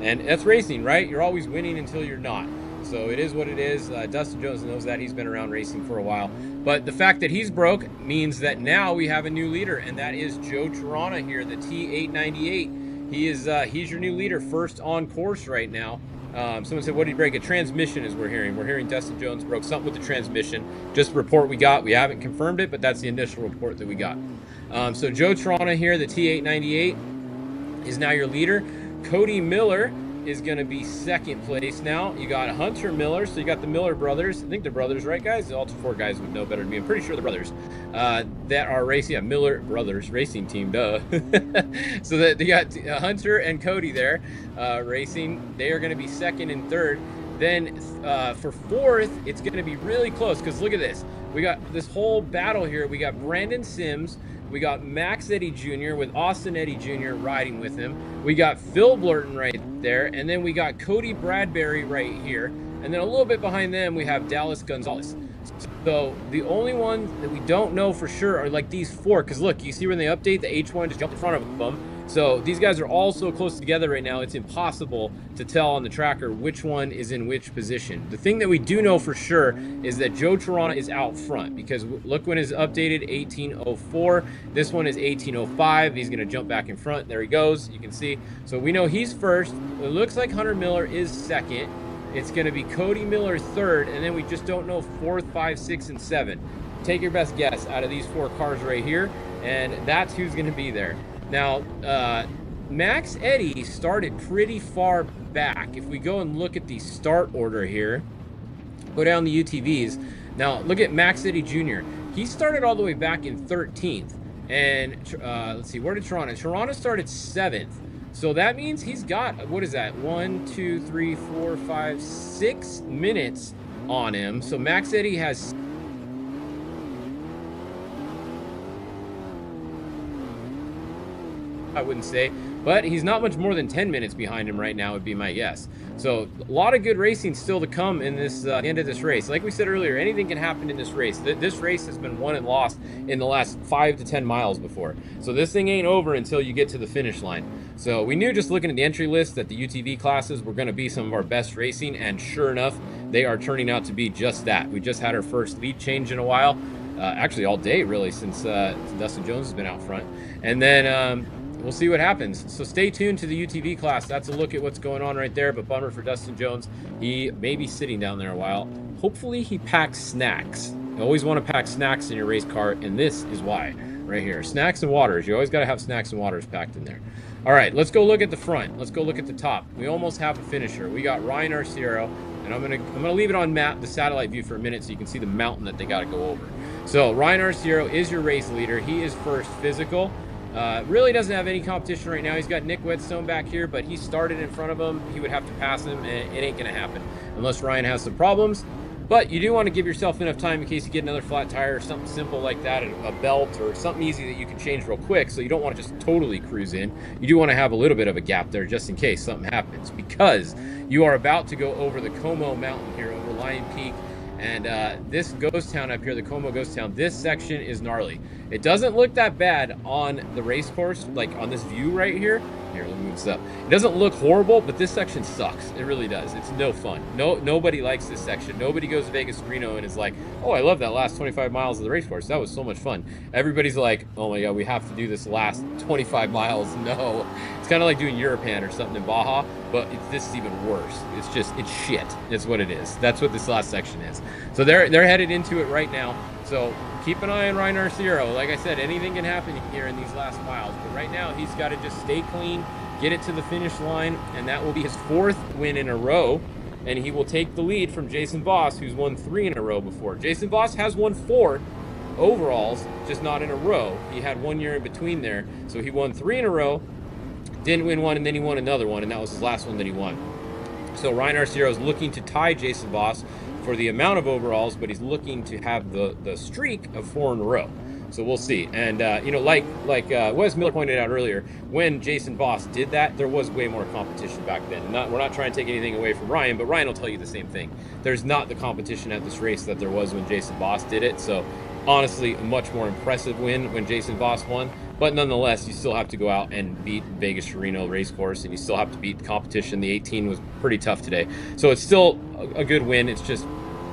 And that's racing, right? You're always winning until you're not. So it is what it is. Dustin Jones knows that. He's been around racing for a while. But the fact that he's broke means that now we have a new leader, and that is Joe Tirana here, the T898. He's your new leader, first on course right now. Someone said, what did he break? A transmission is we're hearing. We're hearing Dustin Jones broke something with the transmission. Just a report we got. We haven't confirmed it, but that's the initial report that we got. So Joe Tirana here, the T898, is now your leader. Cody Miller is going to be second place now. You got Hunter Miller, so you got the Miller brothers. I think they're brothers, right, guys? The Ultra 4 guys would know better than me. I'm pretty sure they're brothers that are racing. Yeah, Miller Brothers Racing Team, duh. So that you got Hunter and Cody there racing. They are going to be second and third. Then for fourth, it's going to be really close because look at this. We got this whole battle here. We got Brandon Sims. We got Max Eddy Jr. with Austin Eddy Jr. riding with him. We got Phil Blurton right there. And then we got Cody Bradbury right here. And then a little bit behind them, we have Dallas Gonzalez. So the only ones that we don't know for sure are like these four. Because look, you see when they update, the H1 just jumped in front of them. So these guys are all so close together right now, it's impossible to tell on the tracker which one is in which position. The thing that we do know for sure is that Joe Tirana is out front because look when it's updated, 1804. This one is 1805. He's going to jump back in front. There he goes. You can see. So we know he's first. It looks like Hunter Miller is second. It's going to be Cody Miller third, and then we just don't know fourth, 5, 6, and 7. take your best guess out of these 4 cars right here, and that's who's going to be there. Now, Max Eddy started pretty far back. If we go and look at the start order here, go down the UTVs. Now, look at Max Eddy Jr. He started all the way back in 13th. And let's see, where did Toronto? Toronto started 7th. So that means he's got, what is that? 1, 2, 3, 4, 5, 6 minutes on him. So Max Eddy has, I wouldn't say, but he's not much more than 10 minutes behind him right now would be my guess. So a lot of good racing still to come in this end of this race. Like we said earlier, anything can happen in this race. This race has been won and lost in the last 5 to 10 miles before. So this thing ain't over until you get to the finish line. So we knew just looking at the entry list that the UTV classes were going to be some of our best racing, and sure enough, they are turning out to be just that. We just had our first lead change in a while. Actually all day really, since Dustin Jones has been out front. And then we'll see what happens. So stay tuned to the UTV class. That's a look at what's going on right there, but bummer for Dustin Jones. He may be sitting down there a while. Hopefully he packs snacks. You always want to pack snacks in your race car, and this is why right here. Snacks and waters. You always got to have snacks and waters packed in there. All right, let's go look at the front. Let's go look at the top. We almost have a finisher. We got Ryan Arciero, and I'm gonna leave it on the satellite view for a minute so you can see the mountain that they got to go over. So Ryan Arciero is your race leader. He is first physical. Really doesn't have any competition right now. He's got Nick Whetstone back here, but he started in front of him. He would have to pass him, and it ain't going to happen unless Ryan has some problems. But you do want to give yourself enough time in case you get another flat tire or something simple like that, a belt or something easy that you can change real quick, so you don't want to just totally cruise in. You do want to have a little bit of a gap there just in case something happens, because you are about to go over the Como Mountain here, over Lion Peak. And this ghost town up here, the Como ghost town, this section is gnarly. It doesn't look that bad on the race course, like on this view right here. Here, let me move this up. It doesn't look horrible, but this section sucks. It really does. It's no fun. Nobody likes this section. Nobody goes to Vegas Reno and is like, oh, I love that last 25 miles of the race course. That was so much fun. Everybody's like, oh my God, we have to do this last 25 miles. No. It's kind of like doing Europan or something in Baja, but this is even worse. It's shit. It's what it is. That's what this last section is. So they're headed into it right now. So keep an eye on Ryan Arciero. Like I said, anything can happen here in these last miles. But right now, he's got to just stay clean, get it to the finish line, and that will be his 4th win in a row. And he will take the lead from Jason Voss, who's won 3 in a row before. Jason Voss has won 4 overalls, just not in a row. He had 1 year in between there. So he won 3 in a row, didn't win one, and then he won another one, and that was his last one that he won. So Ryan Arciero is looking to tie Jason Voss for the amount of overalls, but he's looking to have the streak of 4 in a row. So we'll see. And you know, like Wes Miller pointed out earlier, when Jason Voss did that, there was way more competition back then. We're not trying to take anything away from Ryan, but Ryan will tell you the same thing. There's not the competition at this race that there was when Jason Voss did it. So honestly, a much more impressive win when Jason Voss won. But nonetheless, you still have to go out and beat Vegas Reno race course, and you still have to beat the competition. The 18 was pretty tough today. So it's still a good win. It's just,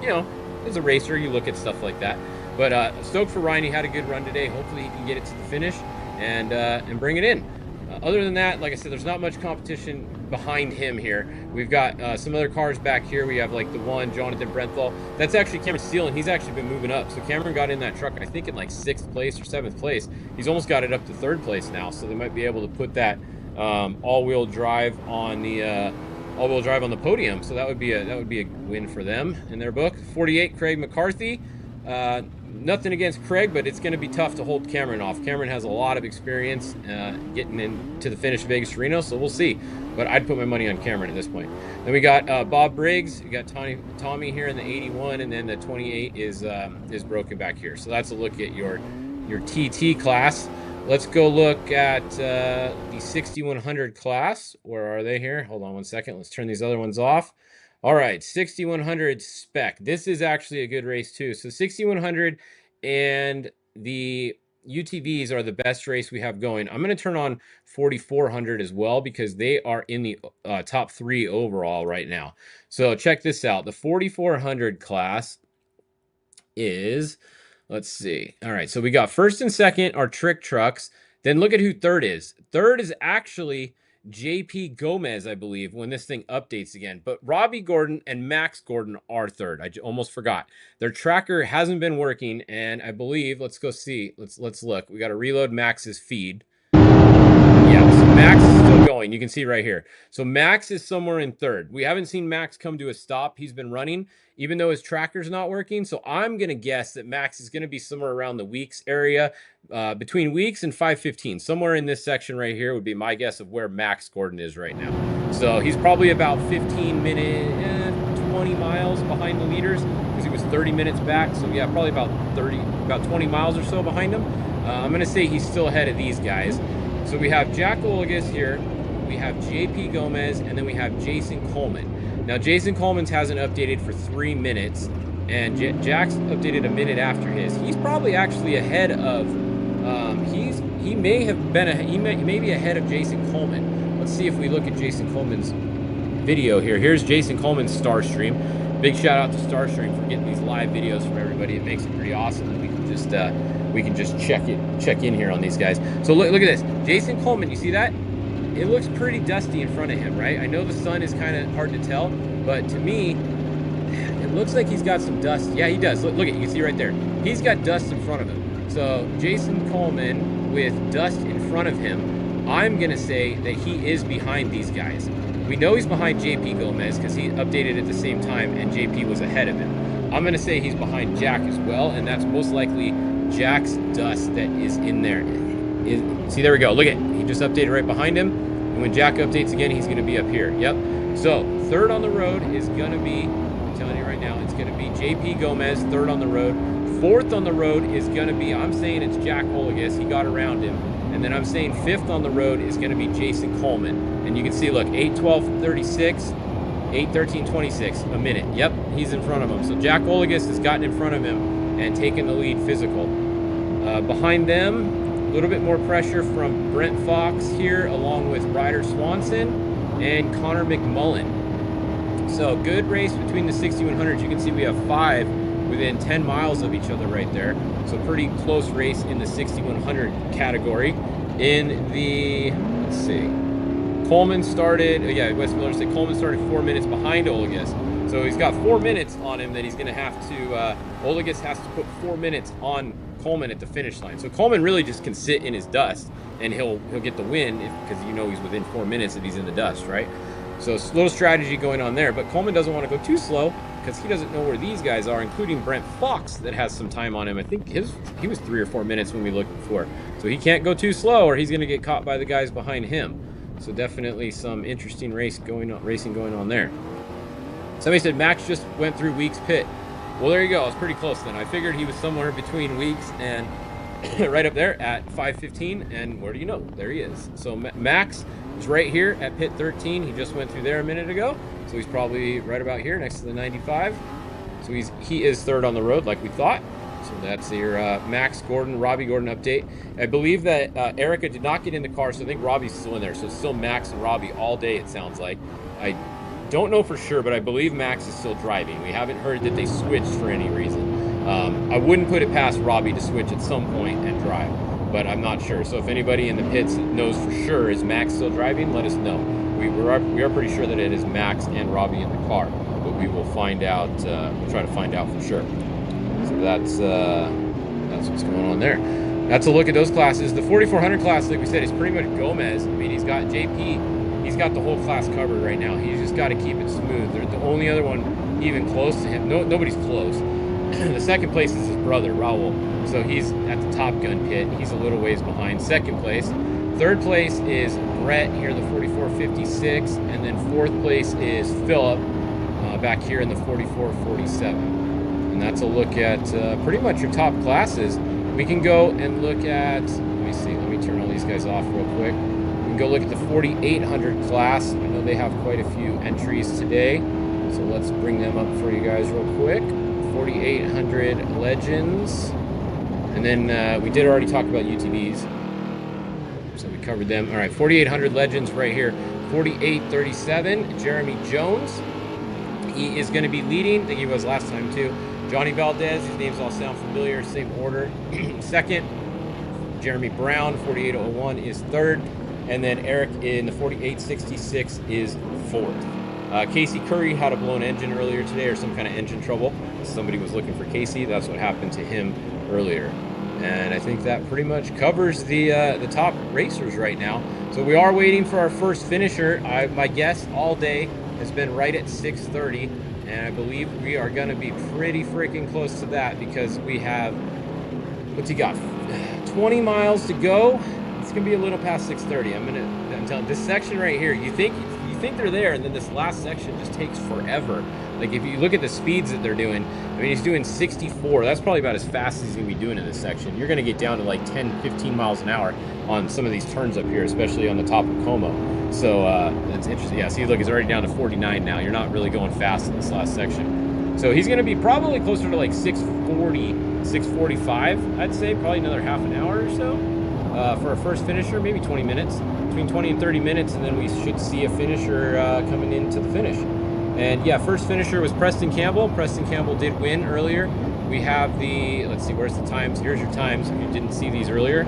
you know, as a racer, you look at stuff like that. But stoked for Ryan. He had a good run today. Hopefully he can get it to the finish and bring it in. Other than that, like I said, there's not much competition behind him here. We've got some other cars back here. We have like the one, Jonathan Brenthal. That's actually Cameron Steele, and he's actually been moving up. So Cameron got in that truck, I think in like 6th place or 7th place. He's almost got it up to 3rd place now. So they might be able to put that all-wheel drive on the podium. So that would be a win for them in their book. 48, Craig McCarthy. Nothing against Craig, but it's going to be tough to hold Cameron off. Cameron has a lot of experience getting into the finish of Vegas Reno, so we'll see. But I'd put my money on Cameron at this point. Then we got Bob Briggs. We got Tommy here in the 81, and then the 28 is broken back here. So that's a look at your TT class. Let's go look at the 6100 class. Where are they here? Hold on one second. Let's turn these other ones off. All right, 6100 spec. This is actually a good race too. So 6100 and the UTVs are the best race we have going. I'm going to turn on 4400 as well because they are in the top 3 overall right now. So check this out. The 4400 class is, let's see. All right, so we got 1st and 2nd are trick trucks. Then look at who 3rd is. 3rd is actually JP Gomez, I believe, when this thing updates again. But Robbie Gordon and Max Gordon are third. I almost forgot. Their tracker hasn't been working, and I believe, let's go see. Let's look. We got to reload Max's feed. Yeah, so Max is still going. You can see right here. So Max is somewhere in third. We haven't seen Max come to a stop. He's been running, even though his tracker's not working. So I'm going to guess that Max is going to be somewhere around the Weeks area, between Weeks and 515. Somewhere in this section right here would be my guess of where Max Gordon is right now. So he's probably about 20 miles behind the leaders because he was 30 minutes back. So yeah, probably about 20 miles or so behind him. I'm going to say he's still ahead of these guys. So we have Jack Olagus here, we have JP Gomez, and then we have Jason Coleman. Now, Jason Coleman's hasn't updated for 3 minutes, and Jack's updated a minute after his. He's probably actually ahead of, he may be ahead of Jason Coleman. Let's see if we look at Jason Coleman's video here. Here's Jason Coleman's Starstream. Big shout out to Starstream for getting these live videos from everybody. It makes it pretty awesome. And we can just check in here on these guys. So look at this. Jason Coleman, you see that? It looks pretty dusty in front of him, right? I know the sun is kind of hard to tell, but to me, it looks like he's got some dust. Yeah, he does. Look at, you can see right there. He's got dust in front of him. So Jason Coleman with dust in front of him, I'm going to say that he is behind these guys. We know he's behind JP Gomez because he updated at the same time and JP was ahead of him. I'm going to say he's behind Jack as well, and that's most likely Jack's dust that is in there. See, there we go. Look at, he just updated right behind him. And when Jack updates again, he's going to be up here. Yep. So third on the road is going to be, I'm telling you right now, it's going to be JP Gomez, third on the road. Fourth on the road is going to be, I'm saying it's Jack Olagus. He got around him. And then I'm saying fifth on the road is going to be Jason Coleman. And you can see, look, 8:12:36, 8:13:26, a minute. Yep, he's in front of him. So Jack Olagus has gotten in front of him and taken the lead physical. Behind them, a little bit more pressure from Brent Fox here, along with Ryder Swanson and Connor McMullen. So good race between the 6100s. You can see we have 5 within 10 miles of each other right there. So pretty close race in the 6100 category. In the, let's see, Coleman started, Wes Miller said Coleman started 4 minutes behind Olagus. So he's got 4 minutes on him that he's going to have to, Olagus has to put 4 minutes on Coleman at the finish line. So Coleman really just can sit in his dust and he'll get the win because you know he's within 4 minutes if he's in the dust, right? So it's a little strategy going on there, but Coleman doesn't want to go too slow because he doesn't know where these guys are, including Brent Fox that has some time on him. I think he was 3 or 4 minutes when we looked before. So he can't go too slow or he's going to get caught by the guys behind him. So definitely some interesting racing going on there. Somebody said Max just went through Weeks pit. Well, there you go. It's pretty close then. I figured he was somewhere between Weeks and right up there at 5:15. And where do you know? There he is. So Max is right here at pit 13. He just went through there a minute ago. So he's probably right about here next to the 95. So he is third on the road like we thought. So that's your Max Gordon, Robbie Gordon update. I believe that Erica did not get in the car, so I think Robbie's still in there. So it's still Max and Robbie all day, it sounds like. I don't know for sure, but I believe Max is still driving. We haven't heard that they switched for any reason. I wouldn't put it past Robbie to switch at some point and drive, but I'm not sure. So if anybody in the pits knows for sure, is Max still driving, let us know. We are pretty sure that it is Max and Robbie in the car, but we will find out. We'll try to find out for sure. So that's what's going on there. That's a look at those classes. The 4400 class, like we said, is pretty much Gomez. I mean, he's got JP. He's got the whole class covered right now. He's just got to keep it smooth. The only other one even close to him, nobody's close. The second place is his brother, Raul. So he's at the Top Gun pit. He's a little ways behind second place. Third place is Brett here, the 4456. And then fourth place is Philip back here in the 4447. And that's a look at pretty much your top classes. We can go and look at, let me see, let me turn all these guys off real quick. We can go look at the 4800 class. I know they have quite a few entries today. So let's bring them up for you guys real quick. 4800 Legends. And then we did already talk about UTVs. So we covered them. All right, 4800 Legends right here. 4837, Jeremy Jones. He is going to be leading. I think he was last time too. Johnny Valdez, his names all sound familiar, same order. Second, Jeremy Brown, 4801 is third. and then Eric in the 4866 is fourth. Casey Curry had a blown engine earlier today, or some kind of engine trouble. Somebody was looking for Casey. That's what happened to him earlier. And I think that pretty much covers the top racers right now. So we are waiting for our first finisher. My guess all day has been right at 6:30, and I believe we are going to be pretty freaking close to that, because we have, what's he got, 20 miles to go. It's gonna be a little past 6:30. I'm telling this section right here, you think they're there, and then this last section just takes forever. Like, if you look at the speeds that they're doing, I mean, he's doing 64. That's probably about as fast as he's gonna be doing in this section. You're gonna get down to like 10-15 miles an hour on some of these turns up here, especially on the top of Como. So that's interesting. Yeah, see, look, it's already down to 49 now. You're not really going fast in this last section. So he's gonna be probably closer to like 6:40, 6:45, I'd say, probably another half an hour or so. For a first finisher, maybe 20 minutes, between 20 and 30 minutes, and then we should see a finisher coming into the finish. And yeah, first finisher was Preston Campbell. Preston Campbell did win earlier. We have the, let's see, where's the times? Here's your times if you didn't see these earlier.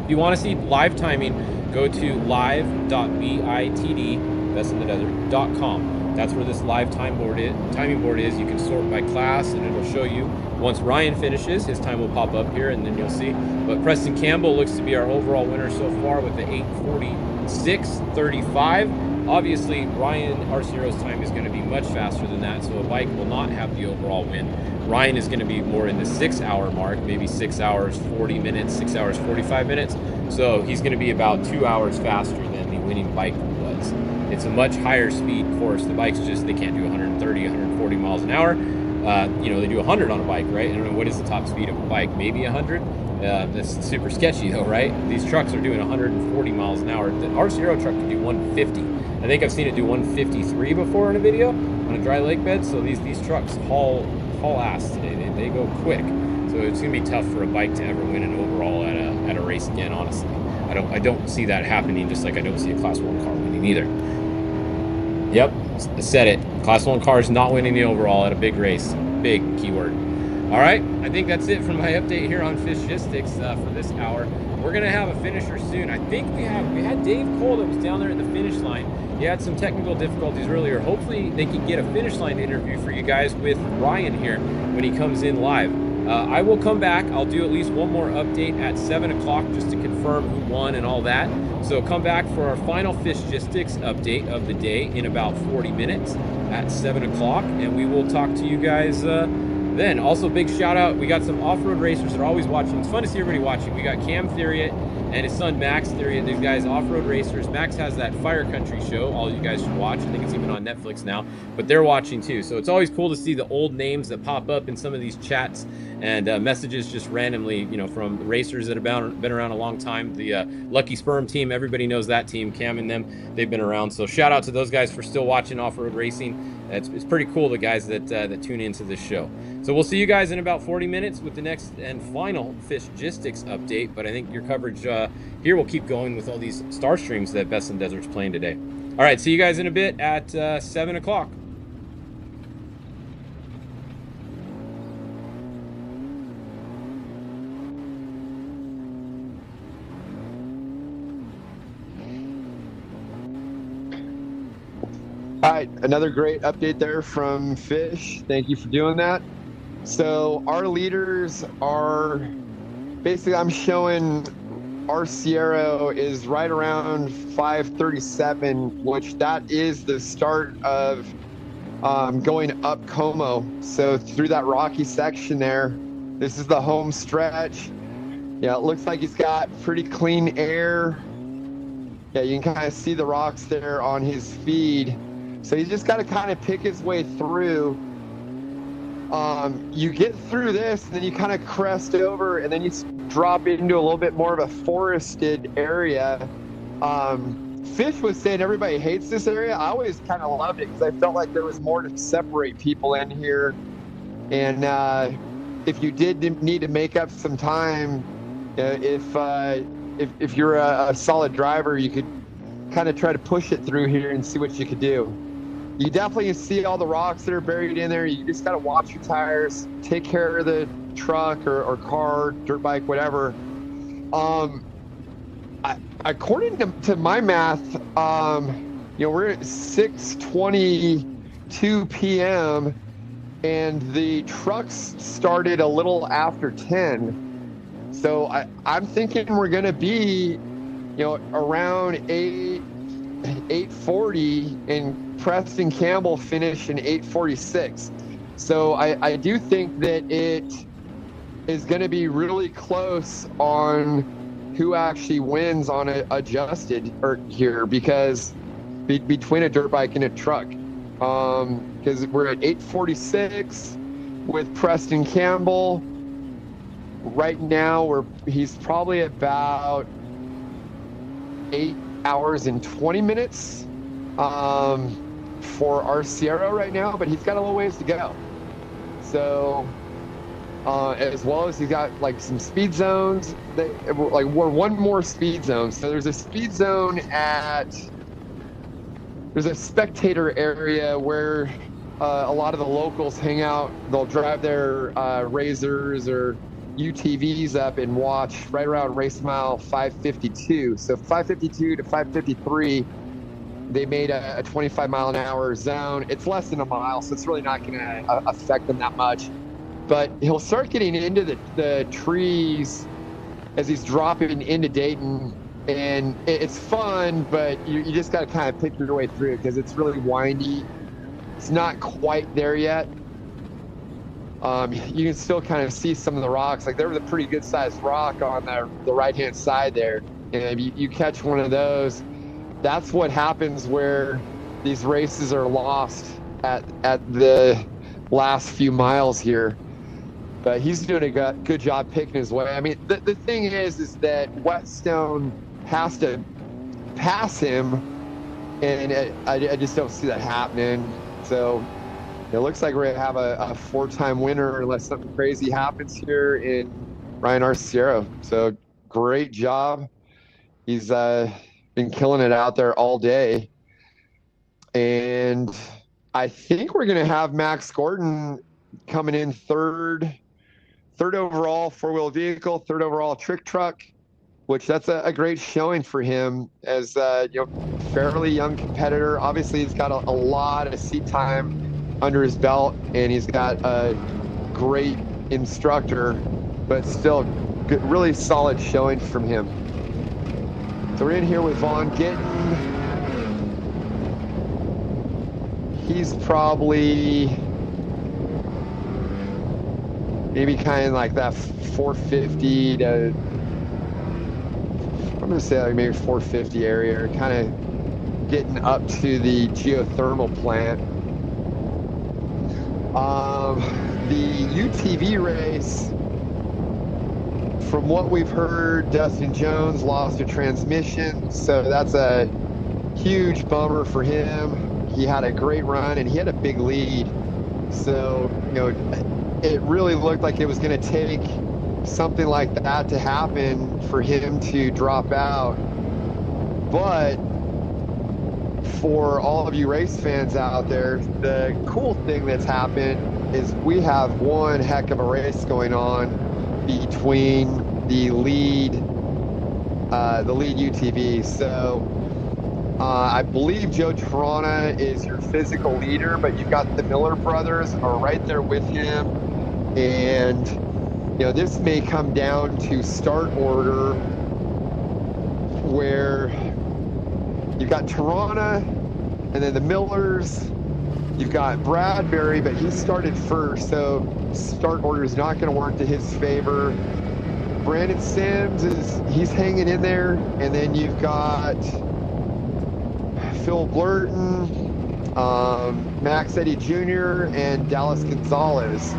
If you want to see live timing, go to live.bitd.com. That's where this live timing board is. You can sort by class, and it'll show you. Once Ryan finishes, his time will pop up here, and then you'll see. But Preston Campbell looks to be our overall winner so far with the 8:46.35. Obviously, Ryan Arciero's time is going to be much faster than that, so a bike will not have the overall win. Ryan is going to be more in the 6-hour mark, maybe 6 hours 40 minutes, 6 hours 45 minutes. So he's going to be about 2 hours faster than the winning bike was. It's a much higher speed course. The bikes they can't do 130, 140 miles an hour. They do 100 on a bike, right? I don't know, what is the top speed of a bike? Maybe 100? That's super sketchy though, right? These trucks are doing 140 miles an hour. The Arciero truck can do 150. I think I've seen it do 153 before in a video on a dry lake bed. So these trucks haul ass today. They go quick. So it's gonna be tough for a bike to ever win an overall at a race again, honestly. I don't see that happening, just like I don't see a Class 1 car winning either. Yep, I said it. Class 1 car is not winning the overall at a big race. Big keyword. All right, I think that's it for my update here on Fishgistics for this hour. We're gonna have a finisher soon. I think we had Dave Cole that was down there at the finish line. He had some technical difficulties earlier. Hopefully they can get a finish line interview for you guys with Ryan here when he comes in live. I will come back. I'll do at least one more update at 7 o'clock just to confirm who won and all that. So come back for our final Fishgistics update of the day in about 40 minutes at 7 o'clock, and we will talk to you guys then. Also, big shout out. We got some off-road racers that are always watching. It's fun to see everybody watching. We got Cam Theriot and his son Max Theriot. These guys, off-road racers. Max has that Fire Country show. All you guys should watch. I think it's even on Netflix now, but they're watching too. So it's always cool to see the old names that pop up in some of these chats and messages just randomly, from racers that have been around a long time. The Lucky Sperm team, everybody knows that team. Cam and them, they've been around. So shout out to those guys for still watching off-road racing. It's pretty cool, the guys that tune into this show. So we'll see you guys in about 40 minutes with the next and final Fishgistics update. But I think your coverage here will keep going with all these star streams that Best in Desert's playing today. All right, see you guys in a bit at 7 o'clock. All right, another great update there from Fish. Thank you for doing that. So our leaders are basically, I'm showing Arciero is right around 5:37, which that is the start of going up Como. So through that rocky section there, this is the home stretch. Yeah, it looks like he's got pretty clean air. Yeah, you can kind of see the rocks there on his feed. So he's just got to kind of pick his way through. You get through this, and then you kind of crest over, and then you drop into a little bit more of a forested area. Fish was saying everybody hates this area. I always kind of loved it because I felt like there was more to separate people in here. And if you did need to make up some time, if you're a solid driver, you could kind of try to push it through here and see what you could do. You definitely see all the rocks that are buried in there. You just got to watch your tires, take care of the truck or car, dirt bike, whatever. According to my math, we're at 6:22 p.m. and the trucks started a little after 10. So I'm thinking we're going to be, around 8:40, and Preston Campbell finished in 8:46. So I do think that it is going to be really close on who actually wins on a adjusted here, because between a dirt bike and a truck, because we're at 8:46 with Preston Campbell. Right now he's probably about 8 hours and 20 minutes for our Sierra right now, but he's got a little ways to go. So as well as he's got like some speed zones we're one more speed zone. So there's a speed zone there's a spectator area where a lot of the locals hang out. They'll drive their Razors or UTVs up and watch right around race mile 552. So 552 to 553, they made a 25-mile-an-hour zone. It's less than a mile, so it's really not going to affect them that much. But he'll start getting into the trees as he's dropping into Dayton, and it's fun, but you just got to kind of pick your way through it because it's really windy. It's not quite there yet. You can still kind of see some of the rocks. Like there was a pretty good sized rock on the right-hand side there. And if you catch one of those, that's what happens where these races are lost at the last few miles here. But he's doing a good job picking his way. I mean, the thing is that Whetstone has to pass him, and I just don't see that happening. So it looks like we're going to have a four-time winner unless something crazy happens here in Ryan Arciero. So great job. He's been killing it out there all day. And I think we're going to have Max Gordon coming in third overall four-wheel vehicle, third overall trick truck, which that's a great showing for him as fairly young competitor. Obviously, he's got a lot of seat time under his belt, and he's got a great instructor, but still good, really solid showing from him. So we're in here with Vaughn Gittin. He's probably maybe kind of like that 450 to, I'm going to say like maybe 450 area, kind of getting up to the geothermal plant. The UTV race, from what we've heard, Dustin Jones lost a transmission, so that's a huge bummer for him. He had a great run and he had a big lead. So, it really looked like it was going to take something like that to happen for him to drop out. But for all of you race fans out there, the cool thing that's happened is we have one heck of a race going on between the lead UTV. So I believe Joe Tarana is your physical leader, but you've got the Miller brothers are right there with him. And, this may come down to start order where you've got Tarana and then the Millers. You've got Bradbury, but he started first, so start order is not going to work to his favor. Brandon Sims he's hanging in there, and then you've got Phil Blurton, Max Eddy Jr., and Dallas Gonzalez.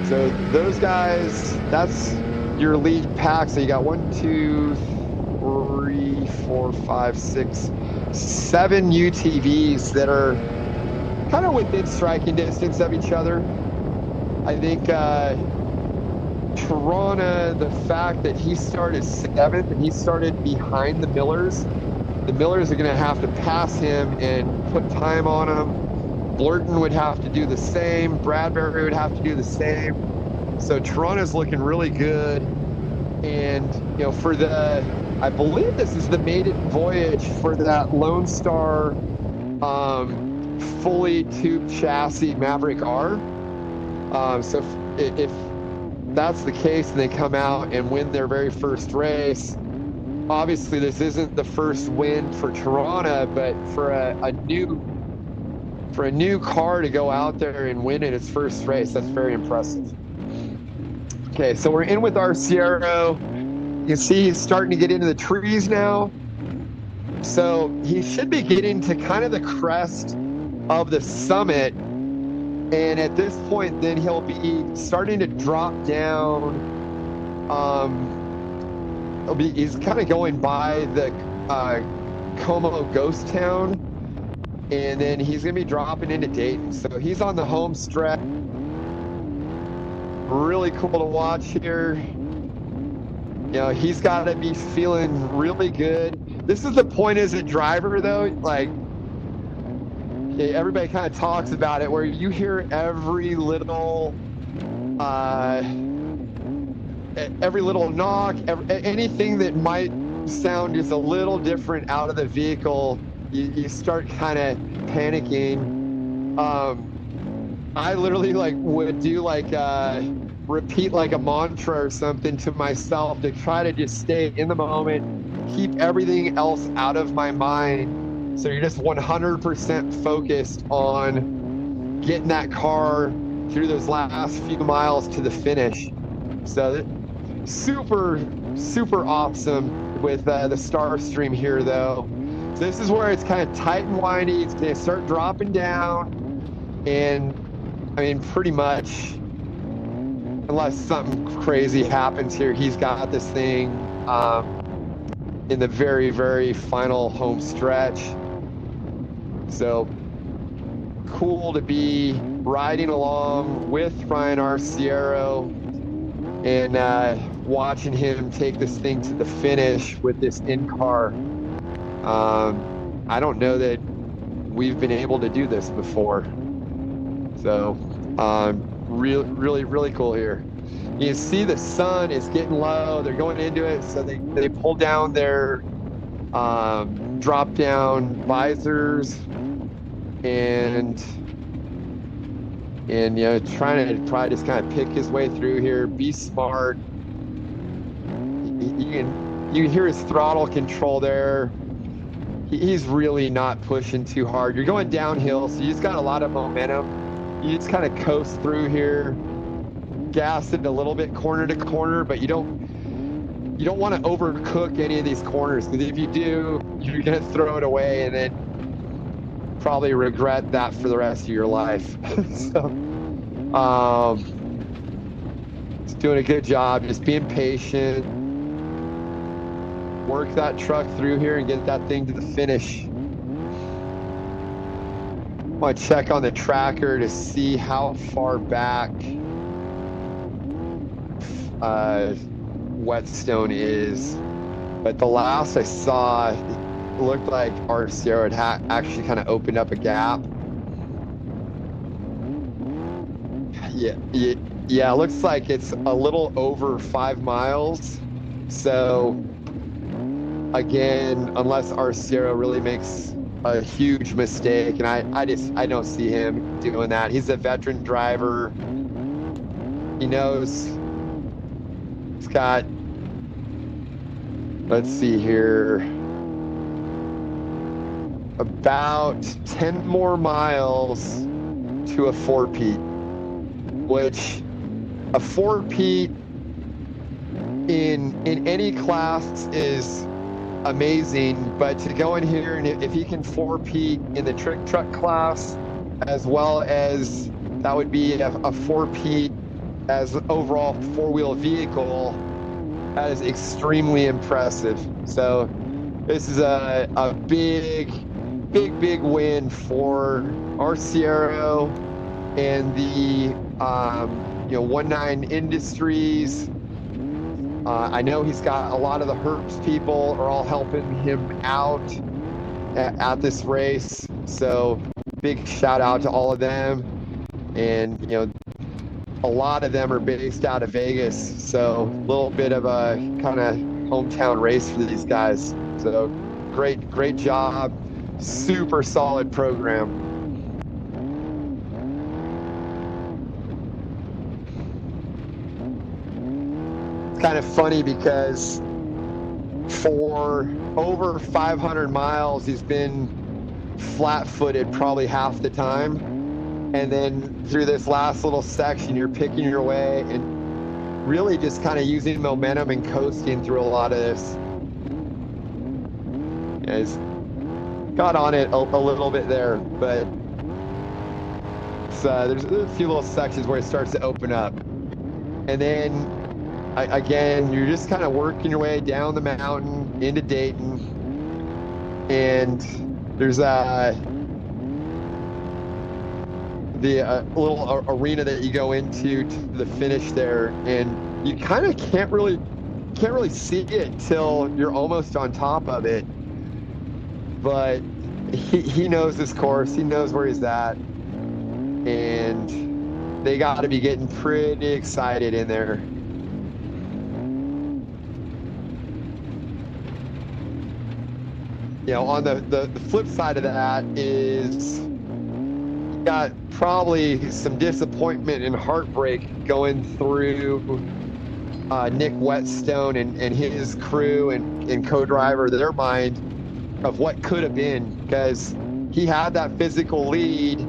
So those guys, that's your lead pack. So you got 1, 2, 3, 4, 5, 6, 7 UTVs that are kind of within striking distance of each other. I think Tarana, the fact that he started 7th and he started behind the Millers are going to have to pass him and put time on him. Blurton would have to do the same. Bradbury would have to do the same. So Tarana's looking really good. And, for I believe this is the maiden voyage for that Lone Star fully tubed chassis Maverick R. So if that's the case and they come out and win their very first race, obviously this isn't the first win for Toronto, but for a new car to go out there and win in its first race, that's very impressive. Okay, so we're in with our Sierra. You can see he's starting to get into the trees now. So he should be getting to kind of the crest of the summit. And at this point, then he'll be starting to drop down. He's kind of going by the Como ghost town. And then he's going to be dropping into Dayton. So he's on the home stretch. Really cool to watch here. He's got to be feeling really good. This is the point as a driver, though. Like, everybody kind of talks about it, where you hear every little knock, anything that might sound just a little different out of the vehicle, you start kind of panicking. I literally would do repeat like a mantra or something to myself to try to just stay in the moment, keep everything else out of my mind. So you're just 100% focused on getting that car through those last few miles to the finish. So super, super awesome with the Starstream here, though. So this is where it's kind of tight and windy. It's going to start dropping down. And I mean, pretty much, unless something crazy happens here, he's got this thing in the very, very final home stretch. So cool to be riding along with Ryan Arciero and watching him take this thing to the finish with this in-car. I don't know that we've been able to do this before. So really, really cool here. You can see the sun is getting low. They're going into it, so they pull down their drop down visors and trying to probably just kind of pick his way through here. Be smart. You can hear his throttle control there. He's really not pushing too hard. You're going downhill, so you just got a lot of momentum. You just kind of coast through here, gas it a little bit corner to corner, but you don't want to overcook any of these corners, because if you do, you're going to throw it away and then probably regret that for the rest of your life. So, it's doing a good job, just being patient. Work that truck through here and get that thing to the finish. I want to check on the tracker to see how far back Whetstone is. But the last I saw, it looked like Arciero had actually kind of opened up a gap. Yeah, it looks like it's a little over 5 miles. So again, unless Arciero really makes a huge mistake, and I don't see him doing that. He's a veteran driver. He knows he's got, let's see here, about 10 more miles to a 4-peat, which a 4-peat in any class is amazing, but to go in here and if he can 4-peat in the trick truck class, as well as that would be a 4-peat as overall 4-wheel vehicle, that is extremely impressive. So this is a big win for Arciero and the 19 Industries. I know he's got a lot of the Herps people are all helping him out at this race. So big shout out to all of them. And, a lot of them are based out of Vegas. So a little bit of a kind of hometown race for these guys. So great job. Super solid program. It's kind of funny because for over 500 miles, he's been flat-footed probably half the time. And then through this last little section, you're picking your way and really just kind of using momentum and coasting through a lot of this. Yeah, he's got on it a little bit there, but there's a few little sections where it starts to open up. And then again, you're just kind of working your way down the mountain into Dayton. And there's the little arena that you go into to the finish there, and you kind of can't really see it till you're almost on top of it. But he knows this course, he knows where he's at, and they got to be getting pretty excited in there. You know, on the flip side of that is got probably some disappointment and heartbreak going through Nick Whetstone and his crew and co-driver, their mind of what could have been, because he had that physical lead,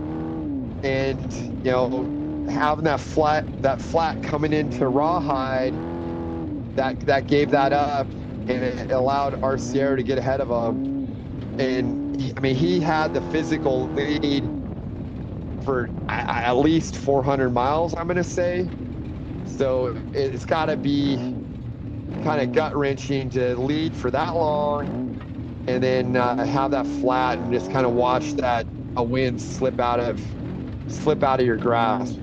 and you know, having that flat coming into Rawhide, that gave that up, and it allowed Arciero to get ahead of him. And I mean, he had the physical lead for at least 400 miles, I'm going to say. So it's got to be kind of gut-wrenching to lead for that long and then have that flat and just kind of watch a wind slip out of your grasp.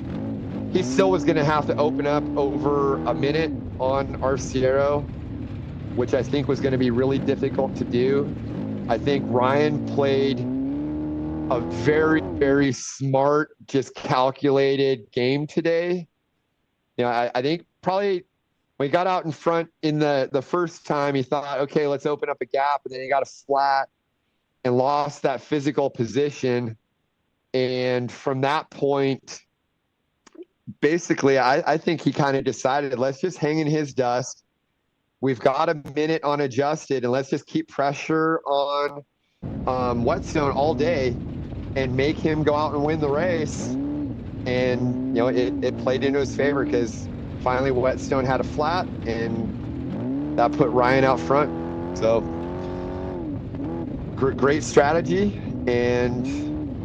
He still was going to have to open up over a minute on Arciero, which I think was going to be really difficult to do. I think Ryan played a very, very smart, just calculated game today. You know, I think probably when he got out in front in the first time, he thought, okay, let's open up a gap. And then he got a flat and lost that physical position. And from that point, basically, I think he kind of decided, let's just hang in his dust. We've got a minute on adjusted, and let's just keep pressure on Whetstone all day and make him go out and win the race. And, you know, it played into his favor because finally Whetstone had a flat, and that put Ryan out front. So great strategy. And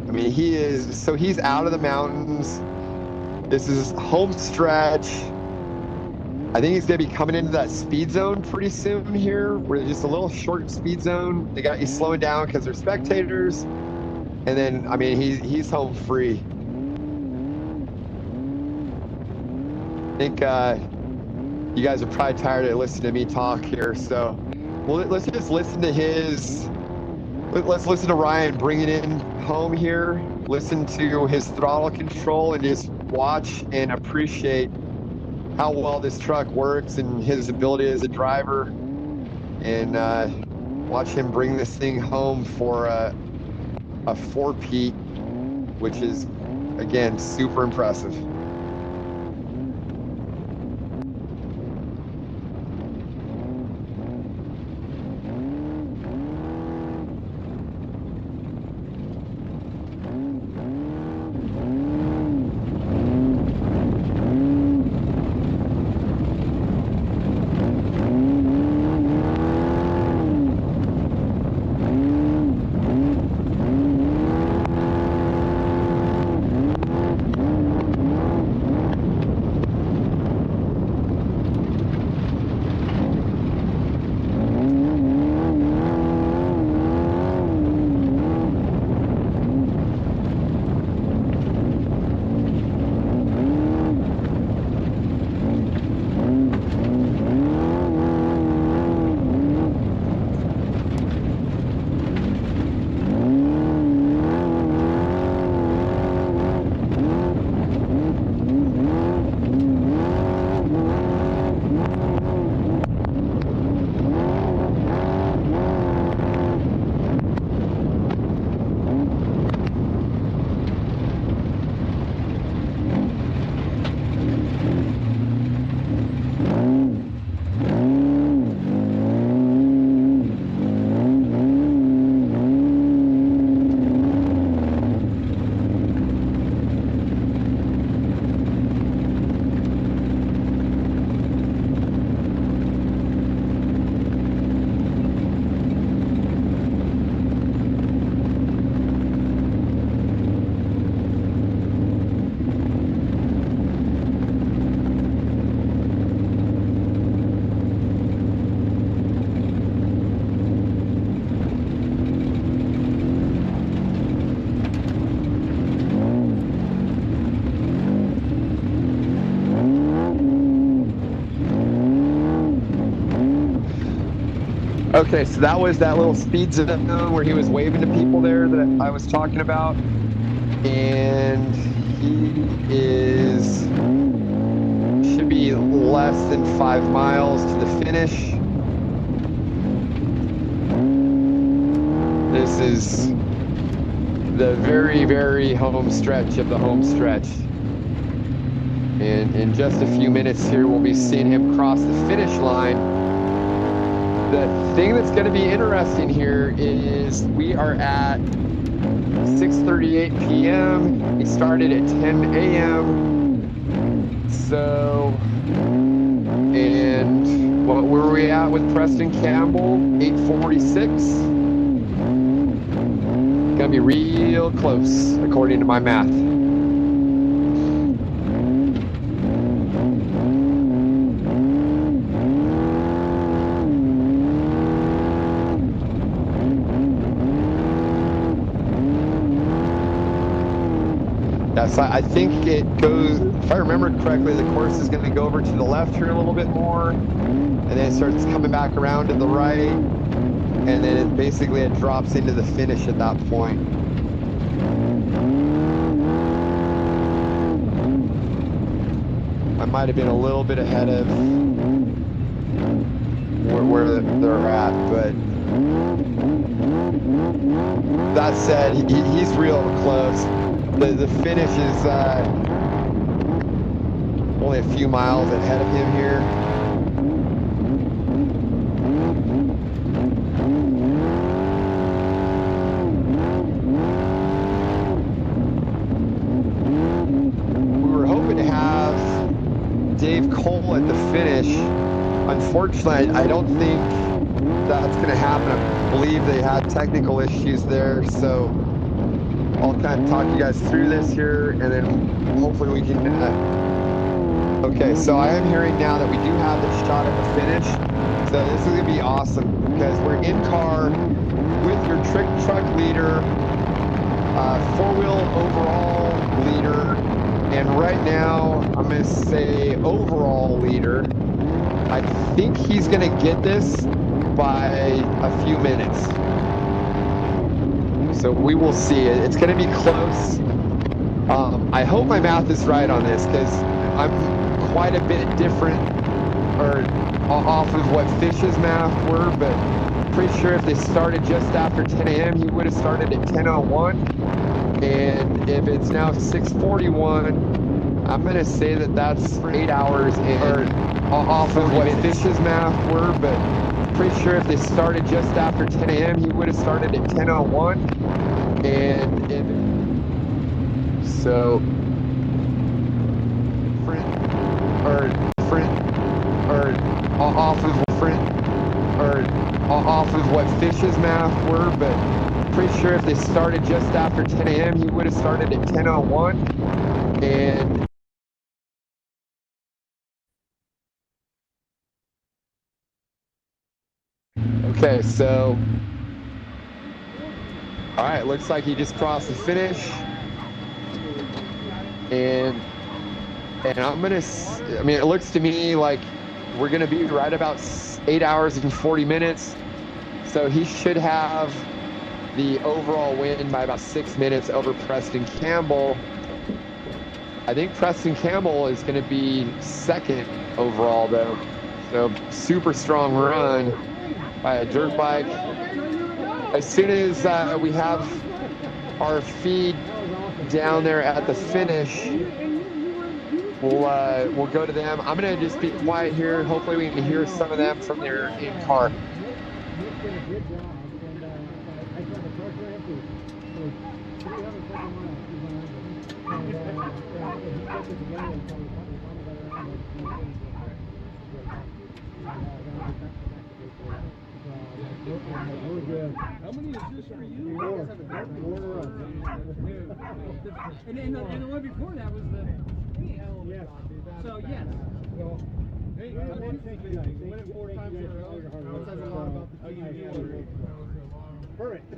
I mean, he's out of the mountains. This is home stretch. I think he's going to be coming into that speed zone pretty soon here, where there's just a little short speed zone. They got you slowing down because they're spectators. And then, I mean, he's home free. I think you guys are probably tired of listening to me talk here. So let's just listen to let's listen to Ryan bring it in home here. Listen to his throttle control and just watch and appreciate how well this truck works and his ability as a driver, and watch him bring this thing home for a 4-peat, which is, again, super impressive. Okay, so that was that little speed zone where he was waving to people there that I was talking about. And he should be less than 5 miles to the finish. This is the very, very home stretch of the home stretch. And in just a few minutes here, we'll be seeing him cross the finish line. The thing that's going to be interesting here is we are at 6:38 p.m. He started at 10 a.m. So, and what were we at with Preston Campbell? 8:46. Gonna be real close, according to my math. Yes, I think it goes, if I remember correctly, the course is going to go over to the left here a little bit more, and then it starts coming back around to the right, and then it basically drops into the finish at that point. I might have been a little bit ahead of where they're at, but that said, he's real close. The finish is only a few miles ahead of him here. We were hoping to have Dave Cole at the finish. Unfortunately, I don't think that's going to happen. I believe they had technical issues there, so I'll kind of talk you guys through this here, and then hopefully we can... Okay, so I am hearing now that we do have the shot at the finish. So this is going to be awesome, because we're in car with your trick truck leader, four-wheel overall leader, and right now I'm going to say overall leader. I think he's going to get this by a few minutes. So we will see. It's going to be close. I hope my math is right on this, because I'm quite a bit different or off of what Fish's math were, but pretty sure if they started just after 10 a.m., he would have started at 10:01. And if it's now 6:41, I'm going to say that that's 8 hours or off of what Fish's math were, but pretty sure if they started just after 10 a.m., he would have started at 10:01. And so, off of what Fish's math were, but pretty sure if they started just after 10 a.m., he would have started at 10:01. And okay, so, all right, looks like he just crossed the finish. And I'm going to, I mean, it looks to me like we're going to be right about 8 hours and 40 minutes. So he should have the overall win by about 6 minutes over Preston Campbell. I think Preston Campbell is going to be second overall, though. So super strong run by a dirt bike. As soon as we have our feed down there at the finish, we'll go to them. I'm going to just be quiet here. Hopefully we can hear some of them from their in-car. How many is this for you? And the one before that was the... Yes. So, yes. Hey, win it 4 times in a row. That says a lot about the team. Perfect.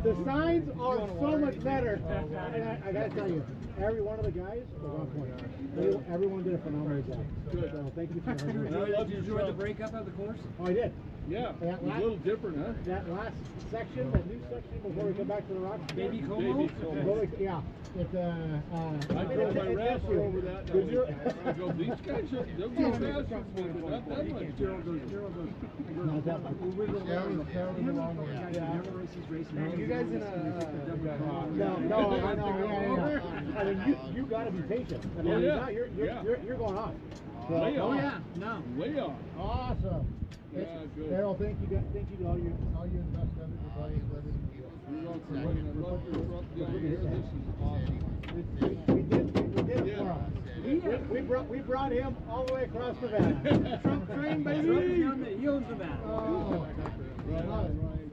The signs are so much better. And I gotta tell you, every one of the guys was on point. Everyone did a phenomenal job. Good. So thank you for the hard work. Did you enjoy the breakup of the course? Oh, I did. Yeah, That a little different, huh? That last section, that new section before we come back to the rocks. Baby Como? Yeah. It's I drove my Raptor over that. Did you? I go, these guys, they'll go faster than me, but not that much. Gerald goes. Not that much. You guys in a No, I know. Yeah. I mean, you gotta be patient. I mean, you're going off. So, Way off. Oh yeah, no. Way off. Awesome. Yeah, good. Daryl, thank you to all you and the best of everybody. You're welcome. I love your truck down here. This is awesome. We brought him all the way across Nevada. Trump train, baby. He owns Nevada. Oh,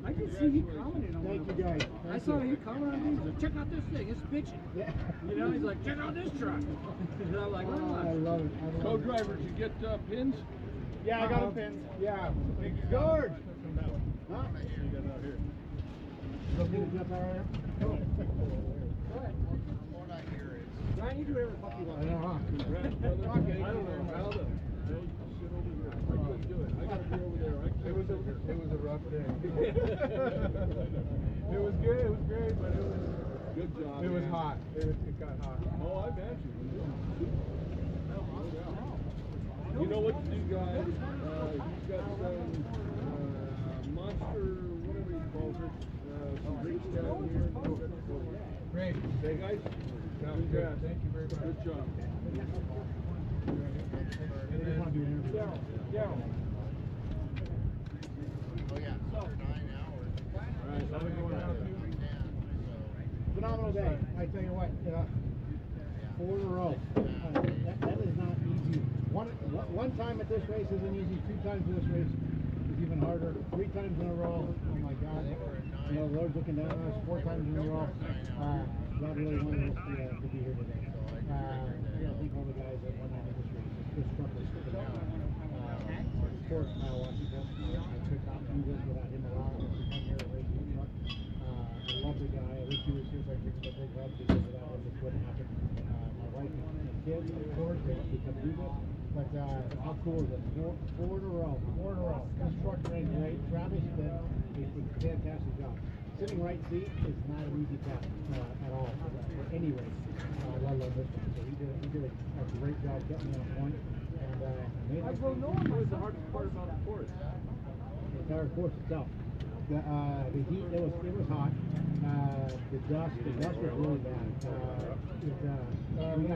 I can see he commented on thank you guys. I saw he commented on these. Like, check out this thing. It's bitching. Yeah. You know, he's like, check out this truck. And I'm like, I love it. Co-driver, did you get pins? Yeah, I got him pinned. Yeah. George. Huh? Ryan, you do every fuck you want. I know, huh? I don't know how to sit over here. I couldn't do it. I gotta be over there. It was a rough day. It was good. It was great, but it was good job. It was hot. It got hot. Oh, I imagine. You know what to do, guys. He's got some monster, whatever he calls it, some drinks down here. Great. Hey, guys. Congrats. Thank you very much. Good job. Daryl. Oh yeah, after 9 hours. All right, so we're going out. Phenomenal day. I tell you what, 4 in a row. That is not easy. One time at this race isn't easy. 2 times in this race is even harder. 3 times in a row. Oh my God. You know, the Lord's looking down on us 4 times in a row. God really wanted us to be here today. I think all the guys that won that in this race. This truck was freaking down. Of course, Washington. I could not do this without him allowing us to come here and race the truck. I love the guy. I wish he was here so I could give him a big hug because without him this wouldn't happen. My wife and kids, of course, they come do this. But how cool is it? 4 in a row. 4 in a row. This truck ran great. Travis did a fantastic job. Sitting right seat is not an easy task at all for any race. I love this one. So he did a great job getting me on point. And I don't know what was the hardest part about the course. The entire course itself. The heat, it was hot. The dust was really bad. We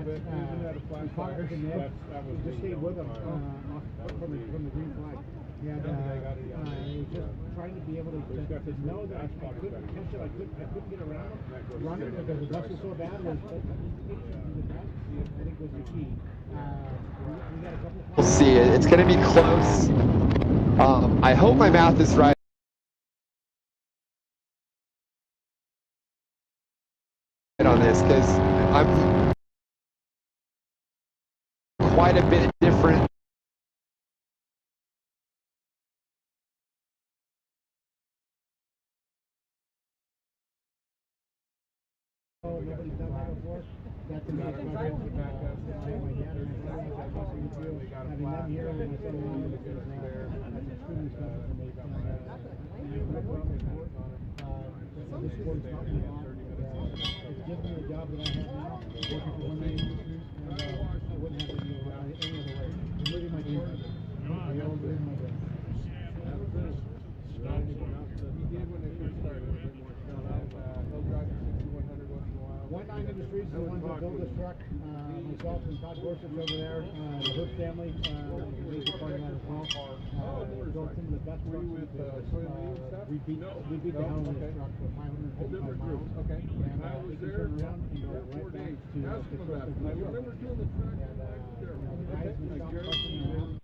caught up with the Ned. We just stayed with them from the green flag. And it was just trying to be able to know that I couldn't catch it. I couldn't get around them, running because the dust was so bad. I think was the key. We got a couple of. We'll see. It's going to be close. I hope my math is right on this because I'm quite a bit different. Nobody's done that before. That's a nice my dad and my having them here when I said along because that's extremely special for me. This sport is not me on. It's given me the job that I have now, working for one man industries, and I wouldn't have it any other way. I'm living my dream. I all live my dream. He did when they first started. He'll drive the 6100 once in a while. 19 Industries is the ones that built this truck. Myself and Todd Gorsuch over there, the Hood family, was a part of that as well. Built some of the best trucks in the business. We beat the hell out of this truck for 555 miles. Okay. And I was we can there turn around and go right back to the first of the I remember doing the track. the guys and myself busting around.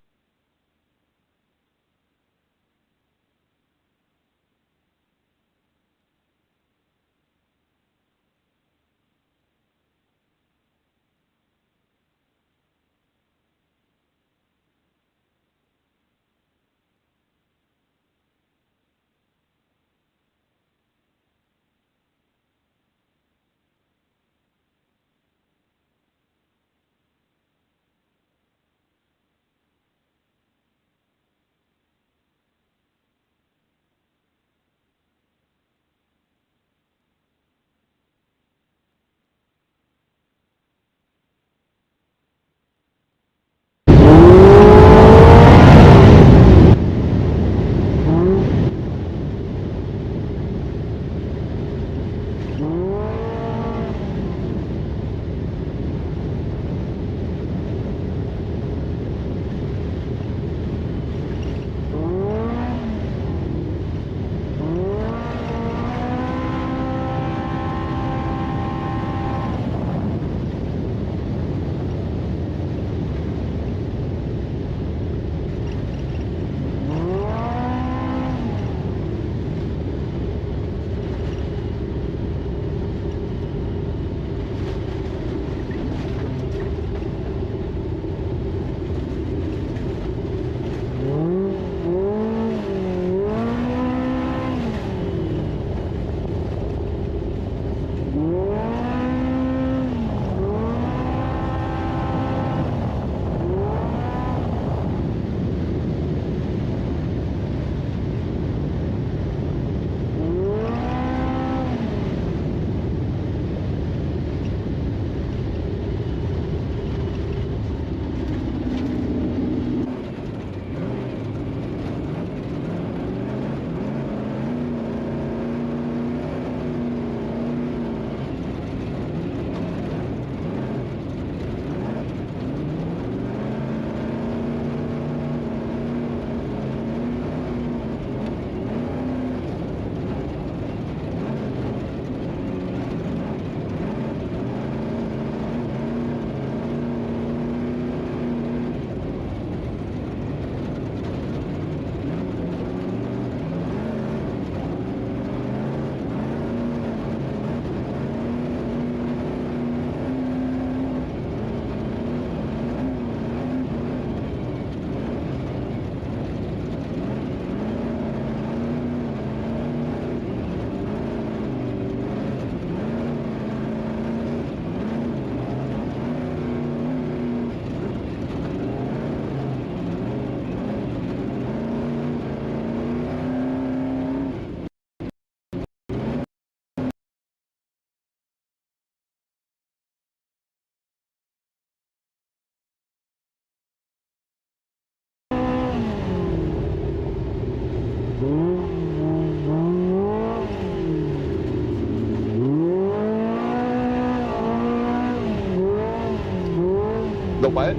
The what?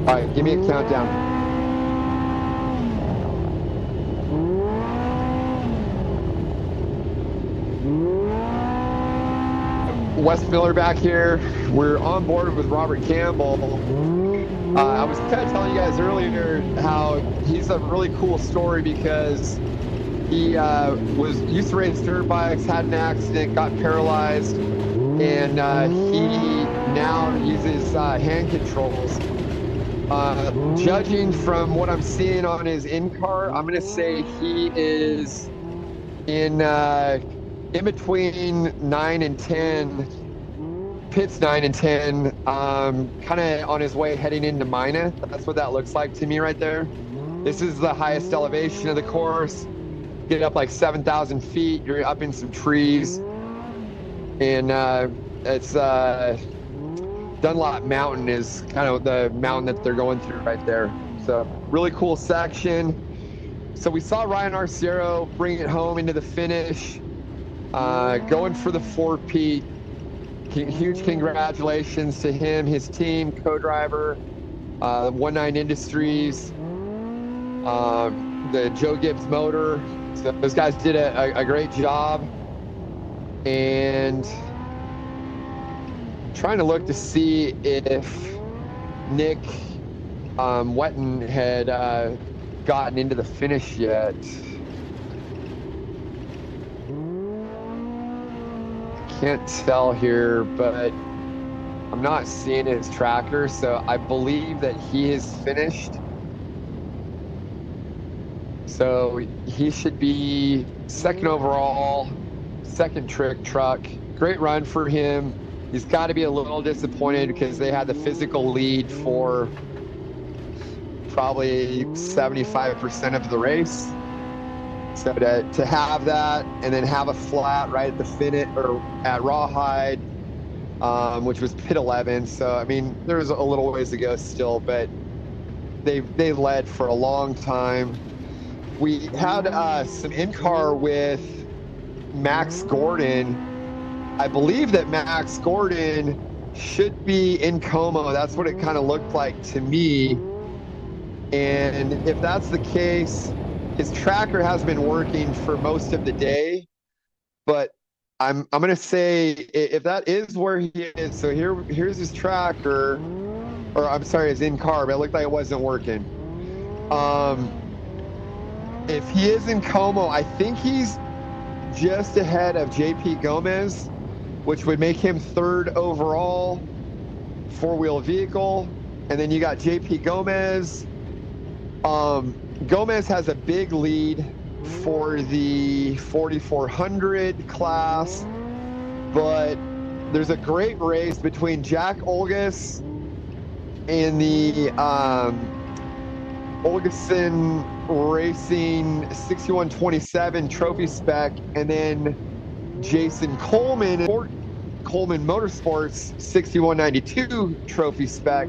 All right, give me a countdown. Wes Miller back here. We're on board with Robert Campbell. I was kind of telling you guys earlier how he's a really cool story because he used to race dirt bikes, had an accident, got paralyzed, and he now uses hand controls. Judging from what I'm seeing on his in-car, I'm going to say he is in between 9 and 10, pits 9 and 10, kind of on his way heading into Mina. That's what that looks like to me right there. This is the highest elevation of the course. Get up like 7,000 feet. You're up in some trees. And it's Dunlop Mountain is kind of the mountain that they're going through right there. So really cool section. So we saw Ryan Arciero bring it home into the finish, going for the 4-peat. Huge congratulations to him, his team, co-driver, 19 Industries, the Joe Gibbs motor. So those guys did a great job. And trying to look to see if Nick Wetton had gotten into the finish yet. Can't tell here, but I'm not seeing his tracker, so I believe that he is finished. So he should be second overall, second trick truck. Great run for him. He's got to be a little disappointed because they had the physical lead for probably 75% of the race. So to have that and then have a flat right at the finish or at Rawhide, which was pit 11. So, I mean, there's a little ways to go still, but they led for a long time. We had some in-car with Max Gordon. I believe that Max Gordon should be in Como. That's what it kind of looked like to me. And if that's the case, his tracker has been working for most of the day, but I'm going to say if that is where he is, so here's his tracker, or I'm sorry, his in-car, but it looked like it wasn't working. If he is in Como, I think he's just ahead of JP Gomez, which would make him third overall, four-wheel vehicle. And then you got JP Gomez. Gomez has a big lead for the 4,400 class, but there's a great race between Jack Olgis and the Olgeson Racing 6127 trophy spec, and then Jason Coleman, Coleman Motorsports 6192 trophy spec.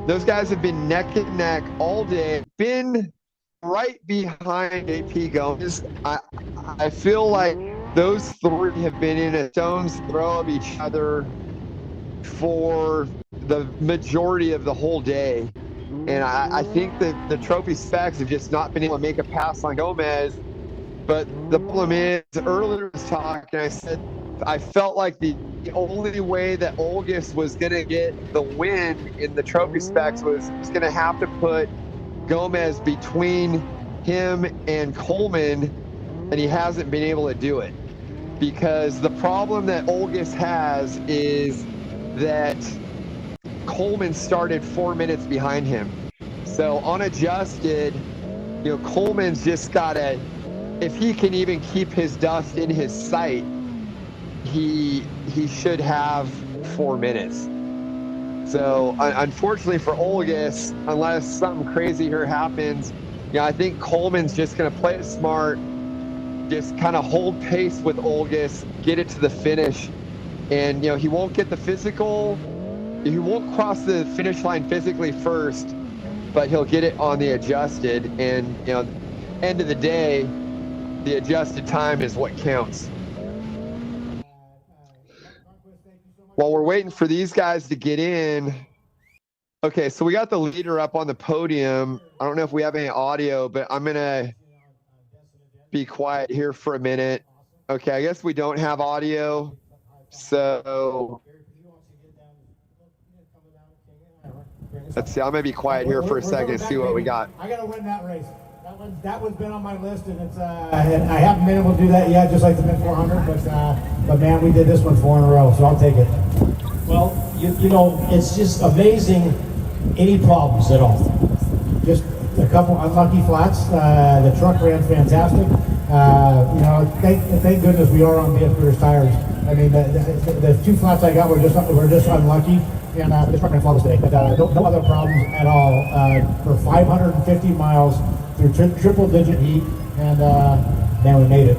Those guys have been neck and neck all day, been right behind AP Gomez. I feel like those three have been in a stone's throw of each other for the majority of the whole day. And I think that the trophy specs have just not been able to make a pass on Gomez. But the problem is, earlier I was talking, I said, I felt like the only way that Olgis was going to get the win in the trophy specs was going to have to put Gomez between him and Coleman, and he hasn't been able to do it. Because the problem that Olgis has is that Coleman started 4 minutes behind him. So unadjusted, Coleman's just got to, if he can even keep his dust in his sight, he should have 4 minutes. So unfortunately for Olgis, unless something crazy here happens, I think Coleman's just going to play it smart, just kind of hold pace with Olgis, get it to the finish. And, he won't get the physical, he won't cross the finish line physically first, but he'll get it on the adjusted. And, end of the day, the adjusted time is what counts. while we're waiting for these guys to get in. Okay, so we got the leader up on the podium. I don't know if we have any audio, but I'm going to be quiet here for a minute. Okay, I guess we don't have audio. So let's see. I'm going to be quiet here for a second and see what we got. I got to win that race. That one's been on my list, and it's I haven't been able to do that yet, just like the Mid 400. But man, we did this one 4 in a row, so I'll take it. Well, you know, it's just amazing. Any problems at all? Just a couple unlucky flats. The truck ran fantastic. You know, thank goodness we are on BF tires. I mean, the 2 flats I got were just unlucky, and the truck ran flawless today. But no other problems at all for 550 miles through triple-digit heat, and man, we made it.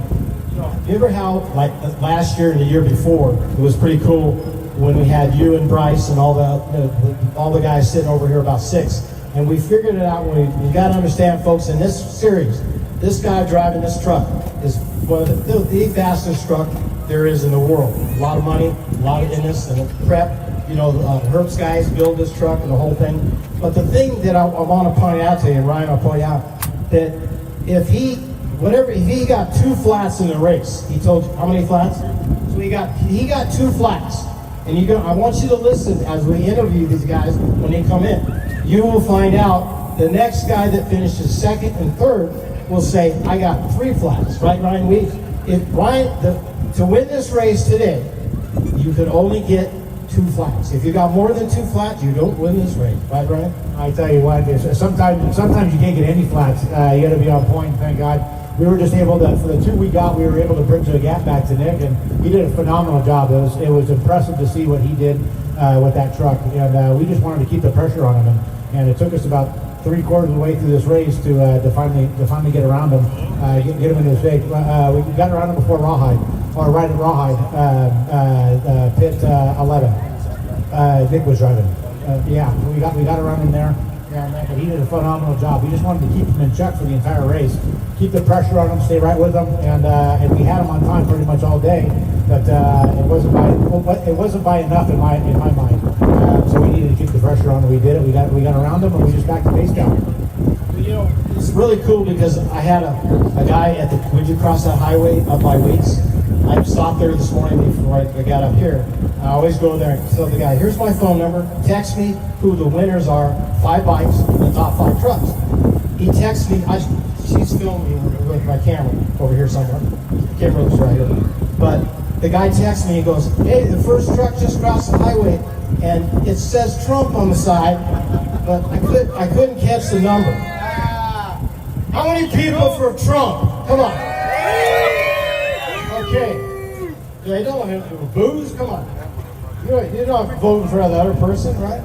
Remember how, like last year and the year before, it was pretty cool when we had you and Bryce and all the guys sitting over here about 6, and we figured it out. You got to understand, folks, in this series, this guy driving this truck is one of the fastest truck there is in the world. A lot of money, a lot of in this, and prep. You know, Herb's guys build this truck and the whole thing. But the thing that I want to point out to you, and Ryan, I'll point out, that if he got 2 flats in the race, he told you how many flats? So he got 2 flats. And I want you to listen as we interview these guys when they come in. You will find out the next guy that finishes 2nd and 3rd will say, I got 3 flats, right, Ryan? To win this race today, you could only get 2 flats. If you got more than 2 flats, you don't win this race, right, Ryan? I tell you what, sometimes you can't get any flats. You got to be on point. Thank God. We were just able to, for the 2 we got, we were able to bridge the gap back to Nick, and he did a phenomenal job. It was impressive to see what he did with that truck, and we just wanted to keep the pressure on him, and it took us about 3/4 of the way through this race to finally get around him, get him in his shape. We got around him before Rawhide, or right at Rawhide, pit 11. Nick was driving. Yeah, we got around him there. And he did a phenomenal job. We just wanted to keep him in check for the entire race, keep the pressure on him, stay right with him, and we had him on time pretty much all day. But it wasn't by enough in my mind. So we needed to keep the pressure on him. We did it. We got around him, and we just backed the pace down. You know, it's really cool because I had a guy when you cross that highway up by Waits, I stopped there this morning before I got up here. I always go there and tell the guy, here's my phone number, text me who the winners are, 5 bikes, and the top 5 trucks. He texts me, she's filming with my camera over here somewhere. The camera was right here. But the guy texts me and goes, hey, the first truck just crossed the highway, and it says Trump on the side, but I couldn't catch the number. How many people for Trump? Come on. Okay. They don't have booze? Come on. You're not voting for the other person, right?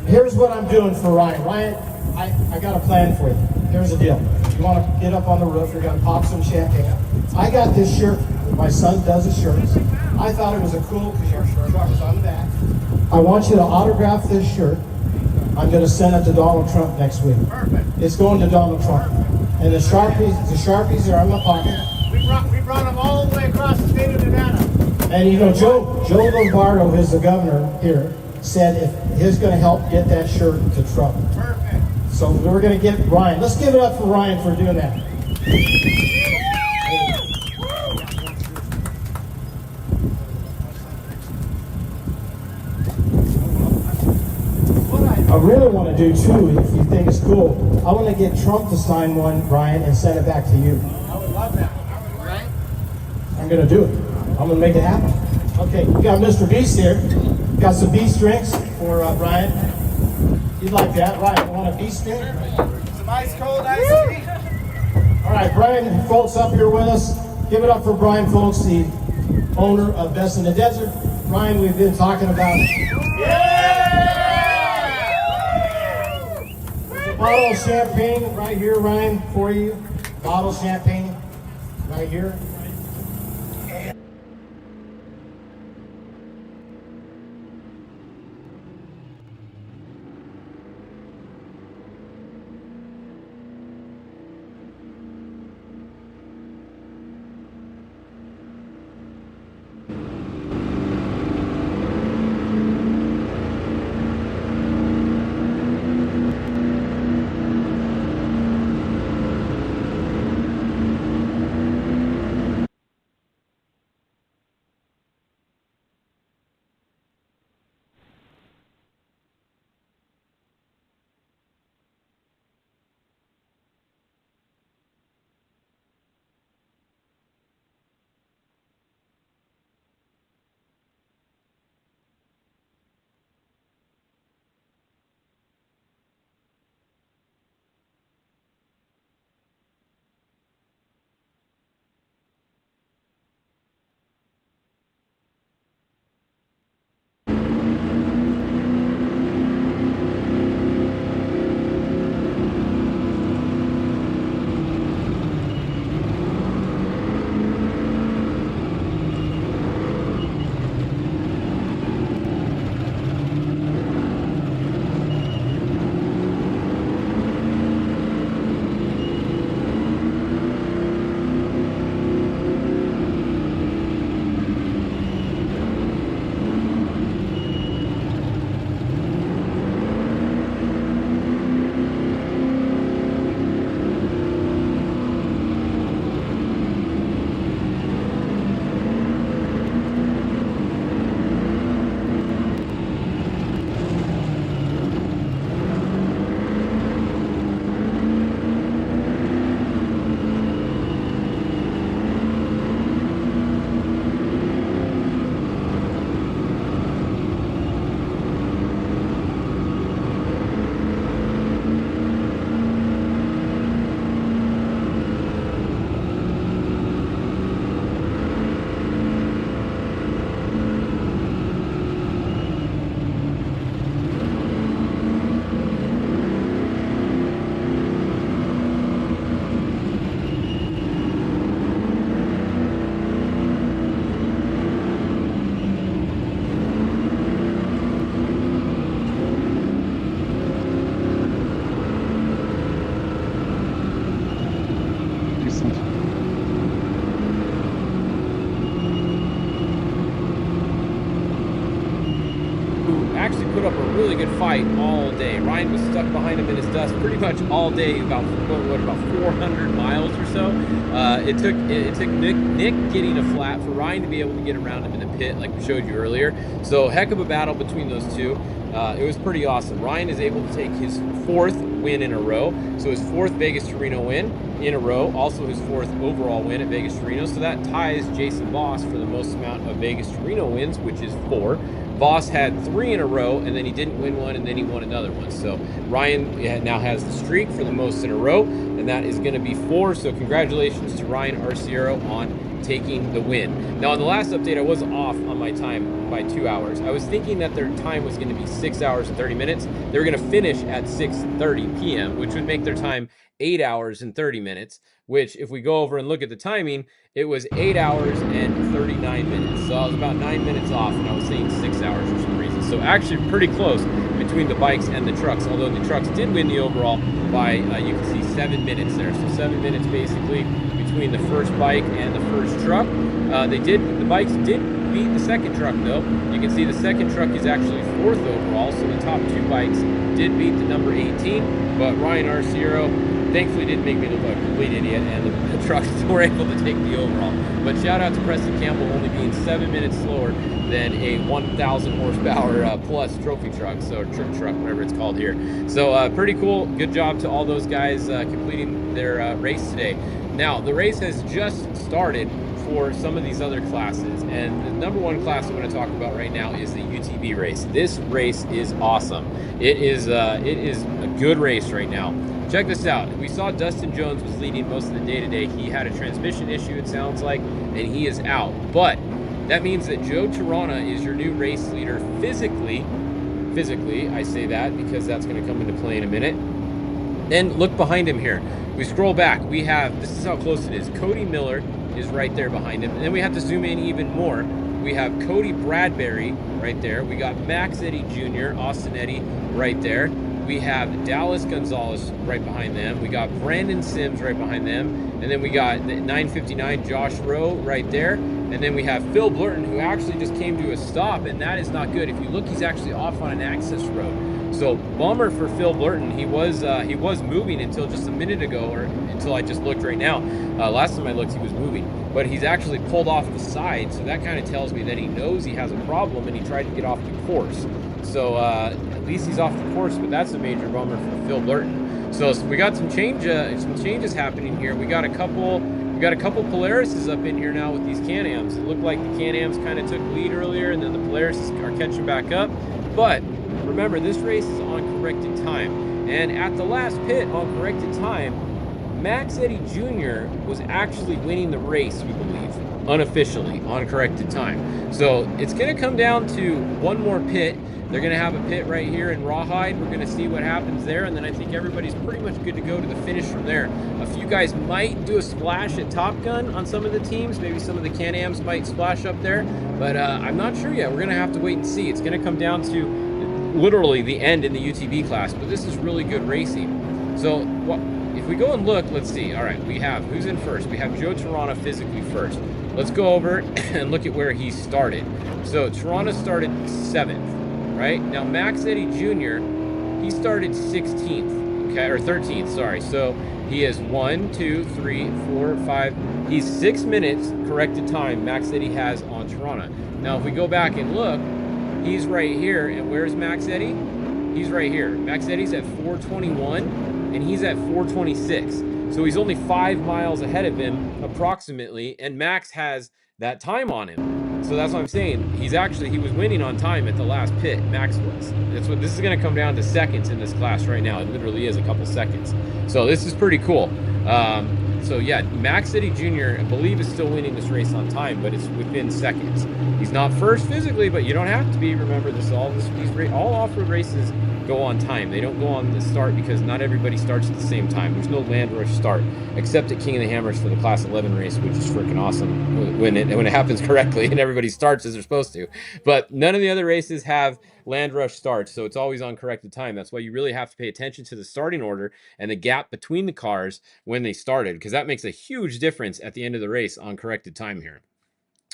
Here's what I'm doing for Ryan. Ryan, I got a plan for you. Here's the deal. You want to get up on the roof, you're going to pop some champagne. I got this shirt. My son does his shirts. I thought it was a cool, because your truck is on the back. I want you to autograph this shirt. I'm going to send it to Donald Trump next week. Perfect. It's going to Donald Trump. And the Sharpies are in my pocket. We brought them all the way across the state of Nevada. And you know, Joe Lombardo, who's the governor here, said if he's going to help get that shirt to Trump. Perfect. So we're going to get Ryan. Let's give it up for Ryan for doing that. I really want to do too, if you think it's cool, I want to get Trump to sign one, Ryan, and send it back to you. I would love that. Right? I'm going to do it. I'm going to make it happen. Okay, we got Mr. Beast here. Got some Beast drinks for Ryan. You'd like that, right? You want a Beast drink? Some ice cold iced tea. All right, Brian Folks up here with us. Give it up for Brian Folks, the owner of Best in the Desert. Ryan, we've been talking about. Bottle of champagne right here, Ryan, for you. Bottle of champagne right here. actually put up a really good fight all day. Ryan was stuck behind him in his dust pretty much all day, about 400 miles or so. It took Nick getting a flat for Ryan to be able to get around him in the pit, like we showed you earlier. So heck of a battle between those two. It was pretty awesome. Ryan is able to take his 4th win in a row. So his 4th Vegas to Reno win in a row. Also his 4th overall win at Vegas to Reno. So that ties Jason Voss for the most amount of Vegas to Reno wins, which is 4. Voss had 3 in a row, and then he didn't win one, and then he won another one. So Ryan now has the streak for the most in a row, and that is going to be 4. So congratulations to Ryan Arciero on taking the win. Now, on the last update, I was off on my time by 2 hours. I was thinking that their time was going to be 6 hours and 30 minutes. They were going to finish at 6:30 p.m., which would make their time 8 hours and 30 minutes, which if we go over and look at the timing, it was 8 hours and 39 minutes. So I was about 9 minutes off, and I was saying 6 hours for some reason. So actually pretty close between the bikes and the trucks, although the trucks did win the overall by, you can see 7 minutes there. So 7 minutes basically between the first bike and the first truck. The bikes did beat the second truck though. You can see the second truck is actually 4th overall, so the top 2 bikes did beat the number 18, but Ryan Arciero thankfully didn't make me look like a complete idiot, and the trucks were able to take the overall. But shout out to Preston Campbell only being 7 minutes slower than a 1,000 horsepower plus trophy truck, so trick truck, whatever it's called here. So pretty cool. Good job to all those guys completing their race today. Now, the race has just started for some of these other classes, and the number 1 class I'm going to talk about right now is the UTV race. This race is awesome. It is a good race right now. Check this out. We saw Dustin Jones was leading most of the day today. He had a transmission issue, it sounds like, and he is out. But that means that Joe Tirana is your new race leader physically. Physically, I say that because that's going to come into play in a minute. Then look behind him here. We scroll back. We have, this is how close it is. Cody Miller is right there behind him. And then we have to zoom in even more. We have Cody Bradbury right there. We got Max Eddy Jr., Austin Eddy right there. We have Dallas Gonzalez right behind them. We got Brandon Sims right behind them. And then we got 959 Josh Rowe right there. And then we have Phil Blurton, who actually just came to a stop, and that is not good. If you look, he's actually off on an access road. So bummer for Phil Blurton. He was moving until just a minute ago, or until I just looked right now. Last time I looked, he was moving, but he's actually pulled off the side. So that kind of tells me that he knows he has a problem, and he tried to get off the course. So at least he's off the course, but that's a major bummer for Phil Blurton. So we got some changes happening here. We got a couple Polarises up in here now with these Can-Ams. It looked like the Can-Ams kind of took lead earlier, and then the Polarises are catching back up. But remember, this race is on corrected time. And at the last pit on corrected time, Max Eddy Jr. was actually winning the race, we believe, unofficially, on corrected time. So it's going to come down to one more pit. They're going to have a pit right here in Rawhide. We're going to see what happens there, and then I think everybody's pretty much good to go to the finish from there. A few guys might do a splash at Top Gun on some of the teams. Maybe some of the Can-Ams might splash up there, but I'm not sure yet. We're going to have to wait and see. It's going to come down to literally the end in the UTV class, but this is really good racing. So if we go and look, let's see. All right, we have, who's in first? We have Joe Tirana physically first. Let's go over and look at where he started. So Tirana started 7th. Right now, Max Eddy Jr., he started 16th, okay, or 13th, sorry. So he is 1, 2, 3, 4, 5. He's 6 minutes corrected time Max Eddy has on Tirana. Now, if we go back and look, he's right here, and where's Max Eddy? He's right here. Max Eddy's at 4:21, and he's at 4:26. So he's only 5 miles ahead of him, approximately, and Max has that time on him. So that's what I'm saying. He was winning on time at the last pit. Max was. This is going to come down to seconds in this class right now. It literally is a couple seconds. So this is pretty cool. So yeah, Max Eddy Jr. I believe is still winning this race on time, but it's within seconds. He's not first physically, but you don't have to be. Remember, all off-road races go on time. They don't go on the start because not everybody starts at the same time. There's no land rush start, except at King of the Hammers for the Class 11 race, which is freaking awesome when it happens correctly and everybody starts as they're supposed to. But none of the other races have land rush starts, so it's always on corrected time. That's why you really have to pay attention to the starting order and the gap between the cars when they started, because that makes a huge difference at the end of the race on corrected time here.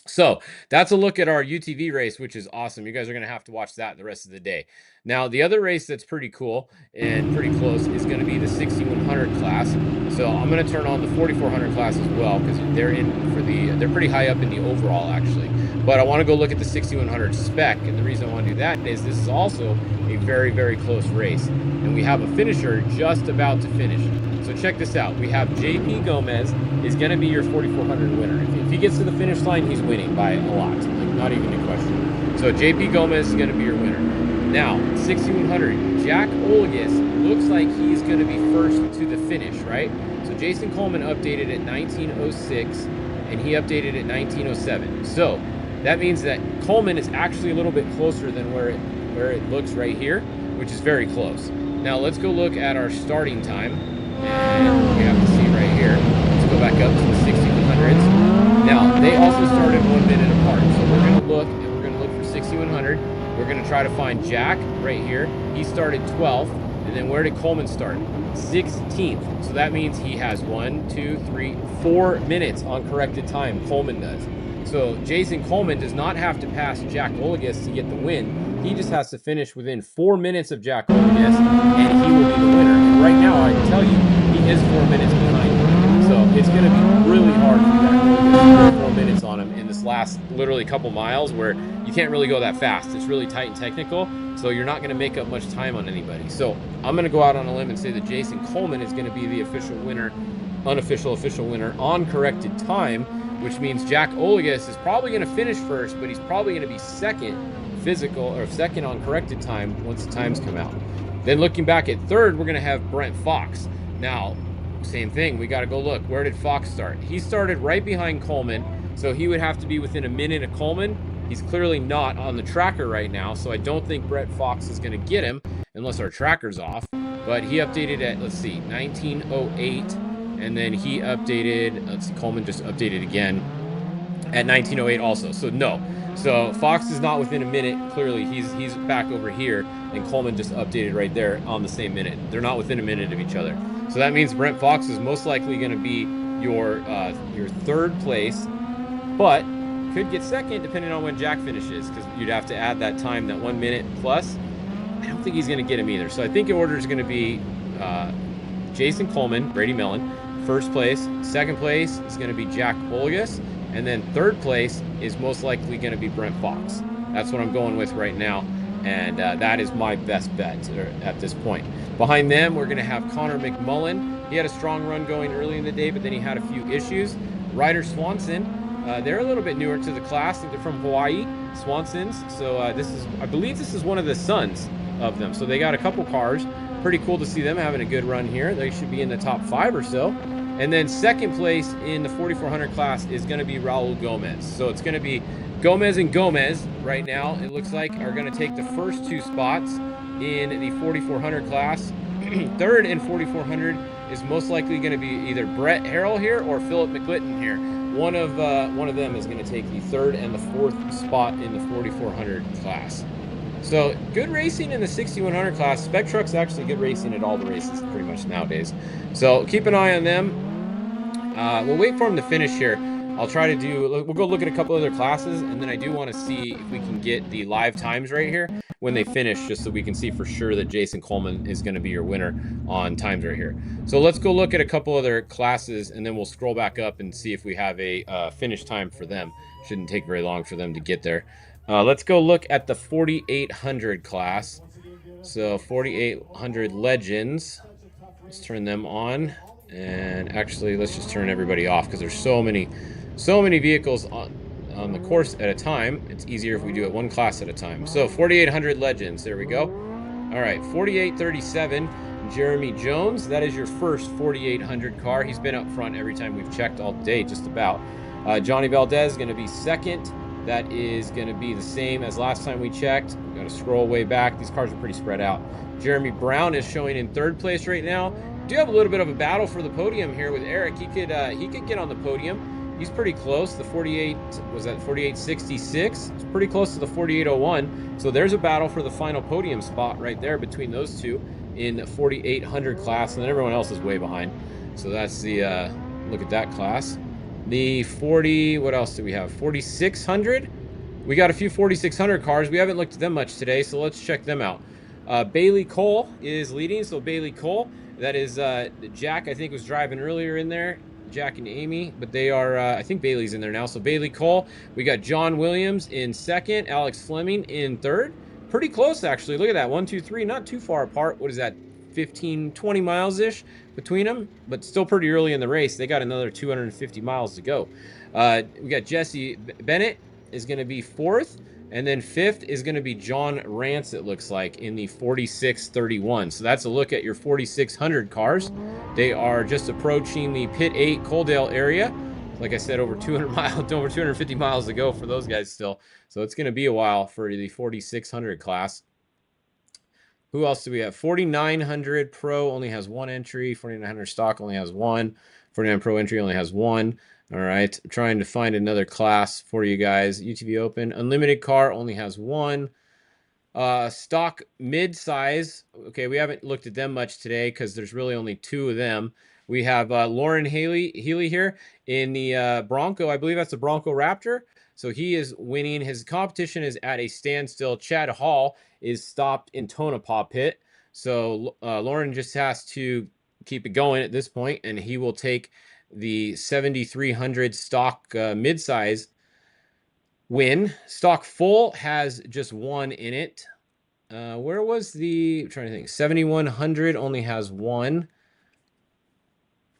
So that's a look at our UTV race, which is awesome. You guys are going to have to watch that the rest of the day. Now, the other race that's pretty cool and pretty close is going to be the 6100 class. So I'm going to turn on the 4400 class as well, because they're pretty high up in the overall actually. But I want to go look at the 6100 spec, and the reason I want to do that is this is also a very, very close race, and we have a finisher just about to finish. So check this out. We have JP Gomez is going to be your 4400 winner. If he gets to the finish line, he's winning by a lot, like not even a question. So JP Gomez is going to be your winner. Now, 6100, Jack Olgis looks like he's going to be first to the finish, right? So Jason Coleman updated at 1906, and he updated at 1907. So that means that Coleman is actually a little bit closer than where it looks right here, which is very close. Now let's go look at our starting time, and we have to see right here. Let's go back up to the 6100s. Now they also started 1 minute apart, so we're going to look, and we're going to look for 6100. We're going to try to find Jack right here. He started 12th, and then where did Coleman start? 16th. So that means he has 1, 2, 3, 4 minutes on corrected time. Coleman does. So Jason Coleman does not have to pass Jack Olgis to get the win. He just has to finish within 4 minutes of Jack Olgis, and he will be the winner. And right now, I can tell you, he is 4 minutes behind him. So it's going to be really hard for Jack Olgis to put 4 minutes on him in this last literally couple miles, where you can't really go that fast. It's really tight and technical, so you're not going to make up much time on anybody. So I'm going to go out on a limb and say that Jason Coleman is going to be the official winner, unofficial official winner on corrected time, which means Jack Olgis is probably going to finish first, but he's probably going to be second on corrected time once the times come out. Then looking back at third, we're going to have Brent Fox. Now, same thing. We got to go look. Where did Fox start? He started right behind Coleman, so he would have to be within a minute of Coleman. He's clearly not on the tracker right now, so I don't think Brent Fox is going to get him unless our tracker's off. But he updated at, let's see, 1908, and then he updated, let's see, Coleman just updated again at 1908 also. So no. So Fox is not within a minute. Clearly, he's back over here, and Coleman just updated right there on the same minute. They're not within a minute of each other. So that means Brent Fox is most likely going to be your third place, but could get second depending on when Jack finishes, because you'd have to add that time, that 1 minute plus. I don't think he's going to get him either. So I think the order is going to be Jason Coleman, Brady Mellon, first place. Second place is going to be Jack Olgis. And then third place is most likely going to be Brent Fox. That's what I'm going with right now. And that is my best bet at this point. Behind them, we're going to have Connor McMullen. He had a strong run going early in the day, but then he had a few issues. Ryder Swanson, they're a little bit newer to the class. They're from Hawaii, Swansons. So I believe this is one of the sons of them. So they got a couple cars. Pretty cool to see them having a good run here. They should be in the top 5 or so. And then second place in the 4400 class is going to be Raul Gomez. So it's going to be Gomez and Gomez right now, it looks like, are going to take the first 2 spots in the 4400 class. Third in 4400 is most likely going to be either Brett Harrell here or Philip McClinton here. One of them is going to take the 3rd and the 4th spot in the 4400 class. So good racing in the 6100 class. Spec Truck's actually good racing at all the races pretty much nowadays. So keep an eye on them. We'll wait for them to finish here. We'll go look at a couple other classes, and then I do want to see if we can get the live times right here when they finish, just so we can see for sure that Jason Coleman is going to be your winner on times right here. So let's go look at a couple other classes, and then we'll scroll back up and see if we have a finish time for them. Shouldn't take very long for them to get there. Let's go look at the 4800 class. So 4800 Legends. Let's turn them on. And actually, let's just turn everybody off, because there's so many vehicles on the course at a time. It's easier if we do it one class at a time. So 4800 Legends, there we go. All right, 4837 Jeremy Jones. That is your first 4800 car. He's been up front every time we've checked all day, just about. Johnny Valdez is going to be second. That is going to be the same as last time we checked. We've got to scroll way back. These cars are pretty spread out. Jeremy Brown is showing in third place right now. Do have a little bit of a battle for the podium here with Eric. He could get on the podium. He's pretty close. The 48 was at 4866. It's pretty close to the 4801. So there's a battle for the final podium spot right there between those two in the 4800 class, and then everyone else is way behind. So that's the look at that class. The 40, what else do we have? 4600. We got a few 4600 cars. We haven't looked at them much today, so let's check them out. Bailey Cole is leading, so Bailey Cole, that is Jack, I think, was driving earlier in there. Jack and Amy, but they are, I think Bailey's in there now. So Bailey Cole, we got John Williams in second, Alex Fleming in third. Pretty close, actually. Look at that, 1, 2, 3, not too far apart. What is that, 15, 20 miles-ish between them, but still pretty early in the race. They got another 250 miles to go. We got Jesse Bennett is going to be fourth, and then fifth is going to be John Rance, it looks like, in the 4631. So that's a look at your 4600 cars. They are just approaching the Pit 8 Coaldale area. Like I said, over 200 miles, over 250 miles to go for those guys still. So it's going to be a while for the 4600 class. Who else do we have? 4900 Pro only has one entry. 4900 Stock only has one. 49 Pro entry only has one. All right, I'm trying to find another class for you guys. UTV Open Unlimited car only has one. Stock mid-size. Okay, we haven't looked at them much today because there's really only two of them. We have Lauren Healy here in the Bronco. I believe that's the Bronco Raptor. So he is winning. His competition is at a standstill. Chad Hall is stopped in Tonopah Pit. So Lauren just has to keep it going at this point, and he will take the 7300 stock midsize win. Stock full has just one in it. Where was the, I'm trying to think, 7100 only has one.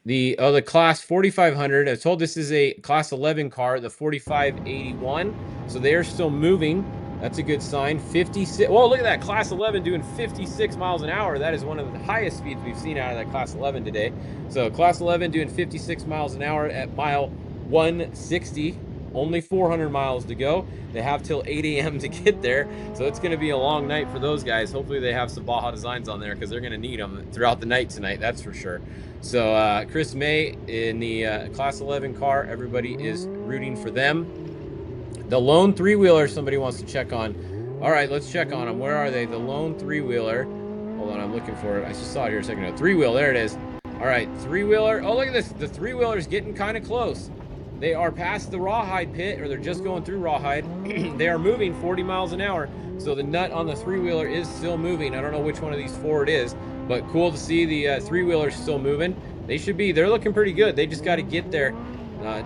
The class 4500, I was told this is a class 11 car, the 4581. So they are still moving. That's a good sign. 56. Whoa, look at that. Class 11 doing 56 miles an hour. That is one of the highest speeds we've seen out of that class 11 today. So class 11 doing 56 miles an hour at mile 160. Only 400 miles to go. They have till 8 a.m. to get there. So it's going to be a long night for those guys. Hopefully they have some Baja designs on there because they're going to need them throughout the night tonight. That's for sure. So Chris May in the class 11 car, everybody is rooting for them. The lone three-wheeler somebody wants to check on. All right, let's check on them. Where are they? The lone three-wheeler. Hold on, I'm looking for it. I just saw it here a second ago. Three-wheel, there it is. All right, three-wheeler. Oh, look at this. The three-wheeler's getting kind of close. They are past the Rawhide pit, or they're just going through Rawhide. They are moving 40 miles an hour. So the nut on the three-wheeler is still moving. I don't know which one of these four it is, but cool to see the three-wheeler's still moving. They're looking pretty good. They just got to get there.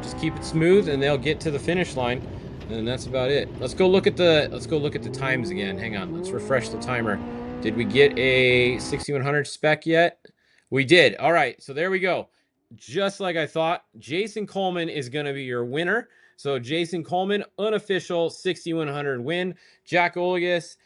Just keep it smooth, and they'll get to the finish line. And that's about it. Let's go look at the times again. Hang on. Let's refresh the timer. Did we get a 6100 spec yet? We did. All right. So there we go. Just like I thought, Jason Coleman is going to be your winner. So Jason Coleman, unofficial 6100 win. Jack Olegas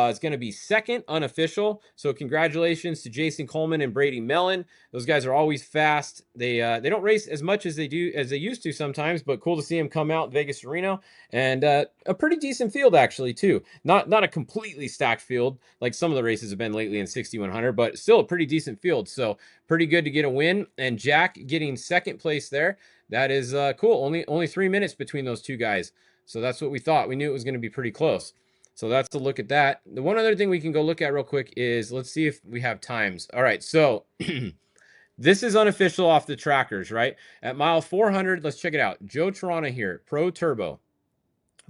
is going to be second, unofficial. So congratulations to Jason Coleman and Brady Mellon. Those guys are always fast. They don't race as much as they used to sometimes, but cool to see them come out in Vegas Reno. And a pretty decent field actually too. Not a completely stacked field like some of the races have been lately in 6100, but still a pretty decent field. So pretty good to get a win. And Jack getting second place there. That is cool. Only 3 minutes between those two guys. So that's what we thought. We knew it was going to be pretty close. So that's a look at that. The one other thing we can go look at real quick is, let's see if we have times. All right, so this is unofficial off the trackers, right? At mile 400, let's check it out. Joe Tirana here, Pro Turbo.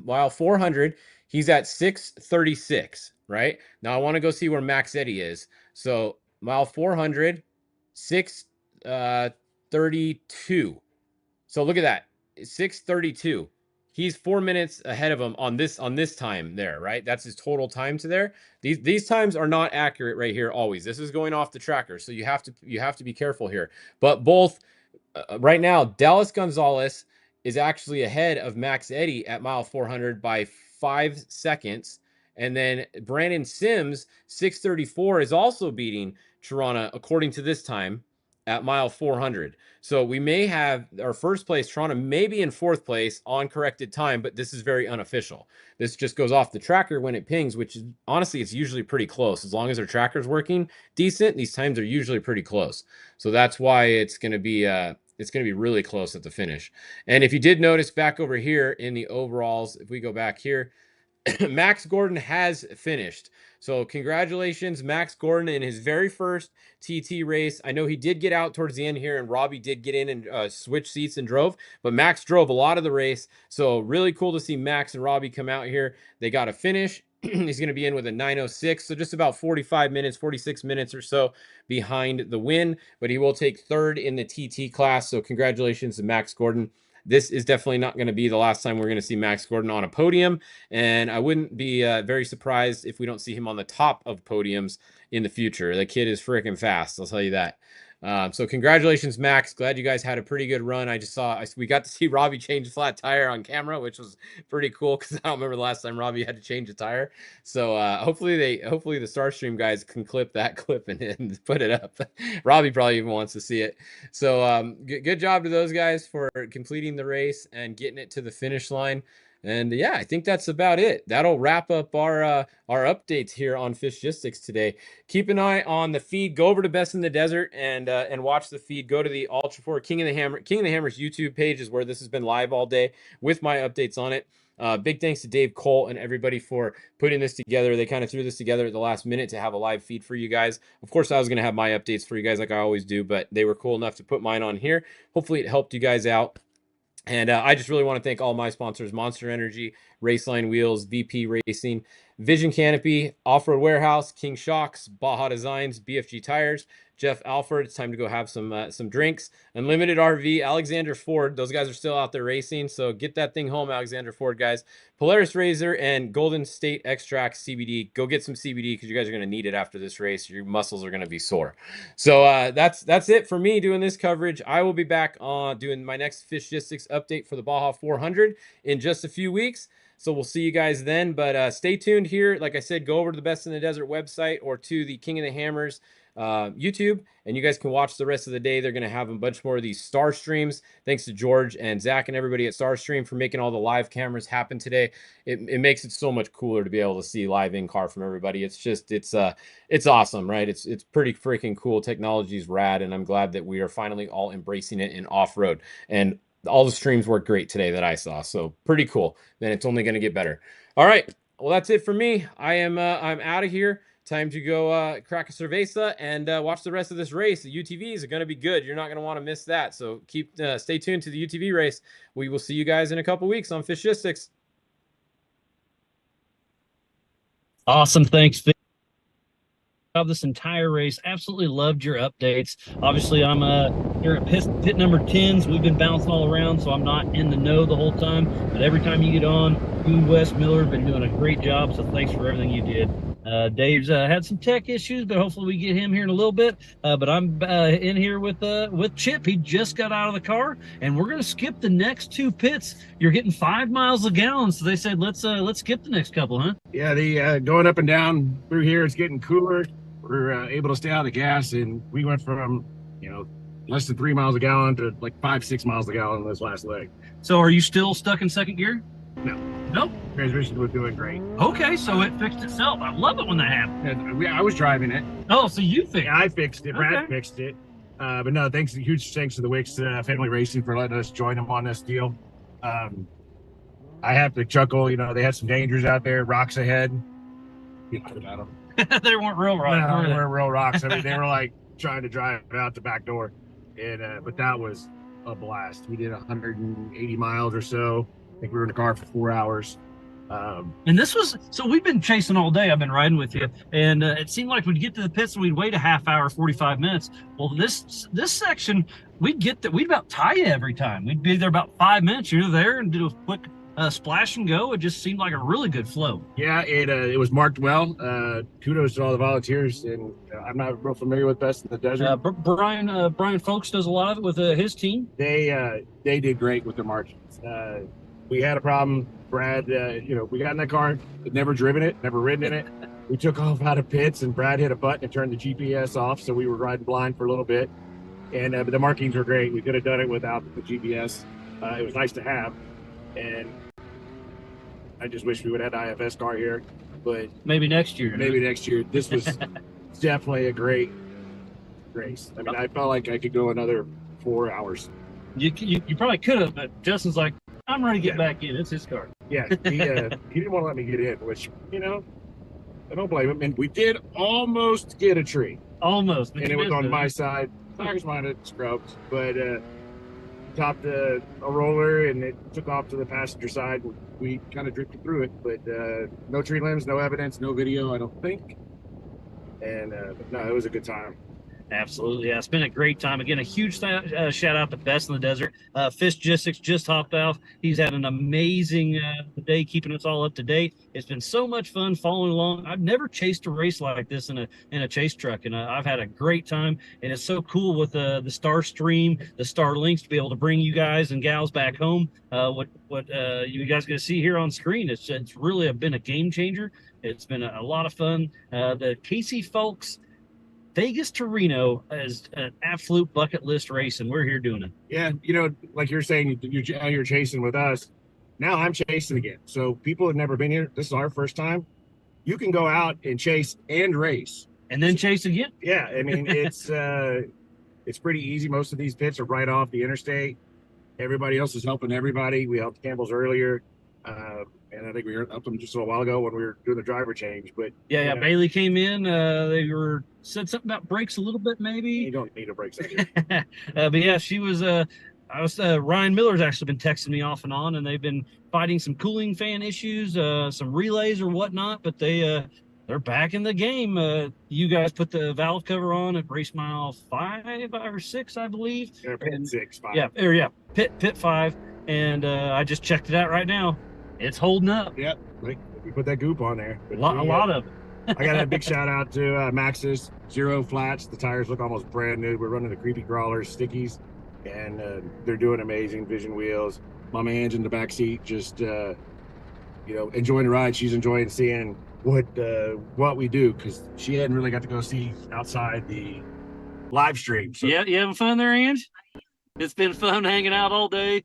Mile 400, he's at 6:36, right? Now I want to go see where Max Eddy is. So mile 400, 6:32. So look at that, 6:32. He's 4 minutes ahead of him on this time there, right? That's his total time to there. These times are not accurate right here always. This is going off the tracker, so you have to be careful here. But both right now, Dallas Gonzalez is actually ahead of Max Eddy at mile 400 by 5 seconds. And then Brandon Sims, 6:34, is also beating Tirana according to this time at mile 400. So we may have our first place, Tirana may be in fourth place on corrected time, but this is very unofficial. This just goes off the tracker when it pings, which is, honestly, it's usually pretty close. As long as our tracker's working decent, these times are usually pretty close. So that's why it's going to be really close at the finish. And if you did notice back over here in the overalls, if we go back here, Max Gordon has finished. So congratulations, Max Gordon, in his very first TT race. I know he did get out towards the end here, and Robbie did get in and switch seats and drove, but Max drove a lot of the race. So really cool to see Max and Robbie come out here. They got a finish. He's going to be in with a 9:06, so just about 45 minutes, 46 minutes or so behind the win, but he will take third in the TT class. So congratulations to Max Gordon. This is definitely not going to be the last time we're going to see Max Gordon on a podium, and I wouldn't be very surprised if we don't see him on the top of podiums in the future. The kid is freaking fast, I'll tell you that. So congratulations, Max. Glad you guys had a pretty good run. We got to see Robbie change a flat tire on camera, which was pretty cool because I don't remember the last time Robbie had to change a tire. So hopefully the Starstream guys can clip that clip and put it up. Robbie probably even wants to see it. So good job to those guys for completing the race and getting it to the finish line. And yeah, I think that's about it. That'll wrap up our updates here on Fishgistics today. Keep an eye on the feed. Go over to Best in the Desert and watch the feed. Go to the Ultra 4 King of the Hammer's YouTube page is where this has been live all day with my updates on it. Big thanks to Dave Cole and everybody for putting this together. They kind of threw this together at the last minute to have a live feed for you guys. Of course, I was going to have my updates for you guys like I always do, but they were cool enough to put mine on here. Hopefully it helped you guys out. And I just really want to thank all my sponsors: Monster Energy, Raceline Wheels, VP Racing, Vision Canopy, Off-Road Warehouse, King Shocks, Baja Designs, BFG Tires, Jeff Alford. It's time to go have some drinks. Unlimited RV, Alexander Ford. Those guys are still out there racing, so get that thing home, Alexander Ford guys. Polaris Razor and Golden State Extract CBD. Go get some CBD because you guys are going to need it after this race. Your muscles are going to be sore. So that's it for me doing this coverage. I will be back on doing my next Fishgistics update for the Baja 400 in just a few weeks. So we'll see you guys then. But stay tuned here. Like I said, go over to the Best in the Desert website or to the King of the Hammers YouTube, and you guys can watch the rest of the day. They're going to have a bunch more of these Star Streams. Thanks to George and Zach and everybody at Starstream for making all the live cameras happen today. It makes it so much cooler to be able to see live in-car from everybody. It's awesome, right? It's pretty freaking cool. Technology is rad, and I'm glad that we are finally all embracing it in off-road. And all the streams worked great today that I saw, so pretty cool. Then it's only going to get better. All right, well, that's it for me. I'm out of here. Time to go crack a cerveza and watch the rest of this race. The UTVs are going to be good. You're not going to want to miss that. So stay tuned to the UTV race. We will see you guys in a couple weeks on Fishgistics. Awesome. Thanks, Vic. Of this entire race, absolutely loved your updates. Obviously, I'm here at pit number 10s. We've been bouncing all around, so I'm not in the know the whole time. But every time you get on, you and Wes Miller have been doing a great job. So thanks for everything you did. Dave's had some tech issues, but hopefully we get him here in a little bit. But I'm in here with Chip. He just got out of the car, and we're gonna skip the next two pits. You're getting 5 miles a gallon, so they said let's skip the next couple, huh? Yeah, the going up and down through here, it's getting cooler. We're able to stay out of the gas, and we went from less than 3 miles a gallon to like 5-6 miles a gallon in this last leg. So are you still stuck in second gear? No. Nope. Transmission was doing great. Okay, so it fixed itself. I love it when that happens. I was driving it. Oh, so you fixed it? Yeah, I fixed it. Brad fixed it. But no, huge thanks to the Wicks Family Racing for letting us join them on this deal. I have to chuckle. They had some dangers out there, rocks ahead. You know about them. They weren't real rocks. No, they weren't real rocks. I mean, they were like trying to drive out the back door. And but that was a blast. We did 180 miles or so. I think we were in the car for 4 hours. And this was, so we've been chasing all day. I've been riding with you, and it seemed like we'd get to the pits and we'd wait a half hour, 45 minutes. Well, this section, we'd about tie you every time. We'd be there about 5 minutes. You're there and do a quick splash and go. It just seemed like a really good flow. Yeah, it was marked well. Kudos to all the volunteers, and I'm not real familiar with Best in the Desert. Brian Folks does a lot of it with his team. They did great with their margins. We had a problem. Brad, we got in that car, had never driven it, never ridden in it. We took off out of pits, and Brad hit a button and turned the GPS off, so we were riding blind for a little bit. And but the markings were great. We could have done it without the GPS. It was nice to have, and I just wish we would have had the IFS car here. But maybe next year. This was definitely a great race. I mean, I felt like I could go another 4 hours. You probably could have, but Justin's like, I'm ready to get back in. It's his car. Yeah, he didn't want to let me get in, which, you know, I don't blame him. And we did almost get a tree. Almost. And it was on my side. Tires might have scrubbed, but topped a roller and it took off to the passenger side. We kind of drifted through it, but no tree limbs, no evidence, no video, I don't think. And no, it was a good time. Absolutely. Yeah, it's been a great time. Again, a huge shout out to Best in the Desert. Fishgistics just hopped off. He's had an amazing day keeping us all up to date. It's been so much fun following along. I've never chased a race like this in a chase truck, and I've had a great time. And it's so cool with the Star Stream, the Star Links to be able to bring you guys and gals back home. What you guys going to see here on screen? It's really been a game changer. It's been a lot of fun. The Casey folks. Vegas to Reno is an absolute bucket list race, and we're here doing it. Yeah, you know, like you're saying, you're chasing with us. Now I'm chasing again. So people have never been here. This is our first time. You can go out and chase and race, and then chase again. Yeah, I mean it's pretty easy. Most of these pits are right off the interstate. Everybody else is helping everybody. We helped Campbell's earlier. And I think we helped them just a while ago when we were doing the driver change. But yeah, Bailey came in. They said something about brakes a little bit, maybe. You don't need a brakes. But yeah, she was. Ryan Miller's actually been texting me off and on, and they've been fighting some cooling fan issues, some relays or whatnot. But they're back in the game. You guys put the valve cover on at race mile 5 or 6, I believe. Yeah, pit 6, 5. Yeah, pit 5, and I just checked it out right now. It's holding up. Yep, like we put that goop on there. A lot of it. I got a big shout out to Max's Zero Flats. The tires look almost brand new. We're running the creepy crawlers, stickies, and they're doing amazing. Vision wheels. Mama Ange in the back seat, just enjoying the ride. She's enjoying seeing what we do because she hadn't really got to go see outside the live stream. So. Yeah, you having fun there, Ange? It's been fun hanging out all day.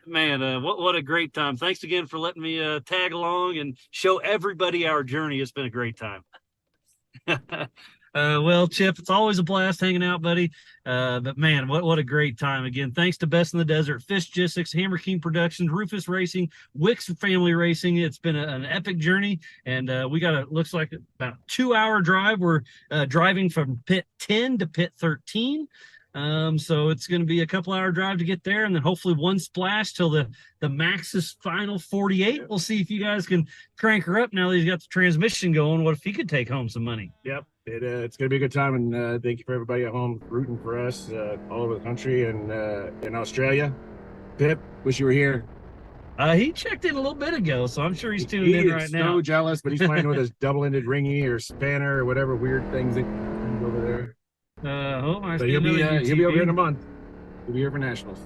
Man, what a great time. Thanks again for letting me tag along and show everybody our journey. It's been a great time. Well, Chip, it's always a blast hanging out, buddy. But man, what a great time. Again, thanks to Best in the Desert, Fishgistics, Hammer King Productions, Rufus Racing, Wicks Family Racing. It's been an epic journey, and we got looks like about 2-hour drive. We're driving from pit 10 to pit 13. So it's going to be a couple-hour drive to get there, and then hopefully one splash till the Max's final 48. We'll see if you guys can crank her up now that he's got the transmission going. What if he could take home some money? Yep, it's going to be a good time, and thank you for everybody at home rooting for us all over the country and in Australia. Pip, wish you were here. He checked in a little bit ago, so I'm sure he's tuned in right now. He's so jealous, but he's playing with his double-ended ringy or spanner or whatever weird things that over there. But he'll be over here in a month. He'll be here for nationals.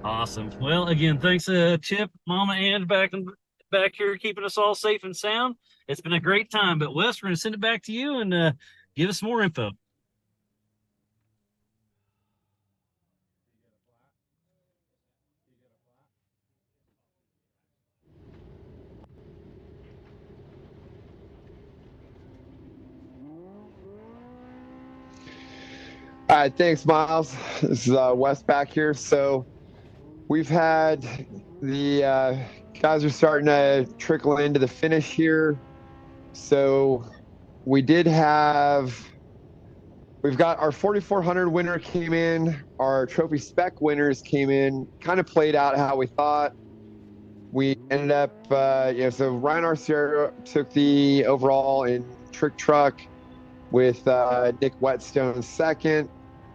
Awesome. Well, again, thanks, Chip, Mama Ange back here keeping us all safe and sound. It's been a great time. But Wes, we're going to send it back to you and give us more info. All right, thanks, Miles. This is Wes back here. So we've had the guys are starting to trickle into the finish here. So we've got our 4,400 winner came in. Our trophy spec winners came in, kind of played out how we thought. We ended up, so Ryan Arciero took the overall in trick truck with Nick Whetstone second,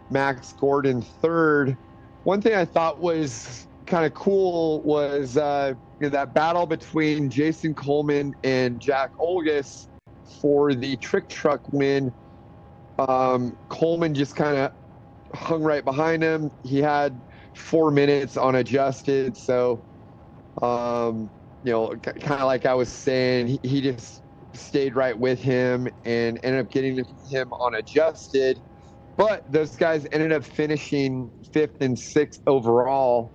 Max Gordon third. One thing I thought was kind of cool was that battle between Jason Coleman and Jack Olgus for the trick truck win. Coleman just kind of hung right behind him. He had 4 minutes on adjusted, so kind of like I was saying, he just stayed right with him and ended up getting him on adjusted. But those guys ended up finishing 5th and 6th overall,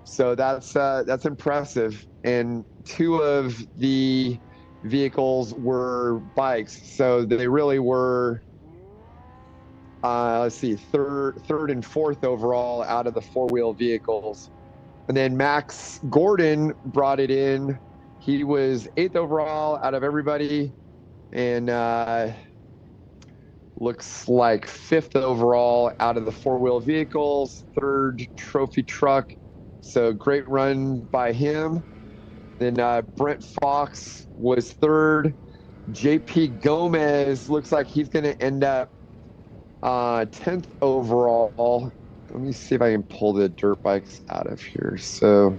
so that's impressive. And 2 of the vehicles were bikes, so they really were third and 4th overall out of the 4-wheel vehicles. And then Max Gordon brought it in. He was 8th overall out of everybody, and looks like 5th overall out of the 4-wheel vehicles, 3rd trophy truck. So great run by him. Then Brent Fox was 3rd. JP Gomez looks like he's going to end up 10th overall. Let me see if I can pull the dirt bikes out of here. So,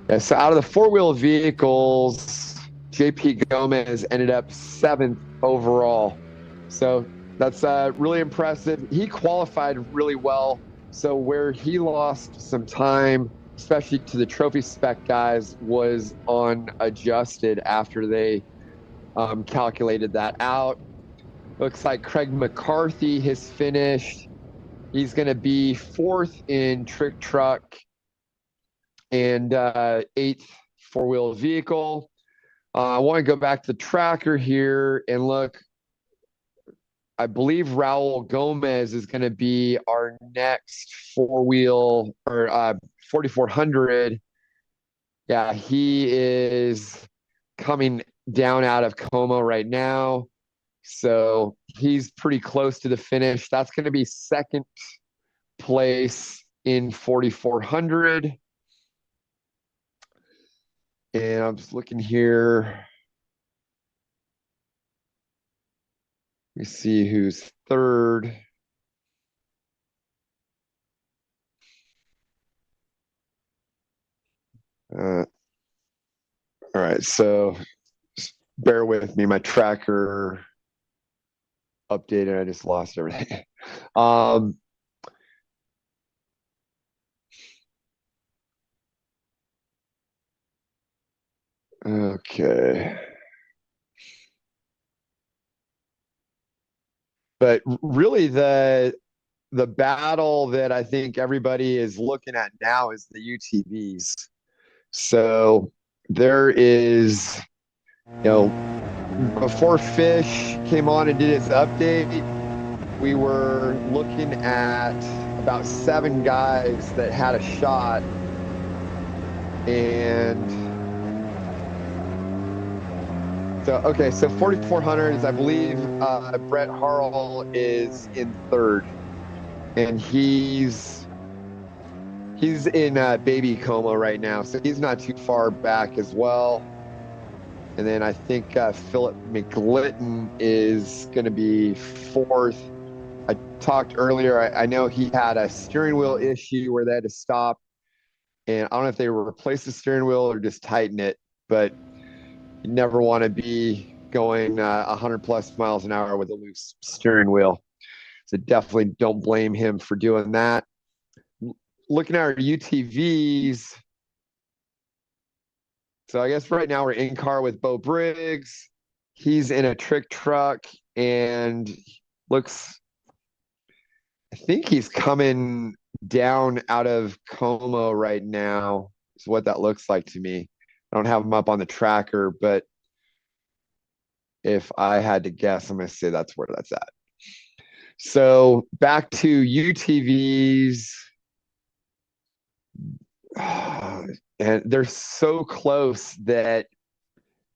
yeah, so out of the 4-wheel vehicles, JP Gomez ended up 7th overall. So that's really impressive. He qualified really well. So where he lost some time, especially to the trophy spec guys, was on adjusted after they calculated that out. Looks like Craig McCarthy has finished. He's going to be 4th in trick truck and 8th 4-wheel vehicle. I want to go back to the tracker here and look. I believe Raul Gomez is going to be our next 4-wheel or 4400. Yeah, he is coming down out of Como right now. So he's pretty close to the finish. That's going to be 2nd place in 4400. And I'm just looking here. Let me see who's 3rd. All right, so bear with me. My tracker updated. I just lost everything. Okay. But really the battle that I think everybody is looking at now is the UTVs. So there is, before Fish came on and did his update, we were looking at about 7 guys that had a shot. And so, okay, so 4400s, I believe Brett Harrell is in 3rd. And he's in baby Como right now, so he's not too far back as well. And then I think Philip McGlitton is going to be 4th. I talked earlier, I know he had a steering wheel issue where they had to stop. And I don't know if they replaced the steering wheel or just tighten it, but you never want to be going 100 plus miles an hour with a loose steering wheel. So definitely don't blame him for doing that. Looking at our UTVs, so I guess right now we're in car with Bo Briggs. He's in a trick truck and looks, I think he's coming down out of Como right now, is what that looks like to me. I don't have him up on the tracker, but if I had to guess, I'm going to say that's where that's at. So back to UTVs. And they're so close that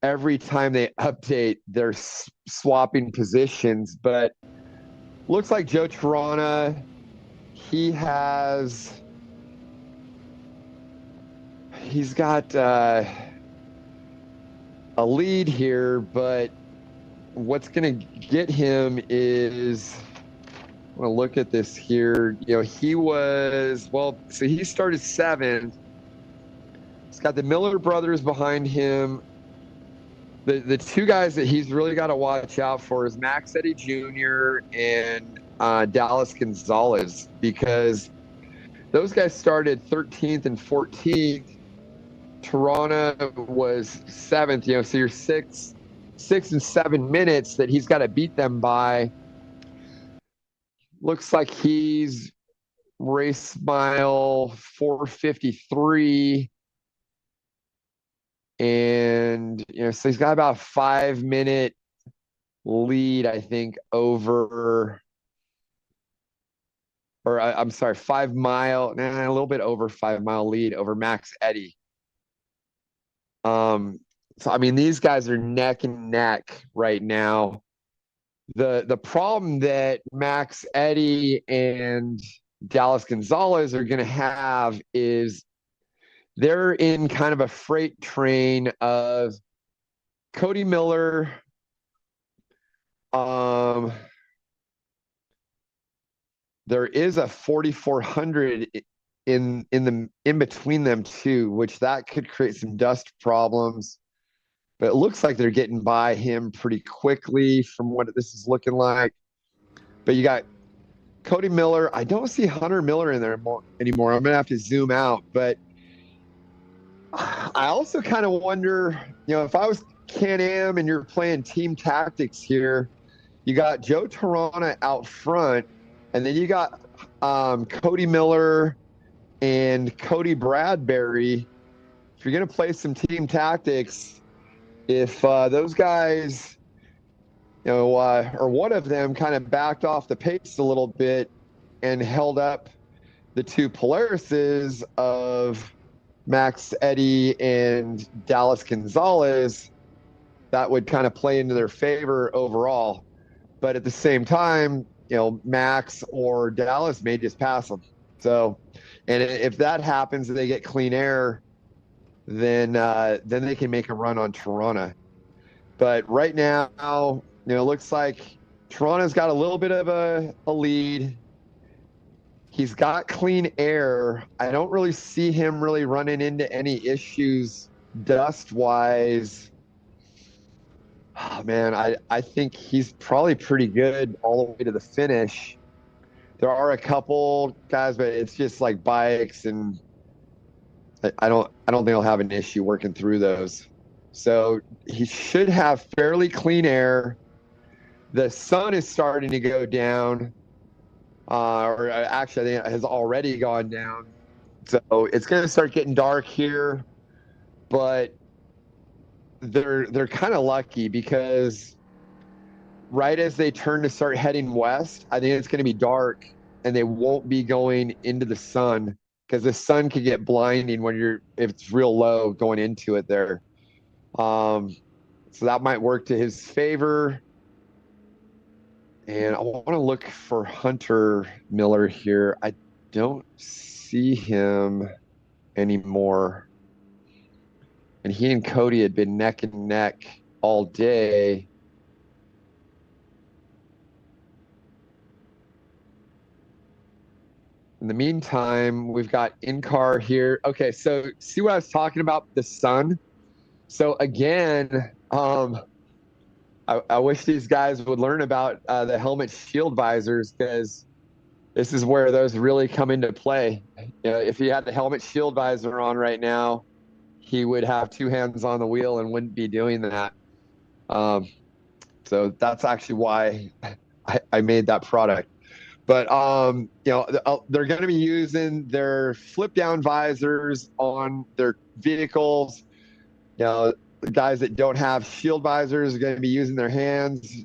every time they update, they're swapping positions. But looks like Joe Tirana, he's got a lead here, but what's going to get him is, I want to look at this here. He was, so he started 7th. He's got the Miller brothers behind him. The 2 guys that he's really got to watch out for is Max Eddy Jr. and Dallas Gonzalez, because those guys started 13th and 14th. Tirana was 7th, so you're 6 and 7 minutes that he's got to beat them by. Looks like he's race mile 453. And, so he's got about a 5-minute lead, I think, over or I'm sorry, 5 mile, a little bit over 5 mile lead over Max Eddy. So I mean, these guys are neck and neck right now. The problem that Max Eddy and Dallas Gonzalez are going to have is they're in kind of a freight train of Cody Miller, there is a 4,400 in between them too, which that could create some dust problems. But it looks like they're getting by him pretty quickly from what this is looking like. But you got Cody Miller. I don't see Hunter Miller in there anymore. I'm gonna have to zoom out. But I also kind of wonder, if I was Can-Am and you're playing team tactics here, you got Joe Tarana out front, and then you got Cody Miller and Cody Bradbury. If you're going to play some team tactics, if those guys, or one of them kind of backed off the pace a little bit and held up the two Polarises of Max Eddy and Dallas Gonzalez, that would kind of play into their favor overall. But at the same time, Max or Dallas may just pass them. So, and if that happens and they get clean air, then they can make a run on Toronto. But right now, it looks like Toronto's got a little bit of a lead. He's got clean air. I don't really see him really running into any issues dust-wise. Oh, man, I think he's probably pretty good all the way to the finish. There are a couple guys, but it's just like bikes, and I don't think he'll have an issue working through those. So he should have fairly clean air. The sun is starting to go down, or actually I think it has already gone down. So it's going to start getting dark here, but they're kind of lucky because right as they turn to start heading west, I think it's going to be dark and they won't be going into the sun because the sun could get blinding if it's real low going into it there. So that might work to his favor. And I want to look for Hunter Miller here. I don't see him anymore. And he and Cody had been neck and neck all day. In the meantime, we've got in-car here. Okay, so see what I was talking about, the sun? So again, I wish these guys would learn about the helmet shield visors, because this is where those really come into play. If he had the helmet shield visor on right now, he would have two hands on the wheel and wouldn't be doing that. So that's actually why I made that product. But they're going to be using their flip down visors on their vehicles. The guys that don't have shield visors are going to be using their hands,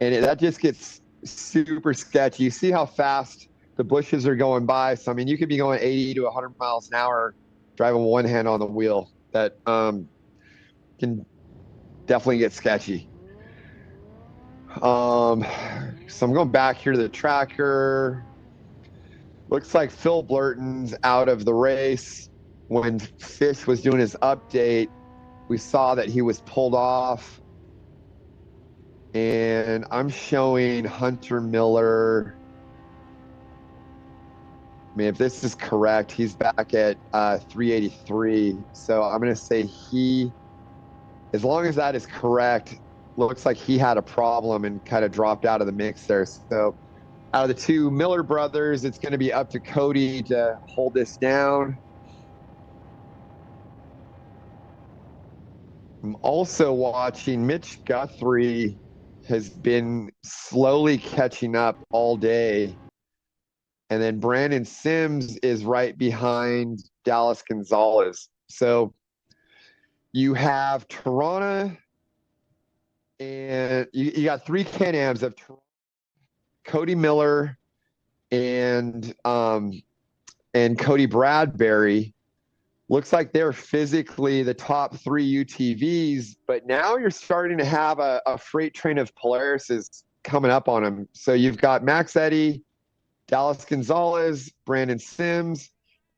and that just gets super sketchy. You see how fast the bushes are going by. So I mean, you could be going 80 to 100 miles an hour driving one hand on the wheel. That can definitely get sketchy. So I'm going back here to the tracker. Looks like Phil Blurton's out of the race. When Fish was doing his update, we saw that he was pulled off. And I'm showing Hunter Miller. I mean, if this is correct, he's back at 383. So I'm going to say as long as that is correct, looks like he had a problem and kind of dropped out of the mix there. So out of the two Miller brothers, it's going to be up to Cody to hold this down. I'm also watching Mitch Guthrie has been slowly catching up all day. And then Brandon Sims is right behind Dallas Gonzalez. So you have Toronto, and you got three Can-Ams of Toronto, Cody Miller, and Cody Bradbury. Looks like they're physically the top 3 UTVs, but now you're starting to have a freight train of Polarises coming up on them. So you've got Max Eddy, Dallas Gonzalez, Brandon Sims,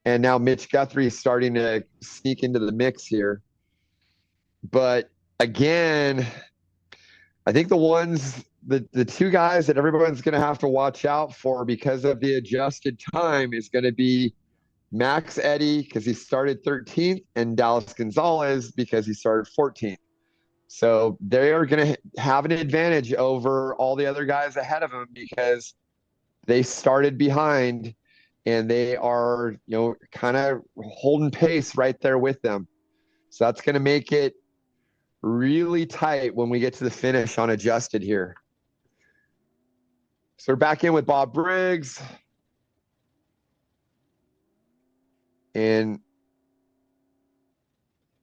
and now Mitch Guthrie starting to sneak into the mix here. But again, I think the 2 guys that everyone's going to have to watch out for because of the adjusted time is going to be Max Eddy because he started 13th and Dallas Gonzalez because he started 14th. So they are going to have an advantage over all the other guys ahead of them because they started behind and they are, kind of holding pace right there with them. So that's going to make it really tight when we get to the finish on adjusted here. So we're back in with Bob Briggs. And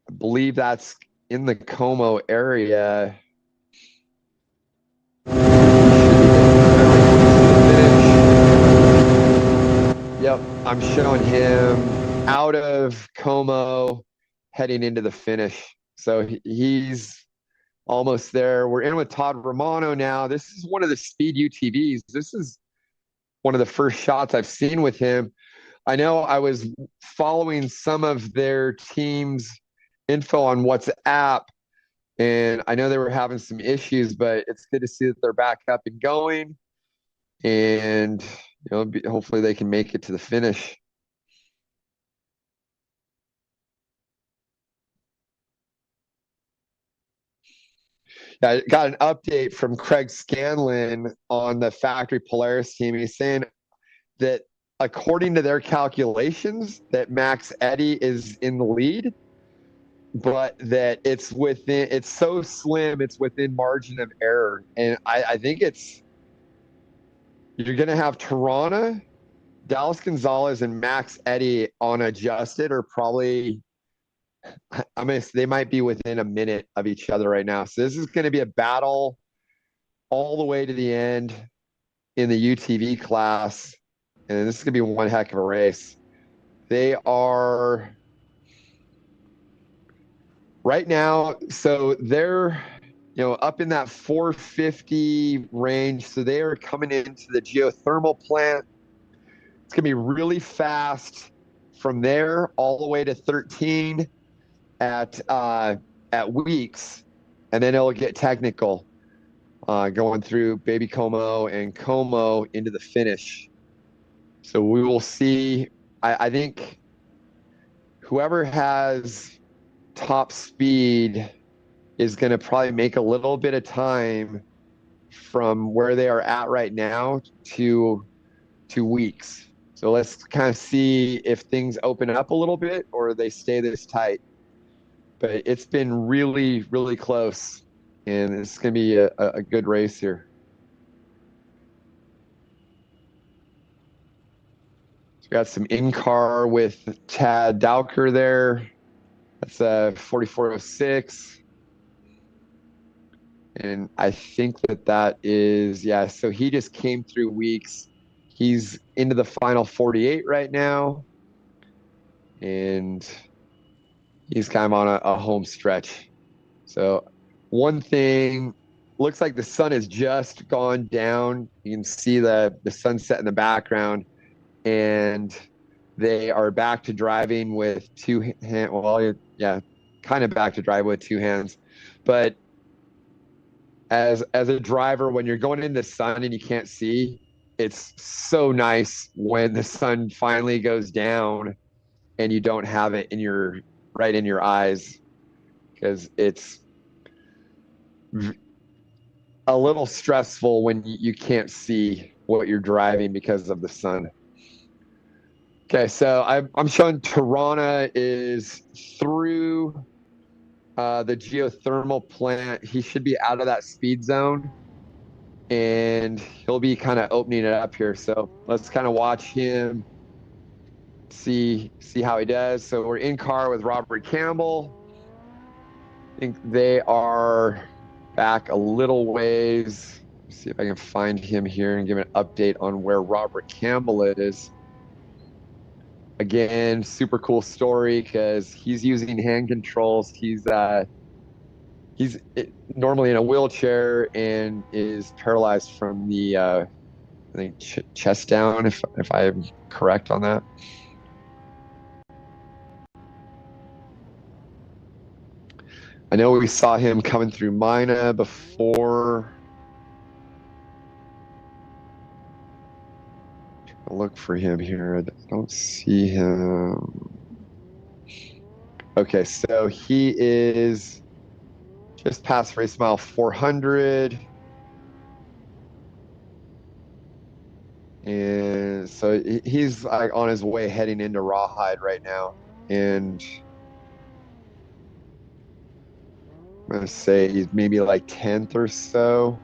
I believe that's in the Como area. Yep, I'm showing him out of Como heading into the finish. So he's almost there. We're in with Todd Romano now. This is one of the speed UTVs. This is one of the first shots I've seen with him. I know I was following some of their team's info on WhatsApp, and I know they were having some issues, but it's good to see that they're back up and going. And hopefully they can make it to the finish. I got an update from Craig Scanlon on the factory Polaris team. He's saying that according to their calculations, that Max Eddy is in the lead, but that it's so slim, it's within margin of error. And I think you're going to have Tirana, Dallas Gonzalez, and Max Eddy on adjusted or probably, they might be within a minute of each other right now. So this is going to be a battle all the way to the end in the UTV class. And this is going to be one heck of a race. They are right now, so they're up in that 450 range. So they are coming into the geothermal plant. It's going to be really fast from there all the way to 13 at Weeks, and then it'll get technical going through Baby Como and Como into the finish. So we will see. I think whoever has top speed is going to probably make a little bit of time from where they are at right now to Weeks. So let's kind of see if things open up a little bit or they stay this tight. But it's been really, really close, and it's going to be a good race here. So we got some in-car with Chad Dowker there. That's a 4406. And I think that is, so he just came through Weeks. He's into the final 48 right now. And he's kind of on a home stretch. So one thing, looks like the sun has just gone down. You can see the sunset in the background. And they are back to driving with two hands. Well, kind of back to drive with two hands. But as a driver, when you're going in the sun and you can't see, it's so nice when the sun finally goes down and you don't have it right in your eyes, because it's a little stressful when you can't see what you're driving because of the sun. Okay, so I'm showing Tirana is through the geothermal plant. He should be out of that speed zone, and he'll be kind of opening it up here. So let's kind of watch him, see how he does. So we're in car with Robert Campbell. I think they are back a little ways. see if I can find him here and give an update on where Robert Campbell is. Again, super cool story because he's using hand controls. He's normally in a wheelchair and is paralyzed from the I think chest down, if I'm correct on that. I know we saw him coming through Mina before. I'll look for him here. I don't see him. Okay, so he is just past race mile 400. And so he's like on his way heading into Rawhide right now. And I'm going to say he's maybe like 10th or so.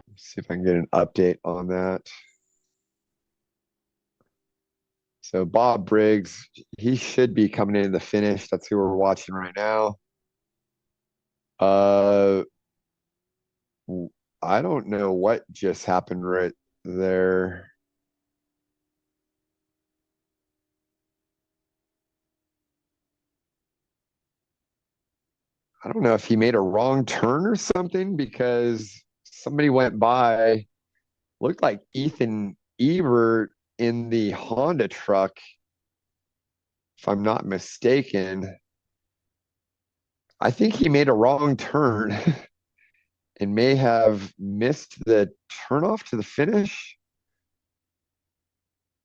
Let's see if I can get an update on that. So Bob Briggs, he should be coming in the finish. That's who we're watching right now. I don't know what just happened right there. I don't know if he made a wrong turn or something because somebody went by, looked like Ethan Ebert in the Honda truck, if I'm not mistaken. I think he made a wrong turn and may have missed the turnoff to the finish.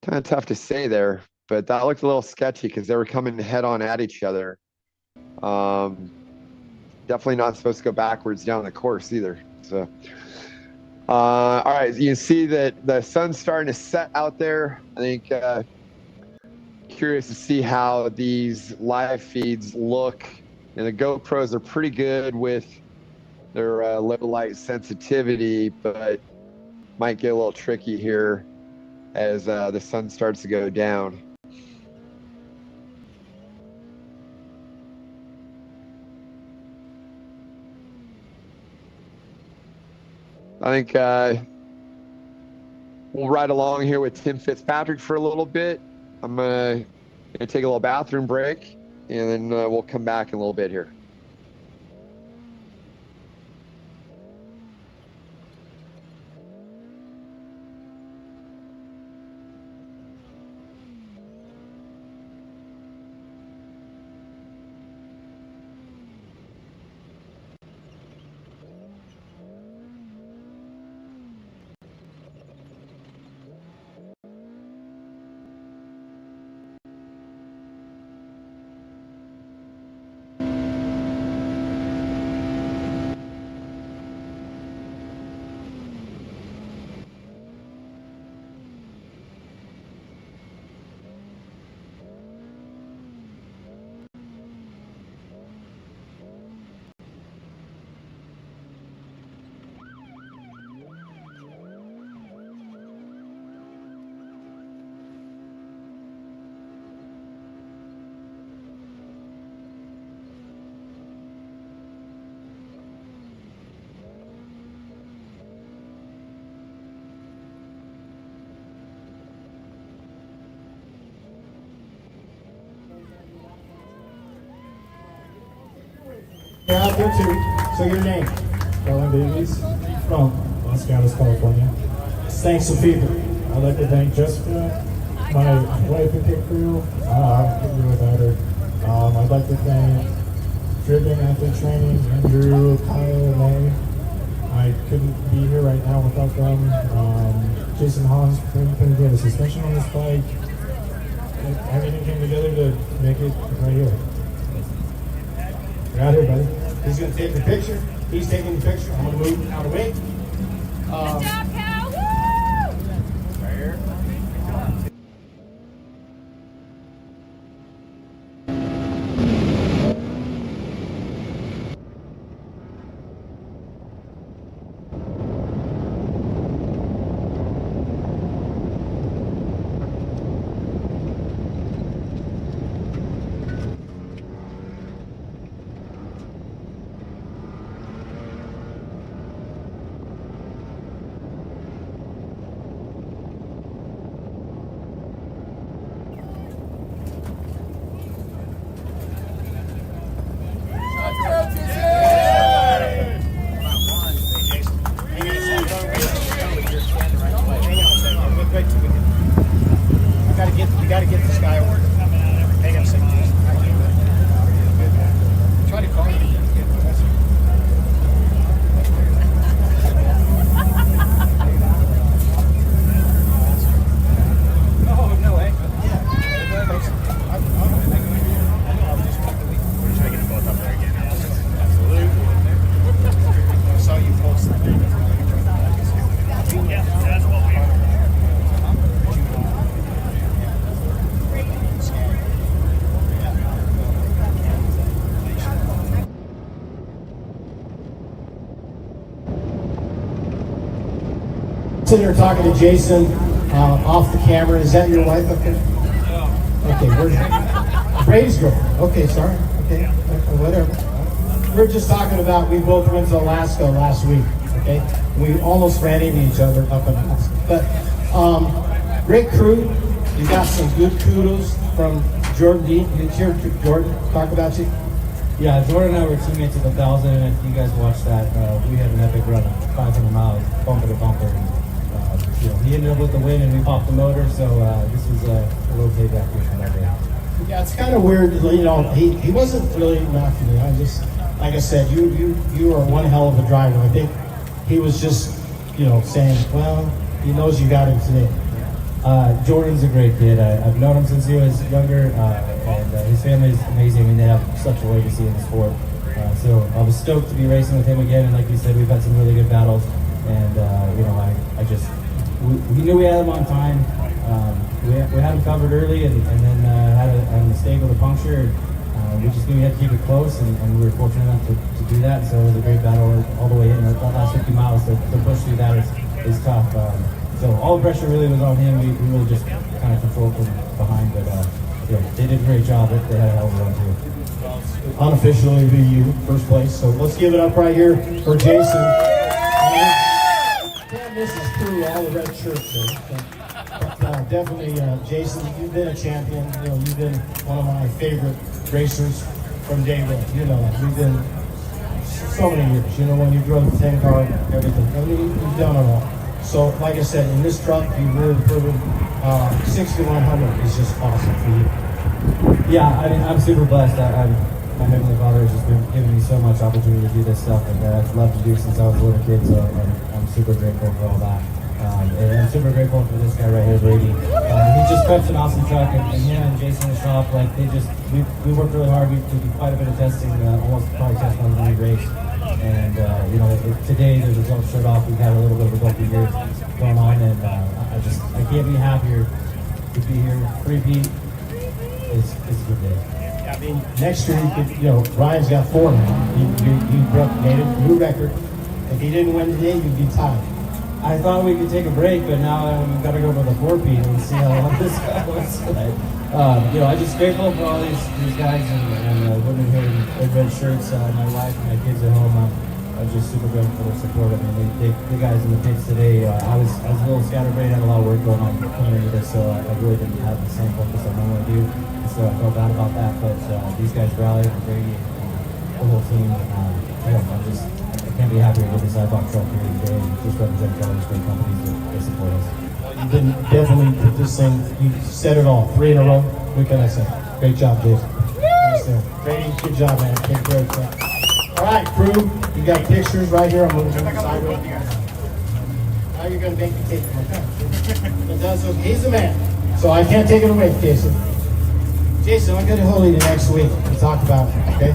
Kind of tough to say there, but that looked a little sketchy because they were coming head on at each other. Definitely not supposed to go backwards down the course either. So, all right, you can see that the sun's starting to set out there. I think curious to see how these live feeds look. And the GoPros are pretty good with their low light sensitivity, but might get a little tricky here as the sun starts to go down. I think we'll ride along here with Tim Fitzpatrick for a little bit. I'm gonna take a little bathroom break, and then we'll come back in a little bit here. You're out there too. So your name? Colin Davies from Los Gatos, California. Thanks to people. I'd like to thank Jessica, my wife and pit crew. I couldn't do without her. I'd like to thank Driven Athlete Training, Andrew, Kyle, May. I couldn't be here right now without them. Jason Hans couldn't get a suspension on this bike. Everything came together to make it right here. You're out here, buddy. He's going to take the picture. He's taking the picture. I'm going to move out of the way. Good job, Cal. Woo! Right here. sitting there talking to Jason off the camera. Is that your wife up there? Okay, where's Brady's girl? Okay, sorry. Okay, whatever. We're just talking about, we both went to Alaska last week, okay? We almost ran into each other up in Alaska. But great crew. You got some good kudos from Jordan Dean. Did you hear Jordan talk about you? Yeah, Jordan and I were teammates at the 1,000, and if you guys watched that, we had an epic run of 500 miles, bumper to bumper. And, he ended up with the win, and we popped the motor, so this is a little payback here from that day. Yeah, it's kind of weird, he wasn't really knocking me. Like I said, you are one hell of a driver. I think he was just, saying, well, he knows you got him today. Jordan's a great kid. I've known him since he was younger, and his family is amazing, and they have such a legacy in the sport. So I was stoked to be racing with him again, and like you said, we've had some really good battles, and we knew we had him on time. We had him covered early, and then had a mistake with a puncture. We just knew we had to keep it close, and we were fortunate enough to do that. So it was a great battle all the way in. That last 50 miles, to push through that is tough. So all the pressure really was on him. We really just kind of controlled from behind, but they did a great job. They had a hell of a run too. Unofficially be you, first place. So let's give it up right here for Jason. And this is through all the red shirts there. But definitely, Jason, you've been a champion. You've been one of my favorite racers from day one. We've been so many years. When you drove the 10 car, everything. You've done it all. So, like I said, in this truck, you've really proven 6100 is just awesome for you. Yeah, I'm super blessed. My Heavenly Father has just been giving me so much opportunity to do this stuff, and I've loved to do since I was a little kid, so I'm super grateful for all that. And I'm super grateful for this guy right here, Brady. He just preps an awesome truck, and him and Jason in the shop, we worked really hard. We did quite a bit of testing, almost probably testing on every race. And, today the results showed off. We've had a little bit of a bumpy year going on, and I can't be happier to be here. Repeat. It's a good day. I mean, next year, Ryan's got 4 now. You made a new record. If he didn't win today, you'd be tied. I thought we could take a break, but now we've got to go to the 4-peat and see how long this goes. I'm just grateful for all these guys and the women here in red shirts. My wife and my kids at home. I'm just super grateful for their support. I mean, the guys in the pits today. I was a little scatterbrained, had a lot of work going on coming into this, so I really didn't have the same focus I normally do. So I felt bad about that. But these guys rallied for Brady and the whole team. I can't be happier with this iBox truck here today and just represent all these great companies that support us. You've been definitely put this thing, you said it all, 3 in a row. What can I say? Great job, Jason. Nice there. Brady, good job, man. Take care of yourself. All right, crew, you got pictures right here. I'm moving sideways. Now you're going to make me take it. He's the man. So I can't take it away, Jason. Jason, I'm going to hold you next week to talk about it, okay?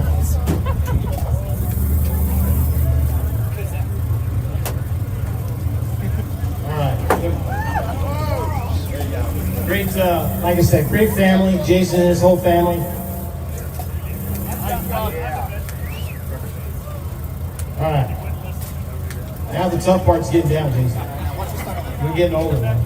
Great, like I said, great family. Jason and his whole family. All right. Now the tough part's getting down, Jason. We're getting older now.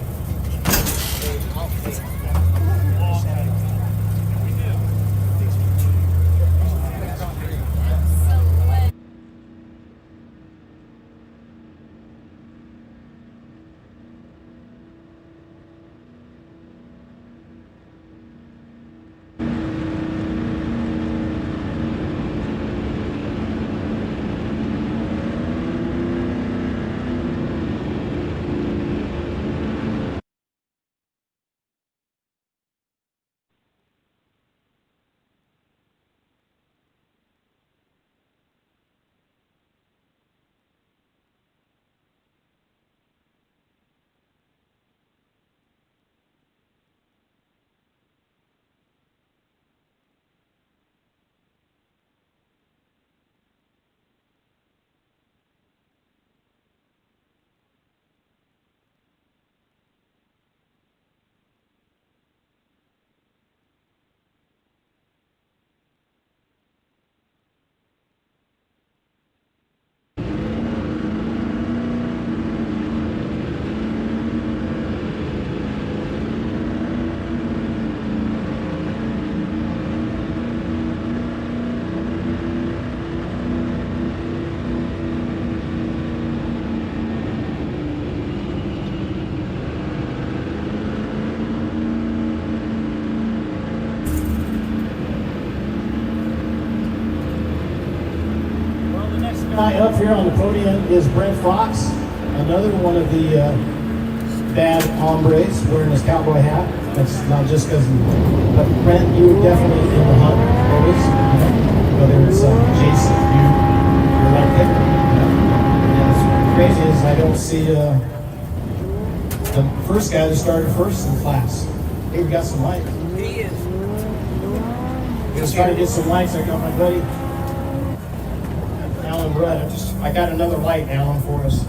Guy up here on the podium is Brent Fox, another one of the bad hombres wearing his cowboy hat. That's not just because, but Brent, you were definitely in the hunt always. Whether it's Jason, you're right there. And what's crazy is I don't see the first guy that started first in class. Hey, we got some lights. He is. Just trying to get some lights. I got my buddy Alan Rudd. I got another light, Alan, for us.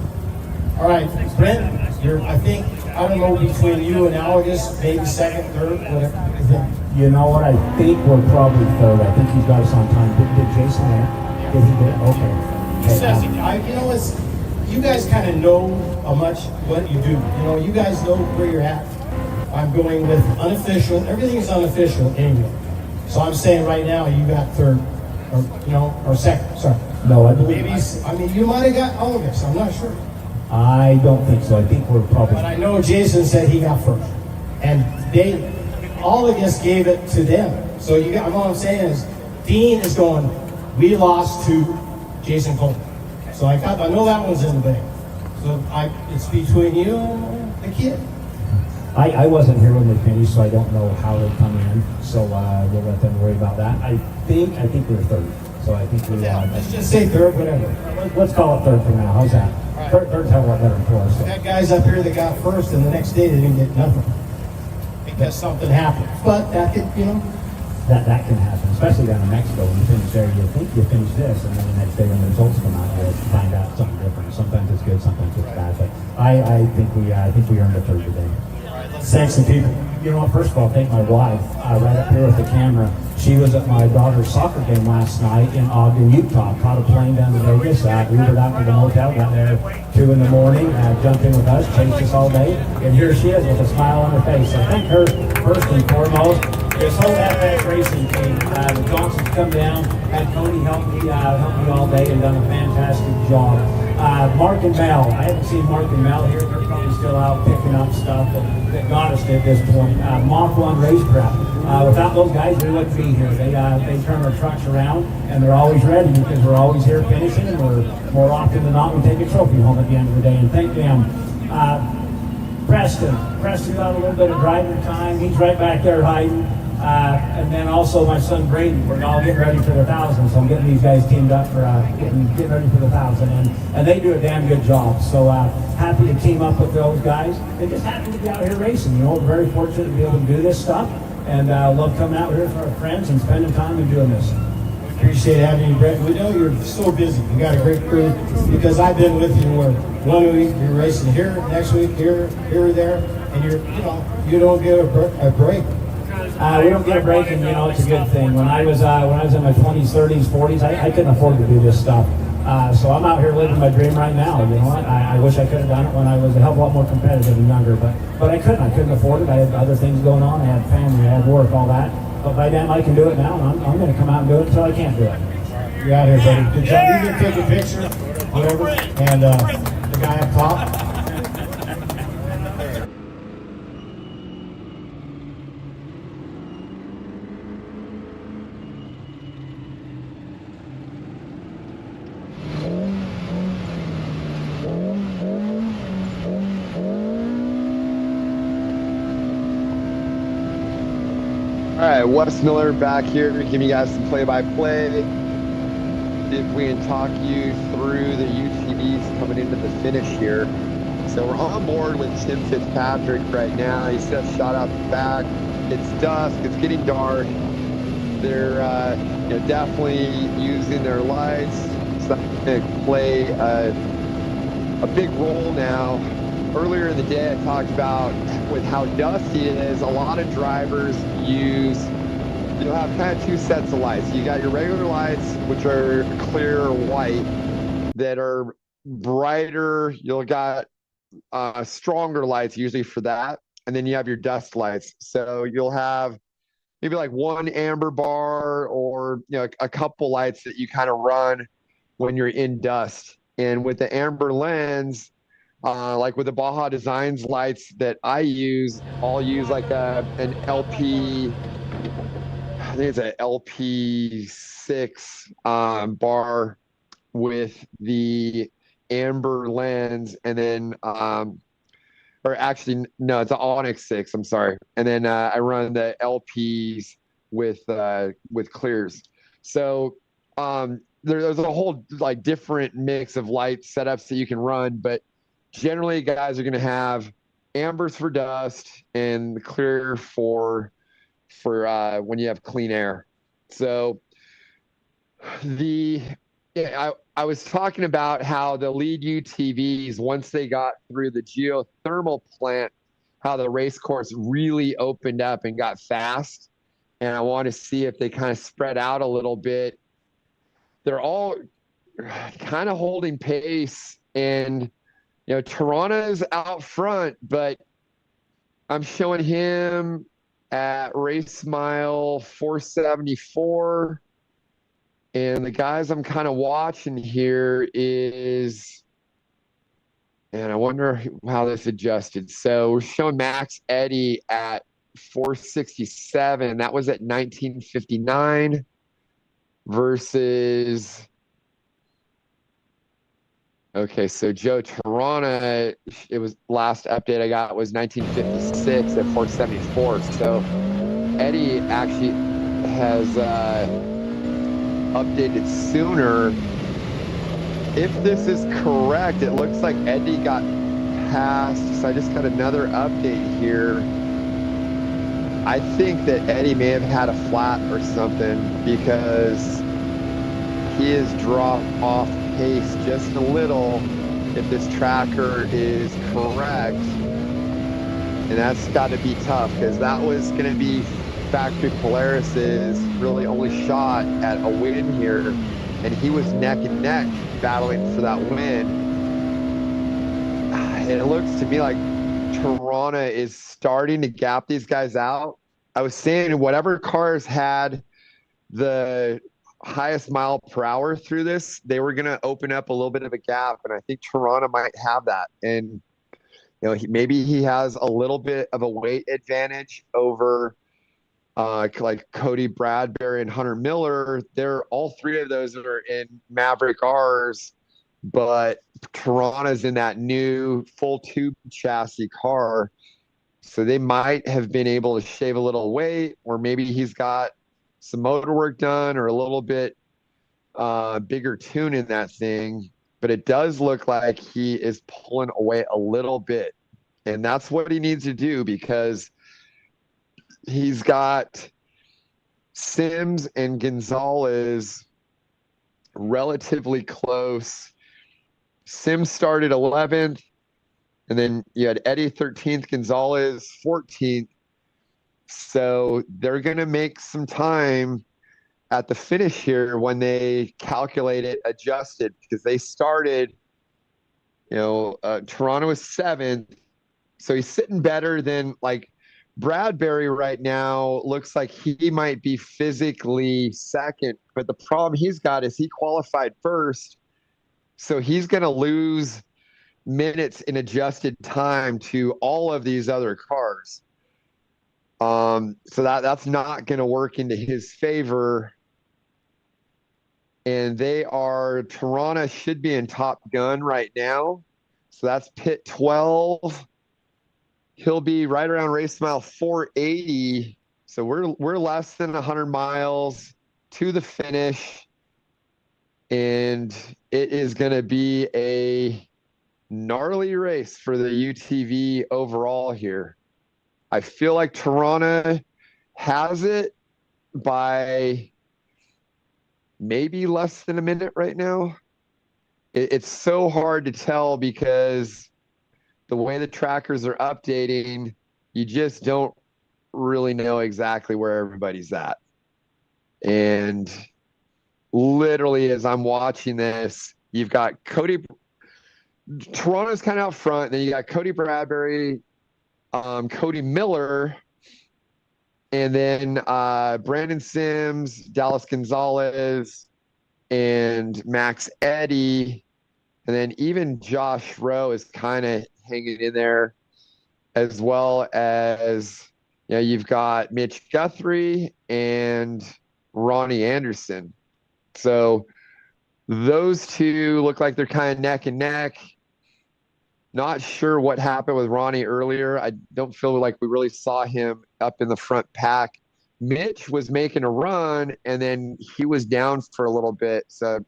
All right, Brent, I think, I don't know, between you and Algus, maybe second, third, whatever you think. You know what? I think we're probably third. I think he's got us on time. Did Jason there? Did he did? Okay. He says, you know, it's, you guys kind of know how much what you do. You know, you guys know where you're at. I'm going with unofficial. Everything is unofficial anyway. So I'm saying right now you got third, or second. Sorry. No, I believe. Maybe, I mean, you might have got all of this. I'm not sure. I don't think so. I think we're probably. But I know Jason said he got first, and all of us gave it to them. So you got. What I'm saying is, Dean is going. We lost to Jason Cole. So I know that one's in the bag. So it's between you and the kid. I wasn't here when they finished, so I don't know how they come in. So we'll let them worry about that. I think we're third. So I think we. Let's just say third, whatever. Let's call it third for now. How's that? Right. Third's a lot better for us. So. Got guys up here that got first, and the next day they didn't get nothing because something happened. But that could, That can happen, especially down in Mexico when you finish there. You think you finish this, and then the next day when the results come out, you find out something different. Sometimes it's good, sometimes it's bad. But I think we earned a third today. Thanks to people. You know what? First of all, thank my wife right up here with the camera. She was at my daughter's soccer game last night in Ogden, Utah. Caught a plane down to Vegas. Ubered out to the motel. Got there 2 in the morning. Jumped in with us. Chased us all day. And here she is with a smile on her face. So thank her first and foremost. This whole FX racing team. The Johnsons come down. Had Tony help me all day and done a fantastic job. Mark and Mel. I haven't seen Mark and Mel here. They're probably still out picking up stuff that got us at this point. Mach 1 Racecraft. Without those guys, we wouldn't be here. They turn our trucks around, and they're always ready because we're always here finishing, and we're more often than not we take a trophy home at the end of the day. And thank them. Preston got a little bit of driving time. He's right back there hiding. And then also my son Brady. We're all getting ready for the 1,000, so I'm getting these guys teamed up for getting ready for the 1,000, and they do a damn good job. So happy to team up with those guys. They just happen to be out here racing. We're very fortunate to be able to do this stuff, and love coming out here for our friends and spending time and doing this. Appreciate having you, Brett. We know you're so busy. You got a great crew because I've been with you where 1 week you're racing here, next week here, there, and you don't get a break. We don't get a break, and it's a good thing. When I was in my 20s, 30s, 40s, I couldn't afford to do this stuff. So I'm out here living my dream right now. You know what? I wish I could have done it when I was a hell of a lot more competitive and younger, but I couldn't. I couldn't afford it. I had other things going on. I had family, I had work, all that. But by then I can do it now, and I'm going to come out and do it until I can't do it. You're out here, buddy. Good job. You can take a picture, whatever. And the guy up top. All right, Wes Miller back here, giving you guys some play-by-play. See if we can talk you through the UTVs coming into the finish here. So we're on board with Tim Fitzpatrick right now. He's got a shot out the back. It's dusk. It's getting dark. They're definitely using their lights. So I'm going to play a big role now. Earlier in the day, I talked about with how dusty it is, a lot of drivers you'll have kind of two sets of lights. You got your regular lights, which are clear white, that are brighter. You'll got stronger lights usually for that. And then you have your dust lights. So you'll have maybe like one amber bar or a couple lights that you kind of run when you're in dust. And with the amber lens, like with the Baja Designs lights that I use, I'll use like an LP, I think it's an LP6 bar with the amber lens, and then or actually no, it's an Onyx 6. I'm sorry, and then I run the LPs with clears. So there's a whole like different mix of light setups that you can run, but generally guys are going to have ambers for dust and the clear for when you have clean air. So I was talking about how the lead UTVs, once they got through the geothermal plant, how the race course really opened up and got fast. And I want to see if they kind of spread out a little bit. They're all kind of holding pace, and Toronto's out front, but I'm showing him at race mile 474. And the guys I'm kind of watching here is, and I wonder how this adjusted. So we're showing Max Eddy at 467. That was at 1959 versus, okay, so Joe Toronto, it was last update I got was 1956 at 474. So Eddy actually has updated sooner. If this is correct, it looks like Eddy got passed. So I just got another update here. I think that Eddy may have had a flat or something, because he has dropped off pace just a little if this tracker is correct. And that's got to be tough, because that was going to be Factory Polaris's really only shot at a win here, and he was neck and neck battling for that win. And it looks to me like Toronto is starting to gap these guys out. I was saying whatever cars had the highest mile per hour through this, they were going to open up a little bit of a gap, and I think Toronto might have that. And maybe he has a little bit of a weight advantage over like Cody Bradbury and Hunter Miller. They're all three of those that are in Maverick R's, but Toronto's in that new full tube chassis car. So they might have been able to shave a little weight, or maybe he's got some motor work done or a little bit bigger tune in that thing. But it does look like he is pulling away a little bit. And that's what he needs to do, because he's got Sims and Gonzalez relatively close. Sims started 11th, and then you had Eddy 13th, Gonzalez 14th. So they're going to make some time at the finish here when they calculate it adjusted, because they started, Toronto was 7th. So he's sitting better than like Bradbury right now. Looks like he might be physically second, but the problem he's got is he qualified first. So he's going to lose minutes in adjusted time to all of these other cars. So that's not going to work into his favor. And Toronto should be in Top Gun right now. So that's pit 12. He'll be right around race mile 480. So we're less than 100 miles to the finish. And it is going to be a gnarly race for the UTV overall here. I feel like Toronto has it by maybe less than a minute right now. It's so hard to tell, because the way the trackers are updating, you just don't really know exactly where everybody's at. And literally, as I'm watching this, you've got Toronto's kind of out front, then you got Cody Bradbury, Cody Miller, and then Brandon Sims, Dallas Gonzalez, and Max Eddy. And then even Josh Rowe is kind of hanging in there, as well as you've got Mitch Guthrie and Ronnie Anderson. So those two look like they're kind of neck and neck. Not sure what happened with Ronnie earlier. I don't feel like we really saw him up in the front pack. Mitch was making a run, and then he was down for a little bit. So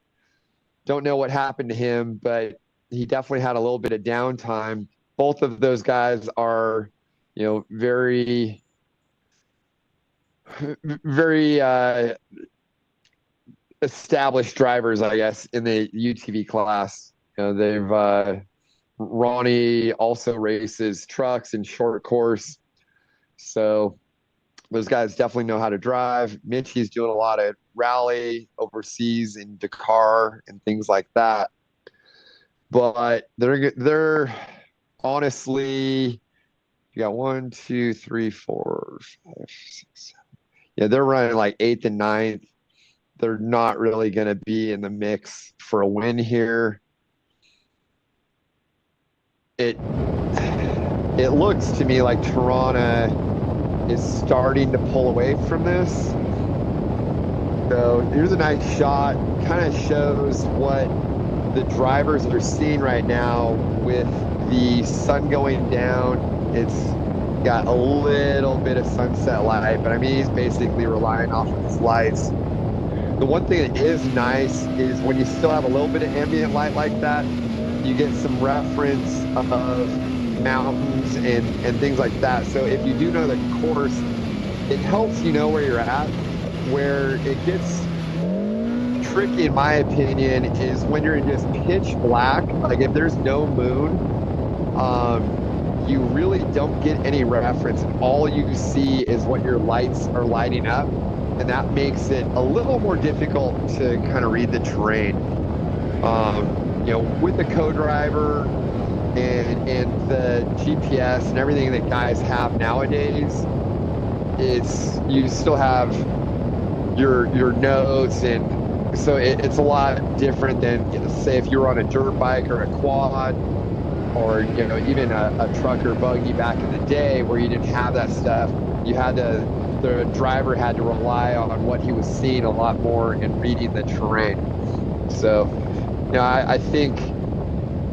don't know what happened to him, but he definitely had a little bit of downtime. Both of those guys are, very, very established drivers, I guess, in the UTV class. They've Ronnie also races trucks and short course. So those guys definitely know how to drive. Mitchie's doing a lot of rally overseas in Dakar and things like that. But they're honestly, you got 1, 2, 3, 4, 5, 6, 7. Yeah, they're running like 8th and 9th. They're not really going to be in the mix for a win here. It looks to me like Toronto is starting to pull away from this. So here's a nice shot. Kind of shows what the drivers are seeing right now with the sun going down. It's got a little bit of sunset light, but I mean, he's basically relying off of his lights. The one thing that is nice is when you still have a little bit of ambient light like that, you get some reference of mountains and things like that. So if you do know the course, it helps you know where you're at. Where it gets tricky, in my opinion, is when you're in just pitch black. Like if there's no moon, you really don't get any reference. All you see is what your lights are lighting up. And that makes it a little more difficult to kind of read the terrain. With the co-driver and the GPS and everything that guys have nowadays, you still have your notes, and so it's a lot different than, say, if you were on a dirt bike or a quad, or even a truck or buggy back in the day where you didn't have that stuff. The driver had to rely on what he was seeing a lot more and reading the terrain. So, I think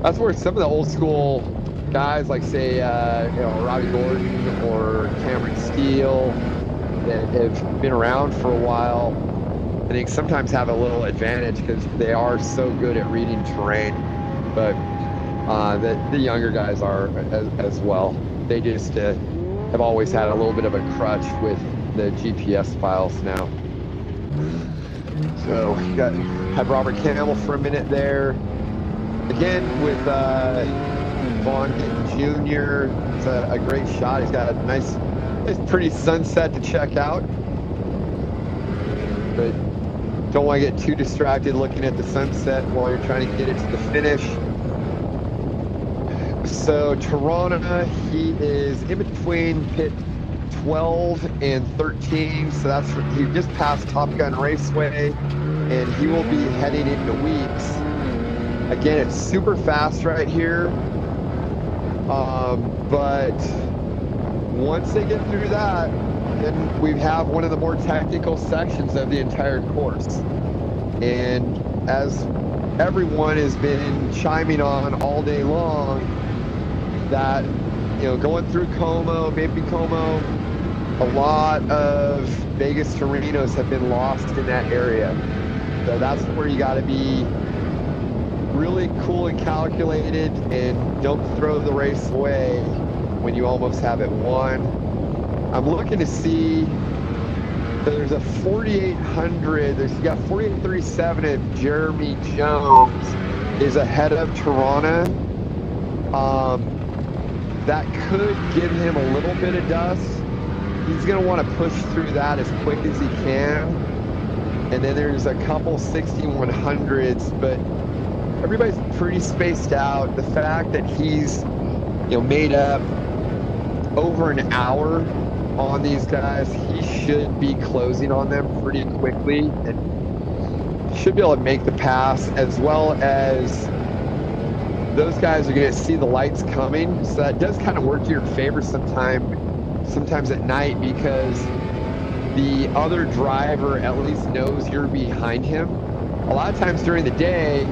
that's where some of the old school guys, like say, Robbie Gordon or Cameron Steele, that have been around for a while, I think sometimes have a little advantage because they are so good at reading terrain. But the younger guys are as well. They just have always had a little bit of a crutch with the GPS files now. So had Robert Campbell for a minute there. Again with Vaughn Jr. It's a great shot. He's got a nice pretty sunset to check out. But don't want to get too distracted looking at the sunset while you're trying to get it to the finish. So Toronto, he is in between pit 12 and 13. So he just passed Top Gun Raceway, and he will be heading into Weeks. Again, it's super fast right here. But once they get through that, then we have one of the more technical sections of the entire course. And as everyone has been chiming on all day long, that, going through maybe Como, a lot of Vegas to Renos have been lost in that area. So that's where you got to be really cool and calculated, and don't throw the race away when you almost have it won. I'm looking to see, there's a 4,800, you got 4,837 of Jeremy Jones is ahead of Toronto. That could give him a little bit of dust. He's going to want to push through that as quick as he can. And then there's a couple 6,100s, but everybody's pretty spaced out. The fact that he's, made up over an hour on these guys, he should be closing on them pretty quickly and should be able to make the pass, as well as those guys are going to see the lights coming. So that does kind of work to your favor sometimes at night, because the other driver at least knows you're behind him. a lot of times during the day,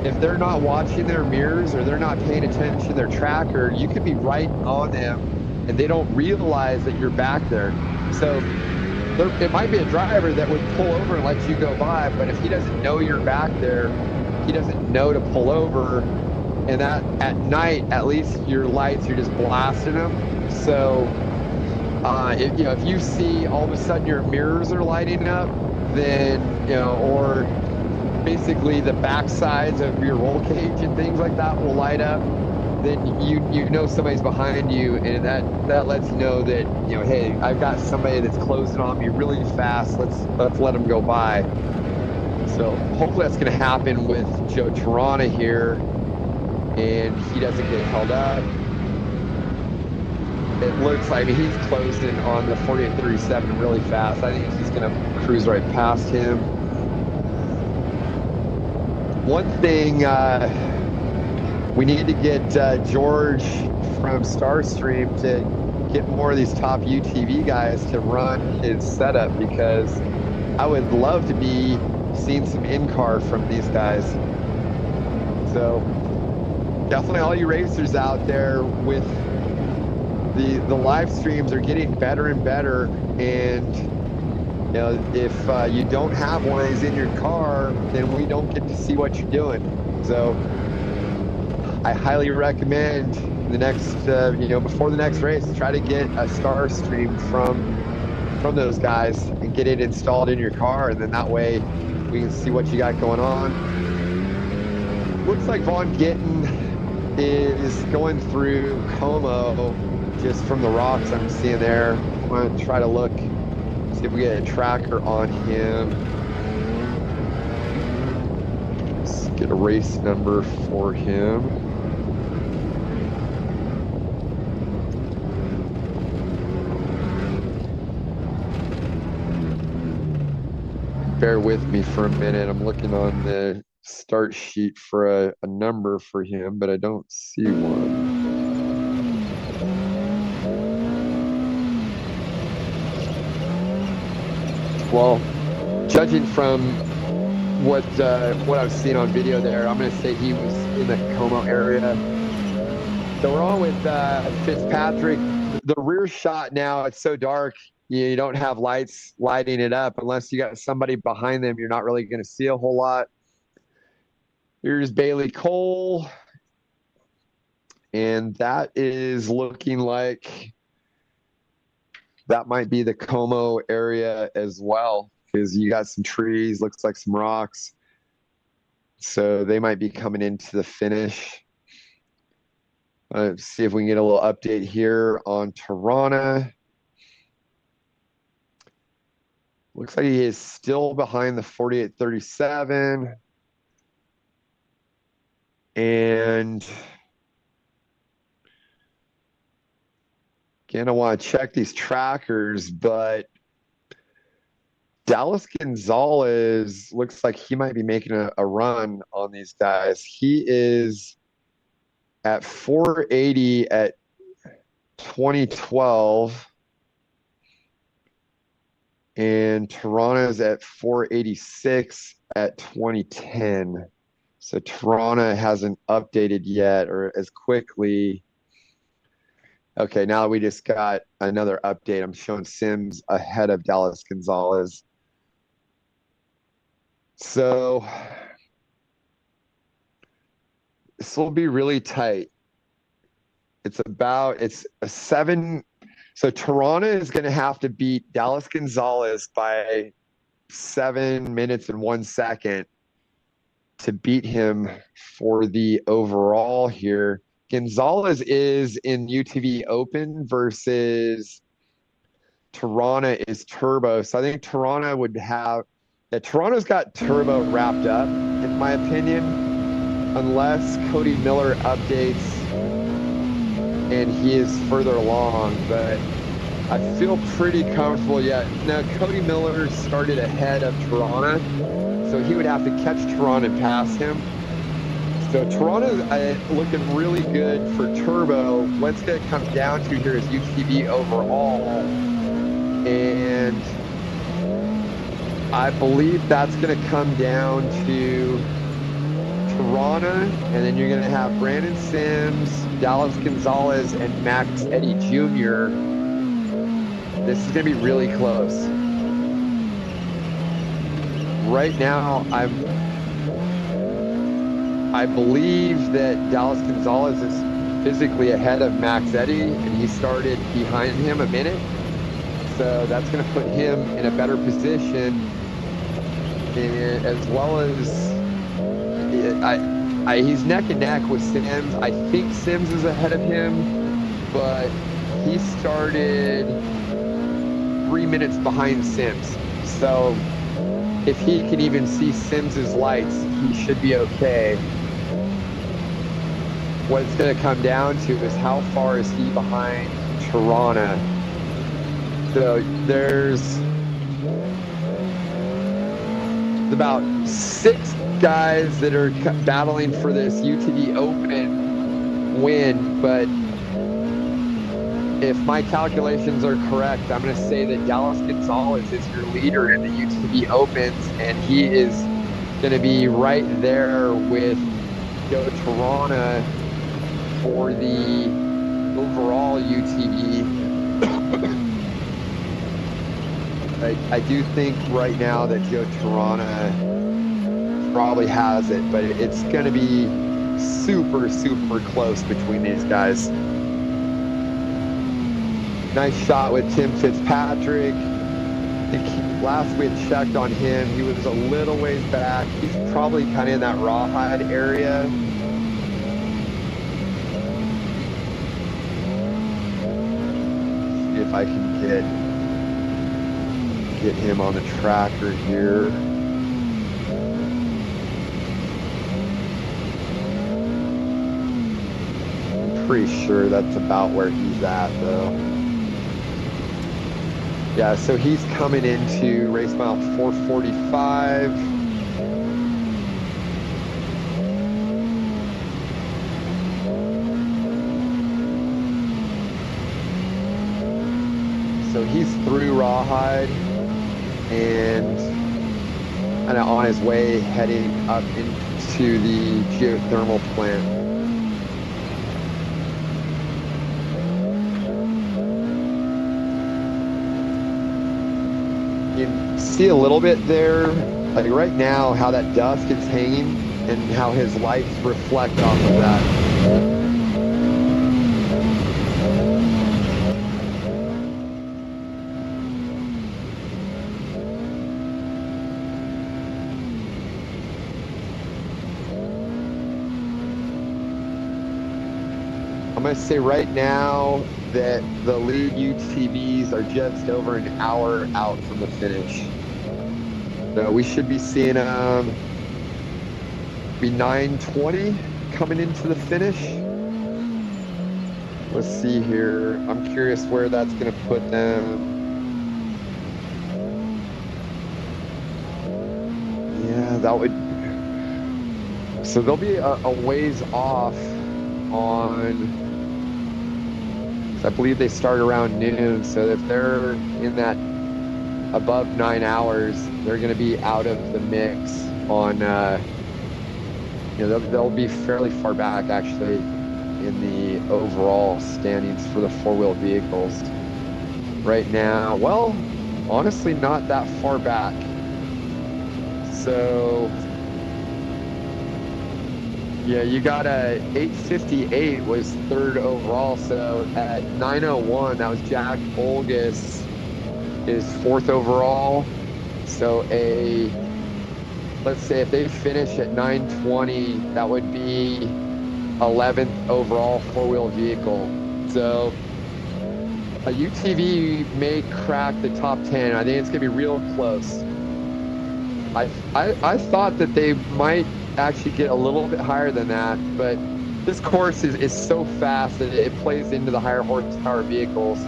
if they're not watching their mirrors or they're not paying attention to their tracker, you could be right on them and they don't realize that you're back there. So it might be a driver that would pull over and let you go by, but if he doesn't know you're back there, he doesn't know to pull over. And that at night, at least your lights are just blasting them. So if you see all of a sudden your mirrors are lighting up, then or basically the back sides of your roll cage and things like that will light up, then you know somebody's behind you, and that lets you know that hey, I've got somebody that's closing on me really fast. Let's let them go by. So hopefully that's going to happen with Joe Tarana here, and he doesn't get held up. It looks like he's closing on the 4837 really fast. I think he's going to cruise right past him. One thing we need to get George from Starstream to get more of these top UTV guys to run his setup, because I would love to be seeing some in-car from these guys. So definitely all you racers out there, with the live streams are getting better and better, and if you don't have one of these in your car, then we don't get to see what you're doing. So I highly recommend the next before the next race, try to get a star stream from those guys and get it installed in your car, and then that way we can see what you got going on. Looks like Von Gittin is going through Como just from the rocks I'm seeing there. I'm going to try to look, see if we get a tracker on him. Let's get a race number for him. Bear with me for a minute. I'm looking on the start sheet for a number for him, but I don't see one. Well, judging from what I've seen on video there, I'm going to say he was in the Como area. So we're on with Fitzpatrick. The rear shot now, it's so dark, you don't have lights lighting it up. Unless you got somebody behind them, you're not really going to see a whole lot. Here's Bailey Cole. And that is looking like that might be the Como area as well, because you got some trees, looks like some rocks. So they might be coming into the finish. Let's see if we can get a little update here on Tarana. Looks like he is still behind the 4837. And again, I want to check these trackers, but Dallas Gonzalez looks like he might be making a run on these guys. He is at 480 at 2012. And Tarana's at 486 at 2010. So Tarana hasn't updated yet, or as quickly. Okay, now we just got another update. I'm showing Sims ahead of Dallas Gonzalez. So this will be really tight. It's a 7. So Tarana is going to have to beat Dallas Gonzalez by 7 minutes and 1 second to beat him for the overall here. Gonzalez is in UTV Open versus Tarana is Turbo. So I think Tarana would have Tarana's got Turbo wrapped up, in my opinion, unless Cody Miller updates and he is further along, but I feel pretty comfortable yet. Now, Cody Miller started ahead of Tarana, so he would have to catch Tarana and pass him. So Tarana's looking really good for Turbo. What's going to come down to here is UTV overall. And I believe that's going to come down to Toronto, and then you're going to have Brandon Sims, Dallas Gonzalez, and Max Eddy Jr. This is going to be really close. Right now, I believe that Dallas Gonzalez is physically ahead of Max Eddy, and he started behind him a minute. So that's going to put him in a better position, and as well as he's neck and neck with Sims. I think Sims is ahead of him, but he started 3 minutes behind Sims. So if he can even see Sims's lights, he should be okay. What it's going to come down to is how far is he behind Toronto. So there's about 6 guys that are battling for this UTV Open win, but if my calculations are correct, I'm going to say that Dallas Gonzalez is your leader in the UTV Opens, and he is going to be right there with Joe Toronto for the overall UTV. I do think right now that Joe Toronto probably has it, but it's going to be super, super close between these guys. Nice shot with Tim Fitzpatrick. I think last we had checked on him, he was a little ways back. He's probably kind of in that rawhide area. See if I can get him on the tracker here. I'm pretty sure that's about where he's at, though. Yeah, so he's coming into race mile 445. So he's through Rawhide and kind of on his way heading up into the geothermal plant. You can see a little bit there, like right now, how that dust is hanging and how his lights reflect off of that. I'm going to say right now that the lead UTVs are just over an hour out from the finish. So we should be seeing be 9:20 coming into the finish. Let's see here. I'm curious where that's going to put them. Yeah, that would. So they'll be a ways off on. I believe they start around noon, so if they're in that above 9 hours, they're going to be out of the mix on, they'll be fairly far back actually in the overall standings for the four-wheel vehicles right now. Well, honestly, not that far back. So yeah, you got a 858 was third overall. So at 901, that was Jack Olgus is fourth overall. So let's say if they finish at 920, that would be 11th overall four-wheel vehicle. So a UTV may crack the top 10. I think it's gonna be real close. I thought that they might actually get a little bit higher than that, but this course is so fast that it plays into the higher horsepower vehicles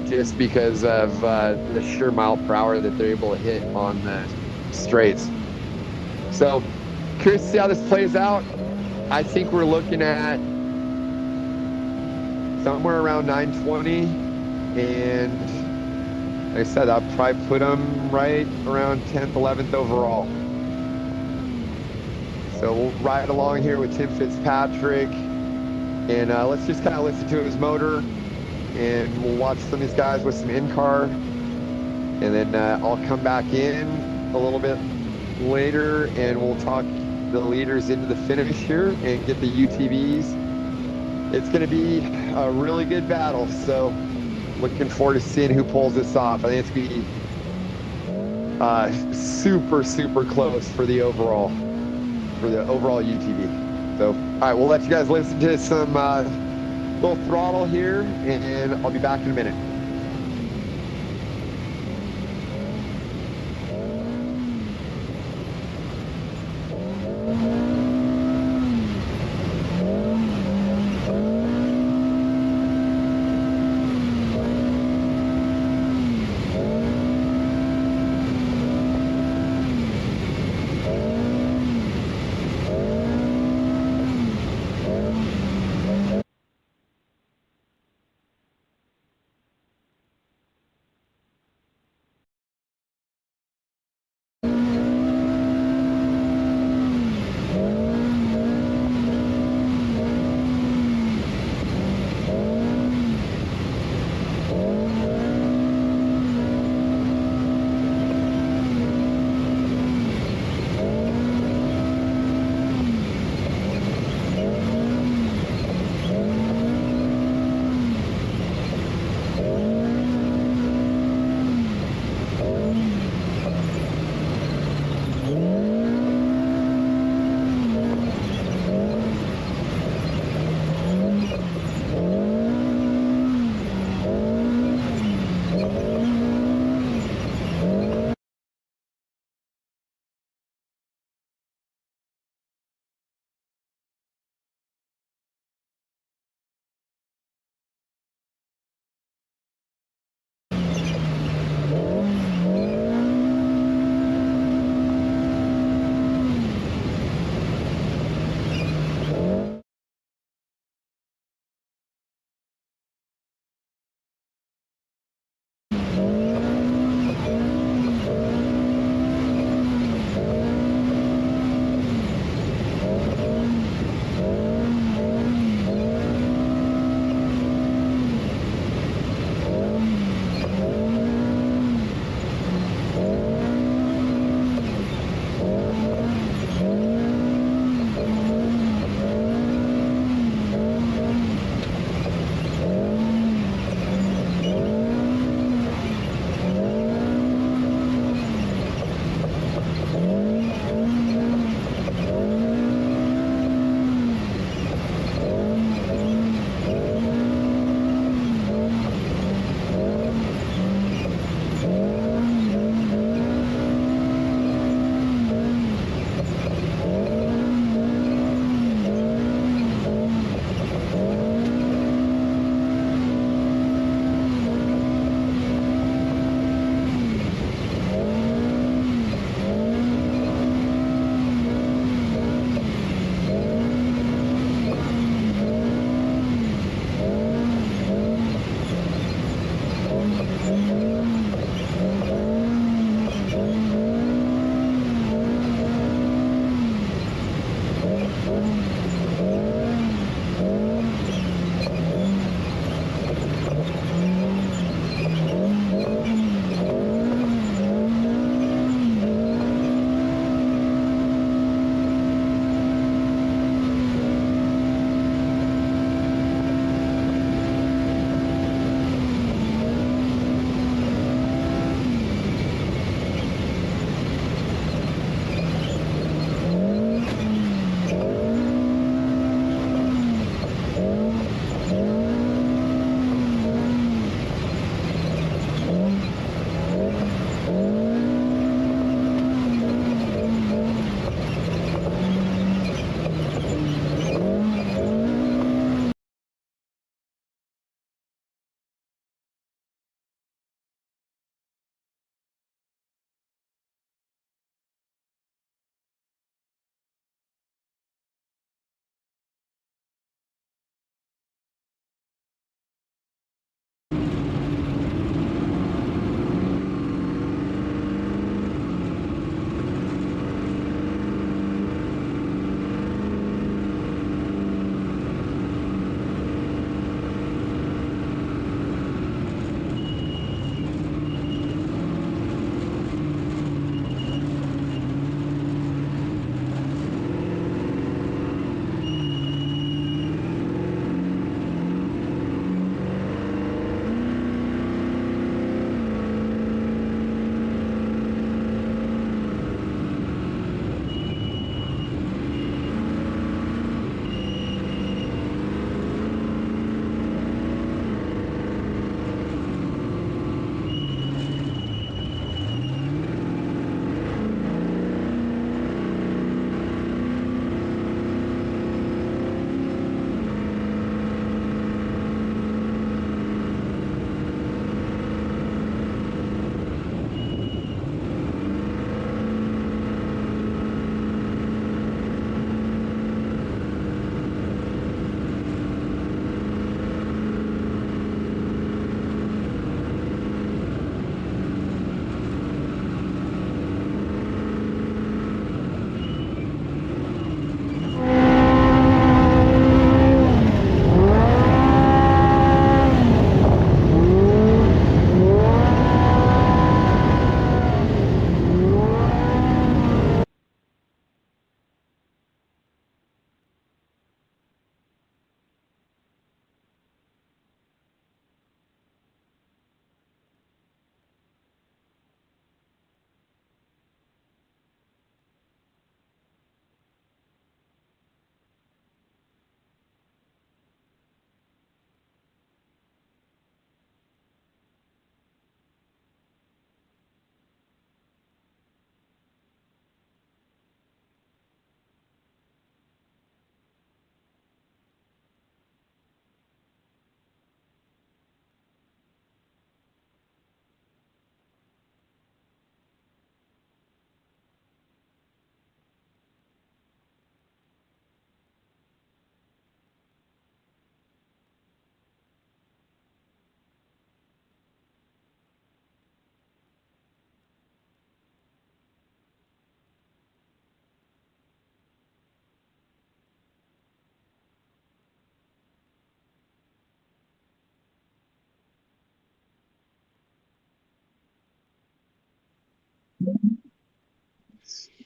just because of the sheer mile per hour that they're able to hit on the straights. So curious to see how this plays out. I think we're looking at somewhere around 920, and like I said, I'll probably put him right around 10th, 11th overall. So we'll ride along here with Tim Fitzpatrick, and let's just kind of listen to his motor, and we'll watch some of these guys with some in-car, and then I'll come back in a little bit later, and we'll talk the leaders into the finish here and get the UTVs. It's going to be a really good battle, so looking forward to seeing who pulls this off. I think it's going to be super, super close for the overall UTV. So, all right, we'll let you guys listen to some little throttle here, and I'll be back in a minute.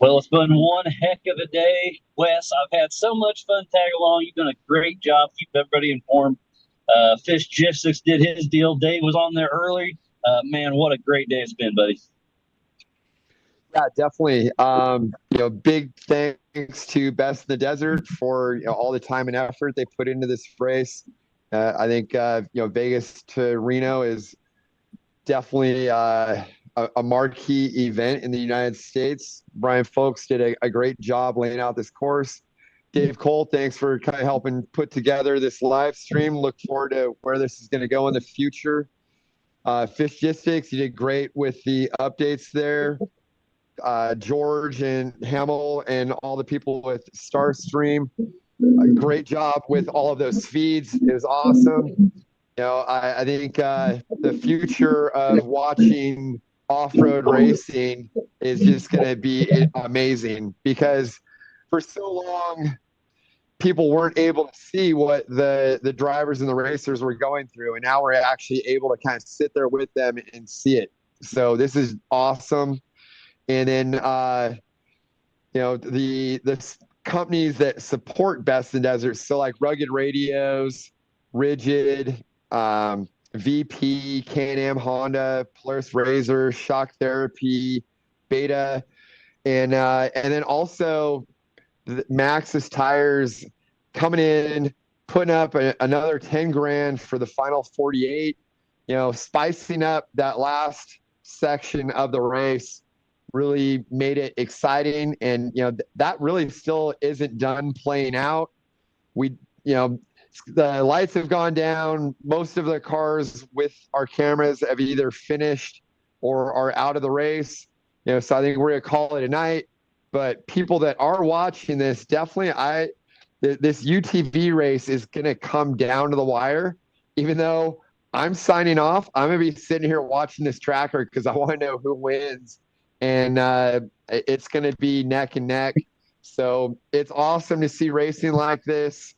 Well, it's been one heck of a day, Wes. I've had so much fun tag along. You've done a great job keeping everybody informed. Fishgistics did his deal. Dave was on there early. Man, what a great day it's been, buddy. Yeah, definitely. Big thanks to Best in the Desert for all the time and effort they put into this race. I think Vegas to Reno is definitely a marquee event in the United States. Brian Folks did a great job laying out this course. Dave Cole, thanks for kind of helping put together this live stream. Look forward to where this is going to go in the future. Fishgistics, you did great with the updates there. George and Hamill and all the people with Starstream, great job with all of those feeds. It was awesome. I think the future of watching off-road racing is just going to be amazing, because for so long people weren't able to see what the drivers and the racers were going through, and now we're actually able to kind of sit there with them and see it. So this is awesome. And then the companies that support Best in Desert, so like Rugged Radios, Rigid, VP, Can-Am, Honda, Polaris Razor, Shock Therapy, Beta, and then also Maxxis Tires coming in, putting up another 10 grand for the final 48, spicing up that last section of the race really made it exciting. And that really still isn't done playing out. The lights have gone down. Most of the cars with our cameras have either finished or are out of the race. So I think we're gonna call it a night. But people that are watching this, definitely, this UTV race is gonna come down to the wire. Even though I'm signing off, I'm gonna be sitting here watching this tracker because I want to know who wins, and it's gonna be neck and neck. So it's awesome to see racing like this.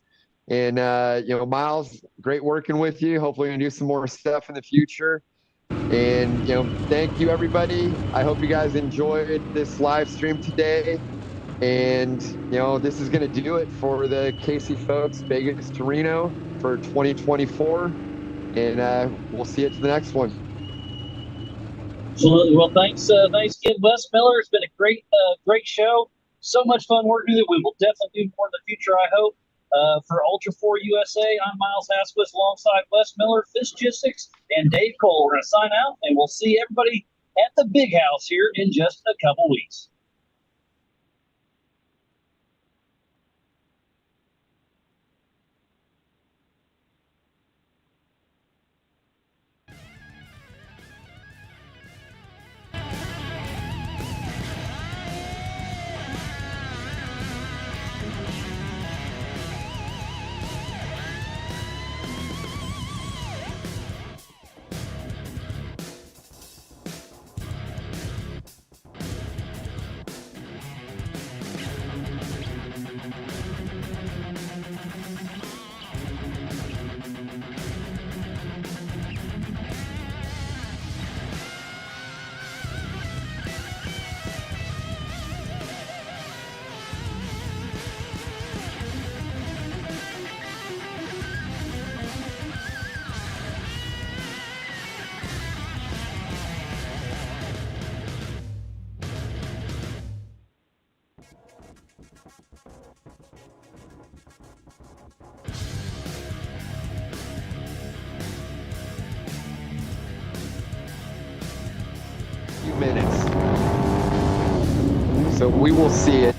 And, Miles, great working with you. Hopefully we're going to do some more stuff in the future. And, thank you, everybody. I hope you guys enjoyed this live stream today. And, this is going to do it for the Casey Folks Vegas to Reno for 2024. And we'll see you to the next one. Absolutely. Well, thanks again, Wes Miller. It's been a great show. So much fun working with it. We will definitely do more in the future, I hope. For Ultra 4 USA, I'm Miles Asquith alongside Wes Miller, Fishgistics, and Dave Cole. We're going to sign out, and we'll see everybody at the big house here in just a couple weeks. Minutes. So we will see it